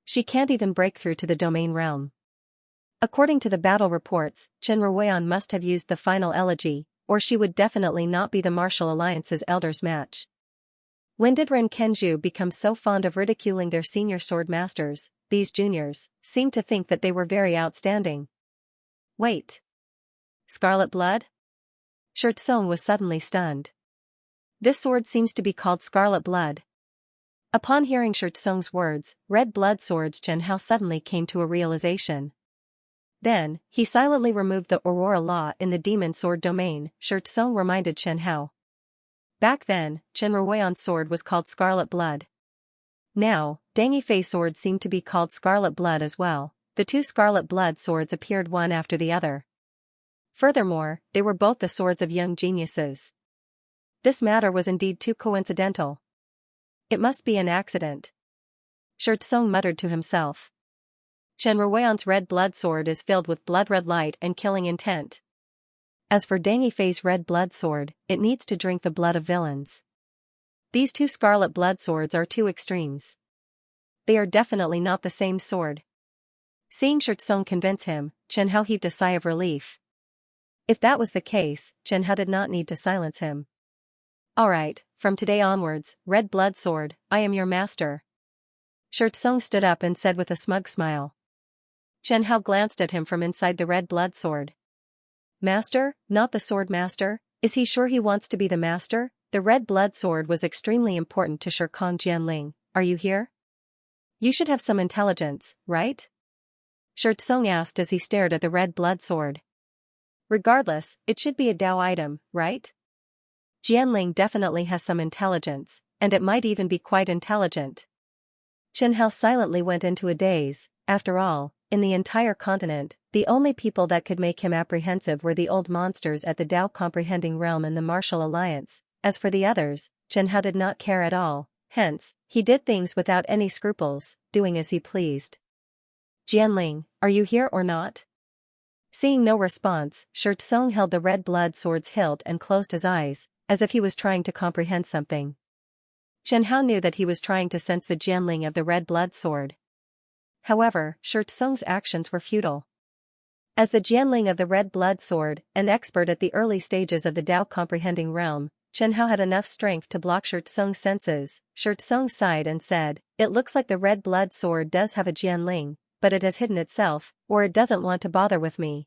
Speaker 1: She can't even break through to the domain realm. According to the battle reports, Chen Ruoyan must have used the final elegy, or she would definitely not be the Martial Alliance's elder's match. When did Renkenju become so fond of ridiculing their senior sword masters? These juniors seemed to think that they were very outstanding. Wait. Scarlet blood? Shi Tsung was suddenly stunned. This sword seems to be called Scarlet Blood. Upon hearing Shi Tsung's words, Red Blood Sword's Chen Hao suddenly came to a realization. Then, he silently removed the Aurora Law in the Demon Sword domain, Shi Tsung reminded Chen Hao. Back then, Chen Ruoyan's sword was called Scarlet Blood. Now, Deng Yifei's sword seemed to be called Scarlet Blood as well. The two Scarlet Blood swords appeared one after the other. Furthermore, they were both the swords of young geniuses. This matter was indeed too coincidental. It must be an accident. Shi Tsung muttered to himself. Chen Ruoyan's red blood sword is filled with blood-red light and killing intent. As for Deng Yifei's red blood sword, it needs to drink the blood of villains. These two scarlet blood swords are two extremes. They are definitely not the same sword. Seeing Shi Tsung convince him, Chen Hao heaved a sigh of relief. If that was the case, Chen Hao did not need to silence him. Alright, from today onwards, red blood sword, I am your master. Shi Tsung stood up and said with a smug smile. Chen Hao glanced at him from inside the red blood sword. Master, not the sword master? Is he sure he wants to be the master? The red blood sword was extremely important to Shi Kong Jianling. Are you here? You should have some intelligence, right? Shi Tsung asked as he stared at the red blood sword. Regardless, it should be a Dao item, right? Jianling definitely has some intelligence, and it might even be quite intelligent. Chen Hao silently went into a daze. After all, in the entire continent, the only people that could make him apprehensive were the old monsters at the Tao Comprehending Realm and the Martial Alliance. As for the others, Chen Hao did not care at all, hence, he did things without any scruples, doing as he pleased. "Jianling, are you here or not?" Seeing no response, Shi Tsung held the red blood sword's hilt and closed his eyes, as if he was trying to comprehend something. Chen Hao knew that he was trying to sense the Jianling of the red blood sword. However, Shi Tsung's actions were futile. As the Jianling of the red blood sword, an expert at the early stages of the Tao Comprehending Realm, Chen Hao had enough strength to block Shi Tsung's senses. Shi Tsung sighed and said, "It looks like the red blood sword does have a Jianling, but it has hidden itself, or it doesn't want to bother with me."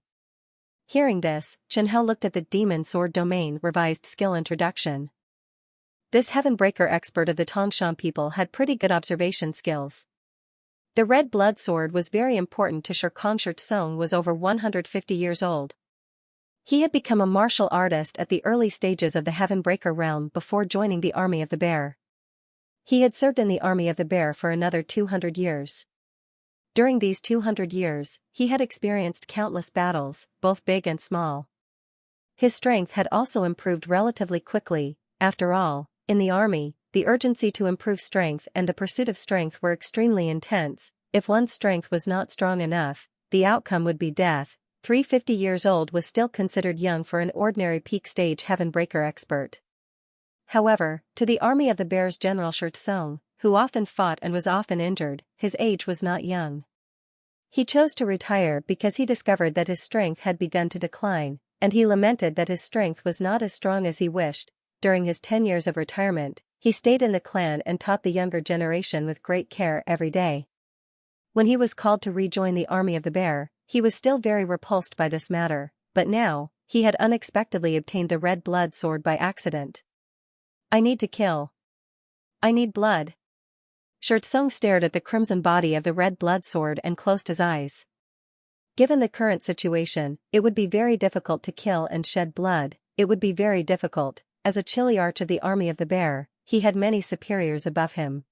Speaker 1: Hearing this, Chen Hao looked at the Demon Sword Domain Revised Skill Introduction. This Heavenbreaker expert of the Tangshan people had pretty good observation skills. The red blood sword was very important to Shi Tsung was over 150 years old. He had become a martial artist at the early stages of the Heavenbreaker realm before joining the Army of the Bear. He had served in the Army of the Bear for another 200 years. During these 200 years, he had experienced countless battles, both big and small. His strength had also improved relatively quickly. After all, in the army, the urgency to improve strength and the pursuit of strength were extremely intense. If one's strength was not strong enough, the outcome would be death. 350 years old was still considered young for an ordinary peak stage Heavenbreaker expert. However, to the Army of the Bear's General Shi Tsung, who often fought and was often injured, his age was not young. He chose to retire because he discovered that his strength had begun to decline, and he lamented that his strength was not as strong as he wished. During his 10 years of retirement, he stayed in the clan and taught the younger generation with great care every day. When he was called to rejoin the Army of the Bear, he was still very repulsed by this matter, but now, he had unexpectedly obtained the red blood sword by accident. "I need to kill. I need blood." Shi Tsung stared at the crimson body of the red blood sword and closed his eyes. Given the current situation, it would be very difficult to kill and shed blood. It would be very difficult. As a Chiliarch of the Army of the Bear, he had many superiors above him.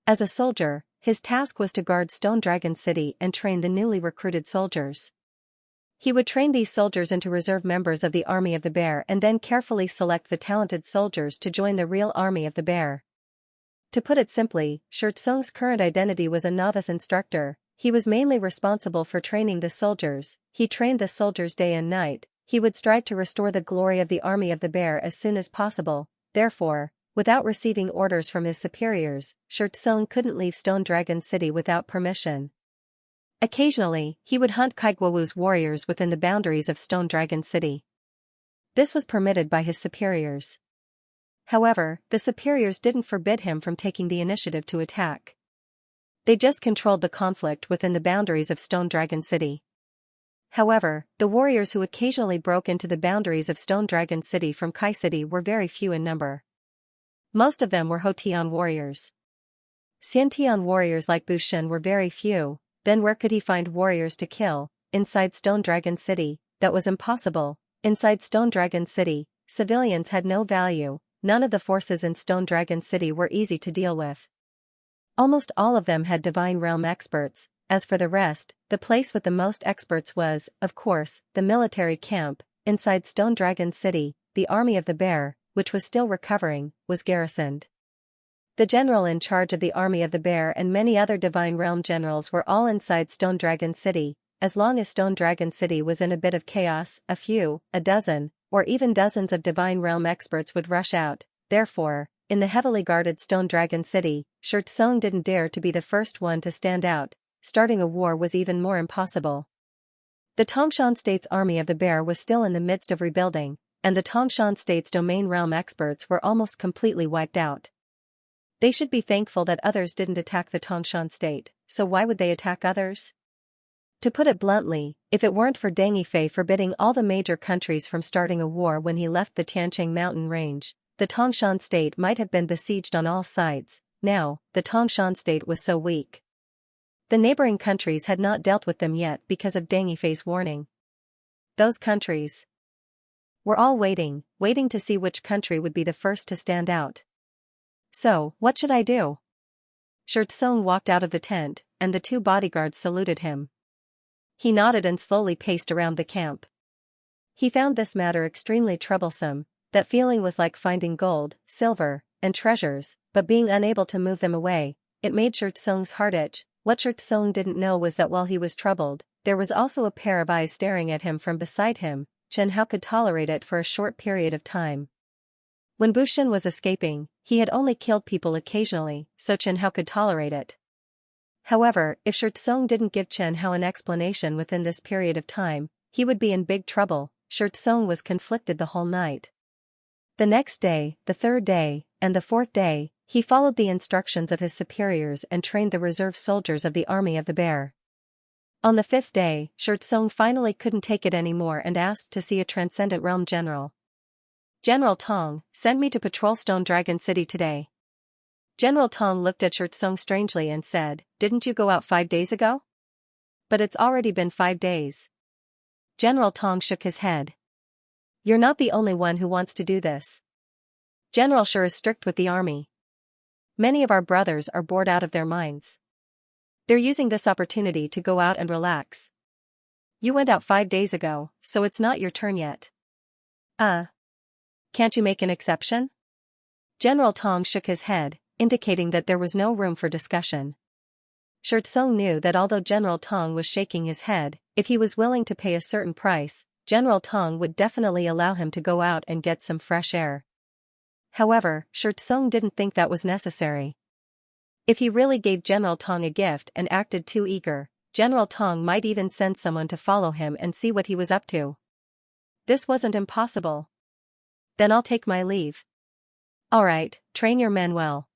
Speaker 1: As a soldier, his task was to guard Stone Dragon City and train the newly recruited soldiers. He would train these soldiers into reserve members of the Army of the Bear and then carefully select the talented soldiers to join the real Army of the Bear. To put it simply, Shi Tsung's current identity was a novice instructor. He was mainly responsible for training the soldiers. He trained the soldiers day and night. He would strive to restore the glory of the Army of the Bear as soon as possible. Therefore, without receiving orders from his superiors, Shi Tsung couldn't leave Stone Dragon City without permission. Occasionally, he would hunt Kaiguawu's warriors within the boundaries of Stone Dragon City. This was permitted by his superiors. However, the superiors didn't forbid him from taking the initiative to attack. They just controlled the conflict within the boundaries of Stone Dragon City. However, the warriors who occasionally broke into the boundaries of Stone Dragon City from Kai City were very few in number. Most of them were Hotian warriors. Xiantian warriors like Bushin were very few. Then where could he find warriors to kill? Inside Stone Dragon City, that was impossible. Inside Stone Dragon City, civilians had no value. None of the forces in Stone Dragon City were easy to deal with. Almost all of them had Divine Realm experts. As for the rest, the place with the most experts was, of course, the military camp. Inside Stone Dragon City, the Army of the Bear, which was still recovering, was garrisoned. The general in charge of the Army of the Bear and many other Divine Realm generals were all inside Stone Dragon City. As long as Stone Dragon City was in a bit of chaos, a few, a dozen, or even dozens of Divine Realm experts would rush out. Therefore, in the heavily guarded Stone Dragon City, Shi Tsung didn't dare to be the first one to stand out. Starting a war was even more impossible. The Tangshan State's Army of the Bear was still in the midst of rebuilding, and the Tangshan State's Domain Realm experts were almost completely wiped out. They should be thankful that others didn't attack the Tangshan State, so why would they attack others? To put it bluntly, if it weren't for Deng Yifei forbidding all the major countries from starting a war when he left the Tiancheng mountain range, the Tangshan State might have been besieged on all sides. Now, the Tangshan State was so weak. The neighboring countries had not dealt with them yet because of Deng Yifei's warning. Those countries were all waiting to see which country would be the first to stand out. So, what should I do? Shi Tsung walked out of the tent, and the two bodyguards saluted him. He nodded and slowly paced around the camp. He found this matter extremely troublesome. That feeling was like finding gold, silver, and treasures, but being unable to move them away. It made Xianxia's heart itch. What Xianxia didn't know was that while he was troubled, there was also a pair of eyes staring at him from beside him. Xianxia could tolerate it for a short period of time. When Bushin was escaping, he had only killed people occasionally, so Xianxia could tolerate it. However, if Xianxia didn't give Xianxia an explanation within this period of time, he would be in big trouble. Xianxia was conflicted the whole night. The next day, the third day, and the fourth day, he followed the instructions of his superiors and trained the reserve soldiers of the Army of the Bear. On the fifth day, Xianxia finally couldn't take it anymore and asked to see a Transcendent Realm General. "General Tong, send me to patrol Stone Dragon City today." General Tong looked at Xianxia strangely and said, "Didn't you go out 5 days ago?" "But it's already been 5 days. General Tong shook his head. "You're not the only one who wants to do this. General Shi is strict with the army. Many of our brothers are bored out of their minds. They're using this opportunity to go out and relax. You went out 5 days ago, so it's not your turn yet." Can't you make an exception?" General Tong shook his head, indicating that there was no room for discussion. Xianxia knew that although General Tong was shaking his head, if he was willing to pay a certain price, General Tong would definitely allow him to go out and get some fresh air. However, Xianxia didn't think that was necessary. If he really gave General Tong a gift and acted too eager, General Tong might even send someone to follow him and see what he was up to. This wasn't impossible. "Then I'll take my leave." "Alright, train your men well.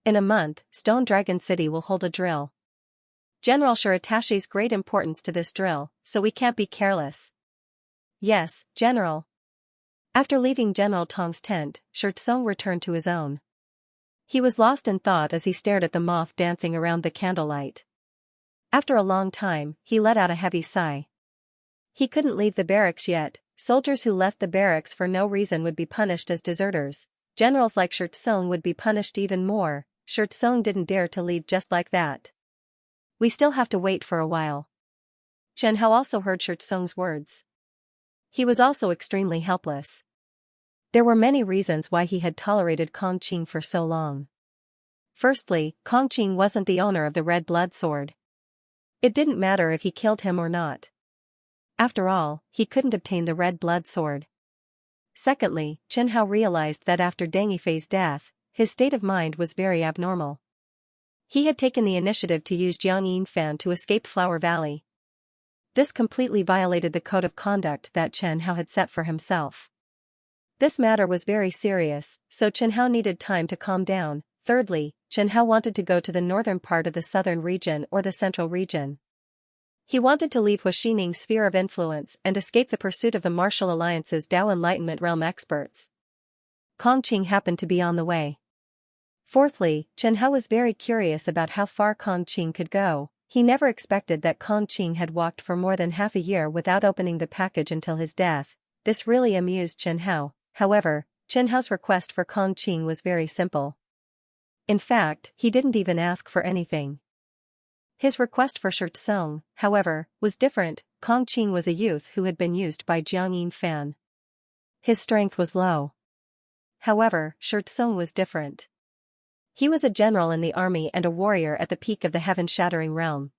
Speaker 1: In a month, Stone Dragon City will hold a drill. General Shi attaches great importance to this drill, so we can't be careless." "Yes, General." After leaving General Tong's tent, Xianxia returned to his own. He was lost in thought as he stared at the moth dancing around the candlelight. After a long time, he let out a heavy sigh. He couldn't leave the barracks yet. Soldiers who left the barracks for no reason would be punished as deserters. Generals like Xianxia would be punished even more. Xianxia didn't dare to leave just like that. "We still have to wait for a while." Xianxia also heard Xianxia's words. He was also extremely helpless. There were many reasons why he had tolerated Kong Qing for so long. Firstly, Kong Qing wasn't the owner of the red blood sword. It didn't matter if he killed him or not. After all, he couldn't obtain the red blood sword. Secondly, Xianxia realized that after Deng Yifei's death, his state of mind was very abnormal. He had taken the initiative to use Jiang Yinfan to escape Flower Valley. This completely violated the code of conduct that Xianxia had set for himself. This matter was very serious, so Xianxia needed time to calm down. Thirdly, Xianxia wanted to go to the northern part of the southern region or the central region. He wanted to leave Huixining's sphere of influence and escape the pursuit of the Martial Alliance's Dao Enlightenment realm experts. Kong Qing happened to be on the way. Fourthly, Xianxia was very curious about how far Kong Qing could go. He never expected that Kong Qing had walked for more than half a year without opening the package until his death. This really amused Xianxia. However, Xianxia's request for Kong Qing was very simple. In fact, he didn't even ask for anything. His request for Xianxia, however, was different. Kong Qing was a youth who had been used by Jiang Yinfan. His strength was low. However, Xianxia was different. He was a general in the army and a warrior at the peak of the heaven-shattering realm.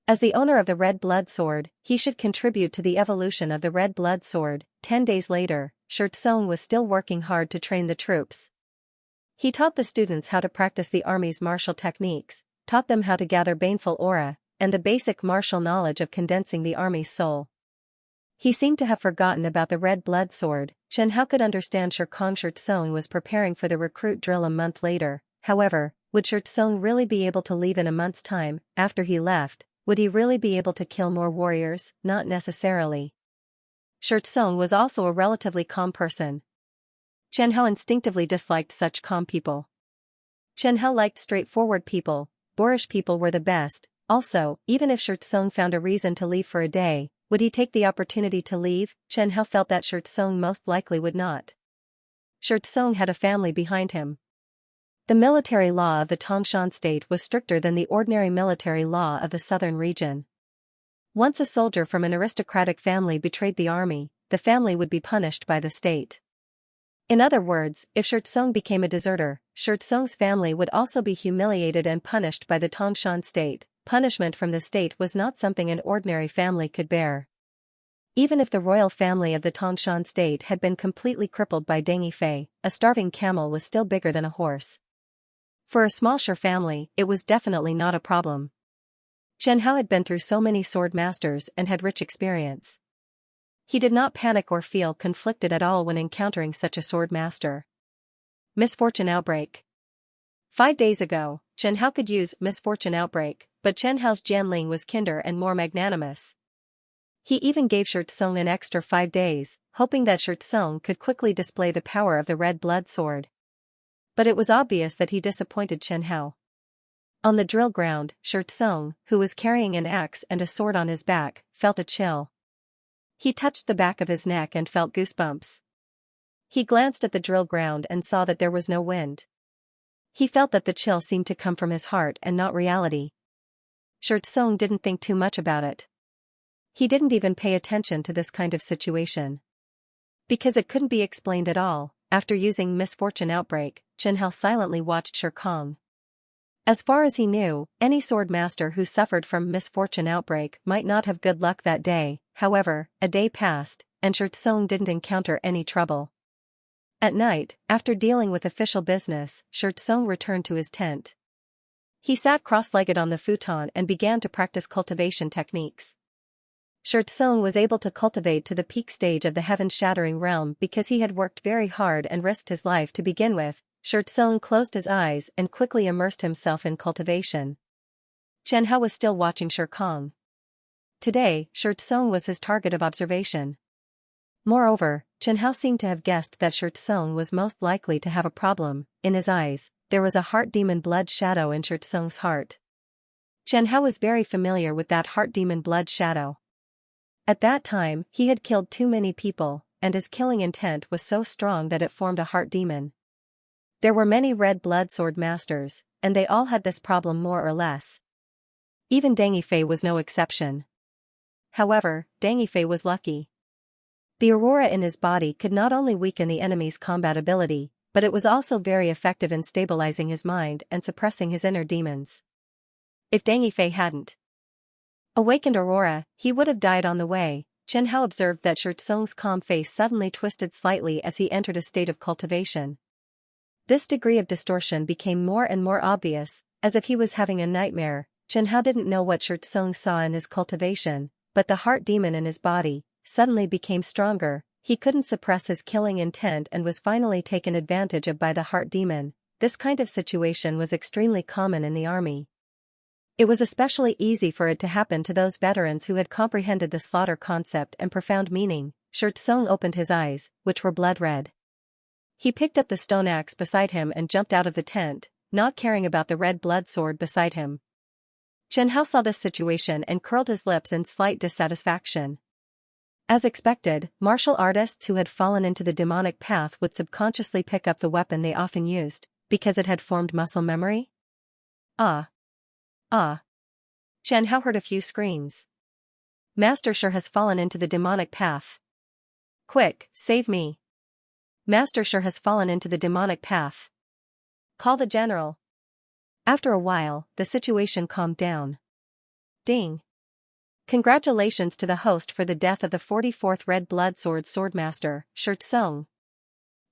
Speaker 1: As the owner of the red blood sword, he should contribute to the evolution of the red blood sword. 10 days later, Xianxia was still working hard to train the troops. He taught the students how to practice the army's martial techniques, taught them how to gather baneful aura, and the basic martial knowledge of condensing the army's soul. He seemed to have forgotten about the red blood sword. Xianxia could understand Xianxia was preparing for the recruit drill a month later. However, would Xianxia really be able to leave in a month's time? After he left, would he really be able to kill more warriors? Not necessarily. Xianxia was also a relatively calm person. Xianxia instinctively disliked such calm people. Xianxia liked straightforward people. Boorish people were the best. Also, even if Xianxia found a reason to leave for a day, would he take the opportunity to leave? Xianxia felt that Xianxia most likely would not. Xianxia had a family behind him. The military law of the Tangshan state was stricter than the ordinary military law of the southern region. Once a soldier from an aristocratic family betrayed the army, the family would be punished by the state. In other words, if Xianxia became a deserter, Xianxia's family would also be humiliated and punished by the Tangshan state. Punishment from the state was not something an ordinary family could bear. Even if the royal family of the Tangshan state had been completely crippled by Deng Yifei, a starving camel was still bigger than a horse. For a small Shi family, it was definitely not a problem. Chen Hao had been through so many sword masters and had rich experience. He did not panic or feel conflicted at all when encountering such a sword master. Misfortune outbreak. 5 days ago, Chen Hao could use misfortune outbreak, but Chen Hao's Jianling was kinder and more magnanimous. He even gave Xianxia an extra 5 days, hoping that Xianxia could quickly display the power of the red blood sword. But it was obvious that he disappointed Chen Hao. On the drill ground, Xianxia, who was carrying an axe and a sword on his back, felt a chill. He touched the back of his neck and felt goosebumps. He glanced at the drill ground and saw that there was no wind. He felt that the chill seemed to come from his heart and not reality. Xianxia didn't think too much about it. He didn't even pay attention to this kind of situation. Because it couldn't be explained at all, after using misfortune outbreak, Chen Hao silently watched Shirkong. As far as he knew, any sword master who suffered from misfortune outbreak might not have good luck that day. However, a day passed, and Xianxia didn't encounter any trouble. At night, after dealing with official business, Xianxia returned to his tent. He sat cross-legged on the futon and began to practice cultivation techniques. Xianxia was able to cultivate to the peak stage of the heaven-shattering realm because he had worked very hard and risked his life to begin with. Xianxia closed his eyes and quickly immersed himself in cultivation. Chen Hao was still watching Shirkong. Today, Xianxia was his target of observation. Moreover, Chen Hao seemed to have guessed that Xianxia was most likely to have a problem. In his eyes, there was a heart demon blood shadow in Xianxia's heart. Chen Hao was very familiar with that heart demon blood shadow. At that time, he had killed too many people, and his killing intent was so strong that it formed a heart demon. There were many red blood sword masters, and they all had this problem more or less. Even Deng Yifei was no exception. However, Deng Yifei was lucky. The aurora in his body could not only weaken the enemy's combat ability, but it was also very effective in stabilizing his mind and suppressing his inner demons. If Deng Yifei hadn't awakened aurora, he would have died on the way. Chen Hao observed that Xianxia's calm face suddenly twisted slightly as he entered a state of cultivation. This degree of distortion became more and more obvious, as if he was having a nightmare. Chen Hao didn't know what Xianxia saw in his cultivation, but the heart demon in his body suddenly became stronger. He couldn't suppress his killing intent and was finally taken advantage of by the heart demon. This kind of situation was extremely common in the army. It was especially easy for it to happen to those veterans who had comprehended the slaughter concept and profound meaning. Xianxia opened his eyes, which were blood red. He picked up the stone axe beside him and jumped out of the tent, not caring about the red blood sword beside him. Chen Hao saw this situation and curled his lips in slight dissatisfaction. As expected, martial artists who had fallen into the demonic path would subconsciously pick up the weapon they often used, because it had formed muscle memory? Ah! Ah! Chen Hao heard a few screams. Master Shi has fallen into the demonic path. Quick, save me! Master Shi has fallen into the demonic path. Call the general. After a while, the situation calmed down. Ding! Congratulations to the host for the death of the 44th Red Blood Swordmaster, Xianxia.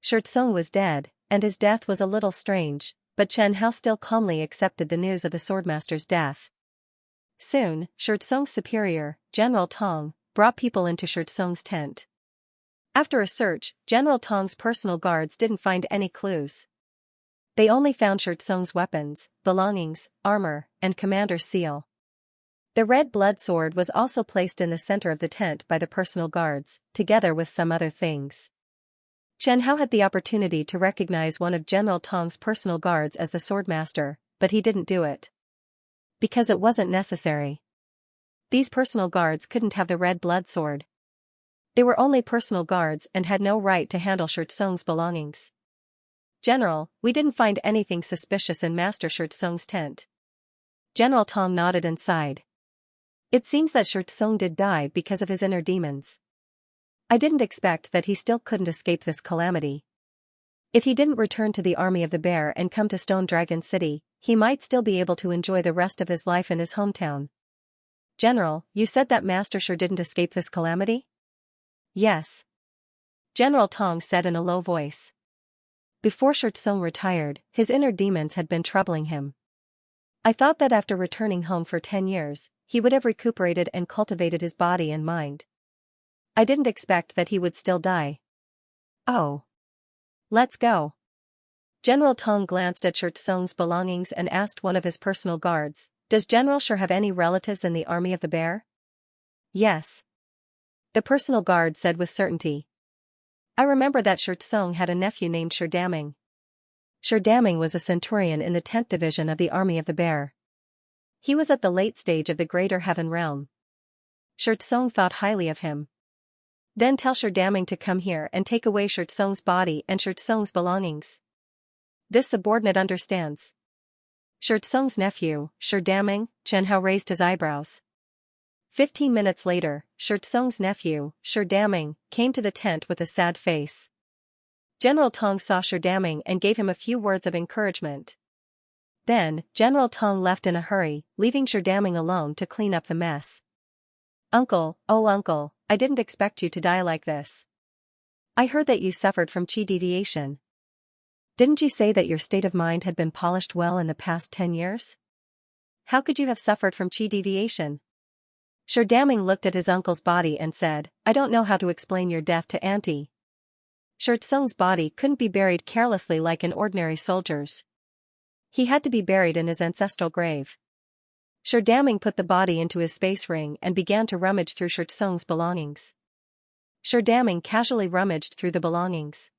Speaker 1: Xianxia was dead, and his death was a little strange, but Chen Hao still calmly accepted the news of the swordmaster's death. Soon, Xianxia's superior, General Tong, brought people into Xianxia's tent. After a search, General Tong's personal guards didn't find any clues. They only found Xianxia's weapons, belongings, armor, and commander's seal. The red blood sword was also placed in the center of the tent by the personal guards, together with some other things. Chen Hao had the opportunity to recognize one of General Tong's personal guards as the swordmaster, but he didn't do it. Because it wasn't necessary. These personal guards couldn't have the red blood sword. They were only personal guards and had no right to handle Xianxia's belongings. General, we didn't find anything suspicious in Master Xianxia's tent. General Tong nodded and sighed. It seems that Xianxia did die because of his inner demons. I didn't expect that he still couldn't escape this calamity. If he didn't return to the army of the bear and come to Stone Dragon City, he might still be able to enjoy the rest of his life in his hometown. General, you said that Master Shi didn't escape this calamity? Yes. General Tong said in a low voice. Before Xianxia retired, his inner demons had been troubling him. I thought that after returning home for 10 years, he would have recuperated and cultivated his body and mind. I didn't expect that he would still die. Oh. Let's go. General Tong glanced at Xianxia's belongings and asked one of his personal guards, does General Shi have any relatives in the army of the bear? Yes. The personal guard said with certainty. I remember that Xianxia had a nephew named Xianxia. Xianxia was a centurion in the 10th division of the army of the bear. He was at the late stage of the greater heaven realm. Xianxia thought highly of him. Then tell Xianxia to come here and take away Xianxia's body and Xianxia's belongings. This subordinate understands. Xianxia's nephew, Xianxia, Chen Hao raised his eyebrows. 15 minutes later, Xianxia's nephew, Xianxia, came to the tent with a sad face. General Tong saw Xianxia and gave him a few words of encouragement. Then, General Tong left in a hurry, leaving Xianxia alone to clean up the mess. Uncle, oh uncle, I didn't expect you to die like this. I heard that you suffered from qi deviation. Didn't you say that your state of mind had been polished well in the past 10 years? How could you have suffered from qi deviation? Xianxia looked at his uncle's body and said, I don't know how to explain your death to Auntie. Xianxia's body couldn't be buried carelessly like an ordinary soldier's. He had to be buried in his ancestral grave. Xianxia put the body into his space ring and began to rummage through Xianxia's belongings. Xianxia casually rummaged through the belongings.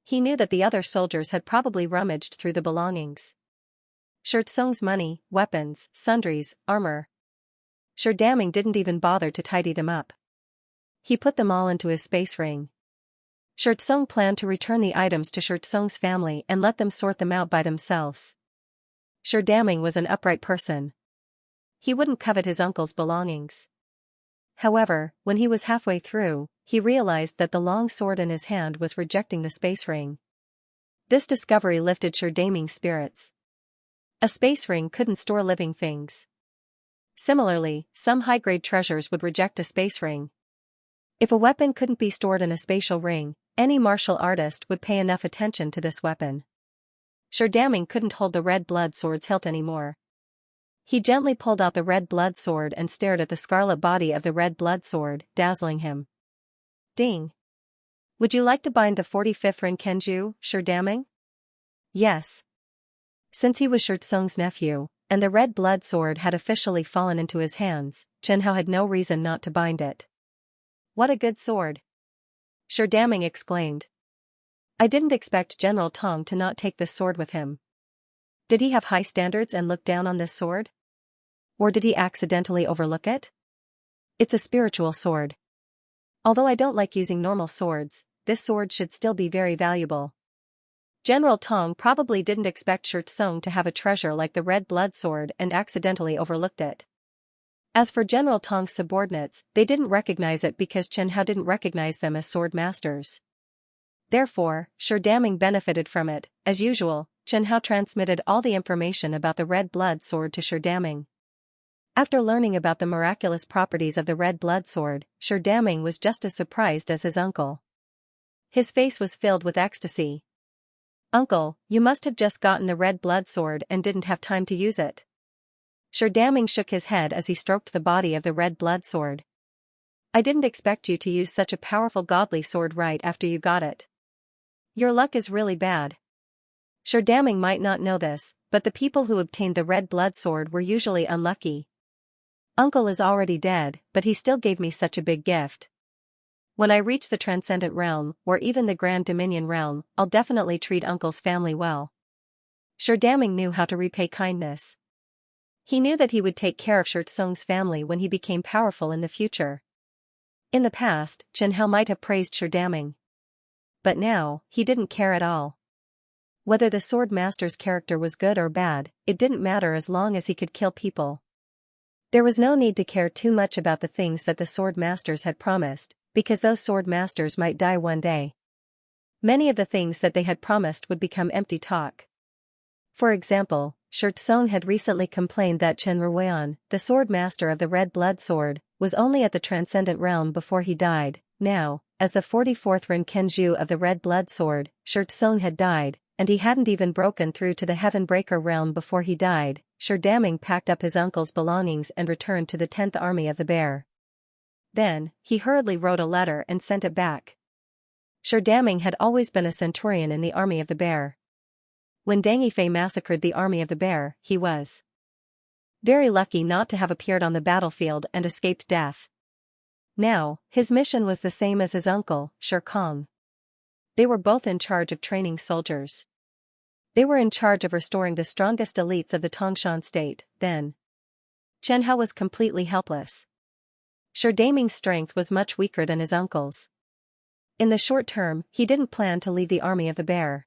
Speaker 1: He knew that the other soldiers had probably rummaged through the belongings. Xianxia's money, weapons, sundries, armor. Xianxia didn't even bother to tidy them up. He put them all into his space ring. Xianxia planned to return the items to Xianxia's family and let them sort them out by themselves. Xianxia was an upright person. He wouldn't covet his uncle's belongings. However, when he was halfway through, he realized that the long sword in his hand was rejecting the space ring. This discovery lifted Xianxia's spirits. A space ring couldn't store living things. Similarly, some high-grade treasures would reject a space ring. If a weapon couldn't be stored in a spatial ring, any martial artist would pay enough attention to this weapon. Xianxia couldn't hold the red blood sword's hilt anymore. He gently pulled out the red blood sword and stared at the scarlet body of the red blood sword, dazzling him. Ding! Would you like to bind the 45th ring Kenju, Xianxia? Yes. Since he was Xianxia's nephew, and the red blood sword had officially fallen into his hands, Chen Hao had no reason not to bind it. What a good sword! Xianxia exclaimed. I didn't expect General Tong to not take this sword with him. Did he have high standards and look down on this sword? Or did he accidentally overlook it? It's a spiritual sword. Although I don't like using normal swords, this sword should still be very valuable. General Tong probably didn't expect Xianxia to have a treasure like the red blood sword and accidentally overlooked it. As for General Tong's subordinates, they didn't recognize it because Chen Hao didn't recognize them as sword masters. Therefore, Xianxia benefited from it. As usual, Chen Hao transmitted all the information about the red blood sword to Xianxia. After learning about the miraculous properties of the red blood sword, Xianxia was just as surprised as his uncle. His face was filled with ecstasy. Uncle, you must have just gotten the red blood sword and didn't have time to use it. Xianxia shook his head as he stroked the body of the red blood sword. I didn't expect you to use such a powerful godly sword right after you got it. Your luck is really bad. Xianxia might not know this, but the people who obtained the red blood sword were usually unlucky. Uncle is already dead, but he still gave me such a big gift. When I reach the Transcendent Realm, or even the Grand Dominion Realm, I'll definitely treat Uncle's family well. Xianxia knew how to repay kindness. He knew that he would take care of Xianxia's family when he became powerful in the future. In the past, Chen Hao might have praised Xianxia. But now, he didn't care at all. Whether the sword master's character was good or bad, it didn't matter as long as he could kill people. There was no need to care too much about the things that the sword masters had promised, because those sword masters might die one day. Many of the things that they had promised would become empty talk. For example, Xianxia had recently complained that Chen Ruian, the sword master of the red blood sword, was only at the transcendent realm before he died. Now, as the 44th Ren Kenju of the red blood sword, Xianxia had died, and he hadn't even broken through to the Heaven Breaker realm before he died. Xianxia packed up his uncle's belongings and returned to the 10th Army of the Bear. Then, he hurriedly wrote a letter and sent it back. Xianxia had always been a centurion in the Army of the Bear. When Deng Yifei massacred the Army of the Bear, he was very lucky not to have appeared on the battlefield and escaped death. Now, his mission was the same as his uncle, Shi Kong. They were both in charge of training soldiers. They were in charge of restoring the strongest elites of the Tongshan state. Then, Chen Hao was completely helpless. Xianxia's strength was much weaker than his uncle's. In the short term, he didn't plan to leave the Army of the Bear.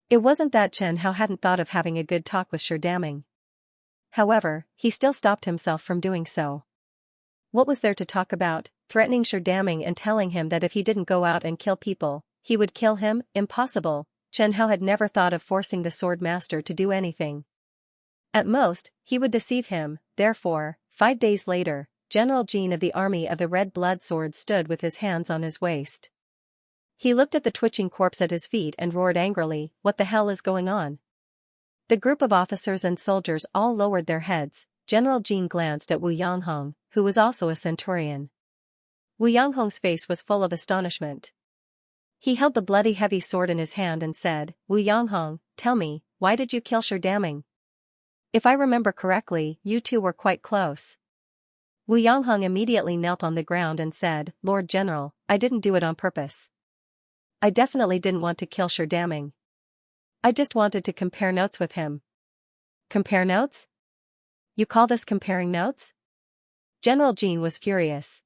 Speaker 1: It wasn't that Chen Hao hadn't thought of having a good talk with Xianxia. However, he still stopped himself from doing so. What was there to talk about, threatening Xianxia and telling him that if he didn't go out and kill people, he would kill him? Impossible. Chen Hao had never thought of forcing the sword master to do anything. At most, he would deceive him. Therefore, 5 days later, General Jin of the Army of the Red Blood Sword stood with his hands on his waist. He looked at the twitching corpse at his feet and roared angrily, "What the hell is going on?" The group of officers and soldiers all lowered their heads. General Jin glanced at Wu Yanghong, who was also a centurion. Wu Yanghong's face was full of astonishment. He held the bloody heavy sword in his hand and said, "Wu Yanghong, tell me, why did you kill Xianxia? If I remember correctly, you two were quite close." Wu Yanghong immediately knelt on the ground and said, "Lord General, I didn't do it on purpose. I definitely didn't want to kill Xianxia. I just wanted to compare notes with him." "Compare notes? You call this comparing notes?" General Jin was furious.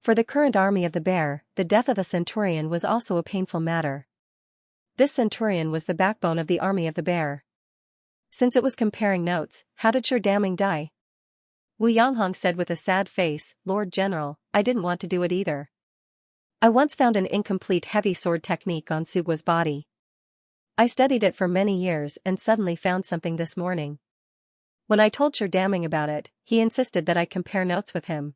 Speaker 1: For the current Army of the Bear, the death of a centurion was also a painful matter. This centurion was the backbone of the Army of the Bear. Since it was comparing notes, how did Xianxia die? Wu Yanghong said with a sad face, "Lord General, I didn't want to do it either. I once found an incomplete heavy sword technique on Sugua's body. I studied it for many years and suddenly found something this morning. When I told Xianxia about it, he insisted that I compare notes with him.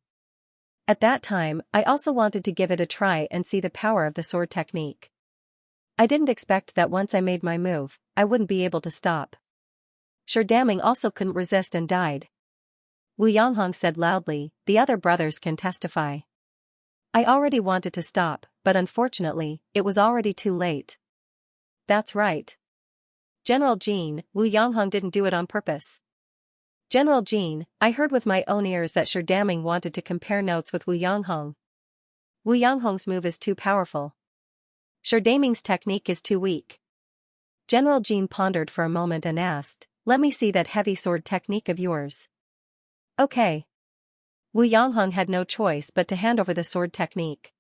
Speaker 1: At that time, I also wanted to give it a try and see the power of the sword technique. I didn't expect that once I made my move, I wouldn't be able to stop. Xianxia also couldn't resist and died." Wu Yanghong said loudly, "The other brothers can testify. I already wanted to stop, but unfortunately, it was already too late." "That's right. General Jin, Wu Yanghong didn't do it on purpose." "General Jin, I heard with my own ears that Xianxia wanted to compare notes with Wu Yanghong. Wu Yanghong's move is too powerful. Xianxia's technique is too weak." General Jin pondered for a moment and asked, "Let me see that heavy sword technique of yours." "Okay." Wu Yanghong had no choice but to hand over the sword technique.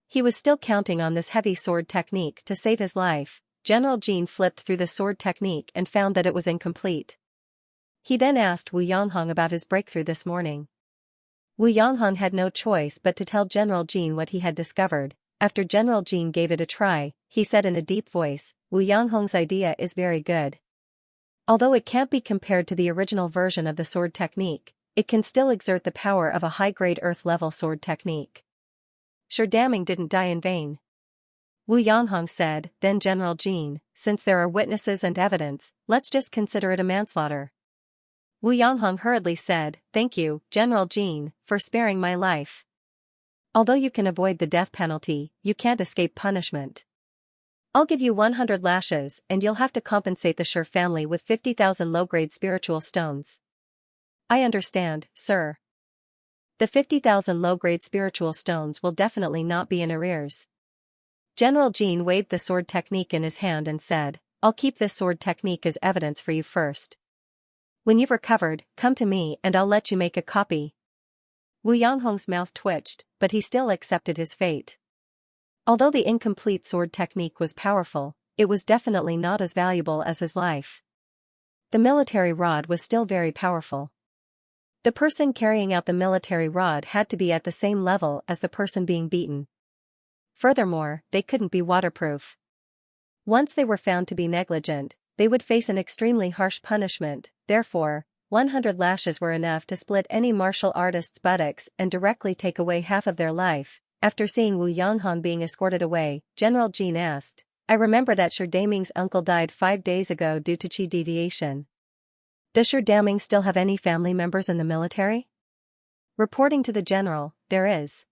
Speaker 1: He was still counting on this heavy sword technique to save his life. General Jin flipped through the sword technique and found that it was incomplete. He then asked Wu Yanghong about his breakthrough this morning. Wu Yanghong had no choice but to tell General Jin what he had discovered. After General Jin gave it a try, he said in a deep voice, "Wu Yanghong's idea is very good. Although it can't be compared to the original version of the sword technique, it can still exert the power of a high-grade earth-level sword technique. Xianxia didn't die in vain." Wu Yanghong said, "Then General Jin, since there are witnesses and evidence, let's just consider it a manslaughter." Wu Yanghong hurriedly said, "Thank you, General Jin, for sparing my life. Although you can avoid the death penalty, you can't escape punishment. I'll give you 100 lashes and you'll have to compensate the Shi family with 50,000 low-grade spiritual stones." "I understand, sir. The 50,000 low-grade spiritual stones will definitely not be in arrears." General Jin waved the sword technique in his hand and said, "I'll keep this sword technique as evidence for you first. When you've recovered, come to me and I'll let you make a copy." Wu Yanghong's mouth twitched, but he still accepted his fate. Although the incomplete sword technique was powerful, it was definitely not as valuable as his life. The military rod was still very powerful. The person carrying out the military rod had to be at the same level as the person being beaten. Furthermore, they couldn't be waterproof. Once they were found to be negligent, they would face an extremely harsh punishment. Therefore, 100 lashes were enough to split any martial artist's buttocks and directly take away half of their life. After seeing Wu Yonghan being escorted away, General Jin asked, "I remember that Shi Daming's uncle died 5 days ago due to qi deviation. Does Shi Daming still have any family members in the military?" Reporting to the general, "There is.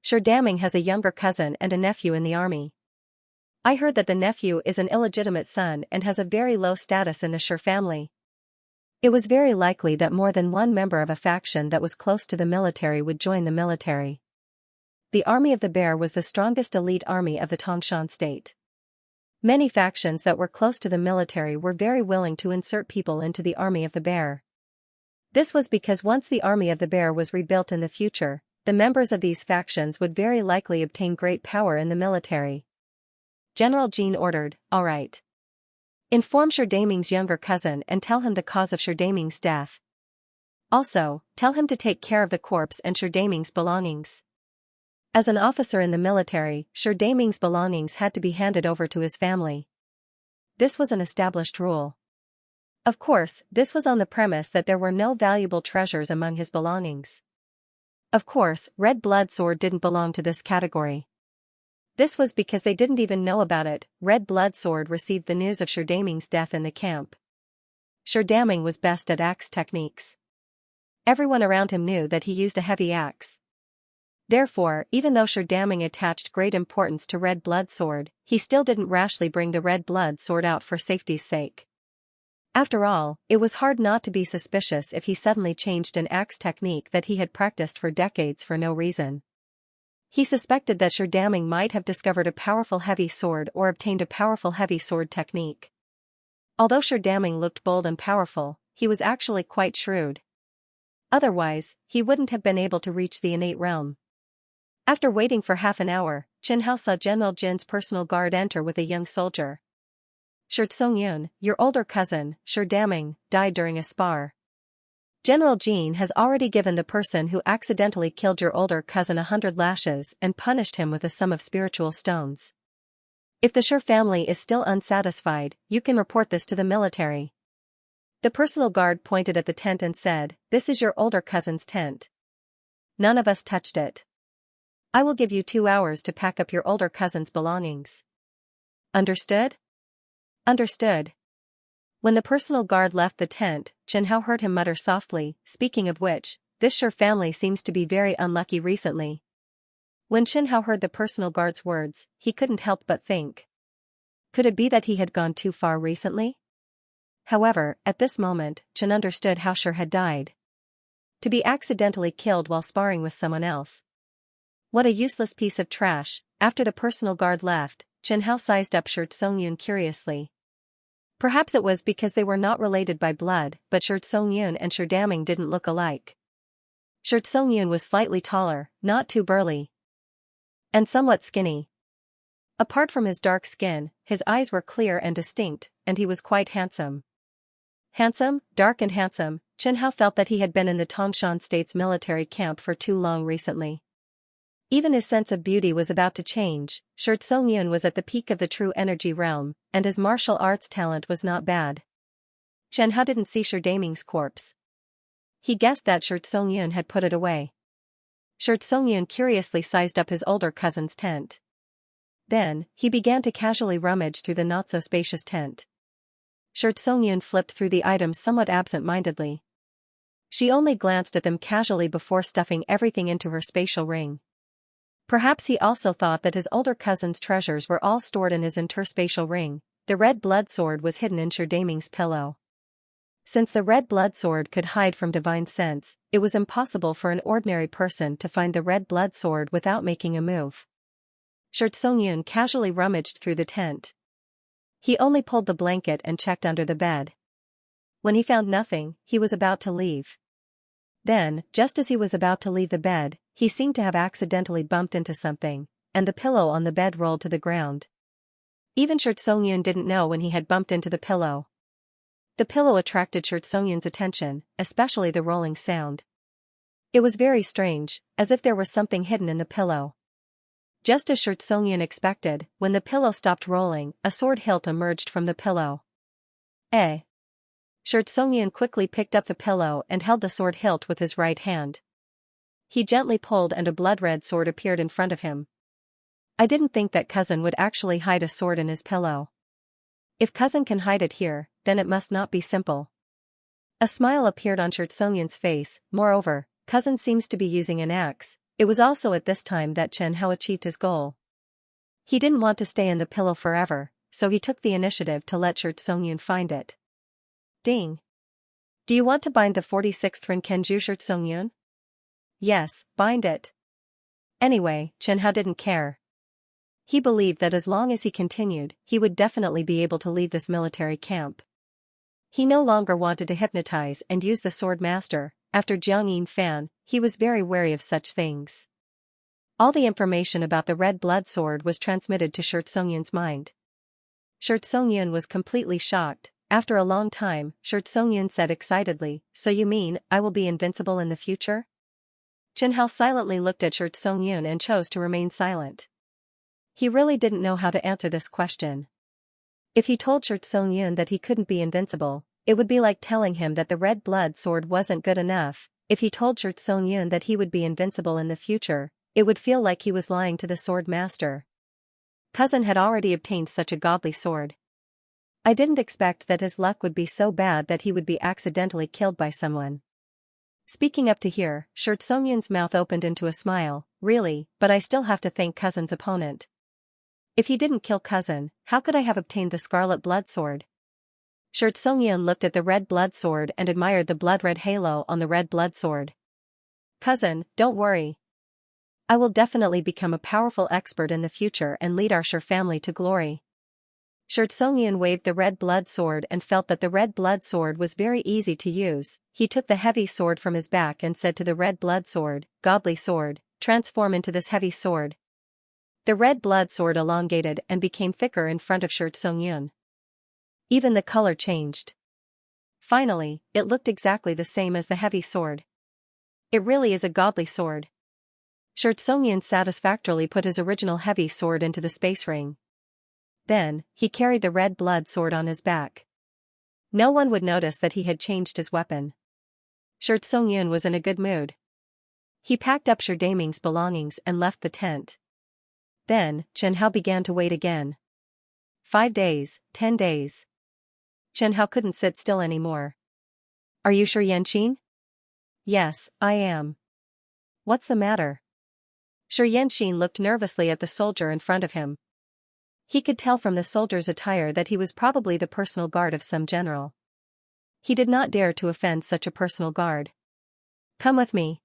Speaker 1: Shi Daming has a younger cousin and a nephew in the army. I heard that the nephew is an illegitimate son and has a very low status in the Shi family." It was very likely that more than one member of a faction that was close to the military would join the military. The Army of the Bear was the strongest elite army of the Tangshan state. Many factions that were close to the military were very willing to insert people into the Army of the Bear. This was because once the Army of the Bear was rebuilt in the future, the members of these factions would very likely obtain great power in the military. General Jin ordered, "All right. Inform Shi Daming's younger cousin and tell him the cause of Shi Daming's death. Also, tell him to take care of the corpse and Shi Daming's belongings." As an officer in the military, Shi Daming's belongings had to be handed over to his family. This was an established rule. Of course, this was on the premise that there were no valuable treasures among his belongings. Of course, Red Blood Sword didn't belong to this category. This was because they didn't even know about it. Red Blood Sword received the news of Shi Daming's death in the camp. Shi Daming was best at axe techniques. Everyone around him knew that he used a heavy axe. Therefore, even though Shi Daming attached great importance to Red Blood Sword, he still didn't rashly bring the Red Blood Sword out for safety's sake. After all, it was hard not to be suspicious if he suddenly changed an axe technique that he had practiced for decades for no reason. He suspected that Shi Daming might have discovered a powerful heavy sword or obtained a powerful heavy sword technique. Although Shi Daming looked bold and powerful, he was actually quite shrewd. Otherwise, he wouldn't have been able to reach the innate realm. After waiting for half an hour, Chen Hao saw General Jin's personal guard enter with a young soldier. "Shi Tsongyun, your older cousin, Shi Daming, died during a spar. General Jin has already given the person who accidentally killed your older cousin 100 lashes and punished him with a sum of spiritual stones. If the Shi family is still unsatisfied, you can report this to the military." The personal guard pointed at the tent and said, "This is your older cousin's tent. None of us touched it. I will give you 2 hours to pack up your older cousin's belongings." "Understood?" "Understood." When the personal guard left the tent, Chen Hao heard him mutter softly, "Speaking of which, this Shi family seems to be very unlucky recently." When Chen Hao heard the personal guard's words, he couldn't help but think. Could it be that he had gone too far recently? However, at this moment, Chen understood how Shi had died. To be accidentally killed while sparring with someone else. What a useless piece of trash. After the personal guard left, Chen Hao sized up Shi Tsongyun curiously. Perhaps it was because they were not related by blood, but Shi Tsongyun and Shi Daming didn't look alike. Shi Tsongyun was slightly taller, not too burly, and somewhat skinny. Apart from his dark skin, his eyes were clear and distinct, and he was quite handsome. Handsome, dark and handsome, Chen Hao felt that he had been in the Tangshan state's military camp for too long recently. Even his sense of beauty was about to change. Shi Tsongyun was at the peak of the true energy realm, and his martial arts talent was not bad. Chen Hao didn't see Shi Daming's corpse. He guessed that Shi Tsongyun had put it away. Shi Tsongyun curiously sized up his older cousin's tent. Then, he began to casually rummage through the not-so-spacious tent. Shi Tsongyun flipped through the items somewhat absent-mindedly. She only glanced at them casually before stuffing everything into her spatial ring. Perhaps he also thought that his older cousin's treasures were all stored in his interspatial ring. The Red Blood Sword was hidden in Shi Daming's pillow. Since the Red Blood Sword could hide from divine sense, it was impossible for an ordinary person to find the Red Blood Sword without making a move. Shi Tsongyun casually rummaged through the tent. He only pulled the blanket and checked under the bed. When he found nothing, he was about to leave. Then, just as he was about to leave the bed, he seemed to have accidentally bumped into something, and the pillow on the bed rolled to the ground. Even Shi Tsongyun didn't know when he had bumped into the pillow. The pillow attracted Songyan's attention, especially the rolling sound. It was very strange, as if there was something hidden in the pillow. Just as Songyan expected, when the pillow stopped rolling, a sword hilt emerged from the pillow. Songyan quickly picked up the pillow and held the sword hilt with his right hand. He gently pulled and a blood-red sword appeared in front of him. I didn't think that cousin would actually hide a sword in his pillow. If cousin can hide it here, then it must not be simple. A smile appeared on Songyan's face. Moreover, cousin seems to be using an axe. It was also at this time that Chen Hao achieved his goal. He didn't want to stay in the pillow forever, so he took the initiative to let Songyan find it. Ding! Do you want to bind the 46th Ren Kenju Songyan? Yes, bind it. Anyway, Chen Hao didn't care. He believed that as long as he continued, he would definitely be able to leave this military camp. He no longer wanted to hypnotize and use the sword master. After Jiang Yin Fan, he was very wary of such things. All the information about the red blood sword was transmitted to Songyan's mind. Songyan was completely shocked. After a long time, Songyan said excitedly, "So you mean, I will be invincible in the future?" Chen Hao silently looked at Songyan and chose to remain silent. He really didn't know how to answer this question. If he told Songyan that he couldn't be invincible, it would be like telling him that the red blood sword wasn't good enough. If he told Songyan that he would be invincible in the future, it would feel like he was lying to the sword master. Cousin had already obtained such a godly sword. I didn't expect that his luck would be so bad that he would be accidentally killed by someone. Speaking up to here, Songyan's mouth opened into a smile. Really, but I still have to thank cousin's opponent. If he didn't kill cousin, how could I have obtained the scarlet blood sword? Songyan looked at the red blood sword and admired the blood-red halo on the red blood sword. Cousin, don't worry. I will definitely become a powerful expert in the future and lead our family to glory. Songyan waved the red blood sword and felt that the red blood sword was very easy to use. He took the heavy sword from his back and said to the red blood sword, "Godly sword, transform into this heavy sword." The red blood sword elongated and became thicker in front of Songyan. Even the color changed. Finally, it looked exactly the same as the heavy sword. It really is a godly sword. Songyan satisfactorily put his original heavy sword into the space ring. Then, he carried the red blood sword on his back. No one would notice that he had changed his weapon. Songyan was in a good mood. He packed up Daming's belongings and left the tent. Then, Chen Hao began to wait again. 5 days, 10 days. Chen Hao couldn't sit still anymore. Are you sure, Yanqin? Yes, I am. What's the matter? Yanqin looked nervously at the soldier in front of him. He could tell from the soldier's attire that he was probably the personal guard of some general. He did not dare to offend such a personal guard. Come with me.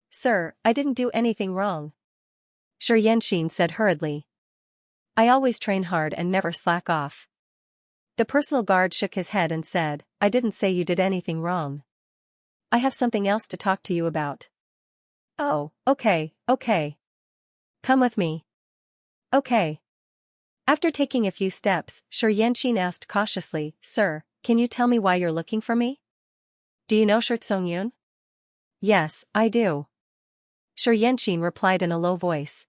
Speaker 1: Sir, I didn't do anything wrong. Yanqin said hurriedly. I always train hard and never slack off. The personal guard shook his head and said, I didn't say you did anything wrong. I have something else to talk to you about. Oh, okay. Come with me. Okay. After taking a few steps, Yanqin asked cautiously, Sir, can you tell me why you're looking for me? Do you know Songyan? Yes, I do. Yanqin replied in a low voice.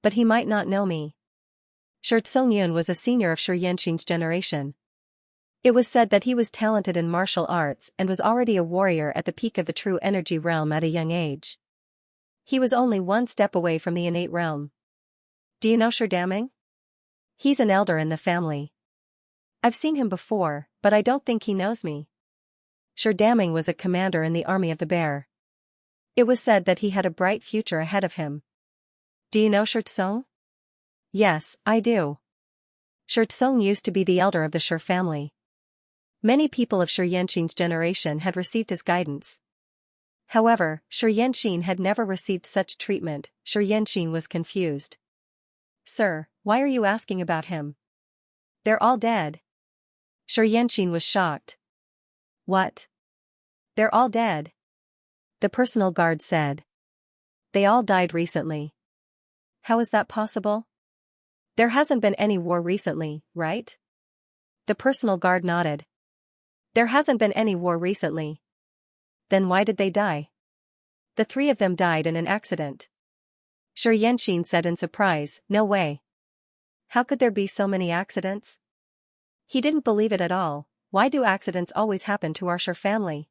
Speaker 1: But he might not know me. Songyan was a senior of Yanqin's generation. It was said that he was talented in martial arts and was already a warrior at the peak of the true energy realm at a young age. He was only one step away from the innate realm. Do you know Daming? He's an elder in the family. I've seen him before, but I don't think he knows me. Daming was a commander in the army of the bear. It was said that he had a bright future ahead of him. Do you know Song? Yes, I do. Song used to be the elder of the family. Many people of Yanqin's generation had received his guidance. However, Yanqin had never received such treatment. Yanqin was confused. Sir, why are you asking about him? They're all dead. Yanqin was shocked. What? They're all dead. The personal guard said. They all died recently. How is that possible? There hasn't been any war recently, right? The personal guard nodded. There hasn't been any war recently. Then why did they die? The three of them died in an accident. Xianxia said in surprise, no way. How could there be so many accidents? He didn't believe it at all. Why do accidents always happen to our Shi family?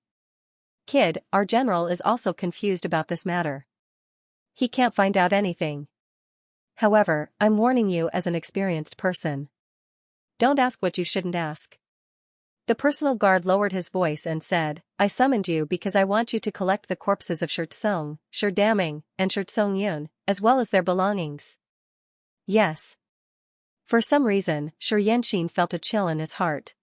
Speaker 1: Kid, our general is also confused about this matter. He can't find out anything. However, I'm warning you as an experienced person. Don't ask what you shouldn't ask. The personal guard lowered his voice and said, I summoned you because I want you to collect the corpses of Xianxia, Xianxia, and Xianxia, as well as their belongings. Yes. For some reason, Xianxia felt a chill in his heart.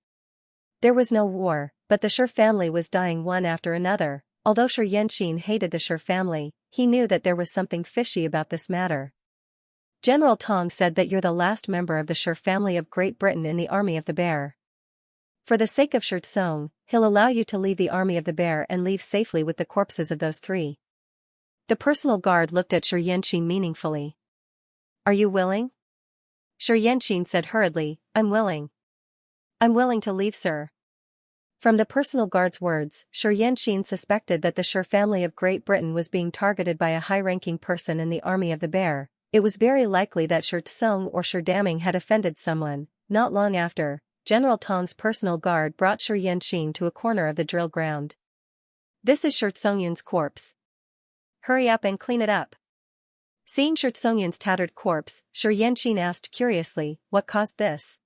Speaker 1: There was no war, but the Shi family was dying one after another. Although Xianxia hated the Shi family, he knew that there was something fishy about this matter. General Tong said that you're the last member of the Shi family of Great Britain in the Army of the Bear. For the sake of Xianxia, he'll allow you to leave the Army of the Bear and leave safely with the corpses of those three. The personal guard looked at Xianxia meaningfully. Are you willing? Xianxia said hurriedly, I'm willing. I'm willing to leave, sir. From the personal guard's words, Xianxia suspected that the Shi family of Great Britain was being targeted by a high-ranking person in the Army of the Bear. It was very likely that Xianxia or Xianxia had offended someone. Not long after, General Tong's personal guard brought Xianxia to a corner of the drill ground. This is Xianxia's corpse. Hurry up and clean it up. Seeing Xianxia's tattered corpse, Xianxia asked curiously, what caused this?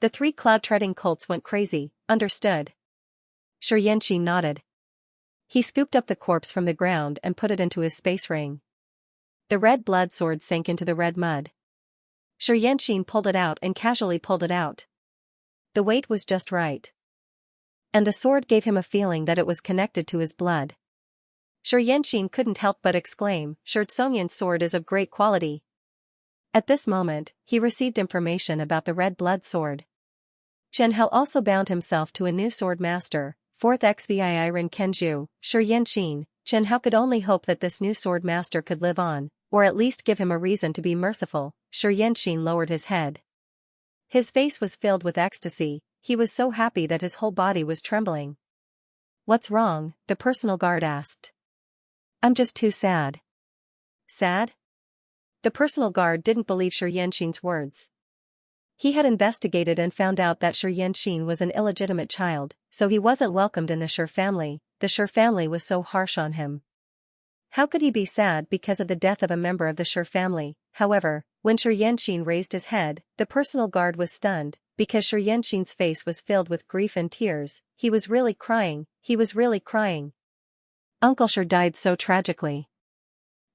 Speaker 1: The three cloud-treading colts went crazy, understood. Xianxia nodded. He scooped up the corpse from the ground and put it into his space ring. The red blood sword sank into the red mud. Xianxia pulled it out and casually pulled it out. The weight was just right. And the sword gave him a feeling that it was connected to his blood. Xianxia couldn't help but exclaim, Xianxia's sword is of great quality. At this moment, he received information about the red blood sword. Chen Hao also bound himself to a new sword master, 4th Xvii Ren Kenju, Xianxia. Chen Hao could only hope that this new sword master could live on, or at least give him a reason to be merciful. Xianxia lowered his head. His face was filled with ecstasy, he was so happy that his whole body was trembling. What's wrong? The personal guard asked. I'm just too sad. Sad? The personal guard didn't believe Xianxia's words. He had investigated and found out that Xianxia was an illegitimate child, so he wasn't welcomed in the Shi family. The Shi family was so harsh on him. How could he be sad because of the death of a member of the Shi family? However, when Xianxia raised his head, the personal guard was stunned, because Xianxia's face was filled with grief and tears. He was really crying, he was really crying. Uncle Shi died so tragically.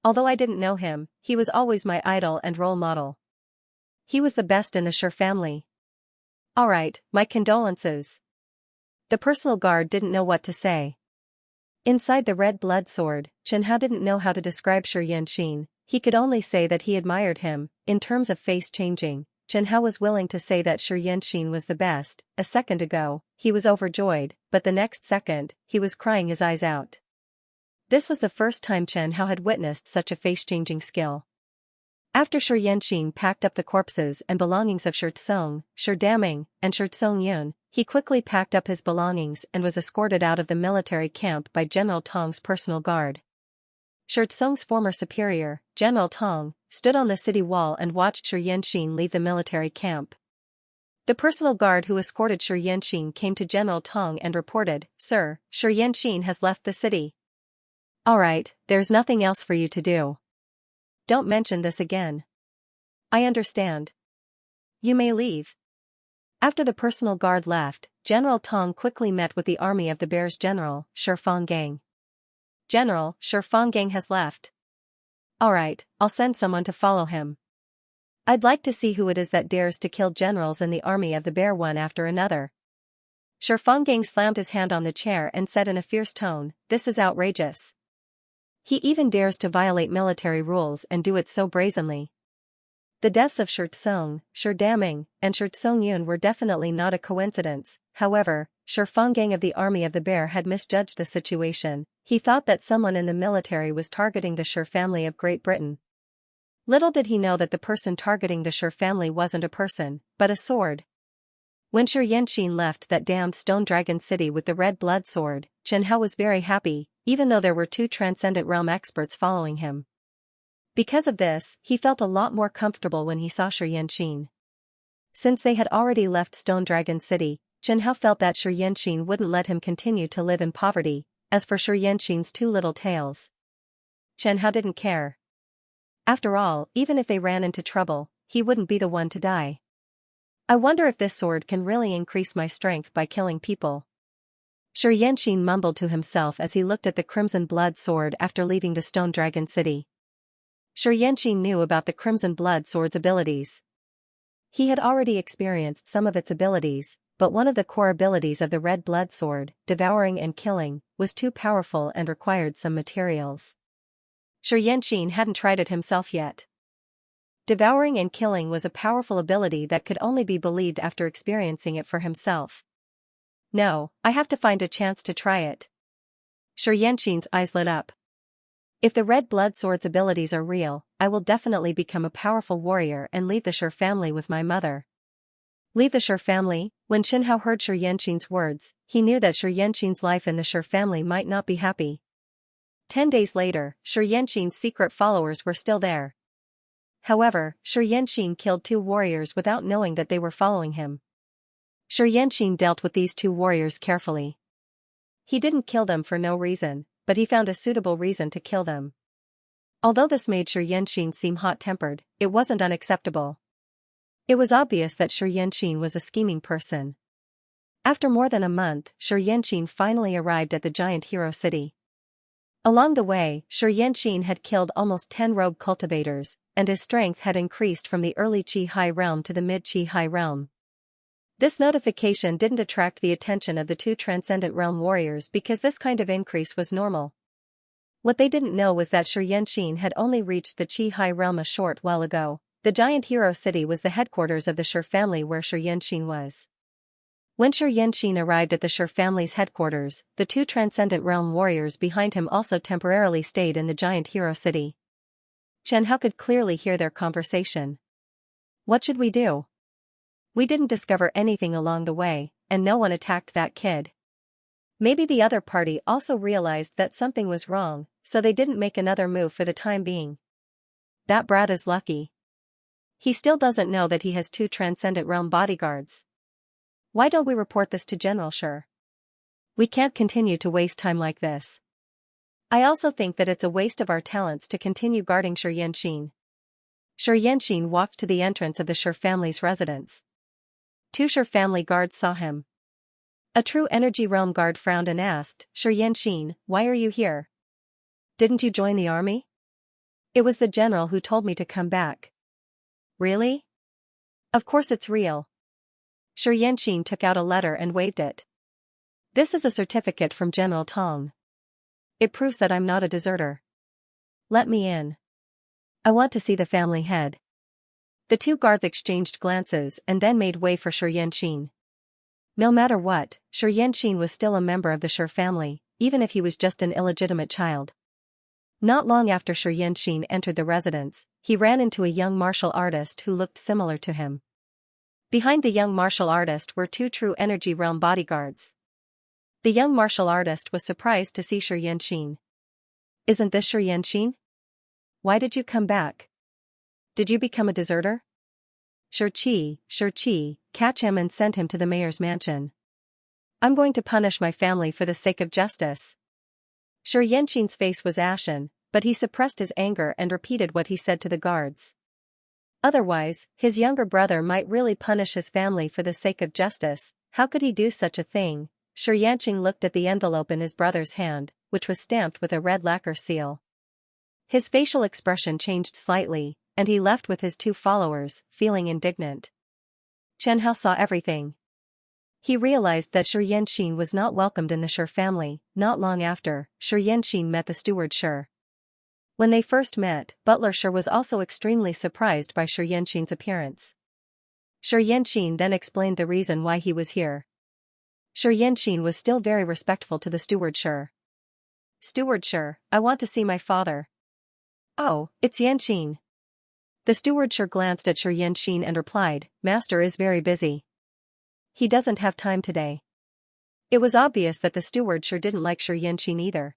Speaker 1: Although I didn't know him, he was always my idol and role model. He was the best in the Shi family. Alright, my condolences. The personal guard didn't know what to say. Inside the red blood sword, Chen Hao didn't know how to describe Xianxia. He could only say that he admired him. In terms of face changing, Chen Hao was willing to say that Xianxia was the best. A second ago, he was overjoyed, but the next second, he was crying his eyes out. This was the first time Chen Hao had witnessed such a face-changing skill. After Xianxia packed up the corpses and belongings of Xianxia, Xianxia, and Xianxia, he quickly packed up his belongings and was escorted out of the military camp by General Tong's personal guard. Xianxia's former superior, General Tong, stood on the city wall and watched Xianxia leave the military camp. The personal guard who escorted Xianxia came to General Tong and reported, Sir, Xianxia has left the city. Alright, there's nothing else for you to do. Don't mention this again. I understand. You may leave. After the personal guard left, General Tong quickly met with the Army of the Bear's general, Shi Fanggang. General, Shi Fanggang has left. Alright, I'll send someone to follow him. I'd like to see who it is that dares to kill generals in the Army of the Bear one after another. Shi Fanggang slammed his hand on the chair and said in a fierce tone, This is outrageous. He even dares to violate military rules and do it so brazenly. The deaths of Xianxia, Xianxia, and Xianxia were definitely not a coincidence. However, Shi Fanggang of the Army of the Bear had misjudged the situation. He thought that someone in the military was targeting the Shi family of Great Britain. Little did he know that the person targeting the Shi family wasn't a person, but a sword. When Xianxia left that damned stone dragon city with the red blood sword, Xianxia was very happy, even though there were two transcendent realm experts following him. Because of this, he felt a lot more comfortable when he saw Xianxia. Since they had already left Stone Dragon City, Xianxia felt that Xianxia wouldn't let him continue to live in poverty. As for Xianxia's two little tails, Xianxia didn't care. After all, even if they ran into trouble, he wouldn't be the one to die. I wonder if this sword can really increase my strength by killing people. Xianxia mumbled to himself as he looked at the Crimson Blood Sword after leaving the Stone Dragon City. Xianxia knew about the Crimson Blood Sword's abilities. He had already experienced some of its abilities, but one of the core abilities of the Red Blood Sword, devouring and killing, was too powerful and required some materials. Xianxia hadn't tried it himself yet. Devouring and killing was a powerful ability that could only be believed after experiencing it for himself. No, I have to find a chance to try it. Xianxia's eyes lit up. If the Red Blood Sword's abilities are real, I will definitely become a powerful warrior and leave the Shi family with my mother. Leave the Shi family? When Xianxia heard Xianxia's words, he knew that Xianxia's life in the Shi family might not be happy. 10 days later, Xianxia's secret followers were still there. However, Xianxia killed 2 warriors without knowing that they were following him. Xianxia dealt with these 2 warriors carefully. He didn't kill them for no reason, but he found a suitable reason to kill them. Although this made Xianxia seem hot-tempered, it wasn't unacceptable. It was obvious that Xianxia was a scheming person. After more than a month, Xianxia finally arrived at the giant hero city. Along the way, Xianxia had killed almost 10 rogue cultivators, and his strength had increased from the early Qi High realm to the mid Qi High realm. This notification didn't attract the attention of the 2 Transcendent Realm warriors because this kind of increase was normal. What they didn't know was that Xianxia had only reached the Qi High realm a short while ago. The giant hero city was the headquarters of the Shi family where Xianxia was. When Xianxia arrived at the Shi family's headquarters, the 2 Transcendent Realm warriors behind him also temporarily stayed in the giant hero city. Xianxia could clearly hear their conversation. What should we do? We didn't discover anything along the way, and no one attacked that kid. Maybe the other party also realized that something was wrong, so they didn't make another move for the time being. That brat is lucky. He still doesn't know that he has 2 Transcendent Realm bodyguards. Why don't we report this to General Shi? We can't continue to waste time like this. I also think that it's a waste of our talents to continue guarding Xianxia. Xianxia walked to the entrance of the Shi family's residence. 2 Shi family guards saw him. A true energy realm guard frowned and asked, Xianxia, why are you here? Didn't you join the army? It was the general who told me to come back. Really? Of course it's real. Xianxia took out a letter and waved it. This is a certificate from General Tong. It proves that I'm not a deserter. Let me in. I want to see the family head. The 2 guards exchanged glances and then made way for Xianxia. No matter what, Xianxia was still a member of the Shi family, even if he was just an illegitimate child. Not long after Xianxia entered the residence, he ran into a young martial artist who looked similar to him. Behind the young martial artist were 2 true energy realm bodyguards. The young martial artist was surprised to see Xianxia. Isn't this Xianxia? Why did you come back? Did you become a deserter? Shi, catch him and send him to the mayor's mansion. I'm going to punish my family for the sake of justice. Xianxia's face was ashen, but he suppressed his anger and repeated what he said to the guards. Otherwise, his younger brother might really punish his family for the sake of justice. How could he do such a thing? Xianxia looked at the envelope in his brother's hand, which was stamped with a red lacquer seal. His facial expression changed slightly, and he left with his 2 followers, feeling indignant. Xianxia saw everything. He realized that Xianxia was not welcomed in the Shi family. Not long after, Xianxia met the steward Shi. When they first met, Butler Shi was also extremely surprised by Xianxia's appearance. Xianxia then explained the reason why he was here. Xianxia was still very respectful to the steward Shi. Steward Shi, I want to see my father. Oh, it's Xianxia. The steward Shi glanced at Xianxia and replied, Master is very busy. He doesn't have time today. It was obvious that the steward sure didn't like Xianxia either.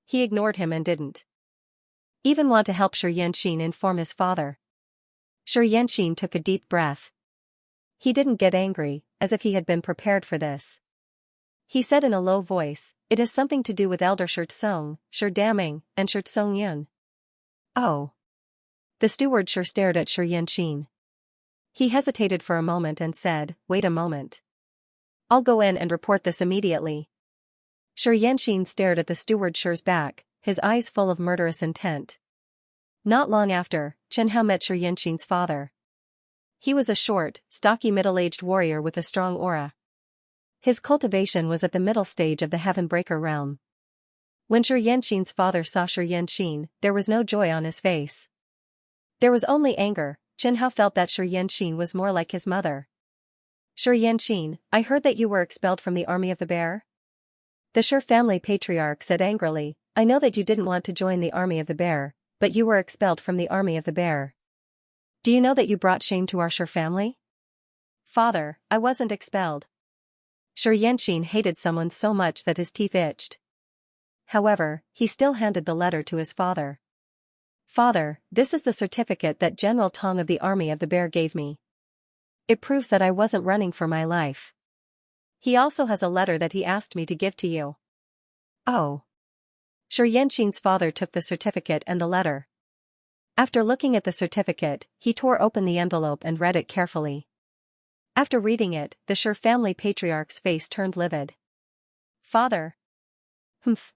Speaker 1: He ignored him and didn't even want to help Xianxia inform his father. Xianxia took a deep breath. He didn't get angry, as if he had been prepared for this. He said in a low voice, "It has something to do with Elder Shirtsong, Shirdaming, and Shirtsongyun." Oh. The steward sure stared at Xianxia. He hesitated for a moment and said, "Wait a moment. I'll go in and report this immediately." Xianxia stared at the steward sure's back, his eyes full of murderous intent. Not long after, Chen Hao met Xianxia's father. He was a short, stocky middle-aged warrior with a strong aura. His cultivation was at the middle stage of the Heaven-Breaker realm. When Xianxia's father saw Xianxia, there was no joy on his face. There was only anger. Chen Hao felt that Xianxia was more like his mother. "Xianxia, I heard that you were expelled from the army of the bear?" The Shi family patriarch said angrily, "I know that you didn't want to join the army of the bear, but you were expelled from the army of the bear. Do you know that you brought shame to our Shi family?" "Father, I wasn't expelled." Xianxia hated someone so much that his teeth itched. However, he still handed the letter to his father. "Father, this is the certificate that General Tong of the army of the bear gave me. It proves that I wasn't running for my life. He also has a letter that he asked me to give to you." Oh. Xianxia's father took the certificate and the letter. After looking at the certificate, he tore open the envelope and read it carefully. After reading it, the Shi family patriarch's face turned livid. "Father." "Humph."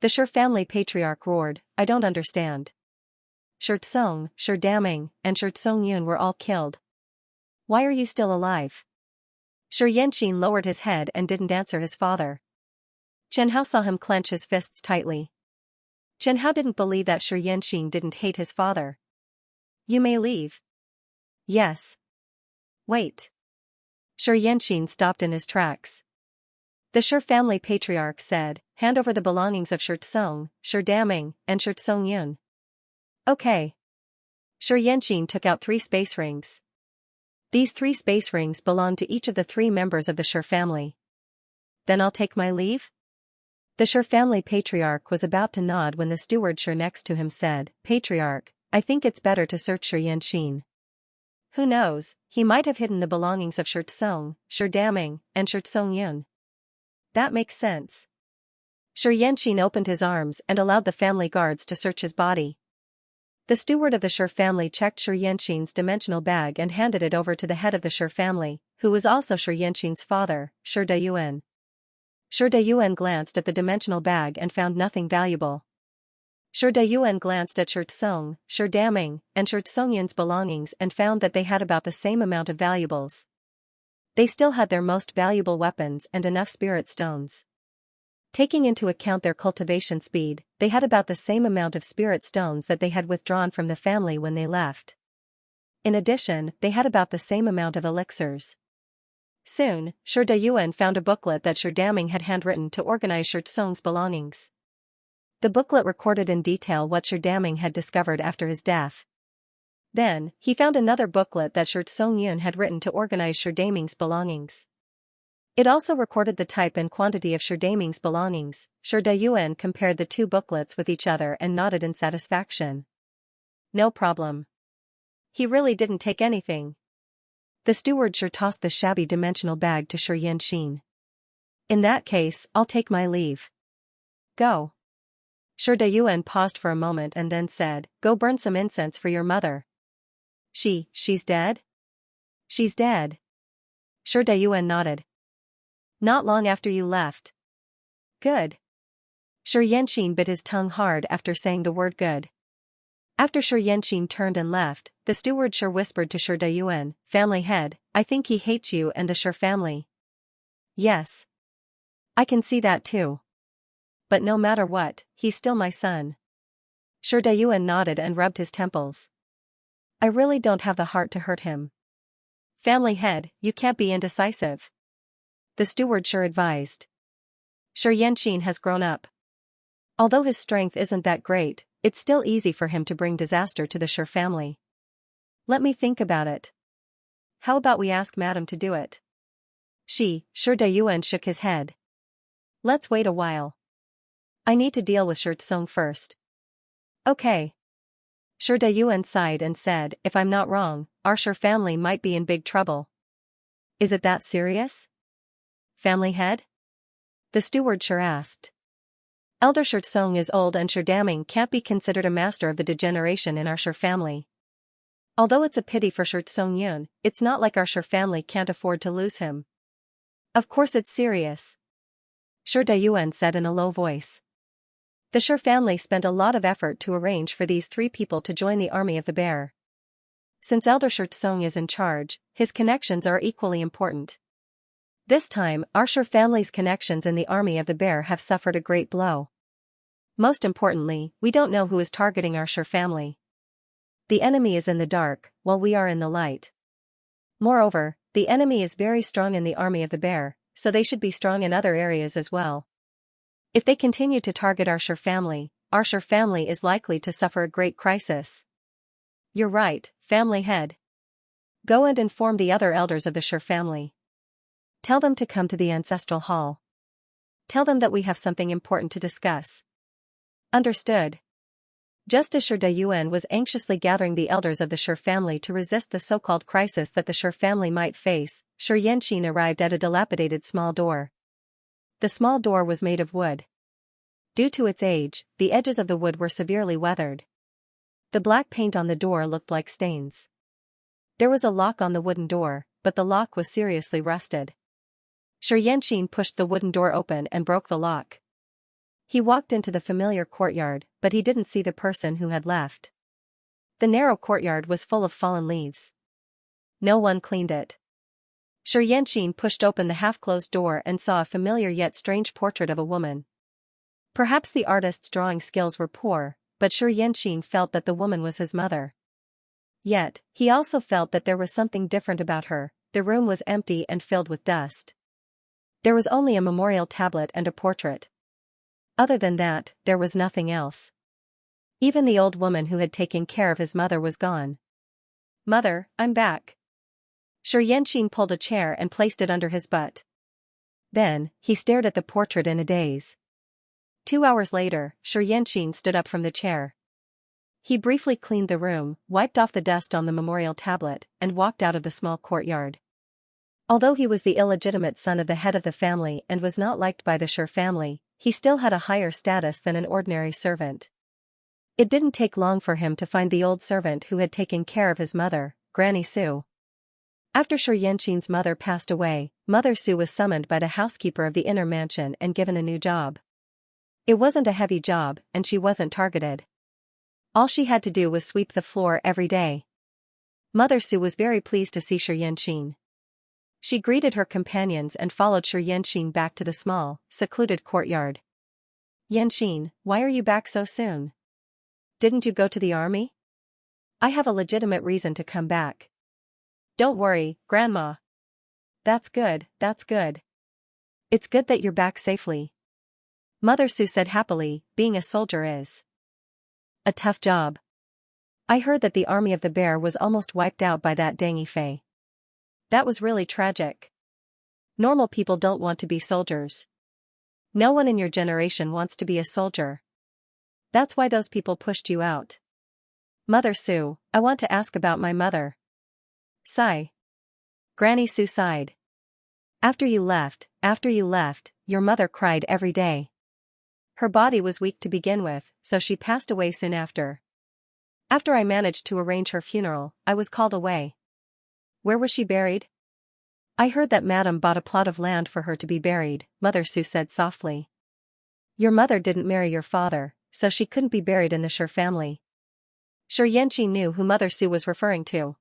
Speaker 1: The Shi family patriarch roared, "I don't understand. Shirtsong, Shirdaming, and Shirtsongyun were all killed. Why are you still alive?" Xianxia lowered his head and didn't answer his father. Chen Hao saw him clench his fists tightly. Chen Hao didn't believe that Xianxia didn't hate his father. "You may leave." "Yes." "Wait." Xianxia stopped in his tracks. The Shi family patriarch said, "Hand over the belongings of Shirtsong, Shirdaming, and Shirtsongyun." "Okay." Xianxia took out 3 space rings. These 3 space rings belonged to each of the 3 members of the Shi family. "Then I'll take my leave?" The Shi family patriarch was about to nod when the steward Shi next to him said, "Patriarch, I think it's better to search Xianxia. Who knows, he might have hidden the belongings of Shirtsong, Shirdaming, and Shirtsongyun." "That makes sense." Xianxia opened his arms and allowed the family guards to search his body. The steward of the Shi family checked Xianxia's dimensional bag and handed it over to the head of the Shi family, who was also Xianxia's father, Shi Dayuan. Shi Dayuan glanced at the dimensional bag and found nothing valuable. Shi Dayuan glanced at Shirtsong, Shirdaming, and Shirtsongyun's belongings and found that they had about the same amount of valuables. They still had their most valuable weapons and enough spirit stones. Taking into account their cultivation speed, they had about the same amount of spirit stones that they had withdrawn from the family when they left. In addition, they had about the same amount of elixirs. Soon, Shi Dayuan found a booklet that Shirdaming had handwritten to organize Shirtsong's belongings. The booklet recorded in detail what Shirdaming had discovered after his death. Then, he found another booklet that Shirtsongyun had written to organize Shirdaming's belongings. It also recorded the type and quantity of Shirdaming's belongings. Shi Dayuan compared the 2 booklets with each other and nodded in satisfaction. "No problem. He really didn't take anything." The steward Shi tossed the shabby dimensional bag to Xianxia. "In that case, I'll take my leave." "Go." Shi Dayuan paused for a moment and then said, "Go burn some incense for your mother." She's dead?" "She's dead." Shi Dayuan nodded. "Not long after you left." "Good." Xianxia bit his tongue hard after saying the word good. After Xianxia turned and left, the steward Shi whispered to Shi Dayuan, "Family head, I think he hates you and the Shi family." "Yes. I can see that too. But no matter what, he's still my son." Shi Dayuan nodded and rubbed his temples. "I really don't have the heart to hurt him." "Family head, you can't be indecisive," the steward Shi advised. "Xianxia has grown up. Although his strength isn't that great, it's still easy for him to bring disaster to the Shi family. Let me think about it. How about we ask Madam to do it?" Shi Dayuan shook his head. Let's wait a while. I need to deal with Shi Tsong first. Okay. Shi Dayuan sighed and said, if I'm not wrong, our Shi family might be in big trouble. Is it that serious? Family head? The steward Shi asked. Elder Shi Tsong is old and Shi Daming can't be considered a master of the degeneration in our Shi family. Although it's a pity for Shi Tsong Yun, it's not like our Shi family can't afford to lose him. Of course it's serious. Shi Dayuan said in a low voice. The Shi family spent a lot of effort to arrange for these 3 people to join the army of the bear. Since Elder Shi Tsong is in charge, his connections are equally important. This time, our Shi family's connections in the army of the bear have suffered a great blow. Most importantly, we don't know who is targeting our Shi family. The enemy is in the dark, while we are in the light. Moreover, the enemy is very strong in the army of the bear, so they should be strong in other areas as well. If they continue to target our Shi family is likely to suffer a great crisis. You're right, family head. Go and inform the other elders of the Shi family. Tell them to come to the ancestral hall. Tell them that we have something important to discuss. Understood. Just as Shi Dayuan was anxiously gathering the elders of the Shi family to resist the so-called crisis that the Shi family might face, Xianxia arrived at a dilapidated small door. The small door was made of wood. Due to its age, the edges of the wood were severely weathered. The black paint on the door looked like stains. There was a lock on the wooden door, but the lock was seriously rusted. Xianxia pushed the wooden door open and broke the lock. He walked into the familiar courtyard, but he didn't see the person who had left. The narrow courtyard was full of fallen leaves. No one cleaned it. Xianxia pushed open the half-closed door and saw a familiar yet strange portrait of a woman. Perhaps the artist's drawing skills were poor, but Xianxia felt that the woman was his mother. Yet, he also felt that there was something different about her. The room was empty and filled with dust. There was only a memorial tablet and a portrait. Other than that, there was nothing else. Even the old woman who had taken care of his mother was gone. Mother, I'm back. Xianxia pulled a chair and placed it under his butt. Then, he stared at the portrait in a daze. 2 hours later, Xianxia stood up from the chair. He briefly cleaned the room, wiped off the dust on the memorial tablet, and walked out of the small courtyard. Although he was the illegitimate son of the head of the family and was not liked by the Shi family, he still had a higher status than an ordinary servant. It didn't take long for him to find the old servant who had taken care of his mother, Granny Su. After Xianxia's mother passed away, Mother Su was summoned by the housekeeper of the inner mansion and given a new job. It wasn't a heavy job, and she wasn't targeted. All she had to do was sweep the floor every day. Mother Su was very pleased to see Xianxia. She greeted her companions and followed Xianxia back to the small, secluded courtyard. Yanxin, why are you back so soon? Didn't you go to the army? I have a legitimate reason to come back. Don't worry, Grandma. That's good, that's good. It's good that you're back safely. Mother Su said happily, being a soldier is a tough job. I heard that the army of the bear was almost wiped out by that Deng Yifei. That was really tragic. Normal people don't want to be soldiers. No one in your generation wants to be a soldier. That's why those people pushed you out. Mother Su, I want to ask about my mother. Sigh. Granny Su sighed. After you left, your mother cried every day. Her body was weak to begin with, so she passed away soon after. After I managed to arrange her funeral, I was called away. Where was she buried? I heard that Madam bought a plot of land for her to be buried, Mother Su said softly. Your mother didn't marry your father, so she couldn't be buried in the Shi family. Xianxia knew who Mother Su was referring to.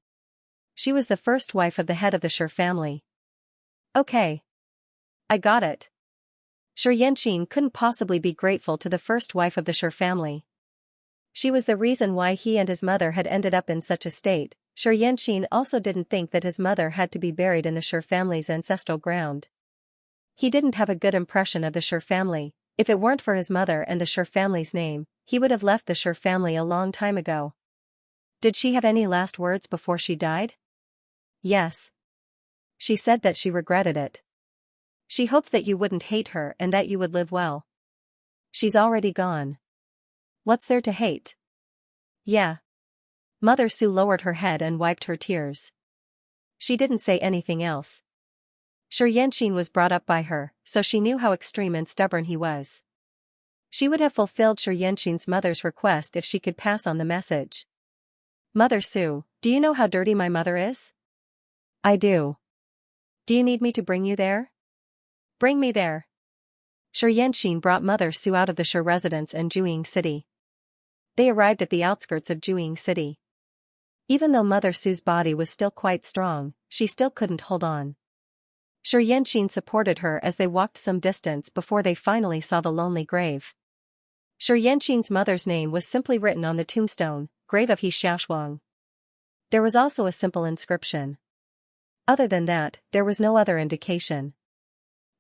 Speaker 1: She was the first wife of the head of the Shi family. Okay. I got it. Xianxia couldn't possibly be grateful to the first wife of the Shi family. She was the reason why he and his mother had ended up in such a state. Xianxia also didn't think that his mother had to be buried in the Shi family's ancestral ground. He didn't have a good impression of the Shi family. If it weren't for his mother and the Shi family's name, he would have left the Shi family a long time ago. Did she have any last words before she died? Yes. She said that she regretted it. She hoped that you wouldn't hate her and that you would live well. She's already gone. What's there to hate? Yeah. Mother Su lowered her head and wiped her tears. She didn't say anything else. Xianxia was brought up by her, so she knew how extreme and stubborn he was. She would have fulfilled Xianxia's mother's request if she could pass on the message. Mother Su, do you know how dirty my mother is? I do. Do you need me to bring you there? Bring me there. Xianxia brought Mother Su out of the Shi residence in Juying City. They arrived at the outskirts of Juying City. Even though Mother Su's body was still quite strong, she still couldn't hold on. Xianxia supported her as they walked some distance before they finally saw the lonely grave. Xianxia's mother's name was simply written on the tombstone, Grave of He Xiaoshuang. There was also a simple inscription. Other than that, there was no other indication.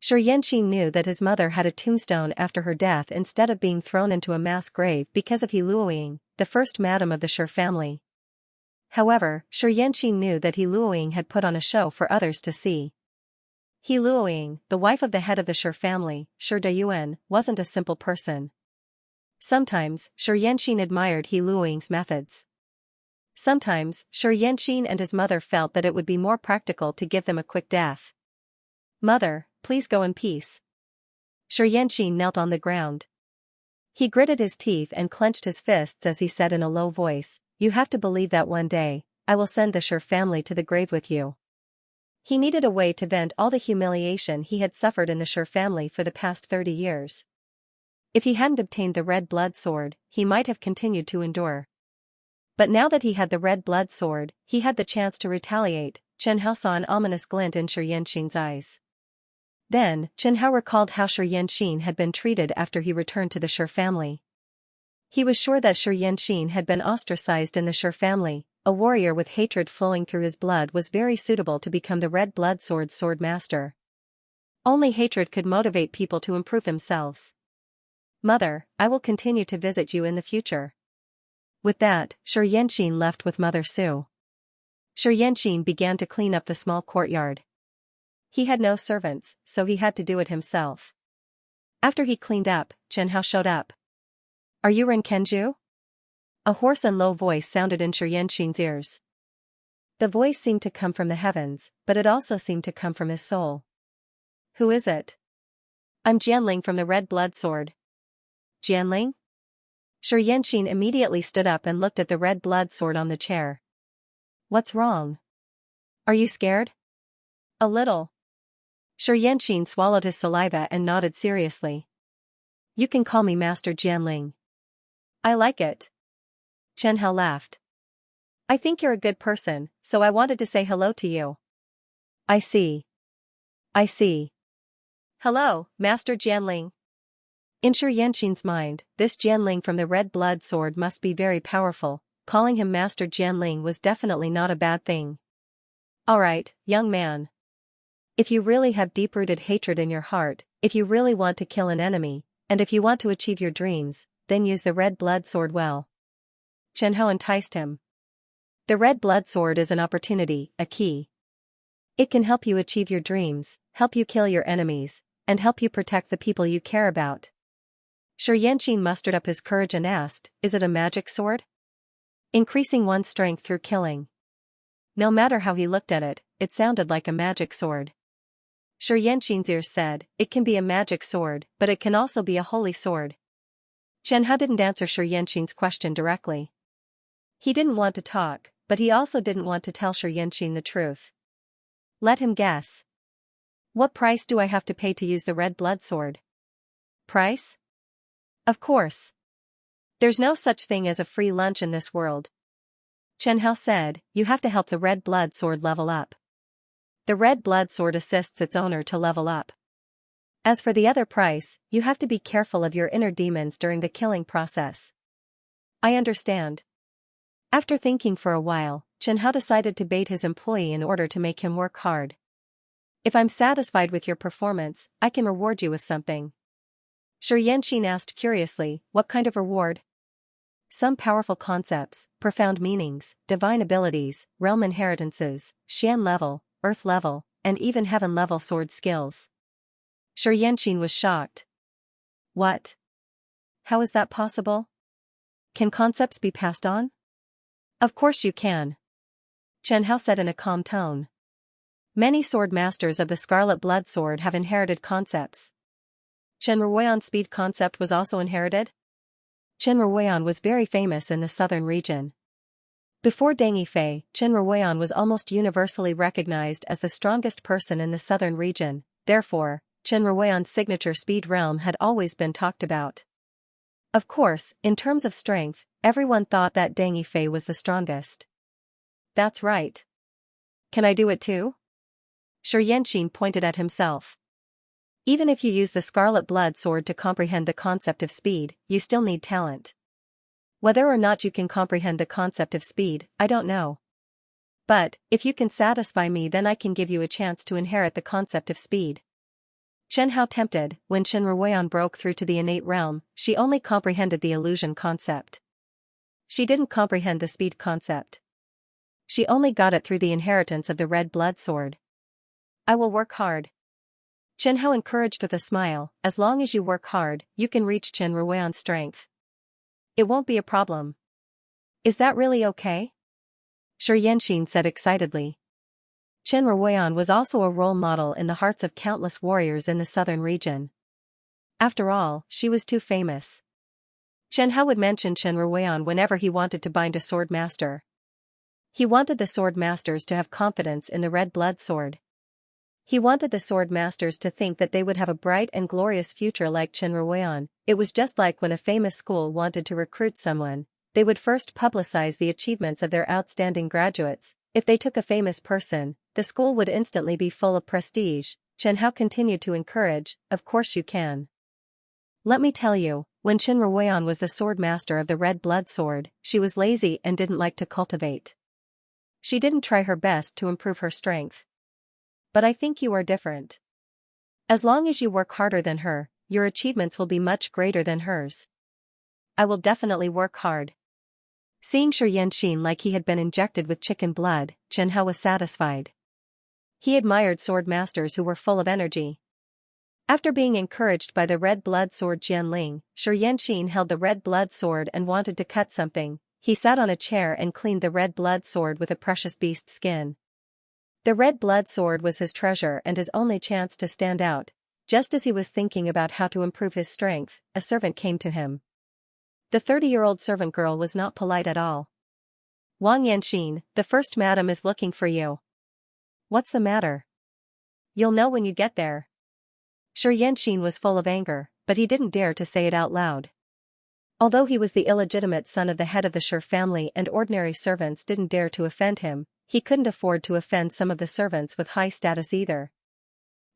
Speaker 1: Xianxia knew that his mother had a tombstone after her death instead of being thrown into a mass grave because of He Luoying, the first madam of the Shi family. However, Xianxia knew that He Luoying had put on a show for others to see. He Luoying, the wife of the head of the Shi family, Shi Dayuan, wasn't a simple person. Sometimes, Xianxia admired He Luoying's methods. Sometimes, Xianxia and his mother felt that it would be more practical to give them a quick death. Mother, please go in peace. Xianxia knelt on the ground. He gritted his teeth and clenched his fists as he said in a low voice, "You have to believe that one day, I will send the Shi family to the grave with you." He needed a way to vent all the humiliation he had suffered in the Shi family for the past 30 years. If he hadn't obtained the red blood sword, he might have continued to endure. But now that he had the red blood sword, he had the chance to retaliate. Chen Hao saw an ominous glint in Xianxia's eyes. Then, Chen Hao recalled how Xianxia had been treated after he returned to the Shi family. He was sure that Xianxia had been ostracized in the Shi family. A warrior with hatred flowing through his blood was very suitable to become the red blood sword master. Only hatred could motivate people to improve themselves. Mother, I will continue to visit you in the future. With that, Xianxia left with Mother Su. Xianxia began to clean up the small courtyard. He had no servants, so he had to do it himself. After he cleaned up, Chen Hao showed up. Are you Ren Kenju? A hoarse and low voice sounded in Xianxia's ears. The voice seemed to come from the heavens, but it also seemed to come from his soul. Who is it? I'm Jianling from the Red Blood Sword. Jianling? Xianxia immediately stood up and looked at the red blood sword on the chair. What's wrong? Are you scared? A little. Xianxia swallowed his saliva and nodded seriously. You can call me Master Jianling. I like it. Chen Hao laughed. I think you're a good person, so I wanted to say hello to you. I see. I see. Hello, Master Jianling. In Xianxia's mind, this Jianling from the Red Blood Sword must be very powerful. Calling him Master Jianling was definitely not a bad thing. Alright, young man. If you really have deep-rooted hatred in your heart, if you really want to kill an enemy, and if you want to achieve your dreams, then use the Red Blood Sword well. Chen Hao enticed him. The Red Blood Sword is an opportunity, a key. It can help you achieve your dreams, help you kill your enemies, and help you protect the people you care about. Xianxia mustered up his courage and asked, is it a magic sword? Increasing one's strength through killing. No matter how he looked at it, it sounded like a magic sword. Xianxia's ears said, it can be a magic sword, but it can also be a holy sword. Chen Hao didn't answer Xianxia's question directly. He didn't want to talk, but he also didn't want to tell Xianxia the truth. Let him guess. What price do I have to pay to use the red blood sword? Price? Of course. There's no such thing as a free lunch in this world. Chen Hao said, you have to help the red blood sword level up. The red blood sword assists its owner to level up. As for the other price, you have to be careful of your inner demons during the killing process. I understand. After thinking for a while, Chen Hao decided to bait his employee in order to make him work hard. If I'm satisfied with your performance, I can reward you with something. Xianxia asked curiously, what kind of reward? Some powerful concepts, profound meanings, divine abilities, realm inheritances, Xian level, earth level, and even heaven level sword skills. Xianxia was shocked. What? How is that possible? Can concepts be passed on? Of course you can. Chen Hao said in a calm tone. Many sword masters of the Scarlet Blood Sword have inherited concepts. Chen Ruoyan's speed concept was also inherited? Chen Ruoyan was very famous in the southern region. Before Deng Yifei, Chen Ruoyan was almost universally recognized as the strongest person in the southern region, therefore, Chen Ruoyan's signature speed realm had always been talked about. Of course, in terms of strength, everyone thought that Deng Yifei was the strongest. That's right. Can I do it too? Xianxia pointed at himself. Even if you use the Scarlet Blood Sword to comprehend the concept of speed, you still need talent. Whether or not you can comprehend the concept of speed, I don't know. But, if you can satisfy me, then I can give you a chance to inherit the concept of speed. Chen Hao tempted. When Chen Ruoyan broke through to the innate realm, she only comprehended the illusion concept. She didn't comprehend the speed concept. She only got it through the inheritance of the red blood sword. I will work hard. Chen Hao encouraged with a smile. As long as you work hard, you can reach Chen Ruoyan's strength. It won't be a problem. Is that really okay? Xianxia said excitedly. Chen Ruoyan was also a role model in the hearts of countless warriors in the southern region. After all, she was too famous. Chen Hao would mention Chen Ruoyan whenever he wanted to bind a sword master. He wanted the sword masters to have confidence in the red blood sword. He wanted the sword masters to think that they would have a bright and glorious future like Chen Ruoyan. It was just like when a famous school wanted to recruit someone, they would first publicize the achievements of their outstanding graduates. If they took a famous person, the school would instantly be full of prestige. Chen Hao continued to encourage, of course you can. Let me tell you, when Chen Ruoyan was the sword master of the red blood sword, she was lazy and didn't like to cultivate. She didn't try her best to improve her strength. But I think you are different. As long as you work harder than her, your achievements will be much greater than hers. I will definitely work hard. Seeing Xianxia like he had been injected with chicken blood, Chen Hao was satisfied. He admired sword masters who were full of energy. After being encouraged by the red blood sword Jianling, Xianxia held the red blood sword and wanted to cut something. He sat on a chair and cleaned the red blood sword with a precious beast skin. The red blood sword was his treasure and his only chance to stand out. Just as he was thinking about how to improve his strength, a servant came to him. The 30-year-old servant girl was not polite at all. Wang Yanxin, the first madam is looking for you. What's the matter? You'll know when you get there. Xianxin was full of anger, but he didn't dare to say it out loud. Although he was the illegitimate son of the head of the Shi family and ordinary servants didn't dare to offend him, he couldn't afford to offend some of the servants with high status either.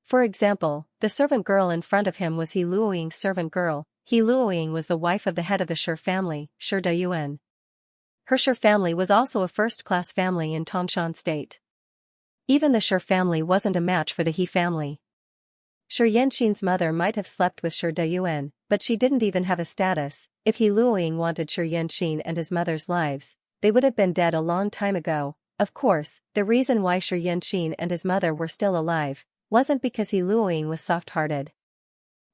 Speaker 1: For example, the servant girl in front of him was He Luoying's servant girl. He Luoying was the wife of the head of the Shi family, Shi Dayuan. Her Shi family was also a first-class family in Tangshan state. Even the Shi family wasn't a match for the He family. Xianxin's mother might have slept with Shi Dayuan, but she didn't even have a status. If He Luoying wanted Xianxin and his mother's lives, they would have been dead a long time ago. Of course, the reason why Xianxin and his mother were still alive wasn't because He Luoying was soft-hearted.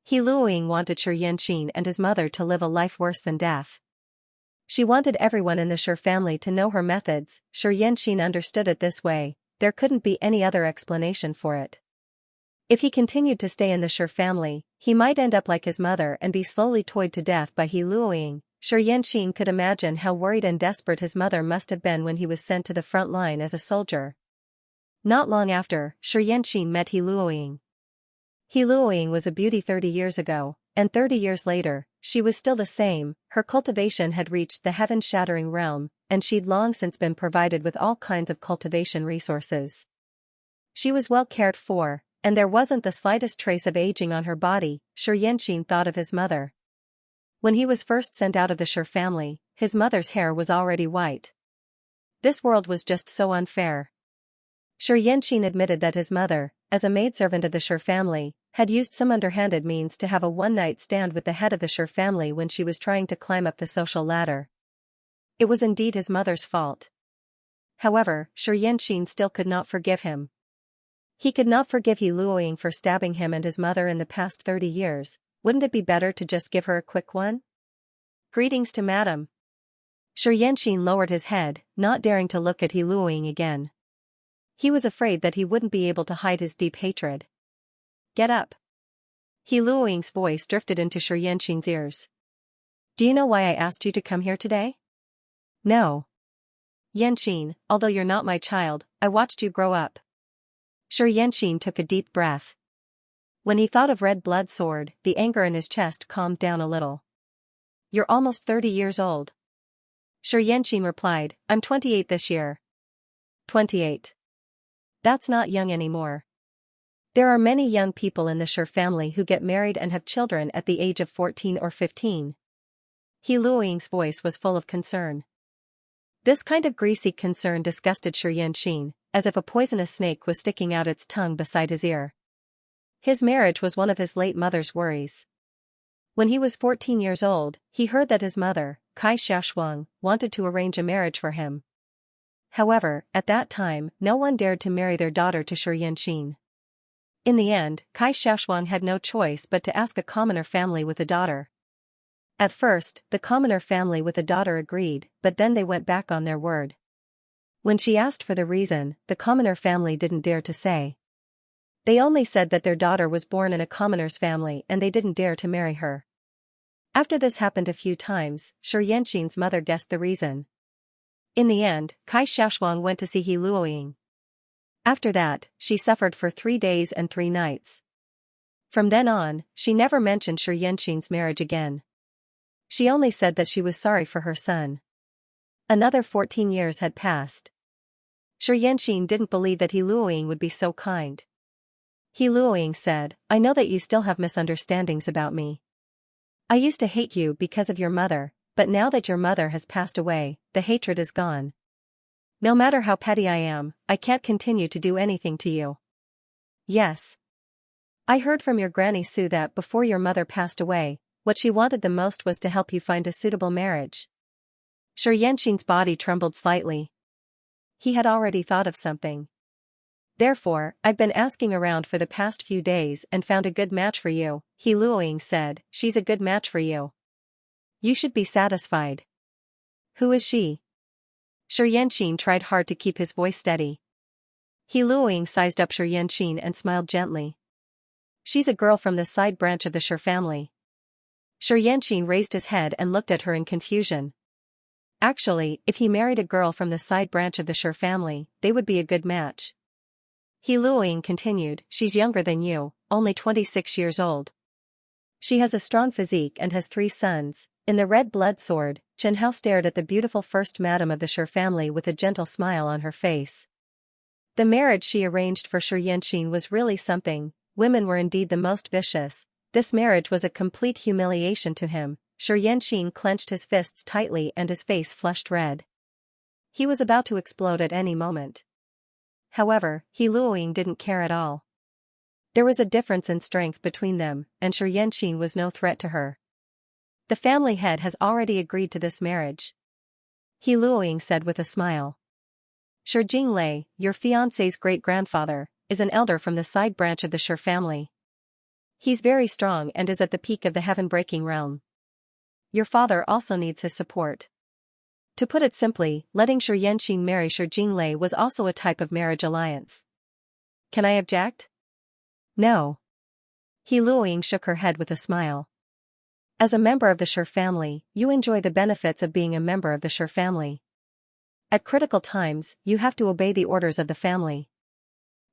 Speaker 1: He Luoying wanted Xianxin and his mother to live a life worse than death. She wanted everyone in the Shi family to know her methods. Xianxin understood it this way. There couldn't be any other explanation for it. If he continued to stay in the Shi family, he might end up like his mother and be slowly toyed to death by He Luoying. Xianxin could imagine how worried and desperate his mother must have been when he was sent to the front line as a soldier. Not long after, Xianxin met He Luoying. He Luoying was a beauty 30 years ago, and 30 years later, she was still the same. Her cultivation had reached the heaven-shattering realm, and she'd long since been provided with all kinds of cultivation resources. She was well cared for, and there wasn't the slightest trace of aging on her body. Xianxin thought of his mother. When he was first sent out of the Shi family, his mother's hair was already white. This world was just so unfair. Xianxin admitted that his mother, as a maidservant of the Shi family, had used some underhanded means to have a one-night stand with the head of the Shi family when she was trying to climb up the social ladder. It was indeed his mother's fault. However, Xianxin still could not forgive him. He could not forgive He Luoying for stabbing him and his mother in the past 30 years, wouldn't it be better to just give her a quick one? Greetings to Madam. Xianxia lowered his head, not daring to look at He Luoying again. He was afraid that he wouldn't be able to hide his deep hatred. Get up. He Luoying's voice drifted into Xianxia's ears. Do you know why I asked you to come here today? No. Yanqing, although you're not my child, I watched you grow up. Xianxia took a deep breath. When he thought of Red Blood Sword, the anger in his chest calmed down a little. You're almost 30 years old. Xianxia replied, I'm 28 this year. 28. That's not young anymore. There are many young people in the Shi family who get married and have children at the age of 14 or 15. He Luoying's voice was full of concern. This kind of greasy concern disgusted Xianxia, as if a poisonous snake was sticking out its tongue beside his ear. His marriage was one of his late mother's worries. When he was 14 years old, he heard that his mother, Kai Xiaoshuang, wanted to arrange a marriage for him. However, at that time, no one dared to marry their daughter to Xianxia. In the end, Kai Xiaoshuang had no choice but to ask a commoner family with a daughter. At first, the commoner family with a daughter agreed, but then they went back on their word. When she asked for the reason, the commoner family didn't dare to say. They only said that their daughter was born in a commoner's family and they didn't dare to marry her. After this happened a few times, Xianxia's mother guessed the reason. In the end, Kai Xiaoshuang went to see He Luoying. After that, she suffered for 3 days and 3 nights. From then on, she never mentioned Xianxia's marriage again. She only said that she was sorry for her son. Another 14 years had passed. Xianxia didn't believe that He Luoying would be so kind. He Luoying said, I know that you still have misunderstandings about me. I used to hate you because of your mother, but now that your mother has passed away, the hatred is gone. No matter how petty I am, I can't continue to do anything to you. Yes. I heard from your Granny Sue that before your mother passed away, what she wanted the most was to help you find a suitable marriage. Xianxia's body trembled slightly. He had already thought of something. Therefore, I've been asking around for the past few days and found a good match for you, He Luoying said. She's a good match for you. You should be satisfied. Who is she? Xianxia tried hard to keep his voice steady. He Luoying sized up Xianxia and smiled gently. She's a girl from the side branch of the Shi family. Xianxia raised his head and looked at her in confusion. Actually, if he married a girl from the side branch of the Shi family, they would be a good match. He Luoying continued, she's younger than you, only 26 years old. She has a strong physique and has 3 sons. In the Red Blood Sword, Xianxia stared at the beautiful first madam of the Shi family with a gentle smile on her face. The marriage she arranged for Xianxia was really something. Women were indeed the most vicious. This marriage was a complete humiliation to him. Xianxia clenched his fists tightly and his face flushed red. He was about to explode at any moment. However, He Luoying didn't care at all. There was a difference in strength between them, and Xianxia was no threat to her. The family head has already agreed to this marriage. He Luoying said with a smile. Shi Jinglei, your fiancé's great-grandfather, is an elder from the side branch of the Shi family. He's very strong and is at the peak of the heaven-breaking realm. Your father also needs his support. To put it simply, letting Xianxia marry Shi Jinglei was also a type of marriage alliance. Can I object? No. He Luoying shook her head with a smile. As a member of the Shi family, you enjoy the benefits of being a member of the Shi family. At critical times, you have to obey the orders of the family.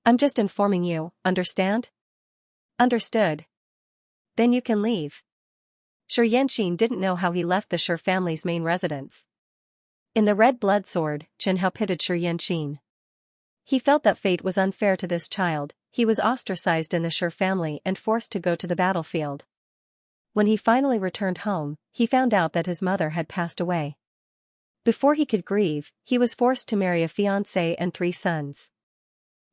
Speaker 1: I'm just informing you, understand? Understood. Then you can leave. Xianxia didn't know how he left the Shi family's main residence. In the Red Blood Sword, Xianxia pitied Xianxia. He felt that fate was unfair to this child. He was ostracized in the Shi family and forced to go to the battlefield. When he finally returned home, he found out that his mother had passed away. Before he could grieve, he was forced to marry a fiancée and 3 sons.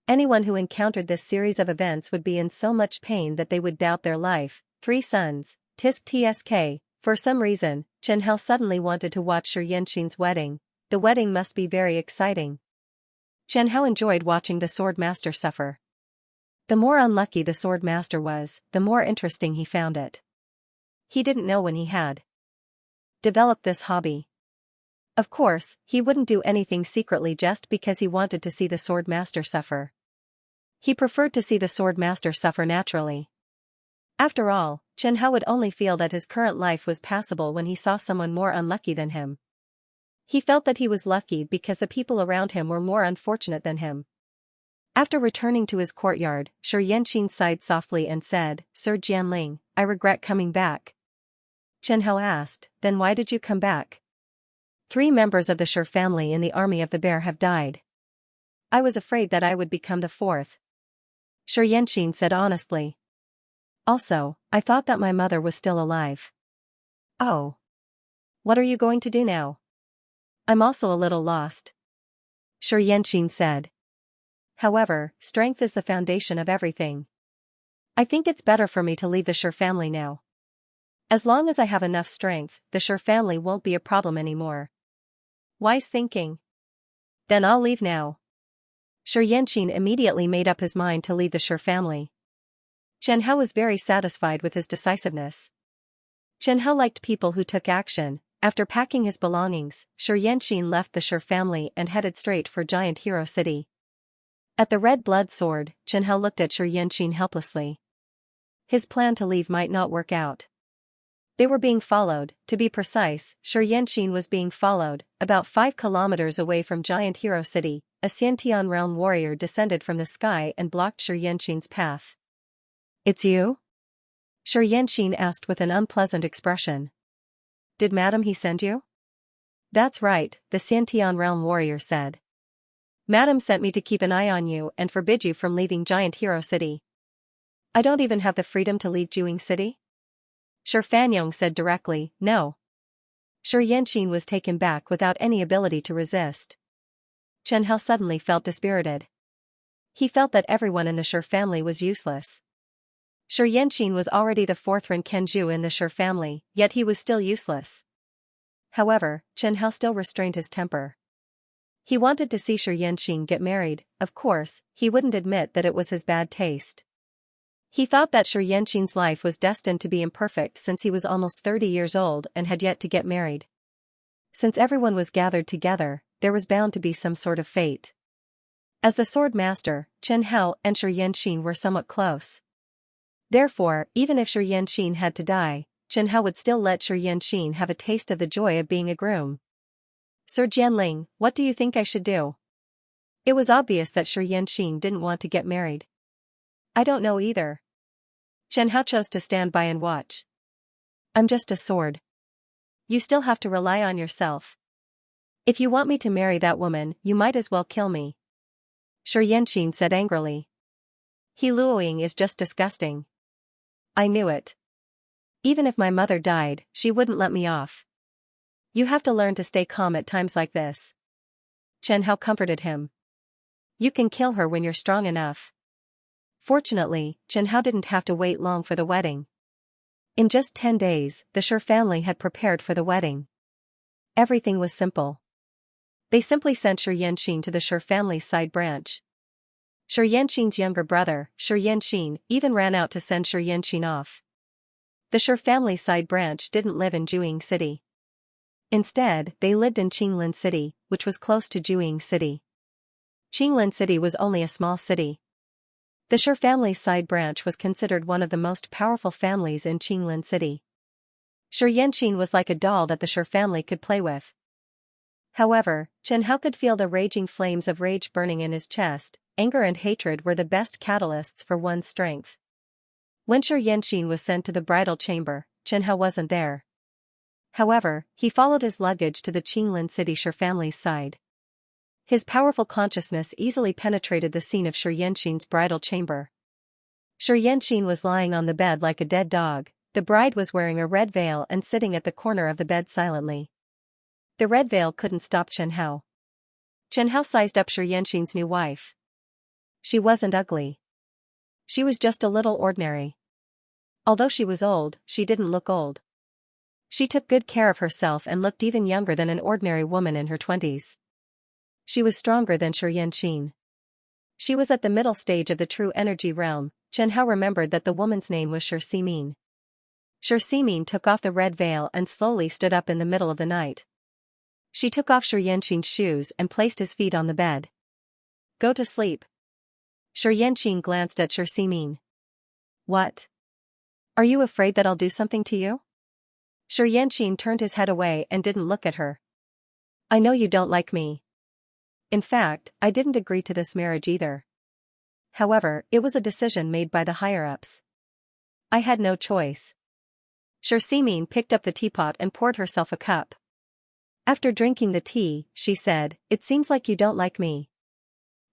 Speaker 1: Anyone who encountered this series of events would be in so much pain that they would doubt their life. 3 sons, tisk tsk. For some reason, Xianxia suddenly wanted to watch Xianxia's wedding. The wedding must be very exciting. Xianxia enjoyed watching the sword master suffer. The more unlucky the sword master was, the more interesting he found it. He didn't know when he had developed this hobby. Of course, he wouldn't do anything secretly just because he wanted to see the sword master suffer. He preferred to see the sword master suffer naturally. After all, Chen Hao would only feel that his current life was passable when he saw someone more unlucky than him. He felt that he was lucky because the people around him were more unfortunate than him. After returning to his courtyard, Xianxia sighed softly and said, "Sir Jianling, I regret coming back." Chen Hao asked, "Then why did you come back?" 3 members of the Shi family in the army of the bear have died. I was afraid that I would become the 4th. Xianxia said honestly. Also, I thought that my mother was still alive. Oh. What are you going to do now? I'm also a little lost. Xianxia said. However, strength is the foundation of everything. I think it's better for me to leave the Shi family now. As long as I have enough strength, the Shi family won't be a problem anymore. Wise thinking. Then I'll leave now. Xianxia immediately made up his mind to leave the Shi family. Chen Hao was very satisfied with his decisiveness. Chen Hao liked people who took action. After packing his belongings, Xianxia left the Shi family and headed straight for Giant Hero City. At the Red Blood Sword, Chen Hao looked at Xianxia helplessly. His plan to leave might not work out. They were being followed, to be precise, Xianxia was being followed. About 5 kilometers away from Giant Hero City, a Xiantian realm warrior descended from the sky and blocked Xianxia's path. "It's you?" Xianxia asked with an unpleasant expression. "Did Madam He send you?" "That's right," the Xiantian realm warrior said. "Madam sent me to keep an eye on you and forbid you from leaving Giant Hero City." "I don't even have the freedom to leave Jiuying City?" Shi Fanyong said directly, "No." Xianxia was taken back without any ability to resist. Chen Hao suddenly felt dispirited. He felt that everyone in the Shi family was useless. Xianxia was already the 4th Ren Kenju in the Shi family, yet he was still useless. However, Chen Hao still restrained his temper. He wanted to see Xianxia get married. Of course, he wouldn't admit that it was his bad taste. He thought that Xianxia's life was destined to be imperfect since he was almost 30 years old and had yet to get married. Since everyone was gathered together, there was bound to be some sort of fate. As the sword master, Chen Hao and Xianxia were somewhat close. Therefore, even if Xianxia had to die, Chen Hao would still let Xianxia have a taste of the joy of being a groom. "Sir Jianling, what do you think I should do?" It was obvious that Xianxia didn't want to get married. "I don't know either." Chen Hao chose to stand by and watch. "I'm just a sword. You still have to rely on yourself. If you want me to marry that woman, you might as well kill me." Xianxia said angrily. "He Luoying is just disgusting." "I knew it. Even if my mother died, she wouldn't let me off." "You have to learn to stay calm at times like this." Chen Hao comforted him. "You can kill her when you're strong enough." Fortunately, Chen Hao didn't have to wait long for the wedding. In just 10 days, the Shi family had prepared for the wedding. Everything was simple. They simply sent Xianxia to the Shi family's side branch. Xianxia's younger brother, Xianxia, even ran out to send Xianxia off. The Shi family's side branch didn't live in Jiuying City. Instead, they lived in Qinglin City, which was close to Jiuying City. Qinglin City was only a small city. The Shi family's side branch was considered one of the most powerful families in Qinglin City. Xianxia was like a doll that the Shi family could play with. However, Chen Hao could feel the raging flames of rage burning in his chest. Anger and hatred were the best catalysts for one's strength. When Xianxia was sent to the bridal chamber, Chen Hao wasn't there. However, he followed his luggage to the Qinglin City Shi family's side. His powerful consciousness easily penetrated the scene of Xianxia's bridal chamber. Xianxia was lying on the bed like a dead dog. The bride was wearing a red veil and sitting at the corner of the bed silently. The red veil couldn't stop Chen Hao. Chen Hao sized up Xianxia's new wife. She wasn't ugly. She was just a little ordinary. Although she was old, she didn't look old. She took good care of herself and looked even younger than an ordinary woman in her 20s. She was stronger than Xianxia. She was at the middle stage of the true energy realm. Chen Hao remembered that the woman's name was Xianxia. Xianxia took off the red veil and slowly stood up in the middle of the night. She took off Xianxia's shoes and placed his feet on the bed. Go to sleep. Xianxia glanced at Xianxia. What? Are you afraid that I'll do something to you? Xianxia turned his head away and didn't look at her. I know you don't like me. In fact, I didn't agree to this marriage either. However, it was a decision made by the higher-ups. I had no choice. Xianxia picked up the teapot and poured herself a cup. After drinking the tea, she said, "It seems like you don't like me.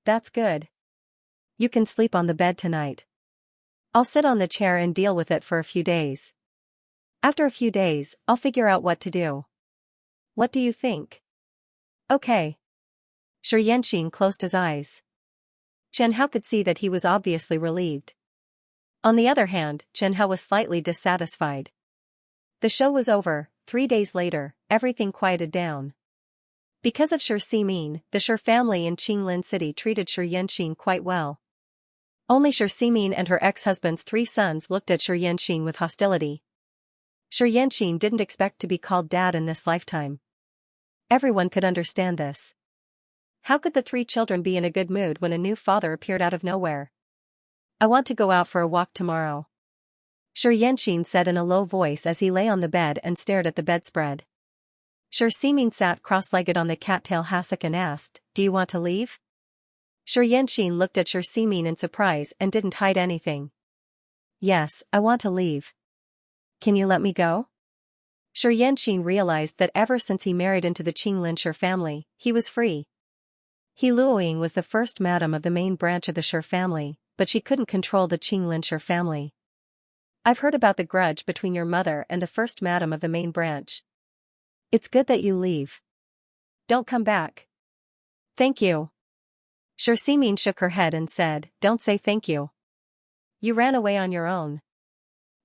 Speaker 1: That's good. You can sleep on the bed tonight. I'll sit on the chair and deal with it for a few days. After a few days, I'll figure out what to do. What do you think?" Okay. Xianxia closed his eyes. Chen Hao could see that he was obviously relieved. On the other hand, Chen Hao was slightly dissatisfied. The show was over. 3 days later, everything quieted down. Because of Xianxia, the Shi family in Qinglin City treated Xianxia quite well. Only Xianxia and her ex-husband's 3 sons looked at Xianxia with hostility. Xianxia didn't expect to be called dad in this lifetime. Everyone could understand this. How could the 3 children be in a good mood when a new father appeared out of nowhere? I want to go out for a walk tomorrow. Xianxia said in a low voice as he lay on the bed and stared at the bedspread. Xianxia sat cross-legged on the cattail hassock and asked, "Do you want to leave?" Xianxia looked at Xianxia in surprise and didn't hide anything. Yes, I want to leave. Can you let me go? Xianxia realized that ever since he married into the Qinglin Shi family, he was free. He Luoying was the first madam of the main branch of the Shi family, but she couldn't control the Qinglin Shi family. I've heard about the grudge between your mother and the first madam of the main branch. It's good that you leave. Don't come back. Thank you. Xianxia shook her head and said, "Don't say thank you. You ran away on your own."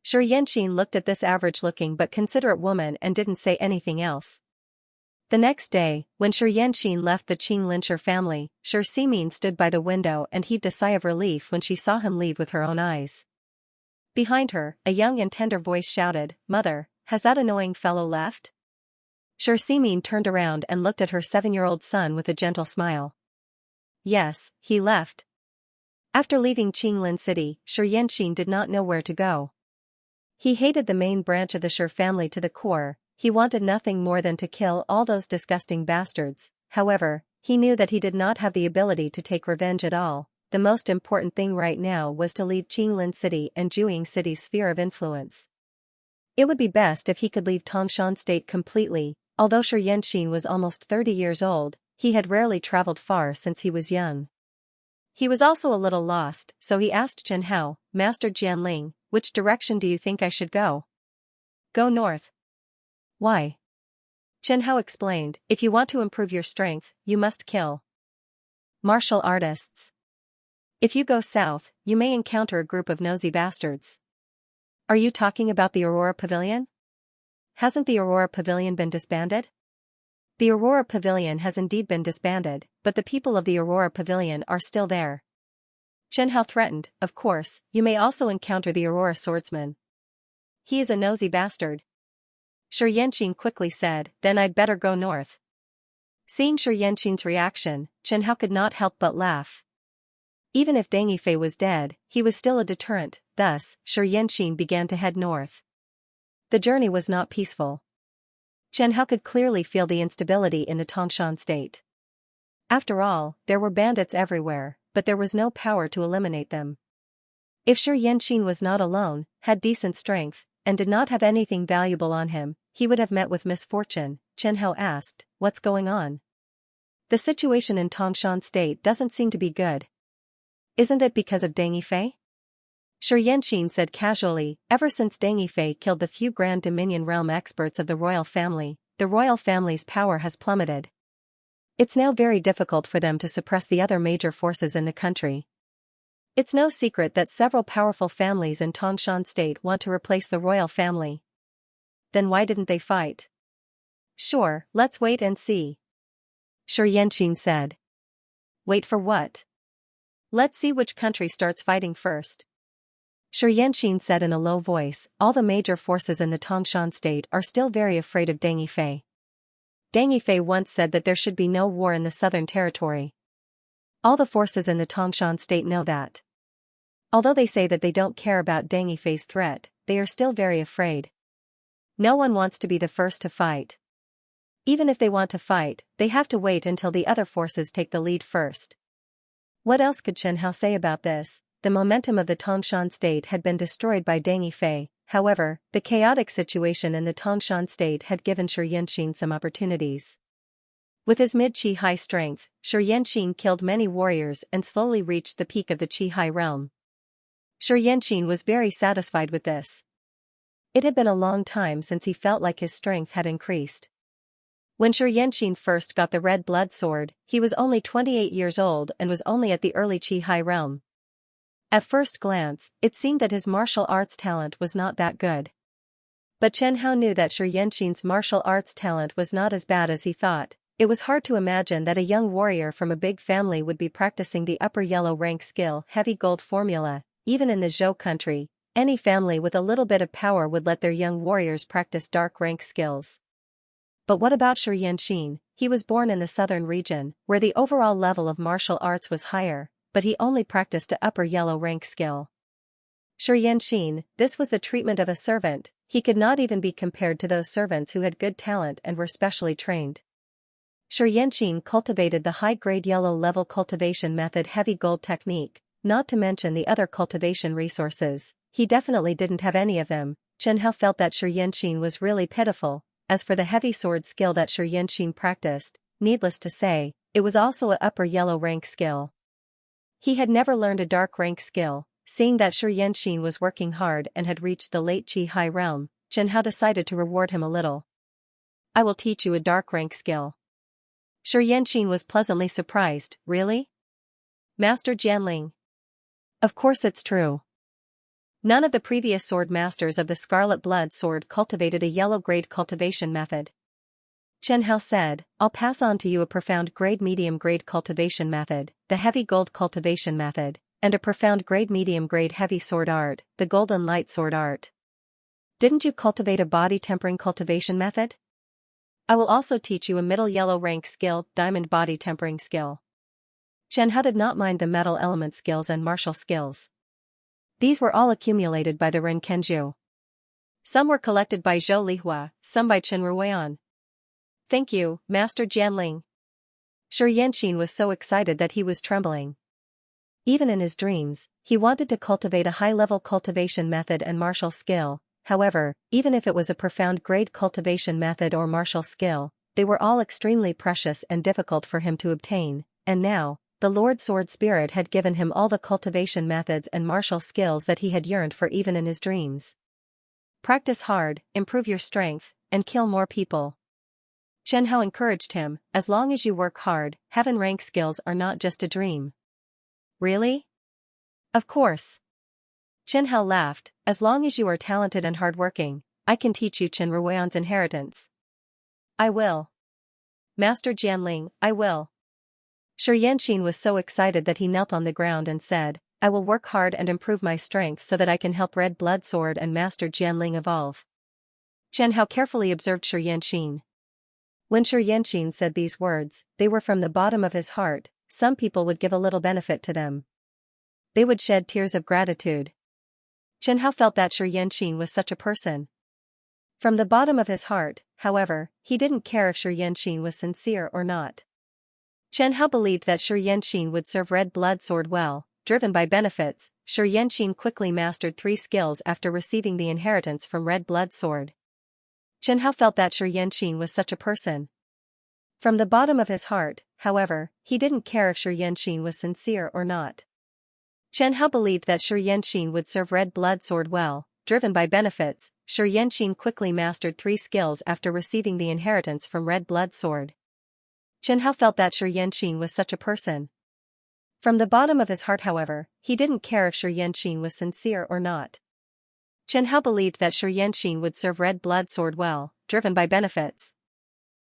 Speaker 1: Xianxia looked at this average-looking but considerate woman and didn't say anything else. The next day, when Xianxia left the Qinglin Shi family, Xianxia stood by the window and heaved a sigh of relief when she saw him leave with her own eyes. Behind her, a young and tender voice shouted, "Mother, has that annoying fellow left?" Xianxia turned around and looked at her 7-year-old son with a gentle smile. Yes, he left. After leaving Qinglin City, Xianxia did not know where to go. He hated the main branch of the Shi family to the core. He wanted nothing more than to kill all those disgusting bastards. However, he knew that he did not have the ability to take revenge at all. The most important thing right now was to leave Qinglin City and Juying City's sphere of influence. It would be best if he could leave Tangshan State completely. Although Xianxia was almost 30 years old, he had rarely traveled far since he was young. He was also a little lost, so he asked Chen Hao, "Master Jianling, which direction do you think I should go?" "Go north." "Why?" Chen Hao explained, "If you want to improve your strength, you must kill martial artists. If you go south, you may encounter a group of nosy bastards." "Are you talking about the Aurora Pavilion? Hasn't the Aurora Pavilion been disbanded?" "The Aurora Pavilion has indeed been disbanded, but the people of the Aurora Pavilion are still there." Chen Hao threatened, "Of course, you may also encounter the Aurora Swordsman. He is a nosy bastard." Xianxia quickly said, "Then I'd better go north." Seeing Xianxia's reaction, Chen Hao could not help but laugh. Even if Deng Yifei was dead, he was still a deterrent. Thus, Xianxia began to head north. The journey was not peaceful. Chen Hao could clearly feel the instability in the Tangshan state. After all, there were bandits everywhere, but there was no power to eliminate them. If Xianxia was not alone, had decent strength, and did not have anything valuable on him, he would have met with misfortune. Chen Hao asked, "What's going on? The situation in Tangshan state doesn't seem to be good. Isn't it because of Deng Yifei?" Xianxia said casually, "Ever since Deng Yifei killed the few Grand Dominion realm experts of the royal family, the royal family's power has plummeted. It's now very difficult for them to suppress the other major forces in the country. It's no secret that several powerful families in Tangshan state want to replace the royal family. Then why didn't they fight?" "Sure, let's wait and see," Xianxia said. "Wait for what?" Let's see which country starts fighting first. Xianxia said in a low voice, all the major forces in the Tangshan state are still very afraid of Deng Yifei. Deng Yifei once said that there should be no war in the southern territory. All the forces in the Tangshan state know that. Although they say that they don't care about Deng Yifei's threat, they are still very afraid. No one wants to be the first to fight. Even if they want to fight, they have to wait until the other forces take the lead first. What else could Chen Hao say about this? The momentum of the Tangshan state had been destroyed by Deng Yifei. However, the chaotic situation in the Tangshan state had given Xianxia some opportunities. With his mid-Qi high strength, Xianxia killed many warriors and slowly reached the peak of the Qi high realm. Xianxia was very satisfied with this. It had been a long time since he felt like his strength had increased. When Xianxia first got the red blood sword, he was only 28 years old and was only at the early Qi high realm. At first glance, it seemed that his martial arts talent was not that good. But Chen Hao knew that Xianxia's martial arts talent was not as bad as he thought. It was hard to imagine that a young warrior from a big family would be practicing the upper yellow rank skill heavy gold formula. Even in the Zhou country, any family with a little bit of power would let their young warriors practice dark rank skills. But what about Xianxia? He was born in the southern region, where the overall level of martial arts was higher, but he only practiced a upper yellow rank skill. Xianxia, this was the treatment of a servant. He could not even be compared to those servants who had good talent and were specially trained. Xianxia cultivated the high-grade yellow-level cultivation method heavy gold technique, not to mention the other cultivation resources. He definitely didn't have any of them. Chen Hao felt that Xianxia was really pitiful. As for the heavy sword skill that Xianxia practiced, needless to say, it was also a upper yellow rank skill. He had never learned a dark rank skill. Seeing that Xianxia was working hard and had reached the late Qi high realm, Chen Hao decided to reward him a little. I will teach you a dark rank skill. Xianxia was pleasantly surprised. Really? Master Jianling? Of course it's true. None of the previous sword masters of the Scarlet Blood Sword cultivated a yellow grade cultivation method. Chen Hao said, I'll pass on to you a profound grade medium grade cultivation method, the heavy gold cultivation method, and a profound grade medium grade heavy sword art, the golden light sword art. Didn't you cultivate a body tempering cultivation method? I will also teach you a middle yellow rank skill, diamond body tempering skill. Chen Hao did not mind the metal element skills and martial skills. These were all accumulated by the Ren Kenju. Some were collected by Zhou Lihua, some by Chen Ruoyan. Thank you, Master Jianling. Xianxia was so excited that he was trembling. Even in his dreams, he wanted to cultivate a high-level cultivation method and martial skill. However, even if it was a profound grade cultivation method or martial skill, they were all extremely precious and difficult for him to obtain, and now, the Lord Sword Spirit had given him all the cultivation methods and martial skills that he had yearned for even in his dreams. Practice hard, improve your strength, and kill more people. Chen Hao encouraged him, as long as you work hard, heaven rank skills are not just a dream. Really? Of course. Chen Hao laughed, as long as you are talented and hardworking, I can teach you Chen Ruoyan's inheritance. I will. Master Jianling, I will. Xianxia was so excited that he knelt on the ground and said, I will work hard and improve my strength so that I can help Red Blood Sword and Master Jianling evolve. Chen Hao carefully observed Xianxia. When Xianxia said these words, they were from the bottom of his heart. Some people would give a little benefit to them. They would shed tears of gratitude. Chen Hao felt that Xianxia was such a person. From the bottom of his heart, however, he didn't care if Xianxia was sincere or not. Chen Hao believed that Xianxia would serve Red Blood Sword well. Driven by benefits, Xianxia quickly mastered 3 skills after receiving the inheritance from Red Blood Sword. Chen Hao felt that Xianxia was such a person. From the bottom of his heart, however, he didn't care if Xianxia was sincere or not. Chen Hao believed that Xianxia would serve Red Blood Sword well. Driven by benefits, Xianxia quickly mastered 3 skills after receiving the inheritance from Red Blood Sword. Chen Hao felt that Xianxia was such a person. From the bottom of his heart, however, he didn't care if Xianxia was sincere or not. Chen Hao believed that Xianxia would serve Red Blood Sword well. Driven by benefits,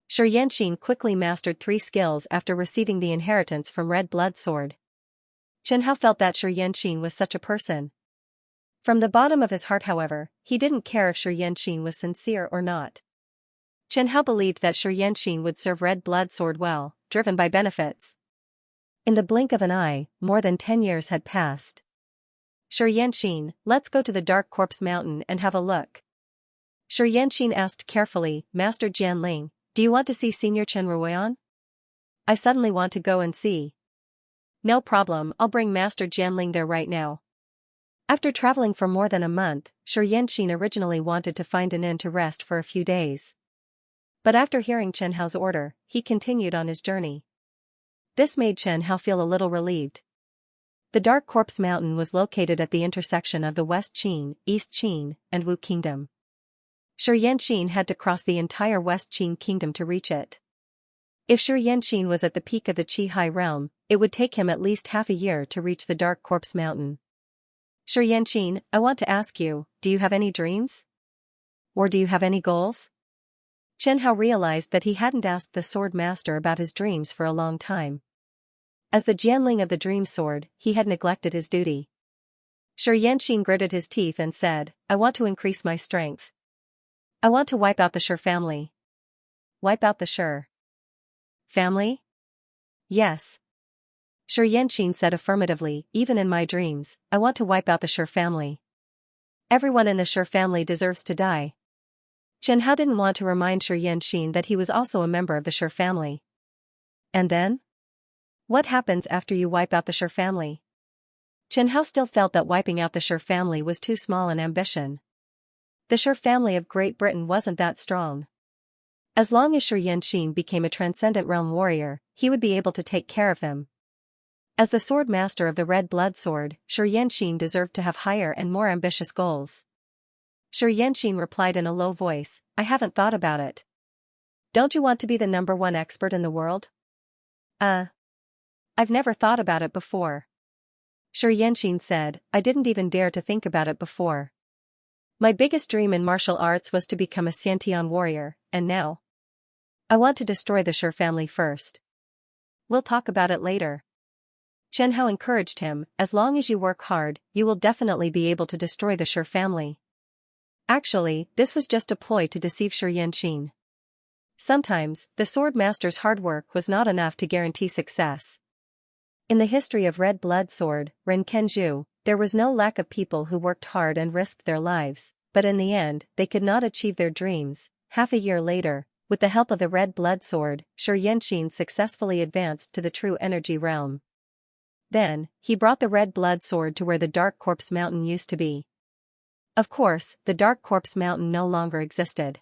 Speaker 1: Xianxia quickly mastered 3 skills after receiving the inheritance from Red Blood Sword. Chen Hao felt that Shi Yanqing was such a person. From the bottom of his heart, however, he didn't care if Shi Yanqing was sincere or not. Chen Hao believed that Shi Yanqing would serve Red Blood Sword well, driven by benefits. In the blink of an eye, more than 10 years had passed. Shi Yanqing, let's go to the Dark Corpse Mountain and have a look. Shi Yanqing asked carefully, Master Jianling, do you want to see Senior Chen Ruoyan? I suddenly want to go and see. No problem, I'll bring Master Jianling there right now. After traveling for more than a month, Shi Yanqing originally wanted to find an inn to rest for a few days. But after hearing Chen Hao's order, he continued on his journey. This made Chen Hao feel a little relieved. The Dark Corpse Mountain was located at the intersection of the West Qin, East Qin, and Wu Kingdom. Shi Yanqing had to cross the entire West Qin Kingdom to reach it. If Shi Yanqing was at the peak of the Qi High realm, it would take him at least half a year to reach the Dark Corpse Mountain. Shi Yanqing, I want to ask you, do you have any dreams? Or do you have any goals? Chen Hao realized that he hadn't asked the sword master about his dreams for a long time. As the Jianling of the Dream Sword, he had neglected his duty. Shi Yanqing gritted his teeth and said, I want to increase my strength. I want to wipe out the Shi family. Wipe out the Shi family? Yes. Shi Yanqing said affirmatively, even in my dreams, I want to wipe out the Shi family. Everyone in the Shi family deserves to die. Chen Hao didn't want to remind Shi Yanqing that he was also a member of the Shi family. And then? What happens after you wipe out the Shi family? Chen Hao still felt that wiping out the Shi family was too small an ambition. The Shi family of Great Britain wasn't that strong. As long as Shi Yanqing became a transcendent realm warrior, he would be able to take care of him. As the sword master of the Red Blood Sword, Shi Yanqing deserved to have higher and more ambitious goals. Shi Yanqing replied in a low voice, I haven't thought about it. Don't you want to be the #1 expert in the world? I've never thought about it before. Shi Yanqing said, I didn't even dare to think about it before. My biggest dream in martial arts was to become a Xiantian warrior, and now? I want to destroy the Shi family first. We'll talk about it later. Chen Hao encouraged him, as long as you work hard, you will definitely be able to destroy the Shi family. Actually, this was just a ploy to deceive Shi Yanqing. Sometimes, the sword master's hard work was not enough to guarantee success. In the history of Red Blood Sword, Ren Kenju, there was no lack of people who worked hard and risked their lives, but in the end, they could not achieve their dreams. Half a year later, with the help of the Red Blood Sword, Shi Yanqing successfully advanced to the true energy realm. Then, he brought the Red Blood Sword to where the Dark Corpse Mountain used to be. Of course, the Dark Corpse Mountain no longer existed.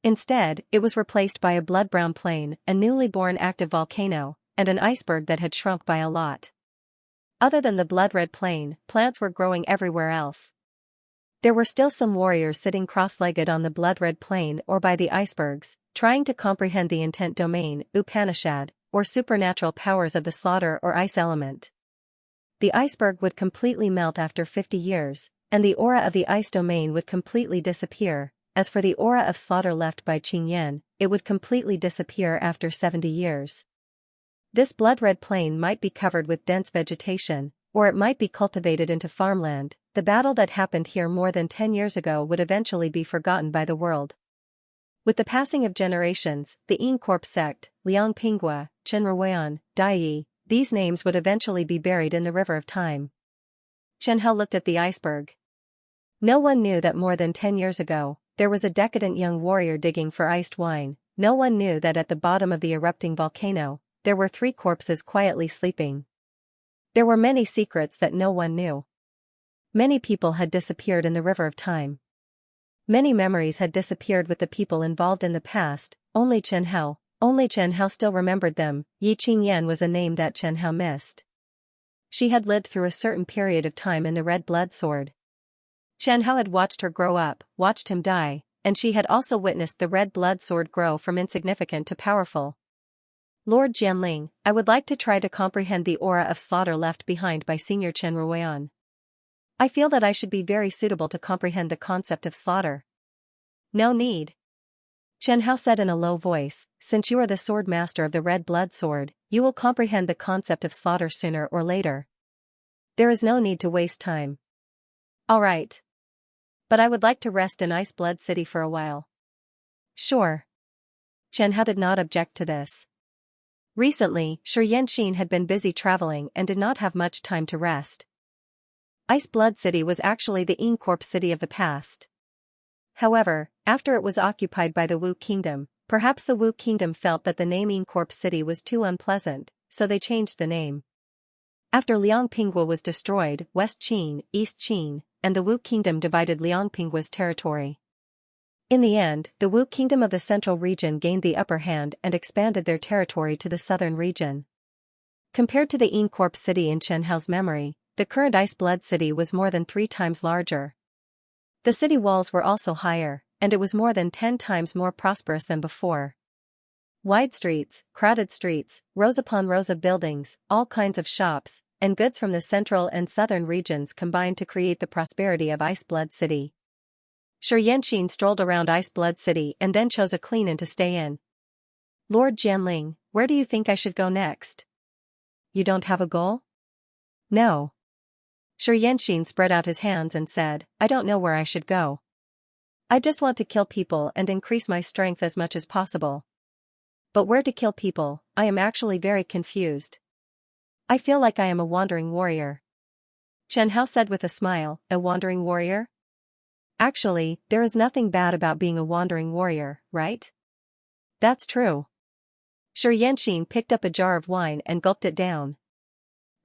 Speaker 1: Instead, it was replaced by a blood-brown plain, a newly born active volcano, and an iceberg that had shrunk by a lot. Other than the blood-red plain, plants were growing everywhere else. There were still some warriors sitting cross-legged on the blood-red plain or by the icebergs, trying to comprehend the intent domain, Upanishad, or supernatural powers of the slaughter or ice element. The iceberg would completely melt after 50 years, and the aura of the ice domain would completely disappear. As for the aura of slaughter left by Qingyan, it would completely disappear after 70 years. This blood-red plain might be covered with dense vegetation, or it might be cultivated into farmland. The battle that happened here more than 10 years ago would eventually be forgotten by the world. With the passing of generations, the Yin Corp sect, Liang Pinghua, Chen Ruoyan, Dai, these names would eventually be buried in the river of time. Chen Hao looked at the iceberg. No one knew that more than 10 years ago, there was a decadent young warrior digging for iced wine. No one knew that at the bottom of the erupting volcano, there were 3 corpses quietly sleeping. There were many secrets that no one knew. Many people had disappeared in the river of time. Many memories had disappeared with the people involved in the past. Only Chen Hao still remembered them. Yi Qingyan was a name that Chen Hao missed. She had lived through a certain period of time in the Red Blood Sword. Chen Hao had watched her grow up, watched him die, and she had also witnessed the Red Blood Sword grow from insignificant to powerful. Lord Jianling, I would like to try to comprehend the aura of slaughter left behind by Senior Chen Ruoyan. I feel that I should be very suitable to comprehend the concept of slaughter. No need. Chen Hao said in a low voice, since you are the sword master of the Red Blood Sword, you will comprehend the concept of slaughter sooner or later. There is no need to waste time. All right. But I would like to rest in Ice Blood City for a while. Sure. Xianxia did not object to this. Recently, Xianxia had been busy traveling and did not have much time to rest. Ice Blood City was actually the Incorp city of the past. However, after it was occupied by the Wu Kingdom, perhaps the Wu Kingdom felt that the name Incorp City was too unpleasant, so they changed the name. After Liangpingwa was destroyed, West Qin, East Qin, and the Wu Kingdom divided Liangpingwa's territory. In the end, the Wu Kingdom of the central region gained the upper hand and expanded their territory to the southern region. Compared to the Incorp city in Xianxia's memory, the current Ice Blood City was more than 3 times larger. The city walls were also higher, and it was more than 10 times more prosperous than before. Wide streets, crowded streets, rows upon rows of buildings, all kinds of shops, and goods from the central and southern regions combined to create the prosperity of Ice Blood City. Xianxia strolled around Ice Blood City and then chose a clean inn to stay in. Lord Jianling, where do you think I should go next? You don't have a goal? No. Xianxia spread out his hands and said, I don't know where I should go. I just want to kill people and increase my strength as much as possible. But where to kill people, I am actually very confused. I feel like I am a wandering warrior. Xianxia said with a smile, a wandering warrior? Actually, there is nothing bad about being a wandering warrior, right? That's true. Xianxia picked up a jar of wine and gulped it down.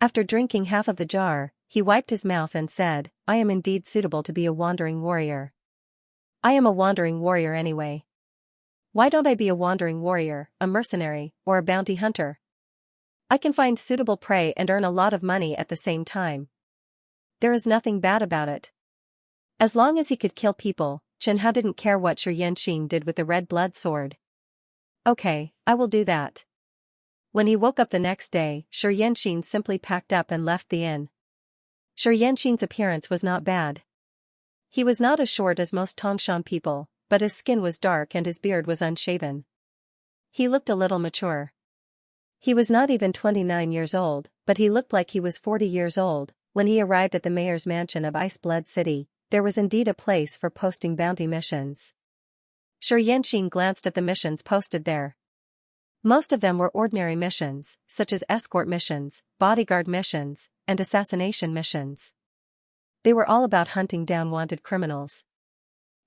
Speaker 1: After drinking half of the jar, he wiped his mouth and said, I am indeed suitable to be a wandering warrior. I am a wandering warrior anyway. Why don't I be a wandering warrior, a mercenary, or a bounty hunter? I can find suitable prey and earn a lot of money at the same time. There is nothing bad about it. As long as he could kill people, Xianxia didn't care what Xianxia did with the red blood sword. Okay, I will do that. When he woke up the next day, Xianxia simply packed up and left the inn. Xianxia's appearance was not bad. He was not as short as most Tongshan people, but his skin was dark and his beard was unshaven. He looked a little mature. He was not even 29 years old, but he looked like he was 40 years old. When he arrived at the mayor's mansion of Ice Blood City, there was indeed a place for posting bounty missions. Xianxia glanced at the missions posted there. Most of them were ordinary missions, such as escort missions, bodyguard missions, and assassination missions. They were all about hunting down wanted criminals.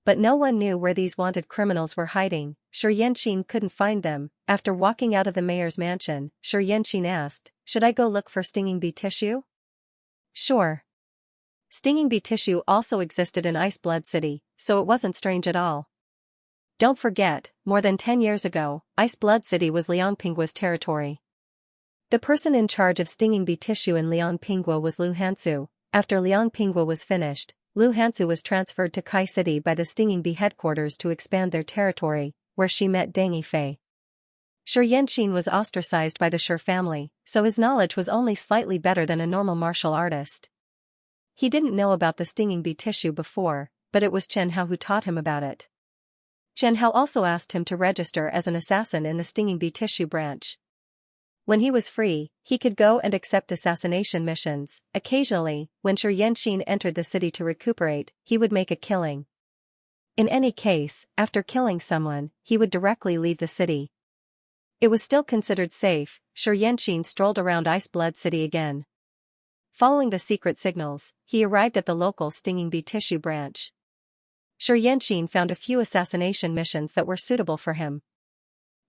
Speaker 1: But no one knew where these wanted criminals were hiding. Xianxia couldn't find them. After walking out of the mayor's mansion, Xianxia asked, should I go look for stinging bee tissue? Sure. Stinging bee tissue also existed in Ice Blood City, so it wasn't strange at all. Don't forget, more than 10 years ago, Ice Blood City was Liangpingwa's territory. The person in charge of stinging bee tissue in Liangpingwa was Lu Hansu. After Liangpingwa was finished, Lu Hansu was transferred to Kai City by the stinging bee headquarters to expand their territory, where she met Deng Yifei. Xianxia was ostracized by the Shi family, so his knowledge was only slightly better than a normal martial artist. He didn't know about the stinging bee tissue before, but it was Xianxia who taught him about it. Xianxia also asked him to register as an assassin in the stinging bee tissue branch. When he was free, he could go and accept assassination missions. Occasionally, when Xianxia entered the city to recuperate, he would make a killing. In any case, after killing someone, he would directly leave the city. It was still considered safe. Xianxia strolled around Ice Blood City again. Following the secret signals, he arrived at the local stinging bee tissue branch. Xianxia found a few assassination missions that were suitable for him.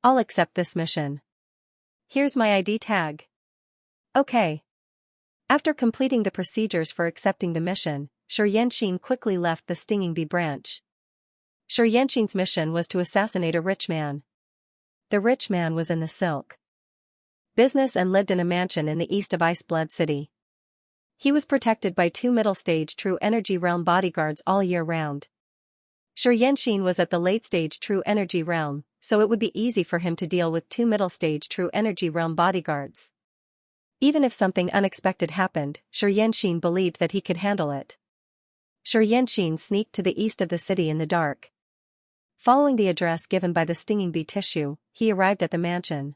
Speaker 1: I'll accept this mission. Here's my ID tag. Okay. After completing the procedures for accepting the mission, Xianxia quickly left the stinging bee branch. Xianxia's mission was to assassinate a rich man. The rich man was in the silk business and lived in a mansion in the east of Ice Blood City. He was protected by 2 middle-stage True Energy Realm bodyguards all year round. Xianxia was at the late-stage True Energy Realm, so it would be easy for him to deal with 2 middle-stage True Energy Realm bodyguards. Even if something unexpected happened, Xianxia believed that he could handle it. Xianxia sneaked to the east of the city in the dark. Following the address given by the stinging bee tissue, he arrived at the mansion.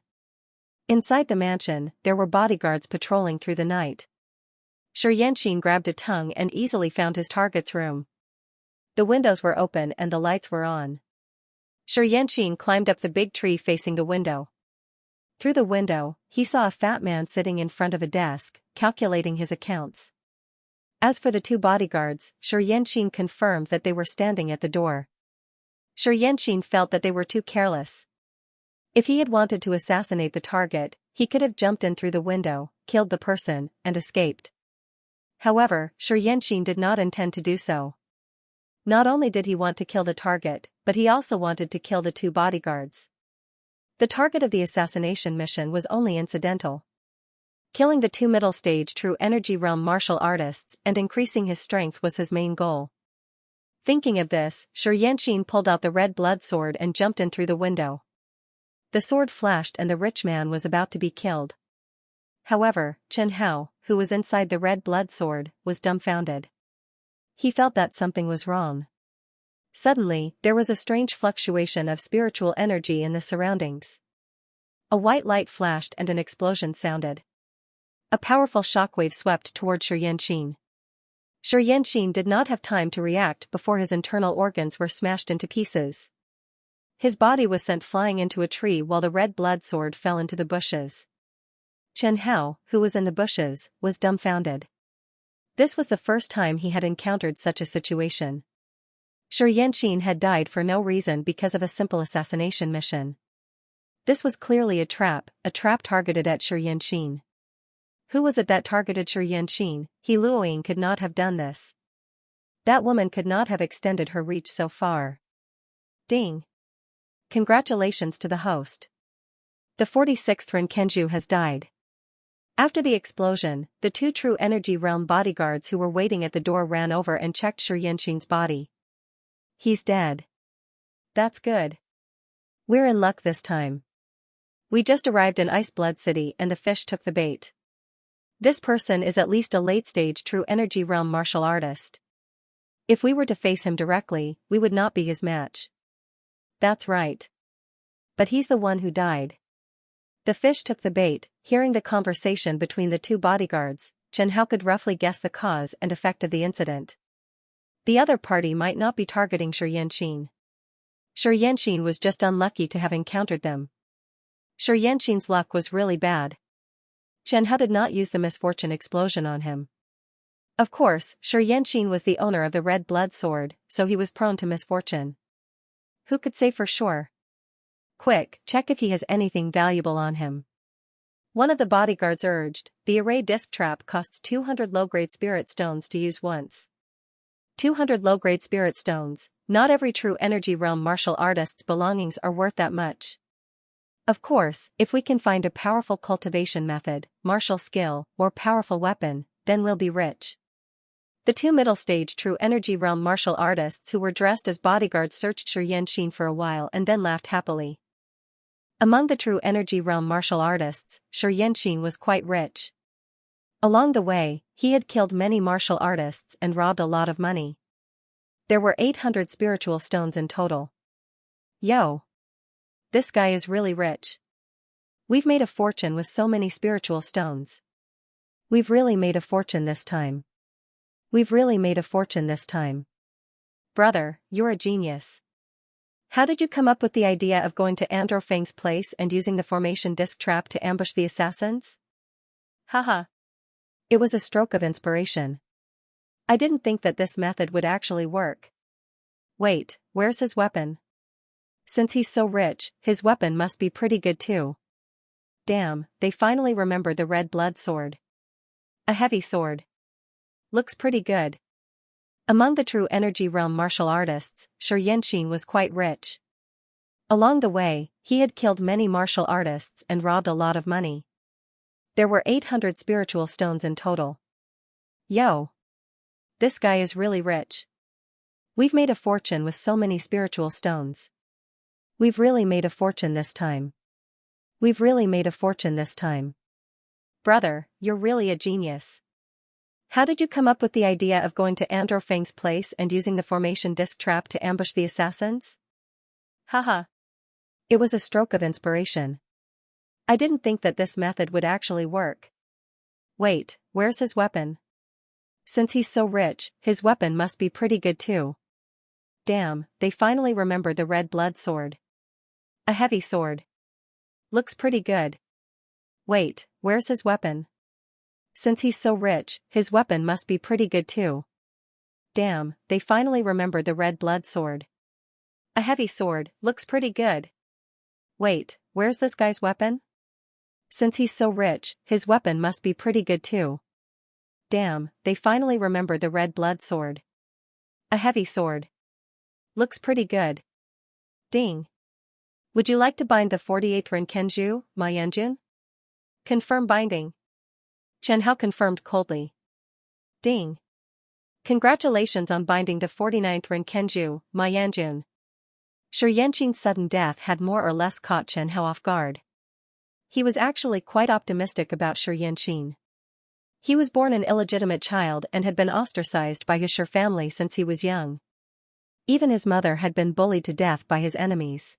Speaker 1: Inside the mansion, there were bodyguards patrolling through the night. Xianxia grabbed a tongue and easily found his target's room. The windows were open and the lights were on. Xianxia climbed up the big tree facing the window. Through the window, he saw a fat man sitting in front of a desk, calculating his accounts. As for the two bodyguards, Xianxia confirmed that they were standing at the door. Xianxia felt that they were too careless. If he had wanted to assassinate the target, he could have jumped in through the window, killed the person, and escaped. However, Xianxia did not intend to do so. Not only did he want to kill the target, but he also wanted to kill the two bodyguards. The target of the assassination mission was only incidental. Killing the two middle-stage true energy realm martial artists and increasing his strength was his main goal. Thinking of this, Xianxia pulled out the red blood sword and jumped in through the window. The sword flashed and the rich man was about to be killed. However, Chen Hao, who was inside the red blood sword, was dumbfounded. He felt that something was wrong. Suddenly, there was a strange fluctuation of spiritual energy in the surroundings. A white light flashed and an explosion sounded. A powerful shockwave swept toward Xianxia. Xianxia did not have time to react before his internal organs were smashed into pieces. His body was sent flying into a tree while the red blood sword fell into the bushes. Chen Hao, who was in the bushes, was dumbfounded. This was the first time he had encountered such a situation. Xianxia had died for no reason because of a simple assassination mission. This was clearly a trap targeted at Xianxia. Who was it that targeted Xianxia? He Luoying could not have done this. That woman could not have extended her reach so far. Ding! Congratulations to the host. The 46th Renkenju has died. After the explosion, the two true energy realm bodyguards who were waiting at the door ran over and checked Xianxia's body. He's dead. That's good. We're in luck this time. We just arrived in Ice Blood City and the fish took the bait. This person is at least a late-stage true energy realm martial artist. If we were to face him directly, we would not be his match. That's right. But he's the one who died. The fish took the bait. Hearing the conversation between the two bodyguards, Chen Hao could roughly guess the cause and effect of the incident. The other party might not be targeting Xianxia. Xianxia was just unlucky to have encountered them. Xianxia's luck was really bad. Chen Hao did not use the misfortune explosion on him. Of course, Xianxia was the owner of the red blood sword, so he was prone to misfortune. Who could say for sure? Quick, check if he has anything valuable on him. One of the bodyguards urged. The array disc trap costs 200 low-grade spirit stones to use once. 200 low-grade spirit stones. Not every true energy realm martial artist's belongings are worth that much. Of course, if we can find a powerful cultivation method, martial skill, or powerful weapon, then we'll be rich. The two middle-stage true energy realm martial artists who were dressed as bodyguards searched Xianxia for a while and then laughed happily. Among the true energy realm martial artists, Xianxia was quite rich. Along the way, he had killed many martial artists and robbed a lot of money. There were 800 spiritual stones in total. Yo! This guy is really rich. We've made a fortune with so many spiritual stones. We've really made a fortune this time. We've really made a fortune this time. Brother, you're a genius. How did you come up with the idea of going to Andrew Feng's place and using the formation disc trap to ambush the assassins? Haha. It was a stroke of inspiration. I didn't think that this method would actually work. Wait, where's his weapon? Since he's so rich, his weapon must be pretty good too. Damn, they finally remembered the red blood sword. A heavy sword. Looks pretty good. Among the true energy realm martial artists, Xianxia was quite rich. Along the way, he had killed many martial artists and robbed a lot of money. There were 800 spiritual stones in total. Yo! This guy is really rich. We've made a fortune with so many spiritual stones. We've really made a fortune this time. We've really made a fortune this time. Brother, you're really a genius. How did you come up with the idea of going to Andrew Feng's place and using the formation disc trap to ambush the assassins? Haha. It was a stroke of inspiration. I didn't think that this method would actually work. Wait, where's his weapon? Since he's so rich, his weapon must be pretty good too. Damn, they finally remembered the red blood sword. A heavy sword. Looks pretty good. Wait, where's his weapon? Since he's so rich, his weapon must be pretty good too. Damn, they finally remembered the red blood sword. A heavy sword, looks pretty good. Wait, where's this guy's weapon? Since he's so rich, his weapon must be pretty good too. Damn, they finally remembered the red blood sword. A heavy sword. Looks pretty good. Ding. Would you like to bind the 48th Renkenju, my Yanjun? Confirm binding. Chen Hao confirmed coldly. Ding. Congratulations on binding the 49th Renkenju, my Yanjun. Xianxia's sudden death had more or less caught Chen Hao off guard. He was actually quite optimistic about Xianxia. He was born an illegitimate child and had been ostracized by his Shi family since he was young. Even his mother had been bullied to death by his enemies.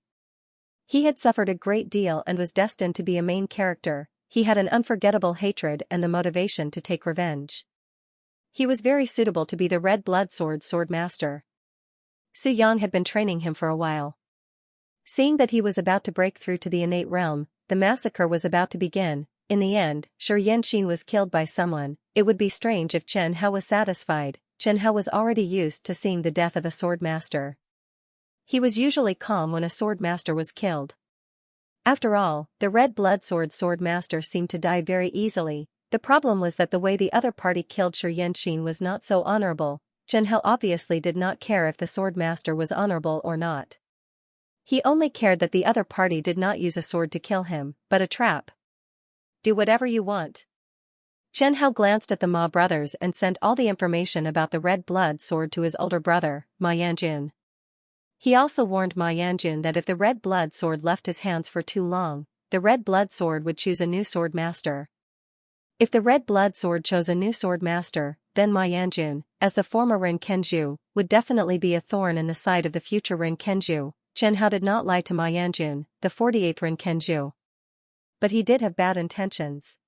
Speaker 1: He had suffered a great deal and was destined to be a main character. He had an unforgettable hatred and the motivation to take revenge. He was very suitable to be the red blood sword master. Su Yang had been training him for a while. Seeing that he was about to break through to the innate realm, the massacre was about to begin. In the end, Xianxia was killed by someone. It would be strange if Chen Hao was satisfied. Chen Hao was already used to seeing the death of a sword master. He was usually calm when a sword master was killed. After all, the red blood sword master seemed to die very easily. The problem was that the way the other party killed Xianxia was not so honorable. Chen Hao obviously did not care if the sword master was honorable or not. He only cared that the other party did not use a sword to kill him, but a trap. Do whatever you want. Chen Hao glanced at the Ma brothers and sent all the information about the red blood sword to his older brother, Ma Yanjun. He also warned Ma Yanjun that if the red blood sword left his hands for too long, the red blood sword would choose a new sword master. If the red blood sword chose a new sword master, then Ma Yanjun, as the former Renkenju, would definitely be a thorn in the side of the future Renkenju. Chen Hao did not lie to Ma Yanjun, the 48th Renkenju. But he did have bad intentions.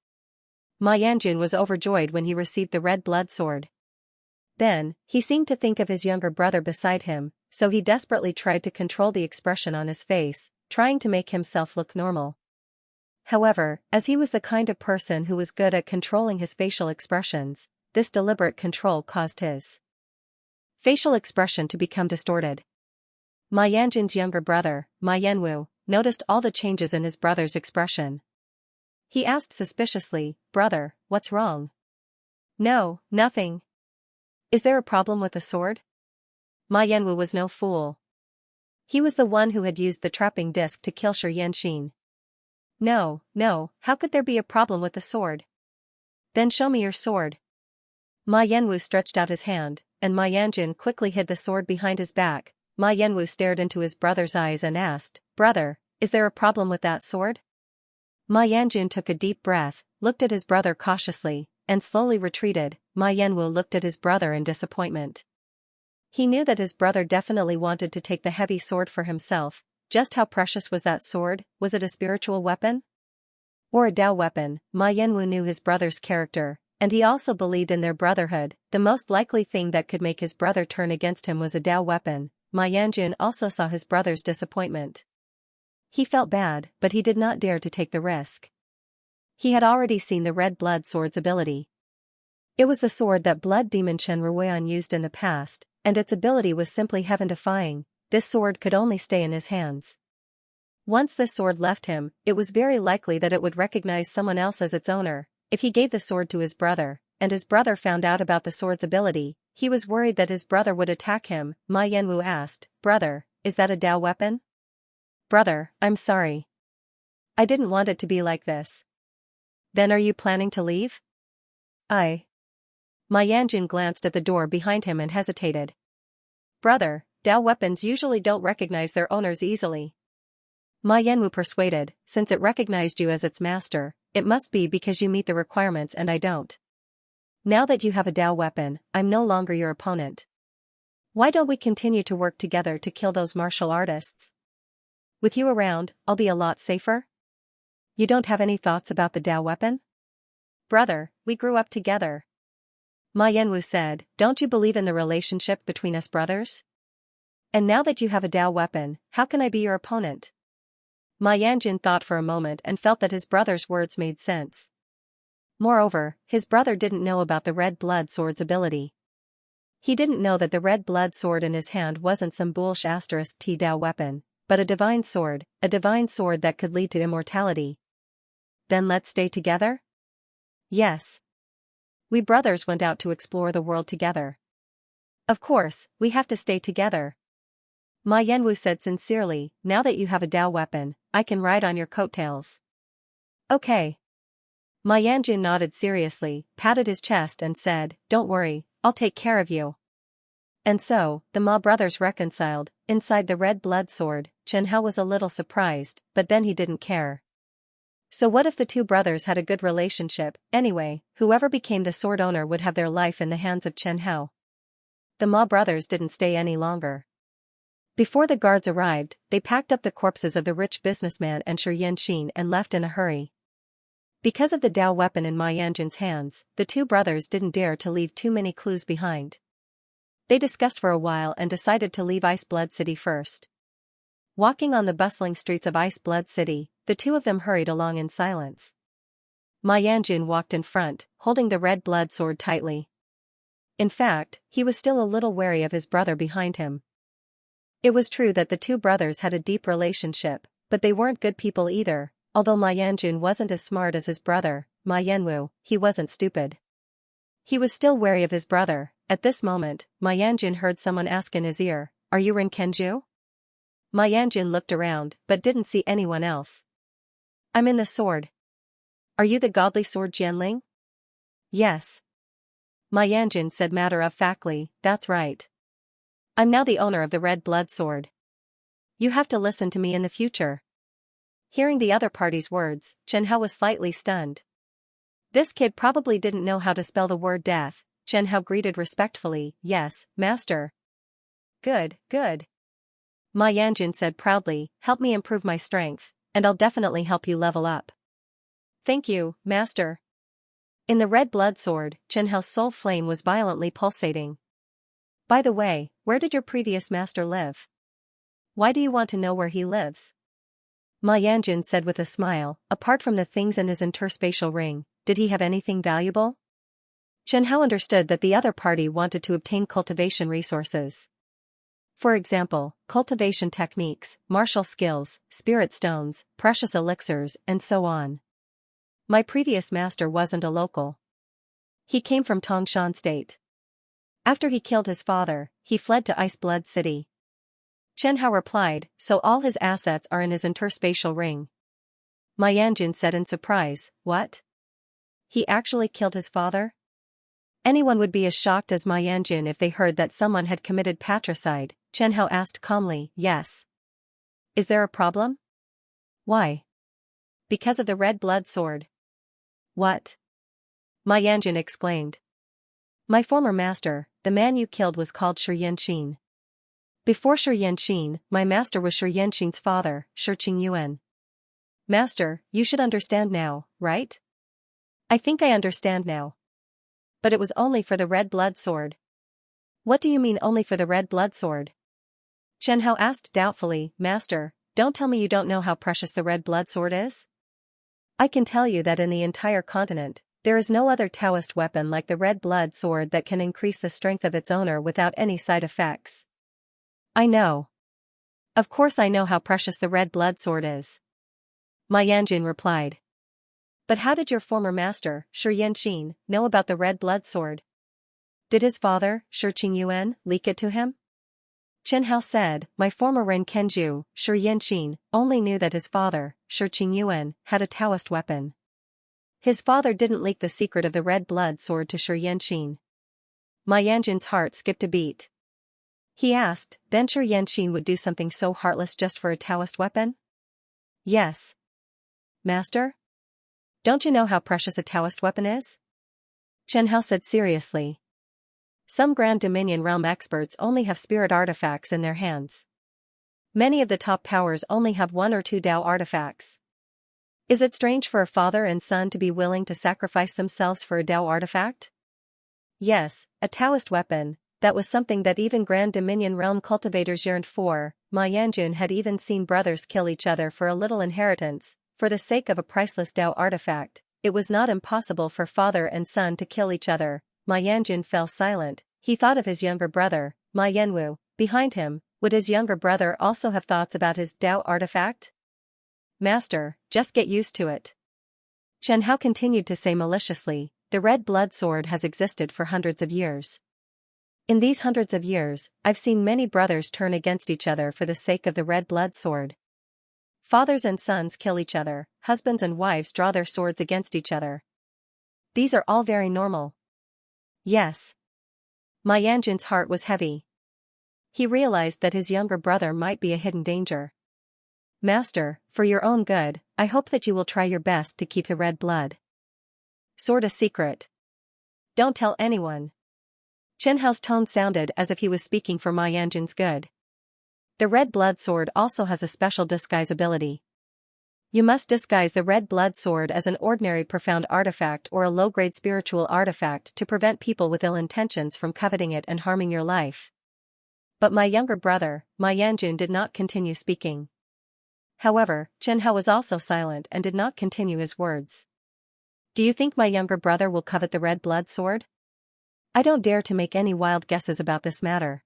Speaker 1: Ma Yanjun was overjoyed when he received the red blood sword. Then, he seemed to think of his younger brother beside him, so he desperately tried to control the expression on his face, trying to make himself look normal. However, as he was the kind of person who was good at controlling his facial expressions, this deliberate control caused his facial expression to become distorted. Ma Yanjun's younger brother, Ma Yanwu, noticed all the changes in his brother's expression. He asked suspiciously, "Brother, what's wrong?" "No, nothing. Is there a problem with the sword?" Ma Yanwu was no fool. He was the one who had used the trapping disc to kill Xianxia. No, how could there be a problem with the sword? Then show me your sword. Ma Yanwu stretched out his hand, and Ma Yanjun quickly hid the sword behind his back. Ma Yanwu stared into his brother's eyes and asked, "Brother, is there a problem with that sword?" Ma Yanjun took a deep breath, looked at his brother cautiously, and slowly retreated. Ma Yanwu looked at his brother in disappointment. He knew that his brother definitely wanted to take the heavy sword for himself. Just how precious was that sword? Was it a spiritual weapon? Or a Dao weapon? Ma Yanwu knew his brother's character, and he also believed in their brotherhood. The most likely thing that could make his brother turn against him was a Dao weapon. Ma Yanjun also saw his brother's disappointment. He felt bad, but he did not dare to take the risk. He had already seen the red blood sword's ability. It was the sword that blood demon Chen Ruoyan used in the past, and its ability was simply heaven-defying. This sword could only stay in his hands. Once this sword left him, it was very likely that it would recognize someone else as its owner. If he gave the sword to his brother, and his brother found out about the sword's ability, he was worried that his brother would attack him. Ma Yanwu asked, "Brother, is that a Dao weapon?" "Brother, I'm sorry. I didn't want it to be like this." "Then are you planning to leave?" Ma Yanjun glanced at the door behind him and hesitated. "Brother, Dao weapons usually don't recognize their owners easily." Ma Yanwu persuaded, "Since it recognized you as its master, it must be because you meet the requirements and I don't. Now that you have a Dao weapon, I'm no longer your opponent. Why don't we continue to work together to kill those martial artists? With you around, I'll be a lot safer." "You don't have any thoughts about the Dao weapon?" "Brother, we grew up together. Ma Yanwu said, don't you believe in the relationship between us brothers? And now that you have a Dao weapon, how can I be your opponent? Ma Yanjun thought for a moment and felt that his brother's words made sense. Moreover, his brother didn't know about the red blood sword's ability. He didn't know that the red blood sword in his hand wasn't some bullsh asterisk T Dao weapon, but a divine sword that could lead to immortality. Then let's stay together? Yes. We brothers went out to explore the world together. Of course, we have to stay together. Ma Yanwu said sincerely, now that you have a Dao weapon, I can ride on your coattails. Okay. Ma Yanjun nodded seriously, patted his chest and said, don't worry, I'll take care of you. And so, the Ma brothers reconciled. Inside the red blood sword, Chen Hao was a little surprised, but then he didn't care. So what if the two brothers had a good relationship? Anyway, whoever became the sword owner would have their life in the hands of Chen Hao. The Ma brothers didn't stay any longer. Before the guards arrived, they packed up the corpses of the rich businessman and Xianxia and left in a hurry. Because of the Dao weapon in Ma Yanjun's hands, the two brothers didn't dare to leave too many clues behind. They discussed for a while and decided to leave Ice Blood City first. Walking on the bustling streets of Ice Blood City, the two of them hurried along in silence. Ma Yanjun walked in front, holding the red blood sword tightly. In fact, he was still a little wary of his brother behind him. It was true that the two brothers had a deep relationship, but they weren't good people either. Although Ma Yanjun wasn't as smart as his brother, Ma Yanwu, he wasn't stupid. He was still wary of his brother. At this moment, Ma Yanjun heard someone ask in his ear, are you Ren Kenju? Ma Yanjun looked around, but didn't see anyone else. I'm in the sword. Are you the godly sword Jianling? Yes. Ma Yanjun said matter-of-factly, that's right. I'm now the owner of the red blood sword. You have to listen to me in the future. Hearing the other party's words, Chen Hao was slightly stunned. This kid probably didn't know how to spell the word death. Chen Hao greeted respectfully, yes, master. Good, good. Ma Yanjun said proudly, help me improve my strength, and I'll definitely help you level up. Thank you, master. In the red blood sword, Chen Hao's soul flame was violently pulsating. By the way, where did your previous master live? Why do you want to know where he lives? Ma Yanjun said with a smile, apart from the things in his interspatial ring, did he have anything valuable? Chen Hao understood that the other party wanted to obtain cultivation resources. For example, cultivation techniques, martial skills, spirit stones, precious elixirs, and so on. My previous master wasn't a local. He came from Tongshan State. After he killed his father, he fled to Ice Blood City. Chen Hao replied, so all his assets are in his interspatial ring. Ma Yanjun said in surprise, what? He actually killed his father? Anyone would be as shocked as Ma Yanjun if they heard that someone had committed patricide. Chen Hao asked calmly, yes. Is there a problem? Why? Because of the red blood sword. What? Ma Yanjun exclaimed. My former master, the man you killed, was called Xianxia. Before Xianxia, my master was Xianxia's father, Yuan. Master, you should understand now, right? I think I understand now. But it was only for the red blood sword. What do you mean only for the red blood sword? Chen Hao asked doubtfully, Master, don't tell me you don't know how precious the red blood sword is? I can tell you that in the entire continent, there is no other Taoist weapon like the red blood sword that can increase the strength of its owner without any side effects. I know. Of course I know how precious the red blood sword is. Ma Yanjun replied. But how did your former master, Xianxia, know about the red blood sword? Did his father, Yuan, leak it to him? Chen Hao said, my former Ren Kenju, Xianxia, only knew that his father, Yuan, had a Taoist weapon. His father didn't leak the secret of the red blood sword to Xianxia. Ma Yanjun's heart skipped a beat. He asked, then Xianxia would do something so heartless just for a Taoist weapon? Yes. Master? Don't you know how precious a Taoist weapon is? Chen Hao said seriously. Some Grand Dominion realm experts only have spirit artifacts in their hands. Many of the top powers only have 1 or 2 Dao artifacts. Is it strange for a father and son to be willing to sacrifice themselves for a Dao artifact? Yes, a Taoist weapon, that was something that even Grand Dominion realm cultivators yearned for. Ma Yanjun had even seen brothers kill each other for a little inheritance, for the sake of a priceless Tao artifact. It was not impossible for father and son to kill each other. Ma Yanjun fell silent. He thought of his younger brother, Ma Yanwu, behind him. Would his younger brother also have thoughts about his Tao artifact? Master, just get used to it. Chen Hao continued to say maliciously, the red blood sword has existed for hundreds of years. In these hundreds of years, I've seen many brothers turn against each other for the sake of the red blood sword. Fathers and sons kill each other, husbands and wives draw their swords against each other. These are all very normal. Yes. Ma Yanjun's heart was heavy. He realized that his younger brother might be a hidden danger. Master, for your own good, I hope that you will try your best to keep the red blood sword a secret. Don't tell anyone. Chen Hao's tone sounded as if he was speaking for Ma Yanjun's good. The red blood sword also has a special disguise ability. You must disguise the red blood sword as an ordinary profound artifact or a low-grade spiritual artifact to prevent people with ill intentions from coveting it and harming your life. But my younger brother, Ma Yanjun, did not continue speaking. However, Chen Hao was also silent and did not continue his words. Do you think my younger brother will covet the red blood sword? I don't dare to make any wild guesses about this matter.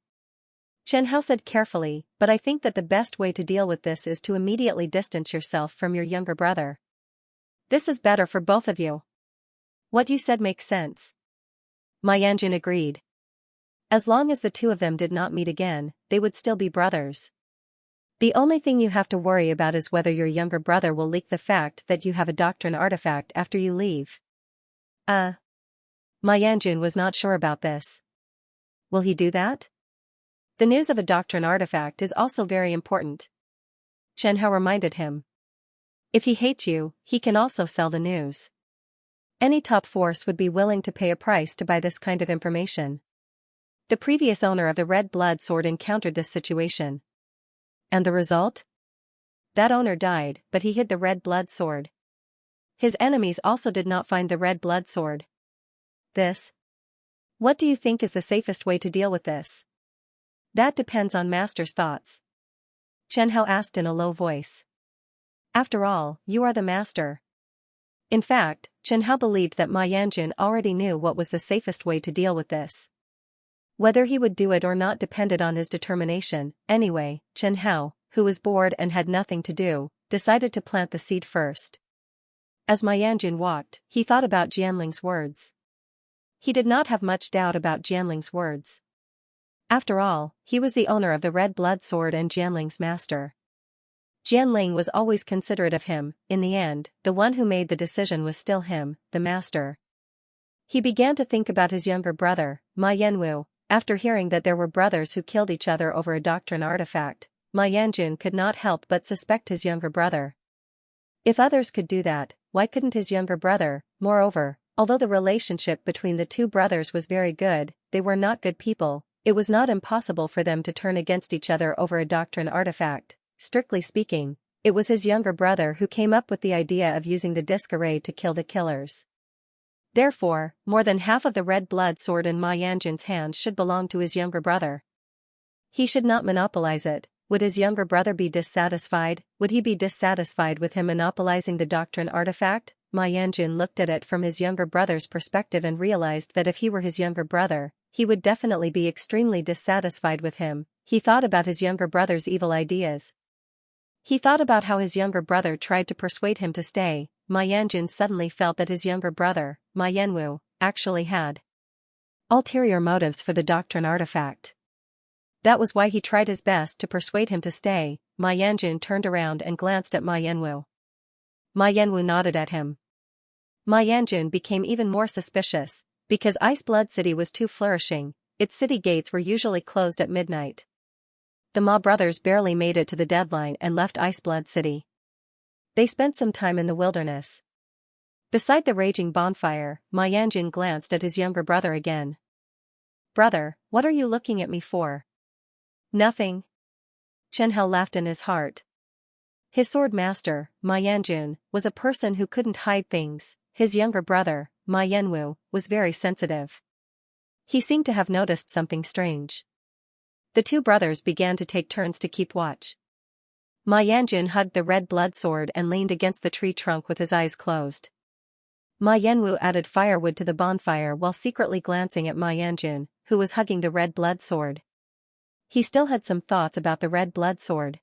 Speaker 1: Chen Hao said carefully, but I think that the best way to deal with this is to immediately distance yourself from your younger brother. This is better for both of you. What you said makes sense. Ma Yanjun agreed. As long as the two of them did not meet again, they would still be brothers. The only thing you have to worry about is whether your younger brother will leak the fact that you have a doctrine artifact after you leave. Ma Yanjun was not sure about this. Will he do that? The news of a doctrine artifact is also very important. Chen Hao reminded him. If he hates you, he can also sell the news. Any top force would be willing to pay a price to buy this kind of information. The previous owner of the red blood sword encountered this situation. And the result? That owner died, but he hid the red blood sword. His enemies also did not find the red blood sword. What do you think is the safest way to deal with this? That depends on Master's thoughts. Chen Hao asked in a low voice. After all, you are the Master. In fact, Chen Hao believed that Ma Yanjun already knew what was the safest way to deal with this. Whether he would do it or not depended on his determination. Anyway, Chen Hao, who was bored and had nothing to do, decided to plant the seed first. As Ma Yanjun walked, he thought about Jianling's words. He did not have much doubt about Jianling's words. After all, he was the owner of the red blood sword and Jianling's master. Jianling was always considerate of him. In the end, the one who made the decision was still him, the master. He began to think about his younger brother, Ma Yanwu. After hearing that there were brothers who killed each other over a doctrine artifact, Ma Yanjun could not help but suspect his younger brother. If others could do that, why couldn't his younger brother? Moreover, although the relationship between the two brothers was very good, they were not good people. It was not impossible for them to turn against each other over a doctrine artifact. Strictly speaking, it was his younger brother who came up with the idea of using the disc array to kill the killers. Therefore, more than half of the red blood sword in Ma Yanjun's hands should belong to his younger brother. He should not monopolize it. Would his younger brother be dissatisfied? Would he be dissatisfied with him monopolizing the doctrine artifact? Ma Yanjun looked at it from his younger brother's perspective and realized that if he were his younger brother, he would definitely be extremely dissatisfied with him. He thought about his younger brother's evil ideas. He thought about how his younger brother tried to persuade him to stay. Ma Yanjun suddenly felt that his younger brother, Ma Yanwu, actually had ulterior motives for the doctrine artifact. That was why he tried his best to persuade him to stay. Ma Yanjun turned around and glanced at Ma Yanwu. Ma Yanwu nodded at him. Ma Yanjun became even more suspicious, because Ice Blood City was too flourishing. Its city gates were usually closed at midnight. The Ma brothers barely made it to the deadline and left Ice Blood City. They spent some time in the wilderness. Beside the raging bonfire, Ma Yanjun glanced at his younger brother again. Brother, what are you looking at me for? Nothing. Chen Hao laughed in his heart. His sword master, Ma Yanjun, was a person who couldn't hide things. His younger brother, Ma Yanwu, was very sensitive. He seemed to have noticed something strange. The two brothers began to take turns to keep watch. Ma Yanjun hugged the red blood sword and leaned against the tree trunk with his eyes closed. Ma Yanwu added firewood to the bonfire while secretly glancing at Ma Yanjun, who was hugging the red blood sword. He still had some thoughts about the red blood sword.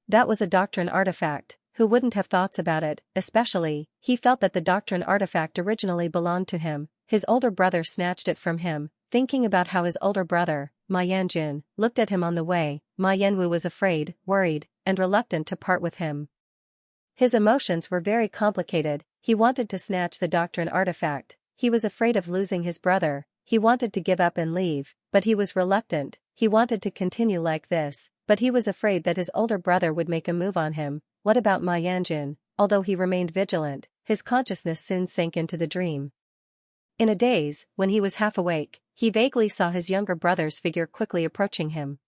Speaker 1: That was a doctrine artifact. Who wouldn't have thoughts about it? Especially, he felt that the doctrine artifact originally belonged to him. His older brother snatched it from him. Thinking about how his older brother, Ma Yanjun, looked at him on the way, Ma Yanwu was afraid, worried, and reluctant to part with him. His emotions were very complicated. He wanted to snatch the doctrine artifact, he was afraid of losing his brother, he wanted to give up and leave, but he was reluctant, he wanted to continue like this, but he was afraid that his older brother would make a move on him. What about Ma Yanjun? Although he remained vigilant, his consciousness soon sank into the dream. In a daze, when he was half awake, he vaguely saw his younger brother's figure quickly approaching him.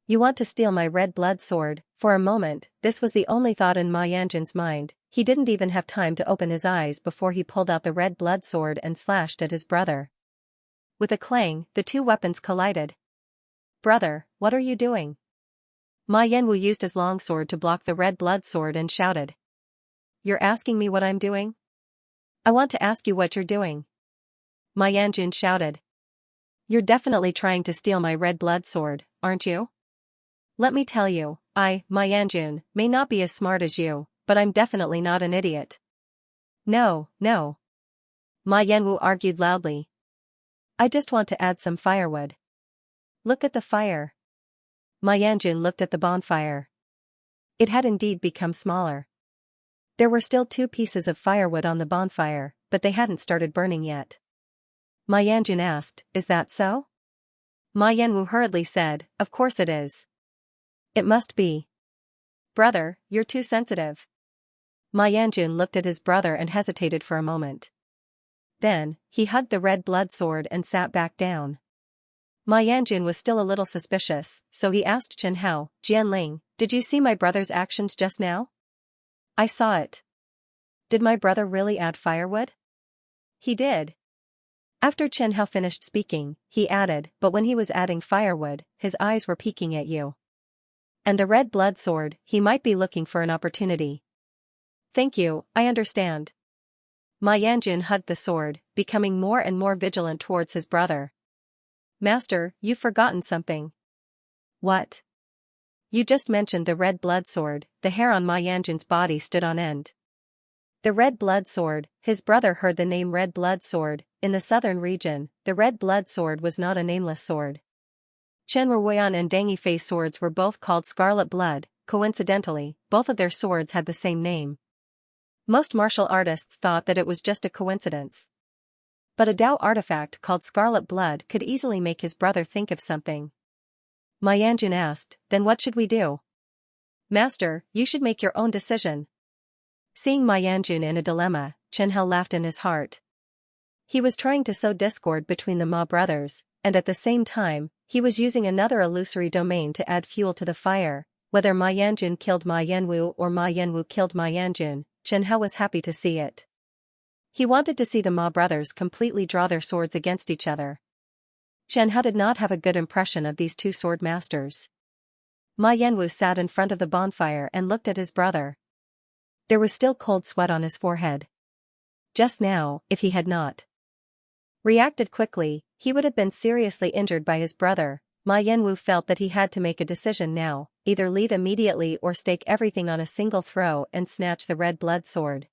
Speaker 1: You want to steal my red blood sword? For a moment, this was the only thought in Ma Yanjun's mind. He didn't even have time to open his eyes before he pulled out the red blood sword and slashed at his brother. With a clang, the two weapons collided. Brother, what are you doing? Ma Yanwu used his long sword to block the red blood sword and shouted. You're asking me what I'm doing? I want to ask you what you're doing. Ma Yanjun shouted. You're definitely trying to steal my red blood sword, aren't you? Let me tell you, Ma Yanjun, may not be as smart as you, but I'm definitely not an idiot. No, no. Ma Yanwu argued loudly. I just want to add some firewood. Look at the fire. Ma Yanjun looked at the bonfire. It had indeed become smaller. There were still 2 pieces of firewood on the bonfire, but they hadn't started burning yet. Ma Yanjun asked, Is that so? Ma Yanwu hurriedly said, Of course it is. It must be. Brother, you're too sensitive. Ma Yanjun looked at his brother and hesitated for a moment. Then, he hugged the red blood sword and sat back down. Ma Yanjun was still a little suspicious, so he asked Chen Hao, Jianling, did you see my brother's actions just now? I saw it. Did my brother really add firewood? He did. After Chen Hao finished speaking, he added, but when he was adding firewood, his eyes were peeking at you. And the red blood sword, he might be looking for an opportunity. Thank you, I understand. Ma Yanjun hugged the sword, becoming more and more vigilant towards his brother. Master, you've forgotten something. What? You just mentioned the red blood sword. The hair on Ma Yanjun's body stood on end. The red blood sword, his brother heard the name red blood sword. In the southern region, the red blood sword was not a nameless sword. Chen Ruoyan and Deng Yifei's swords were both called scarlet blood. Coincidentally, both of their swords had the same name. Most martial artists thought that it was just a coincidence. But a Dao artifact called scarlet blood could easily make his brother think of something. Ma Yanjun asked, then what should we do? Master, you should make your own decision. Seeing Ma Yanjun in a dilemma, Chen Hao laughed in his heart. He was trying to sow discord between the Ma brothers, and at the same time, he was using another illusory domain to add fuel to the fire. Whether Ma Yanjun killed Ma Yanwu or Ma Yanwu killed Ma Yanjun, Chen Hao was happy to see it. He wanted to see the Ma brothers completely draw their swords against each other. Chen Hao did not have a good impression of these 2 sword masters. Ma Yanwu sat in front of the bonfire and looked at his brother. There was still cold sweat on his forehead. Just now, if he had not reacted quickly, he would have been seriously injured by his brother. Ma Yanwu felt that he had to make a decision now, either leave immediately or stake everything on a single throw and snatch the red blood sword.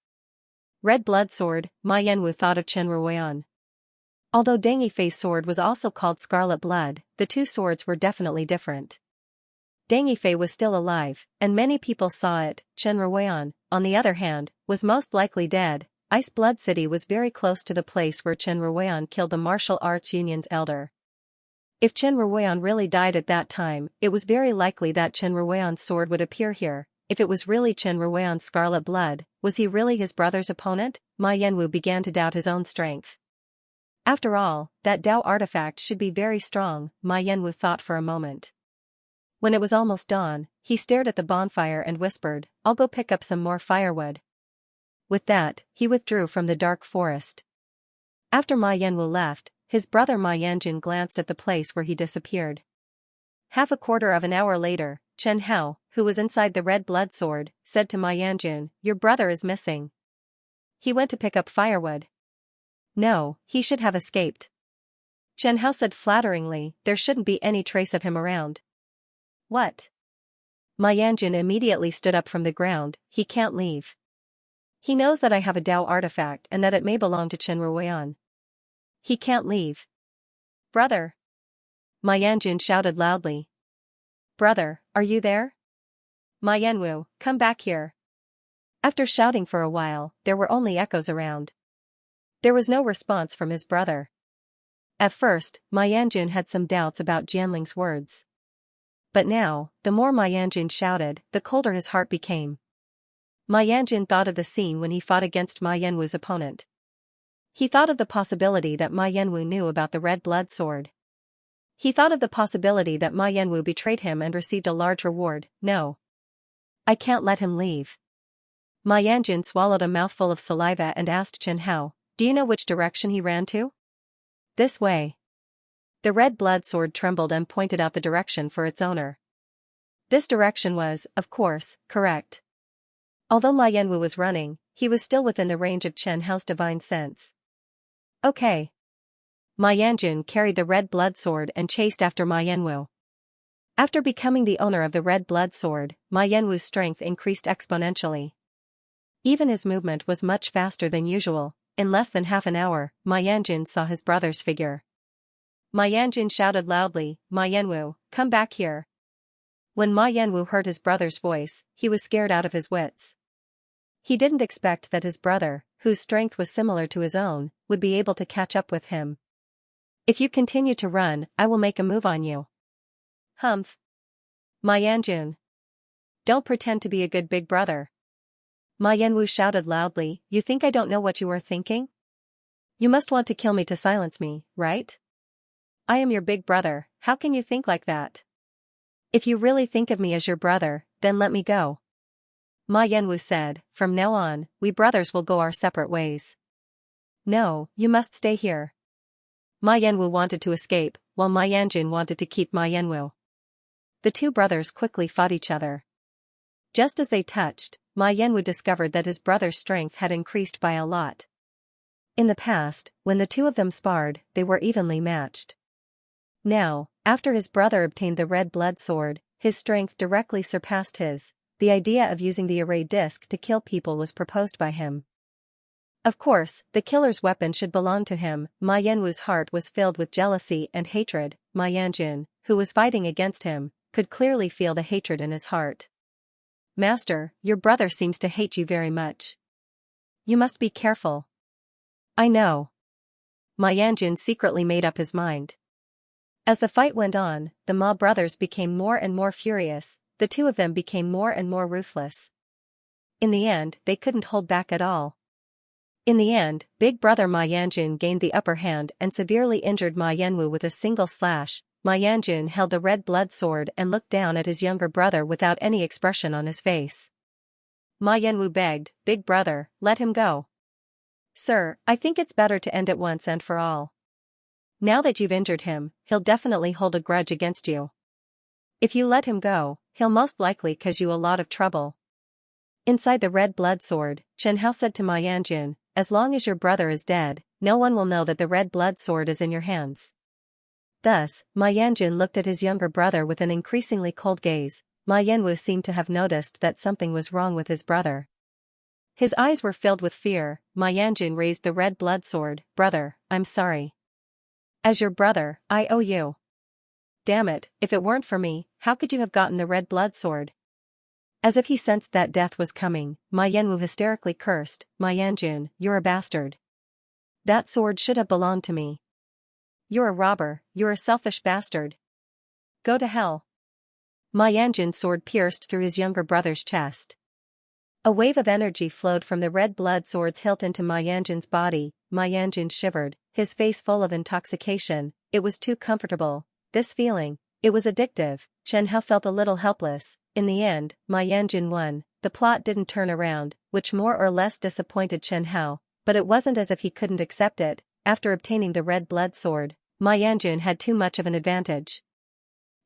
Speaker 1: Red blood sword, Ma Yanwu thought of Chen Ruoyan. Although Deng Yifei's sword was also called scarlet blood, the 2 swords were definitely different. Deng Yifei was still alive, and many people saw it. Chen Ruoyan, on the other hand, was most likely dead. Ice Blood City was very close to the place where Chen Ruoyan killed the martial arts union's elder. If Chen Ruoyan really died at that time, it was very likely that Chen Ruoyan's sword would appear here. If it was really Chen Ruoyan's scarlet blood, was he really his brother's opponent? Ma Yanwu began to doubt his own strength. After all, that Dao artifact should be very strong, Ma Yanwu thought for a moment. When it was almost dawn, he stared at the bonfire and whispered, I'll go pick up some more firewood. With that, he withdrew from the dark forest. After Ma Yanwu left, his brother Ma Yanjun glanced at the place where he disappeared. Half a quarter of an hour later, Chen Hao, who was inside the red blood sword, said to Ma Yanjun, "Your brother is missing. He went to pick up firewood." "No, he should have escaped." Chen Hao said flatteringly, "There shouldn't be any trace of him around." "What?" Ma Yanjun immediately stood up from the ground, "He can't leave. He knows that I have a Dao artifact and that it may belong to Chen Ruoyan. He can't leave." "Brother!" Ma Yanjun shouted loudly. "Brother, are you there? Ma Yanwu, come back here." After shouting for a while, there were only echoes around. There was no response from his brother. At first, Ma Yanjun had some doubts about Jianling's words. But now, the more Ma Yanjun shouted, the colder his heart became. Ma Yanjun thought of the scene when he fought against Ma Yanwu's opponent. He thought of the possibility that Ma Yanwu knew about the red blood sword. He thought of the possibility that Ma Yanwu betrayed him and received a large reward. "No. I can't let him leave." Ma Yanjun swallowed a mouthful of saliva and asked Chen Hao, "Do you know which direction he ran to?" "This way." The red blood sword trembled and pointed out the direction for its owner. This direction was, of course, correct. Although Ma Yanwu was running, he was still within the range of Chen Hao's divine sense. "Okay." Ma Yanjun carried the red blood sword and chased after Ma Yanwu. After becoming the owner of the red blood sword, Ma Yanwu's strength increased exponentially. Even his movement was much faster than usual. In less than half an hour, Ma Yanjun saw his brother's figure. Ma Yanjun shouted loudly, "Ma Yanwu, come back here." When Ma Yanwu heard his brother's voice, he was scared out of his wits. He didn't expect that his brother, whose strength was similar to his own, would be able to catch up with him. "If you continue to run, I will make a move on you." "Humph. Ma Yanjun. Don't pretend to be a good big brother." Ma Yanwu shouted loudly, "You think I don't know what you are thinking? You must want to kill me to silence me, right? I am your big brother, how can you think like that? If you really think of me as your brother, then let me go." Ma Yanwu said, "From now on, we brothers will go our separate ways." "No, you must stay here." Ma Yanwu wanted to escape, while Ma Yanjun wanted to keep Ma Yanwu. The two brothers quickly fought each other. Just as they touched, Ma Yanwu discovered that his brother's strength had increased by a lot. In the past, when the two of them sparred, they were evenly matched. Now, after his brother obtained the red blood sword, his strength directly surpassed his. The idea of using the array disc to kill people was proposed by him. Of course, the killer's weapon should belong to him. Ma Yanwu's heart was filled with jealousy and hatred. Ma Yanjun, who was fighting against him, could clearly feel the hatred in his heart. "Master, your brother seems to hate you very much. You must be careful." "I know." Ma Yanjun secretly made up his mind. As the fight went on, the Ma brothers became more and more furious, the two of them became more and more ruthless. In the end, they couldn't hold back at all. In the end, big brother Ma Yanjun gained the upper hand and severely injured Ma Yanwu with a single slash. Ma Yanjun held the red blood sword and looked down at his younger brother without any expression on his face. Ma Yanwu begged, "Big brother, let him go." "Sir, I think it's better to end it once and for all. Now that you've injured him, he'll definitely hold a grudge against you. If you let him go, he'll most likely cause you a lot of trouble." Inside the red blood sword, Chen Hao said to Ma Yanjun, "As long as your brother is dead, no one will know that the red blood sword is in your hands." Thus, Ma Yanjun looked at his younger brother with an increasingly cold gaze. Ma Yanwu seemed to have noticed that something was wrong with his brother. His eyes were filled with fear. Ma Yanjun raised the red blood sword. "Brother, I'm sorry. As your brother, I owe you. Damn it, if it weren't for me, how could you have gotten the red blood sword?" As if he sensed that death was coming, Ma Yanwu hysterically cursed, "Ma Yanjun, you're a bastard. That sword should have belonged to me. You're a robber, you're a selfish bastard. Go to hell." Ma Yanjun's sword pierced through his younger brother's chest. A wave of energy flowed from the red blood sword's hilt into Ma Yanjun's body. Ma Yanjun shivered, his face full of intoxication. It was too comfortable, this feeling, it was addictive. Chen Hao felt a little helpless. In the end, Ma Yanjun won. The plot didn't turn around, which more or less disappointed Chen Hao, but it wasn't as if he couldn't accept it. after obtaining the red blood sword, Ma Yanjun had too much of an advantage.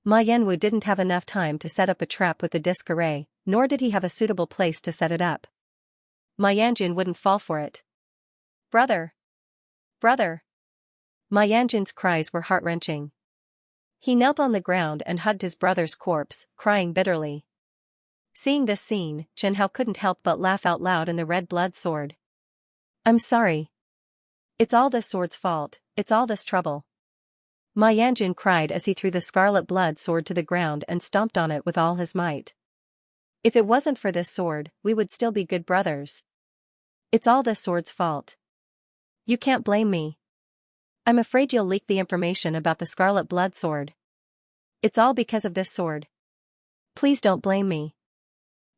Speaker 1: Ma Yanwu didn't have enough time to set up a trap with the disc array, nor did he have a suitable place to set it up. Ma Yanjun wouldn't fall for it. "Brother! Brother!" Ma Yanjun's cries were heart-wrenching. He knelt on the ground and hugged his brother's corpse, crying bitterly. Seeing this scene, Xianxia couldn't help but laugh out loud in the red blood sword. "I'm sorry. It's all this sword's fault, it's all this trouble." Ma Yanjun cried as he threw the scarlet blood sword to the ground and stomped on it with all his might. "If it wasn't for this sword, we would still be good brothers. It's all this sword's fault. You can't blame me. I'm afraid you'll leak the information about the scarlet blood sword. It's all because of this sword. Please don't blame me."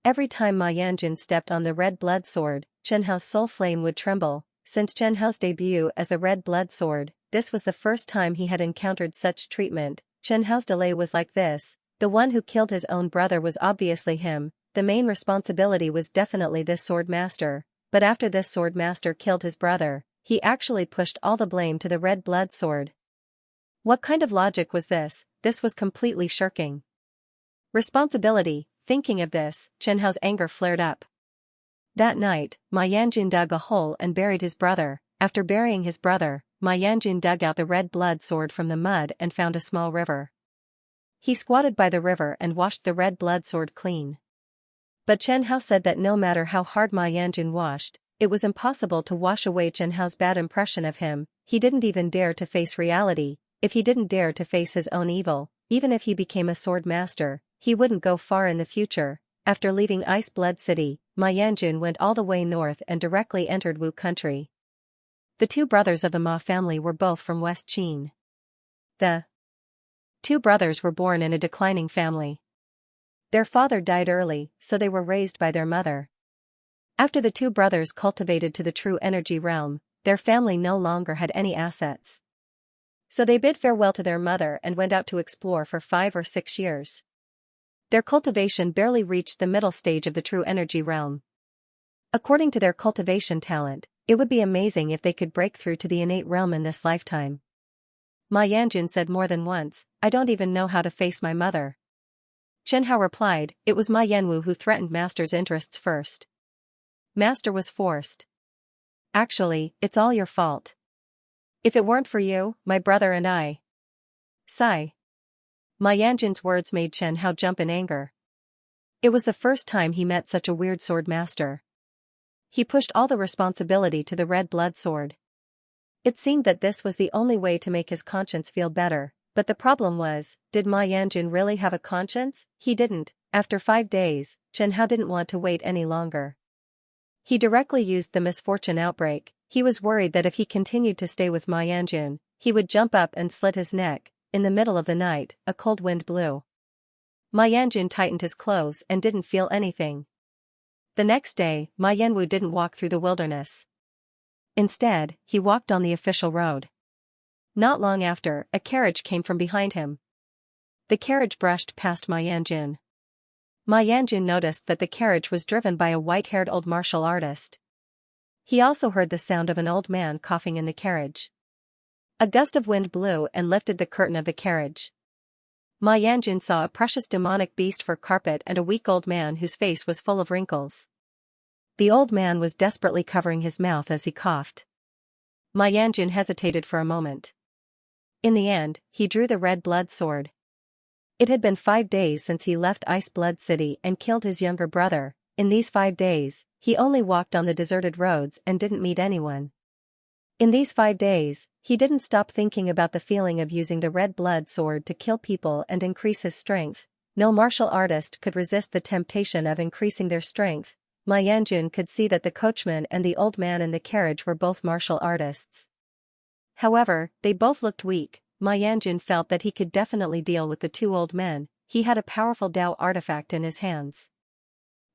Speaker 1: Every time Ma Yanjun stepped on the red blood sword, Xianxia's soul flame would tremble. Since Xianxia's debut as the red blood sword, this was the first time he had encountered such treatment. Xianxia's delay was like this: the one who killed his own brother was obviously him, the main responsibility was definitely this sword master, but after this sword master killed his brother, he actually pushed all the blame to the red blood sword. What kind of logic was this? This was completely shirking responsibility. Thinking of this, Xianxia's anger flared up. That night, Ma Yanjun dug a hole and buried his brother. After burying his brother, Ma Yanjun dug out the red blood sword from the mud and found a small river. He squatted by the river and washed the red blood sword clean. But Xianxia said that no matter how hard Ma Yanjun washed, it was impossible to wash away Xianxia's bad impression of him. He didn't even dare to face reality. If he didn't dare to face his own evil, even if he became a sword master, he wouldn't go far in the future. After leaving Ice Blood City, Ma Yanjun went all the way north and directly entered Wu country. The two brothers of the Ma family were both from West Qin. The two brothers were born in a declining family. Their father died early, so they were raised by their mother. After the two brothers cultivated to the true energy realm, their family no longer had any assets. So they bid farewell to their mother and went out to explore for 5 or 6 years. Their cultivation barely reached the middle stage of the true energy realm. According to their cultivation talent, it would be amazing if they could break through to the innate realm in this lifetime. Ma Yanjun said more than once, "I don't even know how to face my mother." Xianxia replied, "It was Ma Yanwu who threatened Master's interests first. Master was forced. Actually, it's all your fault. If it weren't for you, my brother and I." Sigh. Ma Yanjun's words made Xianxia jump in anger. It was the first time he met such a weird sword master. He pushed all the responsibility to the red blood sword. It seemed that this was the only way to make his conscience feel better, but the problem was, did Ma Yanjun really have a conscience? He didn't. After 5 days, Xianxia didn't want to wait any longer. He directly used the misfortune outbreak. He was worried that if he continued to stay with Ma Yanjun, he would jump up and slit his neck. In the middle of the night, a cold wind blew. Ma Yanjun tightened his clothes and didn't feel anything. The next day, Ma Yanwu didn't walk through the wilderness. Instead, he walked on the official road. Not long after, a carriage came from behind him. The carriage brushed past Ma Yanjun. Ma Yanjun noticed that the carriage was driven by a white-haired old martial artist. He also heard the sound of an old man coughing in the carriage. A gust of wind blew and lifted the curtain of the carriage. Ma Yanjun saw a precious demonic beast for carpet and a weak old man whose face was full of wrinkles. The old man was desperately covering his mouth as he coughed. Ma Yanjun hesitated for a moment. In the end, he drew the red blood sword. It had been 5 days since he left Ice Blood City and killed his younger brother. In these 5 days, he only walked on the deserted roads and didn't meet anyone. In these 5 days, he didn't stop thinking about the feeling of using the red blood sword to kill people and increase his strength. No martial artist could resist the temptation of increasing their strength. Ma Yanjun could see that the coachman and the old man in the carriage were both martial artists. However, they both looked weak. Ma Yanjun felt that he could definitely deal with the 2 old men. He had a powerful Dao artifact in his hands.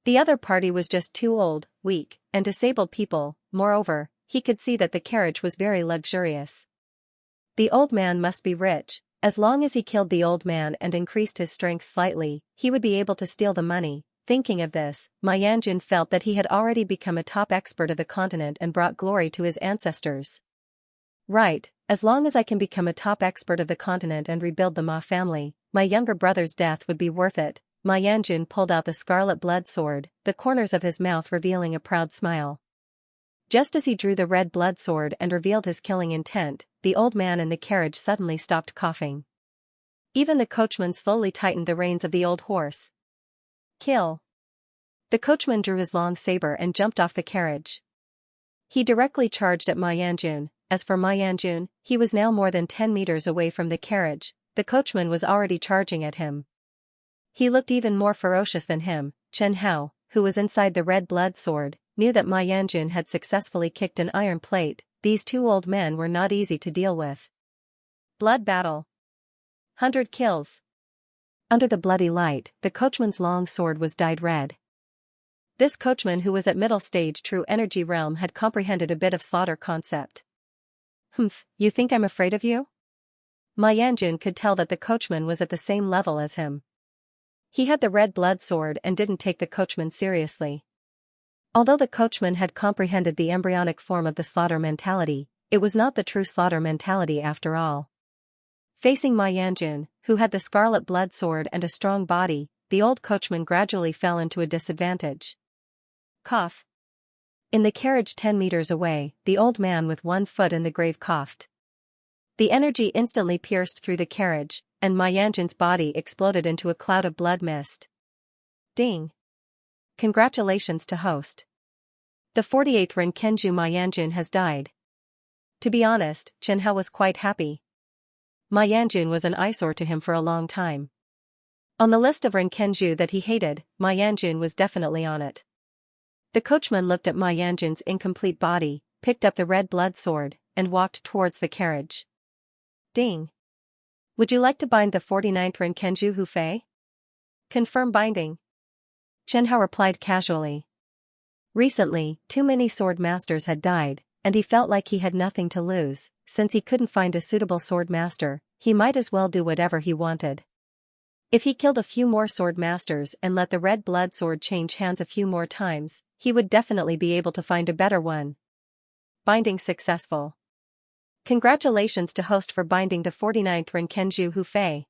Speaker 1: The other party was just 2 old, weak, and disabled people. Moreover, he could see that the carriage was very luxurious. The old man must be rich. As long as he killed the old man and increased his strength slightly, he would be able to steal the money. Thinking of this, Ma Yanjun felt that he had already become a top expert of the continent and brought glory to his ancestors. Right, as long as I can become a top expert of the continent and rebuild the Ma family, my younger brother's death would be worth it. Ma Yanjun pulled out the scarlet blood sword, the corners of his mouth revealing a proud smile. Just as he drew the red blood sword and revealed his killing intent, the old man in the carriage suddenly stopped coughing. Even the coachman slowly tightened the reins of the old horse. Kill. The coachman drew his long saber and jumped off the carriage. He directly charged at Ma Yanjun. As for Ma Yanjun, he was now more than 10 meters away from the carriage. The coachman was already charging at him. He looked even more ferocious than him. Chen Hao, who was inside the red blood sword, knew that Ma Yanjun had successfully kicked an iron plate. These two old men were not easy to deal with. Blood battle. 100 kills. Under the bloody light, the coachman's long sword was dyed red. This coachman, who was at middle stage true energy realm, had comprehended a bit of slaughter concept. Humph, you think I'm afraid of you? Ma Yanjun could tell that the coachman was at the same level as him. He had the red blood sword and didn't take the coachman seriously. Although the coachman had comprehended the embryonic form of the slaughter mentality, it was not the true slaughter mentality after all. Facing Ma Yanjun, who had the scarlet blood sword and a strong body, the old coachman gradually fell into a disadvantage. Cough. In the carriage 10 meters away, the old man with one foot in the grave coughed. The energy instantly pierced through the carriage, and Ma Yanjun's body exploded into a cloud of blood mist. Ding. Congratulations to host. The 48th Renkenju Ma Yanjun has died. To be honest, Chen Hao was quite happy. Ma Yanjun was an eyesore to him for a long time. On the list of Renkenju that he hated, Ma Yanjun was definitely on it. The coachman looked at Ma Yanjun's incomplete body, picked up the red blood sword, and walked towards the carriage. Ding. Would you like to bind the 49th Renkenju Hu Fei? Confirm binding. Chen Hao replied casually. Recently, too many sword masters had died, and he felt like he had nothing to lose. Since he couldn't find a suitable sword master, he might as well do whatever he wanted. If he killed a few more sword masters and let the red blood sword change hands a few more times, he would definitely be able to find a better one. Binding successful. Congratulations to host for binding the 49th Renkenju Hu Fei.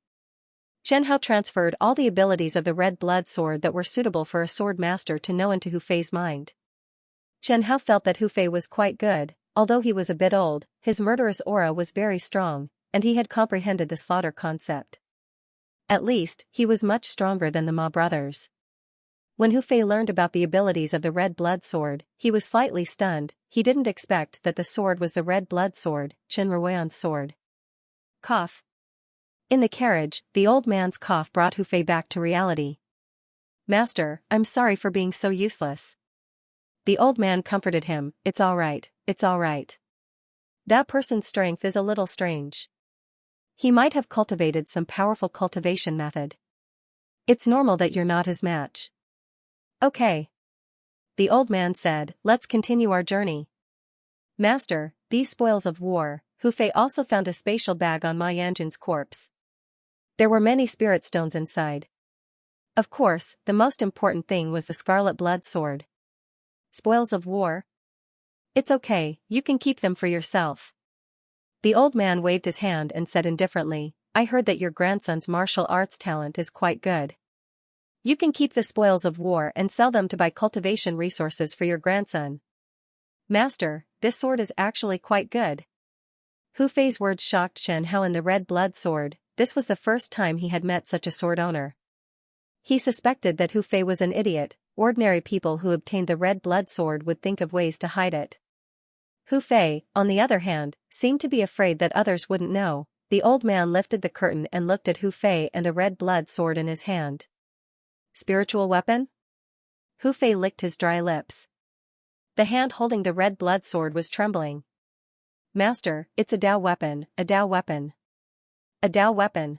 Speaker 1: Chen Hao transferred all the abilities of the red blood sword that were suitable for a sword master to know into Hu Fei's mind. Chen Hao felt that Hu Fei was quite good. Although he was a bit old, his murderous aura was very strong, and he had comprehended the slaughter concept. At least, he was much stronger than the Ma brothers. When Hu Fei learned about the abilities of the red blood sword, he was slightly stunned. He didn't expect that the sword was the red blood sword, Chen Ruoyan's sword. Cough. In the carriage, the old man's cough brought Hu Fei back to reality. Master, I'm sorry for being so useless. The old man comforted him. It's all right, it's all right. That person's strength is a little strange. He might have cultivated some powerful cultivation method. It's normal that you're not his match. Okay. The old man said, let's continue our journey. Master, these spoils of war. Hu Fei also found a spatial bag on Ma Yanjun's corpse. There were many spirit stones inside. Of course, the most important thing was the scarlet blood sword. Spoils of war? It's okay, you can keep them for yourself. The old man waved his hand and said indifferently, I heard that your grandson's martial arts talent is quite good. You can keep the spoils of war and sell them to buy cultivation resources for your grandson. Master, this sword is actually quite good. Hu Fei's words shocked Chen Hao in the red blood sword. This was the first time he had met such a sword owner. He suspected that Hu Fei was an idiot. Ordinary people who obtained the red blood sword would think of ways to hide it. Hu Fei, on the other hand, seemed to be afraid that others wouldn't know. The old man lifted the curtain and looked at Hu Fei and the red blood sword in his hand. Spiritual weapon? Hu Fei licked his dry lips. The hand holding the red blood sword was trembling. Master, it's a Dao weapon, a Dao weapon. A Dao weapon.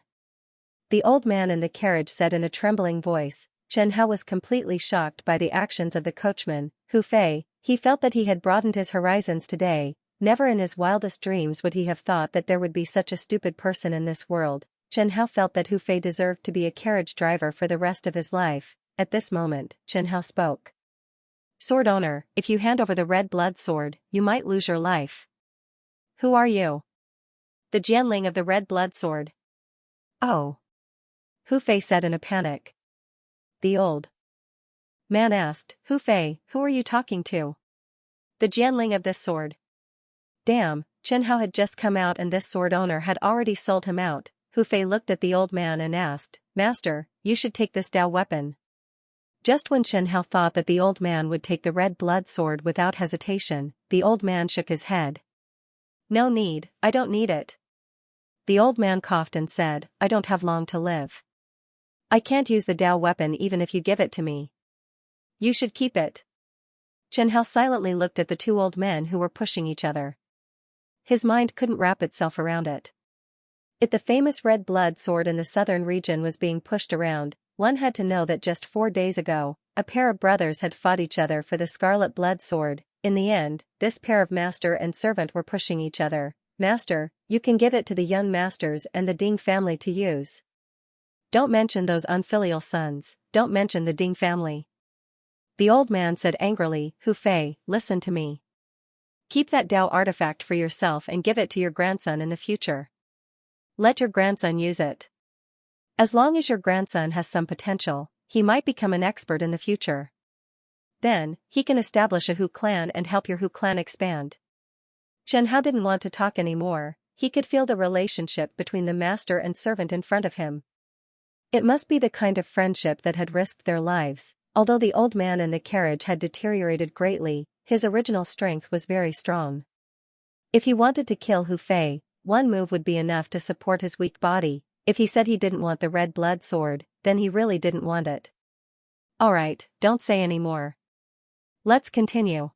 Speaker 1: The old man in the carriage said in a trembling voice. Chen Hao was completely shocked by the actions of the coachman, Hu Fei. He felt that he had broadened his horizons today. Never in his wildest dreams would he have thought that there would be such a stupid person in this world. Chen Hao felt that Hu Fei deserved to be a carriage driver for the rest of his life. At this moment, Chen Hao spoke. Sword owner, if you hand over the red blood sword, you might lose your life. Who are you? The Jianling of the red blood sword. Oh. Hu Fei said in a panic. The old man asked, Hu Fei, who are you talking to? The Jianling of this sword. Damn, Chen Hao had just come out and this sword owner had already sold him out. Hu Fei looked at the old man and asked, Master, you should take this Dao weapon. Just when Chen Hao thought that the old man would take the red blood sword without hesitation, the old man shook his head. No need, I don't need it. The old man coughed and said, I don't have long to live. I can't use the Dao weapon even if you give it to me. You should keep it. Chen Hao silently looked at the two old men who were pushing each other. His mind couldn't wrap itself around it. If the famous red blood sword in the southern region was being pushed around, one had to know that just 4 days ago, a pair of brothers had fought each other for the scarlet blood sword. In the end, this pair of master and servant were pushing each other. Master, you can give it to the young masters and the Ding family to use. Don't mention those unfilial sons, don't mention the Ding family. The old man said angrily, Hu Fei, listen to me. Keep that Dao artifact for yourself and give it to your grandson in the future. Let your grandson use it. As long as your grandson has some potential, he might become an expert in the future. Then, he can establish a Hu clan and help your Hu clan expand. Chen Hao didn't want to talk anymore, he could feel the relationship between the master and servant in front of him. It must be the kind of friendship that had risked their lives. Although the old man in the carriage had deteriorated greatly, his original strength was very strong. If he wanted to kill Hu Fei, one move would be enough to support his weak body. If he said he didn't want the red blood sword, then he really didn't want it. Alright, don't say any more. Let's continue.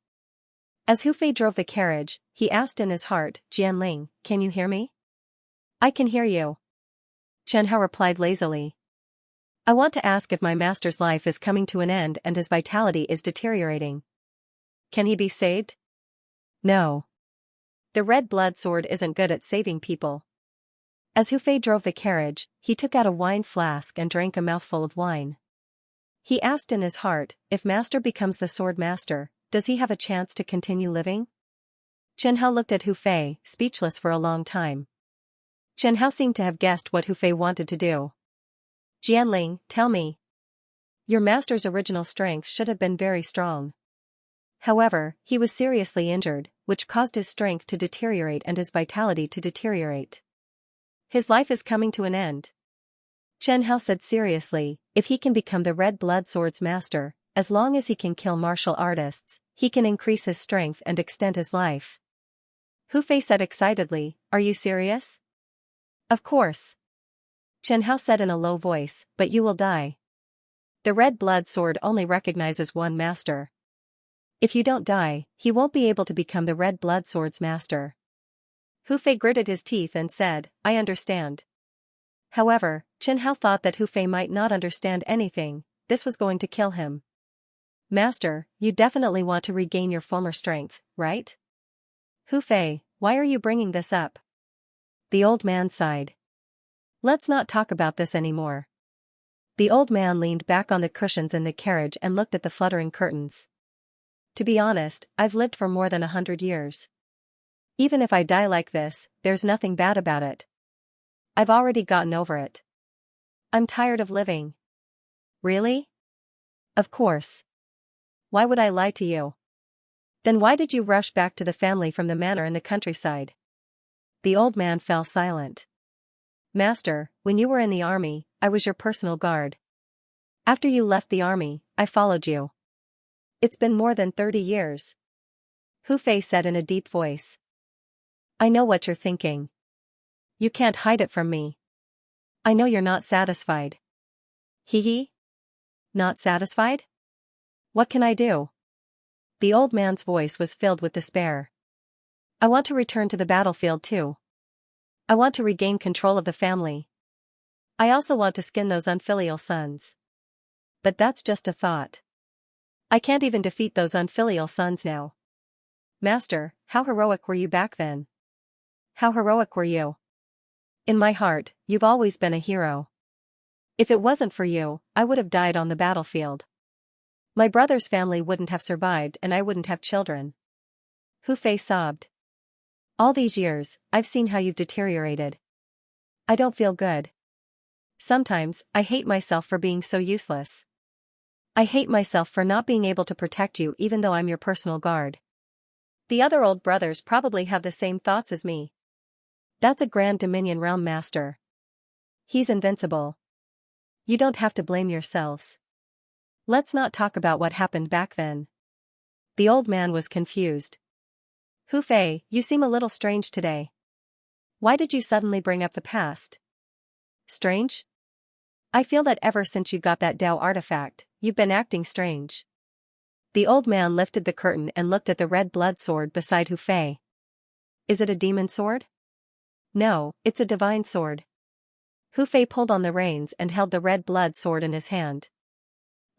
Speaker 1: As Hu Fei drove the carriage, he asked in his heart, Jianling, can you hear me? I can hear you. Chen Hao replied lazily. I want to ask if my master's life is coming to an end and his vitality is deteriorating. Can he be saved? No. The red blood sword isn't good at saving people. As Hu Fei drove the carriage, he took out a wine flask and drank a mouthful of wine. He asked in his heart, if master becomes the sword master, does he have a chance to continue living? Chen Hao looked at Hu Fei, speechless for a long time. Chen Hao seemed to have guessed what Hu Fei wanted to do. Jianling, tell me. Your master's original strength should have been very strong. However, he was seriously injured, which caused his strength to deteriorate and his vitality to deteriorate. His life is coming to an end. Chen Hao said seriously, if he can become the red blood sword's master, as long as he can kill martial artists, he can increase his strength and extend his life. Hu Fei said excitedly, are you serious? Of course. Chen Hao said in a low voice, but you will die. The red blood sword only recognizes one master. If you don't die, he won't be able to become the red blood sword's master. Hu Fei gritted his teeth and said, I understand. However, Chen Hao thought that Hu Fei might not understand anything, this was going to kill him. Master, you definitely want to regain your former strength, right? Hu Fei, why are you bringing this up? The old man sighed. Let's not talk about this anymore. The old man leaned back on the cushions in the carriage and looked at the fluttering curtains. To be honest, I've lived for more than 100 years. Even if I die like this, there's nothing bad about it. I've already gotten over it. I'm tired of living. Really? Of course. Why would I lie to you? Then why did you rush back to the family from the manor in the countryside? The old man fell silent. Master, when you were in the army, I was your personal guard. After you left the army, I followed you. It's been more than 30 years. Hu Fei said in a deep voice. I know what you're thinking. You can't hide it from me. I know you're not satisfied. Hee hee? Not satisfied? What can I do? The old man's voice was filled with despair. I want to return to the battlefield too. I want to regain control of the family. I also want to skin those unfilial sons. But that's just a thought. I can't even defeat those unfilial sons now. Master, how heroic were you back then? How heroic were you? In my heart, you've always been a hero. If it wasn't for you, I would have died on the battlefield. My brother's family wouldn't have survived and I wouldn't have children. Hu Fei sobbed. All these years, I've seen how you've deteriorated. I don't feel good. Sometimes, I hate myself for being so useless. I hate myself for not being able to protect you even though I'm your personal guard. The other old brothers probably have the same thoughts as me. That's a Grand Dominion Realm Master. He's invincible. You don't have to blame yourselves. Let's not talk about what happened back then. The old man was confused. Hu Fei, you seem a little strange today. Why did you suddenly bring up the past? Strange? I feel that ever since you got that Dao artifact, you've been acting strange. The old man lifted the curtain and looked at the red blood sword beside Hu Fei. Is it a demon sword? No, it's a divine sword. Hu Fei pulled on the reins and held the red blood sword in his hand.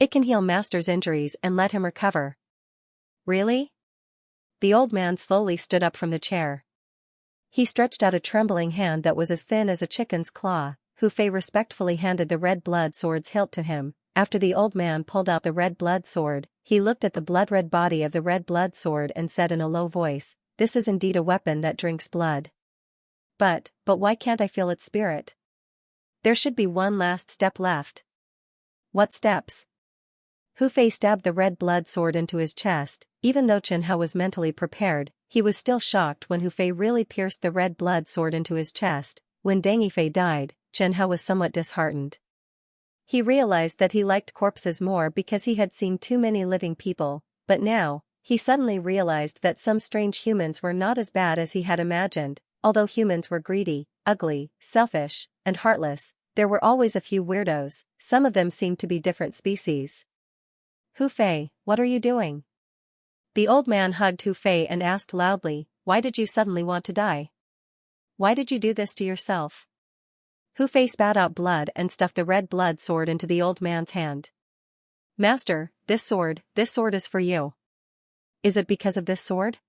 Speaker 1: It can heal Master's injuries and let him recover. Really? The old man slowly stood up from the chair. He stretched out a trembling hand that was as thin as a chicken's claw. Hu Fei respectfully handed the red blood sword's hilt to him. After the old man pulled out the red blood sword, he looked at the blood-red body of the red blood sword and said in a low voice, "This is indeed a weapon that drinks blood. But why can't I feel its spirit? There should be one last step left." What steps? Hu Fei stabbed the red blood sword into his chest. Even though Chen Hao was mentally prepared, he was still shocked when Hu Fei really pierced the red blood sword into his chest. When Deng Yifei died, Chen Hao was somewhat disheartened. He realized that he liked corpses more because he had seen too many living people, but now, he suddenly realized that some strange humans were not as bad as he had imagined. Although humans were greedy, ugly, selfish, and heartless, there were always a few weirdos. Some of them seemed to be different species. Hu Fei, what are you doing? The old man hugged Hu Fei and asked loudly, why did you suddenly want to die? Why did you do this to yourself? Hu Fei spat out blood and stuffed the red blood sword into the old man's hand. Master, this sword is for you. Is it because of this sword?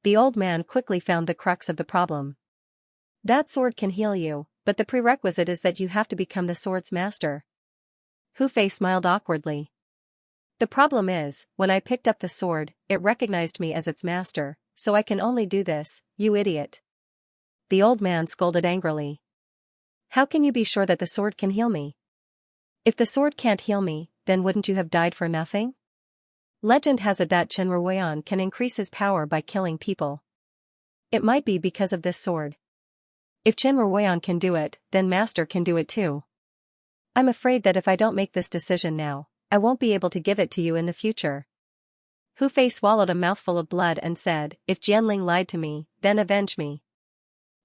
Speaker 1: The old man quickly found the crux of the problem. That sword can heal you, but the prerequisite is that you have to become the sword's master. Hu Fei smiled awkwardly. The problem is, when I picked up the sword, it recognized me as its master, so I can only do this, you idiot. The old man scolded angrily. How can you be sure that the sword can heal me? If the sword can't heal me, then wouldn't you have died for nothing? Legend has it that Chen Ruoyan can increase his power by killing people. It might be because of this sword. If Chen Ruoyan can do it, then Master can do it too. I'm afraid that if I don't make this decision now, I won't be able to give it to you in the future. Hu Fei swallowed a mouthful of blood and said, if Jianling lied to me, then avenge me.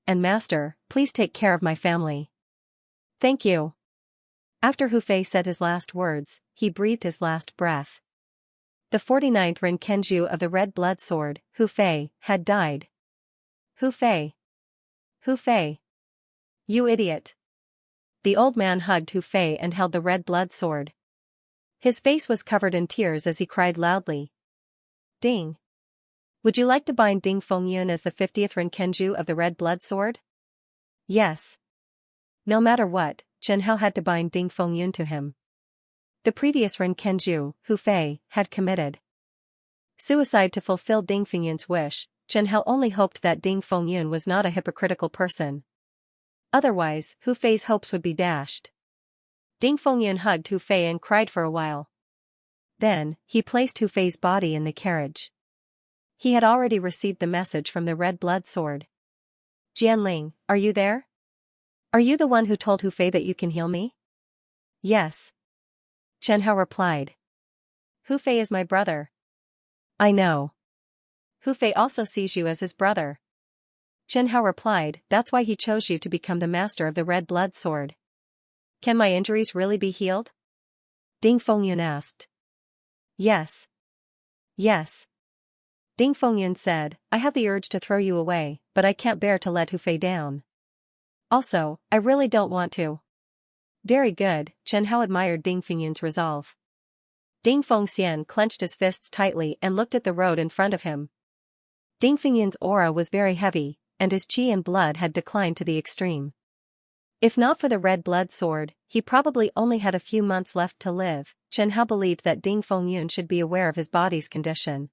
Speaker 1: And Master, please take care of my family. Thank you. After Hu Fei said his last words, he breathed his last breath. The 49th Renkenju of the Red Blood Sword, Hu Fei, had died. Hu Fei. Hu Fei. You idiot. The old man hugged Hu Fei and held the red blood sword. His face was covered in tears as he cried loudly. Ding. Would you like to bind Ding Fengyun as the 50th Renkenju of the Red Blood Sword? Yes. No matter what, Chen Hao had to bind Ding Fengyun to him. The previous Renkenju, Hu Fei, had committed suicide to fulfill Ding Fengyun's wish. Chen Hao only hoped that Ding Fengyun was not a hypocritical person. Otherwise, Hu Fei's hopes would be dashed. Ding Fengyun hugged Hu Fei and cried for a while. Then, he placed Hu Fei's body in the carriage. He had already received the message from the Red Blood Sword. Jianling, are you there? Are you the one who told Hu Fei that you can heal me? Yes. Chen Hao replied. Hu Fei is my brother. I know. Hu Fei also sees you as his brother. Chen Hao replied, that's why he chose you to become the master of the Red Blood Sword. Can my injuries really be healed? Ding Fengyun asked. Yes. Yes. Ding Fengyun said, I have the urge to throw you away, but I can't bear to let Hu Fei down. Also, I really don't want to. Very good, Chen Hao admired Ding Fengyun's resolve. Ding Fengxian clenched his fists tightly and looked at the road in front of him. Ding Fengyun's aura was very heavy, and his qi and blood had declined to the extreme. If not for the Red Blood Sword, he probably only had a few months left to live. Chen Hao believed that Ding Fengyun should be aware of his body's condition.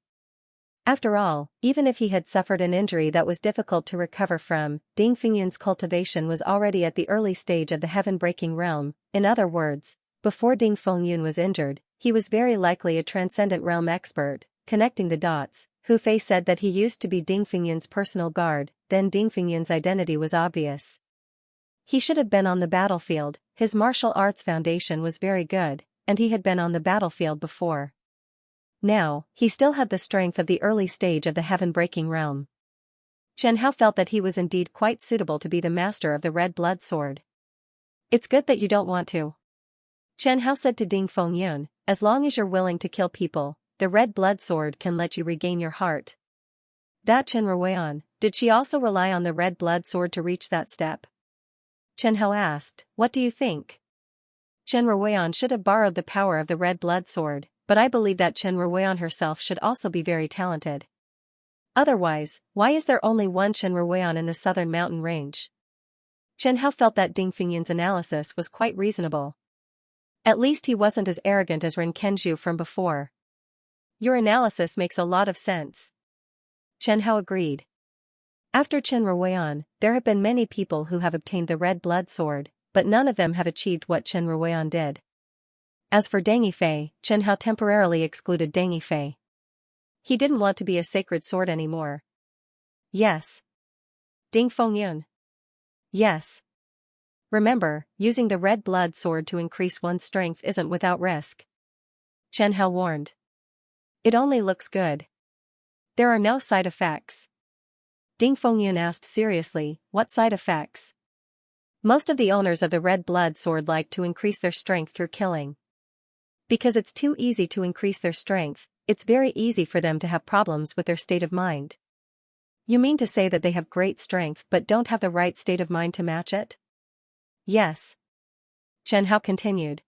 Speaker 1: After all, even if he had suffered an injury that was difficult to recover from, Ding Fingyun's cultivation was already at the early stage of the heaven-breaking realm. In other words, before Ding Fengyun was injured, he was very likely a transcendent realm expert. Connecting the dots, Hu Fei said that he used to be Ding Fingyun's personal guard, then Ding Fingyun's identity was obvious. He should have been on the battlefield, his martial arts foundation was very good, and he had been on the battlefield before. Now, he still had the strength of the early stage of the heaven-breaking realm. Chen Hao felt that he was indeed quite suitable to be the master of the red blood sword. It's good that you don't want to. Chen Hao said to Ding Fengyun, as long as you're willing to kill people, the red blood sword can let you regain your heart. That Chen Ruoyan, did she also rely on the red blood sword to reach that step? Chen Hao asked, what do you think? Chen Ruoyan should have borrowed the power of the red blood sword, but I believe that Chen Ruoyan herself should also be very talented. Otherwise, why is there only one Chen Ruoyan in the southern mountain range? Chen Hao felt that Ding Fingyun's analysis was quite reasonable. At least he wasn't as arrogant as Ren Kenju from before. Your analysis makes a lot of sense. Chen Hao agreed. After Chen Ruoyan, there have been many people who have obtained the red blood sword, but none of them have achieved what Chen Ruoyan did. As for Deng Yifei, Chen Hao temporarily excluded Deng Yifei. He didn't want to be a sacred sword anymore. Yes. Ding Fengyun. Yes. Remember, using the red blood sword to increase one's strength isn't without risk. Chen Hao warned. It only looks good. There are no side effects. Ding Fengyun asked seriously, what side effects? Most of the owners of the red blood sword like to increase their strength through killing. Because it's too easy to increase their strength, it's very easy for them to have problems with their state of mind. You mean to say that they have great strength but don't have the right state of mind to match it? Yes. Chen Hao continued.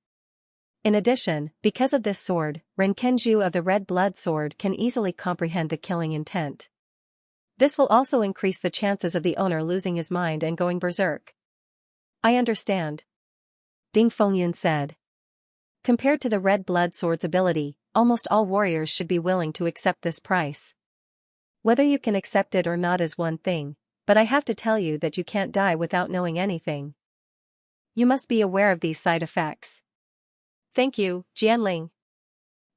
Speaker 1: In addition, because of this sword, Ren Kenju of the red blood sword can easily comprehend the killing intent. This will also increase the chances of the owner losing his mind and going berserk. I understand. Ding Fengyun said. Compared to the red blood sword's ability, almost all warriors should be willing to accept this price. Whether you can accept it or not is one thing, but I have to tell you that you can't die without knowing anything. You must be aware of these side effects. Thank you, Jianling.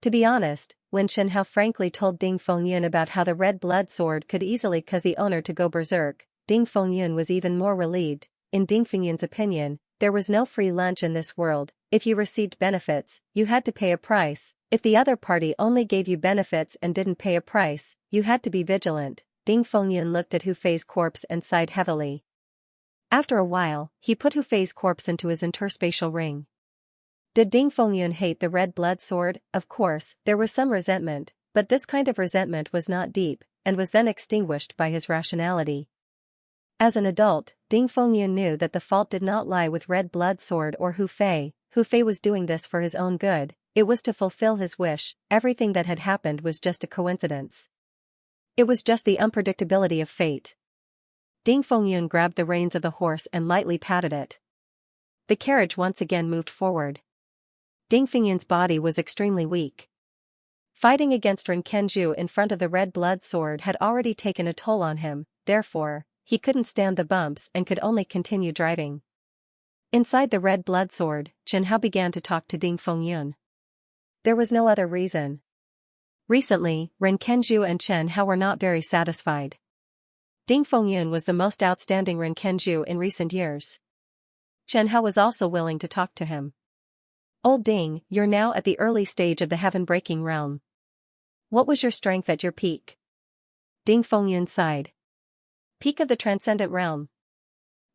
Speaker 1: To be honest, when Chen Hao frankly told Ding Fengyun about how the red blood sword could easily cause the owner to go berserk, Ding Fengyun was even more relieved. In Ding Fengyun's opinion, there was no free lunch in this world. If you received benefits, you had to pay a price. If the other party only gave you benefits and didn't pay a price, you had to be vigilant. Ding Fengyun looked at Hu Fei's corpse and sighed heavily. After a while, he put Hu Fei's corpse into his interspatial ring. Did Ding Fengyun hate the red blood sword? Of course, there was some resentment, but this kind of resentment was not deep, and was then extinguished by his rationality. As an adult, Ding Fengyun knew that the fault did not lie with red blood sword or Hu Fei. Hu Fei was doing this for his own good, it was to fulfill his wish. Everything that had happened was just a coincidence. It was just the unpredictability of fate. Ding Fengyun grabbed the reins of the horse and lightly patted it. The carriage once again moved forward. Ding Fengyun's body was extremely weak. Fighting against Ren Kenju in front of the red blood sword had already taken a toll on him, therefore, he couldn't stand the bumps and could only continue driving. Inside the red blood sword, Chen Hao began to talk to Ding Fengyun. There was no other reason. Recently, Ren Kenju and Chen Hao were not very satisfied. Ding Fengyun was the most outstanding Ren Kenju in recent years. Chen Hao was also willing to talk to him. Old Ding, you're now at the early stage of the heaven-breaking realm. What was your strength at your peak? Ding Fengyun sighed. Peak of the transcendent realm.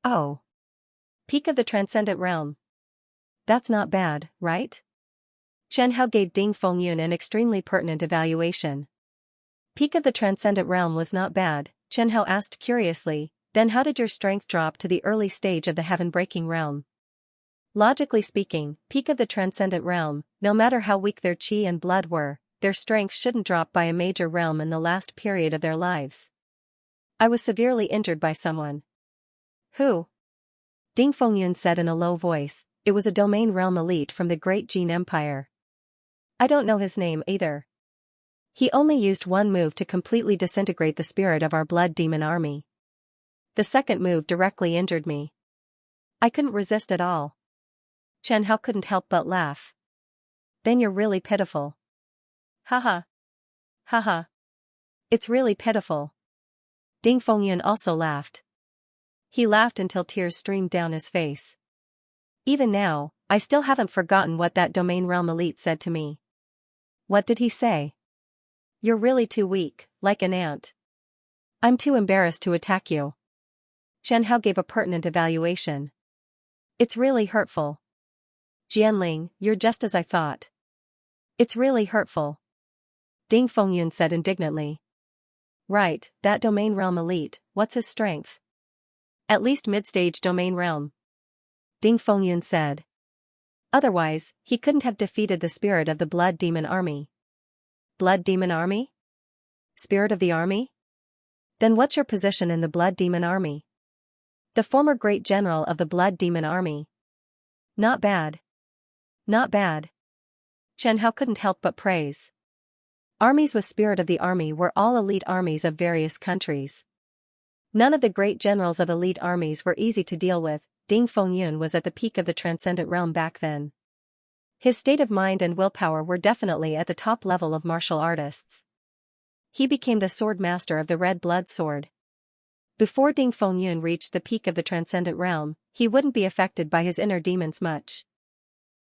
Speaker 1: Oh. Peak of the transcendent realm. That's not bad, right? Chen Hao gave Ding Fengyun an extremely pertinent evaluation. Peak of the transcendent realm was not bad, Chen Hao asked curiously, then how did your strength drop to the early stage of the heaven-breaking realm? Logically speaking, peak of the transcendent realm, no matter how weak their qi and blood were, their strength shouldn't drop by a major realm in the last period of their lives. I was severely injured by someone. Who? Ding Fengyun said in a low voice, it was a domain realm elite from the Great Jin Empire. I don't know his name either. He only used one move to completely disintegrate the spirit of our blood demon army. The second move directly injured me. I couldn't resist at all. Xianxia couldn't help but laugh. Then you're really pitiful. Haha. Haha. It's really pitiful. Ding Fengyun also laughed. He laughed until tears streamed down his face. Even now, I still haven't forgotten what that domain realm elite said to me. What did he say? You're really too weak, like an ant. I'm too embarrassed to attack you. Xianxia gave a pertinent evaluation. It's really hurtful. Jianling, you're just as I thought. It's really hurtful. Ding Fengyun said indignantly. Right, that domain realm elite, what's his strength? At least mid-stage domain realm. Ding Fengyun said. Otherwise, he couldn't have defeated the spirit of the blood demon army. Blood demon army? Spirit of the army? Then what's your position in the blood demon army? The former great general of the blood demon army. Not bad. Not bad. Xianxia couldn't help but praise. Armies with spirit of the army were all elite armies of various countries. None of the great generals of elite armies were easy to deal with. Ding Fengyun was at the peak of the transcendent realm back then. His state of mind and willpower were definitely at the top level of martial artists. He became the sword master of the red blood sword. Before Ding Fengyun reached the peak of the transcendent realm, he wouldn't be affected by his inner demons much.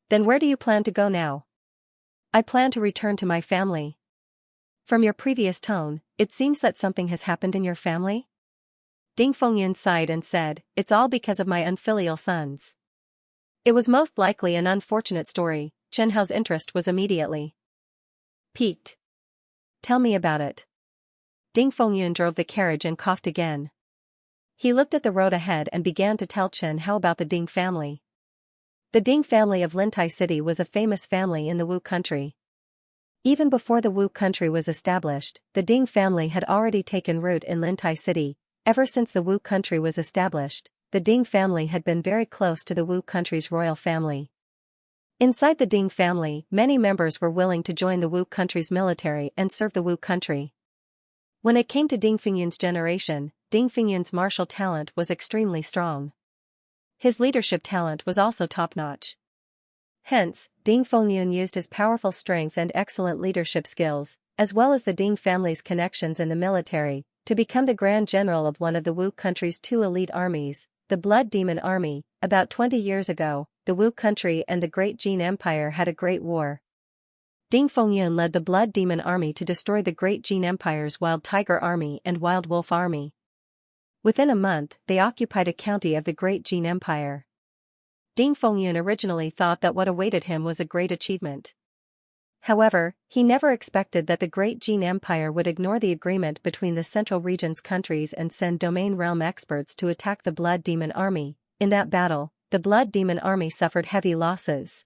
Speaker 1: Then where do you plan to go now? I plan to return to my family. From your previous tone, it seems that something has happened in your family? Ding Fengyun sighed and said, it's all because of my unfilial sons. It was most likely an unfortunate story. Xianxia's interest was immediately piqued. Tell me about it. Ding Fengyun drove the carriage and coughed again. He looked at the road ahead and began to tell Xianxia about the Ding family. The Ding family of Lintai City was a famous family in the Wu country. Even before the Wu country was established, the Ding family had already taken root in Lintai City. Ever since the Wu country was established, the Ding family had been very close to the Wu country's royal family. Inside the Ding family, many members were willing to join the Wu country's military and serve the Wu country. When it came to Ding Fengyun's generation, Ding Fengyun's martial talent was extremely strong. His leadership talent was also top-notch. Hence, Ding Fengyun used his powerful strength and excellent leadership skills, as well as the Ding family's connections in the military, to become the Grand General of one of the Wu country's two elite armies, the Blood Demon Army. About 20 years ago, the Wu country and the Great Jin Empire had a great war. Ding Fengyun led the Blood Demon Army to destroy the Great Jin Empire's Wild Tiger Army and Wild Wolf Army. Within a month, they occupied a county of the Great Jin Empire. Ding Fengyun originally thought that what awaited him was a great achievement. However, he never expected that the Great Jin Empire would ignore the agreement between the Central Region's countries and send domain realm experts to attack the Blood Demon Army. In that battle, the Blood Demon Army suffered heavy losses.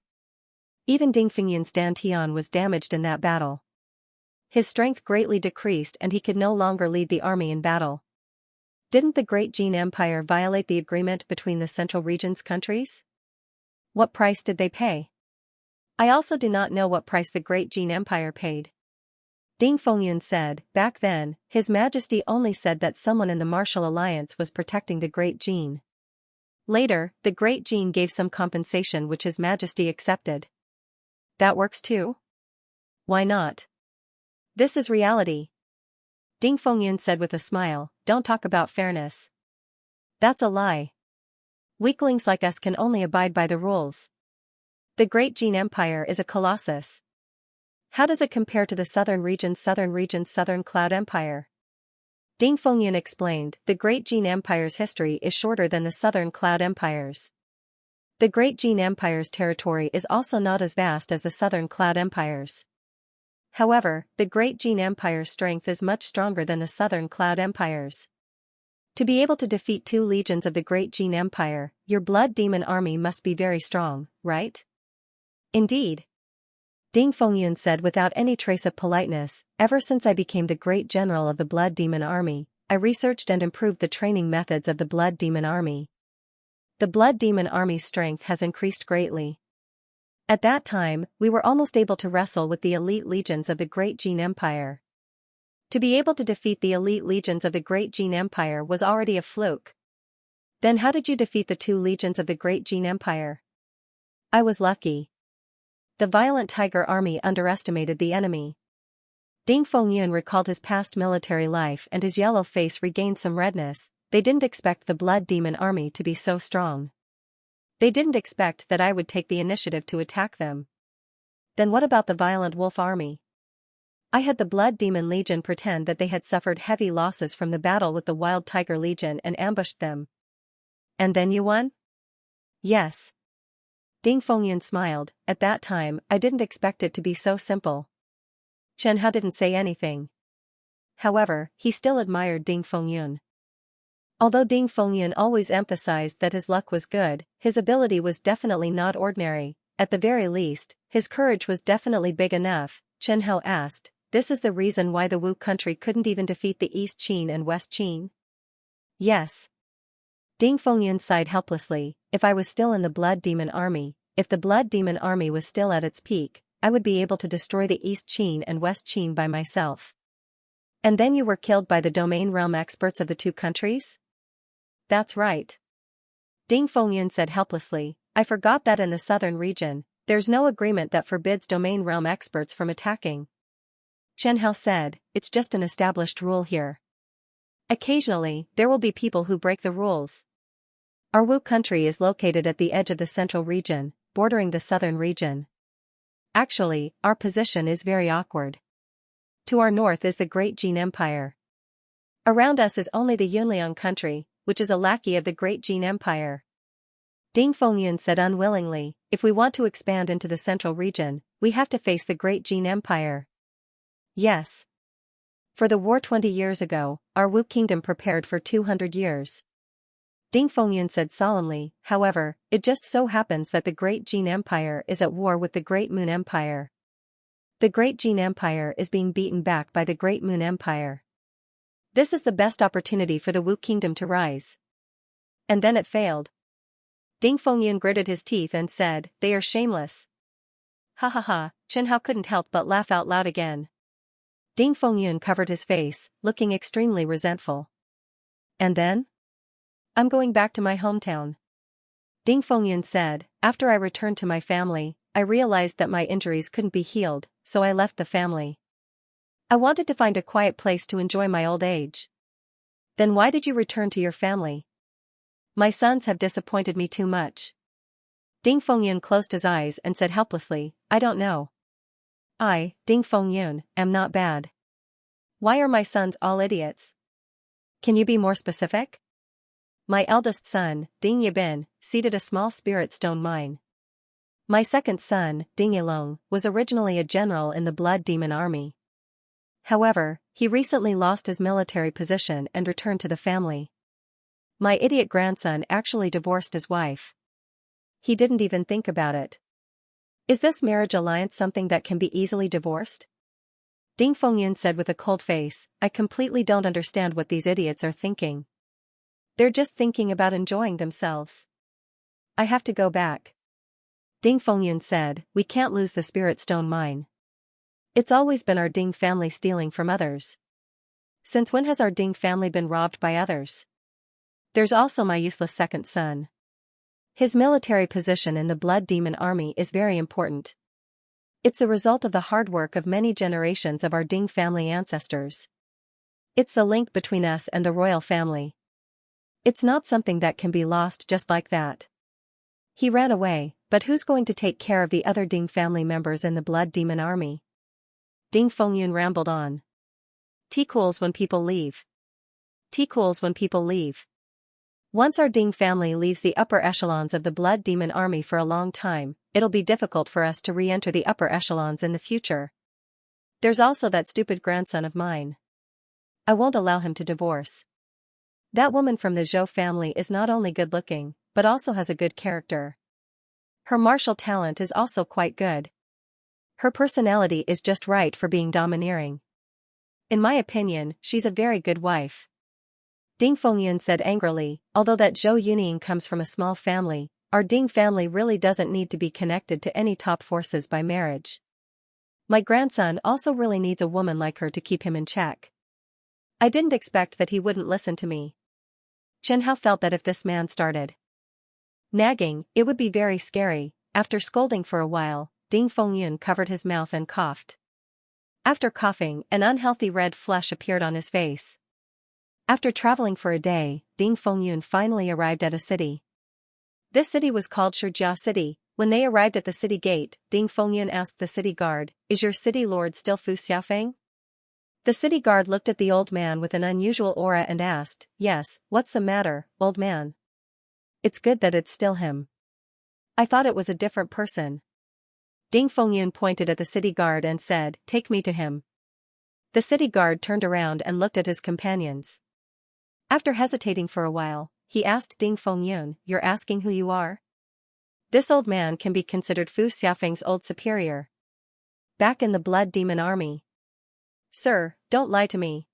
Speaker 1: Even Ding Fengyun's Dantian was damaged in that battle. His strength greatly decreased and he could no longer lead the army in battle. Didn't the Great Jin Empire violate the agreement between the Central Region's countries? What price did they pay? I also do not know what price the Great Jin Empire paid. Ding Fengyun said, back then, His Majesty only said that someone in the martial alliance was protecting the Great Jin. Later, the Great Jin gave some compensation which His Majesty accepted. That works too? Why not? This is reality. Ding Fengyun said with a smile, don't talk about fairness. That's a lie. Weaklings like us can only abide by the rules. The Great Jin Empire is a colossus. How does it compare to the Southern Region's Southern Cloud Empire? Ding Fengyun explained, the Great Jin Empire's history is shorter than the Southern Cloud Empire's. The Great Jin Empire's territory is also not as vast as the Southern Cloud Empire's. However, the Great Jin Empire's strength is much stronger than the Southern Cloud Empire's. To be able to defeat two legions of the Great Jin Empire, your Blood Demon Army must be very strong, right? Indeed. Ding Fengyun said without any trace of politeness, ever since I became the Great General of the Blood Demon Army, I researched and improved the training methods of the Blood Demon Army. The Blood Demon Army's strength has increased greatly. At that time, we were almost able to wrestle with the elite legions of the Great Jin Empire. To be able to defeat the elite legions of the Great Jin Empire was already a fluke. Then how did you defeat the 2 legions of the Great Jin Empire? I was lucky. The violent Tiger Army underestimated the enemy. Ding Fengyun recalled his past military life and his yellow face regained some redness. They didn't expect the Blood Demon Army to be so strong. They didn't expect that I would take the initiative to attack them. Then what about the violent Wolf Army? I had the Blood Demon Legion pretend that they had suffered heavy losses from the battle with the Wild Tiger Legion and ambushed them. And then you won? Yes. Ding Fengyun smiled. At that time, I didn't expect it to be so simple. Chen Hao didn't say anything. However, he still admired Ding Fengyun. Although Ding Fengyun always emphasized that his luck was good, his ability was definitely not ordinary. At the very least, his courage was definitely big enough. Chen Hao asked, "This is the reason why the Wu country couldn't even defeat the East Qin and West Qin?" Yes. Ding Fengyun sighed helplessly. If I was still in the Blood Demon Army, if the Blood Demon Army was still at its peak, I would be able to destroy the East Qin and West Qin by myself. And then you were killed by the domain realm experts of the 2 countries? That's right. Ding Fengyun said helplessly, I forgot that in the southern region, there's no agreement that forbids domain realm experts from attacking. Chen Hao said, it's just an established rule here. Occasionally, there will be people who break the rules. Our Wu country is located at the edge of the central region, bordering the southern region. Actually, our position is very awkward. To our north is the Great Jin Empire. Around us is only the Yunliang country, which is a lackey of the Great Jin Empire. Ding Fengyun said unwillingly, if we want to expand into the central region, we have to face the Great Jin Empire. Yes. For the war 20 years ago, our Wu kingdom prepared for 200 years. Ding Fengyun said solemnly, however, it just so happens that the Great Jin Empire is at war with the Great Moon Empire. The Great Jin Empire is being beaten back by the Great Moon Empire. This is the best opportunity for the Wu kingdom to rise. And then it failed. Ding Fengyun gritted his teeth and said, they are shameless. Ha ha ha, Chen Hao couldn't help but laugh out loud again. Ding Fengyun covered his face, looking extremely resentful. And then? I'm going back to my hometown. Ding Fengyun said, after I returned to my family, I realized that my injuries couldn't be healed, so I left the family. I wanted to find a quiet place to enjoy my old age. Then why did you return to your family? My sons have disappointed me too much. Ding Fengyun closed his eyes and said helplessly, I don't know. I, Ding Fengyun, am not bad. Why are my sons all idiots? Can you be more specific? My eldest son, Ding Yibin, seeded a small spirit stone mine. My second son, Ding Yilong, was originally a general in the Blood Demon Army. However, he recently lost his military position and returned to the family. My idiot grandson actually divorced his wife. He didn't even think about it. Is this marriage alliance something that can be easily divorced? Ding Fengyun said with a cold face, I completely don't understand what these idiots are thinking. They're just thinking about enjoying themselves. I have to go back. Ding Fengyun said, we can't lose the spirit stone mine. It's always been our Ding family stealing from others. Since when has our Ding family been robbed by others? There's also my useless second son. His military position in the Blood Demon Army is very important. It's the result of the hard work of many generations of our Ding family ancestors. It's the link between us and the royal family. It's not something that can be lost just like that. He ran away, but who's going to take care of the other Ding family members in the Blood Demon Army? Ding Fengyun rambled on. Tea cools when people leave. Tea cools when people leave. Once our Ding family leaves the upper echelons of the Blood Demon Army for a long time, it'll be difficult for us to re-enter the upper echelons in the future. There's also that stupid grandson of mine. I won't allow him to divorce. That woman from the Zhou family is not only good-looking, but also has a good character. Her martial talent is also quite good. Her personality is just right for being domineering. In my opinion, she's a very good wife. Ding Fengyun said angrily, although that Zhou Yunying comes from a small family, our Ding family really doesn't need to be connected to any top forces by marriage. My grandson also really needs a woman like her to keep him in check. I didn't expect that he wouldn't listen to me. Xianxia felt that if this man started nagging, it would be very scary. After scolding for a while, Ding Fengyun covered his mouth and coughed. After coughing, an unhealthy red flush appeared on his face. After traveling for a day, Ding Fengyun finally arrived at a city. This city was called Xianxia City. When they arrived at the city gate, Ding Fengyun asked the city guard, "Is your city lord still Fu Xiaofeng?" The city guard looked at the old man with an unusual aura and asked, "Yes, what's the matter, old man?" "It's good that it's still him. I thought it was a different person." Ding Fengyun pointed at the city guard and said, "Take me to him." The city guard turned around and looked at his companions. After hesitating for a while, he asked Ding Fengyun, "You're asking who you are?" This old man can be considered Fu Xiaofeng's old superior, back in the Blood Demon Army. "Sir, don't lie to me."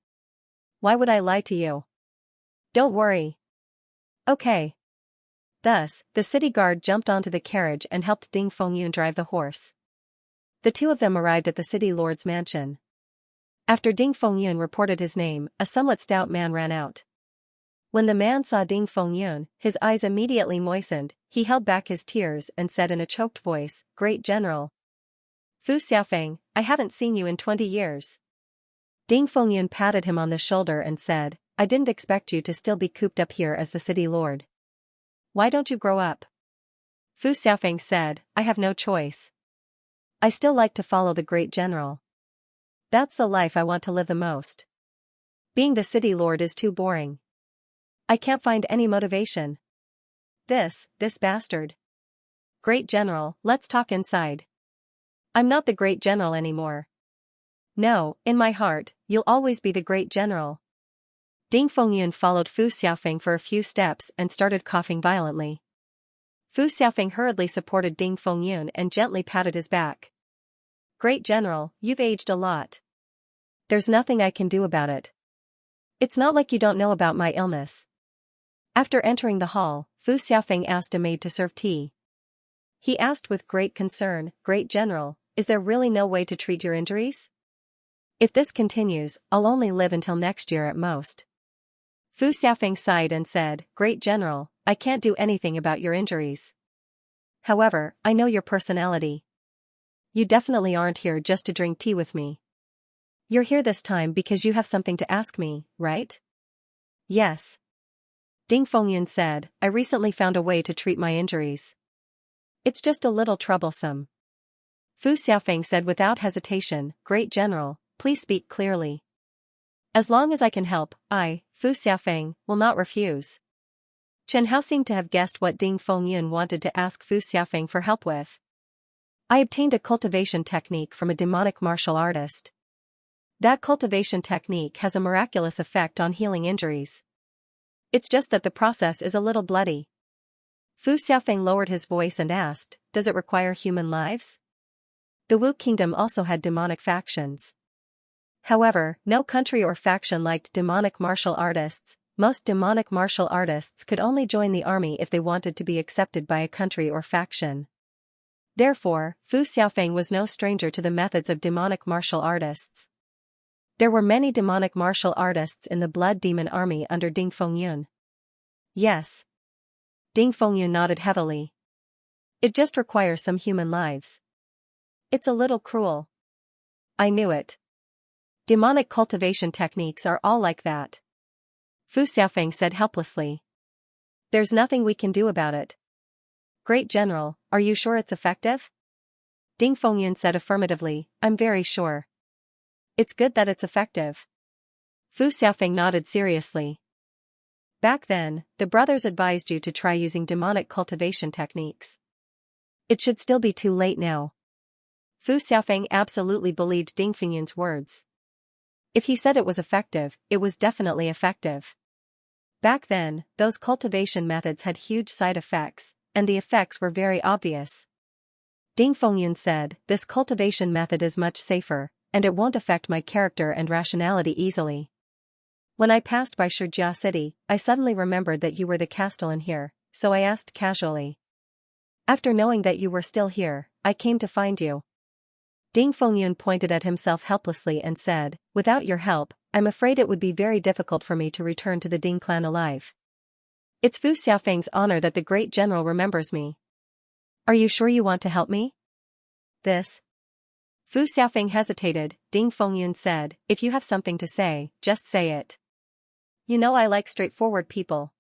Speaker 1: "Why would I lie to you?" "Don't worry." "Okay." Thus, the city guard jumped onto the carriage and helped Ding Fengyun drive the horse. The two of them arrived at the city lord's mansion. After Ding Fengyun reported his name, a somewhat stout man ran out. When the man saw Ding Fengyun, his eyes immediately moistened. He held back his tears and said in a choked voice, "Great General Fu Xiaofeng, I haven't seen you in 20 years. Ding Fengyun patted him on the shoulder and said, "I didn't expect you to still be cooped up here as the city lord. Why don't you grow up?" Fu Xiaofeng said, "I have no choice. I still like to follow the great general. That's the life I want to live the most. Being the city lord is too boring. I can't find any motivation. This bastard. Great general, let's talk inside." "I'm not the great general anymore." "No, in my heart, you'll always be the great general." Ding Fengyun followed Fu Xiaofeng for a few steps and started coughing violently. Fu Xiaofeng hurriedly supported Ding Fengyun and gently patted his back. "Great general, you've aged a lot. There's nothing I can do about it. It's not like you don't know about my illness." After entering the hall, Fu Xiaofeng asked a maid to serve tea. He asked with great concern, "Great general, is there really no way to treat your injuries? If this continues, I'll only live until next year at most." Fu Xiaofeng sighed and said, "Great general, I can't do anything about your injuries. However, I know your personality. You definitely aren't here just to drink tea with me. You're here this time because you have something to ask me, right?" "Yes." Ding Fengyun said, "I recently found a way to treat my injuries. It's just a little troublesome." Fu Xiaofeng said without hesitation, "Great general, please speak clearly. As long as I can help, I, Fu Xiaofeng, will not refuse." Xianxia seemed to have guessed what Ding Fengyun wanted to ask Fu Xiaofeng for help with. "I obtained a cultivation technique from a demonic martial artist. That cultivation technique has a miraculous effect on healing injuries. It's just that the process is a little bloody." Fu Xiaofeng lowered his voice and asked, "Does it require human lives?" The Wu Kingdom also had demonic factions. However, no country or faction liked demonic martial artists. Most demonic martial artists could only join the army if they wanted to be accepted by a country or faction. Therefore, Fu Xiaofeng was no stranger to the methods of demonic martial artists. There were many demonic martial artists in the Blood Demon Army under Ding Fengyun. "Yes." Ding Fengyun nodded heavily. "It just requires some human lives. It's a little cruel." "I knew it. Demonic cultivation techniques are all like that." Fu Xiaofeng said helplessly. "There's nothing we can do about it." "Great general, are you sure it's effective?" Ding Fengyun said affirmatively, "I'm very sure." "It's good that it's effective." Fu Xiaofeng nodded seriously. "Back then, the brothers advised you to try using demonic cultivation techniques. It should still be too late now." Fu Xiaofeng absolutely believed Ding Fengyun's words. If he said it was effective, it was definitely effective. Back then, those cultivation methods had huge side effects, and the effects were very obvious. Ding Fengyun said, "This cultivation method is much safer, and it won't affect my character and rationality easily. When I passed by Xianxia City, I suddenly remembered that you were the castellan here, so I asked casually, After knowing that you were still here, I came to find you. Ding Fengyun pointed at himself helplessly and said, without your help, I'm afraid it would be very difficult for me to return to the Ding clan alive. It's Fu Xiaofeng's honor that the great general remembers me. Are you sure you want to help me? This. Fu Xiaofeng hesitated. Ding Fengyun said, if you have something to say, just say it. You know I like straightforward people.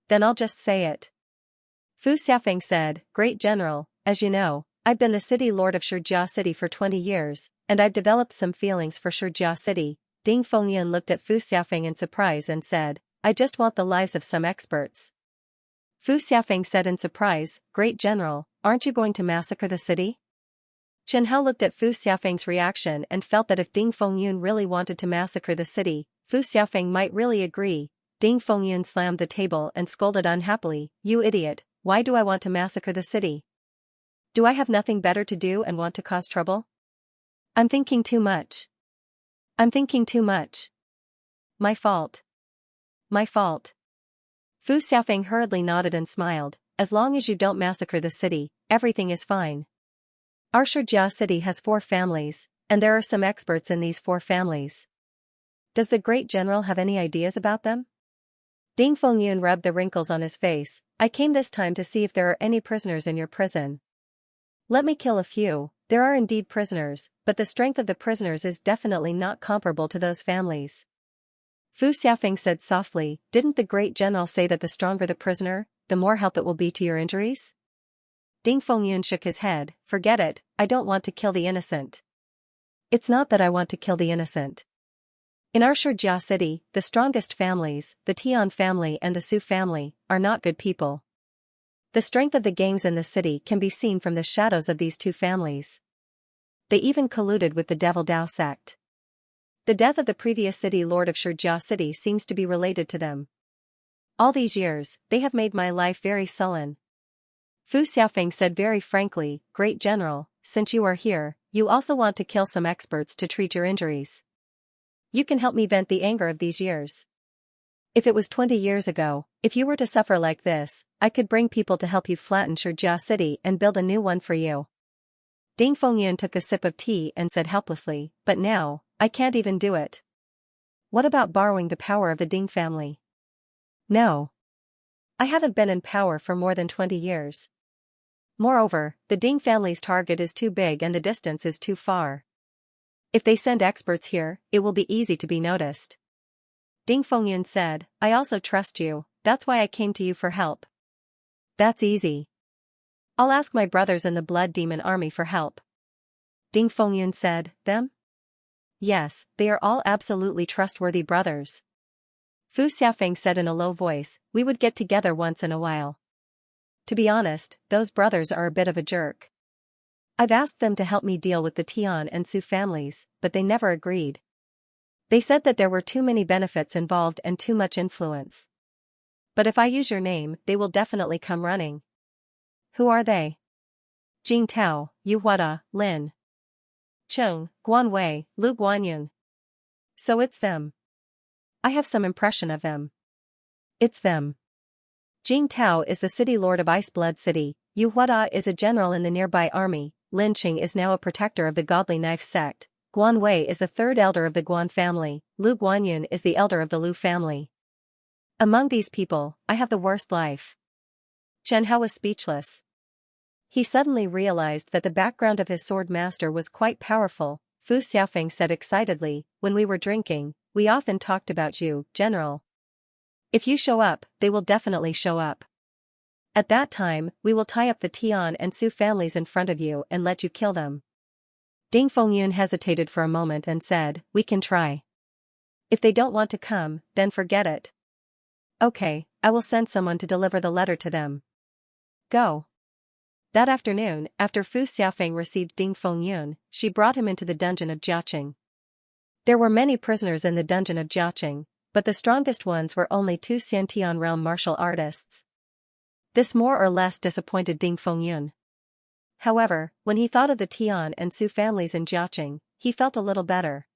Speaker 1: Then I'll just say it. Fu Xiaofeng said, Great General, as you know, I've been the city lord of Shijia City for 20 years, and I've developed some feelings for Shijia City. Ding Fengyun looked at Fu Xiaofeng in surprise and said, I just want the lives of some experts. Fu Xiaofeng said in surprise, Great General, aren't you going to massacre the city? Chen Hao looked at Fu Xiaofeng's reaction and felt that if Ding Fengyun really wanted to massacre the city, Fu Xiaofeng might really agree. Ding Fengyun slammed the table and scolded unhappily, You idiot, why do I want to massacre the city? Do I have nothing better to do and want to cause trouble? I'm thinking too much. I'm thinking too much. My fault. My fault. Fu Xiaofeng hurriedly nodded and smiled, as long as you don't massacre the city, everything is fine. Our Shijia city has 4 families, and there are some experts in these 4 families. Does the great general have any ideas about them? Ding Fengyun rubbed the wrinkles on his face. I came this time to see if there are any prisoners in your prison. Let me kill a few. There are indeed prisoners, but the strength of the prisoners is definitely not comparable to those families. Fu Xiaofeng said softly, Didn't the great general say that the stronger the prisoner, the more help it will be to your injuries? Ding Fengyun shook his head, Forget it, I don't want to kill the innocent. It's not that I want to kill the innocent. In our Shijia city, the strongest families, the Tian family and the Su family, are not good people. The strength of the gangs in the city can be seen from the shadows of these 2 families. They even colluded with the Devil Dao sect. The death of the previous city lord of Shijia city seems to be related to them. All these years, they have made my life very sullen. Fu Xiaofeng said very frankly, Great General, since you are here, you also want to kill some experts to treat your injuries. You can help me vent the anger of these years. If it was 20 years ago, if you were to suffer like this, I could bring people to help you flatten Shijia City and build a new one for you. Ding Fengyun took a sip of tea and said helplessly, But now, I can't even do it. What about borrowing the power of the Ding family? No. I haven't been in power for more than 20 years. Moreover, the Ding family's target is too big and the distance is too far. If they send experts here, it will be easy to be noticed. Ding Fengyun said, I also trust you, that's why I came to you for help. That's easy. I'll ask my brothers in the Blood Demon Army for help. Ding Fengyun said, Them? Yes, they are all absolutely trustworthy brothers. Fu Xiaofeng said in a low voice, We would get together once in a while. To be honest, those brothers are a bit of a jerk. I've asked them to help me deal with the Tian and Su families, but they never agreed. They said that there were too many benefits involved and too much influence. But if I use your name, they will definitely come running. Who are they? Jing Tao, Yu Huada, Lin Cheng, Guan Wei, Lu Guanyun. So it's them. I have some impression of them. It's them. Jing Tao is the city lord of Ice Blood City, Yu Huada is a general in the nearby army, Lin Cheng is now a protector of the Godly Knife sect, Guan Wei is the 3rd elder of the Guan family, Lu Guanyun is the elder of the Lu family. Among these people, I have the worst life. Chen Hao was speechless. He suddenly realized that the background of his sword master was quite powerful. Fu Xiaofeng said excitedly, When we were drinking, we often talked about you, General. If you show up, they will definitely show up. At that time, we will tie up the Tian and Su families in front of you and let you kill them. Ding Fengyun hesitated for a moment and said, We can try. If they don't want to come, then forget it. Okay, I will send someone to deliver the letter to them. Go. That afternoon, after Fu Xiaofeng received Ding Fengyun, she brought him into the dungeon of Jiaqing. There were many prisoners in the dungeon of Jiaqing, but the strongest ones were only 2 Xiantian realm martial artists. This more or less disappointed Ding Fengyun. However, when he thought of the Tian and Su families in Jiaqing, he felt a little better.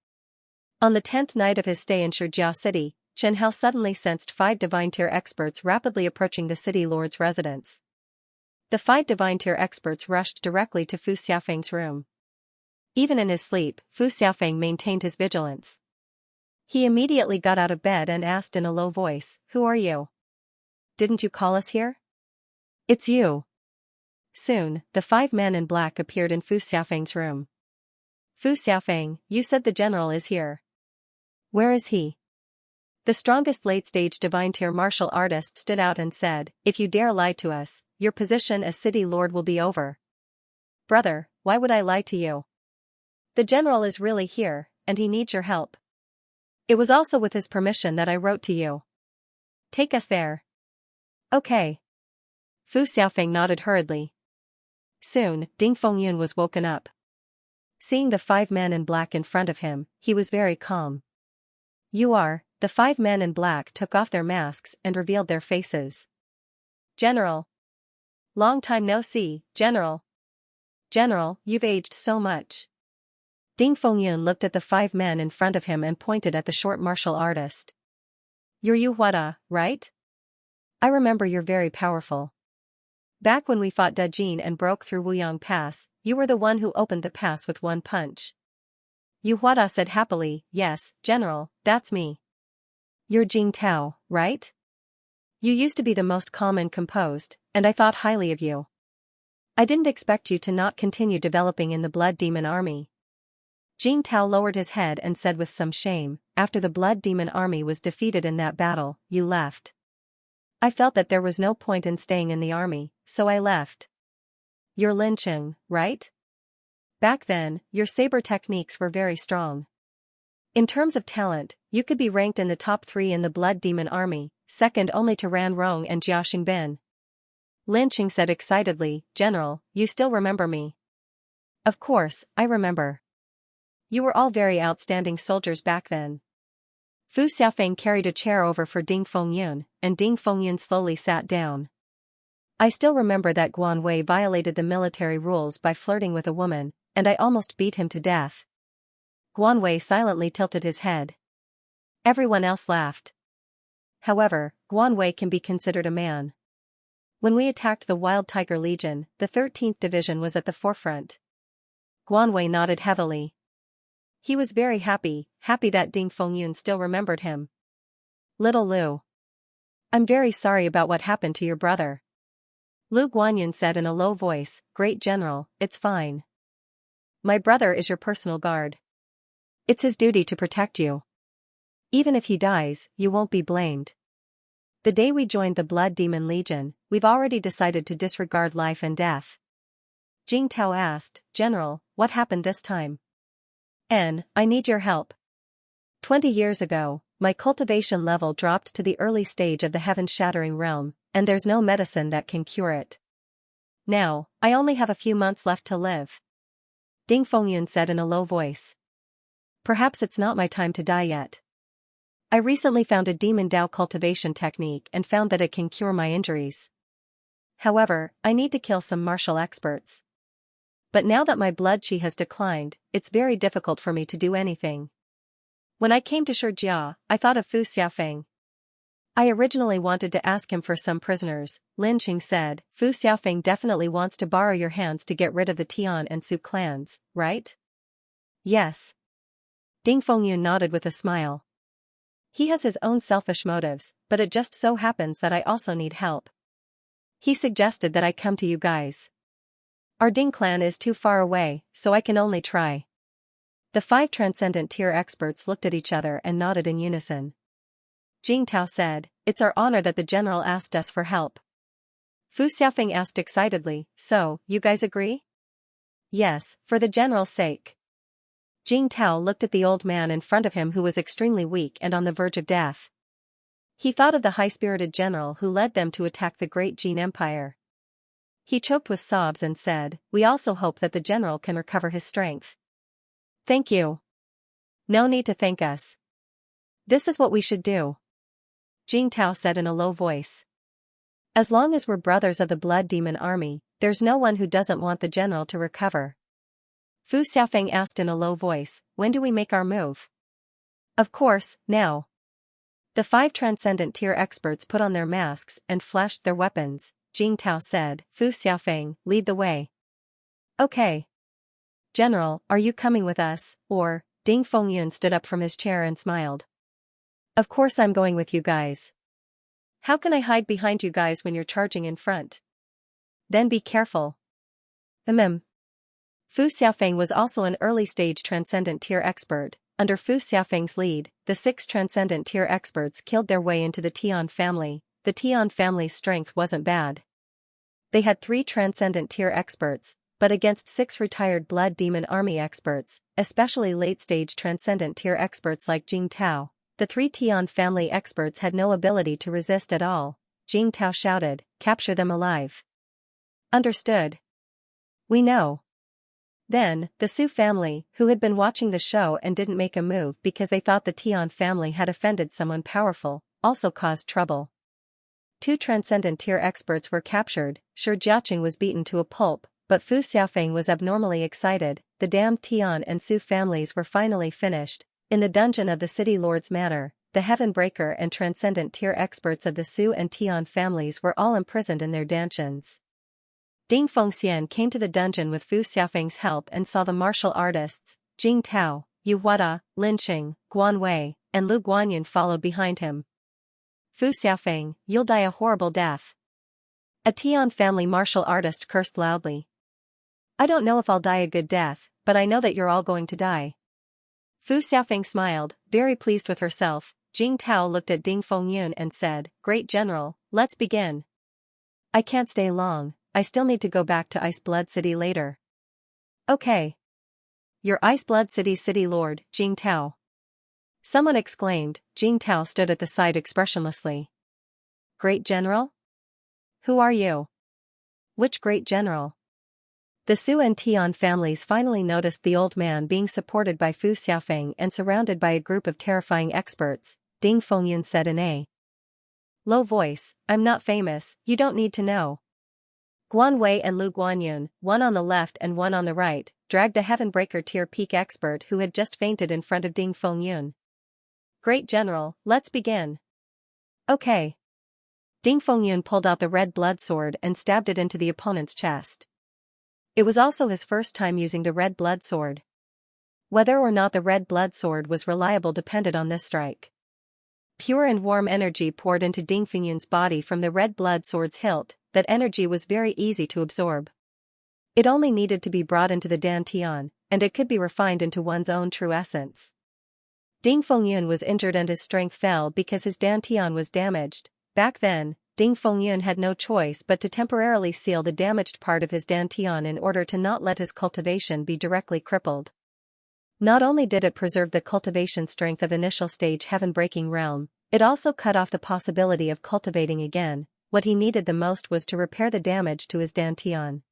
Speaker 1: On the 10th night of his stay in Shijia City, Chen Hao suddenly sensed 5 divine tier experts rapidly approaching the city lord's residence. The 5 divine tier experts rushed directly to Fu Xiaofeng's room. Even in his sleep, Fu Xiaofeng maintained his vigilance. He immediately got out of bed and asked in a low voice, "Who are you? Didn't you call us here?" "It's you." Soon, the 5 men in black appeared in Fu Xiaofeng's room. "Fu Xiaofeng, you said the general is here. Where is he?" The strongest late-stage divine tier martial artist stood out and said, "If you dare lie to us, your position as city lord will be over." "Brother, why would I lie to you? The general is really here, and he needs your help. It was also with his permission that I wrote to you. Take us there." "Okay." Fu Xiaofeng nodded hurriedly. Soon, Ding Fengyun was woken up. Seeing the 5 men in black in front of him, he was very calm. "You are..." The 5 men in black took off their masks and revealed their faces. "General. Long time no see, General. General, you've aged so much." Ding Fengyun looked at the 5 men in front of him and pointed at the short martial artist. "You're Yu Huada, right? I remember you're very powerful. Back when we fought Dajin and broke through Wuyang Pass, you were the one who opened the pass with one punch." Yu Huada said happily, "Yes, General, that's me." "You're Jing Tao, right? You used to be the most calm and composed, and I thought highly of you. I didn't expect you to not continue developing in the Blood Demon Army." Jing Tao lowered his head and said with some shame, "After the Blood Demon Army was defeated in that battle, you left. I felt that there was no point in staying in the army, so I left." "You're Lin Cheng, right? Back then, your saber techniques were very strong. In terms of talent, you could be ranked in the top 3 in the Blood Demon Army, second only to Ran Rong and Jia Xingbin." Lin Cheng said excitedly, "General, you still remember me?" "Of course, I remember. You were all very outstanding soldiers back then." Fu Xiaofeng carried a chair over for Ding Fengyun, and Ding Fengyun slowly sat down. "I still remember that Guan Wei violated the military rules by flirting with a woman, and I almost beat him to death." Guan Wei silently tilted his head. Everyone else laughed. However, Guan Wei can be considered a man. When we attacked the Wild Tiger Legion, the 13th Division was at the forefront. Guan Wei nodded heavily. He was very happy that Ding Fengyun still remembered him. "Little Lu. I'm very sorry about what happened to your brother." Lu Guanyin said in a low voice, "Great General, it's fine. My brother is your personal guard. It's his duty to protect you. Even if he dies, you won't be blamed. The day we joined the Blood Demon Legion, we've already decided to disregard life and death." Jing Tao asked, "General, what happened this time?" I need your help. 20 years ago, my cultivation level dropped to the early stage of the heaven-shattering realm, and there's no medicine that can cure it. Now, I only have a few months left to live." Ding Fengyun said in a low voice. "Perhaps it's not my time to die yet. I recently found a demon Dao cultivation technique and found that it can cure my injuries. However, I need to kill some martial experts. But now that my blood qi has declined, it's very difficult for me to do anything. When I came to Shijia, I thought of Fu Xiaofeng. I originally wanted to ask him for some prisoners," Lin Qing said. "Fu Xiaofeng definitely wants to borrow your hands to get rid of the Tian and Su clans, right?" "Yes." Ding Fengyun nodded with a smile. "He has his own selfish motives, but it just so happens that I also need help. He suggested that I come to you guys. Our Ding clan is too far away, so I can only try." The 5 transcendent tier experts looked at each other and nodded in unison. Jing Tao said, "It's our honor that the general asked us for help." Fu Xiaofeng asked excitedly, "So, you guys agree?" "Yes, for the general's sake." Jing Tao looked at the old man in front of him who was extremely weak and on the verge of death. He thought of the high-spirited general who led them to attack the great Jin Empire. He choked with sobs and said, "We also hope that the general can recover his strength." "Thank you. No need to thank us. This is what we should do," Jing Tao said in a low voice. "As long as we're brothers of the Blood Demon Army, there's no one who doesn't want the general to recover." Fu Xiaofeng asked in a low voice, "When do we make our move?" "Of course, now." The 5 transcendent tier experts put on their masks and flashed their weapons. Jing Tao said. Fu Xiaofeng, lead the way. Okay. General, are you coming with us, or? Ding Fengyun stood up from his chair and smiled. Of course I'm going with you guys. How can I hide behind you guys when you're charging in front? Then be careful. Fu Xiaofeng was also an early-stage Transcendent Tier expert. Under Fu Xiaofeng's lead, the 6 Transcendent Tier experts killed their way into the Tian family. The Tian family's strength wasn't bad. They had 3 Transcendent Tier experts, but against 6 retired Blood Demon Army experts, especially late-stage Transcendent Tier experts like Jing Tao, the 3 Tian family experts had no ability to resist at all. Jing Tao shouted, "Capture them alive." Understood. We know. Then, the Su family, who had been watching the show and didn't make a move because they thought the Tian family had offended someone powerful, also caused trouble. 2 Transcendent Tier experts were captured. Shi Jiaqing was beaten to a pulp, but Fu Xiaofeng was abnormally excited. The damned Tian and Su families were finally finished. In the dungeon of the City Lord's Manor, the Heaven Breaker and Transcendent Tier experts of the Su and Tian families were all imprisoned in their dungeons. Ding Fengxian came to the dungeon with Fu Xiaofeng's help and saw the martial artists, Jing Tao, Yu Huada, Lin Qing, Guan Wei, and Lu Guanyin followed behind him. Fu Xiaofeng, you'll die a horrible death. A Tian family martial artist cursed loudly. I don't know if I'll die a good death, but I know that you're all going to die. Fu Xiaofeng smiled, very pleased with herself. Jing Tao looked at Ding Fengyun and said, Great General, let's begin. I can't stay long. I still need to go back to Ice Blood City later. Okay. Your Ice Blood City Lord, Jing Tao. Someone exclaimed. Jing Tao stood at the side expressionlessly. Great General? Who are you? Which Great General? The Su and Tian families finally noticed the old man being supported by Fu Xiaofeng and surrounded by a group of terrifying experts. Ding Fengyun said in a low voice, I'm not famous, you don't need to know. Guan Wei and Lu Guanyin, one on the left and one on the right, dragged a Heaven Breaker Tier Peak expert who had just fainted in front of Ding Fengyun. Great General, let's begin. Okay. Ding Fengyun pulled out the red blood sword and stabbed it into the opponent's chest. It was also his first time using the red blood sword. Whether or not the red blood sword was reliable depended on this strike. Pure and warm energy poured into Ding Fengyun's body from the red blood sword's hilt. That energy was very easy to absorb. It only needed to be brought into the Dantian, and it could be refined into one's own true essence. Ding Fengyun was injured and his strength fell because his Dantian was damaged. Back then, Ding Fengyun had no choice but to temporarily seal the damaged part of his Dantian in order to not let his cultivation be directly crippled. Not only did it preserve the cultivation strength of initial stage heaven-breaking realm, it also cut off the possibility of cultivating again. What he needed the most was to repair the damage to his Dantian.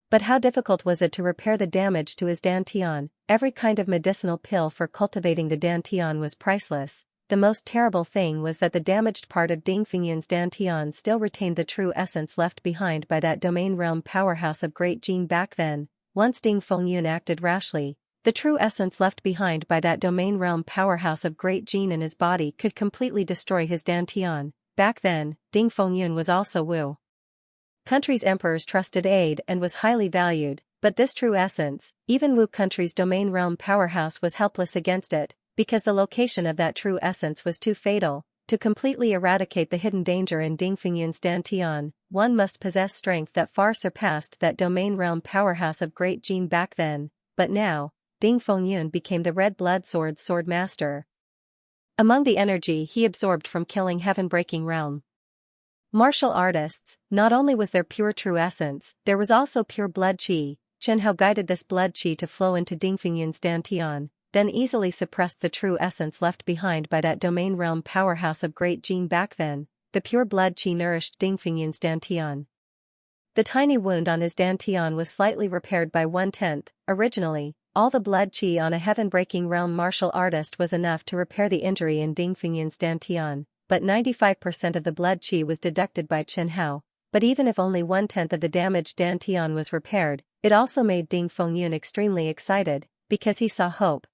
Speaker 1: But how difficult was it to repair the damage to his Dantian? Every kind of medicinal pill for cultivating the Dantian was priceless. The most terrible thing was that the damaged part of Ding Fengyun's Dantian still retained the true essence left behind by that domain realm powerhouse of Great Jin back then. Once Ding Fengyun acted rashly, the true essence left behind by that domain realm powerhouse of Great Jin in his body could completely destroy his Dantian. Back then, Ding Fengyun was also Wu country's emperor's trusted aide and was highly valued, but this true essence, even Wu country's domain realm powerhouse was helpless against it, because the location of that true essence was too fatal. To completely eradicate the hidden danger in Ding Fengyun's Dantian, one must possess strength that far surpassed that domain realm powerhouse of Great Jin back then, but now, Ding Fengyun became the red blood sword master. Among the energy he absorbed from killing heaven-breaking realm martial artists, not only was there pure true essence, there was also pure blood qi. Chen Hao guided this blood qi to flow into Ding Fengyun's Dantian, then easily suppressed the true essence left behind by that domain realm powerhouse of Great Jin back then. The pure blood qi nourished Ding Fengyun's Dantian. The tiny wound on his Dantian was slightly repaired by 1/10. Originally, all the blood qi on a heaven-breaking realm martial artist was enough to repair the injury in Ding Fengyun's Dantian, but 95% of the blood qi was deducted by Chen Hao. But even if only 1/10 of the damaged Dantian was repaired, it also made Ding Fengyun extremely excited, because he saw hope.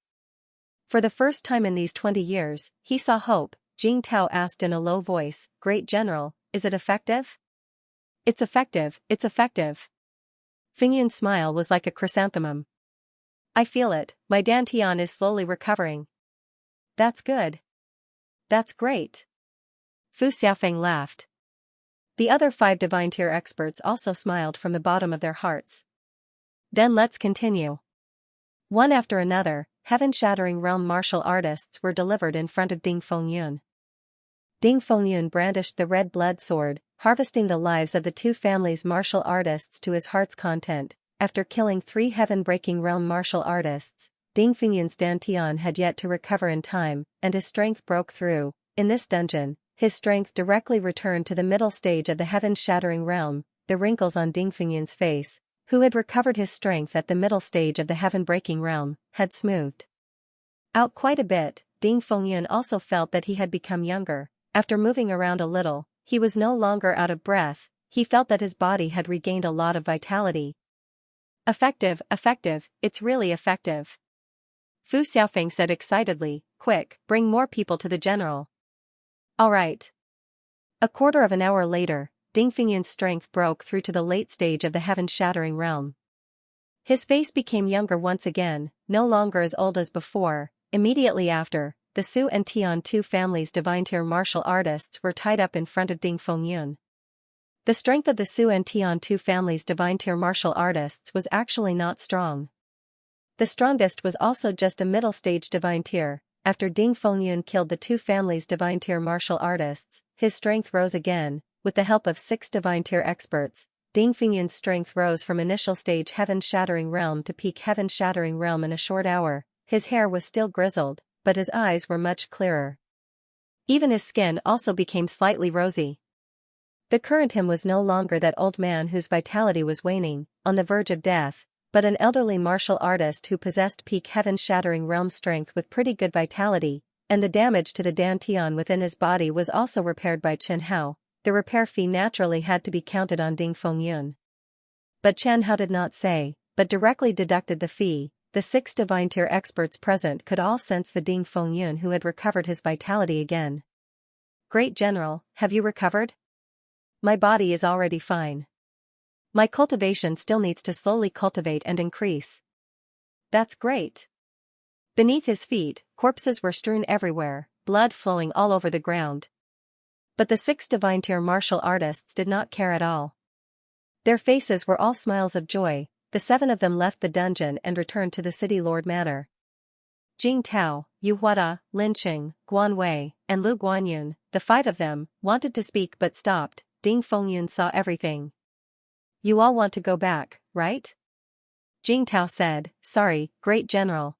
Speaker 1: For the first time in these 20 years, he saw hope. Jing Tao asked in a low voice, Great General, is it effective? It's effective, it's effective. Fingyun's smile was like a chrysanthemum. I feel it, my dantian is slowly recovering. That's good. That's great. Fu Xiaofeng laughed. The other 5 divine tier experts also smiled from the bottom of their hearts. Then let's continue. One after another, heaven-shattering realm martial artists were delivered in front of Ding Fengyun. Ding Fengyun brandished the red blood sword, harvesting the lives of the 2 families' martial artists to his heart's content. After killing 3 heaven-breaking realm martial artists, Ding Fengyun's dantian had yet to recover in time, and his strength broke through. In this dungeon, his strength directly returned to the middle stage of the heaven-shattering realm. The wrinkles on Ding Fengyun's face, who had recovered his strength at the middle stage of the heaven-breaking realm, had smoothed out quite a bit. Ding Fengyun also felt that he had become younger. After moving around a little, he was no longer out of breath. He felt that his body had regained a lot of vitality. Effective, effective, it's really effective. Fu Xiaofeng said excitedly, quick, bring more people to the general. All right. A quarter of an hour later, Ding Fengyun's strength broke through to the late stage of the heaven-shattering realm. His face became younger once again, no longer as old as before. Immediately after, the Su and Tian 2 families' divine tier martial artists were tied up in front of Ding Fengyun. The strength of the Su and Tian 2 families' divine tier martial artists was actually not strong. The strongest was also just a middle stage divine tier. After Ding Fengyun killed the 2 families' divine tier martial artists, his strength rose again. With the help of 6 divine tier experts, Ding Fengyun's strength rose from initial stage heaven-shattering realm to peak heaven-shattering realm in a short hour. His hair was still grizzled, but his eyes were much clearer. Even his skin also became slightly rosy. The current him was no longer that old man whose vitality was waning, on the verge of death, but an elderly martial artist who possessed peak heaven-shattering realm strength with pretty good vitality, and the damage to the dantian within his body was also repaired by Chen Hao. The repair fee naturally had to be counted on Ding Fengyun. But Chen Hao did not say, but directly deducted the fee. The 6 divine tier experts present could all sense the Ding Fengyun who had recovered his vitality again. Great General, have you recovered? My body is already fine. My cultivation still needs to slowly cultivate and increase. That's great. Beneath his feet, corpses were strewn everywhere, blood flowing all over the ground. But the 6 divine tier martial artists did not care at all. Their faces were all smiles of joy. The 7 of them left the dungeon and returned to the city lord manor. Jing Tao, Yu Huada, Lin Qing, Guan Wei, and Lu Guanyun, the 5 of them, wanted to speak but stopped. Ding Fengyun saw everything. You all want to go back, right? Jing Tao said, sorry, Great General.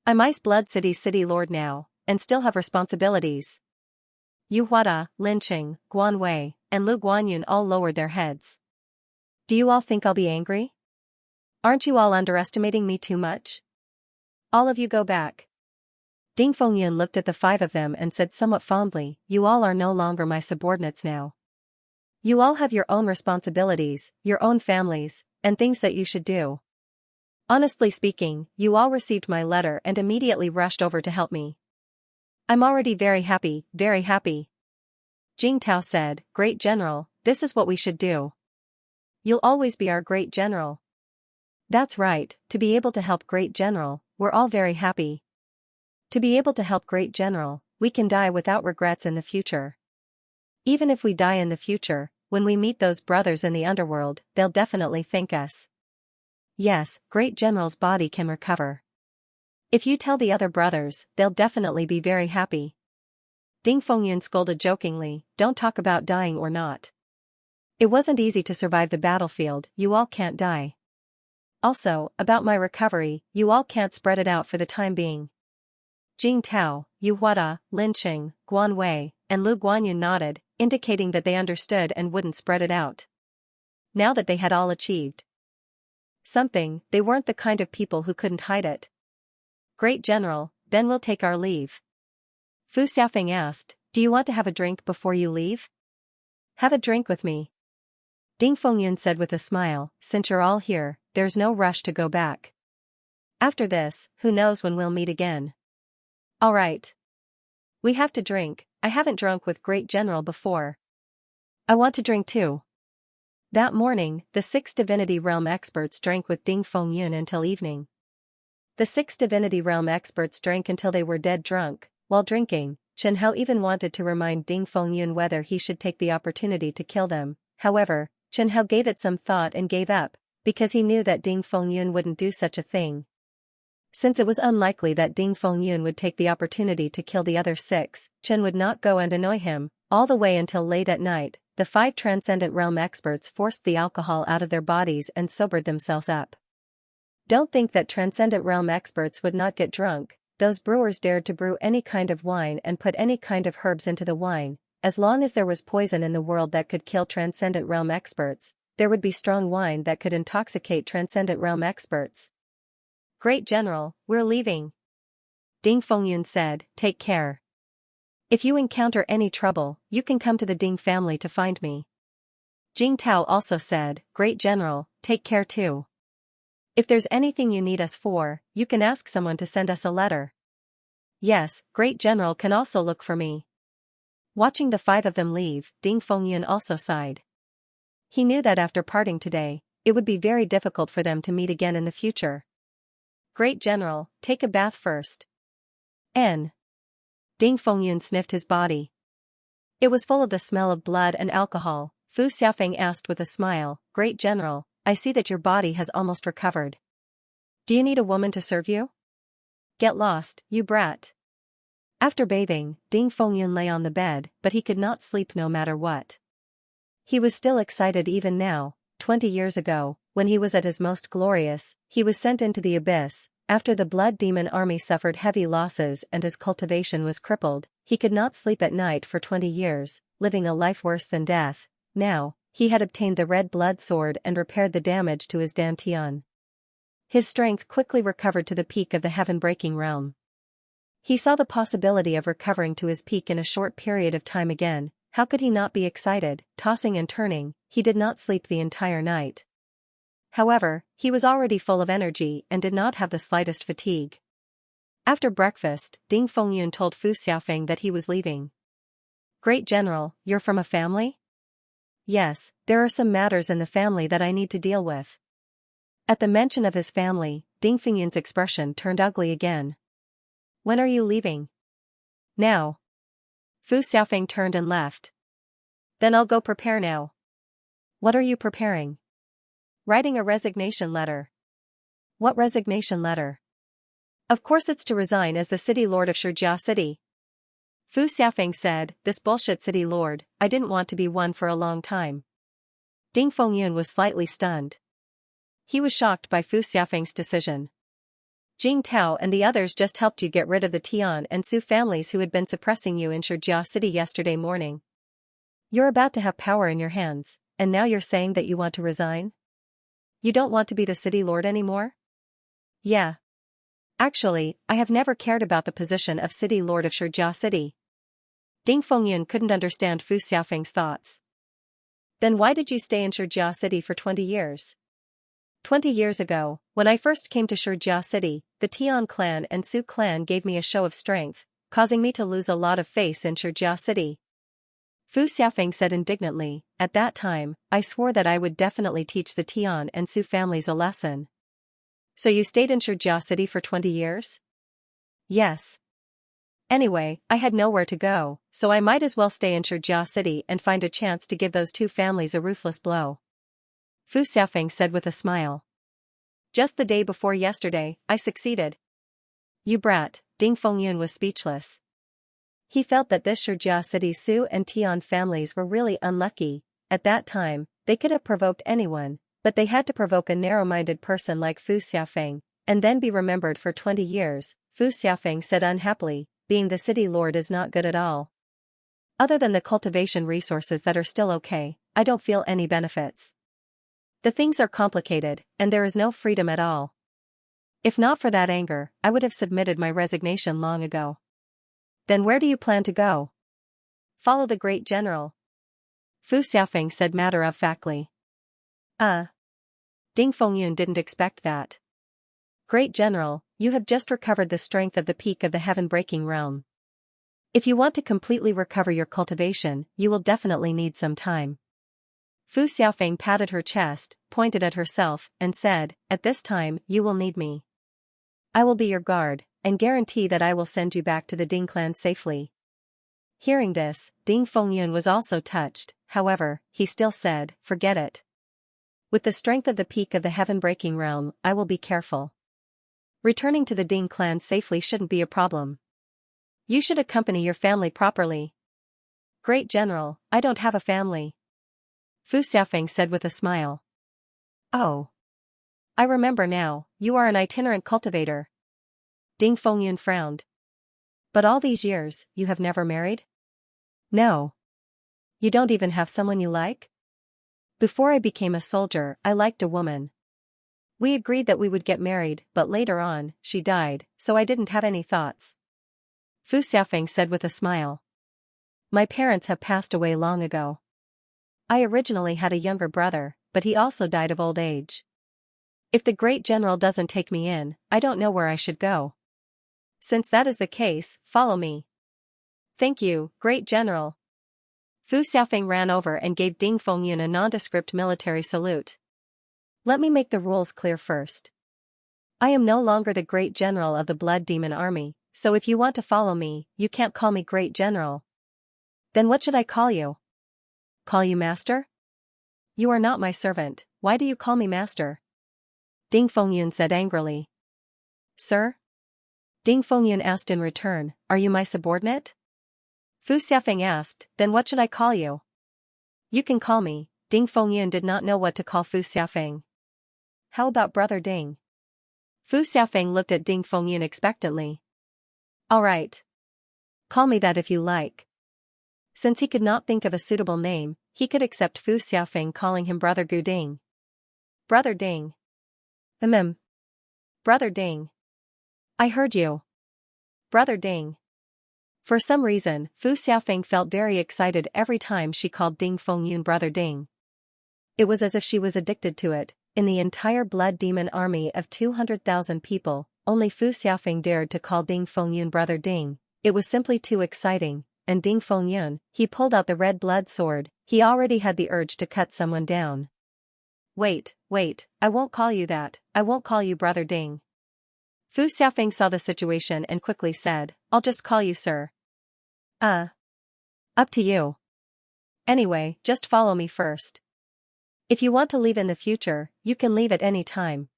Speaker 1: I'm Ice Blood City's city lord now, and still have responsibilities. Yu Huada, Lin Qing, Guan Wei, and Lu Guanyun all lowered their heads. Do you all think I'll be angry? Aren't you all underestimating me too much? All of you go back. Ding Fengyun looked at the 5 of them and said somewhat fondly, you all are no longer my subordinates now. You all have your own responsibilities, your own families, and things that you should do. Honestly speaking, you all received my letter and immediately rushed over to help me. I'm already very happy, very happy. Jing Tao said, Great General, this is what we should do. You'll always be our Great General. That's right, to be able to help Great General, we're all very happy. To be able to help Great General, we can die without regrets in the future. Even if we die in the future, when we meet those brothers in the underworld, they'll definitely thank us. Yes, Great General's body can recover. If you tell the other brothers, they'll definitely be very happy. Ding Fengyun scolded jokingly, don't talk about dying or not. It wasn't easy to survive the battlefield, you all can't die. Also, about my recovery, you all can't spread it out for the time being. Jing Tao, Yu Huada, Lin Qing, Guan Wei, and Lu Guanyun nodded, indicating that they understood and wouldn't spread it out. Now that they had all achieved something, they weren't the kind of people who couldn't hide it. Great General, then we'll take our leave. Fu Xiaofeng asked, do you want to have a drink before you leave? Have a drink with me. Ding Fengyun said with a smile, since you're all here, there's no rush to go back. After this, who knows when we'll meet again. All right. We have to drink, I haven't drunk with Great General before. I want to drink too. That morning, the 6 Divinity Realm experts drank with Ding Fengyun until evening. The 6 Divinity Realm experts drank until they were dead drunk. While drinking, Chen Hao even wanted to remind Ding Fengyun whether he should take the opportunity to kill them. However, Chen Hao gave it some thought and gave up, because he knew that Ding Fengyun wouldn't do such a thing. Since it was unlikely that Ding Fengyun would take the opportunity to kill the other 6, Chen would not go and annoy him. All the way until late at night, the 5 Transcendent Realm experts forced the alcohol out of their bodies and sobered themselves up. Don't think that Transcendent Realm experts would not get drunk. Those brewers dared to brew any kind of wine and put any kind of herbs into the wine. As long as there was poison in the world that could kill Transcendent Realm experts, there would be strong wine that could intoxicate Transcendent Realm experts. Great General, we're leaving. Ding Fengyun said, take care. If you encounter any trouble, you can come to the Ding family to find me. Jing Tao also said, Great General, take care too. If there's anything you need us for, you can ask someone to send us a letter. Yes, Great General can also look for me. Watching the 5 of them leave, Ding Fengyun also sighed. He knew that after parting today, it would be very difficult for them to meet again in the future. Great General, take a bath first. N. Ding Fengyun sniffed his body. It was full of the smell of blood and alcohol. Fu Xiaofeng asked with a smile, Great General, I see that your body has almost recovered. Do you need a woman to serve you? Get lost, you brat. After bathing, Ding Fengyun lay on the bed, but he could not sleep no matter what. He was still excited even now. 20 years ago, when he was at his most glorious, he was sent into the abyss. After the Blood Demon army suffered heavy losses and his cultivation was crippled, he could not sleep at night for 20 years, living a life worse than death. Now, he had obtained the red blood sword and repaired the damage to his dantian. His strength quickly recovered to the peak of the heaven-breaking realm. He saw the possibility of recovering to his peak in a short period of time again. How could he not be excited? Tossing and turning, he did not sleep the entire night. However, he was already full of energy and did not have the slightest fatigue. After breakfast, Ding Fengyun told Fu Xiaofeng that he was leaving. Great General, you're from a family? Yes, there are some matters in the family that I need to deal with. At the mention of his family, Ding Fengyun's expression turned ugly again. When are you leaving? Now. Fu Xiaofeng turned and left. Then I'll go prepare now. What are you preparing? Writing a resignation letter. What resignation letter? Of course it's to resign as the city lord of Xianxia city. Fu Xiaofeng said, this bullshit city lord, I didn't want to be one for a long time. Ding Fengyun was slightly stunned. He was shocked by Fu Xiaofeng's decision. Jing Tao and the others just helped you get rid of the Tian and Su families who had been suppressing you in Xianxia city yesterday morning. You're about to have power in your hands, and now you're saying that you want to resign? You don't want to be the city lord anymore? Yeah. Actually, I have never cared about the position of city lord of Xianxia city. Ding Fengyun couldn't understand Fu Xiaofeng's thoughts. Then why did you stay in Xianxia city for 20 years? 20 years ago, when I first came to Xianxia city, the Tian clan and Su clan gave me a show of strength, causing me to lose a lot of face in Xianxia city. Fu Xiaofeng said indignantly, at that time, I swore that I would definitely teach the Tian and Su families a lesson. So you stayed in Xianxia city for 20 years? Yes. Anyway, I had nowhere to go, so I might as well stay in Xianxia city and find a chance to give those 2 families a ruthless blow. Fu Xiaofeng said with a smile. Just the day before yesterday, I succeeded. You brat, Ding Fengyun was speechless. He felt that this Xianxia city Su and Tian families were really unlucky. At that time, they could have provoked anyone, but they had to provoke a narrow-minded person like Fu Xiaofeng, and then be remembered for 20 years, Fu Xiaofeng said unhappily, being the city lord is not good at all. Other than the cultivation resources that are still okay, I don't feel any benefits. The things are complicated, and there is no freedom at all. If not for that anger, I would have submitted my resignation long ago. Then where do you plan to go? Follow the great general. Fu Xiaofeng said matter-of-factly. Ding Fengyun didn't expect that. Great general, you have just recovered the strength of the peak of the heaven-breaking realm. If you want to completely recover your cultivation, you will definitely need some time. Fu Xiaofeng patted her chest, pointed at herself, and said, "At this time, you will need me. I will be your guard, and guarantee that I will send you back to the Ding clan safely." Hearing this, Ding Fengyun was also touched, however, he still said, "Forget it. With the strength of the peak of the heaven-breaking realm, I will be careful. Returning to the Ding clan safely shouldn't be a problem. You should accompany your family properly." "Great General, I don't have a family," Fu Xiaofeng said with a smile. "Oh. I remember now, you are an itinerant cultivator." Ding Fengyun frowned. "But all these years, you have never married?" "No. You don't even have someone you like?" "Before I became a soldier, I liked a woman. We agreed that we would get married, but later on, she died, so I didn't have any thoughts," Fu Xiaofeng said with a smile. "My parents have passed away long ago. I originally had a younger brother, but he also died of old age. If the great general doesn't take me in, I don't know where I should go. Since that is the case, follow me." "Thank you, great general." Fu Xiaofeng ran over and gave Ding Fengyun a nondescript military salute. "Let me make the rules clear first. I am no longer the great general of the Blood Demon Army, so if you want to follow me, you can't call me great general." "Then what should I call you?" "Call you master?" "You are not my servant, why do you call me master?" Ding Fengyun said angrily. "Sir?" Ding Fengyun asked in return, "Are you my subordinate?" Fu Xiaofeng asked, "Then what should I call you?" "You can call me." Ding Fengyun did not know what to call Fu Xiaofeng. "How about Brother Ding?" Fu Xiaofeng looked at Ding Fengyun expectantly. "All right. Call me that if you like." Since he could not think of a suitable name, he could accept Fu Xiaofeng calling him Brother Gu Ding. "Brother Ding." "Brother Ding. I heard you. Brother Ding." For some reason, Fu Xiaofeng felt very excited every time she called Ding Fengyun Brother Ding. It was as if she was addicted to it. In the entire Blood Demon army of 200,000 people, only Fu Xiaofeng dared to call Ding Fengyun Brother Ding. It was simply too exciting, and Ding Fengyun, he pulled out the red blood sword, he already had the urge to cut someone down. Wait, I won't call you that, I won't call you Brother Ding." Fu Xiaofeng saw the situation and quickly said, "I'll just call you sir." Up to you. Anyway, just follow me first. If you want to leave in the future, you can leave at any time,"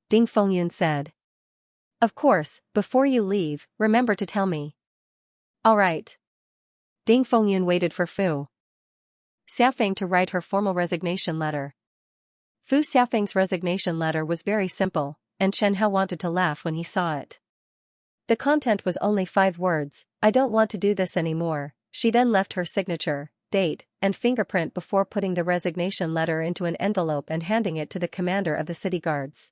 Speaker 1: Ding Fengyun said. "Of course, before you leave, remember to tell me." "All right." Ding Fengyun waited for Fu Xiaofeng to write her formal resignation letter. Fu Xiaofeng's resignation letter was very simple, and Chen Hao wanted to laugh when he saw it. The content was only 5 words, "I don't want to do this anymore." She then left her signature, date, and fingerprint before putting the resignation letter into an envelope and handing it to the commander of the city guards.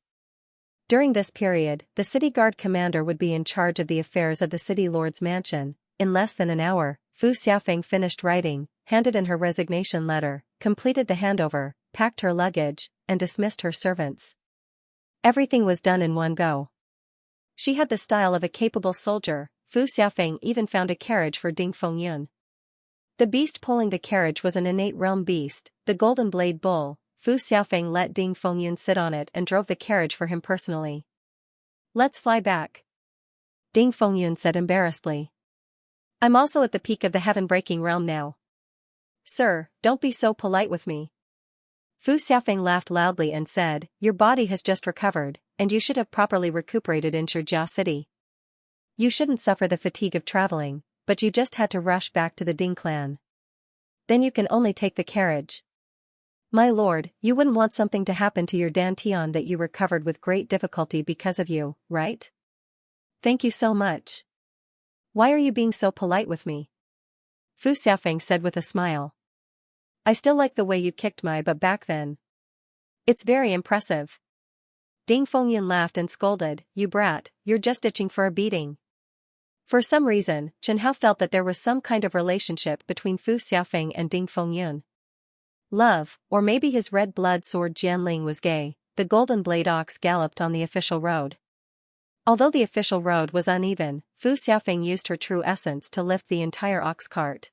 Speaker 1: During this period, the city guard commander would be in charge of the affairs of the city lord's mansion. In less than an hour, Fu Xiaofeng finished writing, handed in her resignation letter, completed the handover, packed her luggage, and dismissed her servants. Everything was done in one go. She had the style of a capable soldier. Fu Xiaofeng even found a carriage for Ding Fengyun. The beast pulling the carriage was an innate realm beast, the Golden Blade Bull. Fu Xiaofeng let Ding Fengyun sit on it and drove the carriage for him personally. "Let's fly back," Ding Fengyun said embarrassedly. "I'm also at the peak of the heaven-breaking realm now." "Sir, don't be so polite with me." Fu Xiaofeng laughed loudly and said, "Your body has just recovered, and you should have properly recuperated in Xianxia city. You shouldn't suffer the fatigue of traveling, but you just had to rush back to the Ding clan. Then you can only take the carriage. My lord, you wouldn't want something to happen to your Dantian that you recovered with great difficulty because of you, right?" "Thank you so much. Why are you being so polite with me?" Fu Xiaofeng said with a smile. "I still like the way you kicked my butt back then. It's very impressive." Ding Fengyun laughed and scolded, "You brat, you're just itching for a beating." For some reason, Chen Hao felt that there was some kind of relationship between Fu Xiaofeng and Ding Fengyun. Love, or maybe his red blood sword Jianling was gay. The golden blade ox galloped on the official road. Although the official road was uneven, Fu Xiaofeng used her true essence to lift the entire ox cart.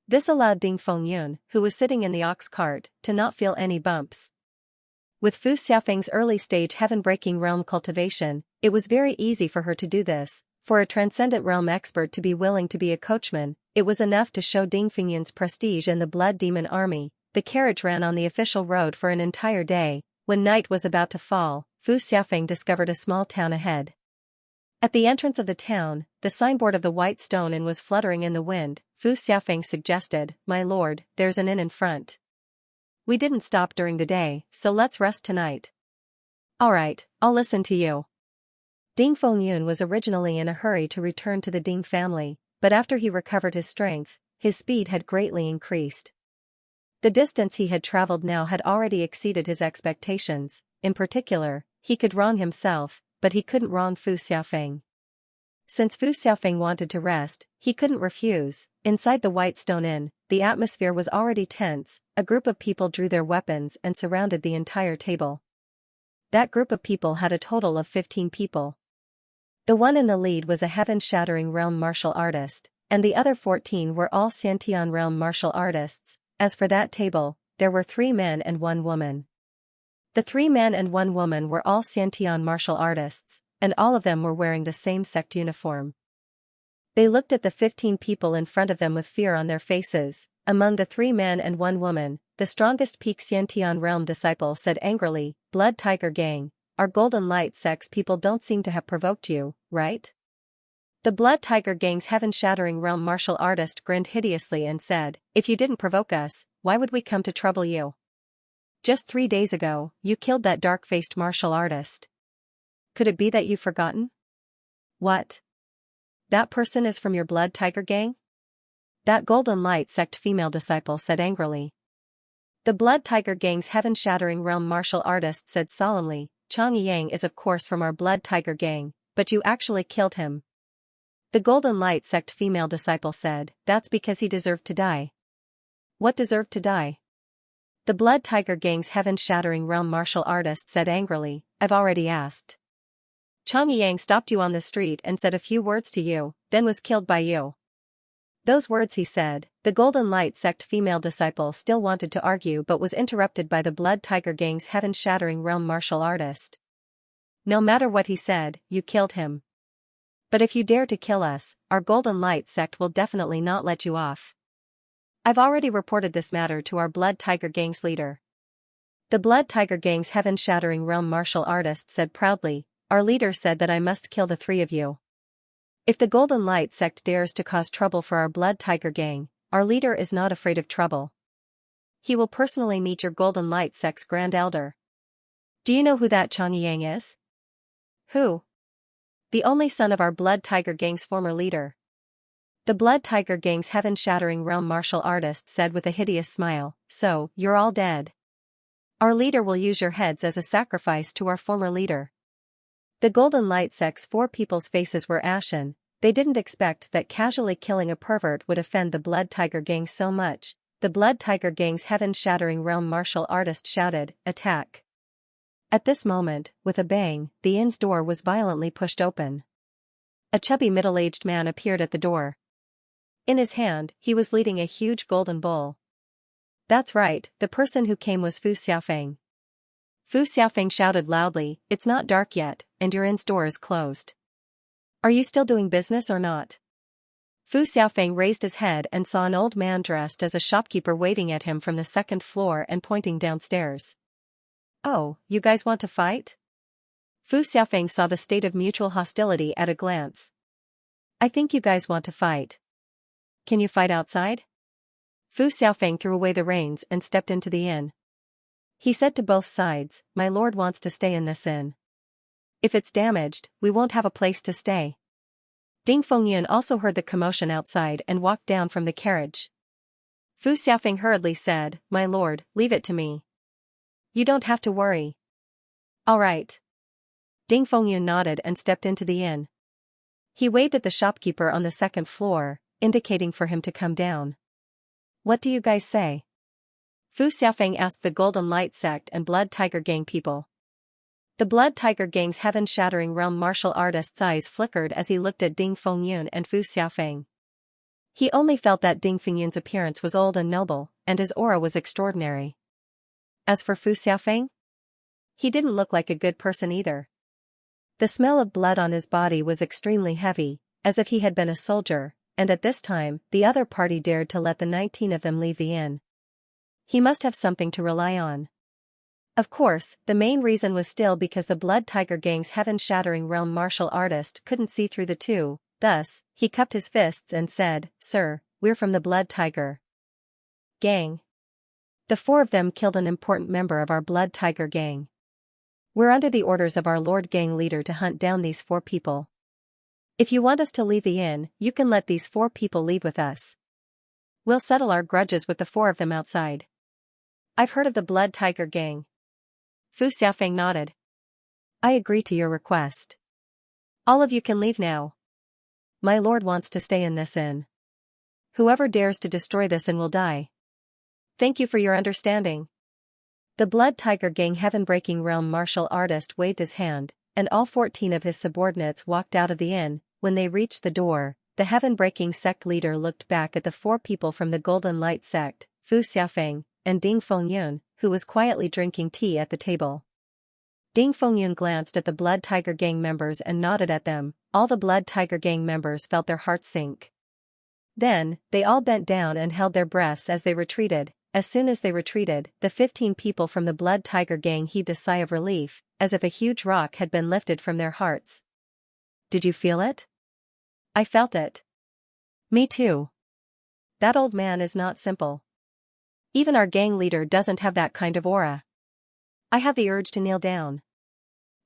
Speaker 1: This allowed Ding Fengyun, who was sitting in the ox cart, to not feel any bumps. With Fu Xiaofeng's early-stage heaven-breaking realm cultivation, it was very easy for her to do this. For a transcendent realm expert to be willing to be a coachman, it was enough to show Ding Fengyun's prestige in the Blood Demon Army. The carriage ran on the official road for an entire day. When night was about to fall, Fu Xiaofeng discovered a small town ahead. At the entrance of the town, the signboard of the White Stone Inn was fluttering in the wind. Fu Xiaofeng suggested, "My lord, there's an inn in front. We didn't stop during the day, so let's rest tonight." "Alright, I'll listen to you." Ding Fengyun was originally in a hurry to return to the Ding family, but after he recovered his strength, his speed had greatly increased. The distance he had traveled now had already exceeded his expectations. In particular, he could wrong himself, but he couldn't wrong Fu Xiaofeng. Since Fu Xiaofeng wanted to rest, he couldn't refuse. Inside the White Stone Inn, the atmosphere was already tense. A group of people drew their weapons and surrounded the entire table. That group of people had a total of 15 people. The one in the lead was a heaven-shattering realm martial artist, and the other 14 were all Xianxia realm martial artists. As for that table, there were 3 men and 1 woman. The 3 men and 1 woman were all Xianxia martial artists, and all of them were wearing the same sect uniform. They looked at the 15 people in front of them with fear on their faces. Among the 3 men and 1 woman, the strongest peak Xiantian realm disciple said angrily, "Blood Tiger Gang, our Golden Light sect's people don't seem to have provoked you, right?" The Blood Tiger Gang's heaven-shattering realm martial artist grinned hideously and said, "If you didn't provoke us, why would we come to trouble you? Just 3 days ago, you killed that dark-faced martial artist. Could it be that you've forgotten?" "What? That person is from your Blood Tiger Gang?" That Golden Light sect female disciple said angrily. The Blood Tiger Gang's heaven-shattering realm martial artist said solemnly, "Chang Yang is of course from our Blood Tiger Gang, but you actually killed him." The Golden Light sect female disciple said, "That's because he deserved to die." "What deserved to die?" The Blood Tiger Gang's heaven-shattering realm martial artist said angrily, "I've already asked. Chang Yang stopped you on the street and said a few words to you, then was killed by you." Those words he said. The Golden Light sect female disciple still wanted to argue but was interrupted by the Blood Tiger Gang's heaven-shattering realm martial artist. "No matter what he said, you killed him. But if you dare to kill us, our Golden Light sect will definitely not let you off. I've already reported this matter to our Blood Tiger Gang's leader." The Blood Tiger Gang's heaven-shattering realm martial artist said proudly, "Our leader said that I must kill the 3 of you. If the Golden Light sect dares to cause trouble for our Blood Tiger Gang, our leader is not afraid of trouble. He will personally meet your Golden Light sect's Grand Elder." "Do you know who that Chang Yang is?" "Who?" "The only son of our Blood Tiger Gang's former leader." The Blood Tiger Gang's heaven-shattering realm martial artist said with a hideous smile, "So, you're all dead. Our leader will use your heads as a sacrifice to our former leader." The Golden Light sect's 4 people's faces were ashen. They didn't expect that casually killing a pervert would offend the Blood Tiger Gang so much. The Blood Tiger Gang's heaven-shattering realm martial artist shouted, "Attack." At this moment, with a bang, the inn's door was violently pushed open. A chubby middle-aged man appeared at the door. In his hand, he was leading a huge golden bowl. That's right, the person who came was Fu Xiaofeng. Fu Xiaofeng shouted loudly, "It's not dark yet, and your inn's door is closed. Are you still doing business or not?" Fu Xiaofeng raised his head and saw an old man dressed as a shopkeeper waving at him from the 2nd floor and pointing downstairs. "Oh, you guys want to fight?" Fu Xiaofeng saw the state of mutual hostility at a glance. "I think you guys want to fight. Can you fight outside?" Fu Xiaofeng threw away the reins and stepped into the inn. He said to both sides, "My lord wants to stay in this inn. If it's damaged, we won't have a place to stay." Ding Fengyun also heard the commotion outside and walked down from the carriage. Fu Xiaofeng hurriedly said, "My lord, leave it to me. You don't have to worry." "All right." Ding Fengyun nodded and stepped into the inn. He waved at the shopkeeper on the 2nd floor, indicating for him to come down. "What do you guys say?" Fu Xiaofeng asked the Golden Light sect and Blood Tiger Gang people. The Blood Tiger Gang's heaven-shattering realm martial artist's eyes flickered as he looked at Ding Fengyun and Fu Xiaofeng. He only felt that Ding Fingyun's appearance was old and noble, and his aura was extraordinary. As for Fu Xiaofeng, he didn't look like a good person either. The smell of blood on his body was extremely heavy, as if he had been a soldier, and at this time, the other party dared to let the 19 of them leave the inn. He must have something to rely on. Of course, the main reason was still because the Blood Tiger Gang's heaven-shattering realm martial artist couldn't see through the two. Thus, he cupped his fists and said, "Sir, we're from the Blood Tiger Gang. The 4 of them killed an important member of our Blood Tiger Gang. We're under the orders of our Lord Gang leader to hunt down these 4 people. If you want us to leave the inn, you can let these 4 people leave with us. We'll settle our grudges with the 4 of them outside." "I've heard of the Blood Tiger Gang." Fu Xiaofeng nodded. "I agree to your request. All of you can leave now. My lord wants to stay in this inn. Whoever dares to destroy this inn will die. Thank you for your understanding." The Blood Tiger Gang heaven-breaking realm martial artist waved his hand, and all 14 of his subordinates walked out of the inn. When they reached the door, the heaven-breaking sect leader looked back at the 4 people from the Golden Light sect, Fu Xiaofeng, and Ding Fengyun, who was quietly drinking tea at the table. Ding Fengyun glanced at the Blood Tiger Gang members and nodded at them. All the Blood Tiger Gang members felt their hearts sink. Then, they all bent down and held their breaths as they retreated. As soon as they retreated, the 15 people from the Blood Tiger Gang heaved a sigh of relief, as if a huge rock had been lifted from their hearts. "Did you feel it?" "I felt it." "Me too. That old man is not simple. Even our gang leader doesn't have that kind of aura. I have the urge to kneel down.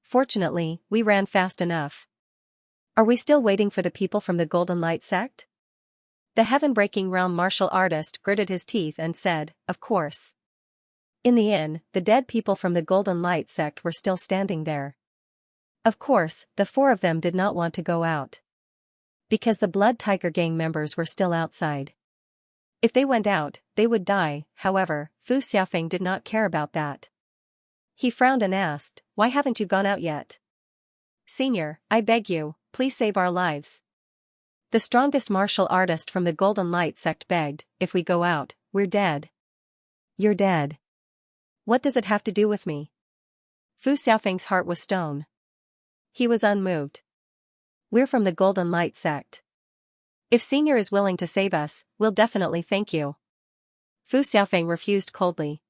Speaker 1: Fortunately, we ran fast enough. Are we still waiting for the people from the Golden Light sect?" The heaven-breaking realm martial artist gritted his teeth and said, "Of course." In the inn, the dead people from the Golden Light sect were still standing there. Of course, the 4 of them did not want to go out. Because the Blood Tiger Gang members were still outside. If they went out, they would die. However, Fu Xiaofeng did not care about that. He frowned and asked, "Why haven't you gone out yet?" "Senior, I beg you, please save our lives." The strongest martial artist from the Golden Light sect begged, "If we go out, we're dead." "You're dead. What does it have to do with me?" Fu Xiaofeng's heart was stone. He was unmoved. "We're from the Golden Light sect. If Senior is willing to save us, we'll definitely thank you." Fu Xiaofeng refused coldly.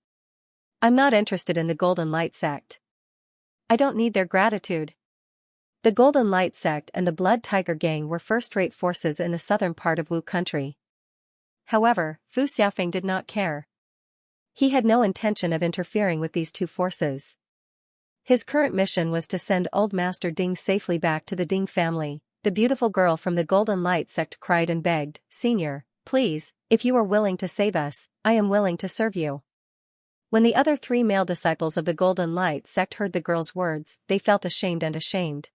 Speaker 1: "I'm not interested in the Golden Light sect. I don't need their gratitude." The Golden Light sect and the Blood Tiger Gang were first-rate forces in the southern part of Wu country. However, Fu Xiaofeng did not care. He had no intention of interfering with these 2 forces. His current mission was to send old Master Ding safely back to the Ding family. The beautiful girl from the Golden Light sect cried and begged, "Senior, please, if you are willing to save us, I am willing to serve you." When the other 3 male disciples of the Golden Light sect heard the girl's words, they felt ashamed.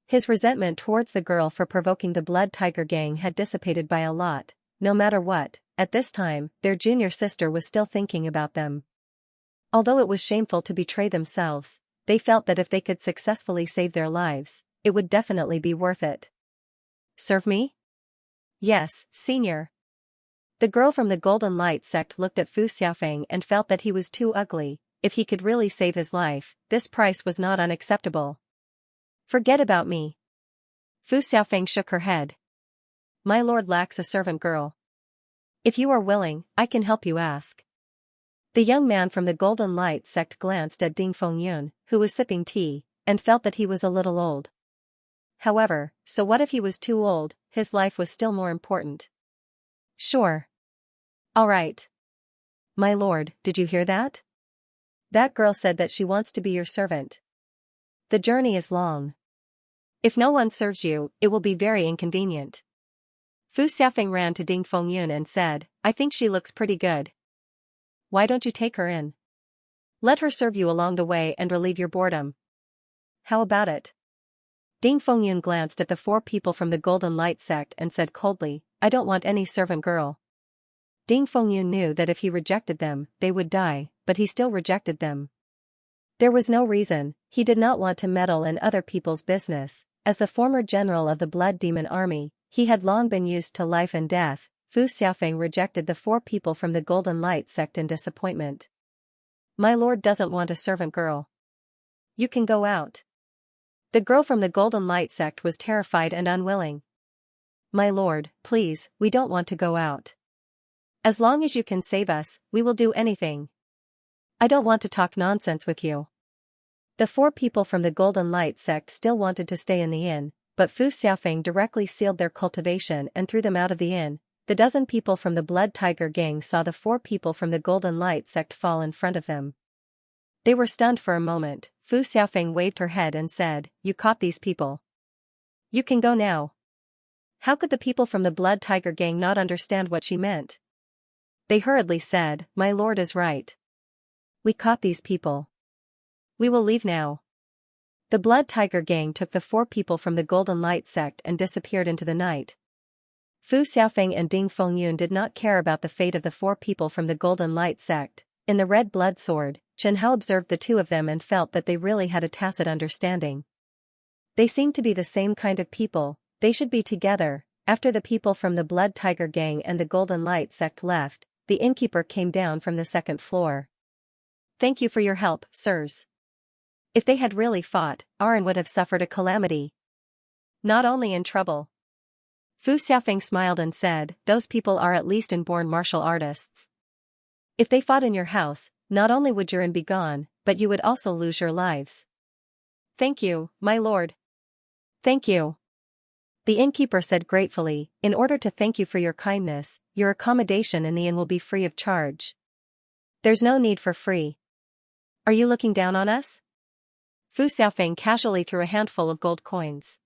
Speaker 1: His resentment towards the girl for provoking the Blood Tiger Gang had dissipated by a lot. No matter what, at this time, their junior sister was still thinking about them. Although it was shameful to betray themselves, they felt that if they could successfully save their lives, it would definitely be worth it. "Serve me?" "Yes, Senior." The girl from the Golden Light sect looked at Fu Xiaofeng and felt that he was too ugly. If he could really save his life, this price was not unacceptable. "Forget about me." Fu Xiaofeng shook her head. "My lord lacks a servant girl. If you are willing, I can help you ask." The young man from the Golden Light sect glanced at Ding Fengyun, who was sipping tea, and felt that he was a little old. However, so what if he was too old? His life was still more important. "Sure. All right. My lord, did you hear that? That girl said that she wants to be your servant. The journey is long. If no one serves you, it will be very inconvenient." Fu Xiaofeng ran to Ding Fengyun and said, "I think she looks pretty good. Why don't you take her in? Let her serve you along the way and relieve your boredom. How about it?" Ding Fengyun glanced at the 4 people from the Golden Light sect and said coldly, "I don't want any servant girl." Ding Fengyun knew that if he rejected them, they would die, but he still rejected them. There was no reason. He did not want to meddle in other people's business. As the former general of the Blood Demon Army, He had long been used to life and death. Fu Xiaofeng rejected the 4 people from the Golden Light sect in disappointment. My lord doesn't want a servant girl. You can go out. The girl from the Golden Light sect was terrified and unwilling. My lord, please, we don't want to go out. As long as you can save us, we will do anything. I don't want to talk nonsense with you. The 4 people from the Golden Light sect still wanted to stay in the inn, but Fu Xiaofeng directly sealed their cultivation and threw them out of the inn. The dozen people from the Blood Tiger gang saw the 4 people from the Golden Light sect fall in front of them. They were stunned for a moment. Fu Xiaofeng waved her head and said, "You caught these people. You can go now." How could the people from the Blood Tiger gang not understand what she meant? They hurriedly said, "My lord is right. We caught these people. We will leave now." The Blood Tiger gang took the 4 people from the Golden Light sect and disappeared into the night. Fu Xiaofeng and Ding Fengyun did not care about the fate of the 4 people from the Golden Light sect. In the Red Blood Sword, Chen Hao observed the 2 of them and felt that they really had a tacit understanding. They seemed to be the same kind of people. They should be together. After the people from the Blood Tiger gang and the Golden Light sect left, the innkeeper came down from the 2nd floor. "Thank you for your help, sirs. If they had really fought, Aran would have suffered a calamity. Not only in trouble." Fu Xiaofeng smiled and said, "Those people are at least inborn martial artists. If they fought in your house, not only would your inn be gone, but you would also lose your lives." "Thank you, my lord." "Thank you." The innkeeper said gratefully, "In order to thank you for your kindness, your accommodation in the inn will be free of charge." "There's no need for free. Are you looking down on us?" Fu Xiaofeng casually threw a handful of gold coins.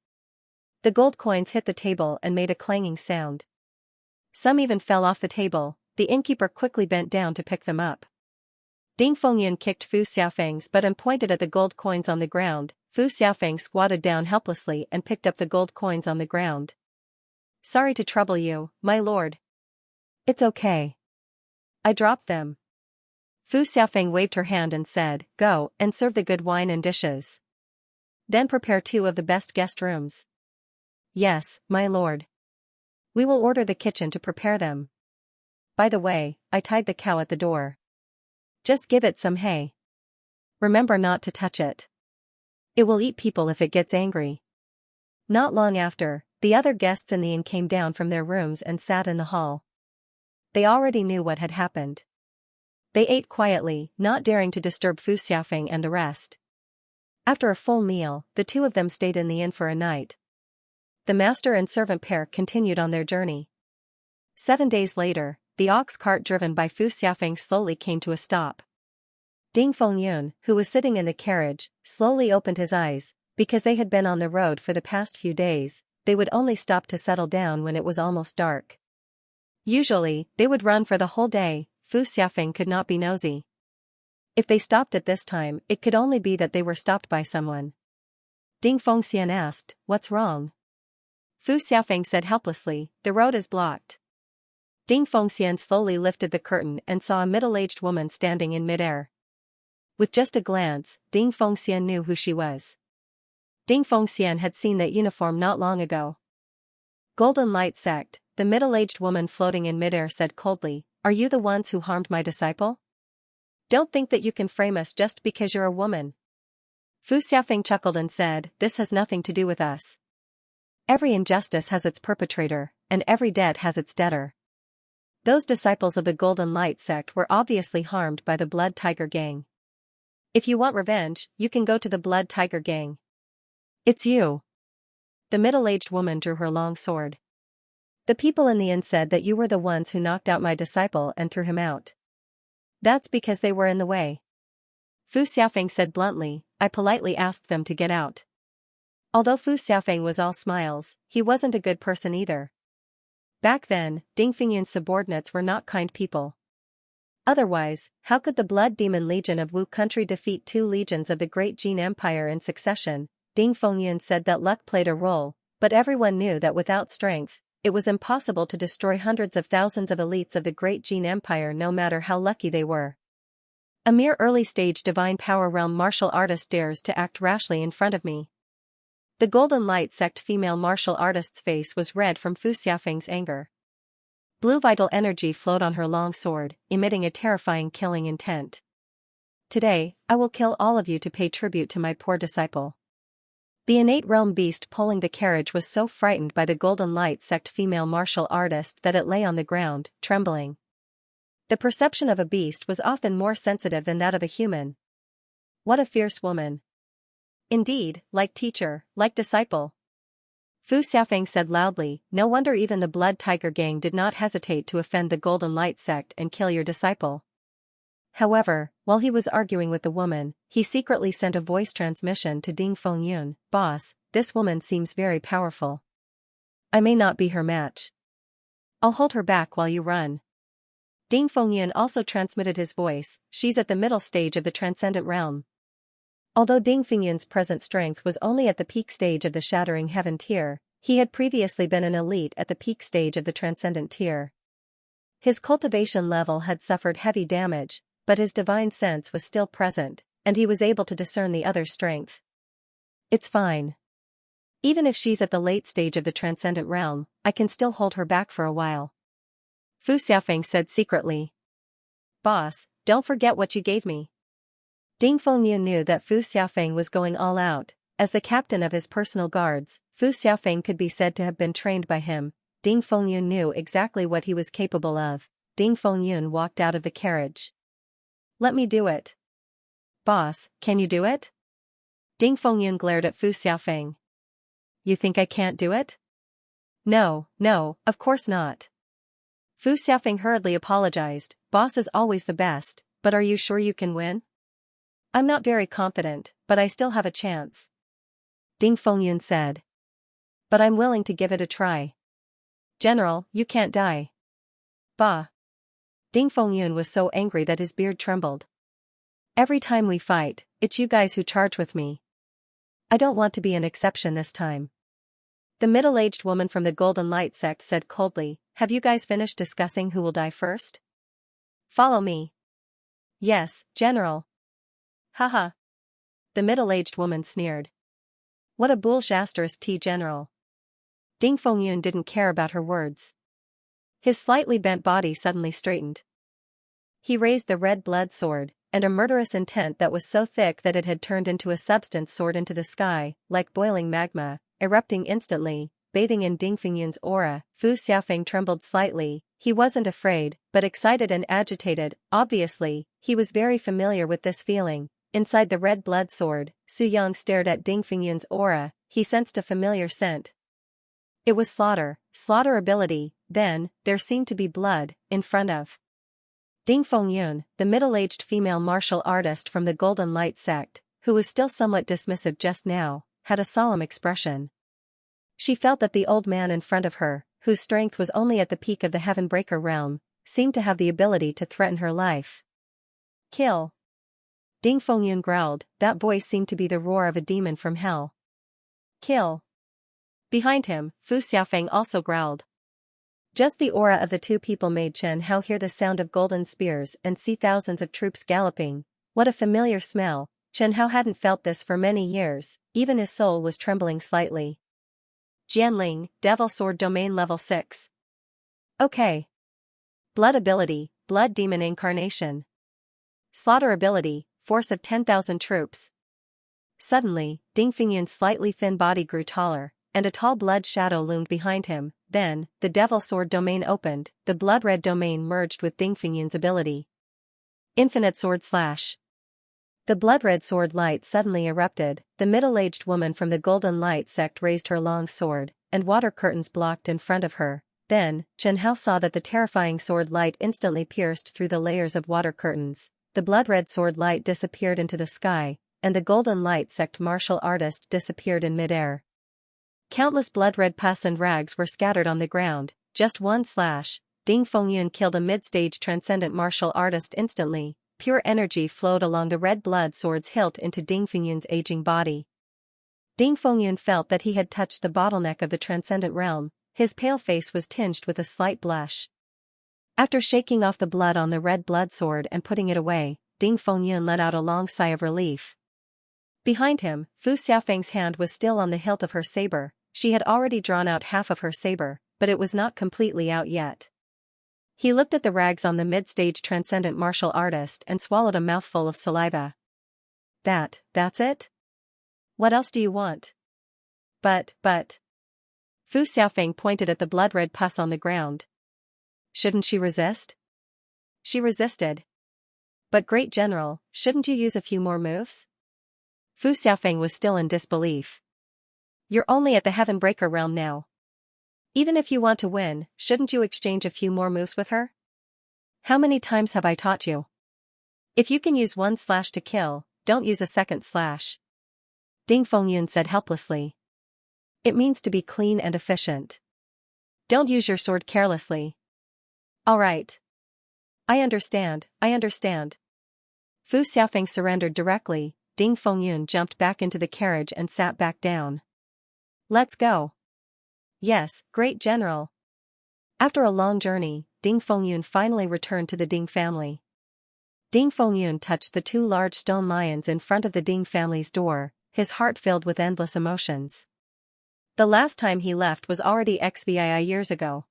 Speaker 1: The gold coins hit the table and made a clanging sound. Some even fell off the table. The innkeeper quickly bent down to pick them up. Ding Fengyun kicked Fu Xiaofeng's butt and pointed at the gold coins on the ground. Fu Xiaofeng squatted down helplessly and picked up the gold coins on the ground. "Sorry to trouble you, my lord." "It's okay. I dropped them." Fu Xiaofeng waved her hand and said, "Go and serve the good wine and dishes. Then prepare 2 of the best guest rooms." "Yes, my lord. We will order the kitchen to prepare them. By the way, I tied the cow at the door. Just give it some hay. Remember not to touch it. It will eat people if it gets angry." Not long after, the other guests in the inn came down from their rooms and sat in the hall. They already knew what had happened. They ate quietly, not daring to disturb Fu Xiaofeng and the rest. After a full meal, the 2 of them stayed in the inn for a night. The master and servant pair continued on their journey. 7 days later, the ox cart driven by Fu Xiaofeng slowly came to a stop. Ding Fengyun, who was sitting in the carriage, slowly opened his eyes. Because they had been on the road for the past few days, they would only stop to settle down when it was almost dark. Usually, they would run for the whole day. Fu Xiaofeng could not be nosy. If they stopped at this time, it could only be that they were stopped by someone. Ding Fengxian asked, "What's wrong?" Fu Xiaofeng said helplessly, "The road is blocked." Ding Fengxian slowly lifted the curtain and saw a middle-aged woman standing in midair. With just a glance, Ding Fengxian knew who she was. Ding Fengxian had seen that uniform not long ago. "Golden Light Sect," the middle-aged woman floating in midair said coldly, "Are you the ones who harmed my disciple? Don't think that you can frame us just because you're a woman." Fu Xiaofeng chuckled and said, "This has nothing to do with us. Every injustice has its perpetrator, and every debt has its debtor. Those disciples of the Golden Light Sect were obviously harmed by the Blood Tiger gang. If you want revenge, you can go to the Blood Tiger gang. It's you." The middle-aged woman drew her long sword. "The people in the inn said that you were the ones who knocked out my disciple and threw him out. That's because they were in the way." Fu Xiaofeng said bluntly, "I politely asked them to get out." Although Fu Xiaofeng was all smiles, he wasn't a good person either. Back then, Ding Fengyun's subordinates were not kind people. Otherwise, how could the Blood Demon Legion of Wu country defeat 2 legions of the Great Jin Empire in succession? Ding Fengyun said that luck played a role, but everyone knew that without strength, it was impossible to destroy hundreds of thousands of elites of the Great Jin Empire no matter how lucky they were. A mere early-stage divine power realm martial artist dares to act rashly in front of me. The Golden Light Sect female martial artist's face was red from Fu Xiaofeng's anger. Blue vital energy flowed on her long sword, emitting a terrifying killing intent. Today, I will kill all of you to pay tribute to my poor disciple. The innate realm beast pulling the carriage was so frightened by the Golden Light Sect female martial artist that it lay on the ground, trembling. The perception of a beast was often more sensitive than that of a human. What a fierce woman. Indeed, like teacher, like disciple. Fu Xiaofeng said loudly, no wonder even the Blood Tiger gang did not hesitate to offend the Golden Light Sect and kill your disciple. However, while he was arguing with the woman, he secretly sent a voice transmission to Ding Fengyun, boss, this woman seems very powerful. I may not be her match. I'll hold her back while you run. Ding Fengyun also transmitted his voice, she's at the middle stage of the transcendent realm. Although Ding Fengyun's present strength was only at the peak stage of the Shattering Heaven tier, he had previously been an elite at the peak stage of the Transcendent tier. His cultivation level had suffered heavy damage, but his divine sense was still present, and he was able to discern the other's strength. It's fine. Even if she's at the late stage of the Transcendent realm, I can still hold her back for a while. Fu Xiaofeng said secretly. Boss, don't forget what you gave me. Ding Fengyun knew that Fu Xiaofeng was going all out. As the captain of his personal guards, Fu Xiaofeng could be said to have been trained by him. Ding Fengyun knew exactly what he was capable of. Ding Fengyun walked out of the carriage. Let me do it. Boss, can you do it? Ding Fengyun glared at Fu Xiaofeng. You think I can't do it? No, of course not. Fu Xiaofeng hurriedly apologized, boss is always the best, but are you sure you can win? I'm not very confident, but I still have a chance. Ding Fengyun said. But I'm willing to give it a try. General, you can't die. Bah. Ding Fengyun was so angry that his beard trembled. Every time we fight, it's you guys who charge with me. I don't want to be an exception this time. The middle-aged woman from the Golden Light Sect said coldly, have you guys finished discussing who will die first? Follow me. Yes, General. Haha. The middle-aged woman sneered. What a boule asterisk T general. Ding Fengyun didn't care about her words. His slightly bent body suddenly straightened. He raised the red blood sword, and a murderous intent that was so thick that it had turned into a substance soared into the sky, like boiling magma, erupting instantly, bathing in Ding Fengyun's aura. Fu Xiaofeng trembled slightly. He wasn't afraid, but excited and agitated. Obviously, he was very familiar with this feeling. Inside the red blood sword, Su Yang stared at Ding Fengyun's aura. He sensed a familiar scent. It was slaughter ability. Then, there seemed to be blood, in front of Ding Fengyun, the middle-aged female martial artist from the Golden Light Sect, who was still somewhat dismissive just now, had a solemn expression. She felt that the old man in front of her, whose strength was only at the peak of the Heavenbreaker realm, seemed to have the ability to threaten her life. Kill. Ding Fengyun growled, that voice seemed to be the roar of a demon from hell. Kill. Behind him, Fu Xiaofeng also growled. Just the aura of the two people made Chen Hao hear the sound of golden spears and see thousands of troops galloping. What a familiar smell. Chen Hao hadn't felt this for many years, even his soul was trembling slightly. Jianling, Devil Sword Domain Level 6. Okay. Blood ability, Blood Demon Incarnation. Slaughter ability, Force of 10,000 troops. Suddenly, Ding Fengyun's slightly thin body grew taller, and a tall blood shadow loomed behind him. Then, the Devil Sword domain opened, the blood-red domain merged with Ding Fengyun's ability. Infinite Sword Slash. The blood-red sword light suddenly erupted. The middle-aged woman from the Golden Light Sect raised her long sword, and water curtains blocked in front of her. Then, Chen Hao saw that the terrifying sword light instantly pierced through the layers of water curtains. The blood-red sword light disappeared into the sky, and the Golden Light Sect martial artist disappeared in midair. Countless blood-red pus and rags were scattered on the ground. Just one slash, Ding Fengyun killed a mid-stage transcendent martial artist instantly. Pure energy flowed along the red blood sword's hilt into Ding Fengyun's aging body. Ding Fengyun felt that he had touched the bottleneck of the transcendent realm. His pale face was tinged with a slight blush. After shaking off the blood on the red blood sword and putting it away, Ding Fengyun let out a long sigh of relief. Behind him, Fu Xiaofeng's hand was still on the hilt of her saber. She had already drawn out half of her saber, but it was not completely out yet. He looked at the rags on the mid-stage transcendent martial artist and swallowed a mouthful of saliva. That's it? What else do you want? But. Fu Xiaofeng pointed at the blood-red pus on the ground. Shouldn't she resist? She resisted. But Great General, shouldn't you use a few more moves? Fu Xiaofeng was still in disbelief. You're only at the Heaven Breaker realm now. Even if you want to win, shouldn't you exchange a few more moves with her? How many times have I taught you? If you can use one slash to kill, don't use a second slash. Ding Fengyun said helplessly. It means to be clean and efficient. Don't use your sword carelessly. All right. I understand. Fu Xiaofeng surrendered directly. Ding Fengyun jumped back into the carriage and sat back down. Let's go. Yes, Great General. After a long journey, Ding Fengyun finally returned to the Ding family. Ding Fengyun touched the two large stone lions in front of the Ding family's door, his heart filled with endless emotions. The last time he left was already XVII years ago.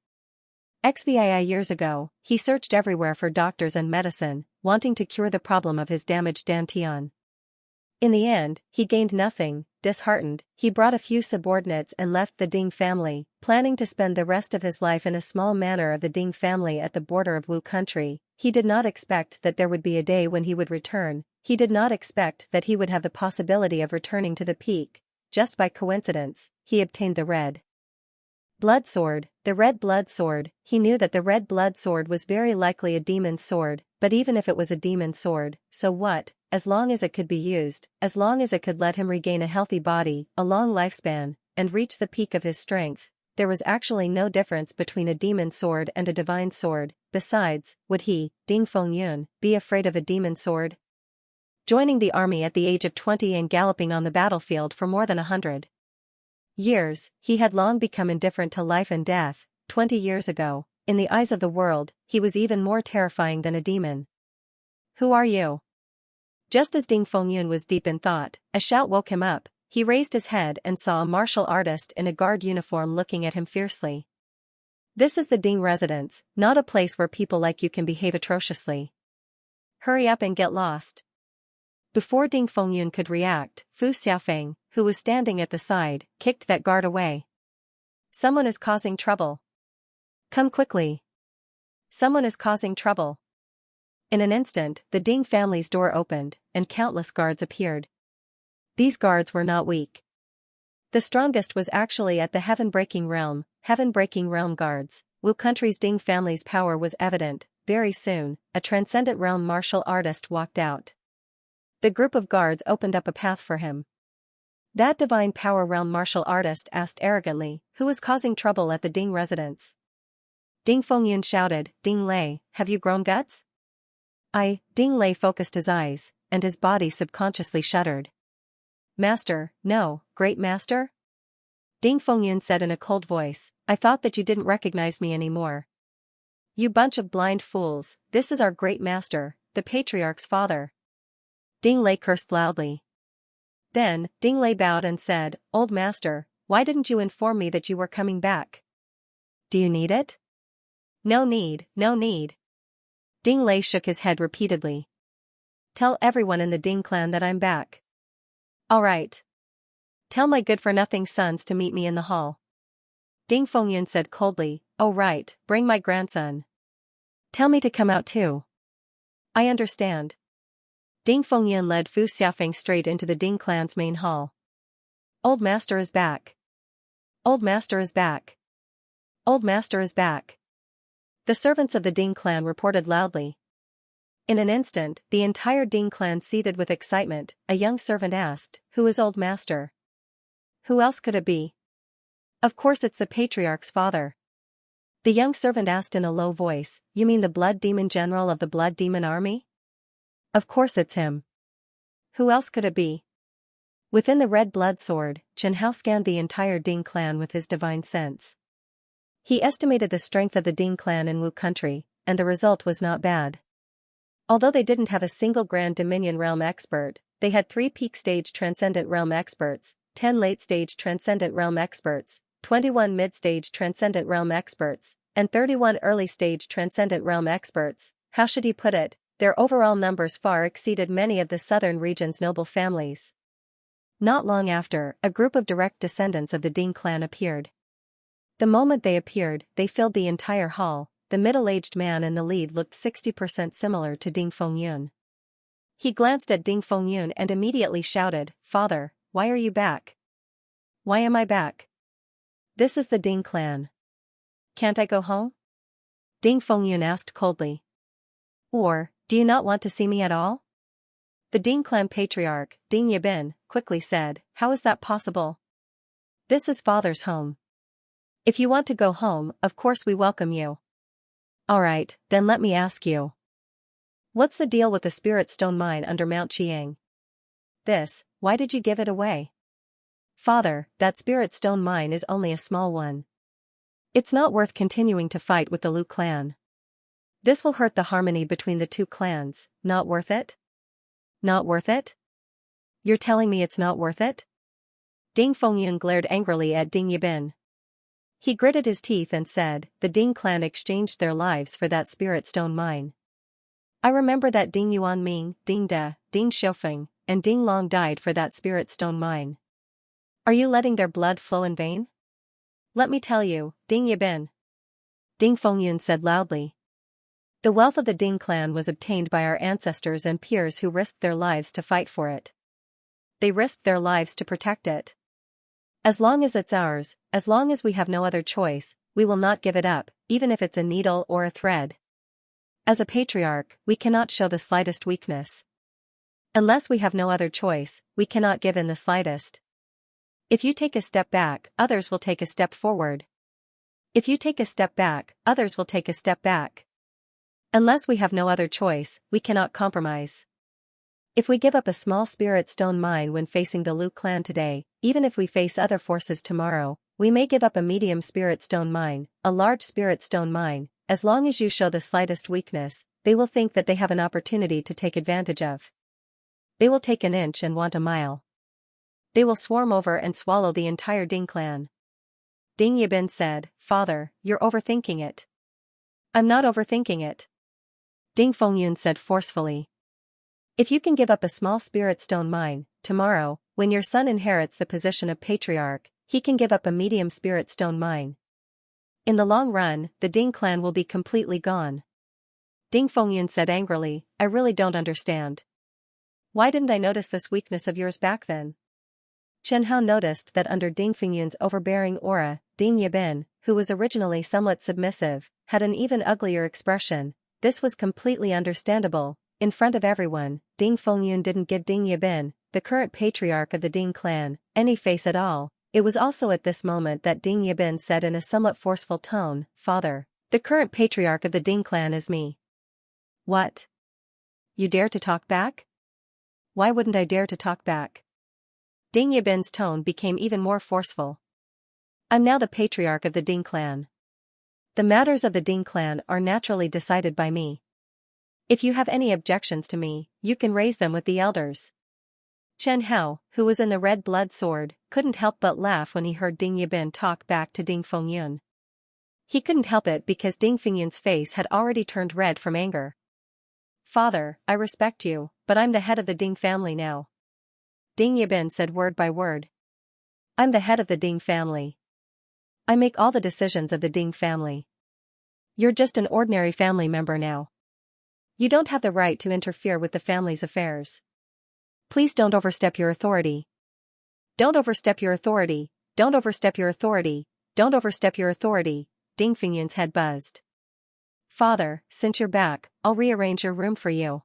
Speaker 1: XVII years ago, he searched everywhere for doctors and medicine, wanting to cure the problem of his damaged dantian. In the end, he gained nothing. Disheartened, he brought a few subordinates and left the Ding family, planning to spend the rest of his life in a small manor of the Ding family at the border of Wu country. He did not expect that there would be a day when he would return. He did not expect that he would have the possibility of returning to the peak. Just by coincidence, he obtained the red blood sword, the red blood sword. He knew that the red blood sword was very likely a demon's sword, but even if it was a demon's sword, so what? As long as it could be used, as long as it could let him regain a healthy body, a long lifespan, and reach the peak of his strength, there was actually no difference between a demon's sword and a divine sword. Besides, would he, Ding Fengyun, be afraid of a demon's sword? Joining the army at the age of 20 and galloping on the battlefield for more than 100 years, he had long become indifferent to life and death. 20 years ago, in the eyes of the world, he was even more terrifying than a demon. Who are you? Just as Ding Fengyun was deep in thought, a shout woke him up. He raised his head and saw a martial artist in a guard uniform looking at him fiercely. This is the Ding residence, not a place where people like you can behave atrociously. Hurry up and get lost. Before Ding Fengyun could react, Fu Xiaofeng, who was standing at the side, kicked that guard away. Someone is causing trouble. Come quickly. Someone is causing trouble. In an instant, the Ding family's door opened, and countless guards appeared. These guards were not weak. The strongest was actually at the Heaven-Breaking Realm guards. Wu country's Ding family's power was evident. Very soon, a transcendent realm martial artist walked out. The group of guards opened up a path for him. That divine power realm martial artist asked arrogantly, who is causing trouble at the Ding residence? Ding Fengyun shouted, Ding Lei, have you grown guts? Ding Lei focused his eyes, and his body subconsciously shuddered. Master, no, great master? Ding Fengyun said in a cold voice, I thought that you didn't recognize me anymore. You bunch of blind fools, this is our great master, the patriarch's father. Ding Lei cursed loudly. Then, Ding Lei bowed and said, Old master, why didn't you inform me that you were coming back? Do you need it? No need. Ding Lei shook his head repeatedly. Tell everyone in the Ding clan that I'm back. All right. Tell my good-for-nothing sons to meet me in the hall. Ding Fengyun said coldly, Oh right, bring my grandson. Tell me to come out too. I understand. Ding Fengyun led Fu Xiaofeng straight into the Ding clan's main hall. Old master is back. Old master is back. Old master is back. The servants of the Ding clan reported loudly. In an instant, the entire Ding clan seethed with excitement. A young servant asked, Who is old master? Who else could it be? Of course it's the patriarch's father. The young servant asked in a low voice, You mean the blood demon general of the blood demon army? Of course it's him. Who else could it be? Within the red blood sword, Chen Hao scanned the entire Ding clan with his divine sense. He estimated the strength of the Ding clan in Wu country, and the result was not bad. Although they didn't have a single Grand Dominion realm expert, they had 3 peak stage Transcendent Realm experts, 10 late stage Transcendent Realm experts, 21 mid stage Transcendent Realm experts, and 31 early stage Transcendent Realm experts. How should he put it? Their overall numbers far exceeded many of the southern region's noble families. Not long after, a group of direct descendants of the Ding clan appeared. The moment they appeared, they filled the entire hall. The middle-aged man in the lead looked 60% similar to Ding Fengyun. He glanced at Ding Fengyun and immediately shouted, "Father, why are you back? Why am I back? This is the Ding clan. Can't I go home?" Ding Fengyun asked coldly. "Or, do you not want to see me at all?" The Ding clan patriarch, Ding Yibin, quickly said, "How is that possible? This is father's home. If you want to go home, of course we welcome you. Alright, then let me ask you. What's the deal with the spirit stone mine under Mount Chiang? Why did you give it away?" "Father, that spirit stone mine is only a small one. It's not worth continuing to fight with the Lu clan. This will hurt the harmony between the two clans. Not worth it? Not worth it? You're telling me it's not worth it?" Ding Fengyun glared angrily at Ding Yibin. He gritted his teeth and said, "The Ding clan exchanged their lives for that spirit stone mine. I remember that Ding Yuanming, Ding De, Ding Xiaofeng, and Ding Long died for that spirit stone mine. Are you letting their blood flow in vain? Let me tell you, Ding Yibin," Ding Fengyun said loudly. "The wealth of the Ding clan was obtained by our ancestors and peers who risked their lives to fight for it. They risked their lives to protect it. As long as it's ours, as long as we have no other choice, we will not give it up, even if it's a needle or a thread. As a patriarch, we cannot show the slightest weakness. Unless we have no other choice, we cannot give in the slightest. If you take a step back, others will take a step forward. If you take a step back, others will take a step back. Unless we have no other choice, we cannot compromise. If we give up a small spirit stone mine when facing the Lu clan today, even if we face other forces tomorrow, we may give up a medium spirit stone mine, a large spirit stone mine. As long as you show the slightest weakness, they will think that they have an opportunity to take advantage of. They will take an inch and want a mile. They will swarm over and swallow the entire Ding clan." Ding Yibin said, "Father, you're overthinking it." "I'm not overthinking it," Ding Fengyun said forcefully. "If you can give up a small spirit stone mine, tomorrow, when your son inherits the position of patriarch, he can give up a medium spirit stone mine. In the long run, the Ding clan will be completely gone." Ding Fengyun said angrily, "I really don't understand. Why didn't I notice this weakness of yours back then?" Chen Hao noticed that under Ding Fengyun's overbearing aura, Ding Yibin, who was originally somewhat submissive, had an even uglier expression. This was completely understandable. In front of everyone, Ding Fengyun didn't give Ding Yibin, the current patriarch of the Ding clan, any face at all. It was also at this moment that Ding Yibin said in a somewhat forceful tone, "Father, the current patriarch of the Ding clan is me." "What? You dare to talk back?" "Why wouldn't I dare to talk back?" Ding Yibin's tone became even more forceful. "I'm now the patriarch of the Ding clan. The matters of the Ding clan are naturally decided by me. If you have any objections to me, you can raise them with the elders." Chen Hao, who was in the red blood sword, couldn't help but laugh when he heard Ding Yibin talk back to Ding Fengyun. He couldn't help it because Ding Fengyun's face had already turned red from anger. "Father, I respect you, but I'm the head of the Ding family now." Ding Yibin said word by word. "I'm the head of the Ding family. I make all the decisions of the Ding family. You're just an ordinary family member now. You don't have the right to interfere with the family's affairs. Please don't overstep your authority. Don't overstep your authority. Don't overstep your authority. Don't overstep your authority." Ding Fengyun's head buzzed. "Father, since you're back, I'll rearrange your room for you,"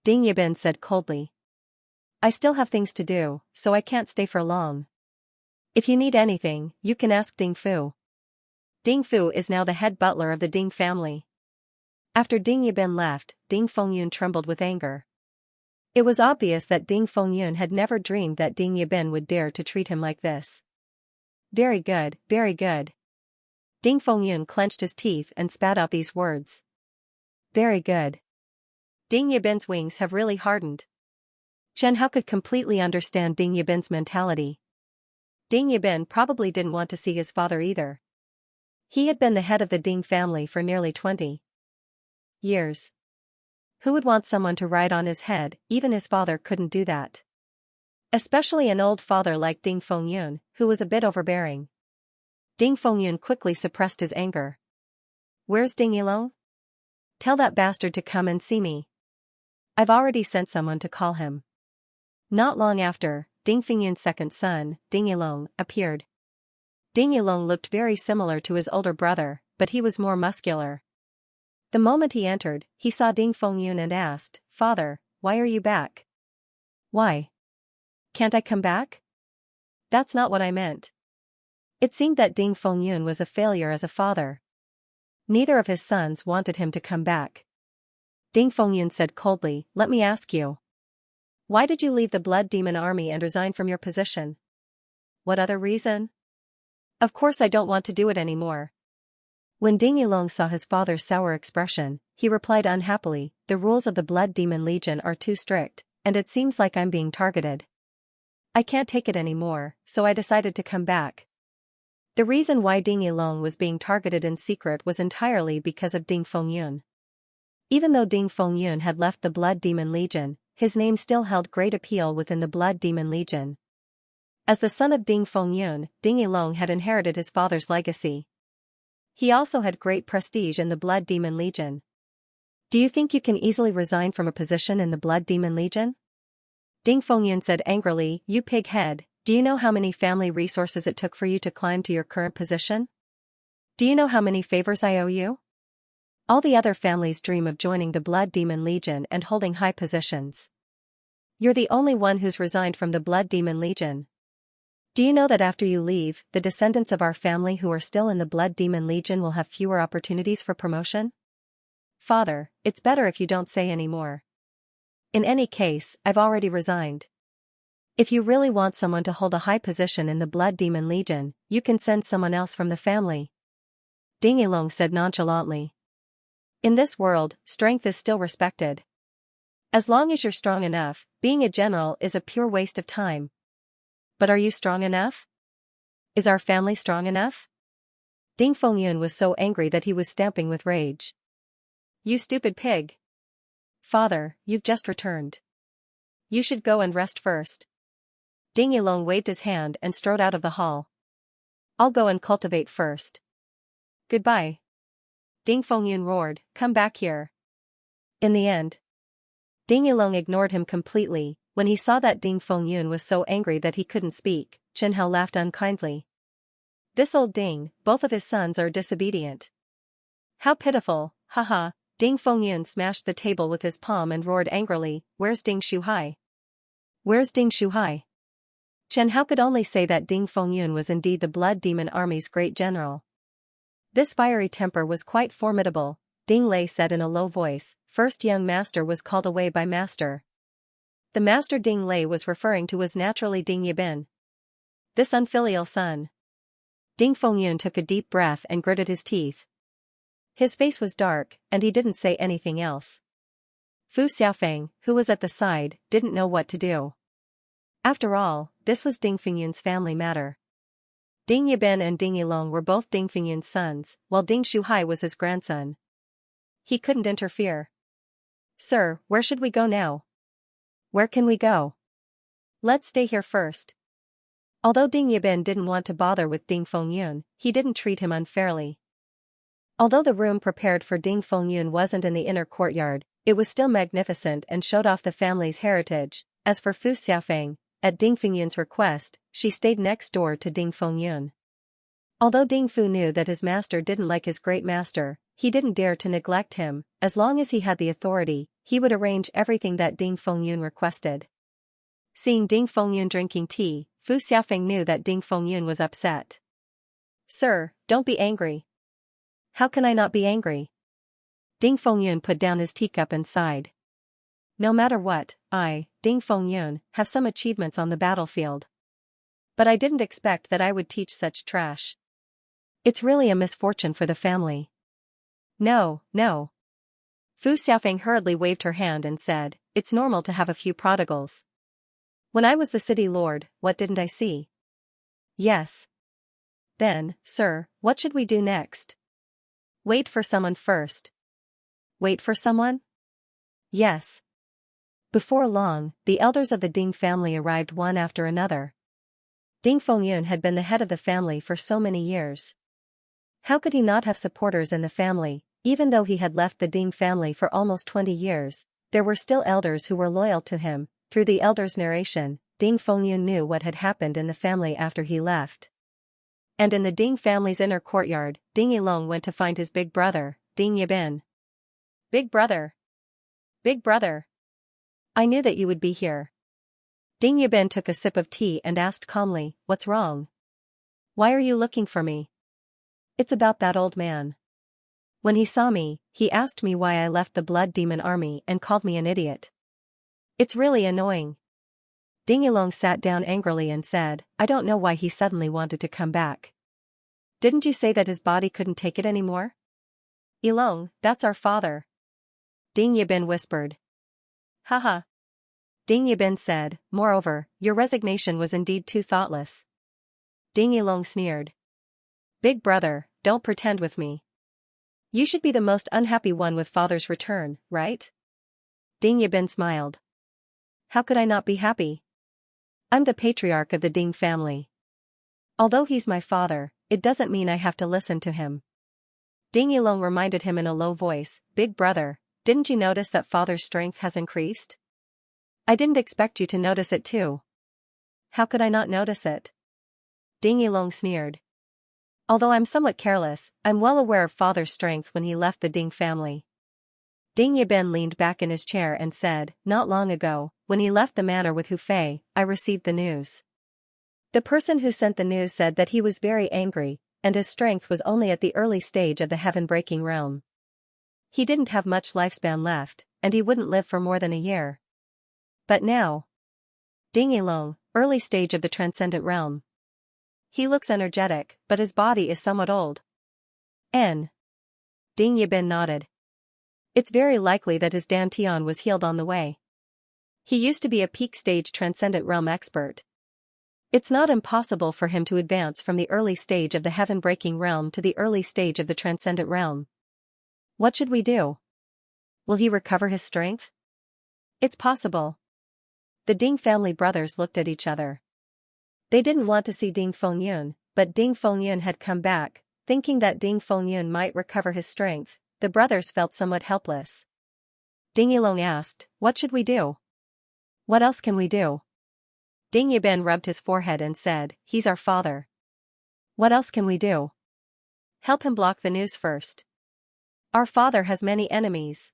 Speaker 1: Ding Yibin said coldly. "I still have things to do, so I can't stay for long. If you need anything, you can ask Ding Fu. Ding Fu is now the head butler of the Ding family." After Ding Yibin left, Ding Fengyun trembled with anger. It was obvious that Ding Fengyun had never dreamed that Ding Yibin would dare to treat him like this. Very good, very good." Ding Fengyun clenched his teeth and spat out these words. "Very good. Ding Yibin's wings have really hardened." Chen Hao could completely understand Ding Yibin's mentality. Ding Yibin probably didn't want to see his father either. He had been the head of the Ding family for nearly 20 years. Who would want someone to ride on his head? Even his father couldn't do that. Especially an old father like Ding Fengyun, who was a bit overbearing. Ding Fengyun quickly suppressed his anger. Where's Ding Yilong? Tell that bastard to come and see me. I've already sent someone to call him. Not long after, Ding Fengyun's second son, Ding Yilong, appeared. Ding Yilong looked very similar to his older brother, but he was more muscular. The moment he entered, he saw Ding Fengyun and asked, "Father, why are you back?" "Why? Can't I come back?" "That's not what I meant." It seemed that Ding Fengyun was a failure as a father. Neither of his sons wanted him to come back. Ding Fengyun said coldly, "Let me ask you. Why did you leave the Blood Demon Army and resign from your position?" "What other reason?" "Of course I don't want to do it anymore." When Ding Yilong saw his father's sour expression, he replied unhappily, "The rules of the Blood Demon Legion are too strict, and it seems like I'm being targeted. I can't take it anymore, so I decided to come back." The reason why Ding Yilong was being targeted in secret was entirely because of Ding Fengyun. Even though Ding Fengyun had left the Blood Demon Legion, his name still held great appeal within the Blood Demon Legion. As the son of Ding Fengyun, Ding Yilong had inherited his father's legacy. He also had great prestige in the Blood Demon Legion. "Do you think you can easily resign from a position in the Blood Demon Legion?" Ding Fengyun said angrily, "You pighead, do you know how many family resources it took for you to climb to your current position? Do you know how many favors I owe you? All the other families dream of joining the Blood Demon Legion and holding high positions. You're the only one who's resigned from the Blood Demon Legion. Do you know that after you leave, the descendants of our family who are still in the Blood Demon Legion will have fewer opportunities for promotion?" "Father, it's better if you don't say any more. In any case, I've already resigned. If you really want someone to hold a high position in the Blood Demon Legion, you can send someone else from the family," Ding Yilong said nonchalantly. "In this world, strength is still respected. As long as you're strong enough, being a general is a pure waste of time. But are you strong enough? Is our family strong enough?" Ding Fengyun was so angry that he was stamping with rage. "You stupid pig. Father, you've just returned. You should go and rest first." Ding Yilong waved his hand and strode out of the hall. "I'll go and cultivate first. Goodbye." Ding Fengyun roared, "Come back here." In the end, Ding Yilong ignored him completely. When he saw that Ding Fengyun was so angry that he couldn't speak, Chen Hao laughed unkindly. "This old Ding, both of his sons are disobedient. How pitiful, haha." Ding Fengyun smashed the table with his palm and roared angrily, "Where's Ding Shuhai? Where's Ding Shuhai?" Chen Hao could only say that Ding Fengyun was indeed the Blood Demon Army's great general. This fiery temper was quite formidable, Ding Lei said in a low voice. First young master was called away by master. The master Ding Lei was referring to was naturally Ding Yibin. This unfilial son. Ding Fengyun took a deep breath and gritted his teeth. His face was dark, and he didn't say anything else. Fu Xiaofeng, who was at the side, didn't know what to do. After all, this was Ding Fengyun's family matter. Ding Yibin and Ding Yilong were both Ding Fengyun's sons, while Ding Shuhai was his grandson. He couldn't interfere. "Sir, where should we go now?" "Where can we go? Let's stay here first." Although Ding Yibin didn't want to bother with Ding Fengyun, he didn't treat him unfairly. Although the room prepared for Ding Fengyun wasn't in the inner courtyard, it was still magnificent and showed off the family's heritage. As for Fu Xiaofeng, at Ding Fengyun's request, she stayed next door to Ding Fengyun. Although Ding Fu knew that his master didn't like his great master, he didn't dare to neglect him. As long as he had the authority, he would arrange everything that Ding Fengyun requested. Seeing Ding Fengyun drinking tea, Fu Xiaofeng knew that Ding Fengyun was upset. "Sir, don't be angry." "How can I not be angry?" Ding Fengyun put down his teacup and sighed. "No matter what, I, Ding Fengyun, have some achievements on the battlefield. But I didn't expect that I would teach such trash. It's really a misfortune for the family." "No, no." Fu Xiaofeng hurriedly waved her hand and said, "It's normal to have a few prodigals. When I was the city lord, what didn't I see? Yes. Then, sir, what should we do next? Wait for someone first. Wait for someone? Yes. Before long, the elders of the Ding family arrived one after another. Ding Fengyun had been the head of the family for so many years. How could he not have supporters in the family? Even though he had left the Ding family for almost 20 years, there were still elders who were loyal to him. Through the elders' narration, Ding Fengyun knew what had happened in the family after he left. And in the Ding family's inner courtyard, Ding Yilong went to find his big brother, Ding Yibin. Big brother. Big brother. I knew that you would be here. Ding Yibin took a sip of tea and asked calmly, what's wrong? Why are you looking for me? It's about that old man. When he saw me, he asked me why I left the Blood Demon Army and called me an idiot. It's really annoying. Ding Yilong sat down angrily and said, I don't know why he suddenly wanted to come back. Didn't you say that his body couldn't take it anymore? Yilong, that's our father. Ding Yibin whispered. Haha. Ding Yibin said, moreover, your resignation was indeed too thoughtless. Ding Yilong sneered. Big brother, don't pretend with me. You should be the most unhappy one with father's return, right? Ding Yibin smiled. How could I not be happy? I'm the patriarch of the Ding family. Although he's my father, it doesn't mean I have to listen to him. Ding Yilong reminded him in a low voice, Big brother, didn't you notice that father's strength has increased? I didn't expect you to notice it too. How could I not notice it? Ding Yilong sneered. Although I'm somewhat careless, I'm well aware of father's strength when he left the Ding family. Ding Yibin leaned back in his chair and said, not long ago, when he left the manor with Hu Fei, I received the news. The person who sent the news said that he was very angry, and his strength was only at the early stage of the heaven-breaking realm. He didn't have much lifespan left, and he wouldn't live for more than a year. But now. Ding Yilong, early stage of the transcendent realm. He looks energetic, but his body is somewhat old. Ding Yibin nodded. It's very likely that his dantian was healed on the way. He used to be a peak stage transcendent realm expert. It's not impossible for him to advance from the early stage of the heaven-breaking realm to the early stage of the transcendent realm. What should we do? Will he recover his strength? It's possible. The Ding family brothers looked at each other. They didn't want to see Ding Fengyun, but Ding Fengyun had come back, thinking that Ding Fengyun might recover his strength. The brothers felt somewhat helpless. Ding Yilong asked, what should we do? What else can we do? Ding Yibin rubbed his forehead and said, he's our father. What else can we do? Help him block the news first. Our father has many enemies.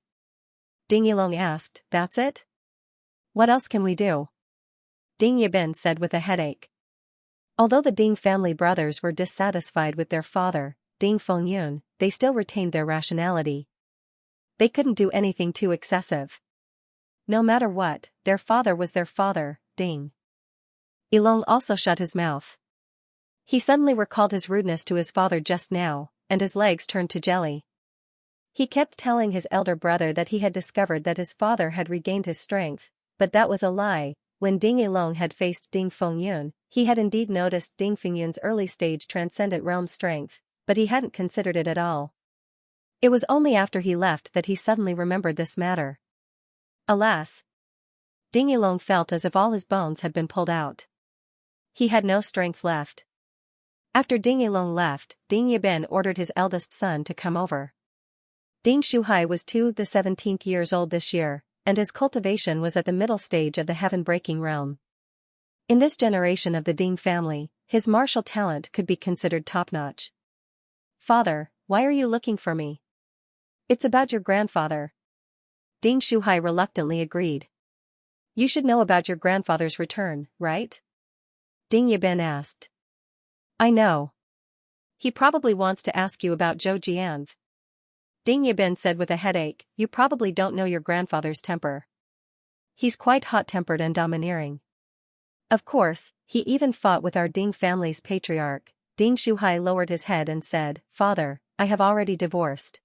Speaker 1: Ding Yilong asked, that's it? What else can we do? Ding Yibin said with a headache. Although the Ding family brothers were dissatisfied with their father, Ding Fengyun, they still retained their rationality. They couldn't do anything too excessive. No matter what, their father was their father, Ding. Yilong also shut his mouth. He suddenly recalled his rudeness to his father just now, and his legs turned to jelly. He kept telling his elder brother that he had discovered that his father had regained his strength, but that was a lie. When Ding Yilong had faced Ding Fengyun, he had indeed noticed Ding Fengyun's early-stage transcendent realm strength, but he hadn't considered it at all. It was only after he left that he suddenly remembered this matter. Alas! Ding Yilong felt as if all his bones had been pulled out. He had no strength left. After Ding Yilong left, Ding Yibin ordered his eldest son to come over. Ding Shuhai was 17 years old this year, and his cultivation was at the middle stage of the heaven-breaking realm. In this generation of the Ding family, his martial talent could be considered top-notch. Father, why are you looking for me? It's about your grandfather. Ding Shuhai reluctantly agreed. You should know about your grandfather's return, right? Ding Yibin asked. I know. He probably wants to ask you about Zhou Jianv. Ding Yibin said with a headache, you probably don't know your grandfather's temper. He's quite hot-tempered and domineering. Of course, he even fought with our Ding family's patriarch. Ding Shuhai lowered his head and said, Father, I have already divorced.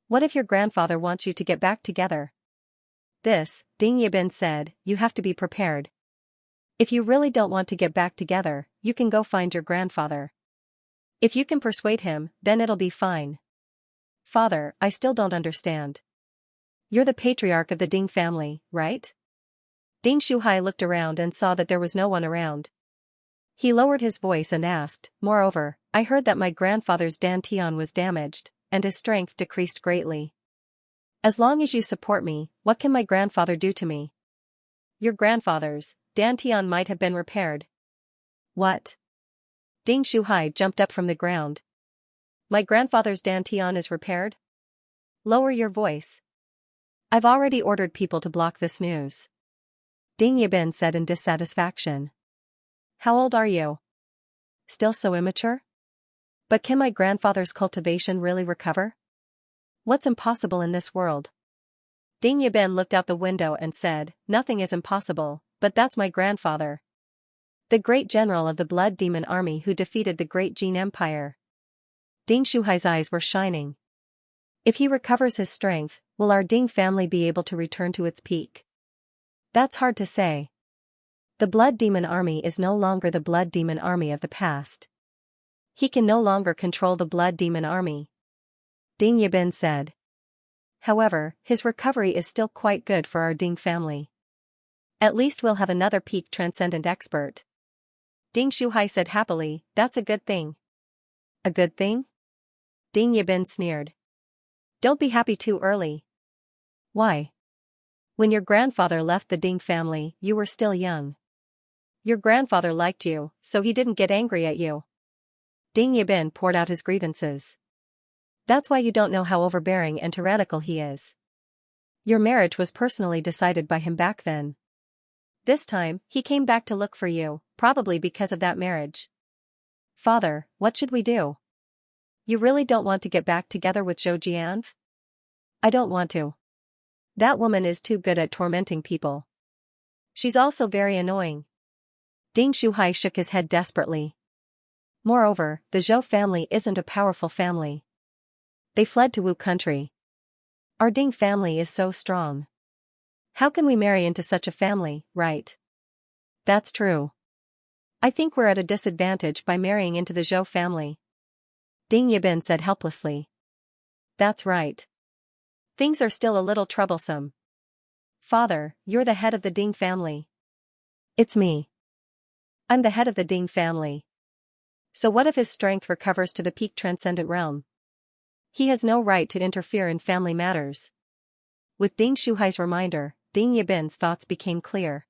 Speaker 1: What if your grandfather wants you to get back together? This, Ding Yibin said, you have to be prepared. If you really don't want to get back together, you can go find your grandfather. If you can persuade him, then it'll be fine. Father, I still don't understand. You're the patriarch of the Ding family, right? Ding Shuhai looked around and saw that there was no one around. He lowered his voice and asked, moreover, I heard that my grandfather's dantian was damaged, and his strength decreased greatly. As long as you support me, what can my grandfather do to me? Your grandfather's dantian might have been repaired. What? Ding Shuhai jumped up from the ground. My grandfather's dantian is repaired? Lower your voice. I've already ordered people to block this news. Ding Yibin said in dissatisfaction. How old are you? Still so immature? But can my grandfather's cultivation really recover? What's impossible in this world? Ding Yibin looked out the window and said, nothing is impossible, but that's my grandfather. The great general of the Blood Demon Army who defeated the Great Jin Empire. Ding Shuhai's eyes were shining. If he recovers his strength, will our Ding family be able to return to its peak? That's hard to say. The Blood Demon Army is no longer the Blood Demon Army of the past. He can no longer control the Blood Demon Army. Ding Yibin said. However, his recovery is still quite good for our Ding family. At least we'll have another peak transcendent expert. Ding Shuhai said happily, that's a good thing. A good thing? Ding Yibin sneered. Don't be happy too early. Why? When your grandfather left the Ding family, you were still young. Your grandfather liked you, so he didn't get angry at you. Ding Yibin poured out his grievances. That's why you don't know how overbearing and tyrannical he is. Your marriage was personally decided by him back then. This time, he came back to look for you, probably because of that marriage. Father, what should we do? You really don't want to get back together with Zhou Jianf? I don't want to. That woman is too good at tormenting people. She's also very annoying. Ding Shuhai shook his head desperately. Moreover, the Zhou family isn't a powerful family. They fled to Wu country. Our Ding family is so strong. How can we marry into such a family, right? That's true. I think we're at a disadvantage by marrying into the Zhou family. Ding Yibin said helplessly. That's right. Things are still a little troublesome. Father, you're the head of the Ding family. It's me. I'm the head of the Ding family. So what if his strength recovers to the peak transcendent realm? He has no right to interfere in family matters. With Ding Shuhai's reminder, Ding Yibin's thoughts became clear.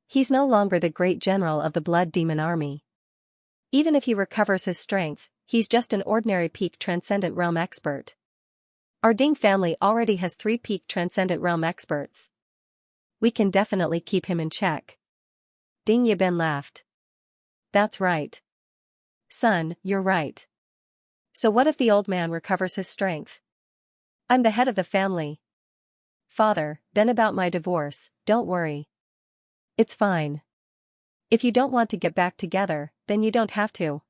Speaker 1: He's no longer the great general of the Blood Demon Army. Even if he recovers his strength, he's just an ordinary peak transcendent realm expert. Our Ding family already has 3 peak transcendent realm experts. We can definitely keep him in check. Ding Yibin laughed. That's right. Son, you're right. So what if the old man recovers his strength? I'm the head of the family. Father, then about my divorce, don't worry. It's fine. If you don't want to get back together, then you don't have to.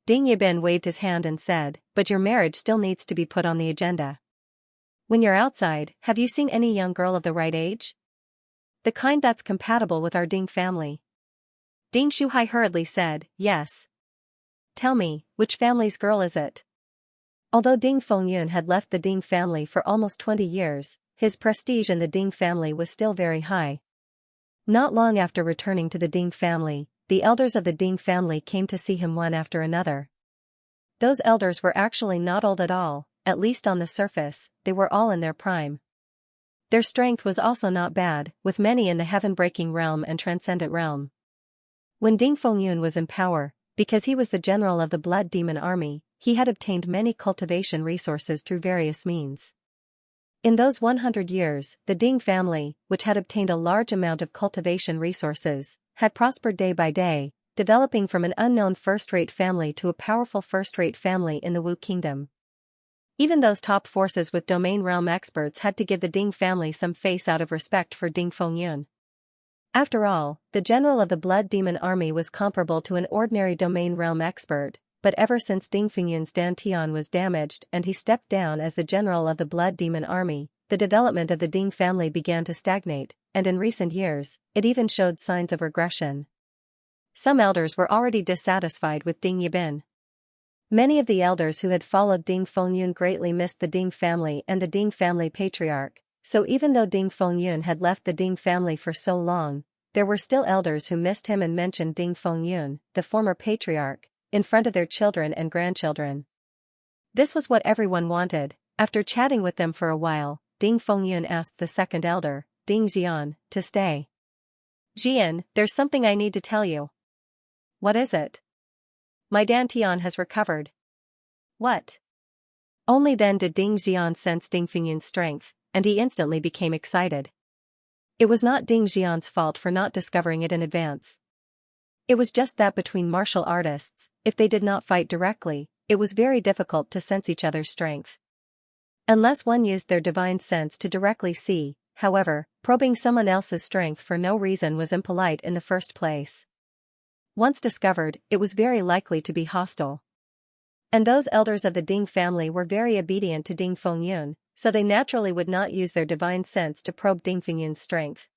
Speaker 1: Ding Yibin waved his hand and said, but your marriage still needs to be put on the agenda. When you're outside, have you seen any young girl of the right age? The kind that's compatible with our Ding family. Ding Shuhai hurriedly said, yes. Tell me, which family's girl is it? Although Ding Fengyun had left the Ding family for almost 20 years, his prestige in the Ding family was still very high. Not long after returning to the Ding family, the elders of the Ding family came to see him one after another. Those elders were actually not old at all, at least on the surface, they were all in their prime. Their strength was also not bad, with many in the heaven-breaking realm and transcendent realm. When Ding Fengyun was in power, because he was the general of the Blood Demon Army, he had obtained many cultivation resources through various means. In those 100 years, the Ding family, which had obtained a large amount of cultivation resources, had prospered day by day, developing from an unknown first-rate family to a powerful first-rate family in the Wu Kingdom. Even those top forces with domain realm experts had to give the Ding family some face out of respect for Ding Fengyun. After all, the general of the Blood Demon Army was comparable to an ordinary domain realm expert, but ever since Ding Fengyun's dantian was damaged and he stepped down as the general of the Blood Demon Army, the development of the Ding family began to stagnate, and in recent years, it even showed signs of regression. Some elders were already dissatisfied with Ding Yibin. Many of the elders who had followed Ding Fengyun greatly missed the Ding family and the Ding family patriarch, so even though Ding Fengyun had left the Ding family for so long, there were still elders who missed him and mentioned Ding Fengyun, the former patriarch, in front of their children and grandchildren. This was what everyone wanted. After chatting with them for a while, Ding Fengyun asked the second elder, Ding Xian, to stay. Jian, there's something I need to tell you. What is it? My Dantian has recovered. What? Only then did Ding Xian sense Ding Fengyun's strength, and he instantly became excited. It was not Ding Xian's fault for not discovering it in advance. It was just that between martial artists, if they did not fight directly, it was very difficult to sense each other's strength. Unless one used their divine sense to directly see, however, probing someone else's strength for no reason was impolite in the first place. Once discovered, it was very likely to be hostile. And those elders of the Ding family were very obedient to Ding Fengyun, so they naturally would not use their divine sense to probe Ding Fengyun's strength.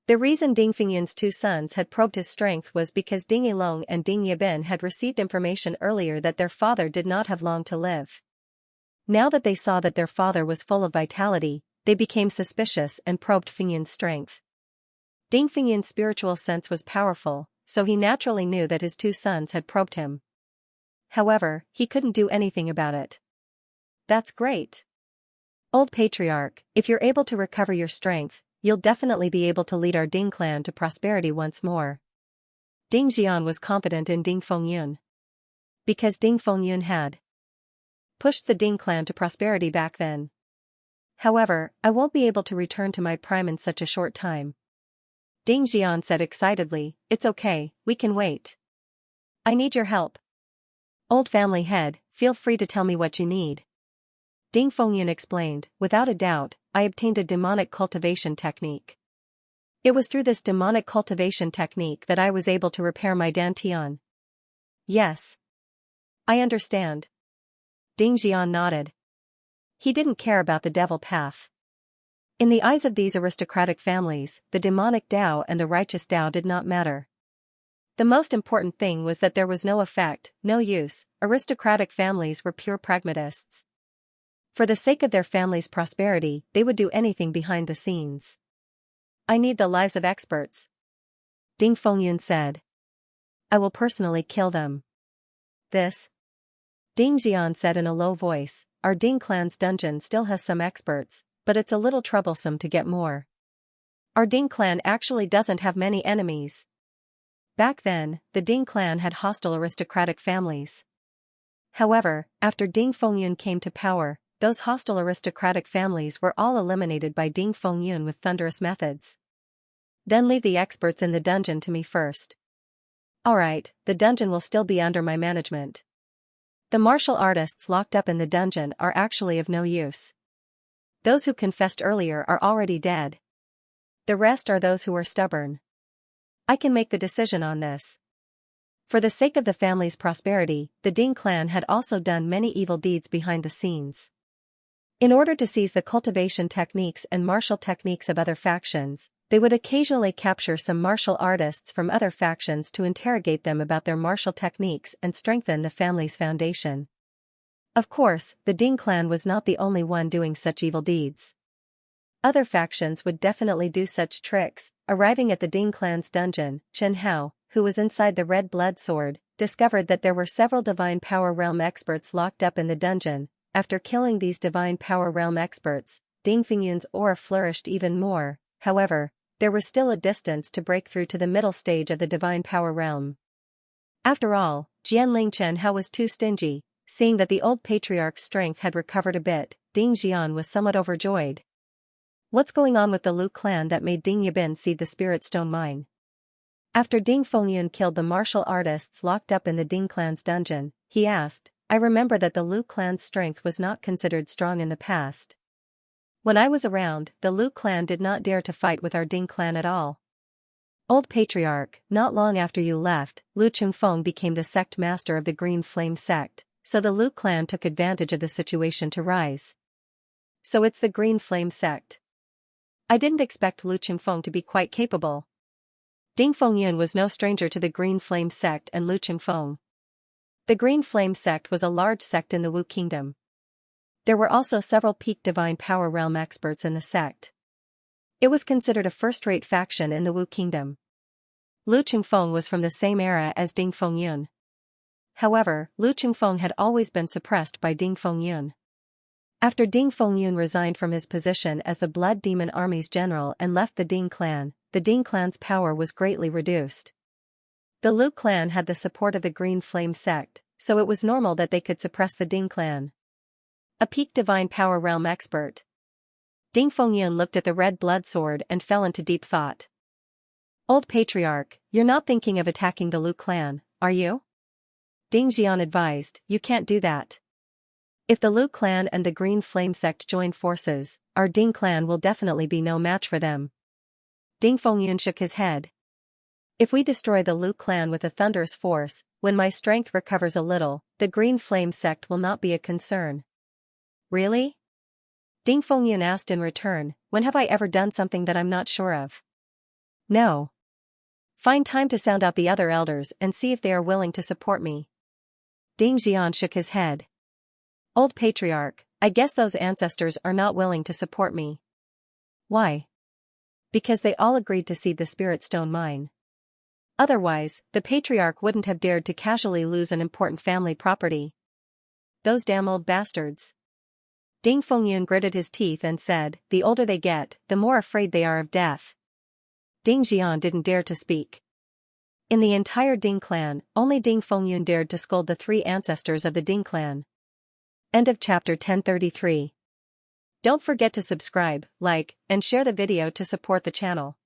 Speaker 1: The reason Ding Fengyun's two sons had probed his strength was because Ding Yilong and Ding Yibin had received information earlier that their father did not have long to live. Now that they saw that their father was full of vitality, they became suspicious and probed Fengyun's strength. Ding Fengyun's spiritual sense was powerful, so he naturally knew that his two sons had probed him. However, he couldn't do anything about it. That's great. Old Patriarch, if you're able to recover your strength, you'll definitely be able to lead our Ding clan to prosperity once more. Ding Xian was confident in Ding Fengyun. Because Ding Fengyun had pushed the Ding clan to prosperity back then. However, I won't be able to return to my prime in such a short time. Ding Xian said excitedly, it's okay, we can wait. I need your help. Old family head, feel free to tell me what you need. Ding Fengyun explained, without a doubt, I obtained a demonic cultivation technique. It was through this demonic cultivation technique that I was able to repair my Dantian. Yes. I understand. Ding Xian nodded. He didn't care about the devil path. In the eyes of these aristocratic families, the demonic Tao and the righteous Tao did not matter. The most important thing was that there was no effect, no use. Aristocratic families were pure pragmatists. For the sake of their family's prosperity, they would do anything behind the scenes. I need the lives of experts. Ding Fengyun said. I will personally kill them. This? Ding Xian said in a low voice, our Ding clan's dungeon still has some experts, but it's a little troublesome to get more. Our Ding clan actually doesn't have many enemies. Back then, the Ding clan had hostile aristocratic families. However, after Ding Fengyun came to power, those hostile aristocratic families were all eliminated by Ding Fengyun with thunderous methods. Then leave the experts in the dungeon to me first. Alright, the dungeon will still be under my management. The martial artists locked up in the dungeon are actually of no use. Those who confessed earlier are already dead. The rest are those who are stubborn. I can make the decision on this. For the sake of the family's prosperity, the Ding clan had also done many evil deeds behind the scenes. In order to seize the cultivation techniques and martial techniques of other factions, they would occasionally capture some martial artists from other factions to interrogate them about their martial techniques and strengthen the family's foundation. Of course, the Ding clan was not the only one doing such evil deeds. Other factions would definitely do such tricks. Arriving at the Ding clan's dungeon, Chen Hao, who was inside the red blood sword, discovered that there were several divine power realm experts locked up in the dungeon. After killing these divine power realm experts, Ding Fengyun's aura flourished even more. However, there was still a distance to break through to the middle stage of the divine power realm. After all, Jianling Chen Hao was too stingy. Seeing that the old patriarch's strength had recovered a bit, Ding Xian was somewhat overjoyed. What's going on with the Lu clan that made Ding Yibin seed the spirit stone mine? After Ding Fengyun killed the martial artists locked up in the Ding clan's dungeon, he asked, I remember that the Lu clan's strength was not considered strong in the past. When I was around, the Lu clan did not dare to fight with our Ding clan at all. Old Patriarch, not long after you left, Lu Chungfeng became the sect master of the Green Flame sect, so the Lu clan took advantage of the situation to rise. So it's the Green Flame sect. I didn't expect Lu Qingfeng to be quite capable. Ding Fengyun was no stranger to the Green Flame sect and Lu Qingfeng. The Green Flame sect was a large sect in the Wu Kingdom. There were also several peak divine power realm experts in the sect. It was considered a first-rate faction in the Wu Kingdom. Lu Qingfeng was from the same era as Ding Fengyun. However, Lu Qingfeng had always been suppressed by Ding Fengyun. After Ding Fengyun resigned from his position as the Blood Demon Army's general and left the Ding clan, the Ding clan's power was greatly reduced. The Lu clan had the support of the Green Flame sect, so it was normal that they could suppress the Ding clan. A peak divine power realm expert. Ding Fengyun looked at the red blood sword and fell into deep thought. Old Patriarch, you're not thinking of attacking the Lu clan, are you? Ding Xian advised, you can't do that. If the Lu clan and the Green Flame sect join forces, our Ding clan will definitely be no match for them. Ding Fengyun shook his head. If we destroy the Lu clan with a thunderous force, when my strength recovers a little, the Green Flame sect will not be a concern. Really? Ding Fengyun asked in return, when have I ever done something that I'm not sure of? No. Find time to sound out the other elders and see if they are willing to support me. Ding Xian shook his head. Old Patriarch, I guess those ancestors are not willing to support me. Why? Because they all agreed to cede the Spirit Stone mine. Otherwise, the Patriarch wouldn't have dared to casually lose an important family property. Those damn old bastards. Ding Fengyun gritted his teeth and said, the older they get, the more afraid they are of death. Ding Xian didn't dare to speak. In the entire Ding clan, only Ding Fengyun dared to scold the three ancestors of the Ding clan. End of chapter 1033. Don't forget to subscribe, like, and share the video to support the channel.